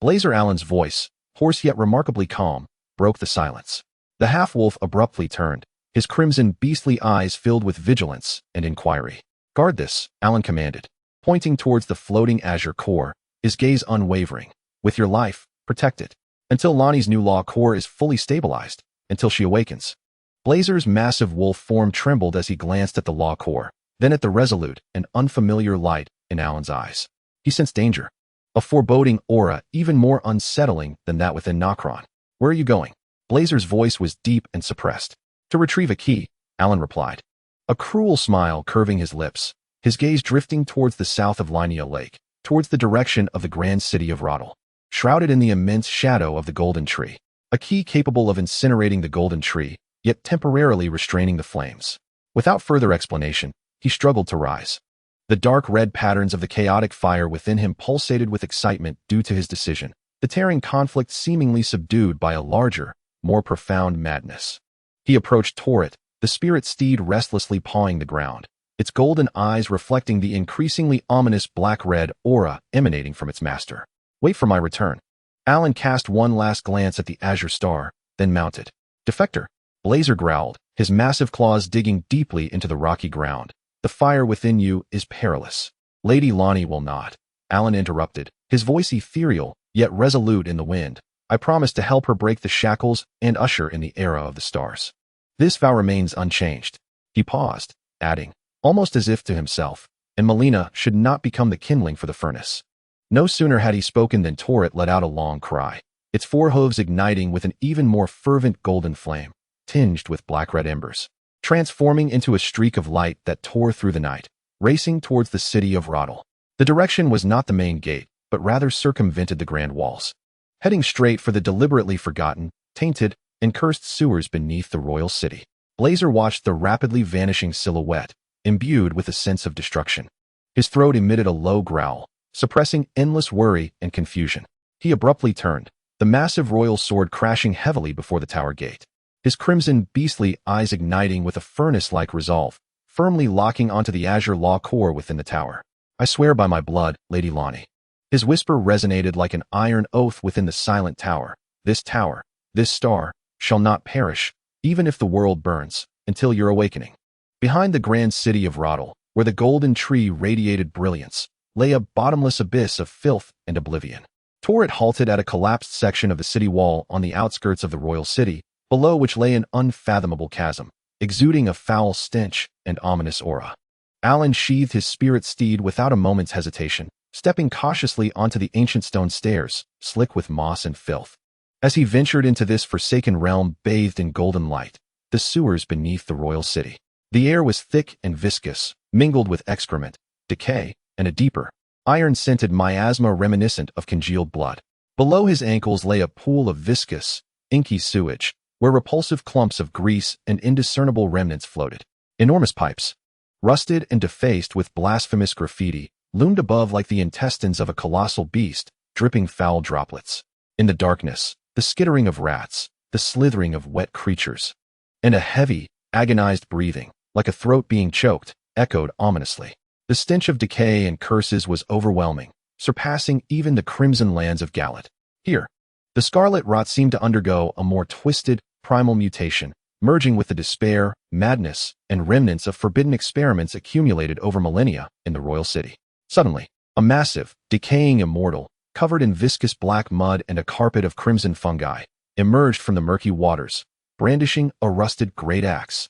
Blazer Allen's voice, hoarse yet remarkably calm, broke the silence. The half-wolf abruptly turned, his crimson beastly eyes filled with vigilance and inquiry. "Guard this," Allen commanded, pointing towards the floating azure core, his gaze unwavering. With your life, protect it. Until Lonnie's new law core is fully stabilized. Until she awakens. Blazer's massive wolf form trembled as he glanced at the law core, then at the resolute and unfamiliar light in Alan's eyes. He sensed danger. A foreboding aura even more unsettling than that within Nokron. Where are you going? Blazer's voice was deep and suppressed. To retrieve a key, Alan replied. A cruel smile curving his lips, his gaze drifting towards the south of Linnea Lake, towards the direction of the grand city of Radahn, shrouded in the immense shadow of the Golden Tree. A key capable of incinerating the Golden Tree, yet temporarily restraining the flames. Without further explanation, he struggled to rise. The dark red patterns of the chaotic fire within him pulsated with excitement due to his decision, the tearing conflict seemingly subdued by a larger, more profound madness. He approached Torret, the spirit steed restlessly pawing the ground, its golden eyes reflecting the increasingly ominous black-red aura emanating from its master. Wait for my return. Alan cast one last glance at the azure star, then mounted. Defector. Blazer growled, his massive claws digging deeply into the rocky ground. The fire within you is perilous. Lady Lonnie will not. Alan interrupted, his voice ethereal, yet resolute in the wind. I promise to help her break the shackles and usher in the era of the stars. This vow remains unchanged. He paused, adding, almost as if to himself, and Malenia should not become the kindling for the furnace. No sooner had he spoken than Torret let out a long cry, its forehooves igniting with an even more fervent golden flame, tinged with black-red embers, transforming into a streak of light that tore through the night, racing towards the city of Radahn. The direction was not the main gate, but rather circumvented the grand walls, heading straight for the deliberately forgotten, tainted, and cursed sewers beneath the royal city. Blazer watched the rapidly vanishing silhouette, imbued with a sense of destruction. His throat emitted a low growl, suppressing endless worry and confusion. He abruptly turned, the massive royal sword crashing heavily before the tower gate, his crimson, beastly eyes igniting with a furnace-like resolve, firmly locking onto the azure law core within the tower. I swear by my blood, Lady Lonnie. His whisper resonated like an iron oath within the silent tower. This tower, this star, shall not perish, even if the world burns, until your awakening. Behind the grand city of Radahn, where the golden tree radiated brilliance, lay a bottomless abyss of filth and oblivion. Torret halted at a collapsed section of the city wall on the outskirts of the royal city, below which lay an unfathomable chasm, exuding a foul stench and ominous aura. Alan sheathed his spirit steed without a moment's hesitation, stepping cautiously onto the ancient stone stairs, slick with moss and filth. As he ventured into this forsaken realm bathed in golden light, the sewers beneath the royal city, the air was thick and viscous, mingled with excrement, decay, and a deeper, iron-scented miasma reminiscent of congealed blood. Below his ankles lay a pool of viscous, inky sewage, where repulsive clumps of grease and indiscernible remnants floated. Enormous pipes, rusted and defaced with blasphemous graffiti, loomed above like the intestines of a colossal beast, dripping foul droplets. In the darkness, the skittering of rats, the slithering of wet creatures, and a heavy, agonized breathing, like a throat being choked, echoed ominously. The stench of decay and curses was overwhelming, surpassing even the crimson lands of Galat. Here, the scarlet rot seemed to undergo a more twisted, primal mutation, merging with the despair, madness, and remnants of forbidden experiments accumulated over millennia in the royal city. Suddenly, a massive, decaying immortal, covered in viscous black mud and a carpet of crimson fungi, emerged from the murky waters, brandishing a rusted great axe.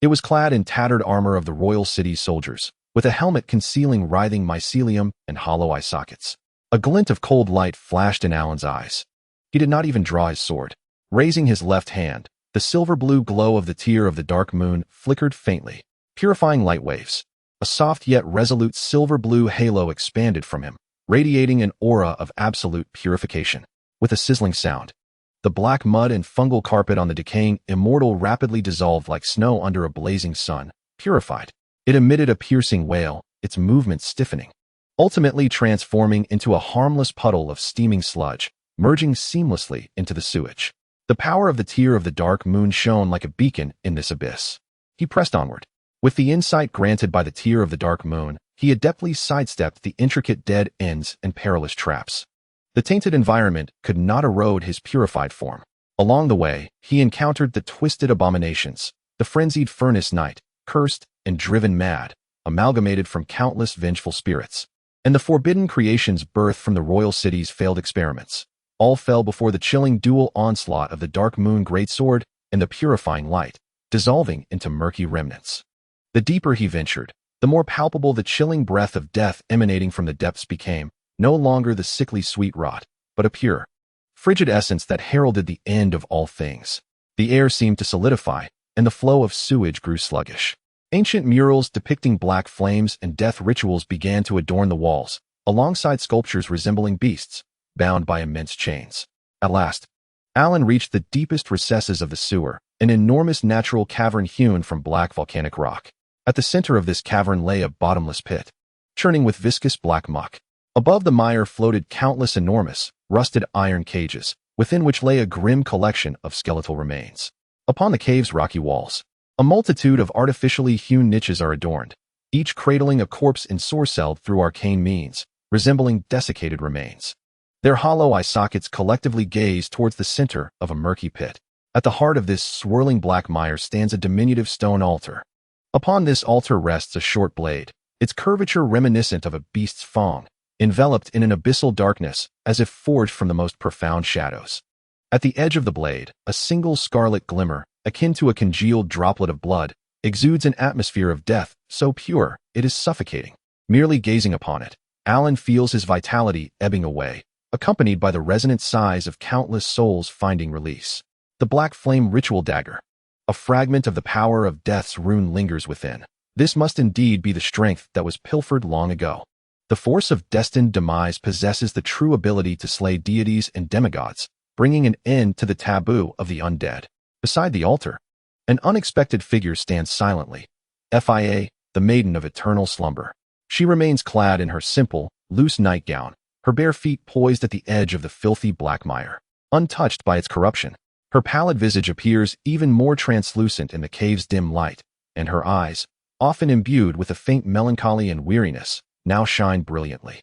It was clad in tattered armor of the royal city's soldiers, with a helmet concealing writhing mycelium and hollow eye sockets. A glint of cold light flashed in Alan's eyes. He did not even draw his sword. Raising his left hand, the silver-blue glow of the tear of the dark moon flickered faintly, purifying light waves. A soft yet resolute silver-blue halo expanded from him, radiating an aura of absolute purification. With a sizzling sound, the black mud and fungal carpet on the decaying immortal rapidly dissolved like snow under a blazing sun, purified. It emitted a piercing wail, its movements stiffening, ultimately transforming into a harmless puddle of steaming sludge, merging seamlessly into the sewage. The power of the tear of the dark moon shone like a beacon in this abyss. He pressed onward. With the insight granted by the tear of the dark moon, he adeptly sidestepped the intricate dead ends and perilous traps. The tainted environment could not erode his purified form. Along the way, he encountered the twisted abominations, the frenzied furnace knight, cursed and driven mad, amalgamated from countless vengeful spirits. and the forbidden creations birthed from the royal city's failed experiments. All fell before the chilling dual onslaught of the Dark Moon Greatsword and the purifying light, dissolving into murky remnants. The deeper he ventured, the more palpable the chilling breath of death emanating from the depths became, no longer the sickly sweet rot, but a pure, frigid essence that heralded the end of all things. The air seemed to solidify, and the flow of sewage grew sluggish. Ancient murals depicting black flames and death rituals began to adorn the walls, alongside sculptures resembling beasts, bound by immense chains. At last, Alan reached the deepest recesses of the sewer, an enormous natural cavern hewn from black volcanic rock. At the center of this cavern lay a bottomless pit, churning with viscous black muck. Above the mire floated countless enormous, rusted iron cages, within which lay a grim collection of skeletal remains. Upon the cave's rocky walls, a multitude of artificially hewn niches are adorned, each cradling a corpse ensorcelled through arcane means, resembling desiccated remains. Their hollow eye sockets collectively gaze towards the center of a murky pit. At the heart of this swirling black mire stands a diminutive stone altar. Upon this altar rests a short blade, its curvature reminiscent of a beast's fang, enveloped in an abyssal darkness as if forged from the most profound shadows. At the edge of the blade, a single scarlet glimmer, akin to a congealed droplet of blood, exudes an atmosphere of death so pure it is suffocating. Merely gazing upon it, Alan feels his vitality ebbing away, accompanied by the resonant sighs of countless souls finding release. The black flame ritual dagger. A fragment of the power of death's rune lingers within. This must indeed be the strength that was pilfered long ago. The force of destined demise possesses the true ability to slay deities and demigods, bringing an end to the taboo of the undead. Beside the altar, an unexpected figure stands silently. Fia, the maiden of eternal slumber. She remains clad in her simple, loose nightgown, her bare feet poised at the edge of the filthy black mire. Untouched by its corruption, her pallid visage appears even more translucent in the cave's dim light, and her eyes, often imbued with a faint melancholy and weariness, now shine brilliantly.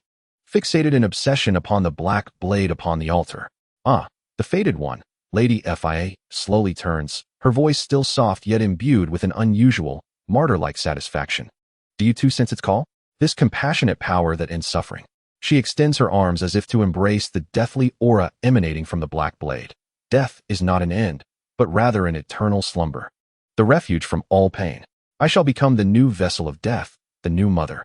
Fixated in obsession upon the black blade upon the altar. The fated one, Lady Fia, slowly turns, her voice still soft yet imbued with an unusual, martyr-like satisfaction. Do you too sense its call? This compassionate power that ends suffering. She extends her arms as if to embrace the deathly aura emanating from the black blade. Death is not an end, but rather an eternal slumber. The refuge from all pain. I shall become the new vessel of death, the new mother.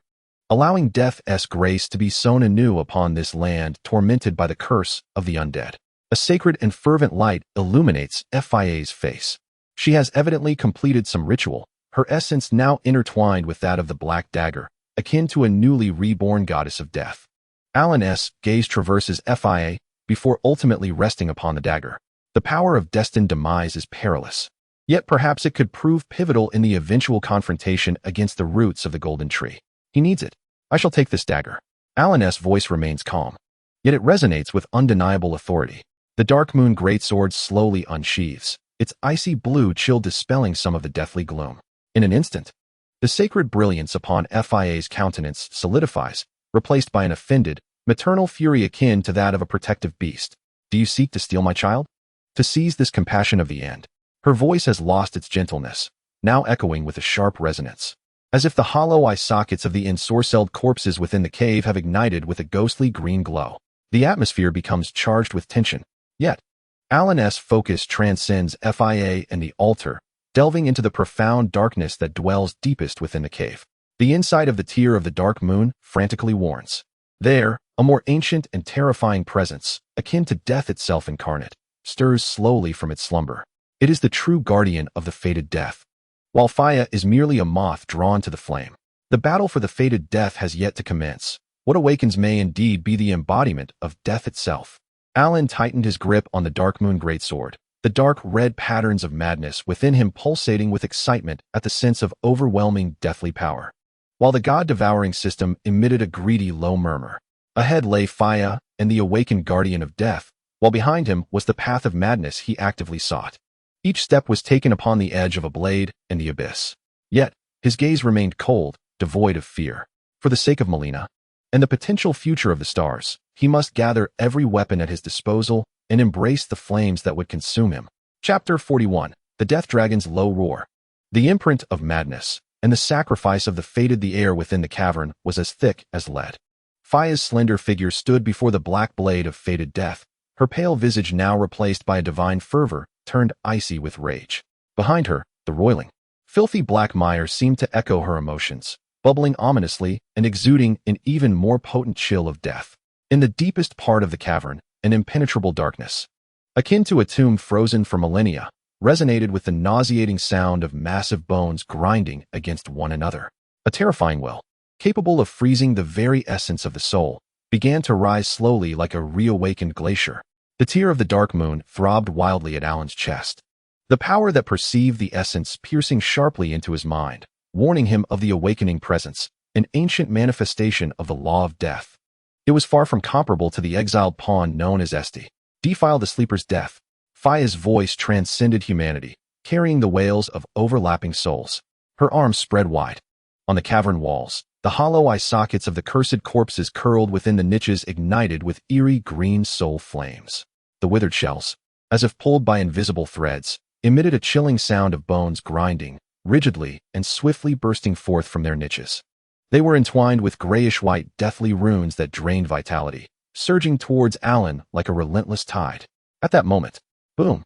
Allowing death's grace to be sown anew upon this land tormented by the curse of the undead. A sacred and fervent light illuminates Fia's face. She has evidently completed some ritual, her essence now intertwined with that of the black dagger, akin to a newly reborn goddess of death. Alan's gaze traverses Fia before ultimately resting upon the dagger. The power of destined demise is perilous. Yet perhaps it could prove pivotal in the eventual confrontation against the roots of the golden tree. He needs it. I shall take this dagger. Alan's voice remains calm, yet it resonates with undeniable authority. The Dark Moon Greatsword slowly unsheathes, its icy blue chill dispelling some of the deathly gloom. In an instant, the sacred brilliance upon Fia's countenance solidifies, replaced by an offended, maternal fury akin to that of a protective beast. Do you seek to steal my child? To seize this compassion of the end. Her voice has lost its gentleness, now echoing with a sharp resonance, as if the hollow eye sockets of the ensorcelled corpses within the cave have ignited with a ghostly green glow. The atmosphere becomes charged with tension. Yet, Alan's focus transcends Fia and the altar, delving into the profound darkness that dwells deepest within the cave. The inside of the Tear of the Dark Moon frantically warns. There, a more ancient and terrifying presence, akin to death itself incarnate, stirs slowly from its slumber. It is the true guardian of the fated death. While Fia is merely a moth drawn to the flame, the battle for the fated death has yet to commence. What awakens may indeed be the embodiment of death itself. Alan tightened his grip on the Dark Moon Greatsword, the dark red patterns of madness within him pulsating with excitement at the sense of overwhelming deathly power. While the God-Devouring System emitted a greedy low murmur. Ahead lay Fia and the awakened guardian of death, while behind him was the path of madness he actively sought. Each step was taken upon the edge of a blade and the abyss. Yet, his gaze remained cold, devoid of fear. For the sake of Malenia and the potential future of the stars, he must gather every weapon at his disposal and embrace the flames that would consume him. Chapter 41. The Death Dragon's Low Roar. The imprint of madness and the sacrifice of the fated the air within the cavern was as thick as lead. Fia's slender figure stood before the black blade of fated death, her pale visage now replaced by a divine fervor, turned icy with rage. Behind her, the roiling, filthy black mire seemed to echo her emotions, bubbling ominously and exuding an even more potent chill of death. In the deepest part of the cavern, an impenetrable darkness, akin to a tomb frozen for millennia, resonated with the nauseating sound of massive bones grinding against one another. A terrifying well, capable of freezing the very essence of the soul, began to rise slowly like a reawakened glacier. The tear of the dark moon throbbed wildly at Alan's chest. The power that perceived the essence piercing sharply into his mind, warning him of the awakening presence, an ancient manifestation of the law of death. It was far from comparable to the exiled pawn known as Esti. Defile the sleeper's death. Fia's voice transcended humanity, carrying the wails of overlapping souls. Her arms spread wide. On the cavern walls, the hollow eye sockets of the cursed corpses curled within the niches ignited with eerie green soul flames. The withered shells, as if pulled by invisible threads, emitted a chilling sound of bones grinding, rigidly and swiftly bursting forth from their niches. They were entwined with grayish-white deathly runes that drained vitality, surging towards Alan like a relentless tide. At that moment, boom!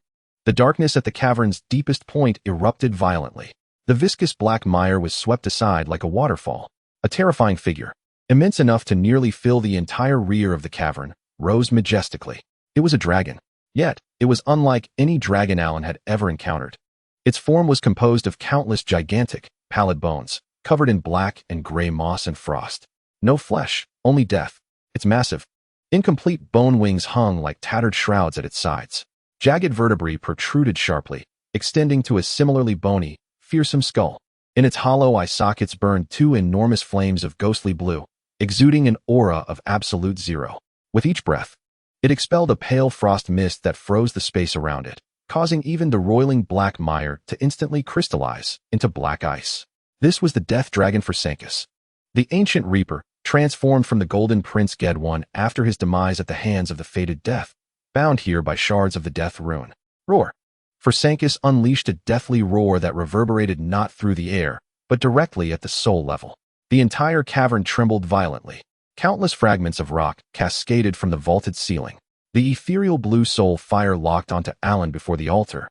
The darkness at the cavern's deepest point erupted violently. The viscous black mire was swept aside like a waterfall. A terrifying figure, immense enough to nearly fill the entire rear of the cavern, rose majestically. It was a dragon. Yet, it was unlike any dragon Alan had ever encountered. Its form was composed of countless gigantic, pallid bones, covered in black and gray moss and frost. No flesh, only death. Its massive, incomplete bone wings hung like tattered shrouds at its sides. Jagged vertebrae protruded sharply, extending to a similarly bony, fearsome skull. In its hollow eye sockets burned two enormous flames of ghostly blue, exuding an aura of absolute zero. With each breath, it expelled a pale frost mist that froze the space around it, causing even the roiling black mire to instantly crystallize into black ice. This was the death dragon for Sankas, the ancient reaper, transformed from the golden prince Gedwon after his demise at the hands of the fated death, bound here by shards of the death rune. Roar! For Sankas unleashed a deathly roar that reverberated not through the air, but directly at the soul level. The entire cavern trembled violently. Countless fragments of rock cascaded from the vaulted ceiling. The ethereal blue soul fire locked onto Alan before the altar,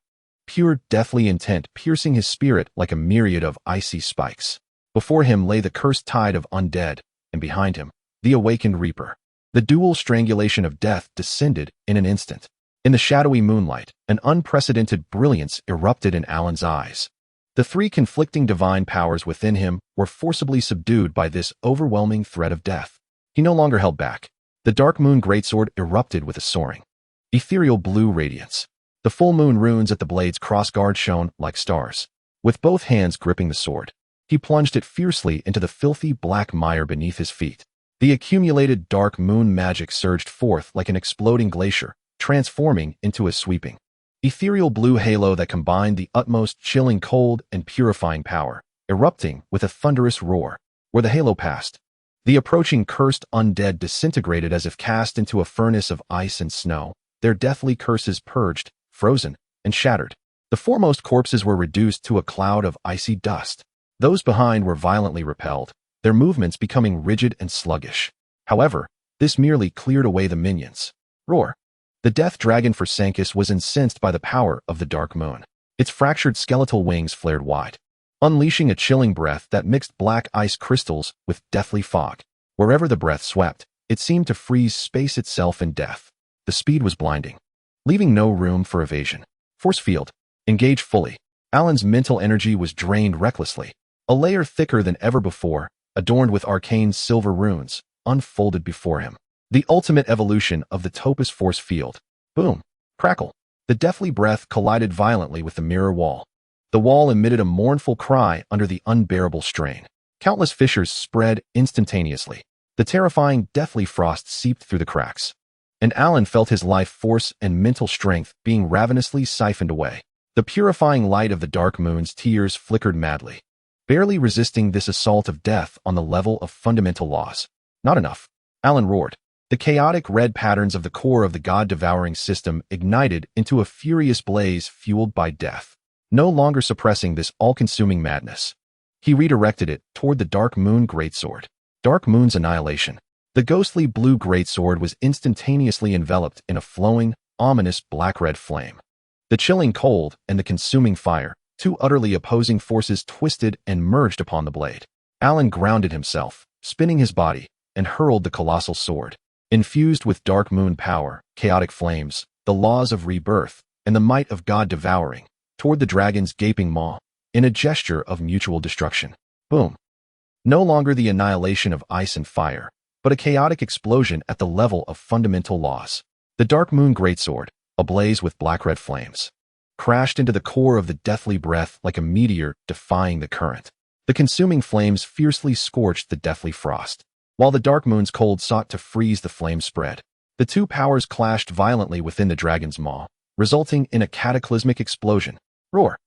pure deathly intent piercing his spirit like a myriad of icy spikes. Before him lay the cursed tide of undead, and behind him, the awakened reaper. The dual strangulation of death descended in an instant. In the shadowy moonlight, an unprecedented brilliance erupted in Alan's eyes. The three conflicting divine powers within him were forcibly subdued by this overwhelming threat of death. He no longer held back. The dark moon greatsword erupted with a soaring, ethereal blue radiance. The full moon runes at the blade's crossguard shone like stars. With both hands gripping the sword, he plunged it fiercely into the filthy black mire beneath his feet. The accumulated dark moon magic surged forth like an exploding glacier, transforming into a sweeping, ethereal blue halo that combined the utmost chilling cold and purifying power, erupting with a thunderous roar. Where the halo passed, the approaching cursed undead disintegrated as if cast into a furnace of ice and snow, their deathly curses purged, frozen, and shattered. The foremost corpses were reduced to a cloud of icy dust. Those behind were violently repelled, their movements becoming rigid and sluggish. However, this merely cleared away the minions. Roar! The death dragon for Sankas was incensed by the power of the dark moon. Its fractured skeletal wings flared wide, unleashing a chilling breath that mixed black ice crystals with deathly fog. Wherever the breath swept, it seemed to freeze space itself in death. The speed was blinding, leaving no room for evasion. Force field, engaged fully. Alan's mental energy was drained recklessly. A layer thicker than ever before, adorned with arcane silver runes, unfolded before him. The ultimate evolution of the Topaz force field. Boom! Crackle! The deathly breath collided violently with the mirror wall. The wall emitted a mournful cry under the unbearable strain. Countless fissures spread instantaneously. The terrifying deathly frost seeped through the cracks, and Alan felt his life force and mental strength being ravenously siphoned away. The purifying light of the dark moon's tears flickered madly, barely resisting this assault of death on the level of fundamental laws. Not enough. Alan roared. The chaotic red patterns of the core of the God-Devouring System ignited into a furious blaze fueled by death. No longer suppressing this all-consuming madness, he redirected it toward the Dark Moon Greatsword. Dark Moon's annihilation. The ghostly blue greatsword was instantaneously enveloped in a flowing, ominous black-red flame. The chilling cold and the consuming fire, two utterly opposing forces, twisted and merged upon the blade. Alan grounded himself, spinning his body, and hurled the colossal sword. Infused with dark moon power, chaotic flames, the laws of rebirth, and the might of God-Devouring, toward the dragon's gaping maw, in a gesture of mutual destruction. Boom. No longer the annihilation of ice and fire, but a chaotic explosion at the level of fundamental laws. The dark moon greatsword, ablaze with black-red flames, crashed into the core of the deathly breath like a meteor defying the current. The consuming flames fiercely scorched the deathly frost, while the dark moon's cold sought to freeze the flame spread. The two powers clashed violently within the dragon's maw, resulting in a cataclysmic explosion. Roar!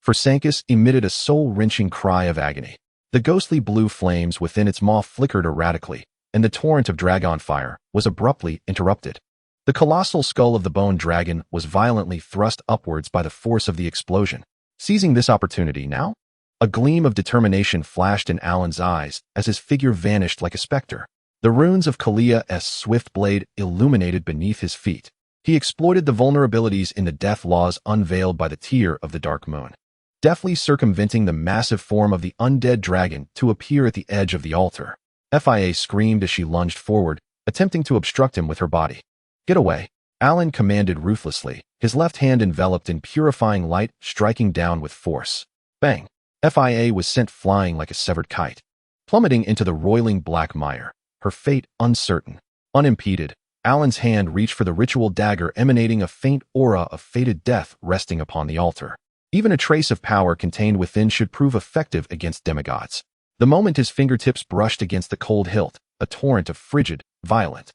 Fursankis emitted a soul-wrenching cry of agony. The ghostly blue flames within its maw flickered erratically, and the torrent of dragon fire was abruptly interrupted. The colossal skull of the bone dragon was violently thrust upwards by the force of the explosion. Seizing this opportunity now, a gleam of determination flashed in Alan's eyes as his figure vanished like a specter. The runes of Kalia's swift blade illuminated beneath his feet. He exploited the vulnerabilities in the death laws unveiled by the Tear of the Dark Moon, deftly circumventing the massive form of the undead dragon to appear at the edge of the altar. Fia screamed as she lunged forward, attempting to obstruct him with her body. Get away, Alan commanded ruthlessly, his left hand enveloped in purifying light, striking down with force. Bang! Fia was sent flying like a severed kite, plummeting into the roiling black mire, her fate uncertain. Unimpeded, Alan's hand reached for the ritual dagger, emanating a faint aura of fated death resting upon the altar. Even a trace of power contained within should prove effective against demigods. The moment his fingertips brushed against the cold hilt, a torrent of frigid, violent,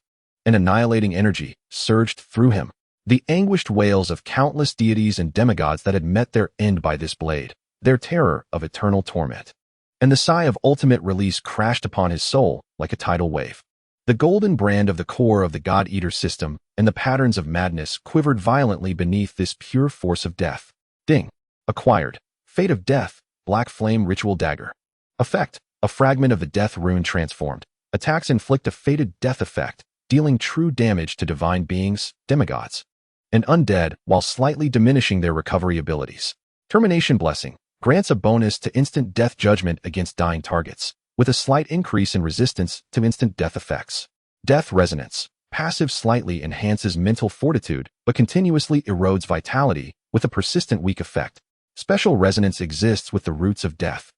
and annihilating energy surged through him. The anguished wails of countless deities and demigods that had met their end by this blade, their terror of eternal torment. And the sigh of ultimate release crashed upon his soul like a tidal wave. The golden brand of the core of the God-Eater system and the patterns of madness quivered violently beneath this pure force of death. Ding. Acquired. Fate of Death, Black Flame Ritual Dagger. Effect. A fragment of the death rune transformed. Attacks inflict a fated death effect, dealing true damage to divine beings, demigods, and undead while slightly diminishing their recovery abilities. Termination Blessing. Grants a bonus to instant death judgment against dying targets, with a slight increase in resistance to instant death effects. Death Resonance. Passive slightly enhances mental fortitude, but continuously erodes vitality with a persistent weak effect. Special resonance exists with the roots of death.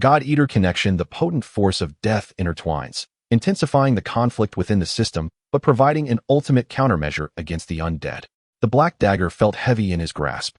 God-Eater Connection. The potent force of death intertwines, intensifying the conflict within the system, but providing an ultimate countermeasure against the undead. The black dagger felt heavy in his grasp,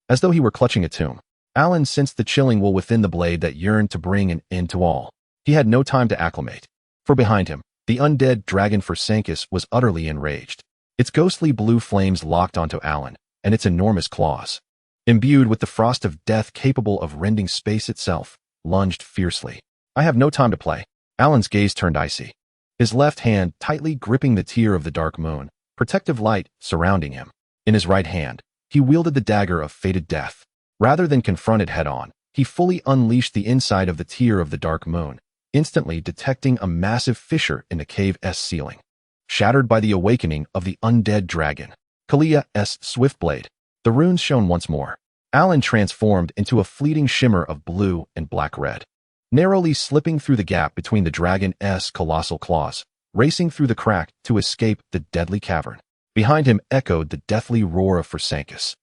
as though he were clutching a tomb. Alan sensed the chilling will within the blade that yearned to bring an end to all. He had no time to acclimate, for behind him, the undead dragon Fursankis was utterly enraged. Its ghostly blue flames locked onto Alan, and its enormous claws, imbued with the frost of death capable of rending space itself, lunged fiercely. I have no time to play. Alan's gaze turned icy, his left hand tightly gripping the Tear of the Dark Moon, protective light surrounding him. In his right hand, he wielded the dagger of fated death. Rather than confront it head-on, he fully unleashed the inside of the Tear of the Dark Moon, instantly detecting a massive fissure in the cave's ceiling, shattered by the awakening of the undead dragon. Kalia's swift blade. The runes shone once more. Alan transformed into a fleeting shimmer of blue and black-red, narrowly slipping through the gap between the dragon's colossal claws, racing through the crack to escape the deadly cavern. Behind him echoed the deathly roar of Fursankis,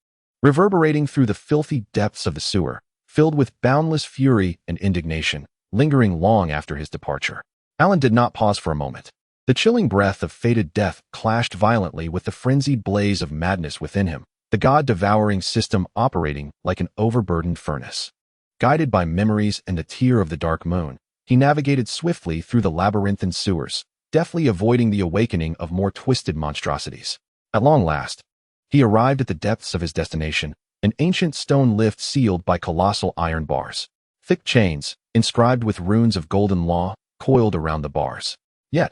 reverberating through the filthy depths of the sewer, filled with boundless fury and indignation, lingering long after his departure. Alan did not pause for a moment. The chilling breath of fated death clashed violently with the frenzied blaze of madness within him, the God-Devouring System operating like an overburdened furnace. Guided by memories and the Tear of the Dark Moon, he navigated swiftly through the labyrinthine sewers, deftly avoiding the awakening of more twisted monstrosities. At long last, he arrived at the depths of his destination, an ancient stone lift sealed by colossal iron bars. Thick chains, inscribed with runes of golden law, coiled around the bars. Yet,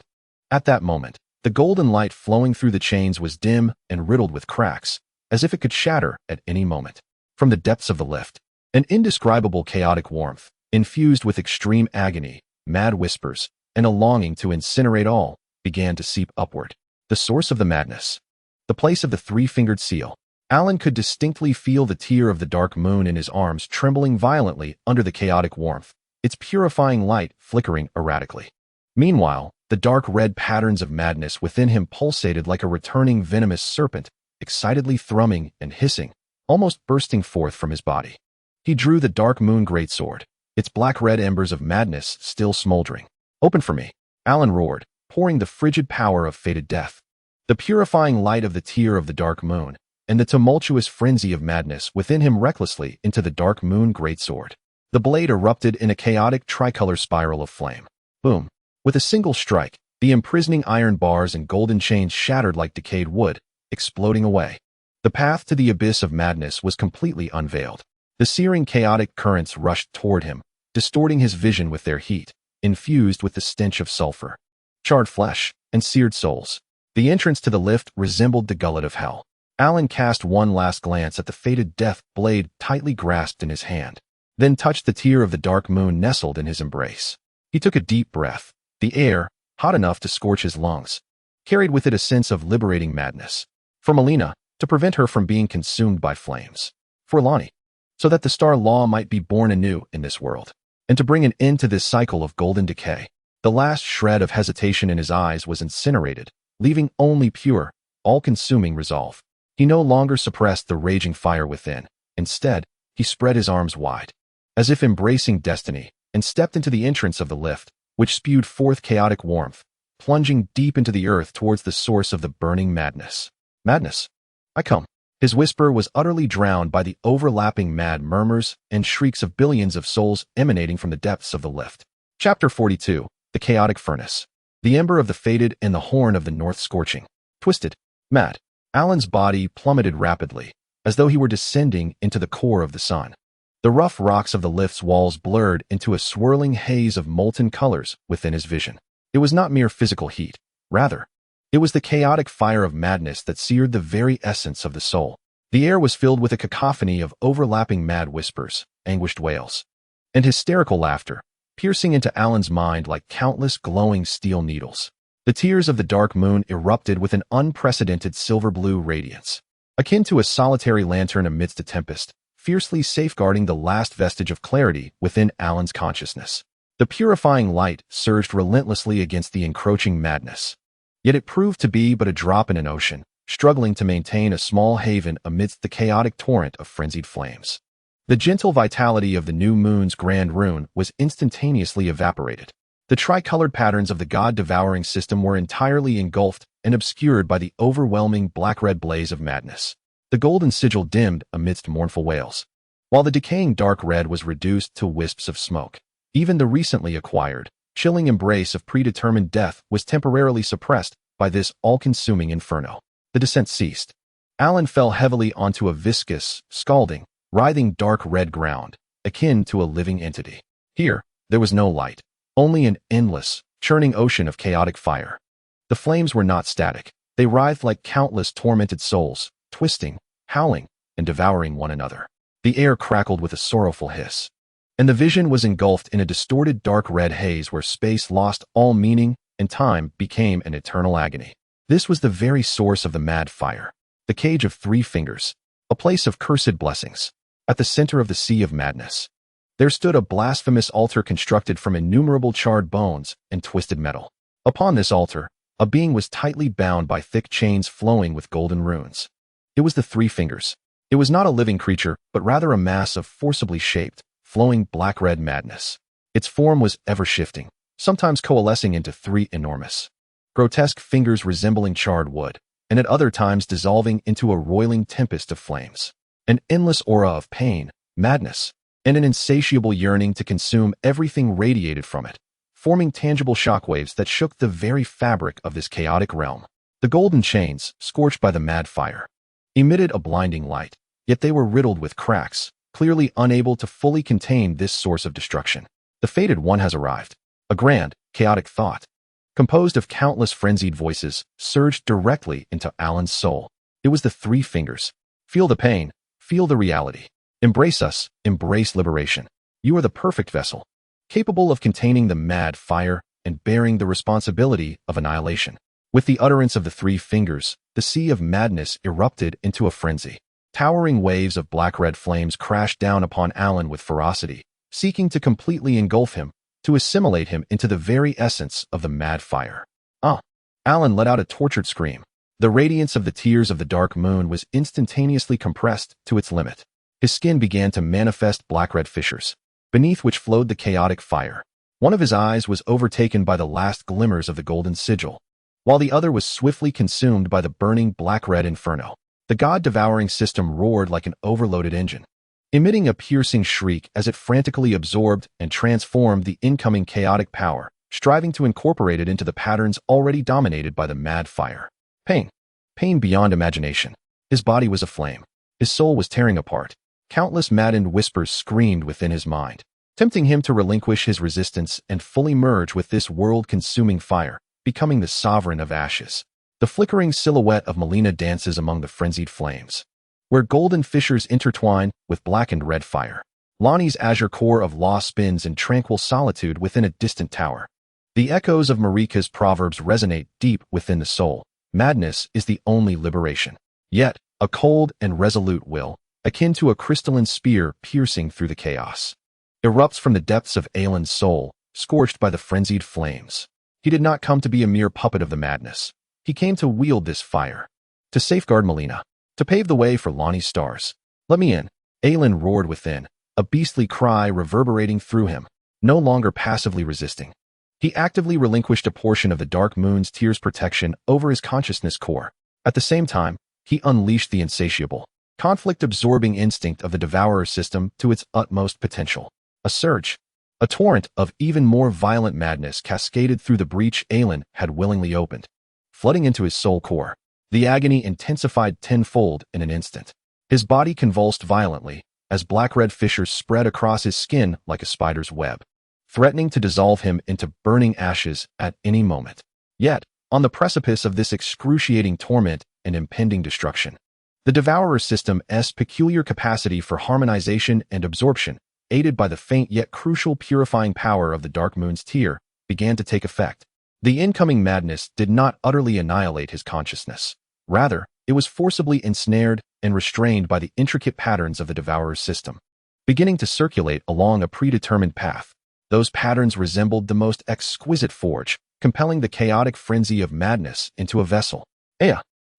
at that moment, the golden light flowing through the chains was dim and riddled with cracks, as if it could shatter at any moment. From the depths of the lift, an indescribable chaotic warmth, infused with extreme agony, mad whispers, and a longing to incinerate all, began to seep upward. The source of the madness. The place of the three-fingered seal. Alan could distinctly feel the tear of the dark moon in his arms trembling violently under the chaotic warmth, its purifying light flickering erratically. Meanwhile, the dark red patterns of madness within him pulsated like a returning venomous serpent, excitedly thrumming and hissing, almost bursting forth from his body. He drew the dark moon greatsword, its black-red embers of madness still smoldering. "Open for me," Alan roared, pouring the frigid power of fated death. The purifying light of the tear of the dark moon, and the tumultuous frenzy of madness within him recklessly into the dark moon greatsword. The blade erupted in a chaotic tricolor spiral of flame. Boom. With a single strike, the imprisoning iron bars and golden chains shattered like decayed wood, exploding away. The path to the abyss of madness was completely unveiled. The searing chaotic currents rushed toward him, distorting his vision with their heat, infused with the stench of sulfur, charred flesh, and seared souls. The entrance to the lift resembled the gullet of hell. Alan cast one last glance at the fated death blade tightly grasped in his hand, then touched the tear of the dark moon nestled in his embrace. He took a deep breath. The air, hot enough to scorch his lungs, carried with it a sense of liberating madness. For Malenia, to prevent her from being consumed by flames. For Lonnie, so that the star law might be born anew in this world. And to bring an end to this cycle of golden decay. The last shred of hesitation in his eyes was incinerated, leaving only pure, all-consuming resolve. He no longer suppressed the raging fire within. Instead, he spread his arms wide, as if embracing destiny, and stepped into the entrance of the lift, which spewed forth chaotic warmth, plunging deep into the earth towards the source of the burning madness. "Madness, I come." His whisper was utterly drowned by the overlapping mad murmurs and shrieks of billions of souls emanating from the depths of the lift. Chapter 42. The Chaotic Furnace. The ember of the fated and the horn of the north scorching. Twisted. Mad. Alan's body plummeted rapidly, as though he were descending into the core of the sun. The rough rocks of the lift's walls blurred into a swirling haze of molten colors within his vision. It was not mere physical heat. Rather, it was the chaotic fire of madness that seared the very essence of the soul. The air was filled with a cacophony of overlapping mad whispers, anguished wails, and hysterical laughter, piercing into Alan's mind like countless glowing steel needles. The tears of the dark moon erupted with an unprecedented silver-blue radiance, akin to a solitary lantern amidst a tempest, fiercely safeguarding the last vestige of clarity within Alan's consciousness. The purifying light surged relentlessly against the encroaching madness. Yet it proved to be but a drop in an ocean, struggling to maintain a small haven amidst the chaotic torrent of frenzied flames. The gentle vitality of the new moon's grand rune was instantaneously evaporated. The tricolored patterns of the God-Devouring System were entirely engulfed and obscured by the overwhelming black-red blaze of madness. The golden sigil dimmed amidst mournful wails, while the decaying dark red was reduced to wisps of smoke. Even the recently acquired, chilling embrace of predetermined death was temporarily suppressed by this all-consuming inferno. The descent ceased. Alan fell heavily onto a viscous, scalding, writhing dark red ground, akin to a living entity. Here, there was no light, only an endless, churning ocean of chaotic fire. The flames were not static. They writhed like countless tormented souls, twisting, howling, and devouring one another. The air crackled with a sorrowful hiss, and the vision was engulfed in a distorted dark red haze where space lost all meaning and time became an eternal agony. This was the very source of the mad fire, the cage of three fingers, a place of cursed blessings. At the center of the sea of madness, there stood a blasphemous altar constructed from innumerable charred bones and twisted metal. Upon this altar, a being was tightly bound by thick chains flowing with golden runes. It was the Three Fingers. It was not a living creature, but rather a mass of forcibly shaped, flowing black-red madness. Its form was ever-shifting, sometimes coalescing into three enormous, grotesque fingers resembling charred wood, and at other times dissolving into a roiling tempest of flames. An endless aura of pain, madness, and an insatiable yearning to consume everything radiated from it, forming tangible shockwaves that shook the very fabric of this chaotic realm. The golden chains, scorched by the mad fire, emitted a blinding light, yet they were riddled with cracks, clearly unable to fully contain this source of destruction. The fated one has arrived. A grand, chaotic thought, composed of countless frenzied voices, surged directly into Alan's soul. It was the Three Fingers. Feel the pain, feel the reality. Embrace us, embrace liberation. You are the perfect vessel, capable of containing the mad fire and and bearing the responsibility of annihilation. With the utterance of the three fingers, the sea of madness erupted into a frenzy. Towering waves of black-red flames crashed down upon Alan with ferocity, seeking to completely engulf him, to assimilate him into the very essence of the mad fire. Alan let out a tortured scream. The radiance of the tears of the dark moon was instantaneously compressed to its limit. His skin began to manifest black-red fissures, beneath which flowed the chaotic fire. One of his eyes was overtaken by the last glimmers of the golden sigil, while the other was swiftly consumed by the burning black-red inferno. The God-Devouring System roared like an overloaded engine, emitting a piercing shriek as it frantically absorbed and transformed the incoming chaotic power, striving to incorporate it into the patterns already dominated by the mad fire. Pain beyond imagination. His body was aflame. His soul was tearing apart. Countless maddened whispers screamed within his mind, tempting him to relinquish his resistance and fully merge with this world-consuming fire, becoming the sovereign of ashes. The flickering silhouette of Malenia dances among the frenzied flames, where golden fissures intertwine with black and red fire. Lonnie's azure core of law spins in tranquil solitude within a distant tower. The echoes of Marika's proverbs resonate deep within the soul. Madness is the only liberation. Yet, a cold and resolute will, akin to a crystalline spear piercing through the chaos, erupts from the depths of Alan's soul, scorched by the frenzied flames. He did not come to be a mere puppet of the madness. He came to wield this fire, to safeguard Malenia, to pave the way for Lonnie's stars. "Let me in," Alan roared within, a beastly cry reverberating through him, no longer passively resisting. He actively relinquished a portion of the Dark Moon's tear's protection over his consciousness core. At the same time, he unleashed the insatiable, conflict-absorbing instinct of the Devourer system to its utmost potential. A surge, a torrent of even more violent madness cascaded through the breach Alan had willingly opened, flooding into his soul core. The agony intensified tenfold in an instant. His body convulsed violently as black-red fissures spread across his skin like a spider's web, threatening to dissolve him into burning ashes at any moment. Yet, on the precipice of this excruciating torment and impending destruction, the Devourer system's peculiar capacity for harmonization and absorption, aided by the faint yet crucial purifying power of the Dark Moon's tear, began to take effect. The incoming madness did not utterly annihilate his consciousness. Rather, it was forcibly ensnared and restrained by the intricate patterns of the Devourer system, beginning to circulate along a predetermined path. Those patterns resembled the most exquisite forge, compelling the chaotic frenzy of madness into a vessel.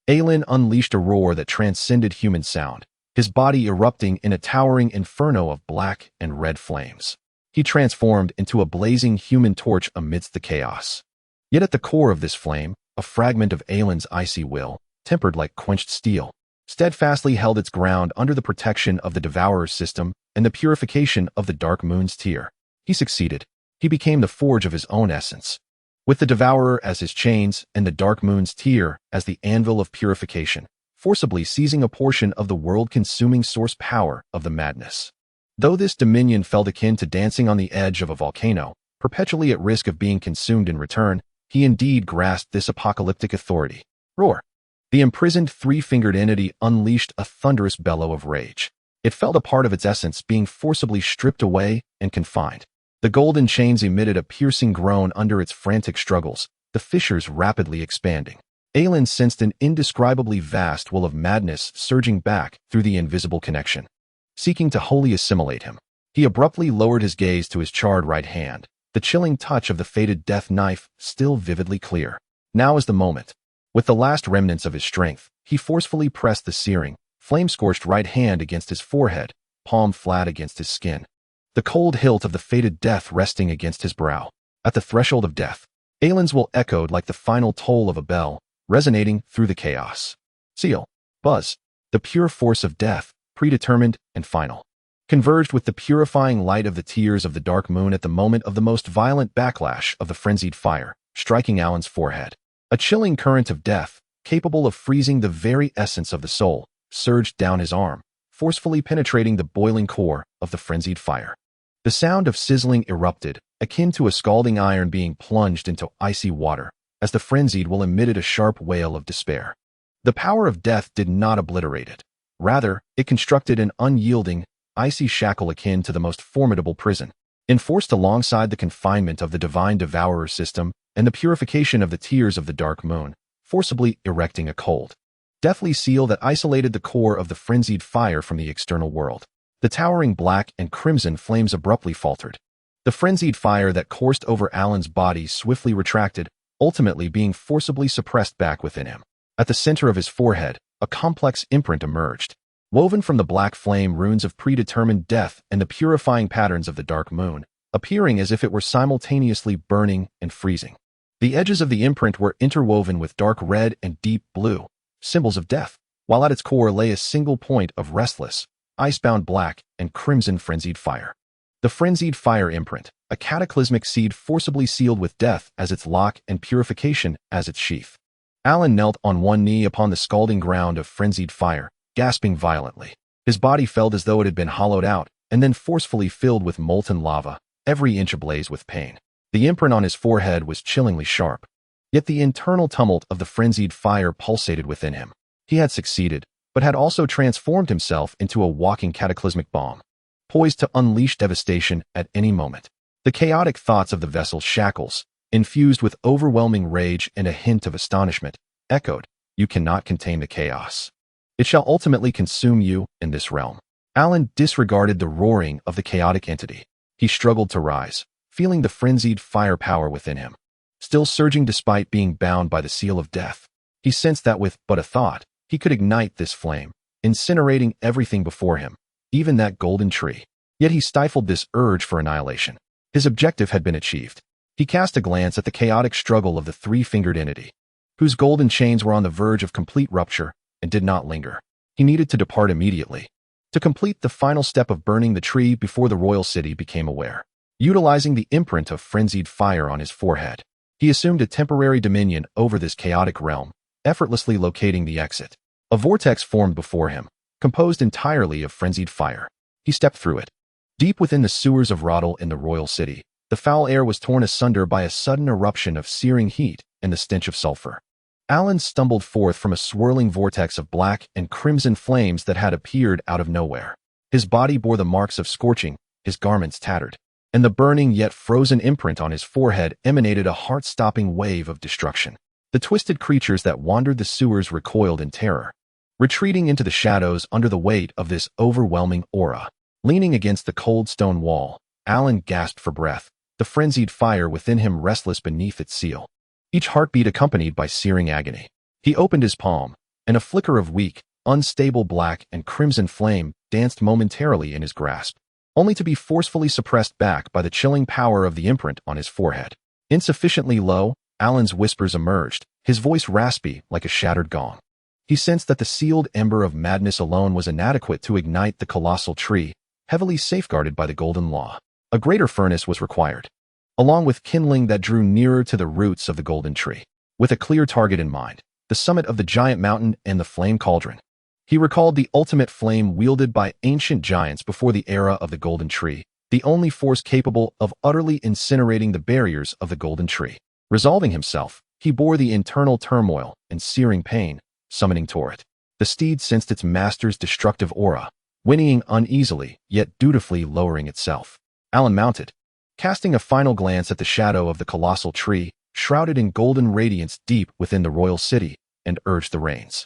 Alan unleashed a roar that transcended human sound, his body erupting in a towering inferno of black and red flames. He transformed into a blazing human torch amidst the chaos. Yet at the core of this flame, a fragment of Alan's icy will, tempered like quenched steel, steadfastly held its ground under the protection of the Devourer system and the purification of the Dark Moon's tear. He succeeded. He became the forge of his own essence, with the Devourer as his chains and the Dark Moon's tear as the anvil of purification, forcibly seizing a portion of the world-consuming source power of the madness. Though this dominion felt akin to dancing on the edge of a volcano, perpetually at risk of being consumed in return, he indeed grasped this apocalyptic authority. Roar! The imprisoned three-fingered entity unleashed a thunderous bellow of rage. It felt a part of its essence being forcibly stripped away and confined. The golden chains emitted a piercing groan under its frantic struggles, the fissures rapidly expanding. Alan sensed an indescribably vast will of madness surging back through the invisible connection, seeking to wholly assimilate him. He abruptly lowered his gaze to his charred right hand, the chilling touch of the fated death knife still vividly clear. Now is the moment. With the last remnants of his strength, he forcefully pressed the searing, flame-scorched right hand against his forehead, palm flat against his skin, the cold hilt of the fated death resting against his brow. At the threshold of death, Alan's will echoed like the final toll of a bell, resonating through the chaos. Seal. Buzz. The pure force of death, predetermined and final, converged with the purifying light of the tears of the Dark Moon at the moment of the most violent backlash of the frenzied fire, striking Alan's forehead. A chilling current of death, capable of freezing the very essence of the soul, surged down his arm, forcefully penetrating the boiling core of the frenzied fire. The sound of sizzling erupted, akin to a scalding iron being plunged into icy water, as the frenzied will emitted a sharp wail of despair. The power of death did not obliterate it. Rather, it constructed an unyielding, icy shackle akin to the most formidable prison. enforced alongside the confinement of the divine devourer system and the purification of the tears of the dark moon, forcibly erecting a cold, deathly seal that isolated the core of the frenzied fire from the external world. The towering black and crimson flames abruptly faltered. The frenzied fire that coursed over Alan's body swiftly retracted, ultimately being forcibly suppressed back within him. At the center of his forehead, a complex imprint emerged, woven from the black flame runes of predetermined death and the purifying patterns of the dark moon, appearing as if it were simultaneously burning and freezing. The edges of the imprint were interwoven with dark red and deep blue, symbols of death, while at its core lay a single point of restless, icebound black and crimson frenzied fire. The frenzied fire imprint, a cataclysmic seed forcibly sealed with death as its lock and purification as its sheath. Alan knelt on one knee upon the scalding ground of frenzied fire, gasping violently. His body felt as though it had been hollowed out and then forcefully filled with molten lava, every inch ablaze with pain. The imprint on his forehead was chillingly sharp, yet the internal tumult of the frenzied fire pulsated within him. He had succeeded, but had also transformed himself into a walking cataclysmic bomb, poised to unleash devastation at any moment. The chaotic thoughts of the vessel's shackles, infused with overwhelming rage and a hint of astonishment, echoed, "You cannot contain the chaos. It shall ultimately consume you in this realm." Alan disregarded the roaring of the chaotic entity. He struggled to rise, feeling the frenzied firepower within him, still surging despite being bound by the seal of death. He sensed that with but a thought, he could ignite this flame, incinerating everything before him, even that golden tree. Yet he stifled this urge for annihilation. His objective had been achieved. He cast a glance at the chaotic struggle of the three-fingered entity, whose golden chains were on the verge of complete rupture, and did not linger. He needed to depart immediately, to complete the final step of burning the tree before the royal city became aware. Utilizing the imprint of frenzied fire on his forehead, he assumed a temporary dominion over this chaotic realm, effortlessly locating the exit. A vortex formed before him, composed entirely of frenzied fire. He stepped through it. Deep within the sewers of Radahn in the royal city, the foul air was torn asunder by a sudden eruption of searing heat and the stench of sulfur. Alan stumbled forth from a swirling vortex of black and crimson flames that had appeared out of nowhere. His body bore the marks of scorching, his garments tattered, and the burning yet frozen imprint on his forehead emanated a heart-stopping wave of destruction. The twisted creatures that wandered the sewers recoiled in terror, retreating into the shadows under the weight of this overwhelming aura. Leaning against the cold stone wall, Alan gasped for breath, the frenzied fire within him restless beneath its seal, each heartbeat accompanied by searing agony. He opened his palm, and a flicker of weak, unstable black and crimson flame danced momentarily in his grasp, only to be forcefully suppressed back by the chilling power of the imprint on his forehead. Insufficiently low, Alan's whispers emerged, his voice raspy like a shattered gong. He sensed that the sealed ember of madness alone was inadequate to ignite the colossal tree, heavily safeguarded by the golden law. A greater furnace was required, along with kindling that drew nearer to the roots of the golden tree. With a clear target in mind, the summit of the giant mountain and the flame cauldron. He recalled the ultimate flame wielded by ancient giants before the era of the golden tree, the only force capable of utterly incinerating the barriers of the golden tree. Resolving himself, he bore the internal turmoil and searing pain, summoning toward it. The steed sensed its master's destructive aura, whinnying uneasily, yet dutifully lowering itself. Alan mounted, casting a final glance at the shadow of the colossal tree, shrouded in golden radiance deep within the royal city, and urged the reins.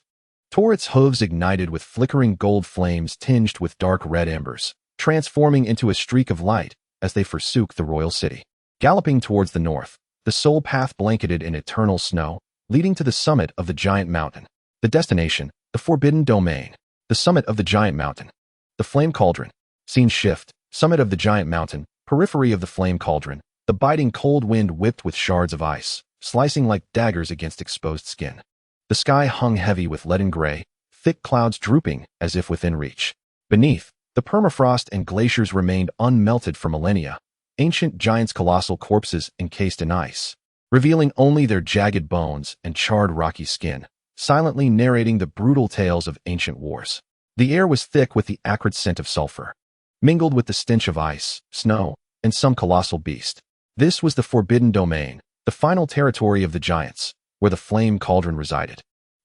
Its hooves ignited with flickering gold flames tinged with dark red embers, transforming into a streak of light as they forsook the royal city. Galloping towards the north, the sole path blanketed in eternal snow, leading to the summit of the giant mountain. The destination, the forbidden domain. The summit of the giant mountain. The flame cauldron. Scene shift. Summit of the giant mountain. Periphery of the flame cauldron. The biting cold wind whipped with shards of ice, slicing like daggers against exposed skin. The sky hung heavy with leaden gray, thick clouds drooping as if within reach. Beneath, the permafrost and glaciers remained unmelted for millennia, ancient giants' colossal corpses encased in ice, revealing only their jagged bones and charred rocky skin, silently narrating the brutal tales of ancient wars. The air was thick with the acrid scent of sulfur, mingled with the stench of ice, snow, and some colossal beast. This was the forbidden domain, the final territory of the giants, where the flame cauldron resided.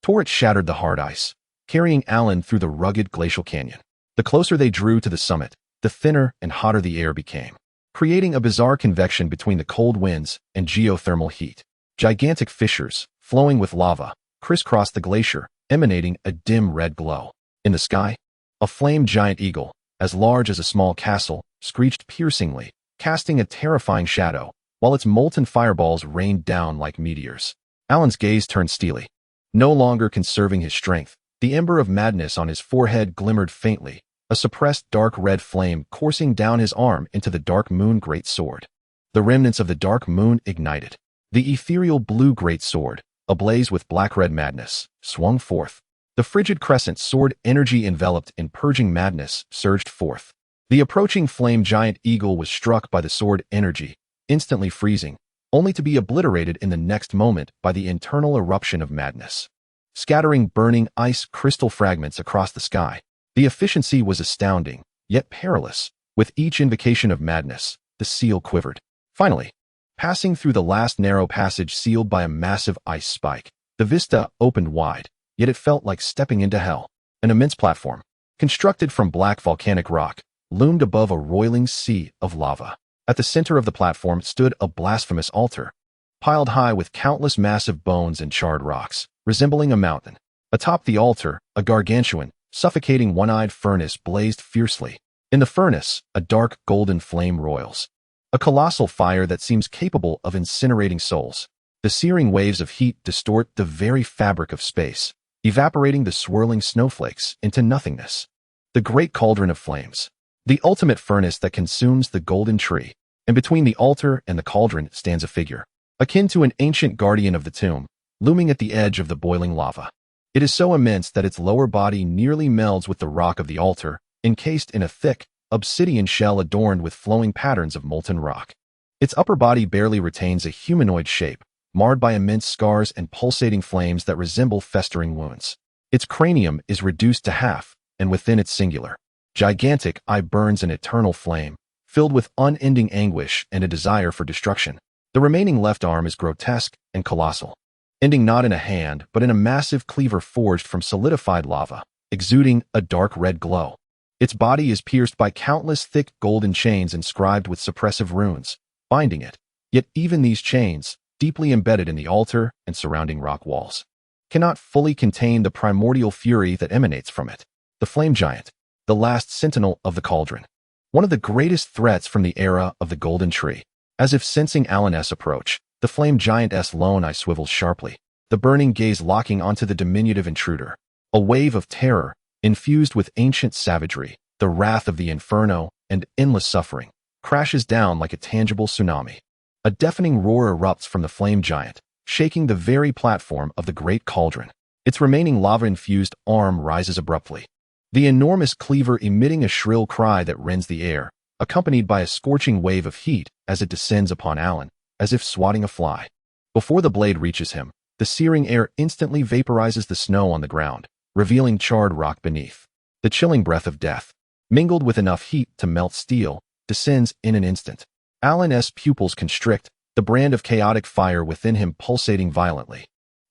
It shattered the hard ice, carrying Alan through the rugged glacial canyon. The closer they drew to the summit, the thinner and hotter the air became, creating a bizarre convection between the cold winds and geothermal heat. Gigantic fissures, flowing with lava, crisscrossed the glacier, emanating a dim red glow. In the sky, a flame giant eagle, as large as a small castle, screeched piercingly, casting a terrifying shadow, while its molten fireballs rained down like meteors. Alan's gaze turned steely. No longer conserving his strength, the ember of madness on his forehead glimmered faintly, a suppressed dark red flame coursing down his arm into the dark moon Greatsword. The remnants of the dark moon ignited. The ethereal blue Greatsword, ablaze with black-red madness, swung forth. The frigid crescent sword energy enveloped in purging madness surged forth. The approaching flame giant eagle was struck by the sword energy, instantly freezing, only to be obliterated in the next moment by the internal eruption of madness. Scattering burning ice crystal fragments across the sky, the efficiency was astounding, yet perilous. With each invocation of madness, the seal quivered. Finally, passing through the last narrow passage sealed by a massive ice spike, the vista opened wide, yet it felt like stepping into hell. An immense platform, constructed from black volcanic rock, loomed above a roiling sea of lava. At the center of the platform stood a blasphemous altar, piled high with countless massive bones and charred rocks, resembling a mountain. Atop the altar, a gargantuan, suffocating one-eyed furnace blazed fiercely. In the furnace, a dark golden flame roils, a colossal fire that seems capable of incinerating souls. The searing waves of heat distort the very fabric of space, evaporating the swirling snowflakes into nothingness. The great cauldron of flames, the ultimate furnace that consumes the golden tree. And between the altar and the cauldron stands a figure, akin to an ancient guardian of the tomb, looming at the edge of the boiling lava. It is so immense that its lower body nearly melds with the rock of the altar, encased in a thick, obsidian shell adorned with flowing patterns of molten rock. Its upper body barely retains a humanoid shape, marred by immense scars and pulsating flames that resemble festering wounds. Its cranium is reduced to half, and within its singular, gigantic eye burns an eternal flame, filled with unending anguish and a desire for destruction. The remaining left arm is grotesque and colossal, ending not in a hand but in a massive cleaver forged from solidified lava, exuding a dark red glow. Its body is pierced by countless thick golden chains inscribed with suppressive runes, binding it. Yet even these chains, deeply embedded in the altar and surrounding rock walls, cannot fully contain the primordial fury that emanates from it. The flame giant, the last sentinel of the cauldron, one of the greatest threats from the era of the golden tree. As if sensing Alan's approach, the flame giant's lone eye swivels sharply, the burning gaze locking onto the diminutive intruder. A wave of terror, infused with ancient savagery, the wrath of the inferno, and endless suffering, crashes down like a tangible tsunami. A deafening roar erupts from the flame giant, shaking the very platform of the great cauldron. Its remaining lava-infused arm rises abruptly, the enormous cleaver emitting a shrill cry that rends the air, accompanied by a scorching wave of heat as it descends upon Alan, as if swatting a fly. Before the blade reaches him, the searing air instantly vaporizes the snow on the ground, revealing charred rock beneath. The chilling breath of death, mingled with enough heat to melt steel, descends in an instant. Alan's pupils constrict, the brand of chaotic fire within him pulsating violently,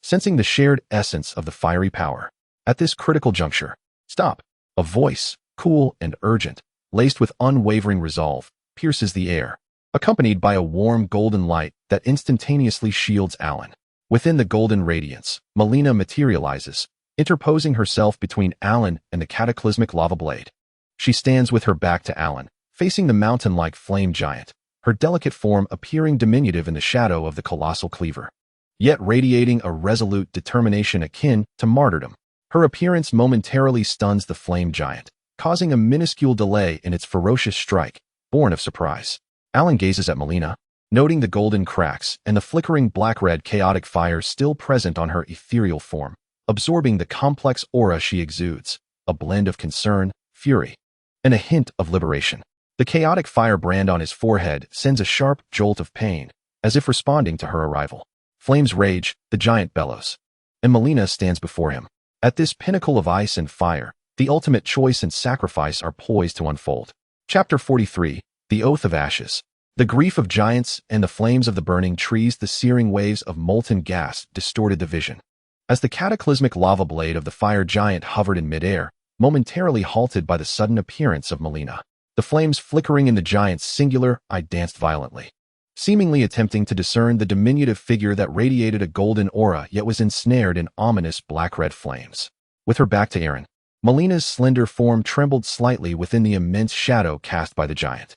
sensing the shared essence of the fiery power. At this critical juncture, stop! A voice, cool and urgent, laced with unwavering resolve, pierces the air, accompanied by a warm golden light that instantaneously shields Alan. Within the golden radiance, Malenia materializes, interposing herself between Alan and the cataclysmic lava blade. She stands with her back to Alan, facing the mountain-like flame giant, her delicate form appearing diminutive in the shadow of the colossal cleaver, yet radiating a resolute determination akin to martyrdom. Her appearance momentarily stuns the flame giant, causing a minuscule delay in its ferocious strike, born of surprise. Alan gazes at Malenia, noting the golden cracks and the flickering black-red chaotic fire still present on her ethereal form, absorbing the complex aura she exudes, a blend of concern, fury, and a hint of liberation. The chaotic firebrand on his forehead sends a sharp jolt of pain, as if responding to her arrival. Flames rage, the giant bellows, and Malenia stands before him. At this pinnacle of ice and fire, the ultimate choice and sacrifice are poised to unfold. Chapter 43, The Oath of Ashes. The grief of giants and the flames of the burning trees, the searing waves of molten gas distorted the vision. As the cataclysmic lava blade of the fire giant hovered in midair, momentarily halted by the sudden appearance of Malenia, The flames flickering in the giant's singular eye danced violently, seemingly attempting to discern the diminutive figure that radiated a golden aura yet was ensnared in ominous black-red flames. With her back to Aaron, Melena's slender form trembled slightly within the immense shadow cast by the giant.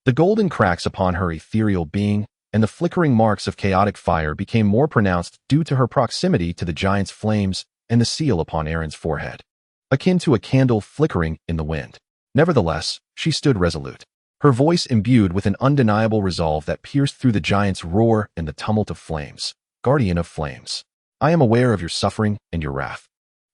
The golden cracks upon her ethereal being and the flickering marks of chaotic fire became more pronounced due to her proximity to the giant's flames and the seal upon Aaron's forehead, akin to a candle flickering in the wind. Nevertheless, she stood resolute, her voice imbued with an undeniable resolve that pierced through the giant's roar and the tumult of flames. Guardian of flames, I am aware of your suffering and your wrath,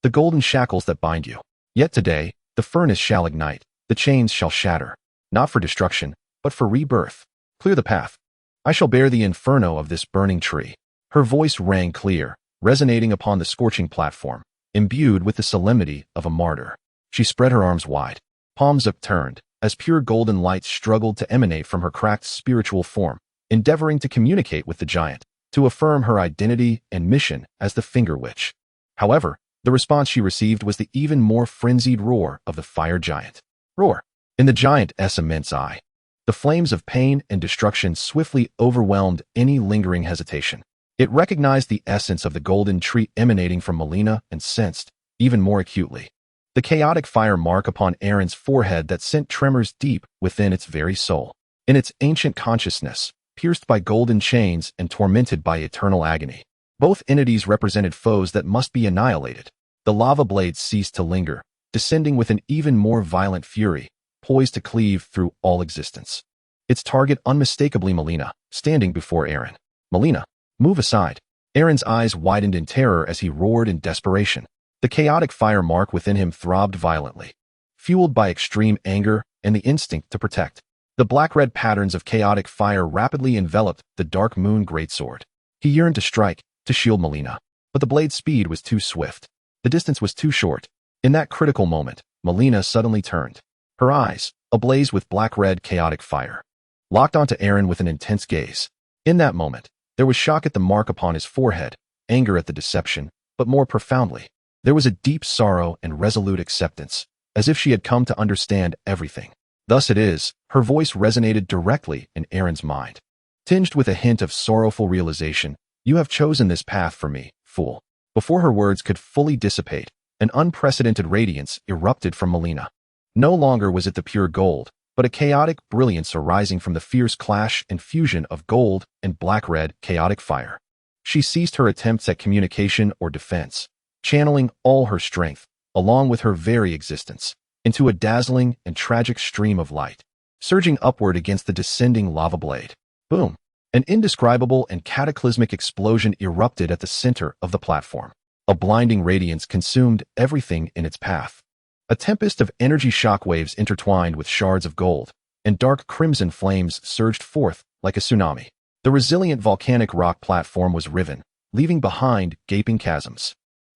the golden shackles that bind you. Yet today, the furnace shall ignite, the chains shall shatter, not for destruction, but for rebirth. Clear the path. I shall bear the inferno of this burning tree. Her voice rang clear, resonating upon the scorching platform, imbued with the solemnity of a martyr. She spread her arms wide, palms upturned, as pure golden light struggled to emanate from her cracked spiritual form, endeavoring to communicate with the giant, to affirm her identity and mission as the Finger Witch. However, the response she received was the even more frenzied roar of the fire giant. Roar! In the giant's immense eye, the flames of pain and destruction swiftly overwhelmed any lingering hesitation. It recognized the essence of the golden tree emanating from Malenia and sensed, even more acutely, the chaotic fire mark upon Aaron's forehead that sent tremors deep within its very soul. In its ancient consciousness, pierced by golden chains and tormented by eternal agony, both entities represented foes that must be annihilated. The lava blades ceased to linger, descending with an even more violent fury, poised to cleave through all existence. Its target unmistakably Malenia, standing before Aaron. Malenia, move aside. Aaron's eyes widened in terror as he roared in desperation. The chaotic fire mark within him throbbed violently, fueled by extreme anger and the instinct to protect. The black-red patterns of chaotic fire rapidly enveloped the dark moon greatsword. He yearned to strike, to shield Malenia, but the blade's speed was too swift. The distance was too short. In that critical moment, Malenia suddenly turned, her eyes, ablaze with black-red chaotic fire, locked onto Aaron with an intense gaze. In that moment, there was shock at the mark upon his forehead, anger at the deception, but more profoundly, there was a deep sorrow and resolute acceptance, as if she had come to understand everything. Thus it is, her voice resonated directly in Aaron's mind, tinged with a hint of sorrowful realization. You have chosen this path for me, fool. Before her words could fully dissipate, an unprecedented radiance erupted from Malenia. No longer was it the pure gold, but a chaotic brilliance arising from the fierce clash and fusion of gold and black-red chaotic fire. She ceased her attempts at communication or defense, channeling all her strength, along with her very existence, into a dazzling and tragic stream of light, surging upward against the descending lava blade. Boom! An indescribable and cataclysmic explosion erupted at the center of the platform. A blinding radiance consumed everything in its path. A tempest of energy shockwaves intertwined with shards of gold, and dark crimson flames surged forth like a tsunami. The resilient volcanic rock platform was riven, leaving behind gaping chasms.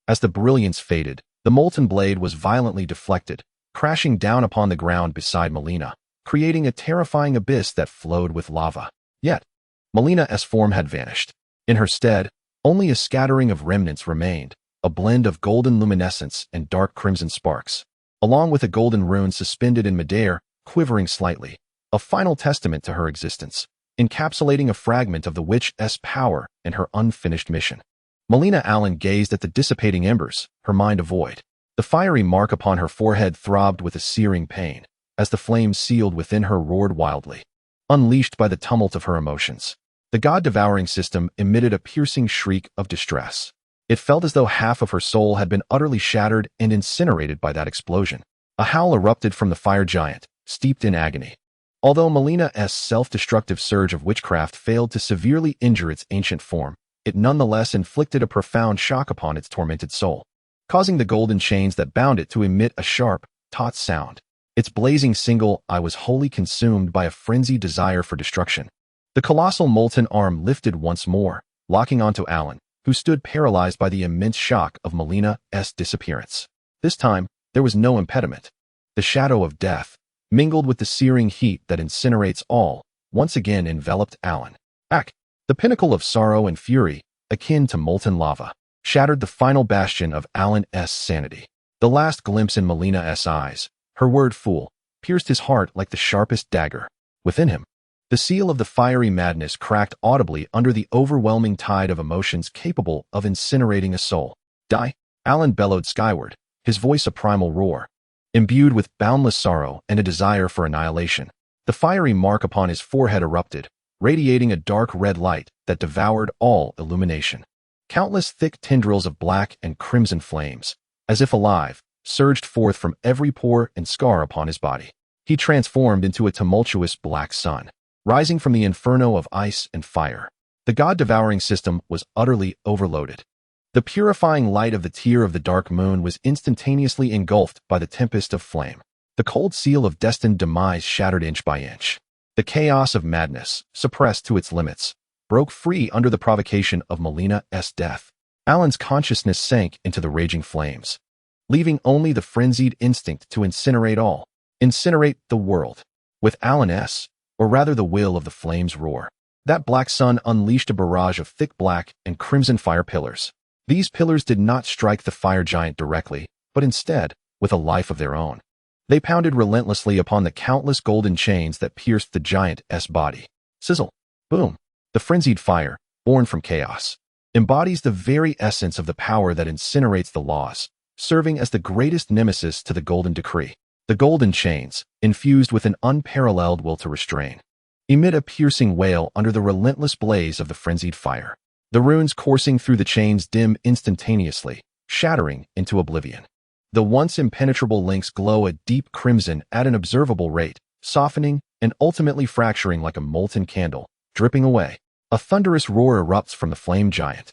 As the brilliance faded, the molten blade was violently deflected, crashing down upon the ground beside Malenia, creating a terrifying abyss that flowed with lava. Yet, Malena's form had vanished. In her stead, only a scattering of remnants remained, a blend of golden luminescence and dark crimson sparks, along with a golden rune suspended in midair, quivering slightly, a final testament to her existence, encapsulating a fragment of the witch's power and her unfinished mission. Malenia Allen gazed at the dissipating embers, her mind a void. The fiery mark upon her forehead throbbed with a searing pain, as the flames sealed within her roared wildly, unleashed by the tumult of her emotions. The God-Devouring System emitted a piercing shriek of distress. It felt as though half of her soul had been utterly shattered and incinerated by that explosion. A howl erupted from the fire giant, steeped in agony. Although Malena's self-destructive surge of witchcraft failed to severely injure its ancient form, it nonetheless inflicted a profound shock upon its tormented soul, causing the golden chains that bound it to emit a sharp, taut sound. Its blazing single eye was wholly consumed by a frenzied desire for destruction. The colossal molten arm lifted once more, locking onto Allen, who stood paralyzed by the immense shock of Malena's disappearance. This time, there was no impediment. The shadow of death, mingled with the searing heat that incinerates all, once again enveloped Allen. The pinnacle of sorrow and fury, akin to molten lava, shattered the final bastion of Allen's sanity. The last glimpse in Malena's eyes, her word fool, pierced his heart like the sharpest dagger. Within him, the seal of the fiery madness cracked audibly under the overwhelming tide of emotions capable of incinerating a soul. Die! Alan bellowed skyward, his voice a primal roar, imbued with boundless sorrow and a desire for annihilation. The fiery mark upon his forehead erupted, radiating a dark red light that devoured all illumination. Countless thick tendrils of black and crimson flames, as if alive, surged forth from every pore and scar upon his body. He transformed into a tumultuous black sun, rising from the inferno of ice and fire. The God-Devouring System was utterly overloaded. The purifying light of the tear of the dark moon was instantaneously engulfed by the tempest of flame. The cold seal of destined demise shattered inch by inch. The chaos of madness, suppressed to its limits, broke free under the provocation of Malena's death. Alan's consciousness sank into the raging flames, leaving only the frenzied instinct to incinerate all. Incinerate the world. With Alan's, or rather the will of the flames roar. That black sun unleashed a barrage of thick black and crimson fire pillars. These pillars did not strike the fire giant directly, but instead, with a life of their own. They pounded relentlessly upon the countless golden chains that pierced the giant's body. Sizzle. Boom. The frenzied fire, born from chaos, embodies the very essence of the power that incinerates the laws, serving as the greatest nemesis to the golden decree. The golden chains, infused with an unparalleled will to restrain, emit a piercing wail under the relentless blaze of the frenzied fire. The runes coursing through the chains dim instantaneously, shattering into oblivion. The once impenetrable links glow a deep crimson at an observable rate, softening and ultimately fracturing like a molten candle, dripping away. A thunderous roar erupts from the flame giant,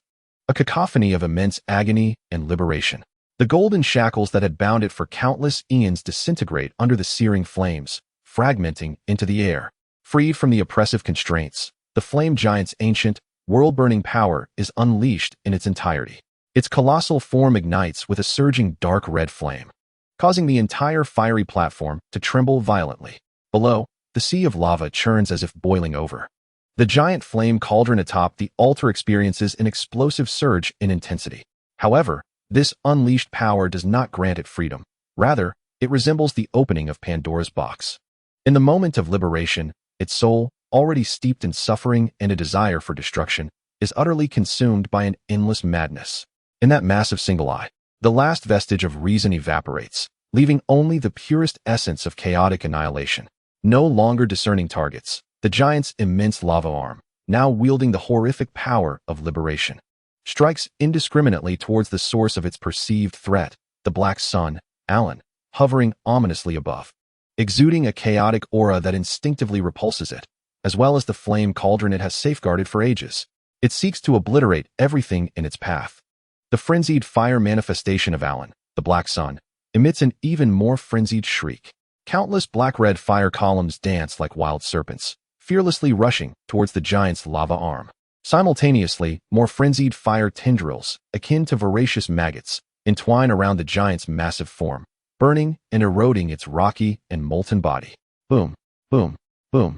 a cacophony of immense agony and liberation. The golden shackles that had bound it for countless eons disintegrate under the searing flames, fragmenting into the air. Freed from the oppressive constraints, the flame giant's ancient, world-burning power is unleashed in its entirety. Its colossal form ignites with a surging dark red flame, causing the entire fiery platform to tremble violently. Below, the sea of lava churns as if boiling over. The giant flame cauldron atop the altar experiences an explosive surge in intensity. However, this unleashed power does not grant it freedom. Rather, it resembles the opening of Pandora's box. In the moment of liberation, its soul, already steeped in suffering and a desire for destruction, is utterly consumed by an endless madness. In that massive single eye, the last vestige of reason evaporates, leaving only the purest essence of chaotic annihilation. No longer discerning targets, the giant's immense lava arm, now wielding the horrific power of liberation, strikes indiscriminately towards the source of its perceived threat, the black sun, Alan, hovering ominously above, exuding a chaotic aura that instinctively repulses it, as well as the flame cauldron it has safeguarded for ages. It seeks to obliterate everything in its path. The frenzied fire manifestation of Alan, the black sun, emits an even more frenzied shriek. Countless black-red fire columns dance like wild serpents, fearlessly rushing towards the giant's lava arm. Simultaneously, more frenzied fire tendrils, akin to voracious maggots, entwine around the giant's massive form, burning and eroding its rocky and molten body. Boom, boom, boom.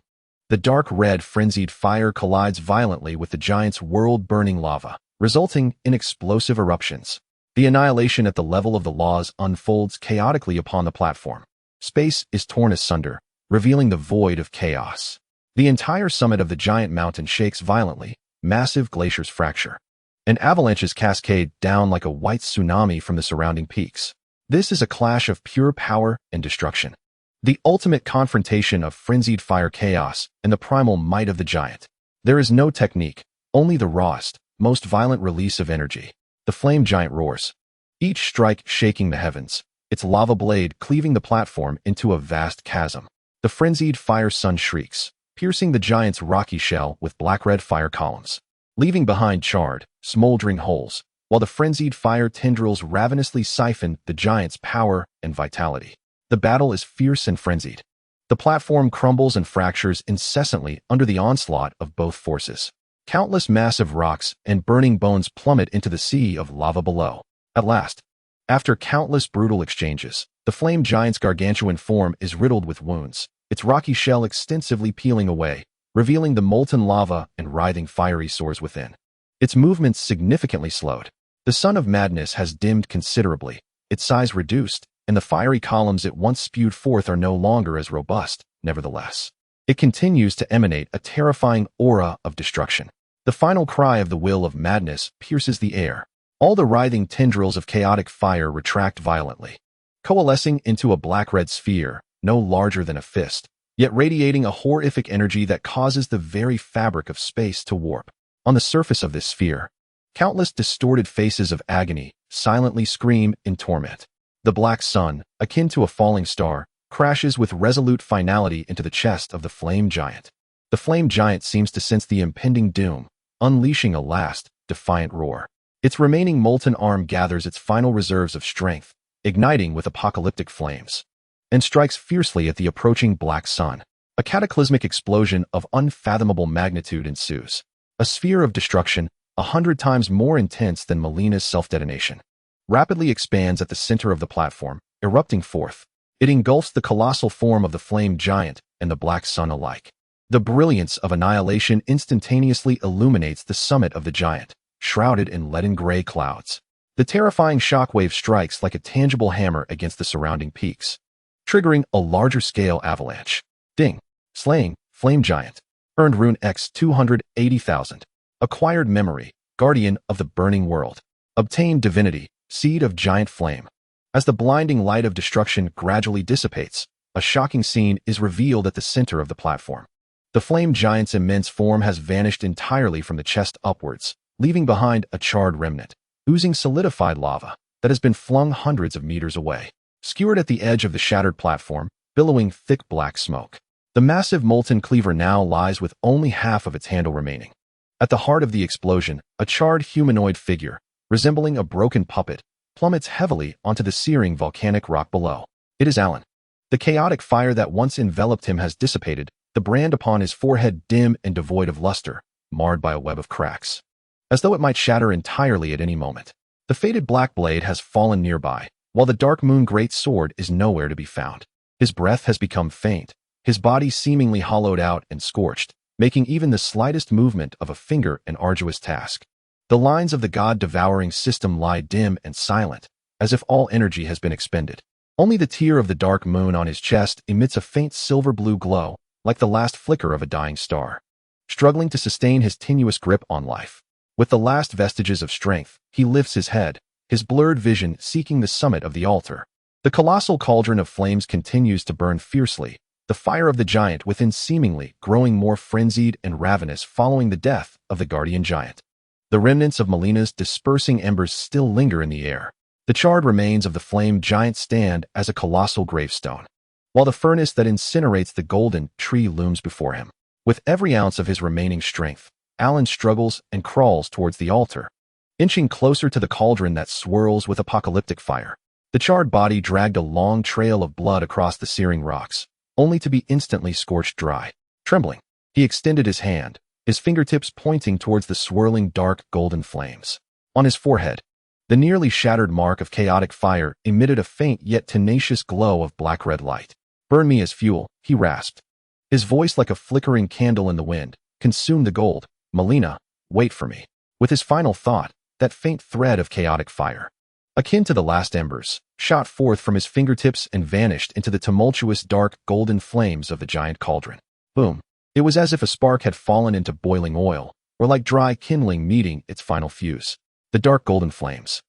The dark red frenzied fire collides violently with the giant's world-burning lava, resulting in explosive eruptions. The annihilation at the level of the laws unfolds chaotically upon the platform. Space is torn asunder, revealing the void of chaos. The entire summit of the giant mountain shakes violently, massive glaciers fracture, and avalanches cascade down like a white tsunami from the surrounding peaks. This is a clash of pure power and destruction. The ultimate confrontation of frenzied fire chaos and the primal might of the giant. There is no technique, only the rawest, most violent release of energy. The flame giant roars, each strike shaking the heavens, its lava blade cleaving the platform into a vast chasm. The frenzied fire sun shrieks, piercing the giant's rocky shell with black-red fire columns, leaving behind charred, smoldering holes, while the frenzied fire tendrils ravenously siphon the giant's power and vitality. The battle is fierce and frenzied. The platform crumbles and fractures incessantly under the onslaught of both forces. Countless massive rocks and burning bones plummet into the sea of lava below. At last, after countless brutal exchanges, the flame giant's gargantuan form is riddled with wounds, its rocky shell extensively peeling away, revealing the molten lava and writhing fiery sores within. Its movements significantly slowed. The sun of madness has dimmed considerably, its size reduced, and the fiery columns it once spewed forth are no longer as robust. Nevertheless, it continues to emanate a terrifying aura of destruction. The final cry of the will of madness pierces the air. All the writhing tendrils of chaotic fire retract violently, coalescing into a black-red sphere, no larger than a fist, yet radiating a horrific energy that causes the very fabric of space to warp. On the surface of this sphere, countless distorted faces of agony silently scream in torment. The black sun, akin to a falling star, crashes with resolute finality into the chest of the flame giant. The flame giant seems to sense the impending doom, unleashing a last, defiant roar. Its remaining molten arm gathers its final reserves of strength, igniting with apocalyptic flames, and strikes fiercely at the approaching black sun. A cataclysmic explosion of unfathomable magnitude ensues. A sphere of destruction, 100 times more intense than Malena's self-detonation, rapidly expands at the center of the platform, erupting forth. It engulfs the colossal form of the flame giant and the black sun alike. The brilliance of annihilation instantaneously illuminates the summit of the giant, shrouded in leaden gray clouds. The terrifying shockwave strikes like a tangible hammer against the surrounding peaks, triggering a larger-scale avalanche. Ding. Slaying, flame giant. Earned rune X 280,000. Acquired memory, guardian of the burning world. Obtained divinity, seed of giant flame. As the blinding light of destruction gradually dissipates, a shocking scene is revealed at the center of the platform. The flame giant's immense form has vanished entirely from the chest upwards, leaving behind a charred remnant, oozing solidified lava that has been flung hundreds of meters away. Skewered at the edge of the shattered platform, billowing thick black smoke. The massive molten cleaver now lies with only half of its handle remaining. At the heart of the explosion, a charred humanoid figure, resembling a broken puppet, plummets heavily onto the searing volcanic rock below. It is Alan. The chaotic fire that once enveloped him has dissipated, the brand upon his forehead dim and devoid of luster, marred by a web of cracks, as though it might shatter entirely at any moment. The faded black blade has fallen nearby, while the dark moon Greatsword is nowhere to be found. His breath has become faint, his body seemingly hollowed out and scorched, making even the slightest movement of a finger an arduous task. The lines of the God-Devouring System lie dim and silent, as if all energy has been expended. Only the tear of the dark moon on his chest emits a faint silver-blue glow, like the last flicker of a dying star. Struggling to sustain his tenuous grip on life, with the last vestiges of strength, he lifts his head, his blurred vision seeking the summit of the altar. The colossal cauldron of flames continues to burn fiercely, the fire of the giant within seemingly growing more frenzied and ravenous following the death of the guardian giant. The remnants of Malena's dispersing embers still linger in the air. The charred remains of the flame giant stand as a colossal gravestone, while the furnace that incinerates the golden tree looms before him. With every ounce of his remaining strength, Alan struggles and crawls towards the altar, inching closer to the cauldron that swirls with apocalyptic fire. The charred body dragged a long trail of blood across the searing rocks, only to be instantly scorched dry. Trembling, he extended his hand, his fingertips pointing towards the swirling dark golden flames. On his forehead, the nearly shattered mark of chaotic fire emitted a faint yet tenacious glow of black-red light. "Burn me as fuel," he rasped. His voice, like a flickering candle in the wind, consumed the gold. "Malenia, wait for me." With his final thought, that faint thread of chaotic fire, akin to the last embers, shot forth from his fingertips and vanished into the tumultuous dark golden flames of the giant cauldron. Boom. It was as if a spark had fallen into boiling oil, or like dry kindling meeting its final fuse. The dark golden flames,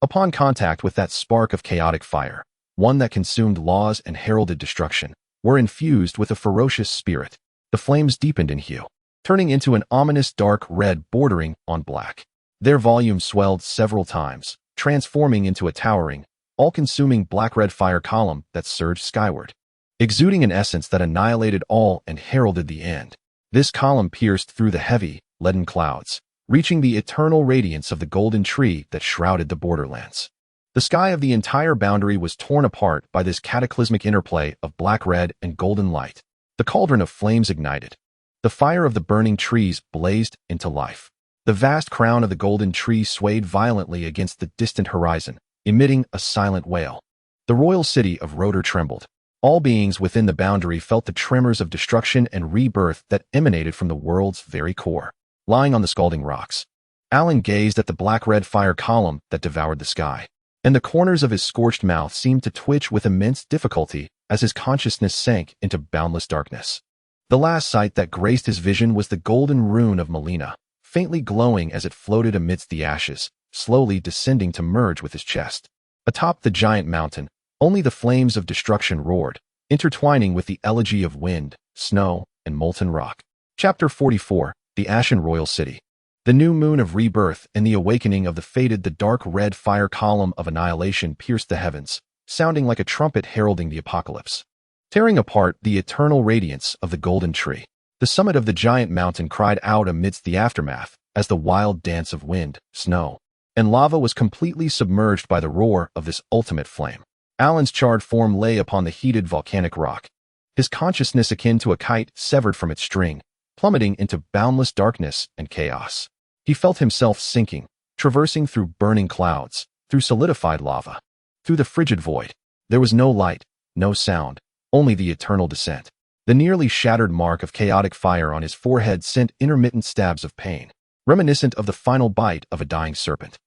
upon contact with that spark of chaotic fire, one that consumed laws and heralded destruction, were infused with a ferocious spirit. The flames deepened in hue, turning into an ominous dark red bordering on black. Their volume swelled several times, transforming into a towering, all-consuming black-red fire column that surged skyward, exuding an essence that annihilated all and heralded the end. This column pierced through the heavy, leaden clouds, reaching the eternal radiance of the golden tree that shrouded the borderlands. The sky of the entire boundary was torn apart by this cataclysmic interplay of black-red and golden light. The cauldron of flames ignited. The fire of the burning trees blazed into life. The vast crown of the golden tree swayed violently against the distant horizon, emitting a silent wail. The royal city of Rotor trembled. All beings within the boundary felt the tremors of destruction and rebirth that emanated from the world's very core. Lying on the scalding rocks, Alan gazed at the black-red fire column that devoured the sky. and the corners of his scorched mouth seemed to twitch with immense difficulty as his consciousness sank into boundless darkness. The last sight that graced his vision was the golden rune of Malenia, faintly glowing as it floated amidst the ashes, slowly descending to merge with his chest. Atop the giant mountain, only the flames of destruction roared, intertwining with the elegy of wind, snow, and molten rock. Chapter 44, The Ashen Royal City. The new moon of rebirth and the awakening of the fated, the dark red fire column of annihilation pierced the heavens, sounding like a trumpet heralding the apocalypse. Tearing apart the eternal radiance of the golden tree, the summit of the giant mountain cried out amidst the aftermath as the wild dance of wind, snow, and lava was completely submerged by the roar of this ultimate flame. Alan's charred form lay upon the heated volcanic rock, his consciousness akin to a kite severed from its string, plummeting into boundless darkness and chaos. He felt himself sinking, traversing through burning clouds, through solidified lava, through the frigid void. There was no light, no sound, only the eternal descent. The nearly shattered mark of chaotic fire on his forehead sent intermittent stabs of pain, reminiscent of the final bite of a dying serpent.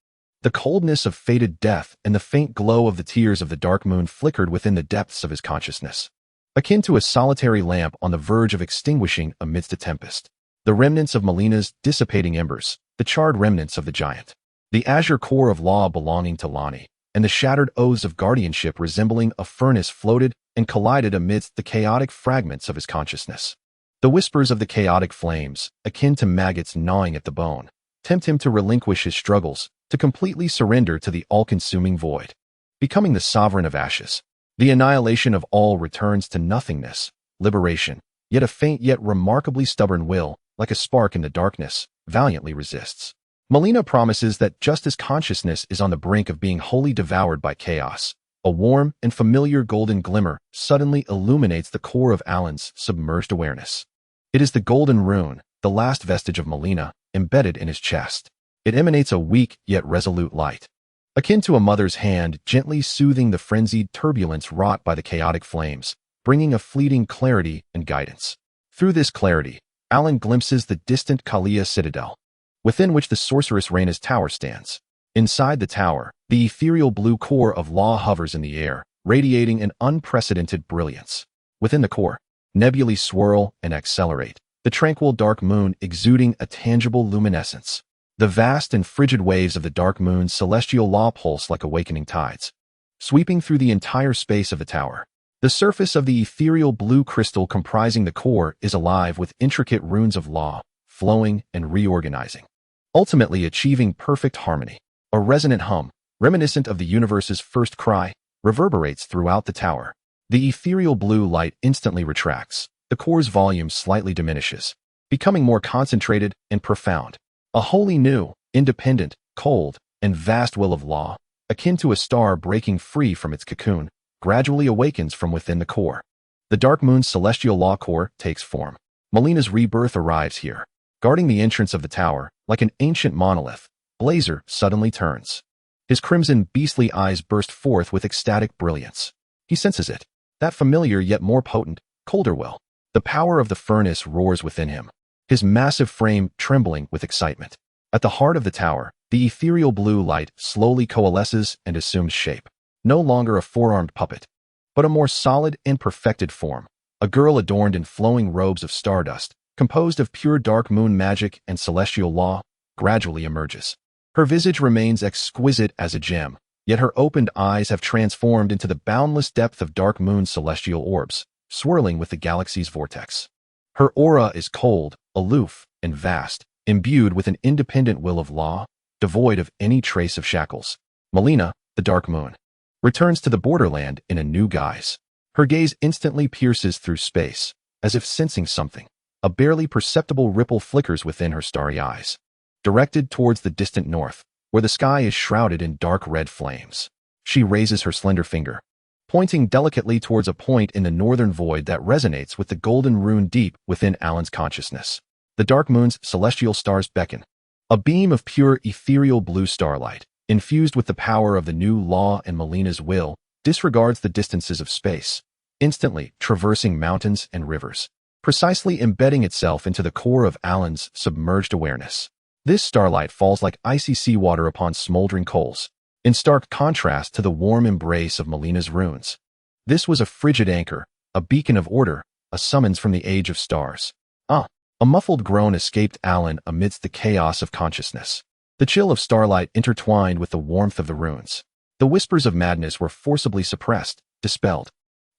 The coldness of fated death and the faint glow of the tears of the dark moon flickered within the depths of his consciousness, akin to a solitary lamp on the verge of extinguishing amidst a tempest. The remnants of Malenia's dissipating embers, the charred remnants of the giant, the azure core of law belonging to Lonnie, and the shattered oaths of guardianship resembling a furnace floated and collided amidst the chaotic fragments of his consciousness. The whispers of the chaotic flames, akin to maggots gnawing at the bone, tempt him to relinquish his struggles, to completely surrender to the all-consuming void. Becoming the sovereign of ashes, the annihilation of all returns to nothingness, liberation, yet a faint yet remarkably stubborn will, like a spark in the darkness, valiantly resists. Malenia promises that just as consciousness is on the brink of being wholly devoured by chaos, a warm and familiar golden glimmer suddenly illuminates the core of Alan's submerged awareness. It is the golden rune, the last vestige of Malenia, embedded in his chest. It emanates a weak yet resolute light, akin to a mother's hand gently soothing the frenzied turbulence wrought by the chaotic flames, bringing a fleeting clarity and guidance. Through this clarity, Alan glimpses the distant Kalia citadel, within which the sorceress Rennala's tower stands. Inside the tower, the ethereal blue core of law hovers in the air, radiating an unprecedented brilliance. Within the core, nebulae swirl and accelerate, the tranquil dark moon exuding a tangible luminescence. The vast and frigid waves of the dark moon's celestial law pulse like awakening tides, sweeping through the entire space of the tower. The surface of the ethereal blue crystal comprising the core is alive with intricate runes of law, flowing and reorganizing, ultimately achieving perfect harmony. A resonant hum, reminiscent of the universe's first cry, reverberates throughout the tower. The ethereal blue light instantly retracts, the core's volume slightly diminishes, becoming more concentrated and profound. A wholly new, independent, cold, and vast will of law, akin to a star breaking free from its cocoon, gradually awakens from within the core. The dark moon's celestial law core takes form. Malenia's rebirth arrives here. Guarding the entrance of the tower, like an ancient monolith, Blazer suddenly turns. His crimson, beastly eyes burst forth with ecstatic brilliance. He senses it, that familiar yet more potent, colder will. The power of the furnace roars within him, his massive frame trembling with excitement. At the heart of the tower, the ethereal blue light slowly coalesces and assumes shape. No longer a four-armed puppet, but a more solid and perfected form. A girl adorned in flowing robes of stardust, composed of pure dark moon magic and celestial law, gradually emerges. Her visage remains exquisite as a gem, yet her opened eyes have transformed into the boundless depth of dark moon's celestial orbs, swirling with the galaxy's vortex. Her aura is cold, aloof, and vast, imbued with an independent will of law, devoid of any trace of shackles. Malenia, the Dark Moon, returns to the borderland in a new guise. Her gaze instantly pierces through space, as if sensing something. A barely perceptible ripple flickers within her starry eyes, directed towards the distant north, where the sky is shrouded in dark red flames. She raises her slender finger, pointing delicately towards a point in the northern void that resonates with the golden rune deep within Alan's consciousness. The dark moon's celestial stars beckon. A beam of pure ethereal blue starlight, infused with the power of the new law and Malenia's will, disregards the distances of space, instantly traversing mountains and rivers, precisely embedding itself into the core of Alan's submerged awareness. This starlight falls like icy seawater upon smoldering coals, in stark contrast to the warm embrace of Malena's runes. This was a frigid anchor, a beacon of order, a summons from the age of stars. A muffled groan escaped Alan amidst the chaos of consciousness. The chill of starlight intertwined with the warmth of the runes. The whispers of madness were forcibly suppressed, dispelled.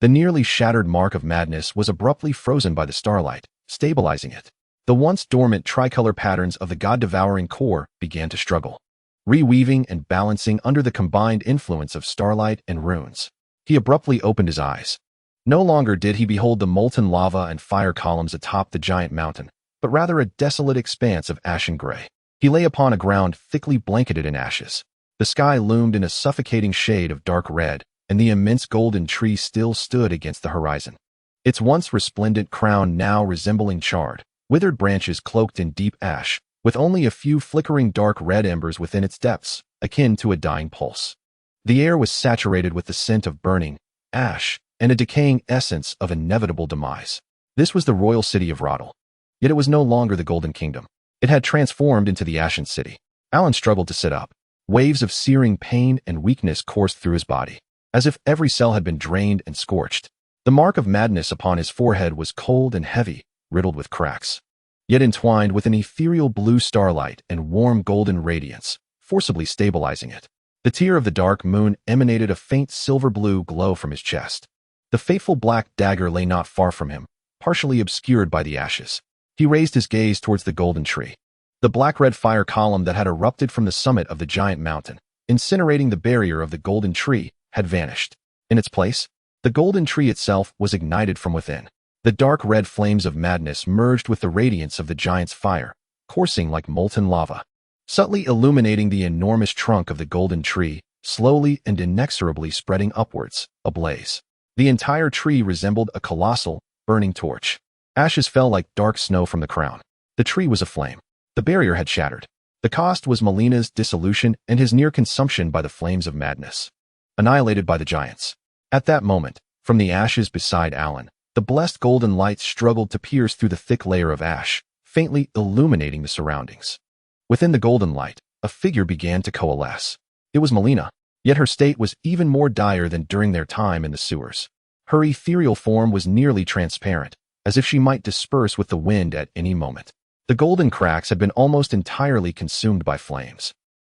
The nearly shattered mark of madness was abruptly frozen by the starlight, stabilizing it. The once dormant tricolor patterns of the God-Devouring core began to struggle, reweaving and balancing under the combined influence of starlight and runes. He abruptly opened his eyes. No longer did he behold the molten lava and fire columns atop the giant mountain, but rather a desolate expanse of ashen gray. He lay upon a ground thickly blanketed in ashes. The sky loomed in a suffocating shade of dark red, and the immense golden tree still stood against the horizon. Its once resplendent crown now resembling charred, withered branches cloaked in deep ash, with only a few flickering dark red embers within its depths, akin to a dying pulse. The air was saturated with the scent of burning ash and a decaying essence of inevitable demise. This was the royal city of Radahn. Yet it was no longer the Golden Kingdom. It had transformed into the Ashen City. Alan struggled to sit up. Waves of searing pain and weakness coursed through his body, as if every cell had been drained and scorched. The mark of madness upon his forehead was cold and heavy, riddled with cracks, yet entwined with an ethereal blue starlight and warm golden radiance, forcibly stabilizing it. The tear of the dark moon emanated a faint silver-blue glow from his chest. The fateful black dagger lay not far from him, partially obscured by the ashes. He raised his gaze towards the golden tree. The black-red fire column that had erupted from the summit of the giant mountain, incinerating the barrier of the golden tree, had vanished. In its place, the golden tree itself was ignited from within. The dark red flames of madness merged with the radiance of the giant's fire, coursing like molten lava, subtly illuminating the enormous trunk of the golden tree, slowly and inexorably spreading upwards, ablaze. The entire tree resembled a colossal, burning torch. Ashes fell like dark snow from the crown. The tree was aflame. The barrier had shattered. The cost was Malena's dissolution and his near consumption by the flames of madness. Annihilated by the giants. At that moment, from the ashes beside Alan, the blessed golden light struggled to pierce through the thick layer of ash, faintly illuminating the surroundings. Within the golden light, a figure began to coalesce. It was Malenia, yet her state was even more dire than during their time in the sewers. Her ethereal form was nearly transparent, as if she might disperse with the wind at any moment. The golden cracks had been almost entirely consumed by flames,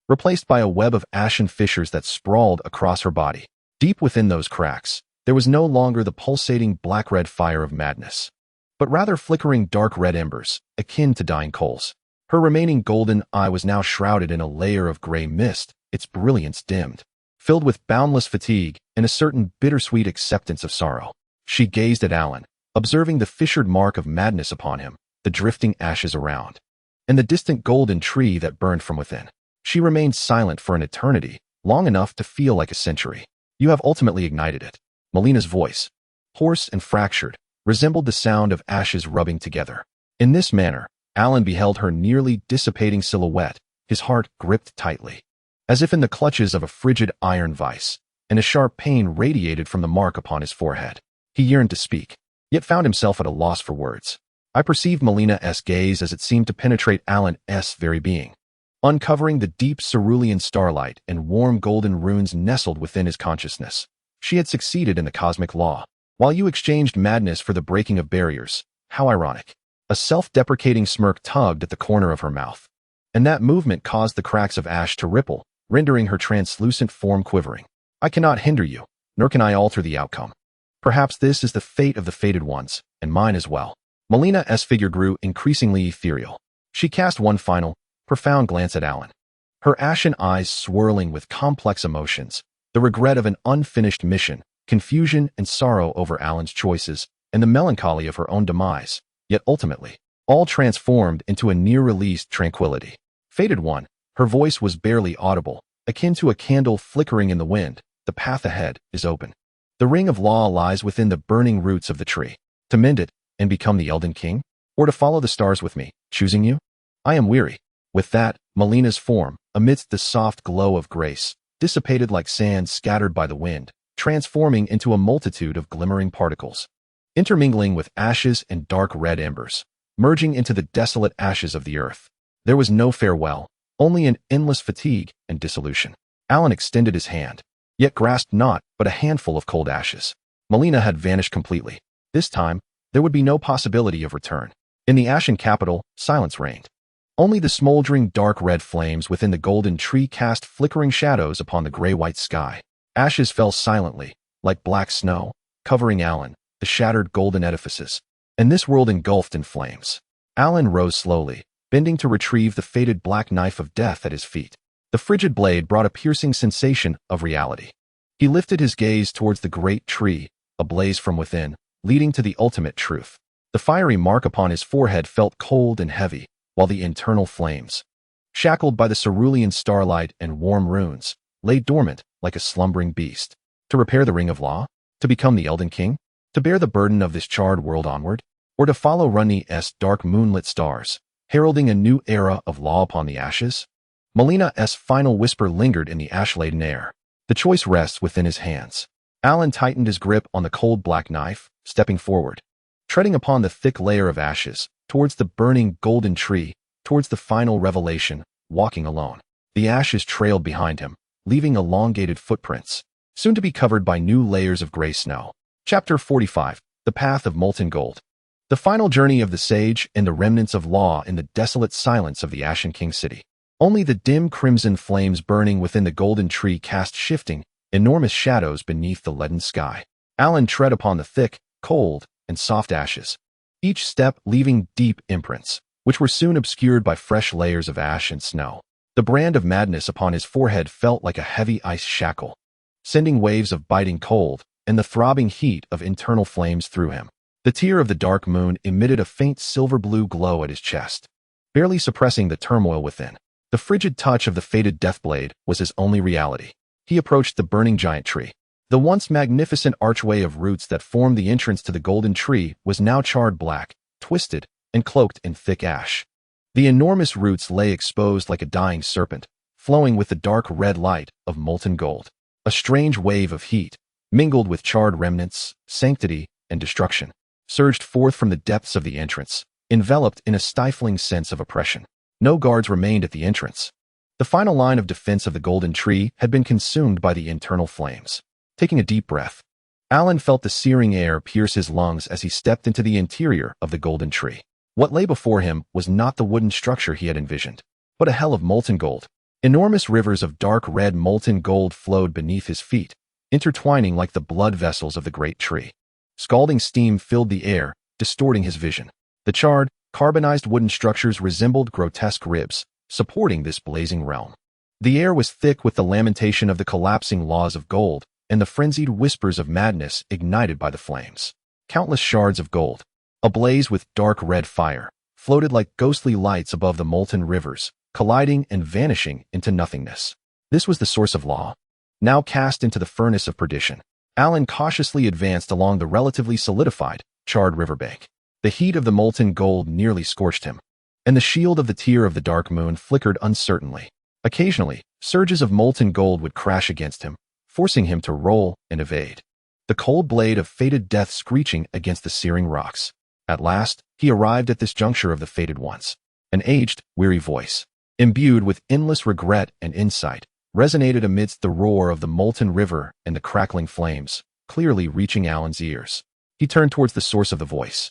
replaced by a web of ashen fissures that sprawled across her body. Deep within those cracks, there was no longer the pulsating black-red fire of madness, but rather flickering dark red embers, akin to dying coals. Her remaining golden eye was now shrouded in a layer of gray mist, its brilliance dimmed. Filled with boundless fatigue and a certain bittersweet acceptance of sorrow, she gazed at Alan, observing the fissured mark of madness upon him, the drifting ashes around, and the distant golden tree that burned from within. She remained silent for an eternity, long enough to feel like a century. You have ultimately ignited it. Malena's voice, hoarse and fractured, resembled the sound of ashes rubbing together. In this manner, Alan beheld her nearly dissipating silhouette, his heart gripped tightly, as if in the clutches of a frigid iron vice, and a sharp pain radiated from the mark upon his forehead. He yearned to speak, yet found himself at a loss for words. I perceived Malena's gaze as it seemed to penetrate Alan's very being, uncovering the deep cerulean starlight and warm golden runes nestled within his consciousness. She had succeeded in the cosmic law, while you exchanged madness for the breaking of barriers. How ironic. A self-deprecating smirk tugged at the corner of her mouth, and that movement caused the cracks of ash to ripple, rendering her translucent form quivering. I cannot hinder you, nor can I alter the outcome. Perhaps this is the fate of the fated ones, and mine as well. Malena's figure grew increasingly ethereal. She cast one final, profound glance at Alan, her ashen eyes swirling with complex emotions, the regret of an unfinished mission, confusion and sorrow over Alan's choices, and the melancholy of her own demise, yet ultimately, all transformed into a near-released tranquility. Fated one, her voice was barely audible, akin to a candle flickering in the wind. The path ahead is open. The ring of law lies within the burning roots of the tree. To mend it and become the Elden King, or to follow the stars with me, choosing you? I am weary. With that, Malena's form, amidst the soft glow of grace, dissipated like sand scattered by the wind, transforming into a multitude of glimmering particles, intermingling with ashes and dark red embers, merging into the desolate ashes of the earth. There was no farewell, only an endless fatigue and dissolution. Alan extended his hand, yet grasped not but a handful of cold ashes. Malenia had vanished completely. This time, there would be no possibility of return. In the ashen capital, silence reigned. Only the smoldering dark red flames within the golden tree cast flickering shadows upon the gray-white sky. Ashes fell silently, like black snow, covering Alan, the shattered golden edifices, and this world engulfed in flames. Alan rose slowly, bending to retrieve the faded black knife of death at his feet. The frigid blade brought a piercing sensation of reality. He lifted his gaze towards the great tree, ablaze from within, leading to the ultimate truth. The fiery mark upon his forehead felt cold and heavy, while the internal flames, shackled by the cerulean starlight and warm runes, lay dormant like a slumbering beast. To repair the Ring of Law? To become the Elden King? To bear the burden of this charred world onward? Or to follow Rennala's dark moonlit stars, heralding a new era of law upon the ashes? Malenia's final whisper lingered in the ash-laden air. The choice rests within his hands. Alan tightened his grip on the cold black knife, stepping forward, treading upon the thick layer of ashes, towards the burning golden tree, towards the final revelation, walking alone. The ashes trailed behind him, leaving elongated footprints, soon to be covered by new layers of gray snow. Chapter 45. The Path of Molten Gold. The final journey of the sage and the remnants of law in the desolate silence of the Ashen King city. Only the dim crimson flames burning within the golden tree cast shifting, enormous shadows beneath the leaden sky. Alan tread upon the thick, cold, and soft ashes, each step leaving deep imprints, which were soon obscured by fresh layers of ash and snow. The brand of madness upon his forehead felt like a heavy ice shackle, sending waves of biting cold and the throbbing heat of internal flames through him. The tear of the dark moon emitted a faint silver-blue glow at his chest, barely suppressing the turmoil within. The frigid touch of the fated deathblade was his only reality. He approached the burning giant tree. The once magnificent archway of roots that formed the entrance to the golden tree was now charred black, twisted, and cloaked in thick ash. The enormous roots lay exposed like a dying serpent, flowing with the dark red light of molten gold. A strange wave of heat, mingled with charred remnants, sanctity, and destruction, surged forth from the depths of the entrance, enveloped in a stifling sense of oppression. No guards remained at the entrance. The final line of defense of the golden tree had been consumed by the internal flames. Taking a deep breath, Alan felt the searing air pierce his lungs as he stepped into the interior of the golden tree. What lay before him was not the wooden structure he had envisioned, but a hell of molten gold. Enormous rivers of dark red molten gold flowed beneath his feet, intertwining like the blood vessels of the great tree. Scalding steam filled the air, distorting his vision. The charred, carbonized wooden structures resembled grotesque ribs, supporting this blazing realm. The air was thick with the lamentation of the collapsing laws of gold, and the frenzied whispers of madness ignited by the flames. Countless shards of gold, ablaze with dark red fire, floated like ghostly lights above the molten rivers, colliding and vanishing into nothingness. This was the source of law, now cast into the furnace of perdition. Alan cautiously advanced along the relatively solidified, charred riverbank. The heat of the molten gold nearly scorched him, and the shield of the tear of the dark moon flickered uncertainly. Occasionally, surges of molten gold would crash against him, forcing him to roll and evade, the cold blade of fated death screeching against the searing rocks. At last, he arrived at this juncture of the fated ones. An aged, weary voice, imbued with endless regret and insight, resonated amidst the roar of the molten river and the crackling flames, clearly reaching Alan's ears. He turned towards the source of the voice.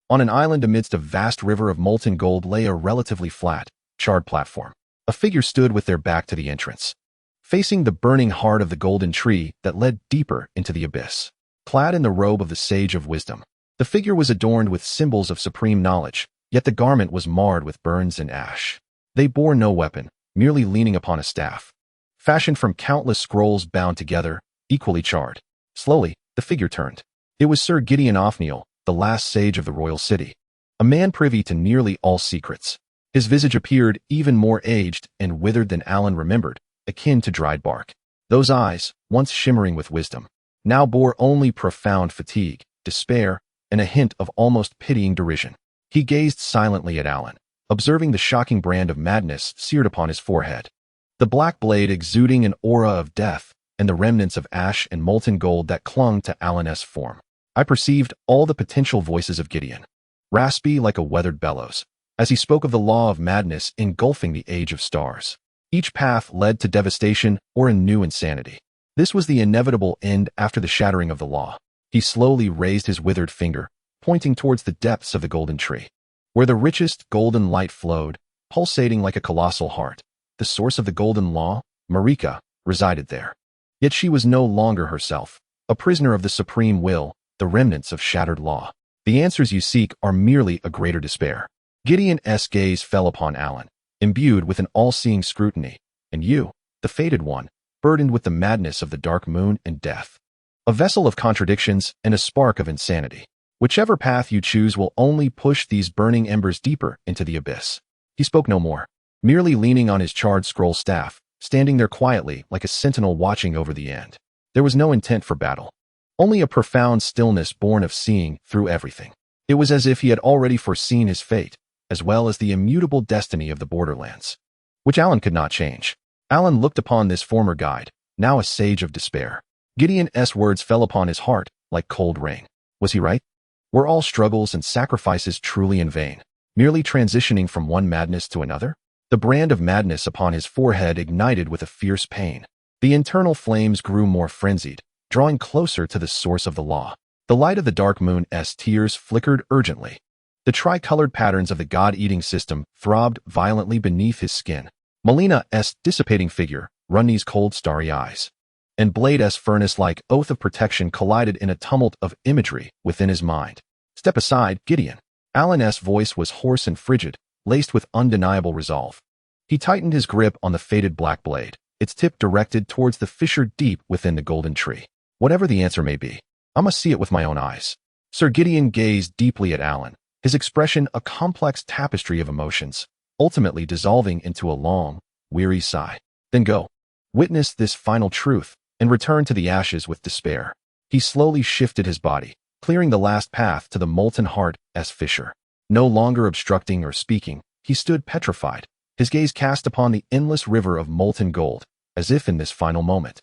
On an island amidst a vast river of molten gold lay a relatively flat, charred platform. A figure stood with their back to the entrance, facing the burning heart of the golden tree that led deeper into the abyss. Clad in the robe of the Sage of Wisdom, the figure was adorned with symbols of supreme knowledge, yet the garment was marred with burns and ash. They bore no weapon, merely leaning upon a staff, fashioned from countless scrolls bound together, equally charred. Slowly, the figure turned. It was Sir Gideon Ofniel, the last sage of the royal city, a man privy to nearly all secrets. His visage appeared even more aged and withered than Alan remembered, akin to dried bark. Those eyes, once shimmering with wisdom, now bore only profound fatigue, despair, and a hint of almost pitying derision. He gazed silently at Alan, observing the shocking brand of madness seared upon his forehead, the black blade exuding an aura of death, and the remnants of ash and molten gold that clung to Alan's form. I perceived all the potential voices of Gideon, raspy like a weathered bellows, as he spoke of the law of madness engulfing the age of stars. Each path led to devastation or a new insanity. This was the inevitable end after the shattering of the law. He slowly raised his withered finger, pointing towards the depths of the golden tree, where the richest golden light flowed, pulsating like a colossal heart. The source of the golden law, Marika, resided there. Yet she was no longer herself, a prisoner of the supreme will, the remnants of shattered law. The answers you seek are merely a greater despair. Gideon's gaze fell upon Alan, imbued with an all-seeing scrutiny, and you, the fated one, burdened with the madness of the dark moon and death. A vessel of contradictions and a spark of insanity. Whichever path you choose will only push these burning embers deeper into the abyss. He spoke no more, merely leaning on his charred scroll staff, standing there quietly like a sentinel watching over the end. There was no intent for battle, only a profound stillness born of seeing through everything. It was as if he had already foreseen his fate, as well as the immutable destiny of the borderlands, which Alan could not change. Alan looked upon this former guide, now a sage of despair. Gideon's words fell upon his heart like cold rain. Was he right? Were all struggles and sacrifices truly in vain, merely transitioning from one madness to another? The brand of madness upon his forehead ignited with a fierce pain. The internal flames grew more frenzied, drawing closer to the source of the law. The light of the dark moon's tears flickered urgently. The tricolored patterns of the God-eating system throbbed violently beneath his skin. Malenia's dissipating figure, Runny's cold starry eyes, and Blade's furnace-like oath of protection collided in a tumult of imagery within his mind. Step aside, Gideon. Alan's voice was hoarse and frigid, laced with undeniable resolve. He tightened his grip on the faded black blade, its tip directed towards the fissure deep within the golden tree. Whatever the answer may be, I must see it with my own eyes. Sir Gideon gazed deeply at Alan, his expression a complex tapestry of emotions, ultimately dissolving into a long, weary sigh. Then go. Witness this final truth, and return to the ashes with despair. He slowly shifted his body, clearing the last path to the molten heart's fissure. No longer obstructing or speaking, he stood petrified, his gaze cast upon the endless river of molten gold, as if in this final moment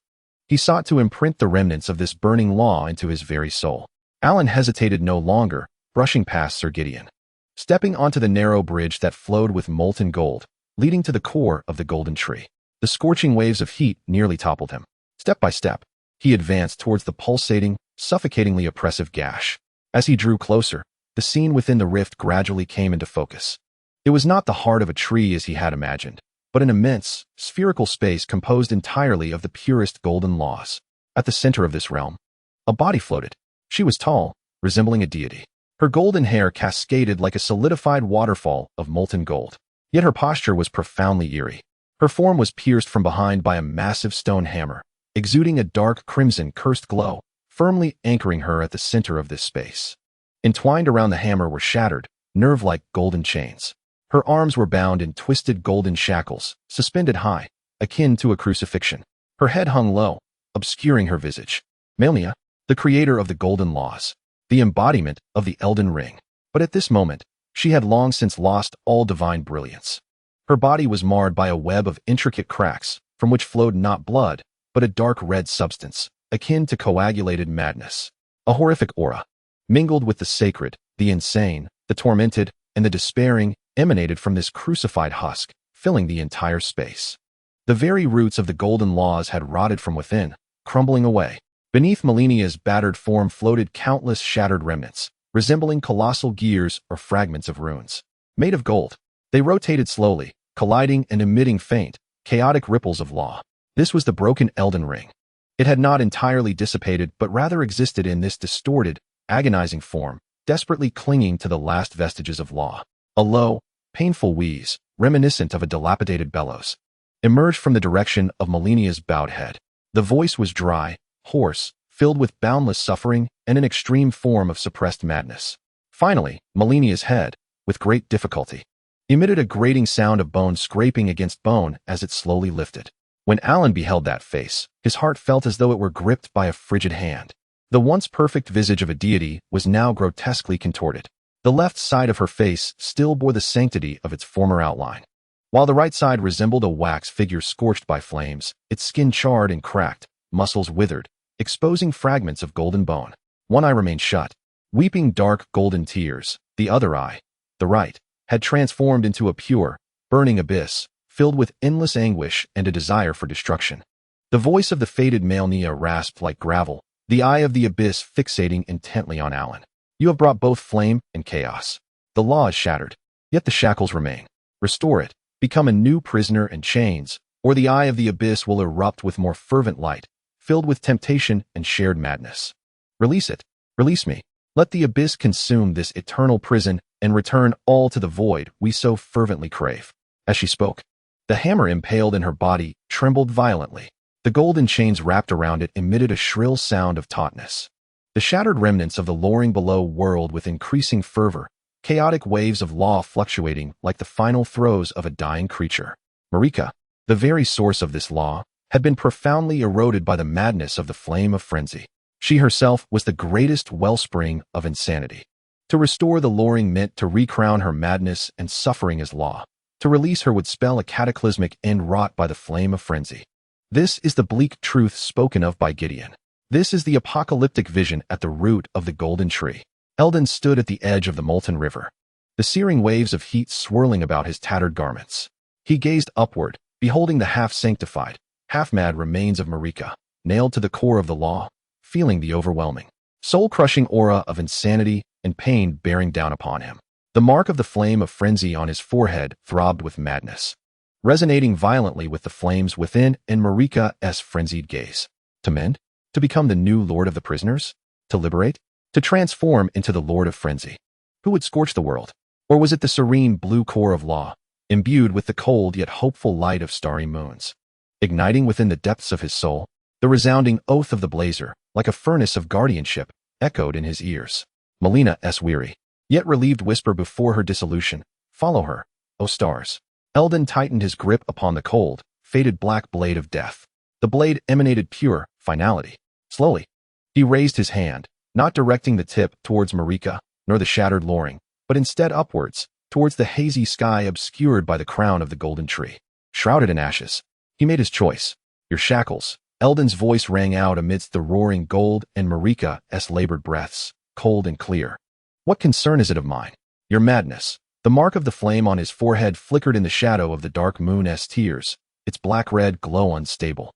he sought to imprint the remnants of this burning law into his very soul. Alan hesitated no longer, brushing past Sir Gideon, stepping onto the narrow bridge that flowed with molten gold, leading to the core of the golden tree. The scorching waves of heat nearly toppled him. Step by step, he advanced towards the pulsating, suffocatingly oppressive gash. As he drew closer, the scene within the rift gradually came into focus. It was not the heart of a tree as he had imagined, but an immense, spherical space composed entirely of the purest golden laws. At the center of this realm, a body floated. She was tall, resembling a deity. Her golden hair cascaded like a solidified waterfall of molten gold. Yet her posture was profoundly eerie. Her form was pierced from behind by a massive stone hammer, exuding a dark crimson cursed glow, firmly anchoring her at the center of this space. Entwined around the hammer were shattered, nerve-like golden chains. Her arms were bound in twisted golden shackles, suspended high, akin to a crucifixion. Her head hung low, obscuring her visage. Malenia, the creator of the golden laws, the embodiment of the Elden Ring. But at this moment, she had long since lost all divine brilliance. Her body was marred by a web of intricate cracks, from which flowed not blood, but a dark red substance, akin to coagulated madness. A horrific aura, mingled with the sacred, the insane, the tormented, and the despairing, emanated from this crucified husk, filling the entire space. The very roots of the golden laws had rotted from within, crumbling away. Beneath Malenia's battered form floated countless shattered remnants, resembling colossal gears or fragments of runes. Made of gold, they rotated slowly, colliding and emitting faint, chaotic ripples of law. This was the broken Elden Ring. It had not entirely dissipated but rather existed in this distorted, agonizing form, desperately clinging to the last vestiges of law. A low, painful wheeze, reminiscent of a dilapidated bellows, emerged from the direction of Malenia's bowed head. The voice was dry, hoarse, filled with boundless suffering and an extreme form of suppressed madness. Finally, Malenia's head, with great difficulty, emitted a grating sound of bone scraping against bone as it slowly lifted. When Alan beheld that face, his heart felt as though it were gripped by a frigid hand. The once perfect visage of a deity was now grotesquely contorted. The left side of her face still bore the sanctity of its former outline, while the right side resembled a wax figure scorched by flames, its skin charred and cracked, muscles withered, exposing fragments of golden bone. One eye remained shut, weeping dark golden tears. The other eye, the right, had transformed into a pure, burning abyss, filled with endless anguish and a desire for destruction. The voice of the fated Malenia rasped like gravel, the eye of the abyss fixating intently on Alan. You have brought both flame and chaos. The law is shattered, yet the shackles remain. Restore it, become a new prisoner in chains, or the eye of the abyss will erupt with more fervent light, filled with temptation and shared madness. Release it. Release me. Let the abyss consume this eternal prison and return all to the void we so fervently crave. As she spoke, the hammer impaled in her body trembled violently. The golden chains wrapped around it emitted a shrill sound of tautness. The shattered remnants of the louring below whirled with increasing fervor, chaotic waves of law fluctuating like the final throes of a dying creature. Marika, the very source of this law, had been profoundly eroded by the madness of the flame of frenzy. She herself was the greatest wellspring of insanity. To restore the louring meant to recrown her madness and suffering as law. To release her would spell a cataclysmic end wrought by the flame of frenzy. This is the bleak truth spoken of by Gideon. This is the apocalyptic vision at the root of the golden tree. Elden stood at the edge of the molten river, the searing waves of heat swirling about his tattered garments. He gazed upward, beholding the half-sanctified, half-mad remains of Marika, nailed to the core of the law, feeling the overwhelming, soul-crushing aura of insanity and pain bearing down upon him. The mark of the flame of frenzy on his forehead throbbed with madness, resonating violently with the flames within and Marika's frenzied gaze. To mend? To become the new lord of the prisoners? To liberate? To transform into the lord of frenzy? Who would scorch the world? Or was it the serene blue core of law, imbued with the cold yet hopeful light of starry moons? Igniting within the depths of his soul, the resounding oath of the blazer, like a furnace of guardianship, echoed in his ears. Malena's weary, yet relieved whisper before her dissolution, "Follow her, O stars." Elden tightened his grip upon the cold, fated black blade of death. The blade emanated pure finality. Slowly, he raised his hand, not directing the tip towards Marika, nor the shattered louring, but instead upwards, towards the hazy sky obscured by the crown of the golden tree. Shrouded in ashes, he made his choice. Your shackles. Elden's voice rang out amidst the roaring gold and Marika's labored breaths, cold and clear. What concern is it of mine? Your madness. The mark of the flame on his forehead flickered in the shadow of the dark moon's tears, its black-red glow unstable.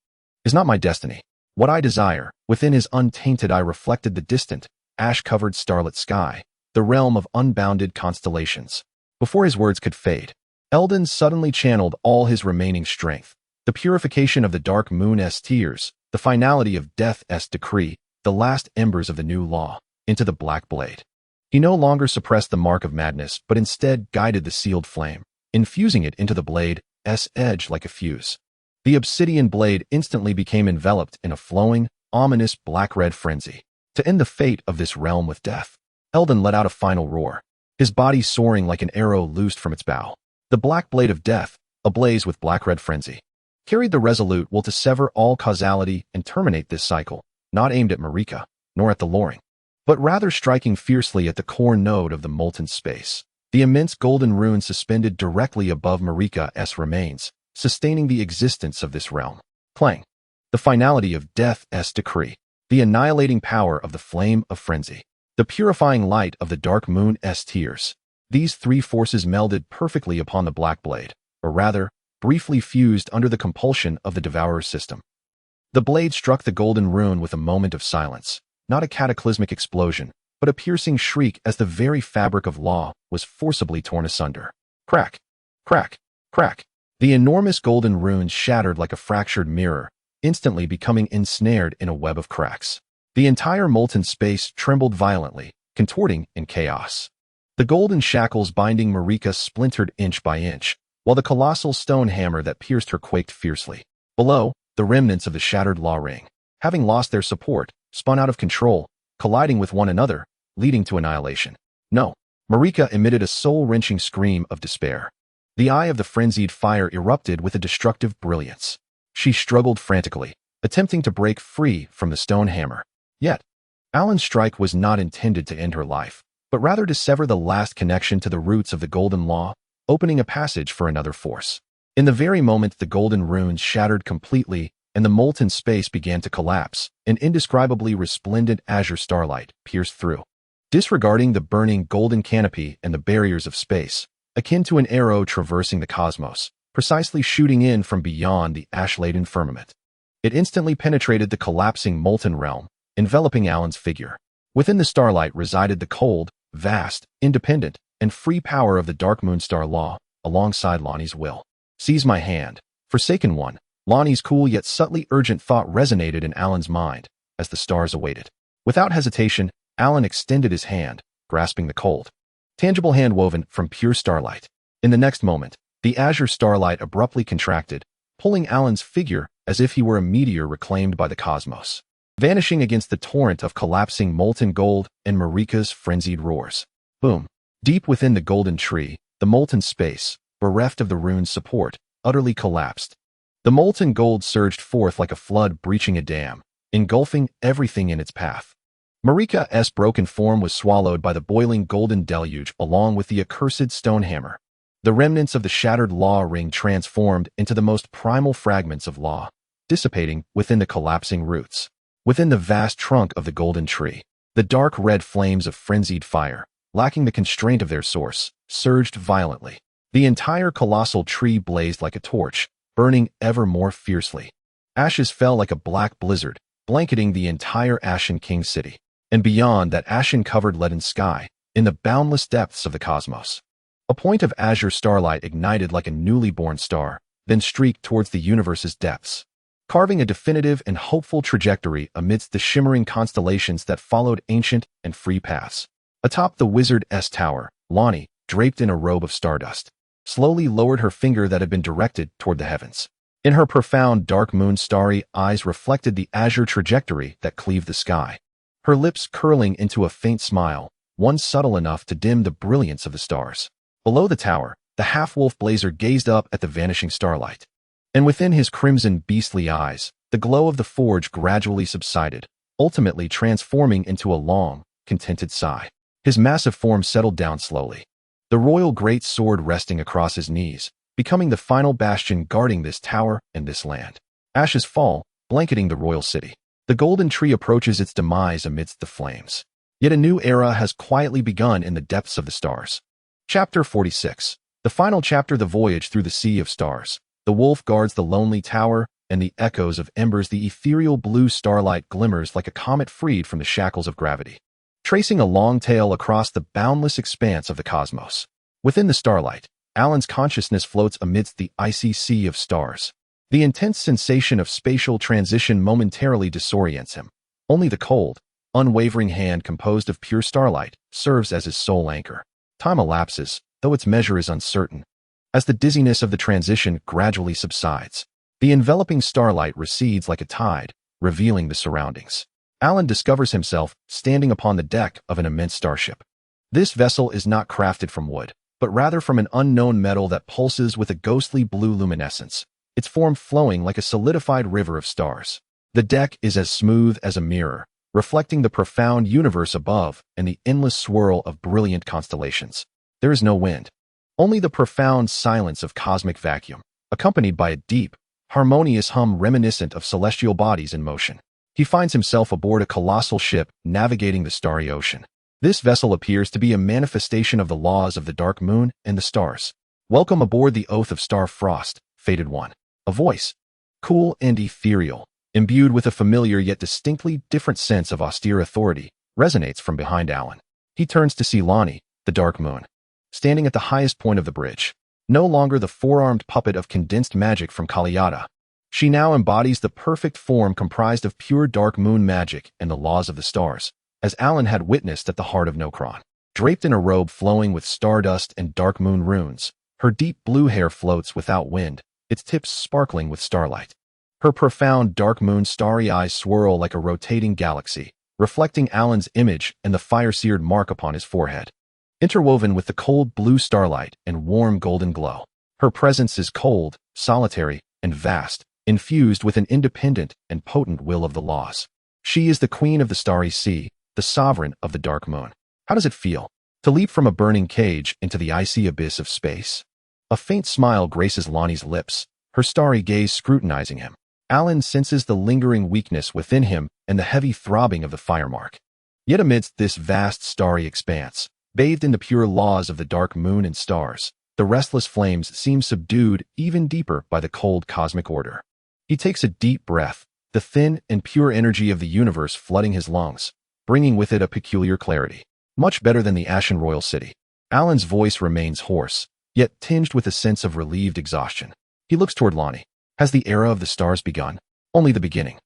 Is not my destiny. What I desire. Within his untainted eye reflected the distant, ash-covered starlit sky, the realm of unbounded constellations. Before his words could fade, Elden suddenly channeled all his remaining strength. The purification of the dark moon's tears, the finality of death's decree, the last embers of the new law, into the black blade. He no longer suppressed the mark of madness, but instead guided the sealed flame, infusing it into the blade's edge like a fuse. The obsidian blade instantly became enveloped in a flowing, ominous black-red frenzy. To end the fate of this realm with death, Elden let out a final roar, his body soaring like an arrow loosed from its bow. The black blade of death, ablaze with black-red frenzy, carried the resolute will to sever all causality and terminate this cycle, not aimed at Marika, nor at the louring, but rather striking fiercely at the core node of the molten space. The immense golden rune suspended directly above Marika's remains, sustaining the existence of this realm. Clang. The finality of death's decree, the annihilating power of the flame of frenzy, the purifying light of the dark moon's tears. These three forces melded perfectly upon the black blade, or rather, briefly fused under the compulsion of the Devourer system. The blade struck the golden rune with a moment of silence, not a cataclysmic explosion, but a piercing shriek as the very fabric of law was forcibly torn asunder. Crack, crack, crack. The enormous golden runes shattered like a fractured mirror, instantly becoming ensnared in a web of cracks. The entire molten space trembled violently, contorting in chaos. The golden shackles binding Marika splintered inch by inch, while the colossal stone hammer that pierced her quaked fiercely. Below, the remnants of the shattered law ring, having lost their support, spun out of control, colliding with one another, leading to annihilation. No, Marika emitted a soul-wrenching scream of despair. The eye of the frenzied fire erupted with a destructive brilliance. She struggled frantically, attempting to break free from the stone hammer. Yet, Alan's strike was not intended to end her life, but rather to sever the last connection to the roots of the golden law, opening a passage for another force. In the very moment the golden runes shattered completely and the molten space began to collapse, an indescribably resplendent azure starlight pierced through. Disregarding the burning golden canopy and the barriers of space, akin to an arrow traversing the cosmos, precisely shooting in from beyond the ash-laden firmament. It instantly penetrated the collapsing molten realm, enveloping Alan's figure. Within the starlight resided the cold, vast, independent, and free power of the Dark Moonstar Law, alongside Lonnie's will. Seize my hand, Forsaken One. Lonnie's cool yet subtly urgent thought resonated in Alan's mind as the stars awaited. Without hesitation, Alan extended his hand, grasping the cold, tangible hand woven from pure starlight. In the next moment, the azure starlight abruptly contracted, pulling Alan's figure as if he were a meteor reclaimed by the cosmos, vanishing against the torrent of collapsing molten gold and Marika's frenzied roars. Boom! Deep within the golden tree, the molten space, bereft of the rune's support, utterly collapsed. The molten gold surged forth like a flood breaching a dam, engulfing everything in its path. Marika's broken form was swallowed by the boiling golden deluge along with the accursed stone hammer. The remnants of the shattered law ring transformed into the most primal fragments of law, dissipating within the collapsing roots. Within the vast trunk of the golden tree, the dark red flames of frenzied fire, lacking the constraint of their source, surged violently. The entire colossal tree blazed like a torch, burning ever more fiercely. Ashes fell like a black blizzard, blanketing the entire Ashen King city. And beyond that ashen-covered leaden sky, in the boundless depths of the cosmos, a point of azure starlight ignited like a newly born star, then streaked towards the universe's depths, carving a definitive and hopeful trajectory amidst the shimmering constellations that followed ancient and free paths. Atop the wizard's tower, Lonnie, draped in a robe of stardust, slowly lowered her finger that had been directed toward the heavens. In her profound dark moon-starry eyes reflected the azure trajectory that cleaved the sky, her lips curling into a faint smile, one subtle enough to dim the brilliance of the stars. Below the tower, the half-wolf Blazer gazed up at the vanishing starlight. And within his crimson beastly eyes, the glow of the forge gradually subsided, ultimately transforming into a long, contented sigh. His massive form settled down slowly, the royal great sword resting across his knees, becoming the final bastion guarding this tower and this land. Ashes fall, blanketing the royal city. The golden tree approaches its demise amidst the flames. Yet a new era has quietly begun in the depths of the stars. Chapter 46. The final chapter, the voyage through the sea of stars. The wolf guards the lonely tower, and the echoes of embers, the ethereal blue starlight glimmers like a comet freed from the shackles of gravity, tracing a long tail across the boundless expanse of the cosmos. Within the starlight, Alan's consciousness floats amidst the icy sea of stars. The intense sensation of spatial transition momentarily disorients him. Only the cold, unwavering hand composed of pure starlight serves as his sole anchor. Time elapses, though its measure is uncertain. As the dizziness of the transition gradually subsides, the enveloping starlight recedes like a tide, revealing the surroundings. Alan discovers himself standing upon the deck of an immense starship. This vessel is not crafted from wood, but rather from an unknown metal that pulses with a ghostly blue luminescence, its form flowing like a solidified river of stars. The deck is as smooth as a mirror, reflecting the profound universe above and the endless swirl of brilliant constellations. There is no wind, only the profound silence of cosmic vacuum, accompanied by a deep, harmonious hum reminiscent of celestial bodies in motion. He finds himself aboard a colossal ship navigating the starry ocean. This vessel appears to be a manifestation of the laws of the dark moon and the stars. Welcome aboard the Oath of Star Frost, Fated One. A voice, cool and ethereal, imbued with a familiar yet distinctly different sense of austere authority, resonates from behind Alan. He turns to see Lonnie, the dark moon, standing at the highest point of the bridge. No longer the four-armed puppet of condensed magic from Kaliada, she now embodies the perfect form comprised of pure dark moon magic and the laws of the stars, as Alan had witnessed at the heart of Nokron. Draped in a robe flowing with stardust and dark moon runes, her deep blue hair floats without wind, its tips sparkling with starlight. Her profound dark moon starry eyes swirl like a rotating galaxy, reflecting Alan's image and the fire-seared mark upon his forehead. Interwoven with the cold blue starlight and warm golden glow, her presence is cold, solitary, and vast, infused with an independent and potent will of the laws. She is the queen of the starry sea, the sovereign of the dark moon. How does it feel to leap from a burning cage into the icy abyss of space? A faint smile graces Lonnie's lips, her starry gaze scrutinizing him. Alan senses the lingering weakness within him and the heavy throbbing of the firemark. Yet amidst this vast starry expanse, bathed in the pure laws of the dark moon and stars, The restless flames seem subdued even deeper by the cold cosmic order. He takes a deep breath, the thin and pure energy of the universe flooding his lungs, bringing with it a peculiar clarity. Much better than the Ashen Royal City. Alan's voice remains hoarse, yet tinged with a sense of relieved exhaustion. He looks toward Lonnie. Has the era of the stars begun? Only the beginning.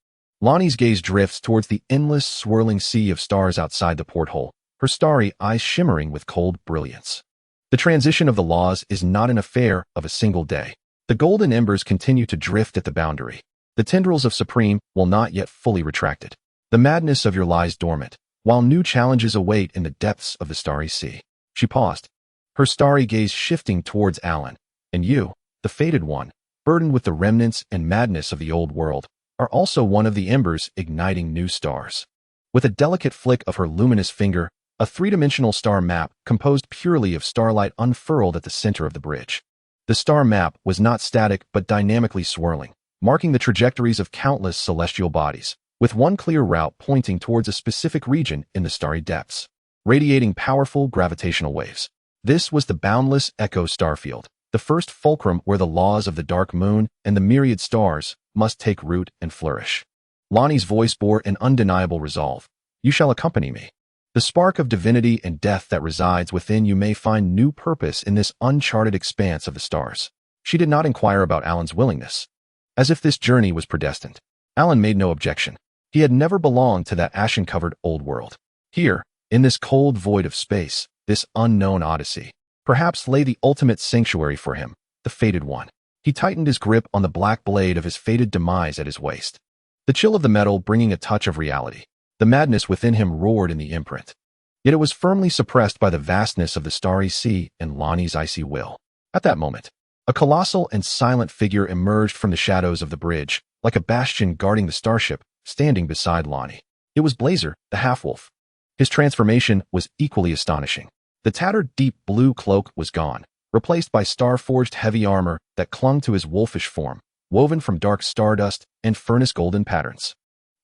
Lonnie's gaze drifts towards the endless, swirling sea of stars outside the porthole, her starry eyes shimmering with cold brilliance. The transition of the laws is not an affair of a single day. The golden embers continue to drift at the boundary. The tendrils of Supreme will not yet fully retracted. The madness of your lies dormant, while new challenges await in the depths of the starry sea. She paused, her starry gaze shifting towards Alan. And you, the fated one, burdened with the remnants and madness of the old world, are also one of the embers igniting new stars. With a delicate flick of her luminous finger, a three-dimensional star map composed purely of starlight unfurled at the center of the bridge. The star map was not static but dynamically swirling, marking the trajectories of countless celestial bodies, with one clear route pointing towards a specific region in the starry depths, radiating powerful gravitational waves. This was the boundless Echo Starfield, the first fulcrum where the laws of the dark moon and the myriad stars must take root and flourish. Lonnie's voice bore an undeniable resolve. You shall accompany me. The spark of divinity and death that resides within you may find new purpose in this uncharted expanse of the stars. She did not inquire about Alan's willingness, as if this journey was predestined. Alan made no objection. He had never belonged to that ashen-covered old world. Here, in this cold void of space, this unknown odyssey, perhaps lay the ultimate sanctuary for him, the fated one. He tightened his grip on the black blade of his fated demise at his waist. The chill of the metal bringing a touch of reality. The madness within him roared in the imprint. Yet it was firmly suppressed by the vastness of the starry sea and Lonnie's icy will. At that moment, a colossal and silent figure emerged from the shadows of the bridge, like a bastion guarding the starship, standing beside Lonnie. It was Blazer, the half-wolf. His transformation was equally astonishing. The tattered deep blue cloak was gone, replaced by star-forged heavy armor that clung to his wolfish form, woven from dark stardust and furnace golden patterns.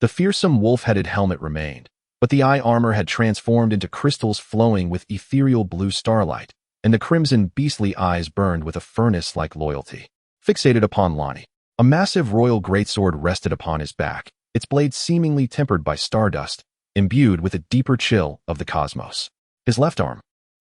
The fearsome wolf-headed helmet remained, but the eye armor had transformed into crystals flowing with ethereal blue starlight, and the crimson beastly eyes burned with a furnace-like loyalty. Fixated upon Lonnie, a massive royal greatsword rested upon his back, its blade seemingly tempered by stardust, imbued with a deeper chill of the cosmos. His left arm,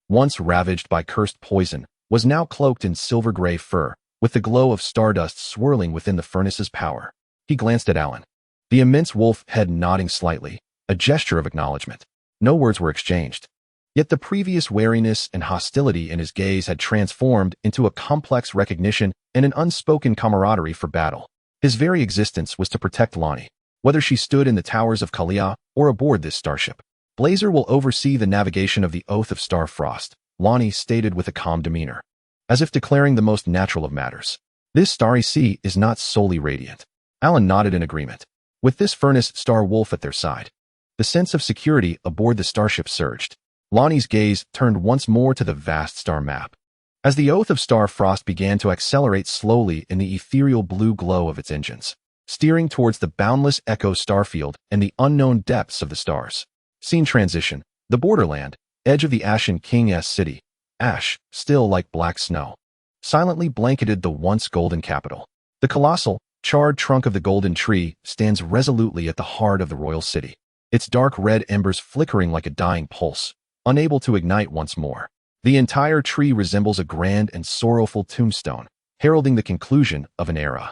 once ravaged by cursed poison, was now cloaked in silver-gray fur, with the glow of stardust swirling within the furnace's power. He glanced at Alan, the immense wolf head nodding slightly, a gesture of acknowledgement. No words were exchanged. Yet the previous wariness and hostility in his gaze had transformed into a complex recognition and an unspoken camaraderie for battle. His very existence was to protect Lonnie, whether she stood in the towers of Kalia or aboard this starship. Blazer will oversee the navigation of the Oath of Starfrost, Lonnie stated with a calm demeanor, as if declaring the most natural of matters. This starry sea is not solely radiant. Alan nodded in agreement. With this furnace star wolf at their side, the sense of security aboard the starship surged. Lonnie's gaze turned once more to the vast star map. As the Oath of Starfrost began to accelerate slowly in the ethereal blue glow of its engines, steering towards the boundless Echo Starfield and the unknown depths of the stars. Scene transition, the borderland, edge of the Ashen King's city, ash, still like black snow, silently blanketed the once golden capital. The colossal, charred trunk of the golden tree stands resolutely at the heart of the royal city, its dark red embers flickering like a dying pulse, unable to ignite once more. The entire tree resembles a grand and sorrowful tombstone, heralding the conclusion of an era.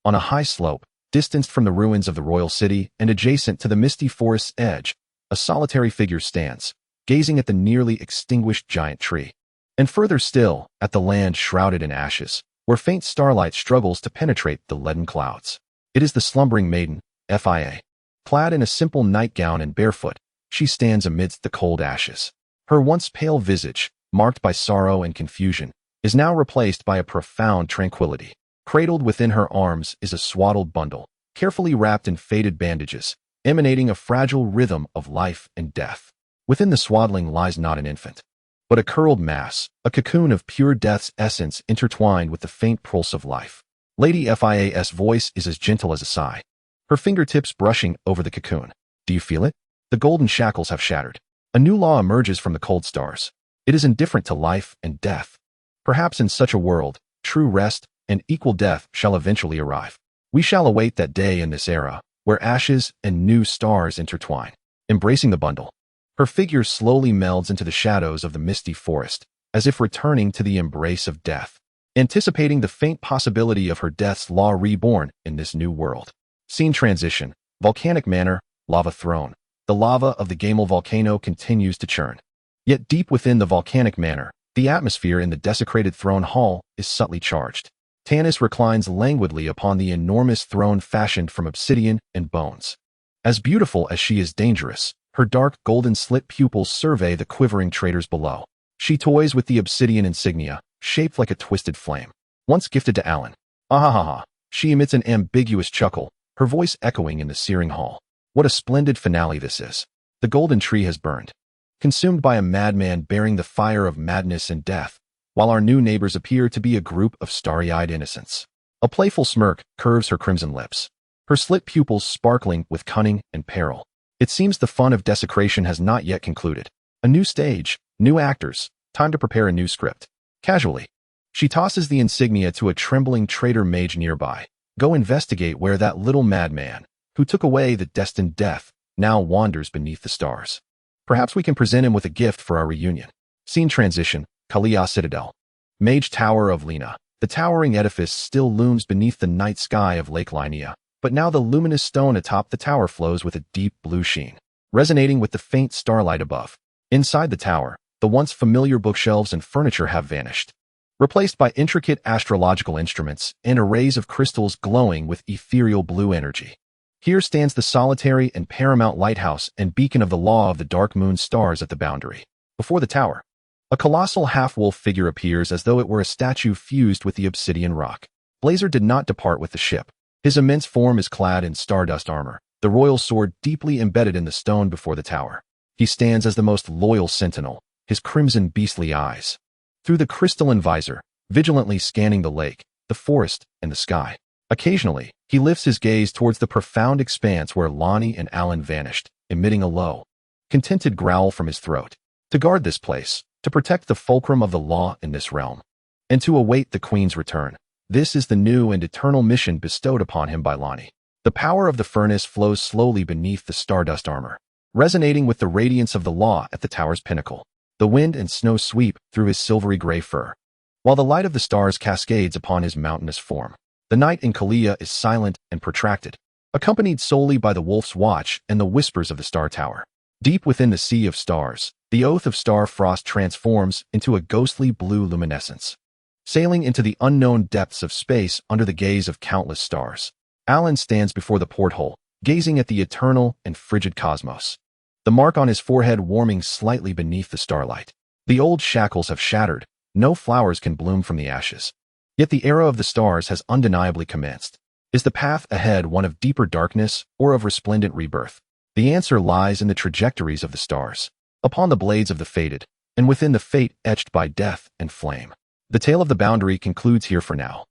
On a high slope, distanced from the ruins of the royal city and adjacent to the misty forest's edge, a solitary figure stands, gazing at the nearly extinguished giant tree. And further still, at the land shrouded in ashes, where faint starlight struggles to penetrate the leaden clouds. It is the slumbering maiden, Fia. Clad in a simple nightgown and barefoot, she stands amidst the cold ashes. Her once pale visage, marked by sorrow and confusion, is now replaced by a profound tranquility. Cradled within her arms is a swaddled bundle, carefully wrapped in faded bandages, emanating a fragile rhythm of life and death. Within the swaddling lies not an infant, but a curled mass, a cocoon of pure death's essence intertwined with the faint pulse of life. Lady Fia's voice is as gentle as a sigh, her fingertips brushing over the cocoon. Do you feel it? The golden shackles have shattered. A new law emerges from the cold stars. It is indifferent to life and death. Perhaps in such a world, true rest and equal death shall eventually arrive. We shall await that day in this era, where ashes and new stars intertwine. Embracing the bundle, her figure slowly melds into the shadows of the misty forest, as if returning to the embrace of death, anticipating the faint possibility of her death's law reborn in this new world. Scene transition, volcanic manor, lava throne. The lava of the Gamel volcano continues to churn. Yet deep within the volcanic manor, the atmosphere in the desecrated throne hall is subtly charged. Tarnished reclines languidly upon the enormous throne fashioned from obsidian and bones. As beautiful as she is dangerous, her dark golden slit pupils survey the quivering traitors below. She toys with the obsidian insignia, shaped like a twisted flame. Once gifted to Alan. Ahahaha. She emits an ambiguous chuckle, her voice echoing in the searing hall. What a splendid finale this is. The golden tree has burned, consumed by a madman bearing the fire of madness and death, while our new neighbors appear to be a group of starry-eyed innocents. A playful smirk curves her crimson lips, her slit pupils sparkling with cunning and peril. It seems the fun of desecration has not yet concluded. A new stage, new actors, time to prepare a new script. Casually, she tosses the insignia to a trembling traitor mage nearby. Go investigate where that little madman, who took away the destined death, now wanders beneath the stars. Perhaps we can present him with a gift for our reunion. Scene transition, Kalia Citadel. Mage Tower of Lena. The towering edifice still looms beneath the night sky of Lake Linnea, but now the luminous stone atop the tower flows with a deep blue sheen, resonating with the faint starlight above. Inside the tower, the once familiar bookshelves and furniture have vanished, replaced by intricate astrological instruments and arrays of crystals glowing with ethereal blue energy. Here stands the solitary and paramount lighthouse and beacon of the law of the dark moon stars at the boundary. Before the tower, a colossal half-wolf figure appears as though it were a statue fused with the obsidian rock. Blazer did not depart with the ship. His immense form is clad in stardust armor, the royal sword deeply embedded in the stone before the tower. He stands as the most loyal sentinel, his crimson beastly eyes, through the crystalline visor, vigilantly scanning the lake, the forest, and the sky. Occasionally, he lifts his gaze towards the profound expanse where Lonnie and Alan vanished, emitting a low, contented growl from his throat. To guard this place, to protect the fulcrum of the law in this realm, and to await the Queen's return. This is the new and eternal mission bestowed upon him by Lonnie. The power of the furnace flows slowly beneath the stardust armor, resonating with the radiance of the law at the tower's pinnacle. The wind and snow sweep through his silvery gray fur, while the light of the stars cascades upon his mountainous form. The night in Kalia is silent and protracted, accompanied solely by the wolf's watch and the whispers of the star tower. Deep within the sea of stars, the oath of star frost transforms into a ghostly blue luminescence, sailing into the unknown depths of space under the gaze of countless stars. Alan stands before the porthole, gazing at the eternal and frigid cosmos, the mark on his forehead warming slightly beneath the starlight. The old shackles have shattered, no flowers can bloom from the ashes. Yet the era of the stars has undeniably commenced. Is the path ahead one of deeper darkness or of resplendent rebirth? The answer lies in the trajectories of the stars, upon the blades of the fated, and within the fate etched by death and flame. The tale of the boundary concludes here for now.